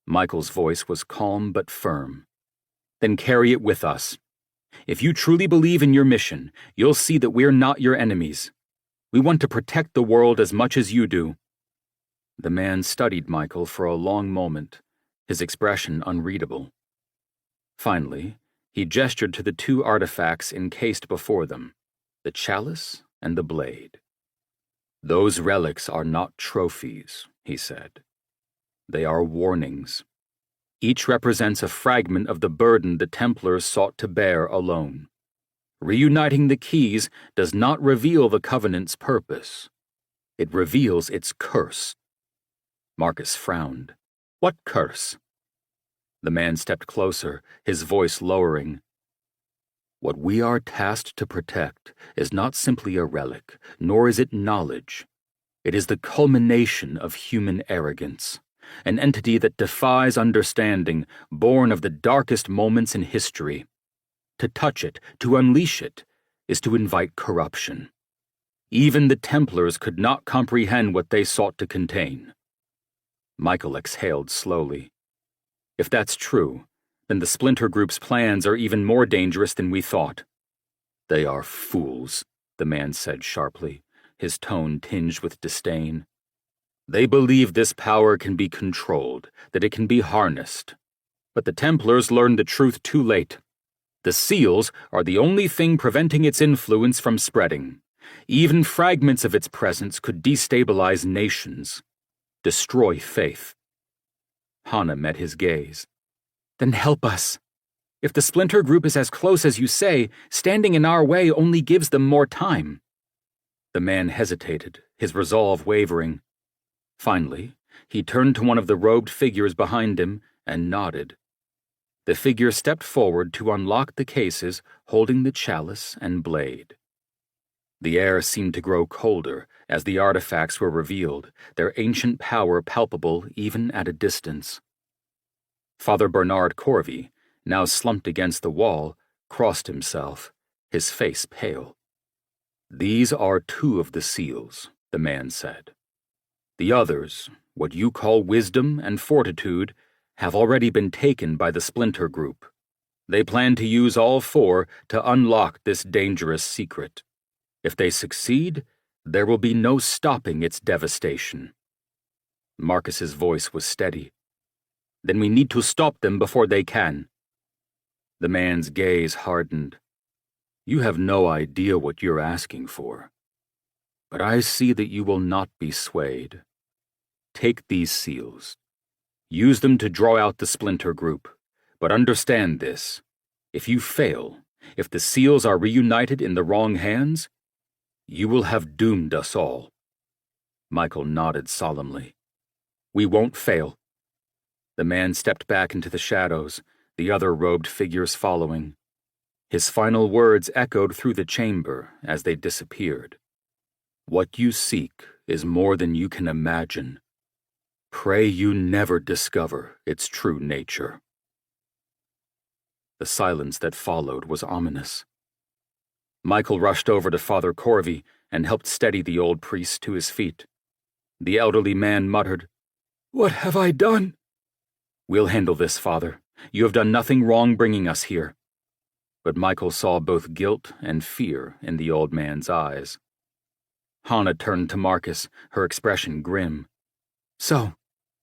Michael's voice was calm but firm. "Then carry it with us. If you truly believe in your mission, you'll see that we're not your enemies. We want to protect the world as much as you do." The man studied Michael for a long moment, his expression unreadable. Finally, he gestured to the two artifacts encased before them, the chalice and the blade. "Those relics are not trophies," he said. "They are warnings. Each represents a fragment of the burden the Templars sought to bear alone. Reuniting the keys does not reveal the Covenant's purpose. It reveals its curse." Marcus frowned. "What curse?" The man stepped closer, his voice lowering. "What we are tasked to protect is not simply a relic, nor is it knowledge. It is the culmination of human arrogance, an entity that defies understanding, born of the darkest moments in history. To touch it, to unleash it, is to invite corruption. Even the Templars could not comprehend what they sought to contain." Michael exhaled slowly. "If that's true, then the Splinter Group's plans are even more dangerous than we thought." "They are fools," the man said sharply, his tone tinged with disdain. "They believe this power can be controlled, that it can be harnessed. But the Templars learned the truth too late. The seals are the only thing preventing its influence from spreading. Even fragments of its presence could destabilize nations, destroy faith." Hana met his gaze. "Then help us. If the Splinter Group is as close as you say, standing in our way only gives them more time." The man hesitated, his resolve wavering. Finally, he turned to one of the robed figures behind him and nodded. The figure stepped forward to unlock the cases, holding the chalice and blade. The air seemed to grow colder as the artifacts were revealed, their ancient power palpable even at a distance. Father Bernard Corvey, now slumped against the wall, crossed himself, his face pale. "These are two of the seals," the man said. "The others, what you call wisdom and fortitude, have already been taken by the Splinter Group. They plan to use all four to unlock this dangerous secret. If they succeed, there will be no stopping its devastation." Marcus's voice was steady. "Then we need to stop them before they can." The man's gaze hardened. "You have no idea what you're asking for. But I see that you will not be swayed. Take these seals. Use them to draw out the Splinter Group, but understand this. If you fail, if the seals are reunited in the wrong hands, you will have doomed us all." Michael nodded solemnly. "We won't fail." The man stepped back into the shadows, the other robed figures following. His final words echoed through the chamber as they disappeared. "What you seek is more than you can imagine. Pray you never discover its true nature." The silence that followed was ominous. Michael rushed over to Father Corvey and helped steady the old priest to his feet. The elderly man muttered, "What have I done?" "We'll handle this, Father. You have done nothing wrong bringing us here." But Michael saw both guilt and fear in the old man's eyes. Hana turned to Marcus, her expression grim. "So,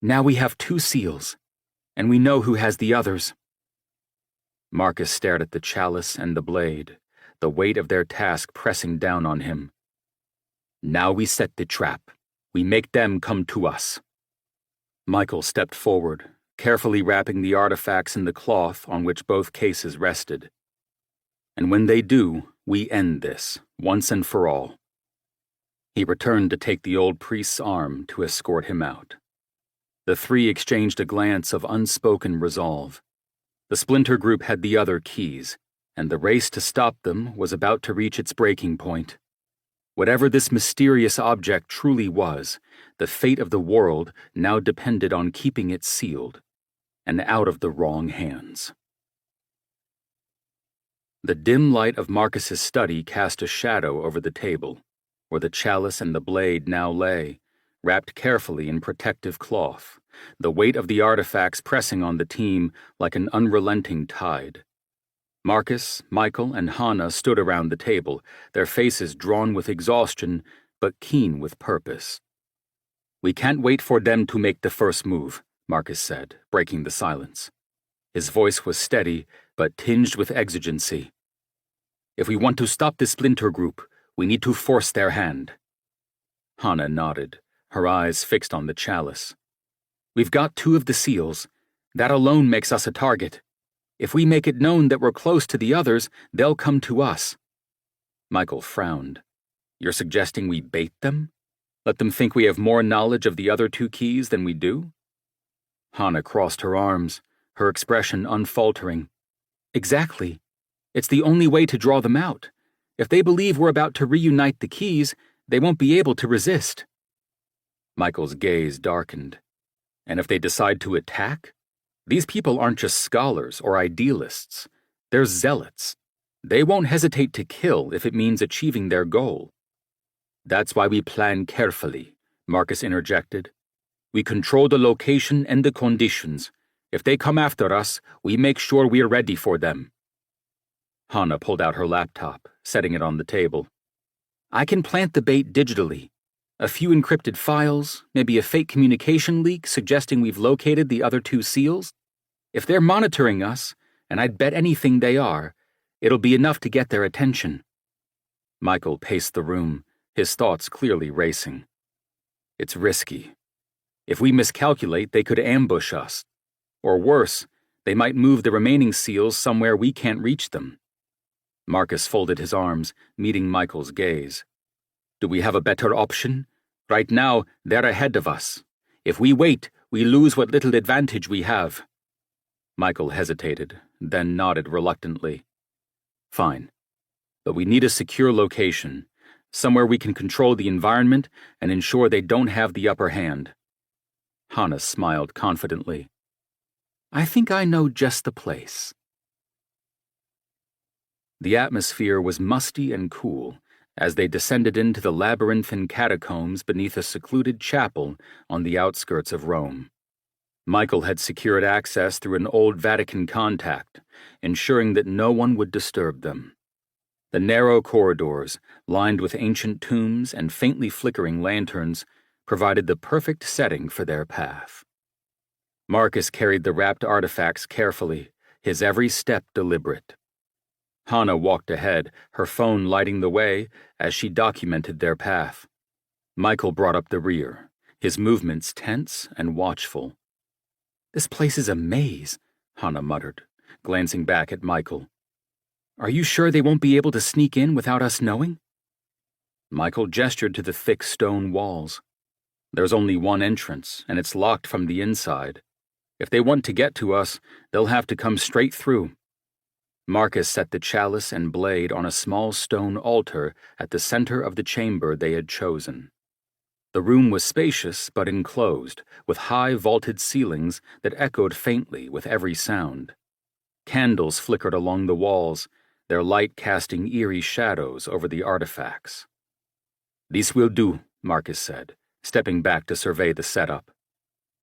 now we have two seals, and we know who has the others." Marcus stared at the chalice and the blade, the weight of their task pressing down on him. "Now we set the trap. We make them come to us." Michael stepped forward, carefully wrapping the artifacts in the cloth on which both cases rested. "And when they do, we end this, once and for all." He returned to take the old priest's arm to escort him out. The three exchanged a glance of unspoken resolve. The Splinter Group had the other keys, and the race to stop them was about to reach its breaking point. Whatever this mysterious object truly was, the fate of the world now depended on keeping it sealed, and out of the wrong hands. The dim light of Marcus's study cast a shadow over the table. where the chalice and the blade now lay, wrapped carefully in protective cloth, the weight of the artifacts pressing on the team like an unrelenting tide. Marcus, Michael, and Hannah stood around the table, their faces drawn with exhaustion, but keen with purpose. "We can't wait for them to make the first move," Marcus said, breaking the silence. His voice was steady, but tinged with exigency. "If we want to stop the splinter group, we need to force their hand." Hannah nodded, her eyes fixed on the chalice. "We've got 2 of the seals. That alone makes us a target. If we make it known that we're close to the others, they'll come to us." Michael frowned. "You're suggesting we bait them? Let them think we have more knowledge of the other 2 keys than we do?" Hannah crossed her arms, her expression unfaltering. "Exactly. It's the only way to draw them out. If they believe we're about to reunite the keys, they won't be able to resist." Michael's gaze darkened. "And if they decide to attack? These people aren't just scholars or idealists. They're zealots. They won't hesitate to kill if it means achieving their goal." "That's why we plan carefully," Marcus interjected. "We control the location and the conditions. If they come after us, we make sure we're ready for them." Hannah pulled out her laptop, setting it on the table. "I can plant the bait digitally. A few encrypted files, maybe a fake communication leak suggesting we've located the other 2 seals. If they're monitoring us, and I'd bet anything they are, it'll be enough to get their attention." Michael paced the room, his thoughts clearly racing. "It's risky. If we miscalculate, they could ambush us. Or worse, they might move the remaining seals somewhere we can't reach them." Marcus folded his arms, meeting Michael's gaze. "Do we have a better option? Right now, they're ahead of us. If we wait, we lose what little advantage we have." Michael hesitated, then nodded reluctantly. "Fine. But we need a secure location, somewhere we can control the environment and ensure they don't have the upper hand." Hannah smiled confidently. "I think I know just the place." The atmosphere was musty and cool as they descended into the labyrinthine catacombs beneath a secluded chapel on the outskirts of Rome. Michael had secured access through an old Vatican contact, ensuring that no one would disturb them. The narrow corridors, lined with ancient tombs and faintly flickering lanterns, provided the perfect setting for their path. Marcus carried the wrapped artifacts carefully, his every step deliberate. Hannah walked ahead, her phone lighting the way as she documented their path. Michael brought up the rear, his movements tense and watchful. "This place is a maze," Hannah muttered, glancing back at Michael. "Are you sure they won't be able to sneak in without us knowing?" Michael gestured to the thick stone walls. "There's only one entrance, and it's locked from the inside. If they want to get to us, they'll have to come straight through." Marcus set the chalice and blade on a small stone altar at the center of the chamber they had chosen. The room was spacious but enclosed, with high vaulted ceilings that echoed faintly with every sound. Candles flickered along the walls, their light casting eerie shadows over the artifacts. "This will do," Marcus said, stepping back to survey the setup.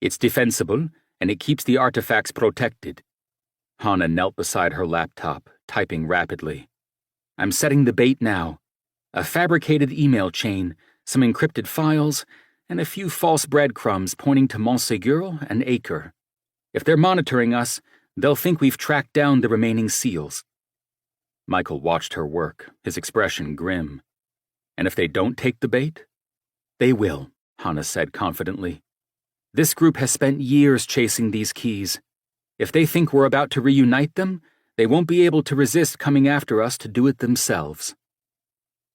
"It's defensible, and it keeps the artifacts protected." Hannah knelt beside her laptop, typing rapidly. "I'm setting the bait now. A fabricated email chain, some encrypted files, and a few false breadcrumbs pointing to Montségur and Acre. If they're monitoring us, they'll think we've tracked down the remaining seals." Michael watched her work, his expression grim. "And if they don't take the bait?" "They will," Hannah said confidently. "This group has spent years chasing these keys. If they think we're about to reunite them, they won't be able to resist coming after us to do it themselves."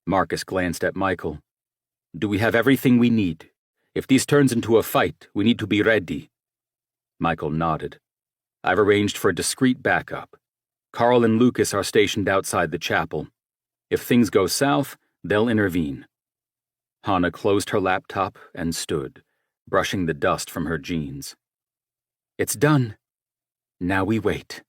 Marcus glanced at Michael. "Do we have everything we need? If this turns into a fight, we need to be ready." Michael nodded. "I've arranged for a discreet backup. Carl and Lucas are stationed outside the chapel. If things go south, they'll intervene." Hannah closed her laptop and stood, brushing the dust from her jeans. "It's done. Now we wait."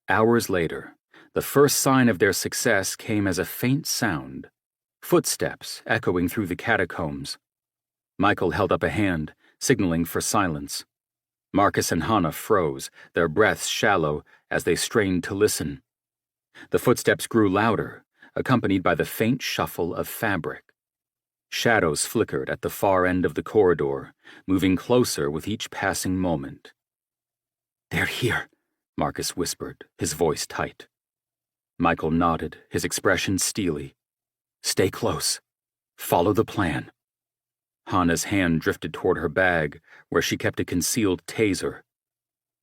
Hours later, the first sign of their success came as a faint sound, footsteps echoing through the catacombs. Michael held up a hand, signaling for silence. Marcus and Hannah froze, their breaths shallow as they strained to listen. The footsteps grew louder, accompanied by the faint shuffle of fabric. Shadows flickered at the far end of the corridor, moving closer with each passing moment. "They're here," Marcus whispered, his voice tight. Michael nodded, his expression steely. "Stay close. Follow the plan." Hannah's hand drifted toward her bag, where she kept a concealed taser.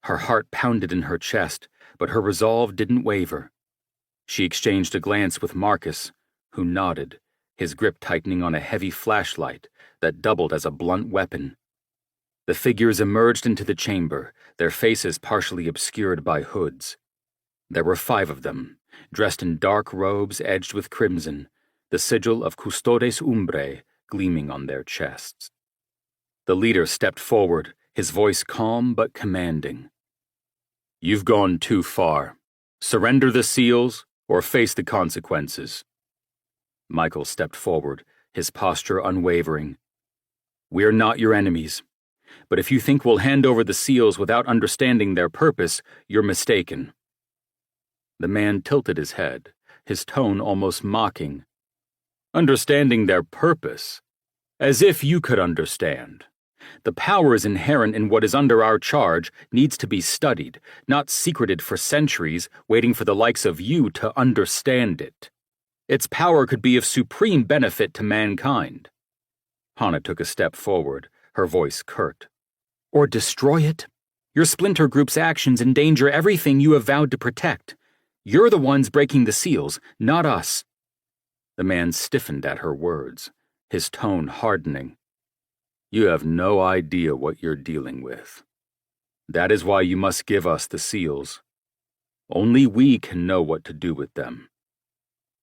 Her heart pounded in her chest, but her resolve didn't waver. She exchanged a glance with Marcus, who nodded, his grip tightening on a heavy flashlight that doubled as a blunt weapon. The figures emerged into the chamber, their faces partially obscured by hoods. There were 5 of them, dressed in dark robes edged with crimson, the sigil of Custodes Umbrae gleaming on their chests. The leader stepped forward, his voice calm but commanding. "You've gone too far. Surrender the seals or face the consequences." Michael stepped forward, his posture unwavering. "We're not your enemies, but if you think we'll hand over the seals without understanding their purpose, you're mistaken." The man tilted his head, his tone almost mocking. "Understanding their purpose? As if you could understand. The powers inherent in what is under our charge needs to be studied, not secreted for centuries, waiting for the likes of you to understand it. Its power could be of supreme benefit to mankind." Hannah took a step forward, her voice curt. "Or destroy it? Your splinter group's actions endanger everything you have vowed to protect. You're the ones breaking the seals, not us." The man stiffened at her words, his tone hardening. "You have no idea what you're dealing with. That is why you must give us the seals. Only we can know what to do with them."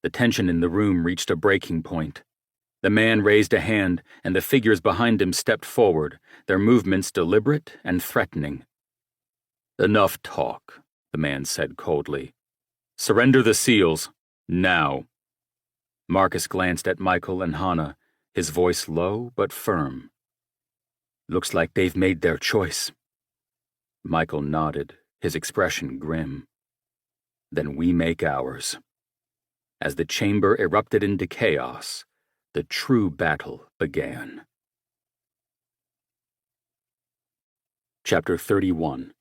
The tension in the room reached a breaking point. The man raised a hand, and the figures behind him stepped forward, their movements deliberate and threatening. "Enough talk," the man said coldly. "Surrender the seals, now." Marcus glanced at Michael and Hannah, his voice low but firm. "Looks like they've made their choice." Michael nodded, his expression grim. "Then we make ours." As the chamber erupted into chaos, the true battle began. Chapter 31.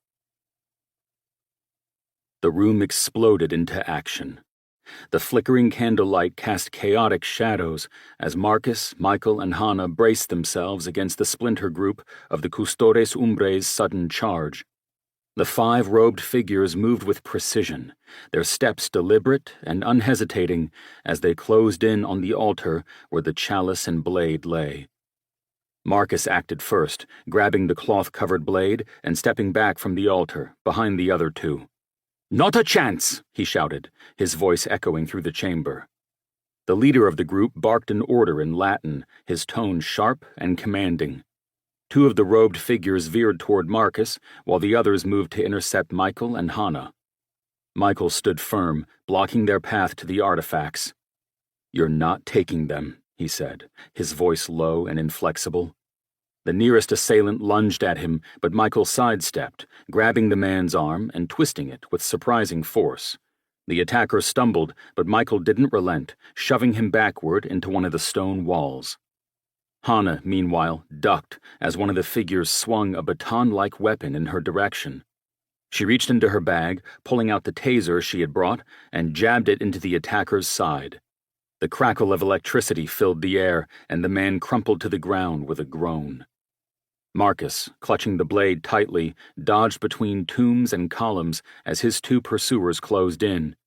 The room exploded into action. The flickering candlelight cast chaotic shadows as Marcus, Michael, and Hannah braced themselves against the splinter group of the Custodes Umbrae's sudden charge. The 5 robed figures moved with precision, their steps deliberate and unhesitating as they closed in on the altar where the chalice and blade lay. Marcus acted first, grabbing the cloth-covered blade and stepping back from the altar, behind the other 2. "Not a chance!" he shouted, his voice echoing through the chamber. The leader of the group barked an order in Latin, his tone sharp and commanding. 2 of the robed figures veered toward Marcus, while the others moved to intercept Michael and Hannah. Michael stood firm, blocking their path to the artifacts. "You're not taking them," he said, his voice low and inflexible. The nearest assailant lunged at him, but Michael sidestepped, grabbing the man's arm and twisting it with surprising force. The attacker stumbled, but Michael didn't relent, shoving him backward into one of the stone walls. Hannah, meanwhile, ducked as one of the figures swung a baton-like weapon in her direction. She reached into her bag, pulling out the taser she had brought, and jabbed it into the attacker's side. The crackle of electricity filled the air, and the man crumpled to the ground with a groan. Marcus, clutching the blade tightly, dodged between tombs and columns as his 2 pursuers closed in.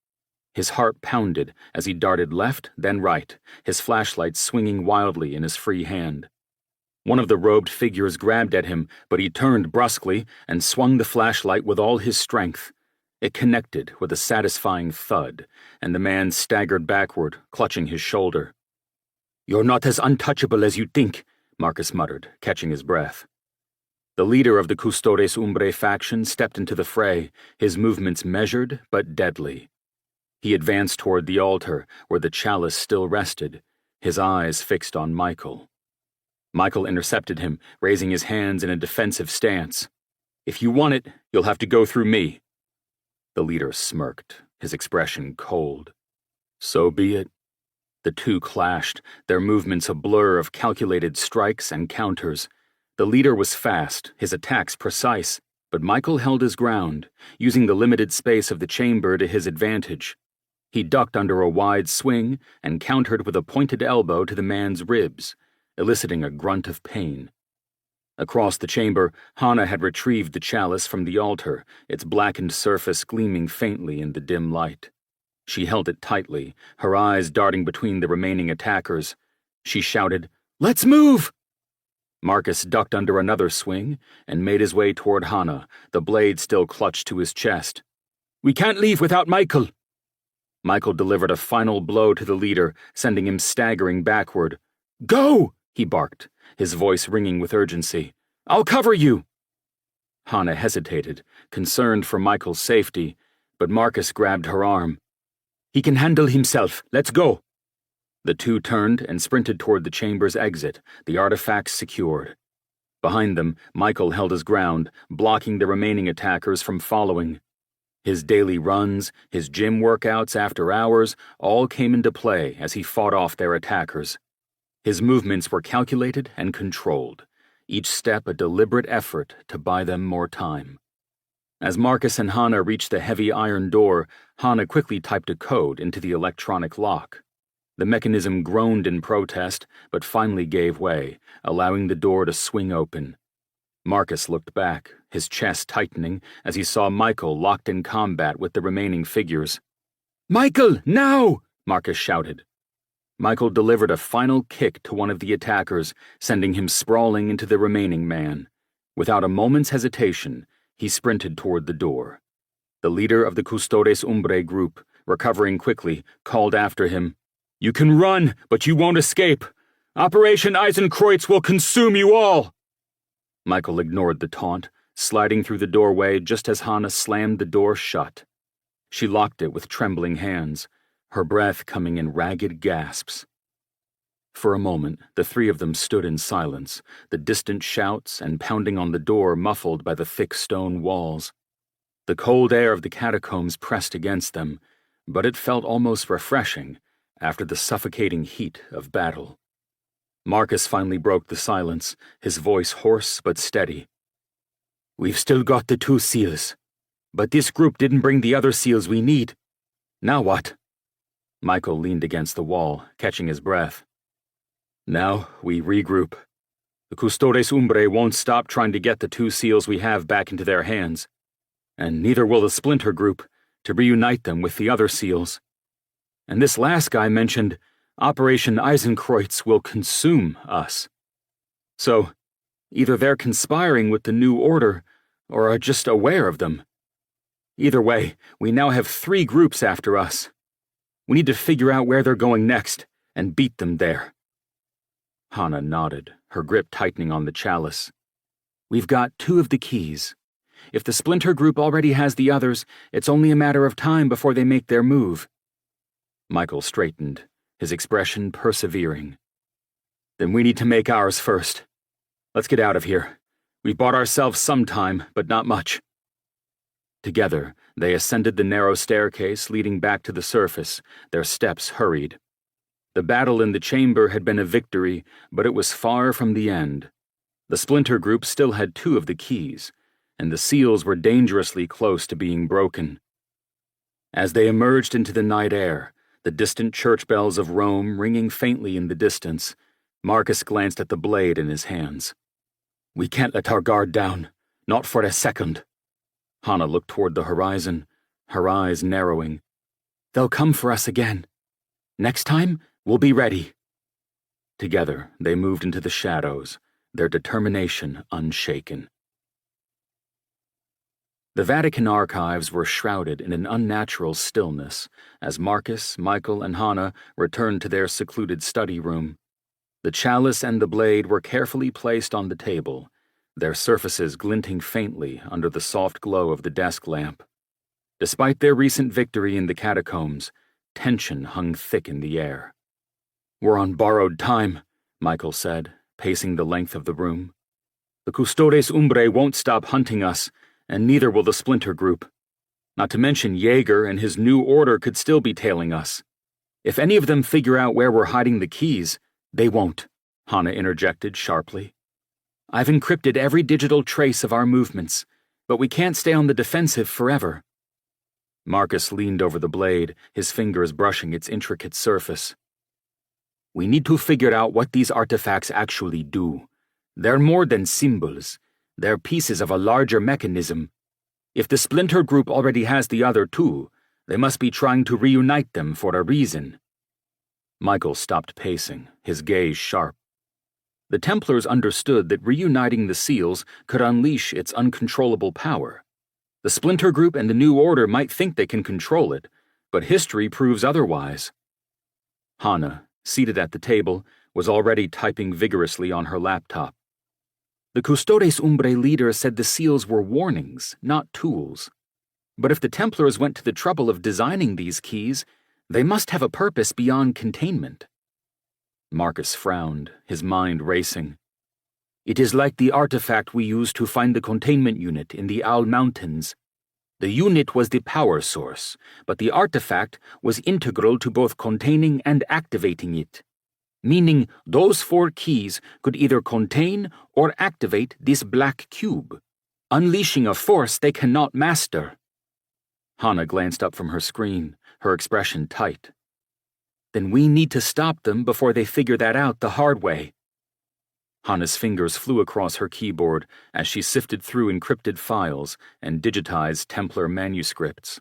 His heart pounded as he darted left, then right, his flashlight swinging wildly in his free hand. One of the robed figures grabbed at him, but he turned brusquely and swung the flashlight with all his strength. It connected with a satisfying thud, and the man staggered backward, clutching his shoulder. "You're not as untouchable as you think," Marcus muttered, catching his breath. The leader of the Custodes Umbrae faction stepped into the fray, his movements measured but deadly. He advanced toward the altar, where the chalice still rested, his eyes fixed on Michael. Michael intercepted him, raising his hands in a defensive stance. "If you want it, you'll have to go through me." The leader smirked, his expression cold. "So be it." The two clashed, their movements a blur of calculated strikes and counters. The leader was fast, his attacks precise, but Michael held his ground, using the limited space of the chamber to his advantage. He ducked under a wide swing and countered with a pointed elbow to the man's ribs, eliciting a grunt of pain. Across the chamber, Hana had retrieved the chalice from the altar, its blackened surface gleaming faintly in the dim light. She held it tightly, her eyes darting between the remaining attackers. She shouted, "Let's move!" Marcus ducked under another swing and made his way toward Hana, the blade still clutched to his chest. "We can't leave without Michael!" Michael delivered a final blow to the leader, sending him staggering backward. "Go!" he barked, his voice ringing with urgency. "I'll cover you!" Hana hesitated, concerned for Michael's safety, but Marcus grabbed her arm. "He can handle himself. Let's go!" The two turned and sprinted toward the chamber's exit, the artifacts secured. Behind them, Michael held his ground, blocking the remaining attackers from following. His daily runs, his gym workouts after hours, all came into play as he fought off their attackers. His movements were calculated and controlled, each step a deliberate effort to buy them more time. As Marcus and Hana reached the heavy iron door, Hana quickly typed a code into the electronic lock. The mechanism groaned in protest, but finally gave way, allowing the door to swing open. Marcus looked back, his chest tightening as he saw Michael locked in combat with the remaining figures. "Michael, now!" Marcus shouted. Michael delivered a final kick to one of the attackers, sending him sprawling into the remaining man. Without a moment's hesitation, he sprinted toward the door. The leader of the Custodes Umbrae group, recovering quickly, called after him, "You can run, but you won't escape. Operation Eisenkreuz will consume you all!" Michael ignored the taunt, sliding through the doorway just as Hana slammed the door shut. She locked it with trembling hands, her breath coming in ragged gasps. For a moment, the three of them stood in silence, the distant shouts and pounding on the door muffled by the thick stone walls. The cold air of the catacombs pressed against them, but it felt almost refreshing after the suffocating heat of battle. Marcus finally broke the silence, his voice hoarse but steady. "We've still got the 2 seals, but this group didn't bring the other seals we need. Now what?" Michael leaned against the wall, catching his breath. "Now we regroup. The Custodes Umbrae won't stop trying to get the 2 seals we have back into their hands, and neither will the Splinter Group to reunite them with the other seals. And this last guy mentioned Operation Eisenkreuz will consume us. So, either they're conspiring with the New Order, or are just aware of them. Either way, we now have 3 groups after us. We need to figure out where they're going next, and beat them there." Hana nodded, her grip tightening on the chalice. "We've got 2 of the keys. If the Splinter Group already has the others, it's only a matter of time before they make their move." Michael straightened, his expression persevering. "Then we need to make ours first. Let's get out of here. We've bought ourselves some time, but not much." Together, they ascended the narrow staircase leading back to the surface, their steps hurried. The battle in the chamber had been a victory, but it was far from the end. The Splinter Group still had 2 of the keys, and the seals were dangerously close to being broken. As they emerged into the night air, the distant church bells of Rome ringing faintly in the distance, Marcus glanced at the blade in his hands. "We can't let our guard down, not for a second." Hana looked toward the horizon, her eyes narrowing. "They'll come for us again. Next time, we'll be ready." Together, they moved into the shadows, their determination unshaken. The Vatican archives were shrouded in an unnatural stillness as Marcus, Michael, and Hana returned to their secluded study room. The chalice and the blade were carefully placed on the table, their surfaces glinting faintly under the soft glow of the desk lamp. Despite their recent victory in the catacombs, tension hung thick in the air. "We're on borrowed time," Michael said, pacing the length of the room. "The Custodes Umbrae won't stop hunting us, and neither will the Splinter Group. Not to mention Jaeger and his new order could still be tailing us. If any of them figure out where we're hiding the keys, they won't," Hannah interjected sharply. "I've encrypted every digital trace of our movements, but we can't stay on the defensive forever." Marcus leaned over the blade, his fingers brushing its intricate surface. "We need to figure out what these artifacts actually do. They're more than symbols. They're pieces of a larger mechanism. If the Splinter Group already has the other two, they must be trying to reunite them for a reason." Michael stopped pacing, his gaze sharp. The Templars understood that reuniting the seals could unleash its uncontrollable power. The Splinter Group and the New Order might think they can control it, but history proves otherwise. Hannah, seated at the table, was already typing vigorously on her laptop. "The Custodes Umbrae leader said the seals were warnings, not tools. But if the Templars went to the trouble of designing these keys, they must have a purpose beyond containment." Marcus frowned, his mind racing. "It is like the artifact we used to find the containment unit in the Owl Mountains. The unit was the power source, but the artifact was integral to both containing and activating it. Meaning those 4 keys could either contain or activate this black cube, unleashing a force they cannot master." Hannah glanced up from her screen, her expression tight. "Then we need to stop them before they figure that out the hard way." Hannah's fingers flew across her keyboard as she sifted through encrypted files and digitized Templar manuscripts.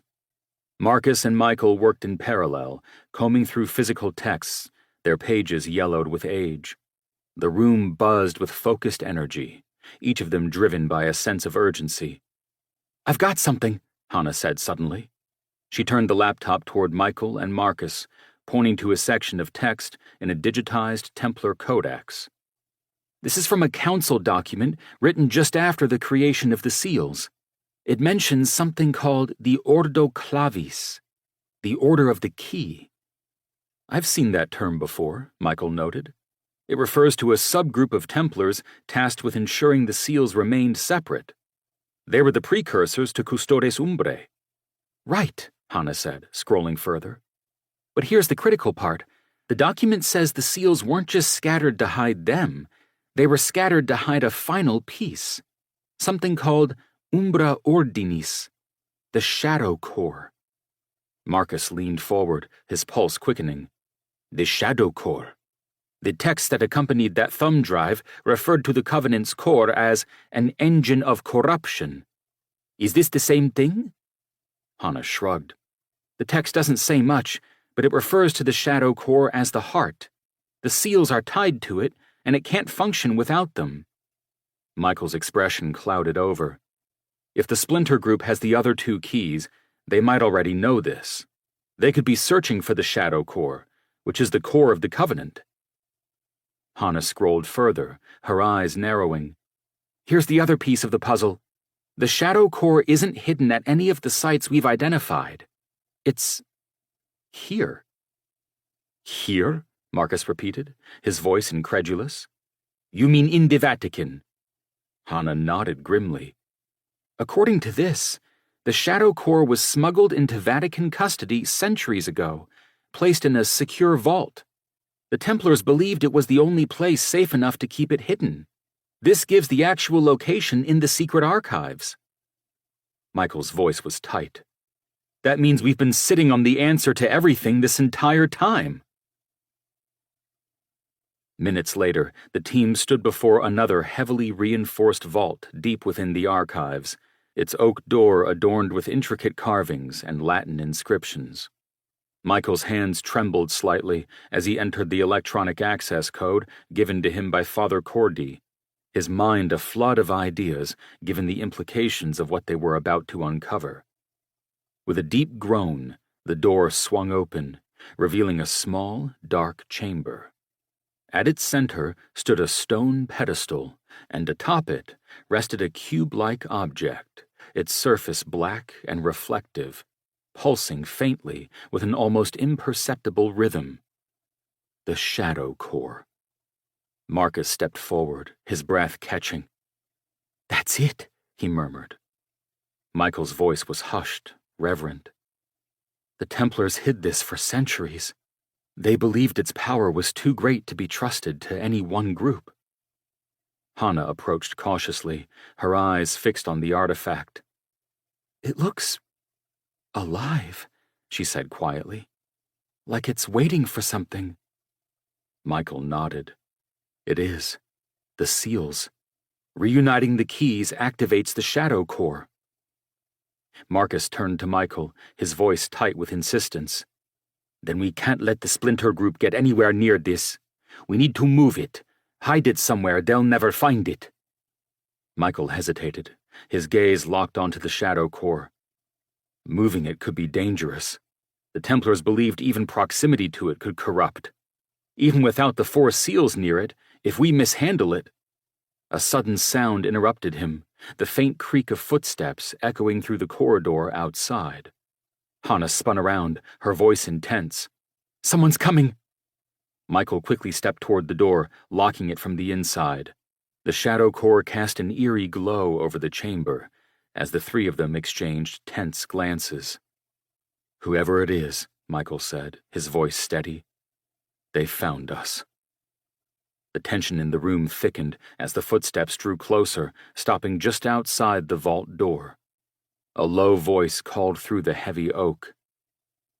Marcus and Michael worked in parallel, combing through physical texts, their pages yellowed with age. The room buzzed with focused energy, each of them driven by a sense of urgency. "I've got something," Hannah said suddenly. She turned the laptop toward Michael and Marcus, pointing to a section of text in a digitized Templar codex. "This is from a council document written just after the creation of the seals. It mentions something called the Ordo Clavis, the Order of the Key." "I've seen that term before," Michael noted. "It refers to a subgroup of Templars tasked with ensuring the seals remained separate. They were the precursors to Custodes Umbrae." "Right," Hannah said, scrolling further. "But here's the critical part. The document says the seals weren't just scattered to hide them. They were scattered to hide a final piece. Something called Umbra Ordinis, the Shadow Core." Marcus leaned forward, his pulse quickening. "The Shadow Core." The text that accompanied that thumb drive referred to the Covenant's core as an engine of corruption. "Is this the same thing?" Hannah shrugged. "The text doesn't say much, but it refers to the Shadow Core as the heart. The seals are tied to it, and it can't function without them." Michael's expression clouded over. If the Splinter Group has the other 2 keys, they might already know this. They could be searching for the Shadow Core, which is the core of the Covenant. Hannah scrolled further, her eyes narrowing. "Here's the other piece of the puzzle. The Shadow Core isn't hidden at any of the sites we've identified. It's here." "Here?" Marcus repeated, his voice incredulous. "You mean in the Vatican?" Hannah nodded grimly. "According to this, the Shadow Core was smuggled into Vatican custody centuries ago, placed in a secure vault. The Templars believed it was the only place safe enough to keep it hidden. This gives the actual location in the secret archives." Michael's voice was tight. "That means we've been sitting on the answer to everything this entire time." Minutes later, the team stood before another heavily reinforced vault deep within the archives, its oak door adorned with intricate carvings and Latin inscriptions. Michael's hands trembled slightly as he entered the electronic access code given to him by Father Cordy, his mind a flood of ideas given the implications of what they were about to uncover. With a deep groan, the door swung open, revealing a small, dark chamber. At its center stood a stone pedestal, and atop it rested a cube-like object, its surface black and reflective, pulsing faintly with an almost imperceptible rhythm. The Shadow Core. Marcus stepped forward, his breath catching. "That's it," he murmured. Michael's voice was hushed, reverent. "The Templars hid this for centuries. They believed its power was too great to be trusted to any one group." Hannah approached cautiously, her eyes fixed on the artifact. "It looks alive," she said quietly. "Like it's waiting for something." Michael nodded. "It is. The seals. Reuniting the keys activates the Shadow Core." Marcus turned to Michael, his voice tight with insistence. "Then we can't let the Splinter Group get anywhere near this. We need to move it. Hide it somewhere they'll never find it." Michael hesitated, his gaze locked onto the Shadow Core. Moving it could be dangerous. The Templars believed even proximity to it could corrupt. Even without the 4 seals near it, if we mishandle it... A sudden sound interrupted him, the faint creak of footsteps echoing through the corridor outside. Hannah spun around, her voice intense. "Someone's coming!" Michael quickly stepped toward the door, locking it from the inside. The Shadow Core cast an eerie glow over the chamber, as the 3 of them exchanged tense glances. "Whoever it is," Michael said, his voice steady, "they found us." The tension in the room thickened as the footsteps drew closer, stopping just outside the vault door. A low voice called through the heavy oak.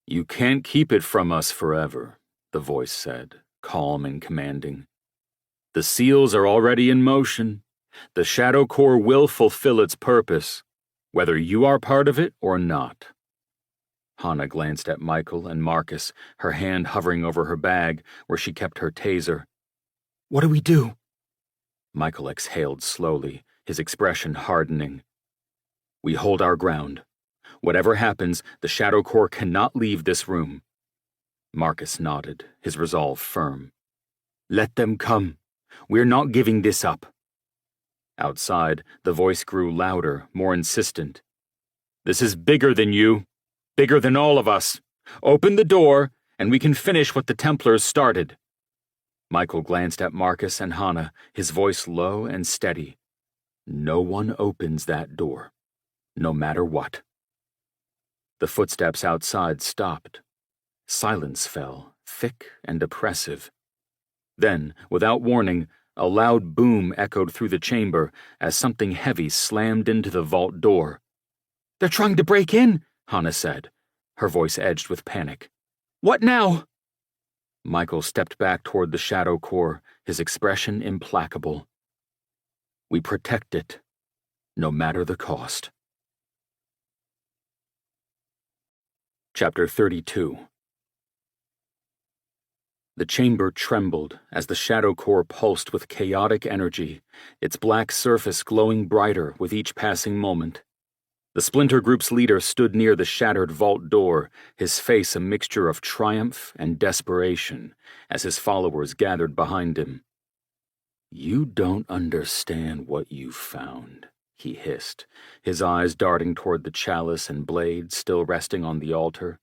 "You can't keep it from us forever," the voice said, calm and commanding. "The seals are already in motion. The Shadow Core will fulfill its purpose, whether you are part of it or not." Hannah glanced at Michael and Marcus, her hand hovering over her bag where she kept her taser. "What do we do?" Michael exhaled slowly, his expression hardening. "We hold our ground. Whatever happens, the Shadow Core cannot leave this room." Marcus nodded, his resolve firm. "Let them come. We're not giving this up." Outside, the voice grew louder, more insistent. "This is bigger than you. Bigger than all of us. Open the door, and we can finish what the Templars started." Michael glanced at Marcus and Hannah, his voice low and steady. "No one opens that door, no matter what." The footsteps outside stopped. Silence fell, thick and oppressive. Then, without warning, a loud boom echoed through the chamber as something heavy slammed into the vault door. "They're trying to break in," Hannah said, her voice edged with panic. "What now?" Michael stepped back toward the Shadow Core, his expression implacable. "We protect it, no matter the cost." Chapter 32. The chamber trembled as the Shadow Core pulsed with chaotic energy, its black surface glowing brighter with each passing moment. The Splinter Group's leader stood near the shattered vault door, his face a mixture of triumph and desperation, as his followers gathered behind him. "You don't understand what you found," he hissed, his eyes darting toward the chalice and blade still resting on the altar.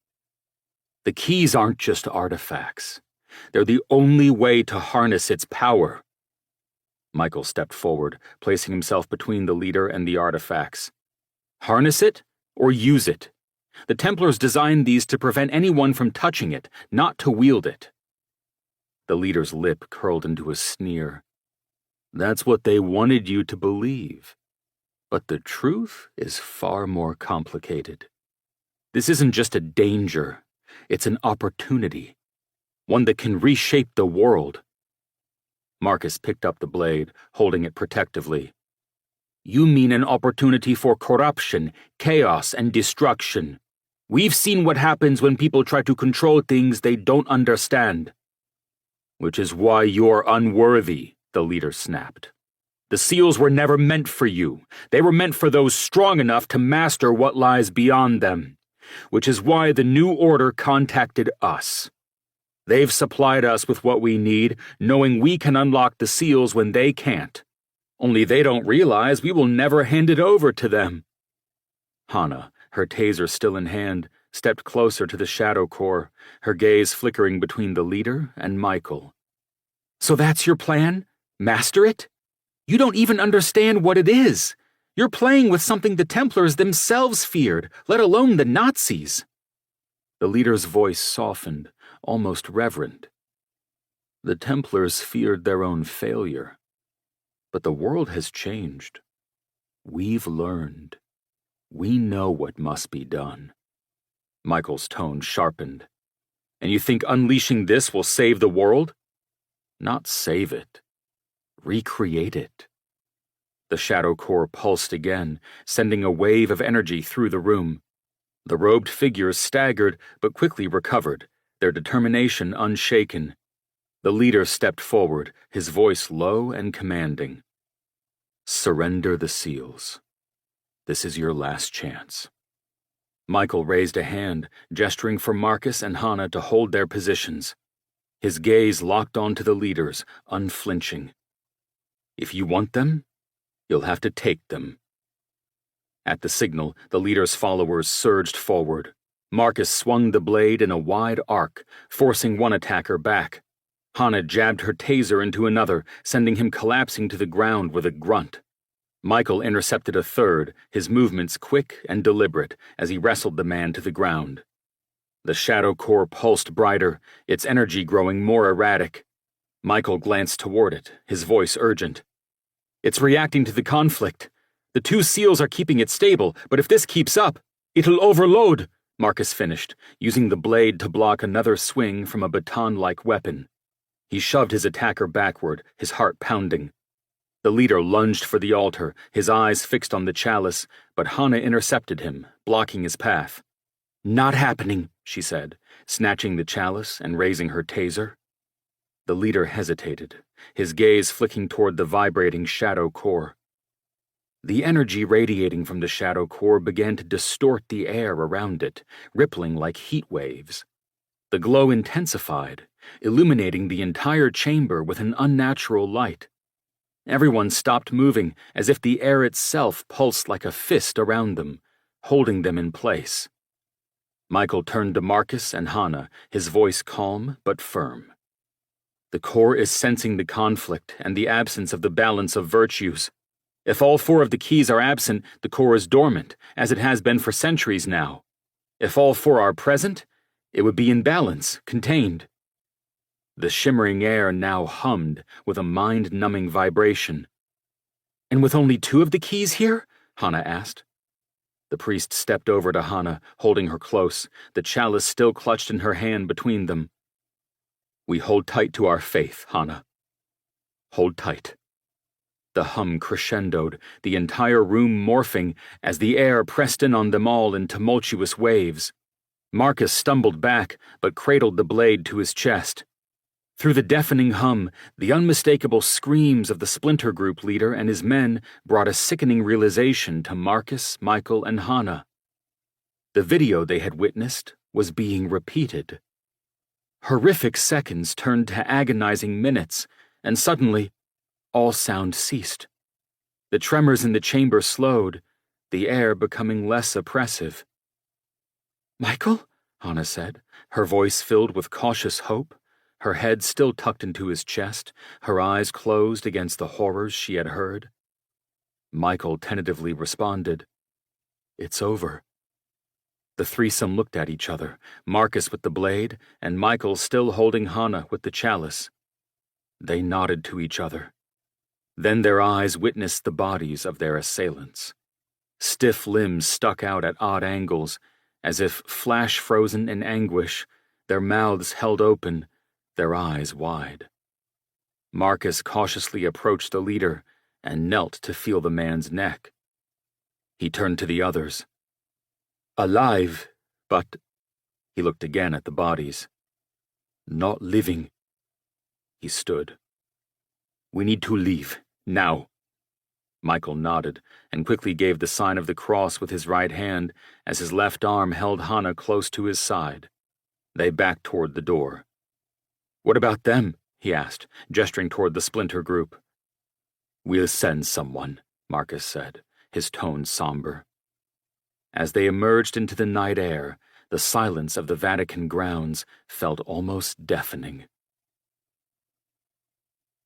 "The keys aren't just artifacts. They're the only way to harness its power." Michael stepped forward, placing himself between the leader and the artifacts. "Harness it or use it. The Templars designed these to prevent anyone from touching it, not to wield it." The leader's lip curled into a sneer. "That's what they wanted you to believe. But the truth is far more complicated. This isn't just a danger, it's an opportunity. One that can reshape the world." Marcus picked up the blade, holding it protectively. "You mean an opportunity for corruption, chaos, and destruction. We've seen what happens when people try to control things they don't understand." "Which is why you're unworthy," the leader snapped. "The seals were never meant for you. They were meant for those strong enough to master what lies beyond them. Which is why the New Order contacted us. They've supplied us with what we need, knowing we can unlock the seals when they can't. Only they don't realize we will never hand it over to them." Hannah, her taser still in hand, stepped closer to the Shadow Core, her gaze flickering between the leader and Michael. So that's your plan? Master it? You don't even understand what it is. You're playing with something the Templars themselves feared, let alone the Nazis. The leader's voice softened, almost reverent. The Templars feared their own failure. But the world has changed. We've learned. We know what must be done. Michael's tone sharpened. And you think unleashing this will save the world? Not save it. Recreate it. The Shadow Core pulsed again, sending a wave of energy through the room. The robed figures staggered but quickly recovered, their determination unshaken. The leader stepped forward, his voice low and commanding. Surrender the seals. This is your last chance. Michael raised a hand, gesturing for Marcus and Hannah to hold their positions. His gaze locked onto the leaders, unflinching. If you want them, you'll have to take them. At the signal, the leader's followers surged forward. Marcus swung the blade in a wide arc, forcing one attacker back. Hannah jabbed her taser into another, sending him collapsing to the ground with a grunt. Michael intercepted a third, his movements quick and deliberate as he wrestled the man to the ground. The Shadow Core pulsed brighter, its energy growing more erratic. Michael glanced toward it, his voice urgent. It's reacting to the conflict. The 2 seals are keeping it stable, but if this keeps up, it'll overload, Marcus finished, using the blade to block another swing from a baton-like weapon. He shoved his attacker backward, his heart pounding. The leader lunged for the altar, his eyes fixed on the chalice, but Hannah intercepted him, blocking his path. Not happening, she said, snatching the chalice and raising her taser. The leader hesitated, his gaze flicking toward the vibrating Shadow Core. The energy radiating from the Shadow Core began to distort the air around it, rippling like heat waves. The glow intensified, illuminating the entire chamber with an unnatural light. Everyone stopped moving, as if the air itself pulsed like a fist around them, holding them in place. Michael turned to Marcus and Hannah, his voice calm but firm. The core is sensing the conflict and the absence of the balance of virtues. If all 4 of the keys are absent, the core is dormant, as it has been for centuries now. If all 4 are present, it would be in balance, contained. The shimmering air now hummed with a mind-numbing vibration. And with only 2 of the keys here? Hannah asked. The priest stepped over to Hannah, holding her close, the chalice still clutched in her hand between them. We hold tight to our faith, Hannah. Hold tight. The hum crescendoed, the entire room morphing as the air pressed in on them all in tumultuous waves. Marcus stumbled back, but cradled the blade to his chest. Through the deafening hum, the unmistakable screams of the Splinter Group leader and his men brought a sickening realization to Marcus, Michael, and Hannah. The video they had witnessed was being repeated. Horrific seconds turned to agonizing minutes, and suddenly, all sound ceased. The tremors in the chamber slowed, the air becoming less oppressive. Michael? Hannah said, her voice filled with cautious hope, her head still tucked into his chest, her eyes closed against the horrors she had heard. Michael tentatively responded, It's over. The threesome looked at each other, Marcus with the blade, and Michael still holding Hannah with the chalice. They nodded to each other. Then their eyes witnessed the bodies of their assailants. Stiff limbs stuck out at odd angles, as if flash-frozen in anguish, their mouths held open, their eyes wide. Marcus cautiously approached the leader and knelt to feel the man's neck. He turned to the others. Alive, but... He looked again at the bodies. Not living. He stood. We need to leave, now. Michael nodded and quickly gave the sign of the cross with his right hand as his left arm held Hannah close to his side. They backed toward the door. What about them? He asked, gesturing toward the Splinter Group. We'll send someone, Marcus said, his tone somber. As they emerged into the night air, the silence of the Vatican grounds felt almost deafening.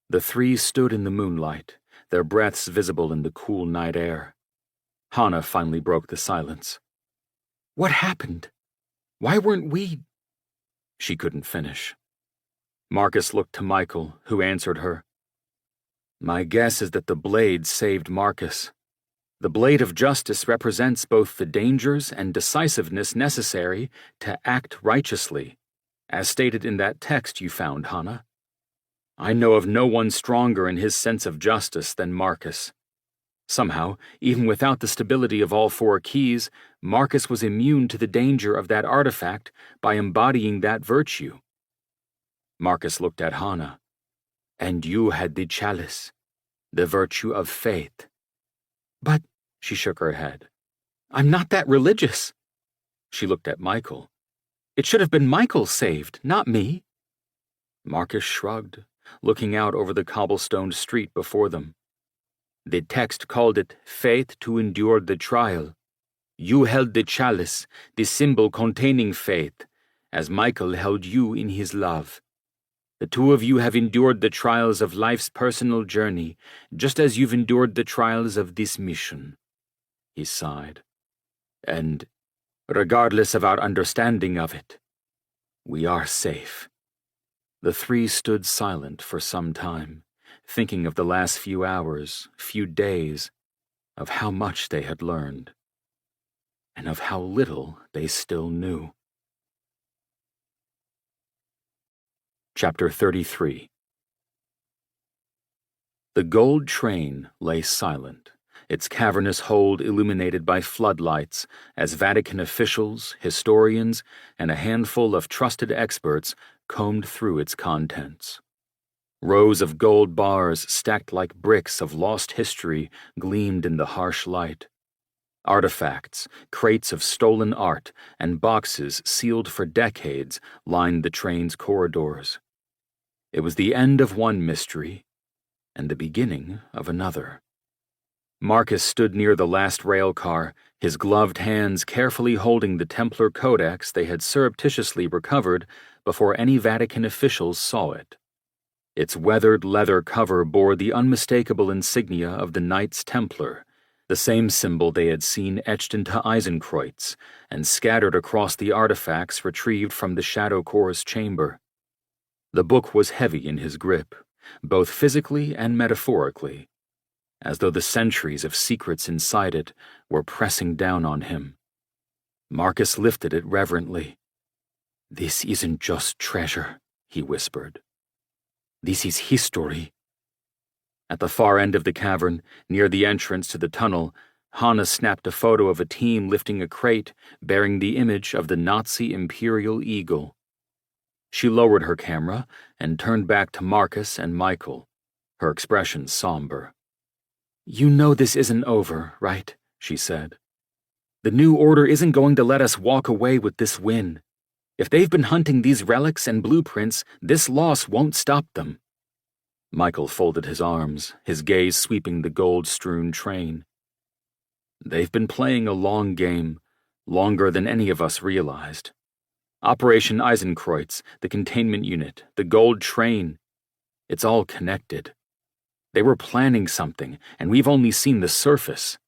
The three stood in the moonlight, their breaths visible in the cool night air. Hannah finally broke the silence. "What happened? Why weren't we—" She couldn't finish. Marcus looked to Michael, who answered her. "My guess is that the blade saved Marcus. The blade of justice represents both the dangers and decisiveness necessary to act righteously, as stated in that text you found, Hannah. I know of no one stronger in his sense of justice than Marcus. Somehow, even without the stability of all four keys, Marcus was immune to the danger of that artifact by embodying that virtue." Marcus looked at Hannah. "And you had the chalice, the virtue of faith." "But," she shook her head, "I'm not that religious." She looked at Michael. "It should have been Michael saved, not me." Marcus shrugged, looking out over the cobblestoned street before them. "The text called it faith to endure the trial. You held the chalice, the symbol containing faith, as Michael held you in his love. The two of you have endured the trials of life's personal journey, just as you've endured the trials of this mission." He sighed. "And, regardless of our understanding of it, we are safe." The three stood silent for some time, thinking of the last few hours, few days, of how much they had learned, and of how little they still knew. Chapter 33. The gold train lay silent, its cavernous hold illuminated by floodlights as Vatican officials, historians, and a handful of trusted experts combed through its contents. Rows of gold bars stacked like bricks of lost history gleamed in the harsh light. Artifacts, crates of stolen art, and boxes sealed for decades lined the train's corridors. It was the end of one mystery and the beginning of another. Marcus stood near the last rail car, his gloved hands carefully holding the Templar Codex they had surreptitiously recovered before any Vatican officials saw it. Its weathered leather cover bore the unmistakable insignia of the Knights Templar, the same symbol they had seen etched into Eisenkreuz and scattered across the artifacts retrieved from the Shadow Corps' chamber. The book was heavy in his grip, both physically and metaphorically, as though the centuries of secrets inside it were pressing down on him. Marcus lifted it reverently. "This isn't just treasure," he whispered. "This is history." At the far end of the cavern, near the entrance to the tunnel, Hannah snapped a photo of a team lifting a crate bearing the image of the Nazi Imperial Eagle. She lowered her camera and turned back to Marcus and Michael, her expression somber. "You know this isn't over, right?" she said. "The New Order isn't going to let us walk away with this win. If they've been hunting these relics and blueprints, this loss won't stop them." Michael folded his arms, his gaze sweeping the gold-strewn train. "They've been playing a long game, longer than any of us realized. Operation Eisenkreuz, the containment unit, the gold train. It's all connected. They were planning something, and we've only seen the surface."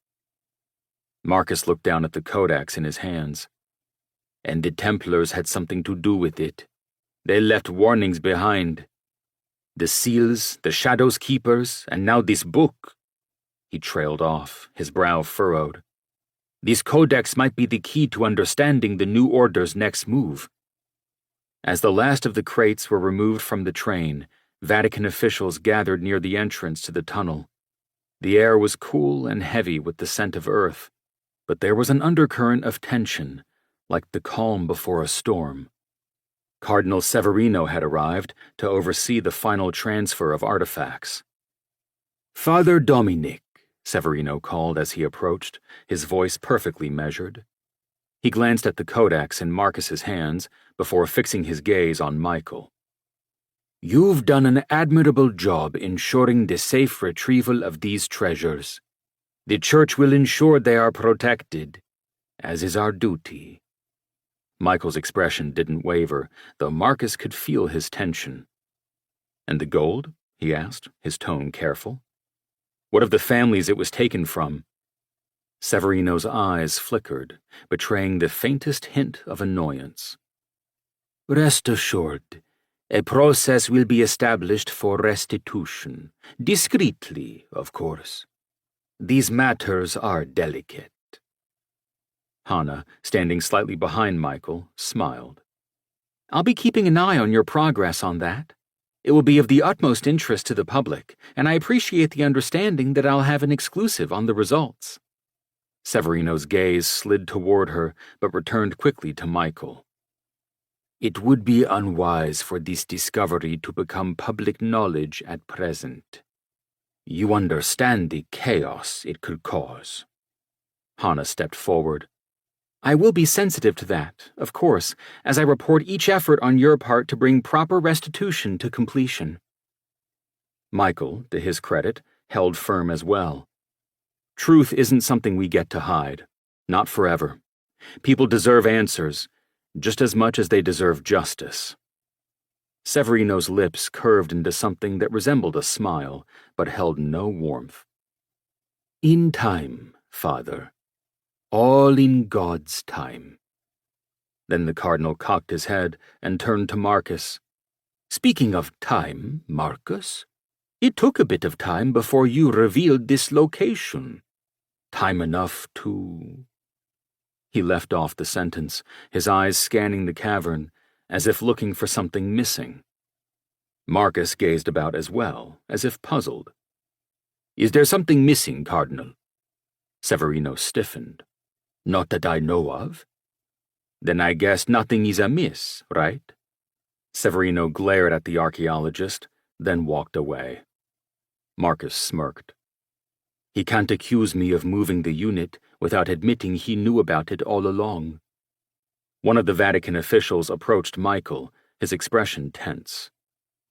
Marcus looked down at the codex in his hands. "And the Templars had something to do with it. They left warnings behind. The seals, the Shadow's keepers, and now this book." He trailed off, his brow furrowed. "This codex might be the key to understanding the New Order's next move." As the last of the crates were removed from the train, Vatican officials gathered near the entrance to the tunnel. The air was cool and heavy with the scent of earth, but there was an undercurrent of tension, like the calm before a storm. Cardinal Severino had arrived to oversee the final transfer of artifacts. "Father Dominic," Severino called as he approached, his voice perfectly measured. He glanced at the codex in Marcus's hands before fixing his gaze on Michael. "You've done an admirable job ensuring the safe retrieval of these treasures. The Church will ensure they are protected, as is our duty." Michael's expression didn't waver, though Marcus could feel his tension. "And the gold?" he asked, his tone careful. "What of the families it was taken from?" Severino's eyes flickered, betraying the faintest hint of annoyance. "Rest assured, a process will be established for restitution, discreetly, of course. These matters are delicate." Hannah, standing slightly behind Michael, smiled. "I'll be keeping an eye on your progress on that. It will be of the utmost interest to the public, and I appreciate the understanding that I'll have an exclusive on the results." Severino's gaze slid toward her, but returned quickly to Michael. "It would be unwise for this discovery to become public knowledge at present. You understand the chaos it could cause." Hannah stepped forward. "I will be sensitive to that, of course, as I report each effort on your part to bring proper restitution to completion." Michael, to his credit, held firm as well. "Truth isn't something we get to hide. Not forever. People deserve answers, just as much as they deserve justice." Severino's lips curved into something that resembled a smile, but held no warmth. "In time, Father. All in God's time." Then the cardinal cocked his head and turned to Marcus. "Speaking of time, Marcus, it took a bit of time before you revealed this location. Time enough to—" He left off the sentence, his eyes scanning the cavern, as if looking for something missing. Marcus gazed about as well, as if puzzled. "Is there something missing, Cardinal?" Severino stiffened. "Not that I know of." "Then I guess nothing is amiss, right?" Severino glared at the archaeologist, then walked away. Marcus smirked. "He can't accuse me of moving the unit without admitting he knew about it all along." One of the Vatican officials approached Michael, his expression tense.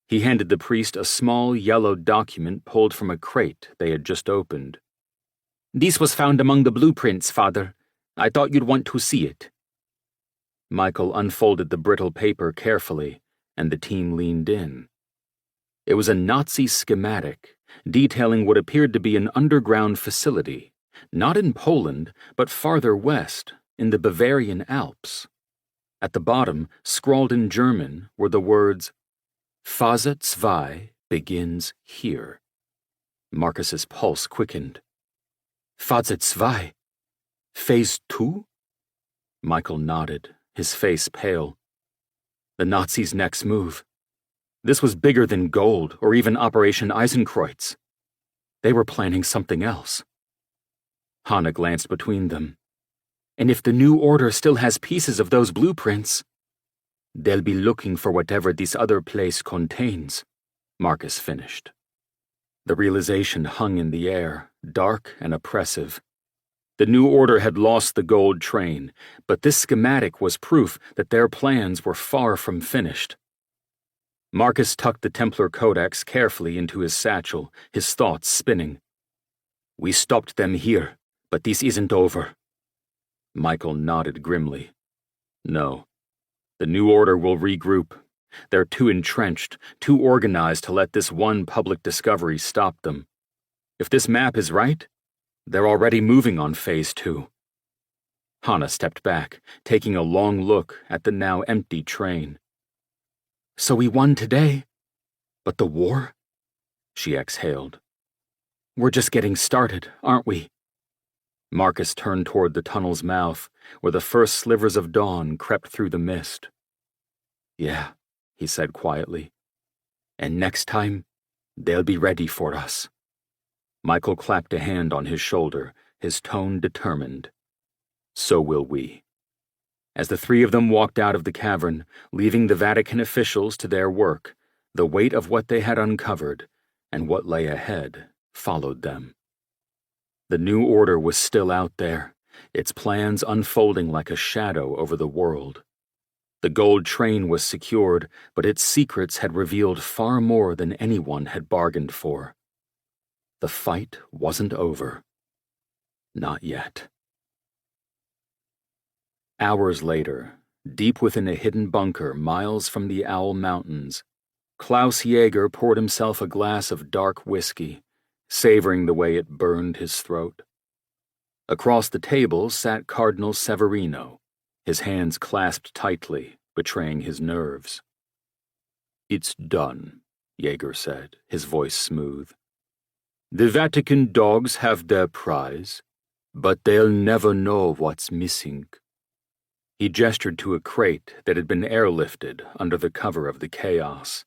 He handed the priest a small yellow document pulled from a crate they had just opened. "This was found among the blueprints, Father. I thought you'd want to see it." Michael unfolded the brittle paper carefully, and the team leaned in. It was a Nazi schematic, detailing what appeared to be an underground facility, not in Poland, but farther west, in the Bavarian Alps. At the bottom, scrawled in German, were the words, "Phase 2 begins here." Marcus's pulse quickened. "Phase 2? Phase 2? Michael nodded, his face pale. The Nazis' next move. This was bigger than gold or even Operation Eisenkreuz. They were planning something else. Hannah glanced between them. "And if the new order still has pieces of those blueprints, they'll be looking for whatever this other place contains," Marcus finished. The realization hung in the air, dark and oppressive. The new order had lost the gold train, but this schematic was proof that their plans were far from finished. Marcus tucked the Templar Codex carefully into his satchel, his thoughts spinning. "We stopped them here, but this isn't over." Michael nodded grimly. "No. The new order will regroup. They're too entrenched, too organized to let this one public discovery stop them. If this map is right, they're already moving on Phase 2. Hannah stepped back, taking a long look at the now empty train. "So we won today? But the war?" She exhaled. "We're just getting started, aren't we?" Marcus turned toward the tunnel's mouth, where the first slivers of dawn crept through the mist. "Yeah," he said quietly. "And next time, they'll be ready for us." Michael clapped a hand on his shoulder, his tone determined. "So will we." As the three of them walked out of the cavern, leaving the Vatican officials to their work, the weight of what they had uncovered, and what lay ahead, followed them. The new order was still out there, its plans unfolding like a shadow over the world. The gold train was secured, but its secrets had revealed far more than anyone had bargained for. The fight wasn't over. Not yet. Hours later, Deep within a hidden bunker miles from the Owl Mountains, Klaus Jaeger poured himself a glass of dark whiskey, savoring the way it burned his throat. Across the table sat Cardinal Severino, his hands clasped tightly, betraying his nerves. "It's done," Jaeger said, his voice smooth. "The Vatican dogs have their prize, but they'll never know what's missing." He gestured to a crate that had been airlifted under the cover of the chaos.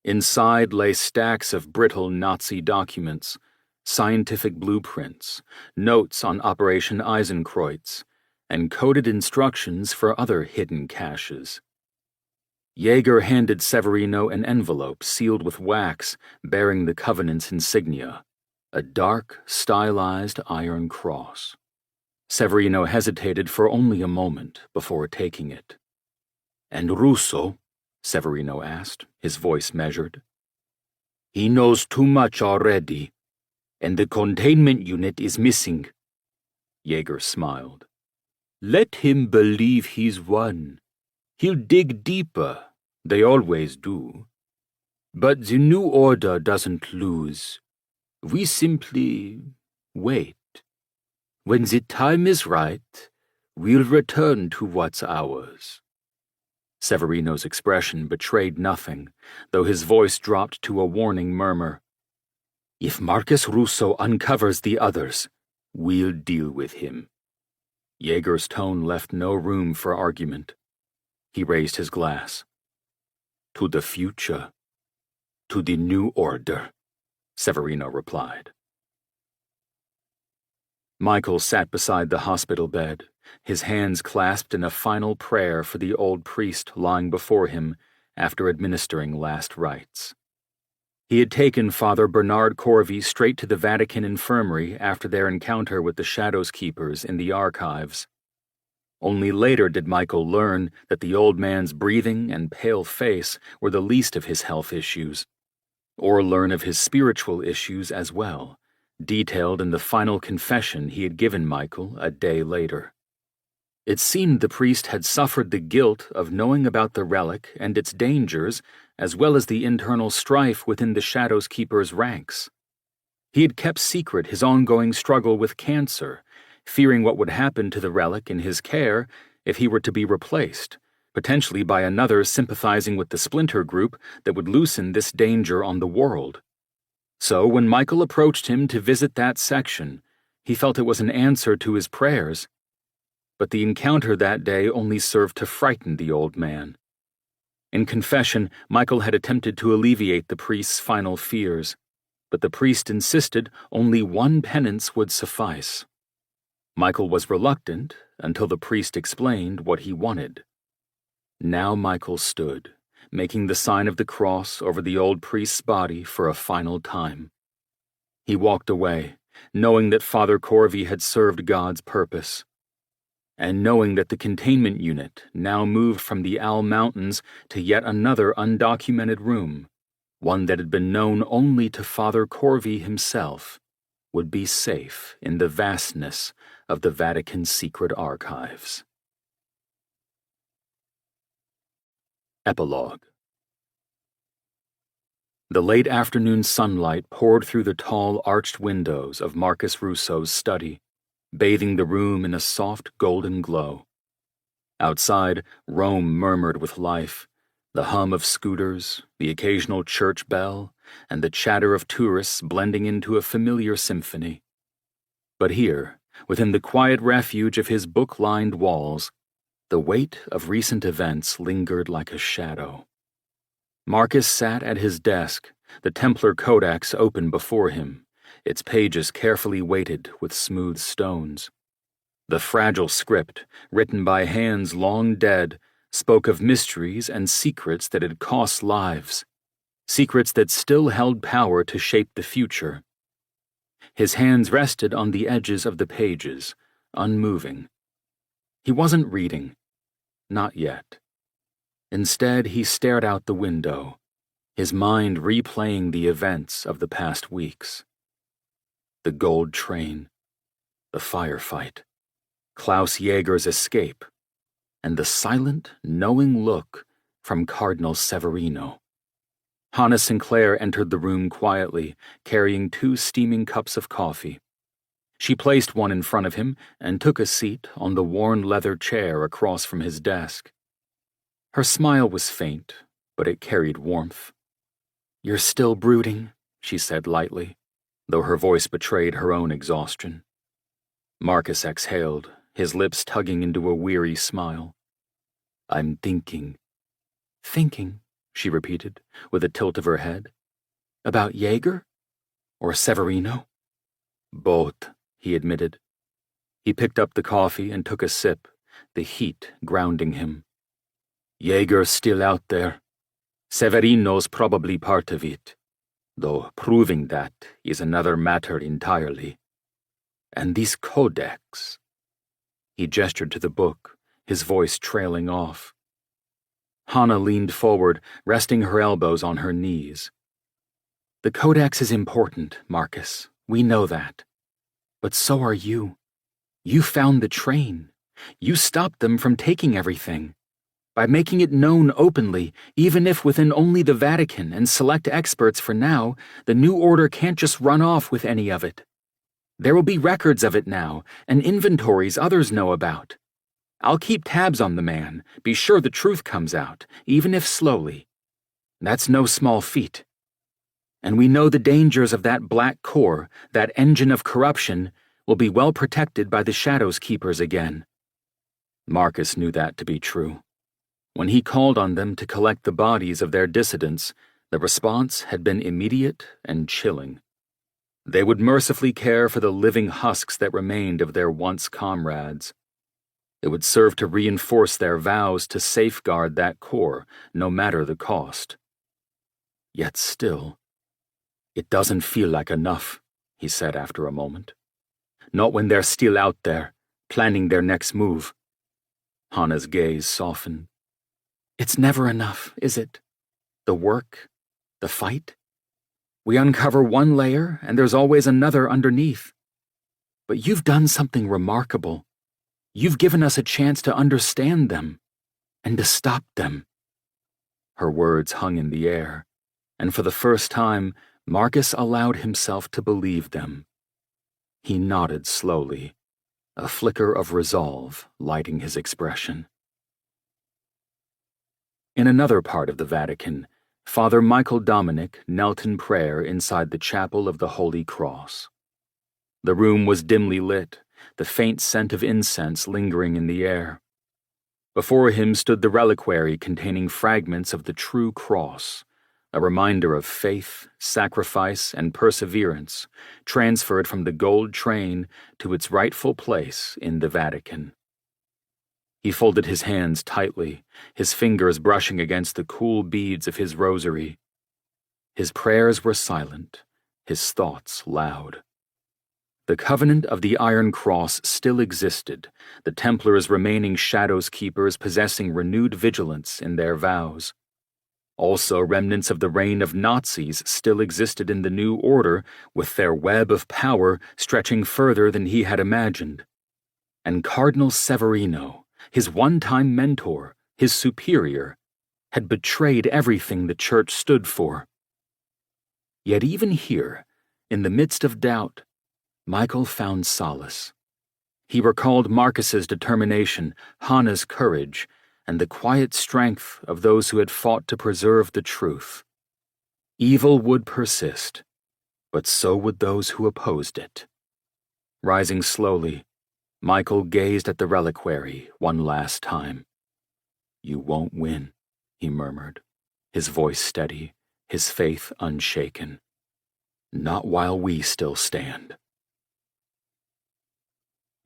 Inside lay stacks of brittle Nazi documents, scientific blueprints, notes on Operation Eisenkreuz, and coded instructions for other hidden caches. Jaeger handed Severino an envelope sealed with wax bearing the Covenant's insignia, a dark, stylized iron cross. Severino hesitated for only a moment before taking it. "And Russo?" Severino asked, his voice measured. "He knows too much already, and the containment unit is missing." Jaeger smiled. "Let him believe he's won. He'll dig deeper, they always do. But the New Order doesn't lose. We simply wait. When the time is right, we'll return to what's ours." Severino's expression betrayed nothing, though his voice dropped to a warning murmur. "If Marcus Russo uncovers the others, we'll deal with him." Jaeger's tone left no room for argument. He raised his glass. "To the future. To the New Order," Severino replied. Michael sat beside the hospital bed, his hands clasped in a final prayer for the old priest lying before him after administering last rites. He had taken Father Bernard Corvey straight to the Vatican infirmary after their encounter with the Shadows Keepers in the archives. Only later did Michael learn that the old man's breathing and pale face were the least of his health issues, or learn of his spiritual issues as well, detailed in the final confession he had given Michael a day later. It seemed the priest had suffered the guilt of knowing about the relic and its dangers, as well as the internal strife within the Shadows Keepers' ranks. He had kept secret his ongoing struggle with cancer, fearing what would happen to the relic in his care if he were to be replaced, potentially by another sympathizing with the splinter group that would loosen this danger on the world. So when Michael approached him to visit that section, he felt it was an answer to his prayers. But the encounter that day only served to frighten the old man. In confession, Michael had attempted to alleviate the priest's final fears, but the priest insisted only one penance would suffice. Michael was reluctant until the priest explained what he wanted. Now Michael stood, making the sign of the cross over the old priest's body for a final time. He walked away, knowing that Father Corvey had served God's purpose, and knowing that the containment unit now moved from the Owl Mountains to yet another undocumented room, one that had been known only to Father Corvey himself, would be safe in the vastness of the Vatican's secret archives. Epilogue. The late afternoon sunlight poured through the tall arched windows of Marcus Russo's study, bathing the room in a soft golden glow. Outside, Rome murmured with life, the hum of scooters, the occasional church bell, and the chatter of tourists blending into a familiar symphony. But here, within the quiet refuge of his book-lined walls, the weight of recent events lingered like a shadow. Marcus sat at his desk, the Templar Codex open before him, its pages carefully weighted with smooth stones. The fragile script, written by hands long dead, spoke of mysteries and secrets that had cost lives, secrets that still held power to shape the future. His hands rested on the edges of the pages, unmoving. He wasn't reading. Not yet. Instead, he stared out the window, his mind replaying the events of the past weeks. The gold train, the firefight, Klaus Jaeger's escape, and the silent, knowing look from Cardinal Severino. Hannah Sinclair entered the room quietly, carrying 2 steaming cups of coffee. She placed one in front of him and took a seat on the worn leather chair across from his desk. Her smile was faint, but it carried warmth. "You're still brooding," she said lightly, though her voice betrayed her own exhaustion. Marcus exhaled, his lips tugging into a weary smile. "I'm thinking." "Thinking," she repeated, with a tilt of her head. "About Jaeger? Or Severino?" "Both," he admitted. He picked up the coffee and took a sip, the heat grounding him. "Jaeger's still out there. Severino's probably part of it, though proving that is another matter entirely. And this codex." He gestured to the book, his voice trailing off. Hannah leaned forward, resting her elbows on her knees. "The codex is important, Marcus. We know that. But so are you. You found the train. You stopped them from taking everything. By making it known openly, even if within only the Vatican and select experts for now, the New Order can't just run off with any of it. There will be records of it now, and inventories others know about. I'll keep tabs on the man, be sure the truth comes out, even if slowly. That's no small feat. And we know the dangers of that black core, that engine of corruption, will be well protected by the Shadows Keepers again." Marcus knew that to be true. When he called on them to collect the bodies of their dissidents, the response had been immediate and chilling. They would mercifully care for the living husks that remained of their once comrades. It would serve to reinforce their vows to safeguard that core, no matter the cost. Yet still, "It doesn't feel like enough," he said after a moment. "Not when they're still out there, planning their next move." Hannah's gaze softened. "It's never enough, is it? The work, the fight? We uncover one layer, and there's always another underneath. But you've done something remarkable. You've given us a chance to understand them, and to stop them." Her words hung in the air, and for the first time, Marcus allowed himself to believe them. He nodded slowly, a flicker of resolve lighting his expression. In another part of the Vatican, Father Michael Dominic knelt in prayer inside the chapel of the Holy Cross. The room was dimly lit, the faint scent of incense lingering in the air. Before him stood the reliquary containing fragments of the true cross, a reminder of faith, sacrifice, and perseverance, transferred from the gold train to its rightful place in the Vatican. He folded his hands tightly, his fingers brushing against the cool beads of his rosary. His prayers were silent, his thoughts loud. The covenant of the Iron Cross still existed, the Templars remaining Shadows Keepers possessing renewed vigilance in their vows. Also, remnants of the reign of Nazis still existed in the New Order, with their web of power stretching further than he had imagined. And Cardinal Severino, his one-time mentor, his superior, had betrayed everything the Church stood for. Yet even here, in the midst of doubt, Michael found solace. He recalled Marcus's determination, Hannah's courage, and the quiet strength of those who had fought to preserve the truth. Evil would persist, but so would those who opposed it. Rising slowly, Michael gazed at the reliquary one last time. "You won't win," he murmured, his voice steady, his faith unshaken. "Not while we still stand."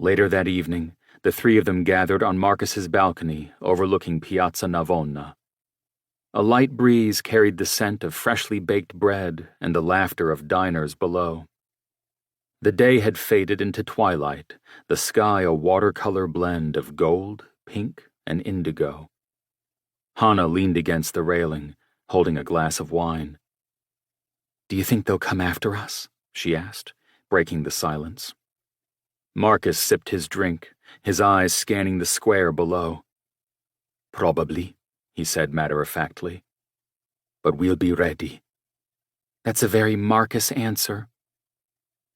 Later that evening, the 3 of them gathered on Marcus's balcony overlooking Piazza Navona. A light breeze carried the scent of freshly baked bread and the laughter of diners below. The day had faded into twilight, the sky a watercolor blend of gold, pink, and indigo. Hannah leaned against the railing, holding a glass of wine. "Do you think they'll come after us?" she asked, breaking the silence. Marcus sipped his drink, his eyes scanning the square below. Probably, he said matter-of-factly. But we'll be ready. That's a very Marcus answer.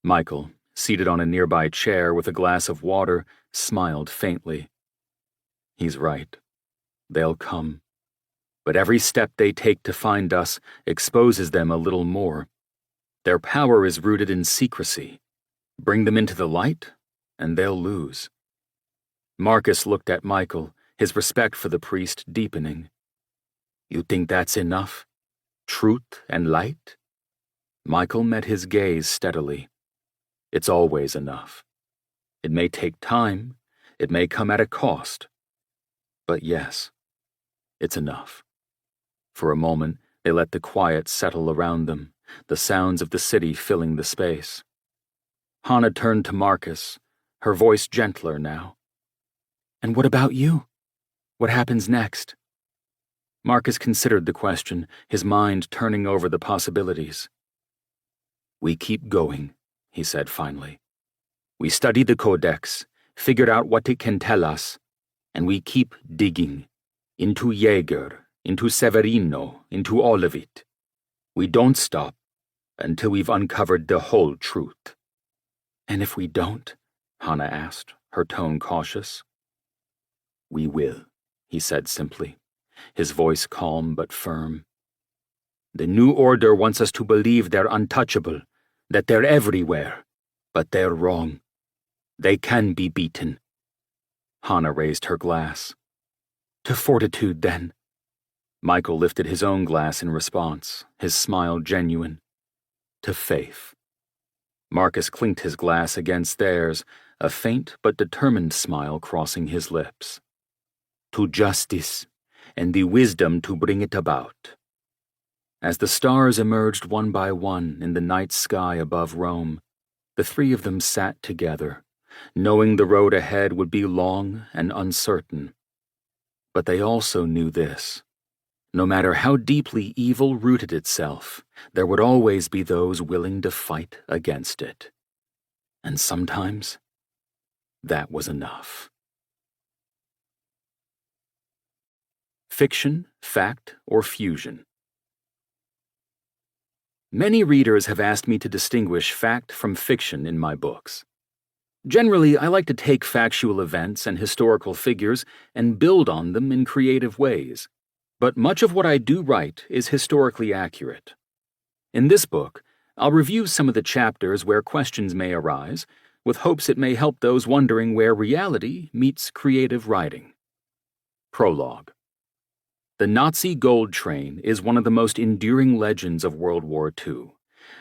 Michael, seated on a nearby chair with a glass of water, smiled faintly. He's right. They'll come. But every step they take to find us exposes them a little more. Their power is rooted in secrecy. Bring them into the light, and they'll lose. Marcus looked at Michael, his respect for the priest deepening. You think that's enough? Truth and light? Michael met his gaze steadily. It's always enough. It may take time, it may come at a cost. But yes, it's enough. For a moment, they let the quiet settle around them, the sounds of the city filling the space. Hannah turned to Marcus, her voice gentler now. And what about you? What happens next? Marcus considered the question, his mind turning over the possibilities. We keep going, he said finally. We study the Codex, figured out what it can tell us, and we keep digging. Into Jaeger, into Severino, into all of it. We don't stop until we've uncovered the whole truth. And if we don't? Hannah asked, her tone cautious. We will, he said simply, his voice calm but firm. The New Order wants us to believe they're untouchable, that they're everywhere, but they're wrong. They can be beaten. Hannah raised her glass. To fortitude, then. Michael lifted his own glass in response, his smile genuine. To faith. Marcus clinked his glass against theirs, a faint but determined smile crossing his lips. To justice, and the wisdom to bring it about. As the stars emerged one by one in the night sky above Rome, the three of them sat together, knowing the road ahead would be long and uncertain. But they also knew this. No matter how deeply evil rooted itself, there would always be those willing to fight against it. And sometimes, that was enough. Fiction, fact, or fusion? Many readers have asked me to distinguish fact from fiction in my books. Generally, I like to take factual events and historical figures and build on them in creative ways. But much of what I do write is historically accurate. In this book, I'll review some of the chapters where questions may arise, with hopes it may help those wondering where reality meets creative writing. Prologue. The Nazi gold train is one of the most enduring legends of World War II,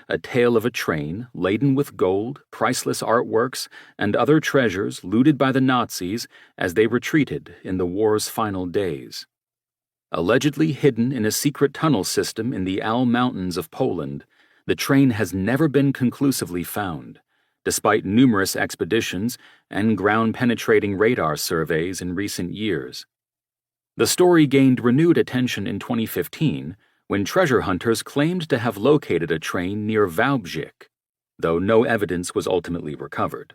a tale of a train laden with gold, priceless artworks, and other treasures looted by the Nazis as they retreated in the war's final days. Allegedly hidden in a secret tunnel system in the Al Mountains of Poland, the train has never been conclusively found, despite numerous expeditions and ground-penetrating radar surveys in recent years. The story gained renewed attention in 2015 when treasure hunters claimed to have located a train near Wałbrzych, though no evidence was ultimately recovered.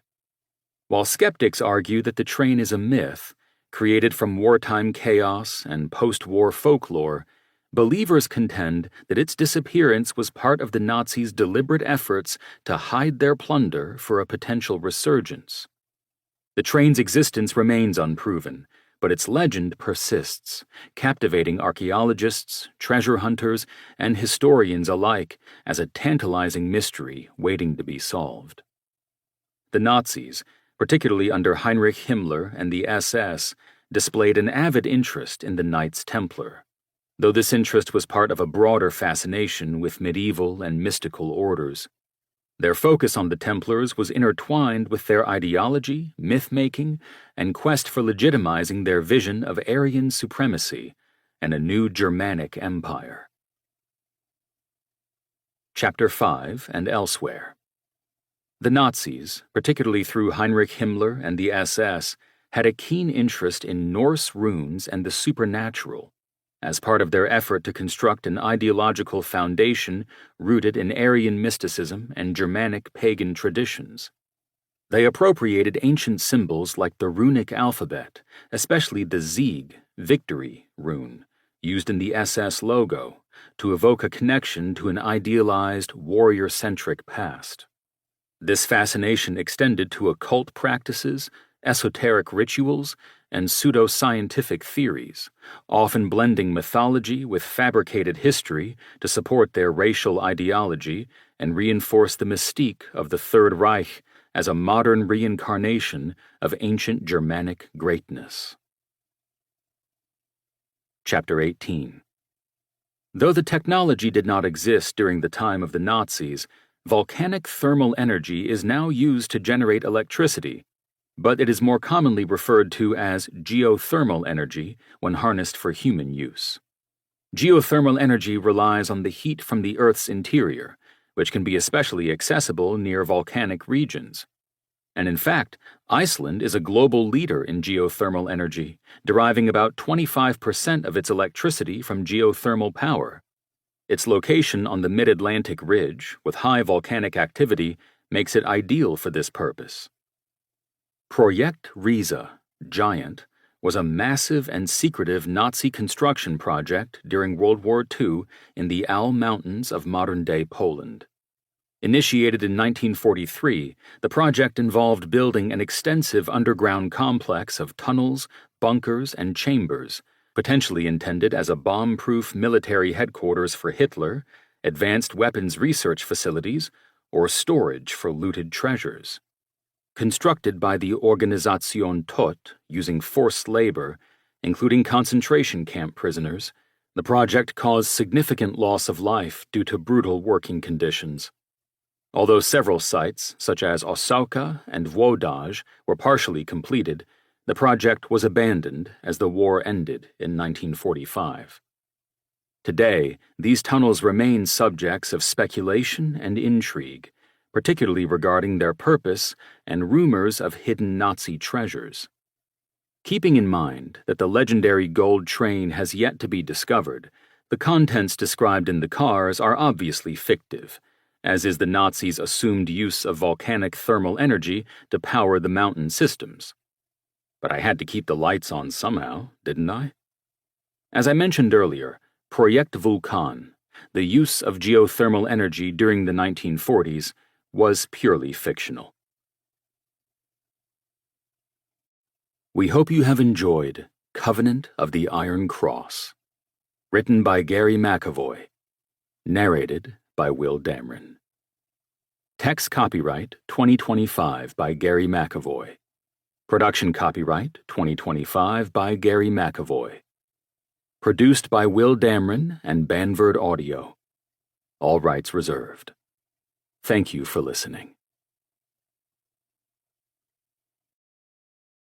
While skeptics argue that the train is a myth, created from wartime chaos and post-war folklore, believers contend that its disappearance was part of the Nazis' deliberate efforts to hide their plunder for a potential resurgence. The train's existence remains unproven, but its legend persists, captivating archaeologists, treasure hunters, and historians alike as a tantalizing mystery waiting to be solved. The Nazis, particularly under Heinrich Himmler and the SS, displayed an avid interest in the Knights Templar, though this interest was part of a broader fascination with medieval and mystical orders. Their focus on the Templars was intertwined with their ideology, myth-making, and quest for legitimizing their vision of Aryan supremacy and a new Germanic empire. Chapter 5 and elsewhere. The Nazis, particularly through Heinrich Himmler and the SS, had a keen interest in Norse runes and the supernatural, as part of their effort to construct an ideological foundation rooted in Aryan mysticism and Germanic pagan traditions. They appropriated ancient symbols like the runic alphabet, especially the Sieg, victory rune, used in the SS logo to evoke a connection to an idealized, warrior-centric past. This fascination extended to occult practices, esoteric rituals, and pseudo-scientific theories, often blending mythology with fabricated history to support their racial ideology and reinforce the mystique of the Third Reich as a modern reincarnation of ancient Germanic greatness. Chapter 18. Though the technology did not exist during the time of the Nazis, volcanic thermal energy is now used to generate electricity, but it is more commonly referred to as geothermal energy when harnessed for human use. Geothermal energy relies on the heat from the Earth's interior, which can be especially accessible near volcanic regions. And in fact, Iceland is a global leader in geothermal energy, deriving about 25% of its electricity from geothermal power. Its location on the mid-Atlantic ridge, with high volcanic activity, makes it ideal for this purpose. Projekt Riese, Giant, was a massive and secretive Nazi construction project during World War II in the Al Mountains of modern-day Poland. Initiated in 1943, the project involved building an extensive underground complex of tunnels, bunkers, and chambers, potentially intended as a bomb-proof military headquarters for Hitler, advanced weapons research facilities, or storage for looted treasures. Constructed by the Organisation Todt using forced labor, including concentration camp prisoners, the project caused significant loss of life due to brutal working conditions. Although several sites, such as Osauka and Włodź, were partially completed, the project was abandoned as the war ended in 1945. Today, these tunnels remain subjects of speculation and intrigue, particularly regarding their purpose and rumors of hidden Nazi treasures. Keeping in mind that the legendary gold train has yet to be discovered, the contents described in the cars are obviously fictive, as is the Nazis' assumed use of volcanic thermal energy to power the mountain systems. But I had to keep the lights on somehow, didn't I? As I mentioned earlier, Projekt Vulkan, the use of geothermal energy during the 1940s, was purely fictional. We hope you have enjoyed Covenant of the Iron Cross, written by Gary McAvoy, narrated by Will Damron. Text copyright 2025 by Gary McAvoy. Production copyright 2025 by Gary McAvoy. Produced by Will Damron and Banvard Audio. All rights reserved. Thank you for listening.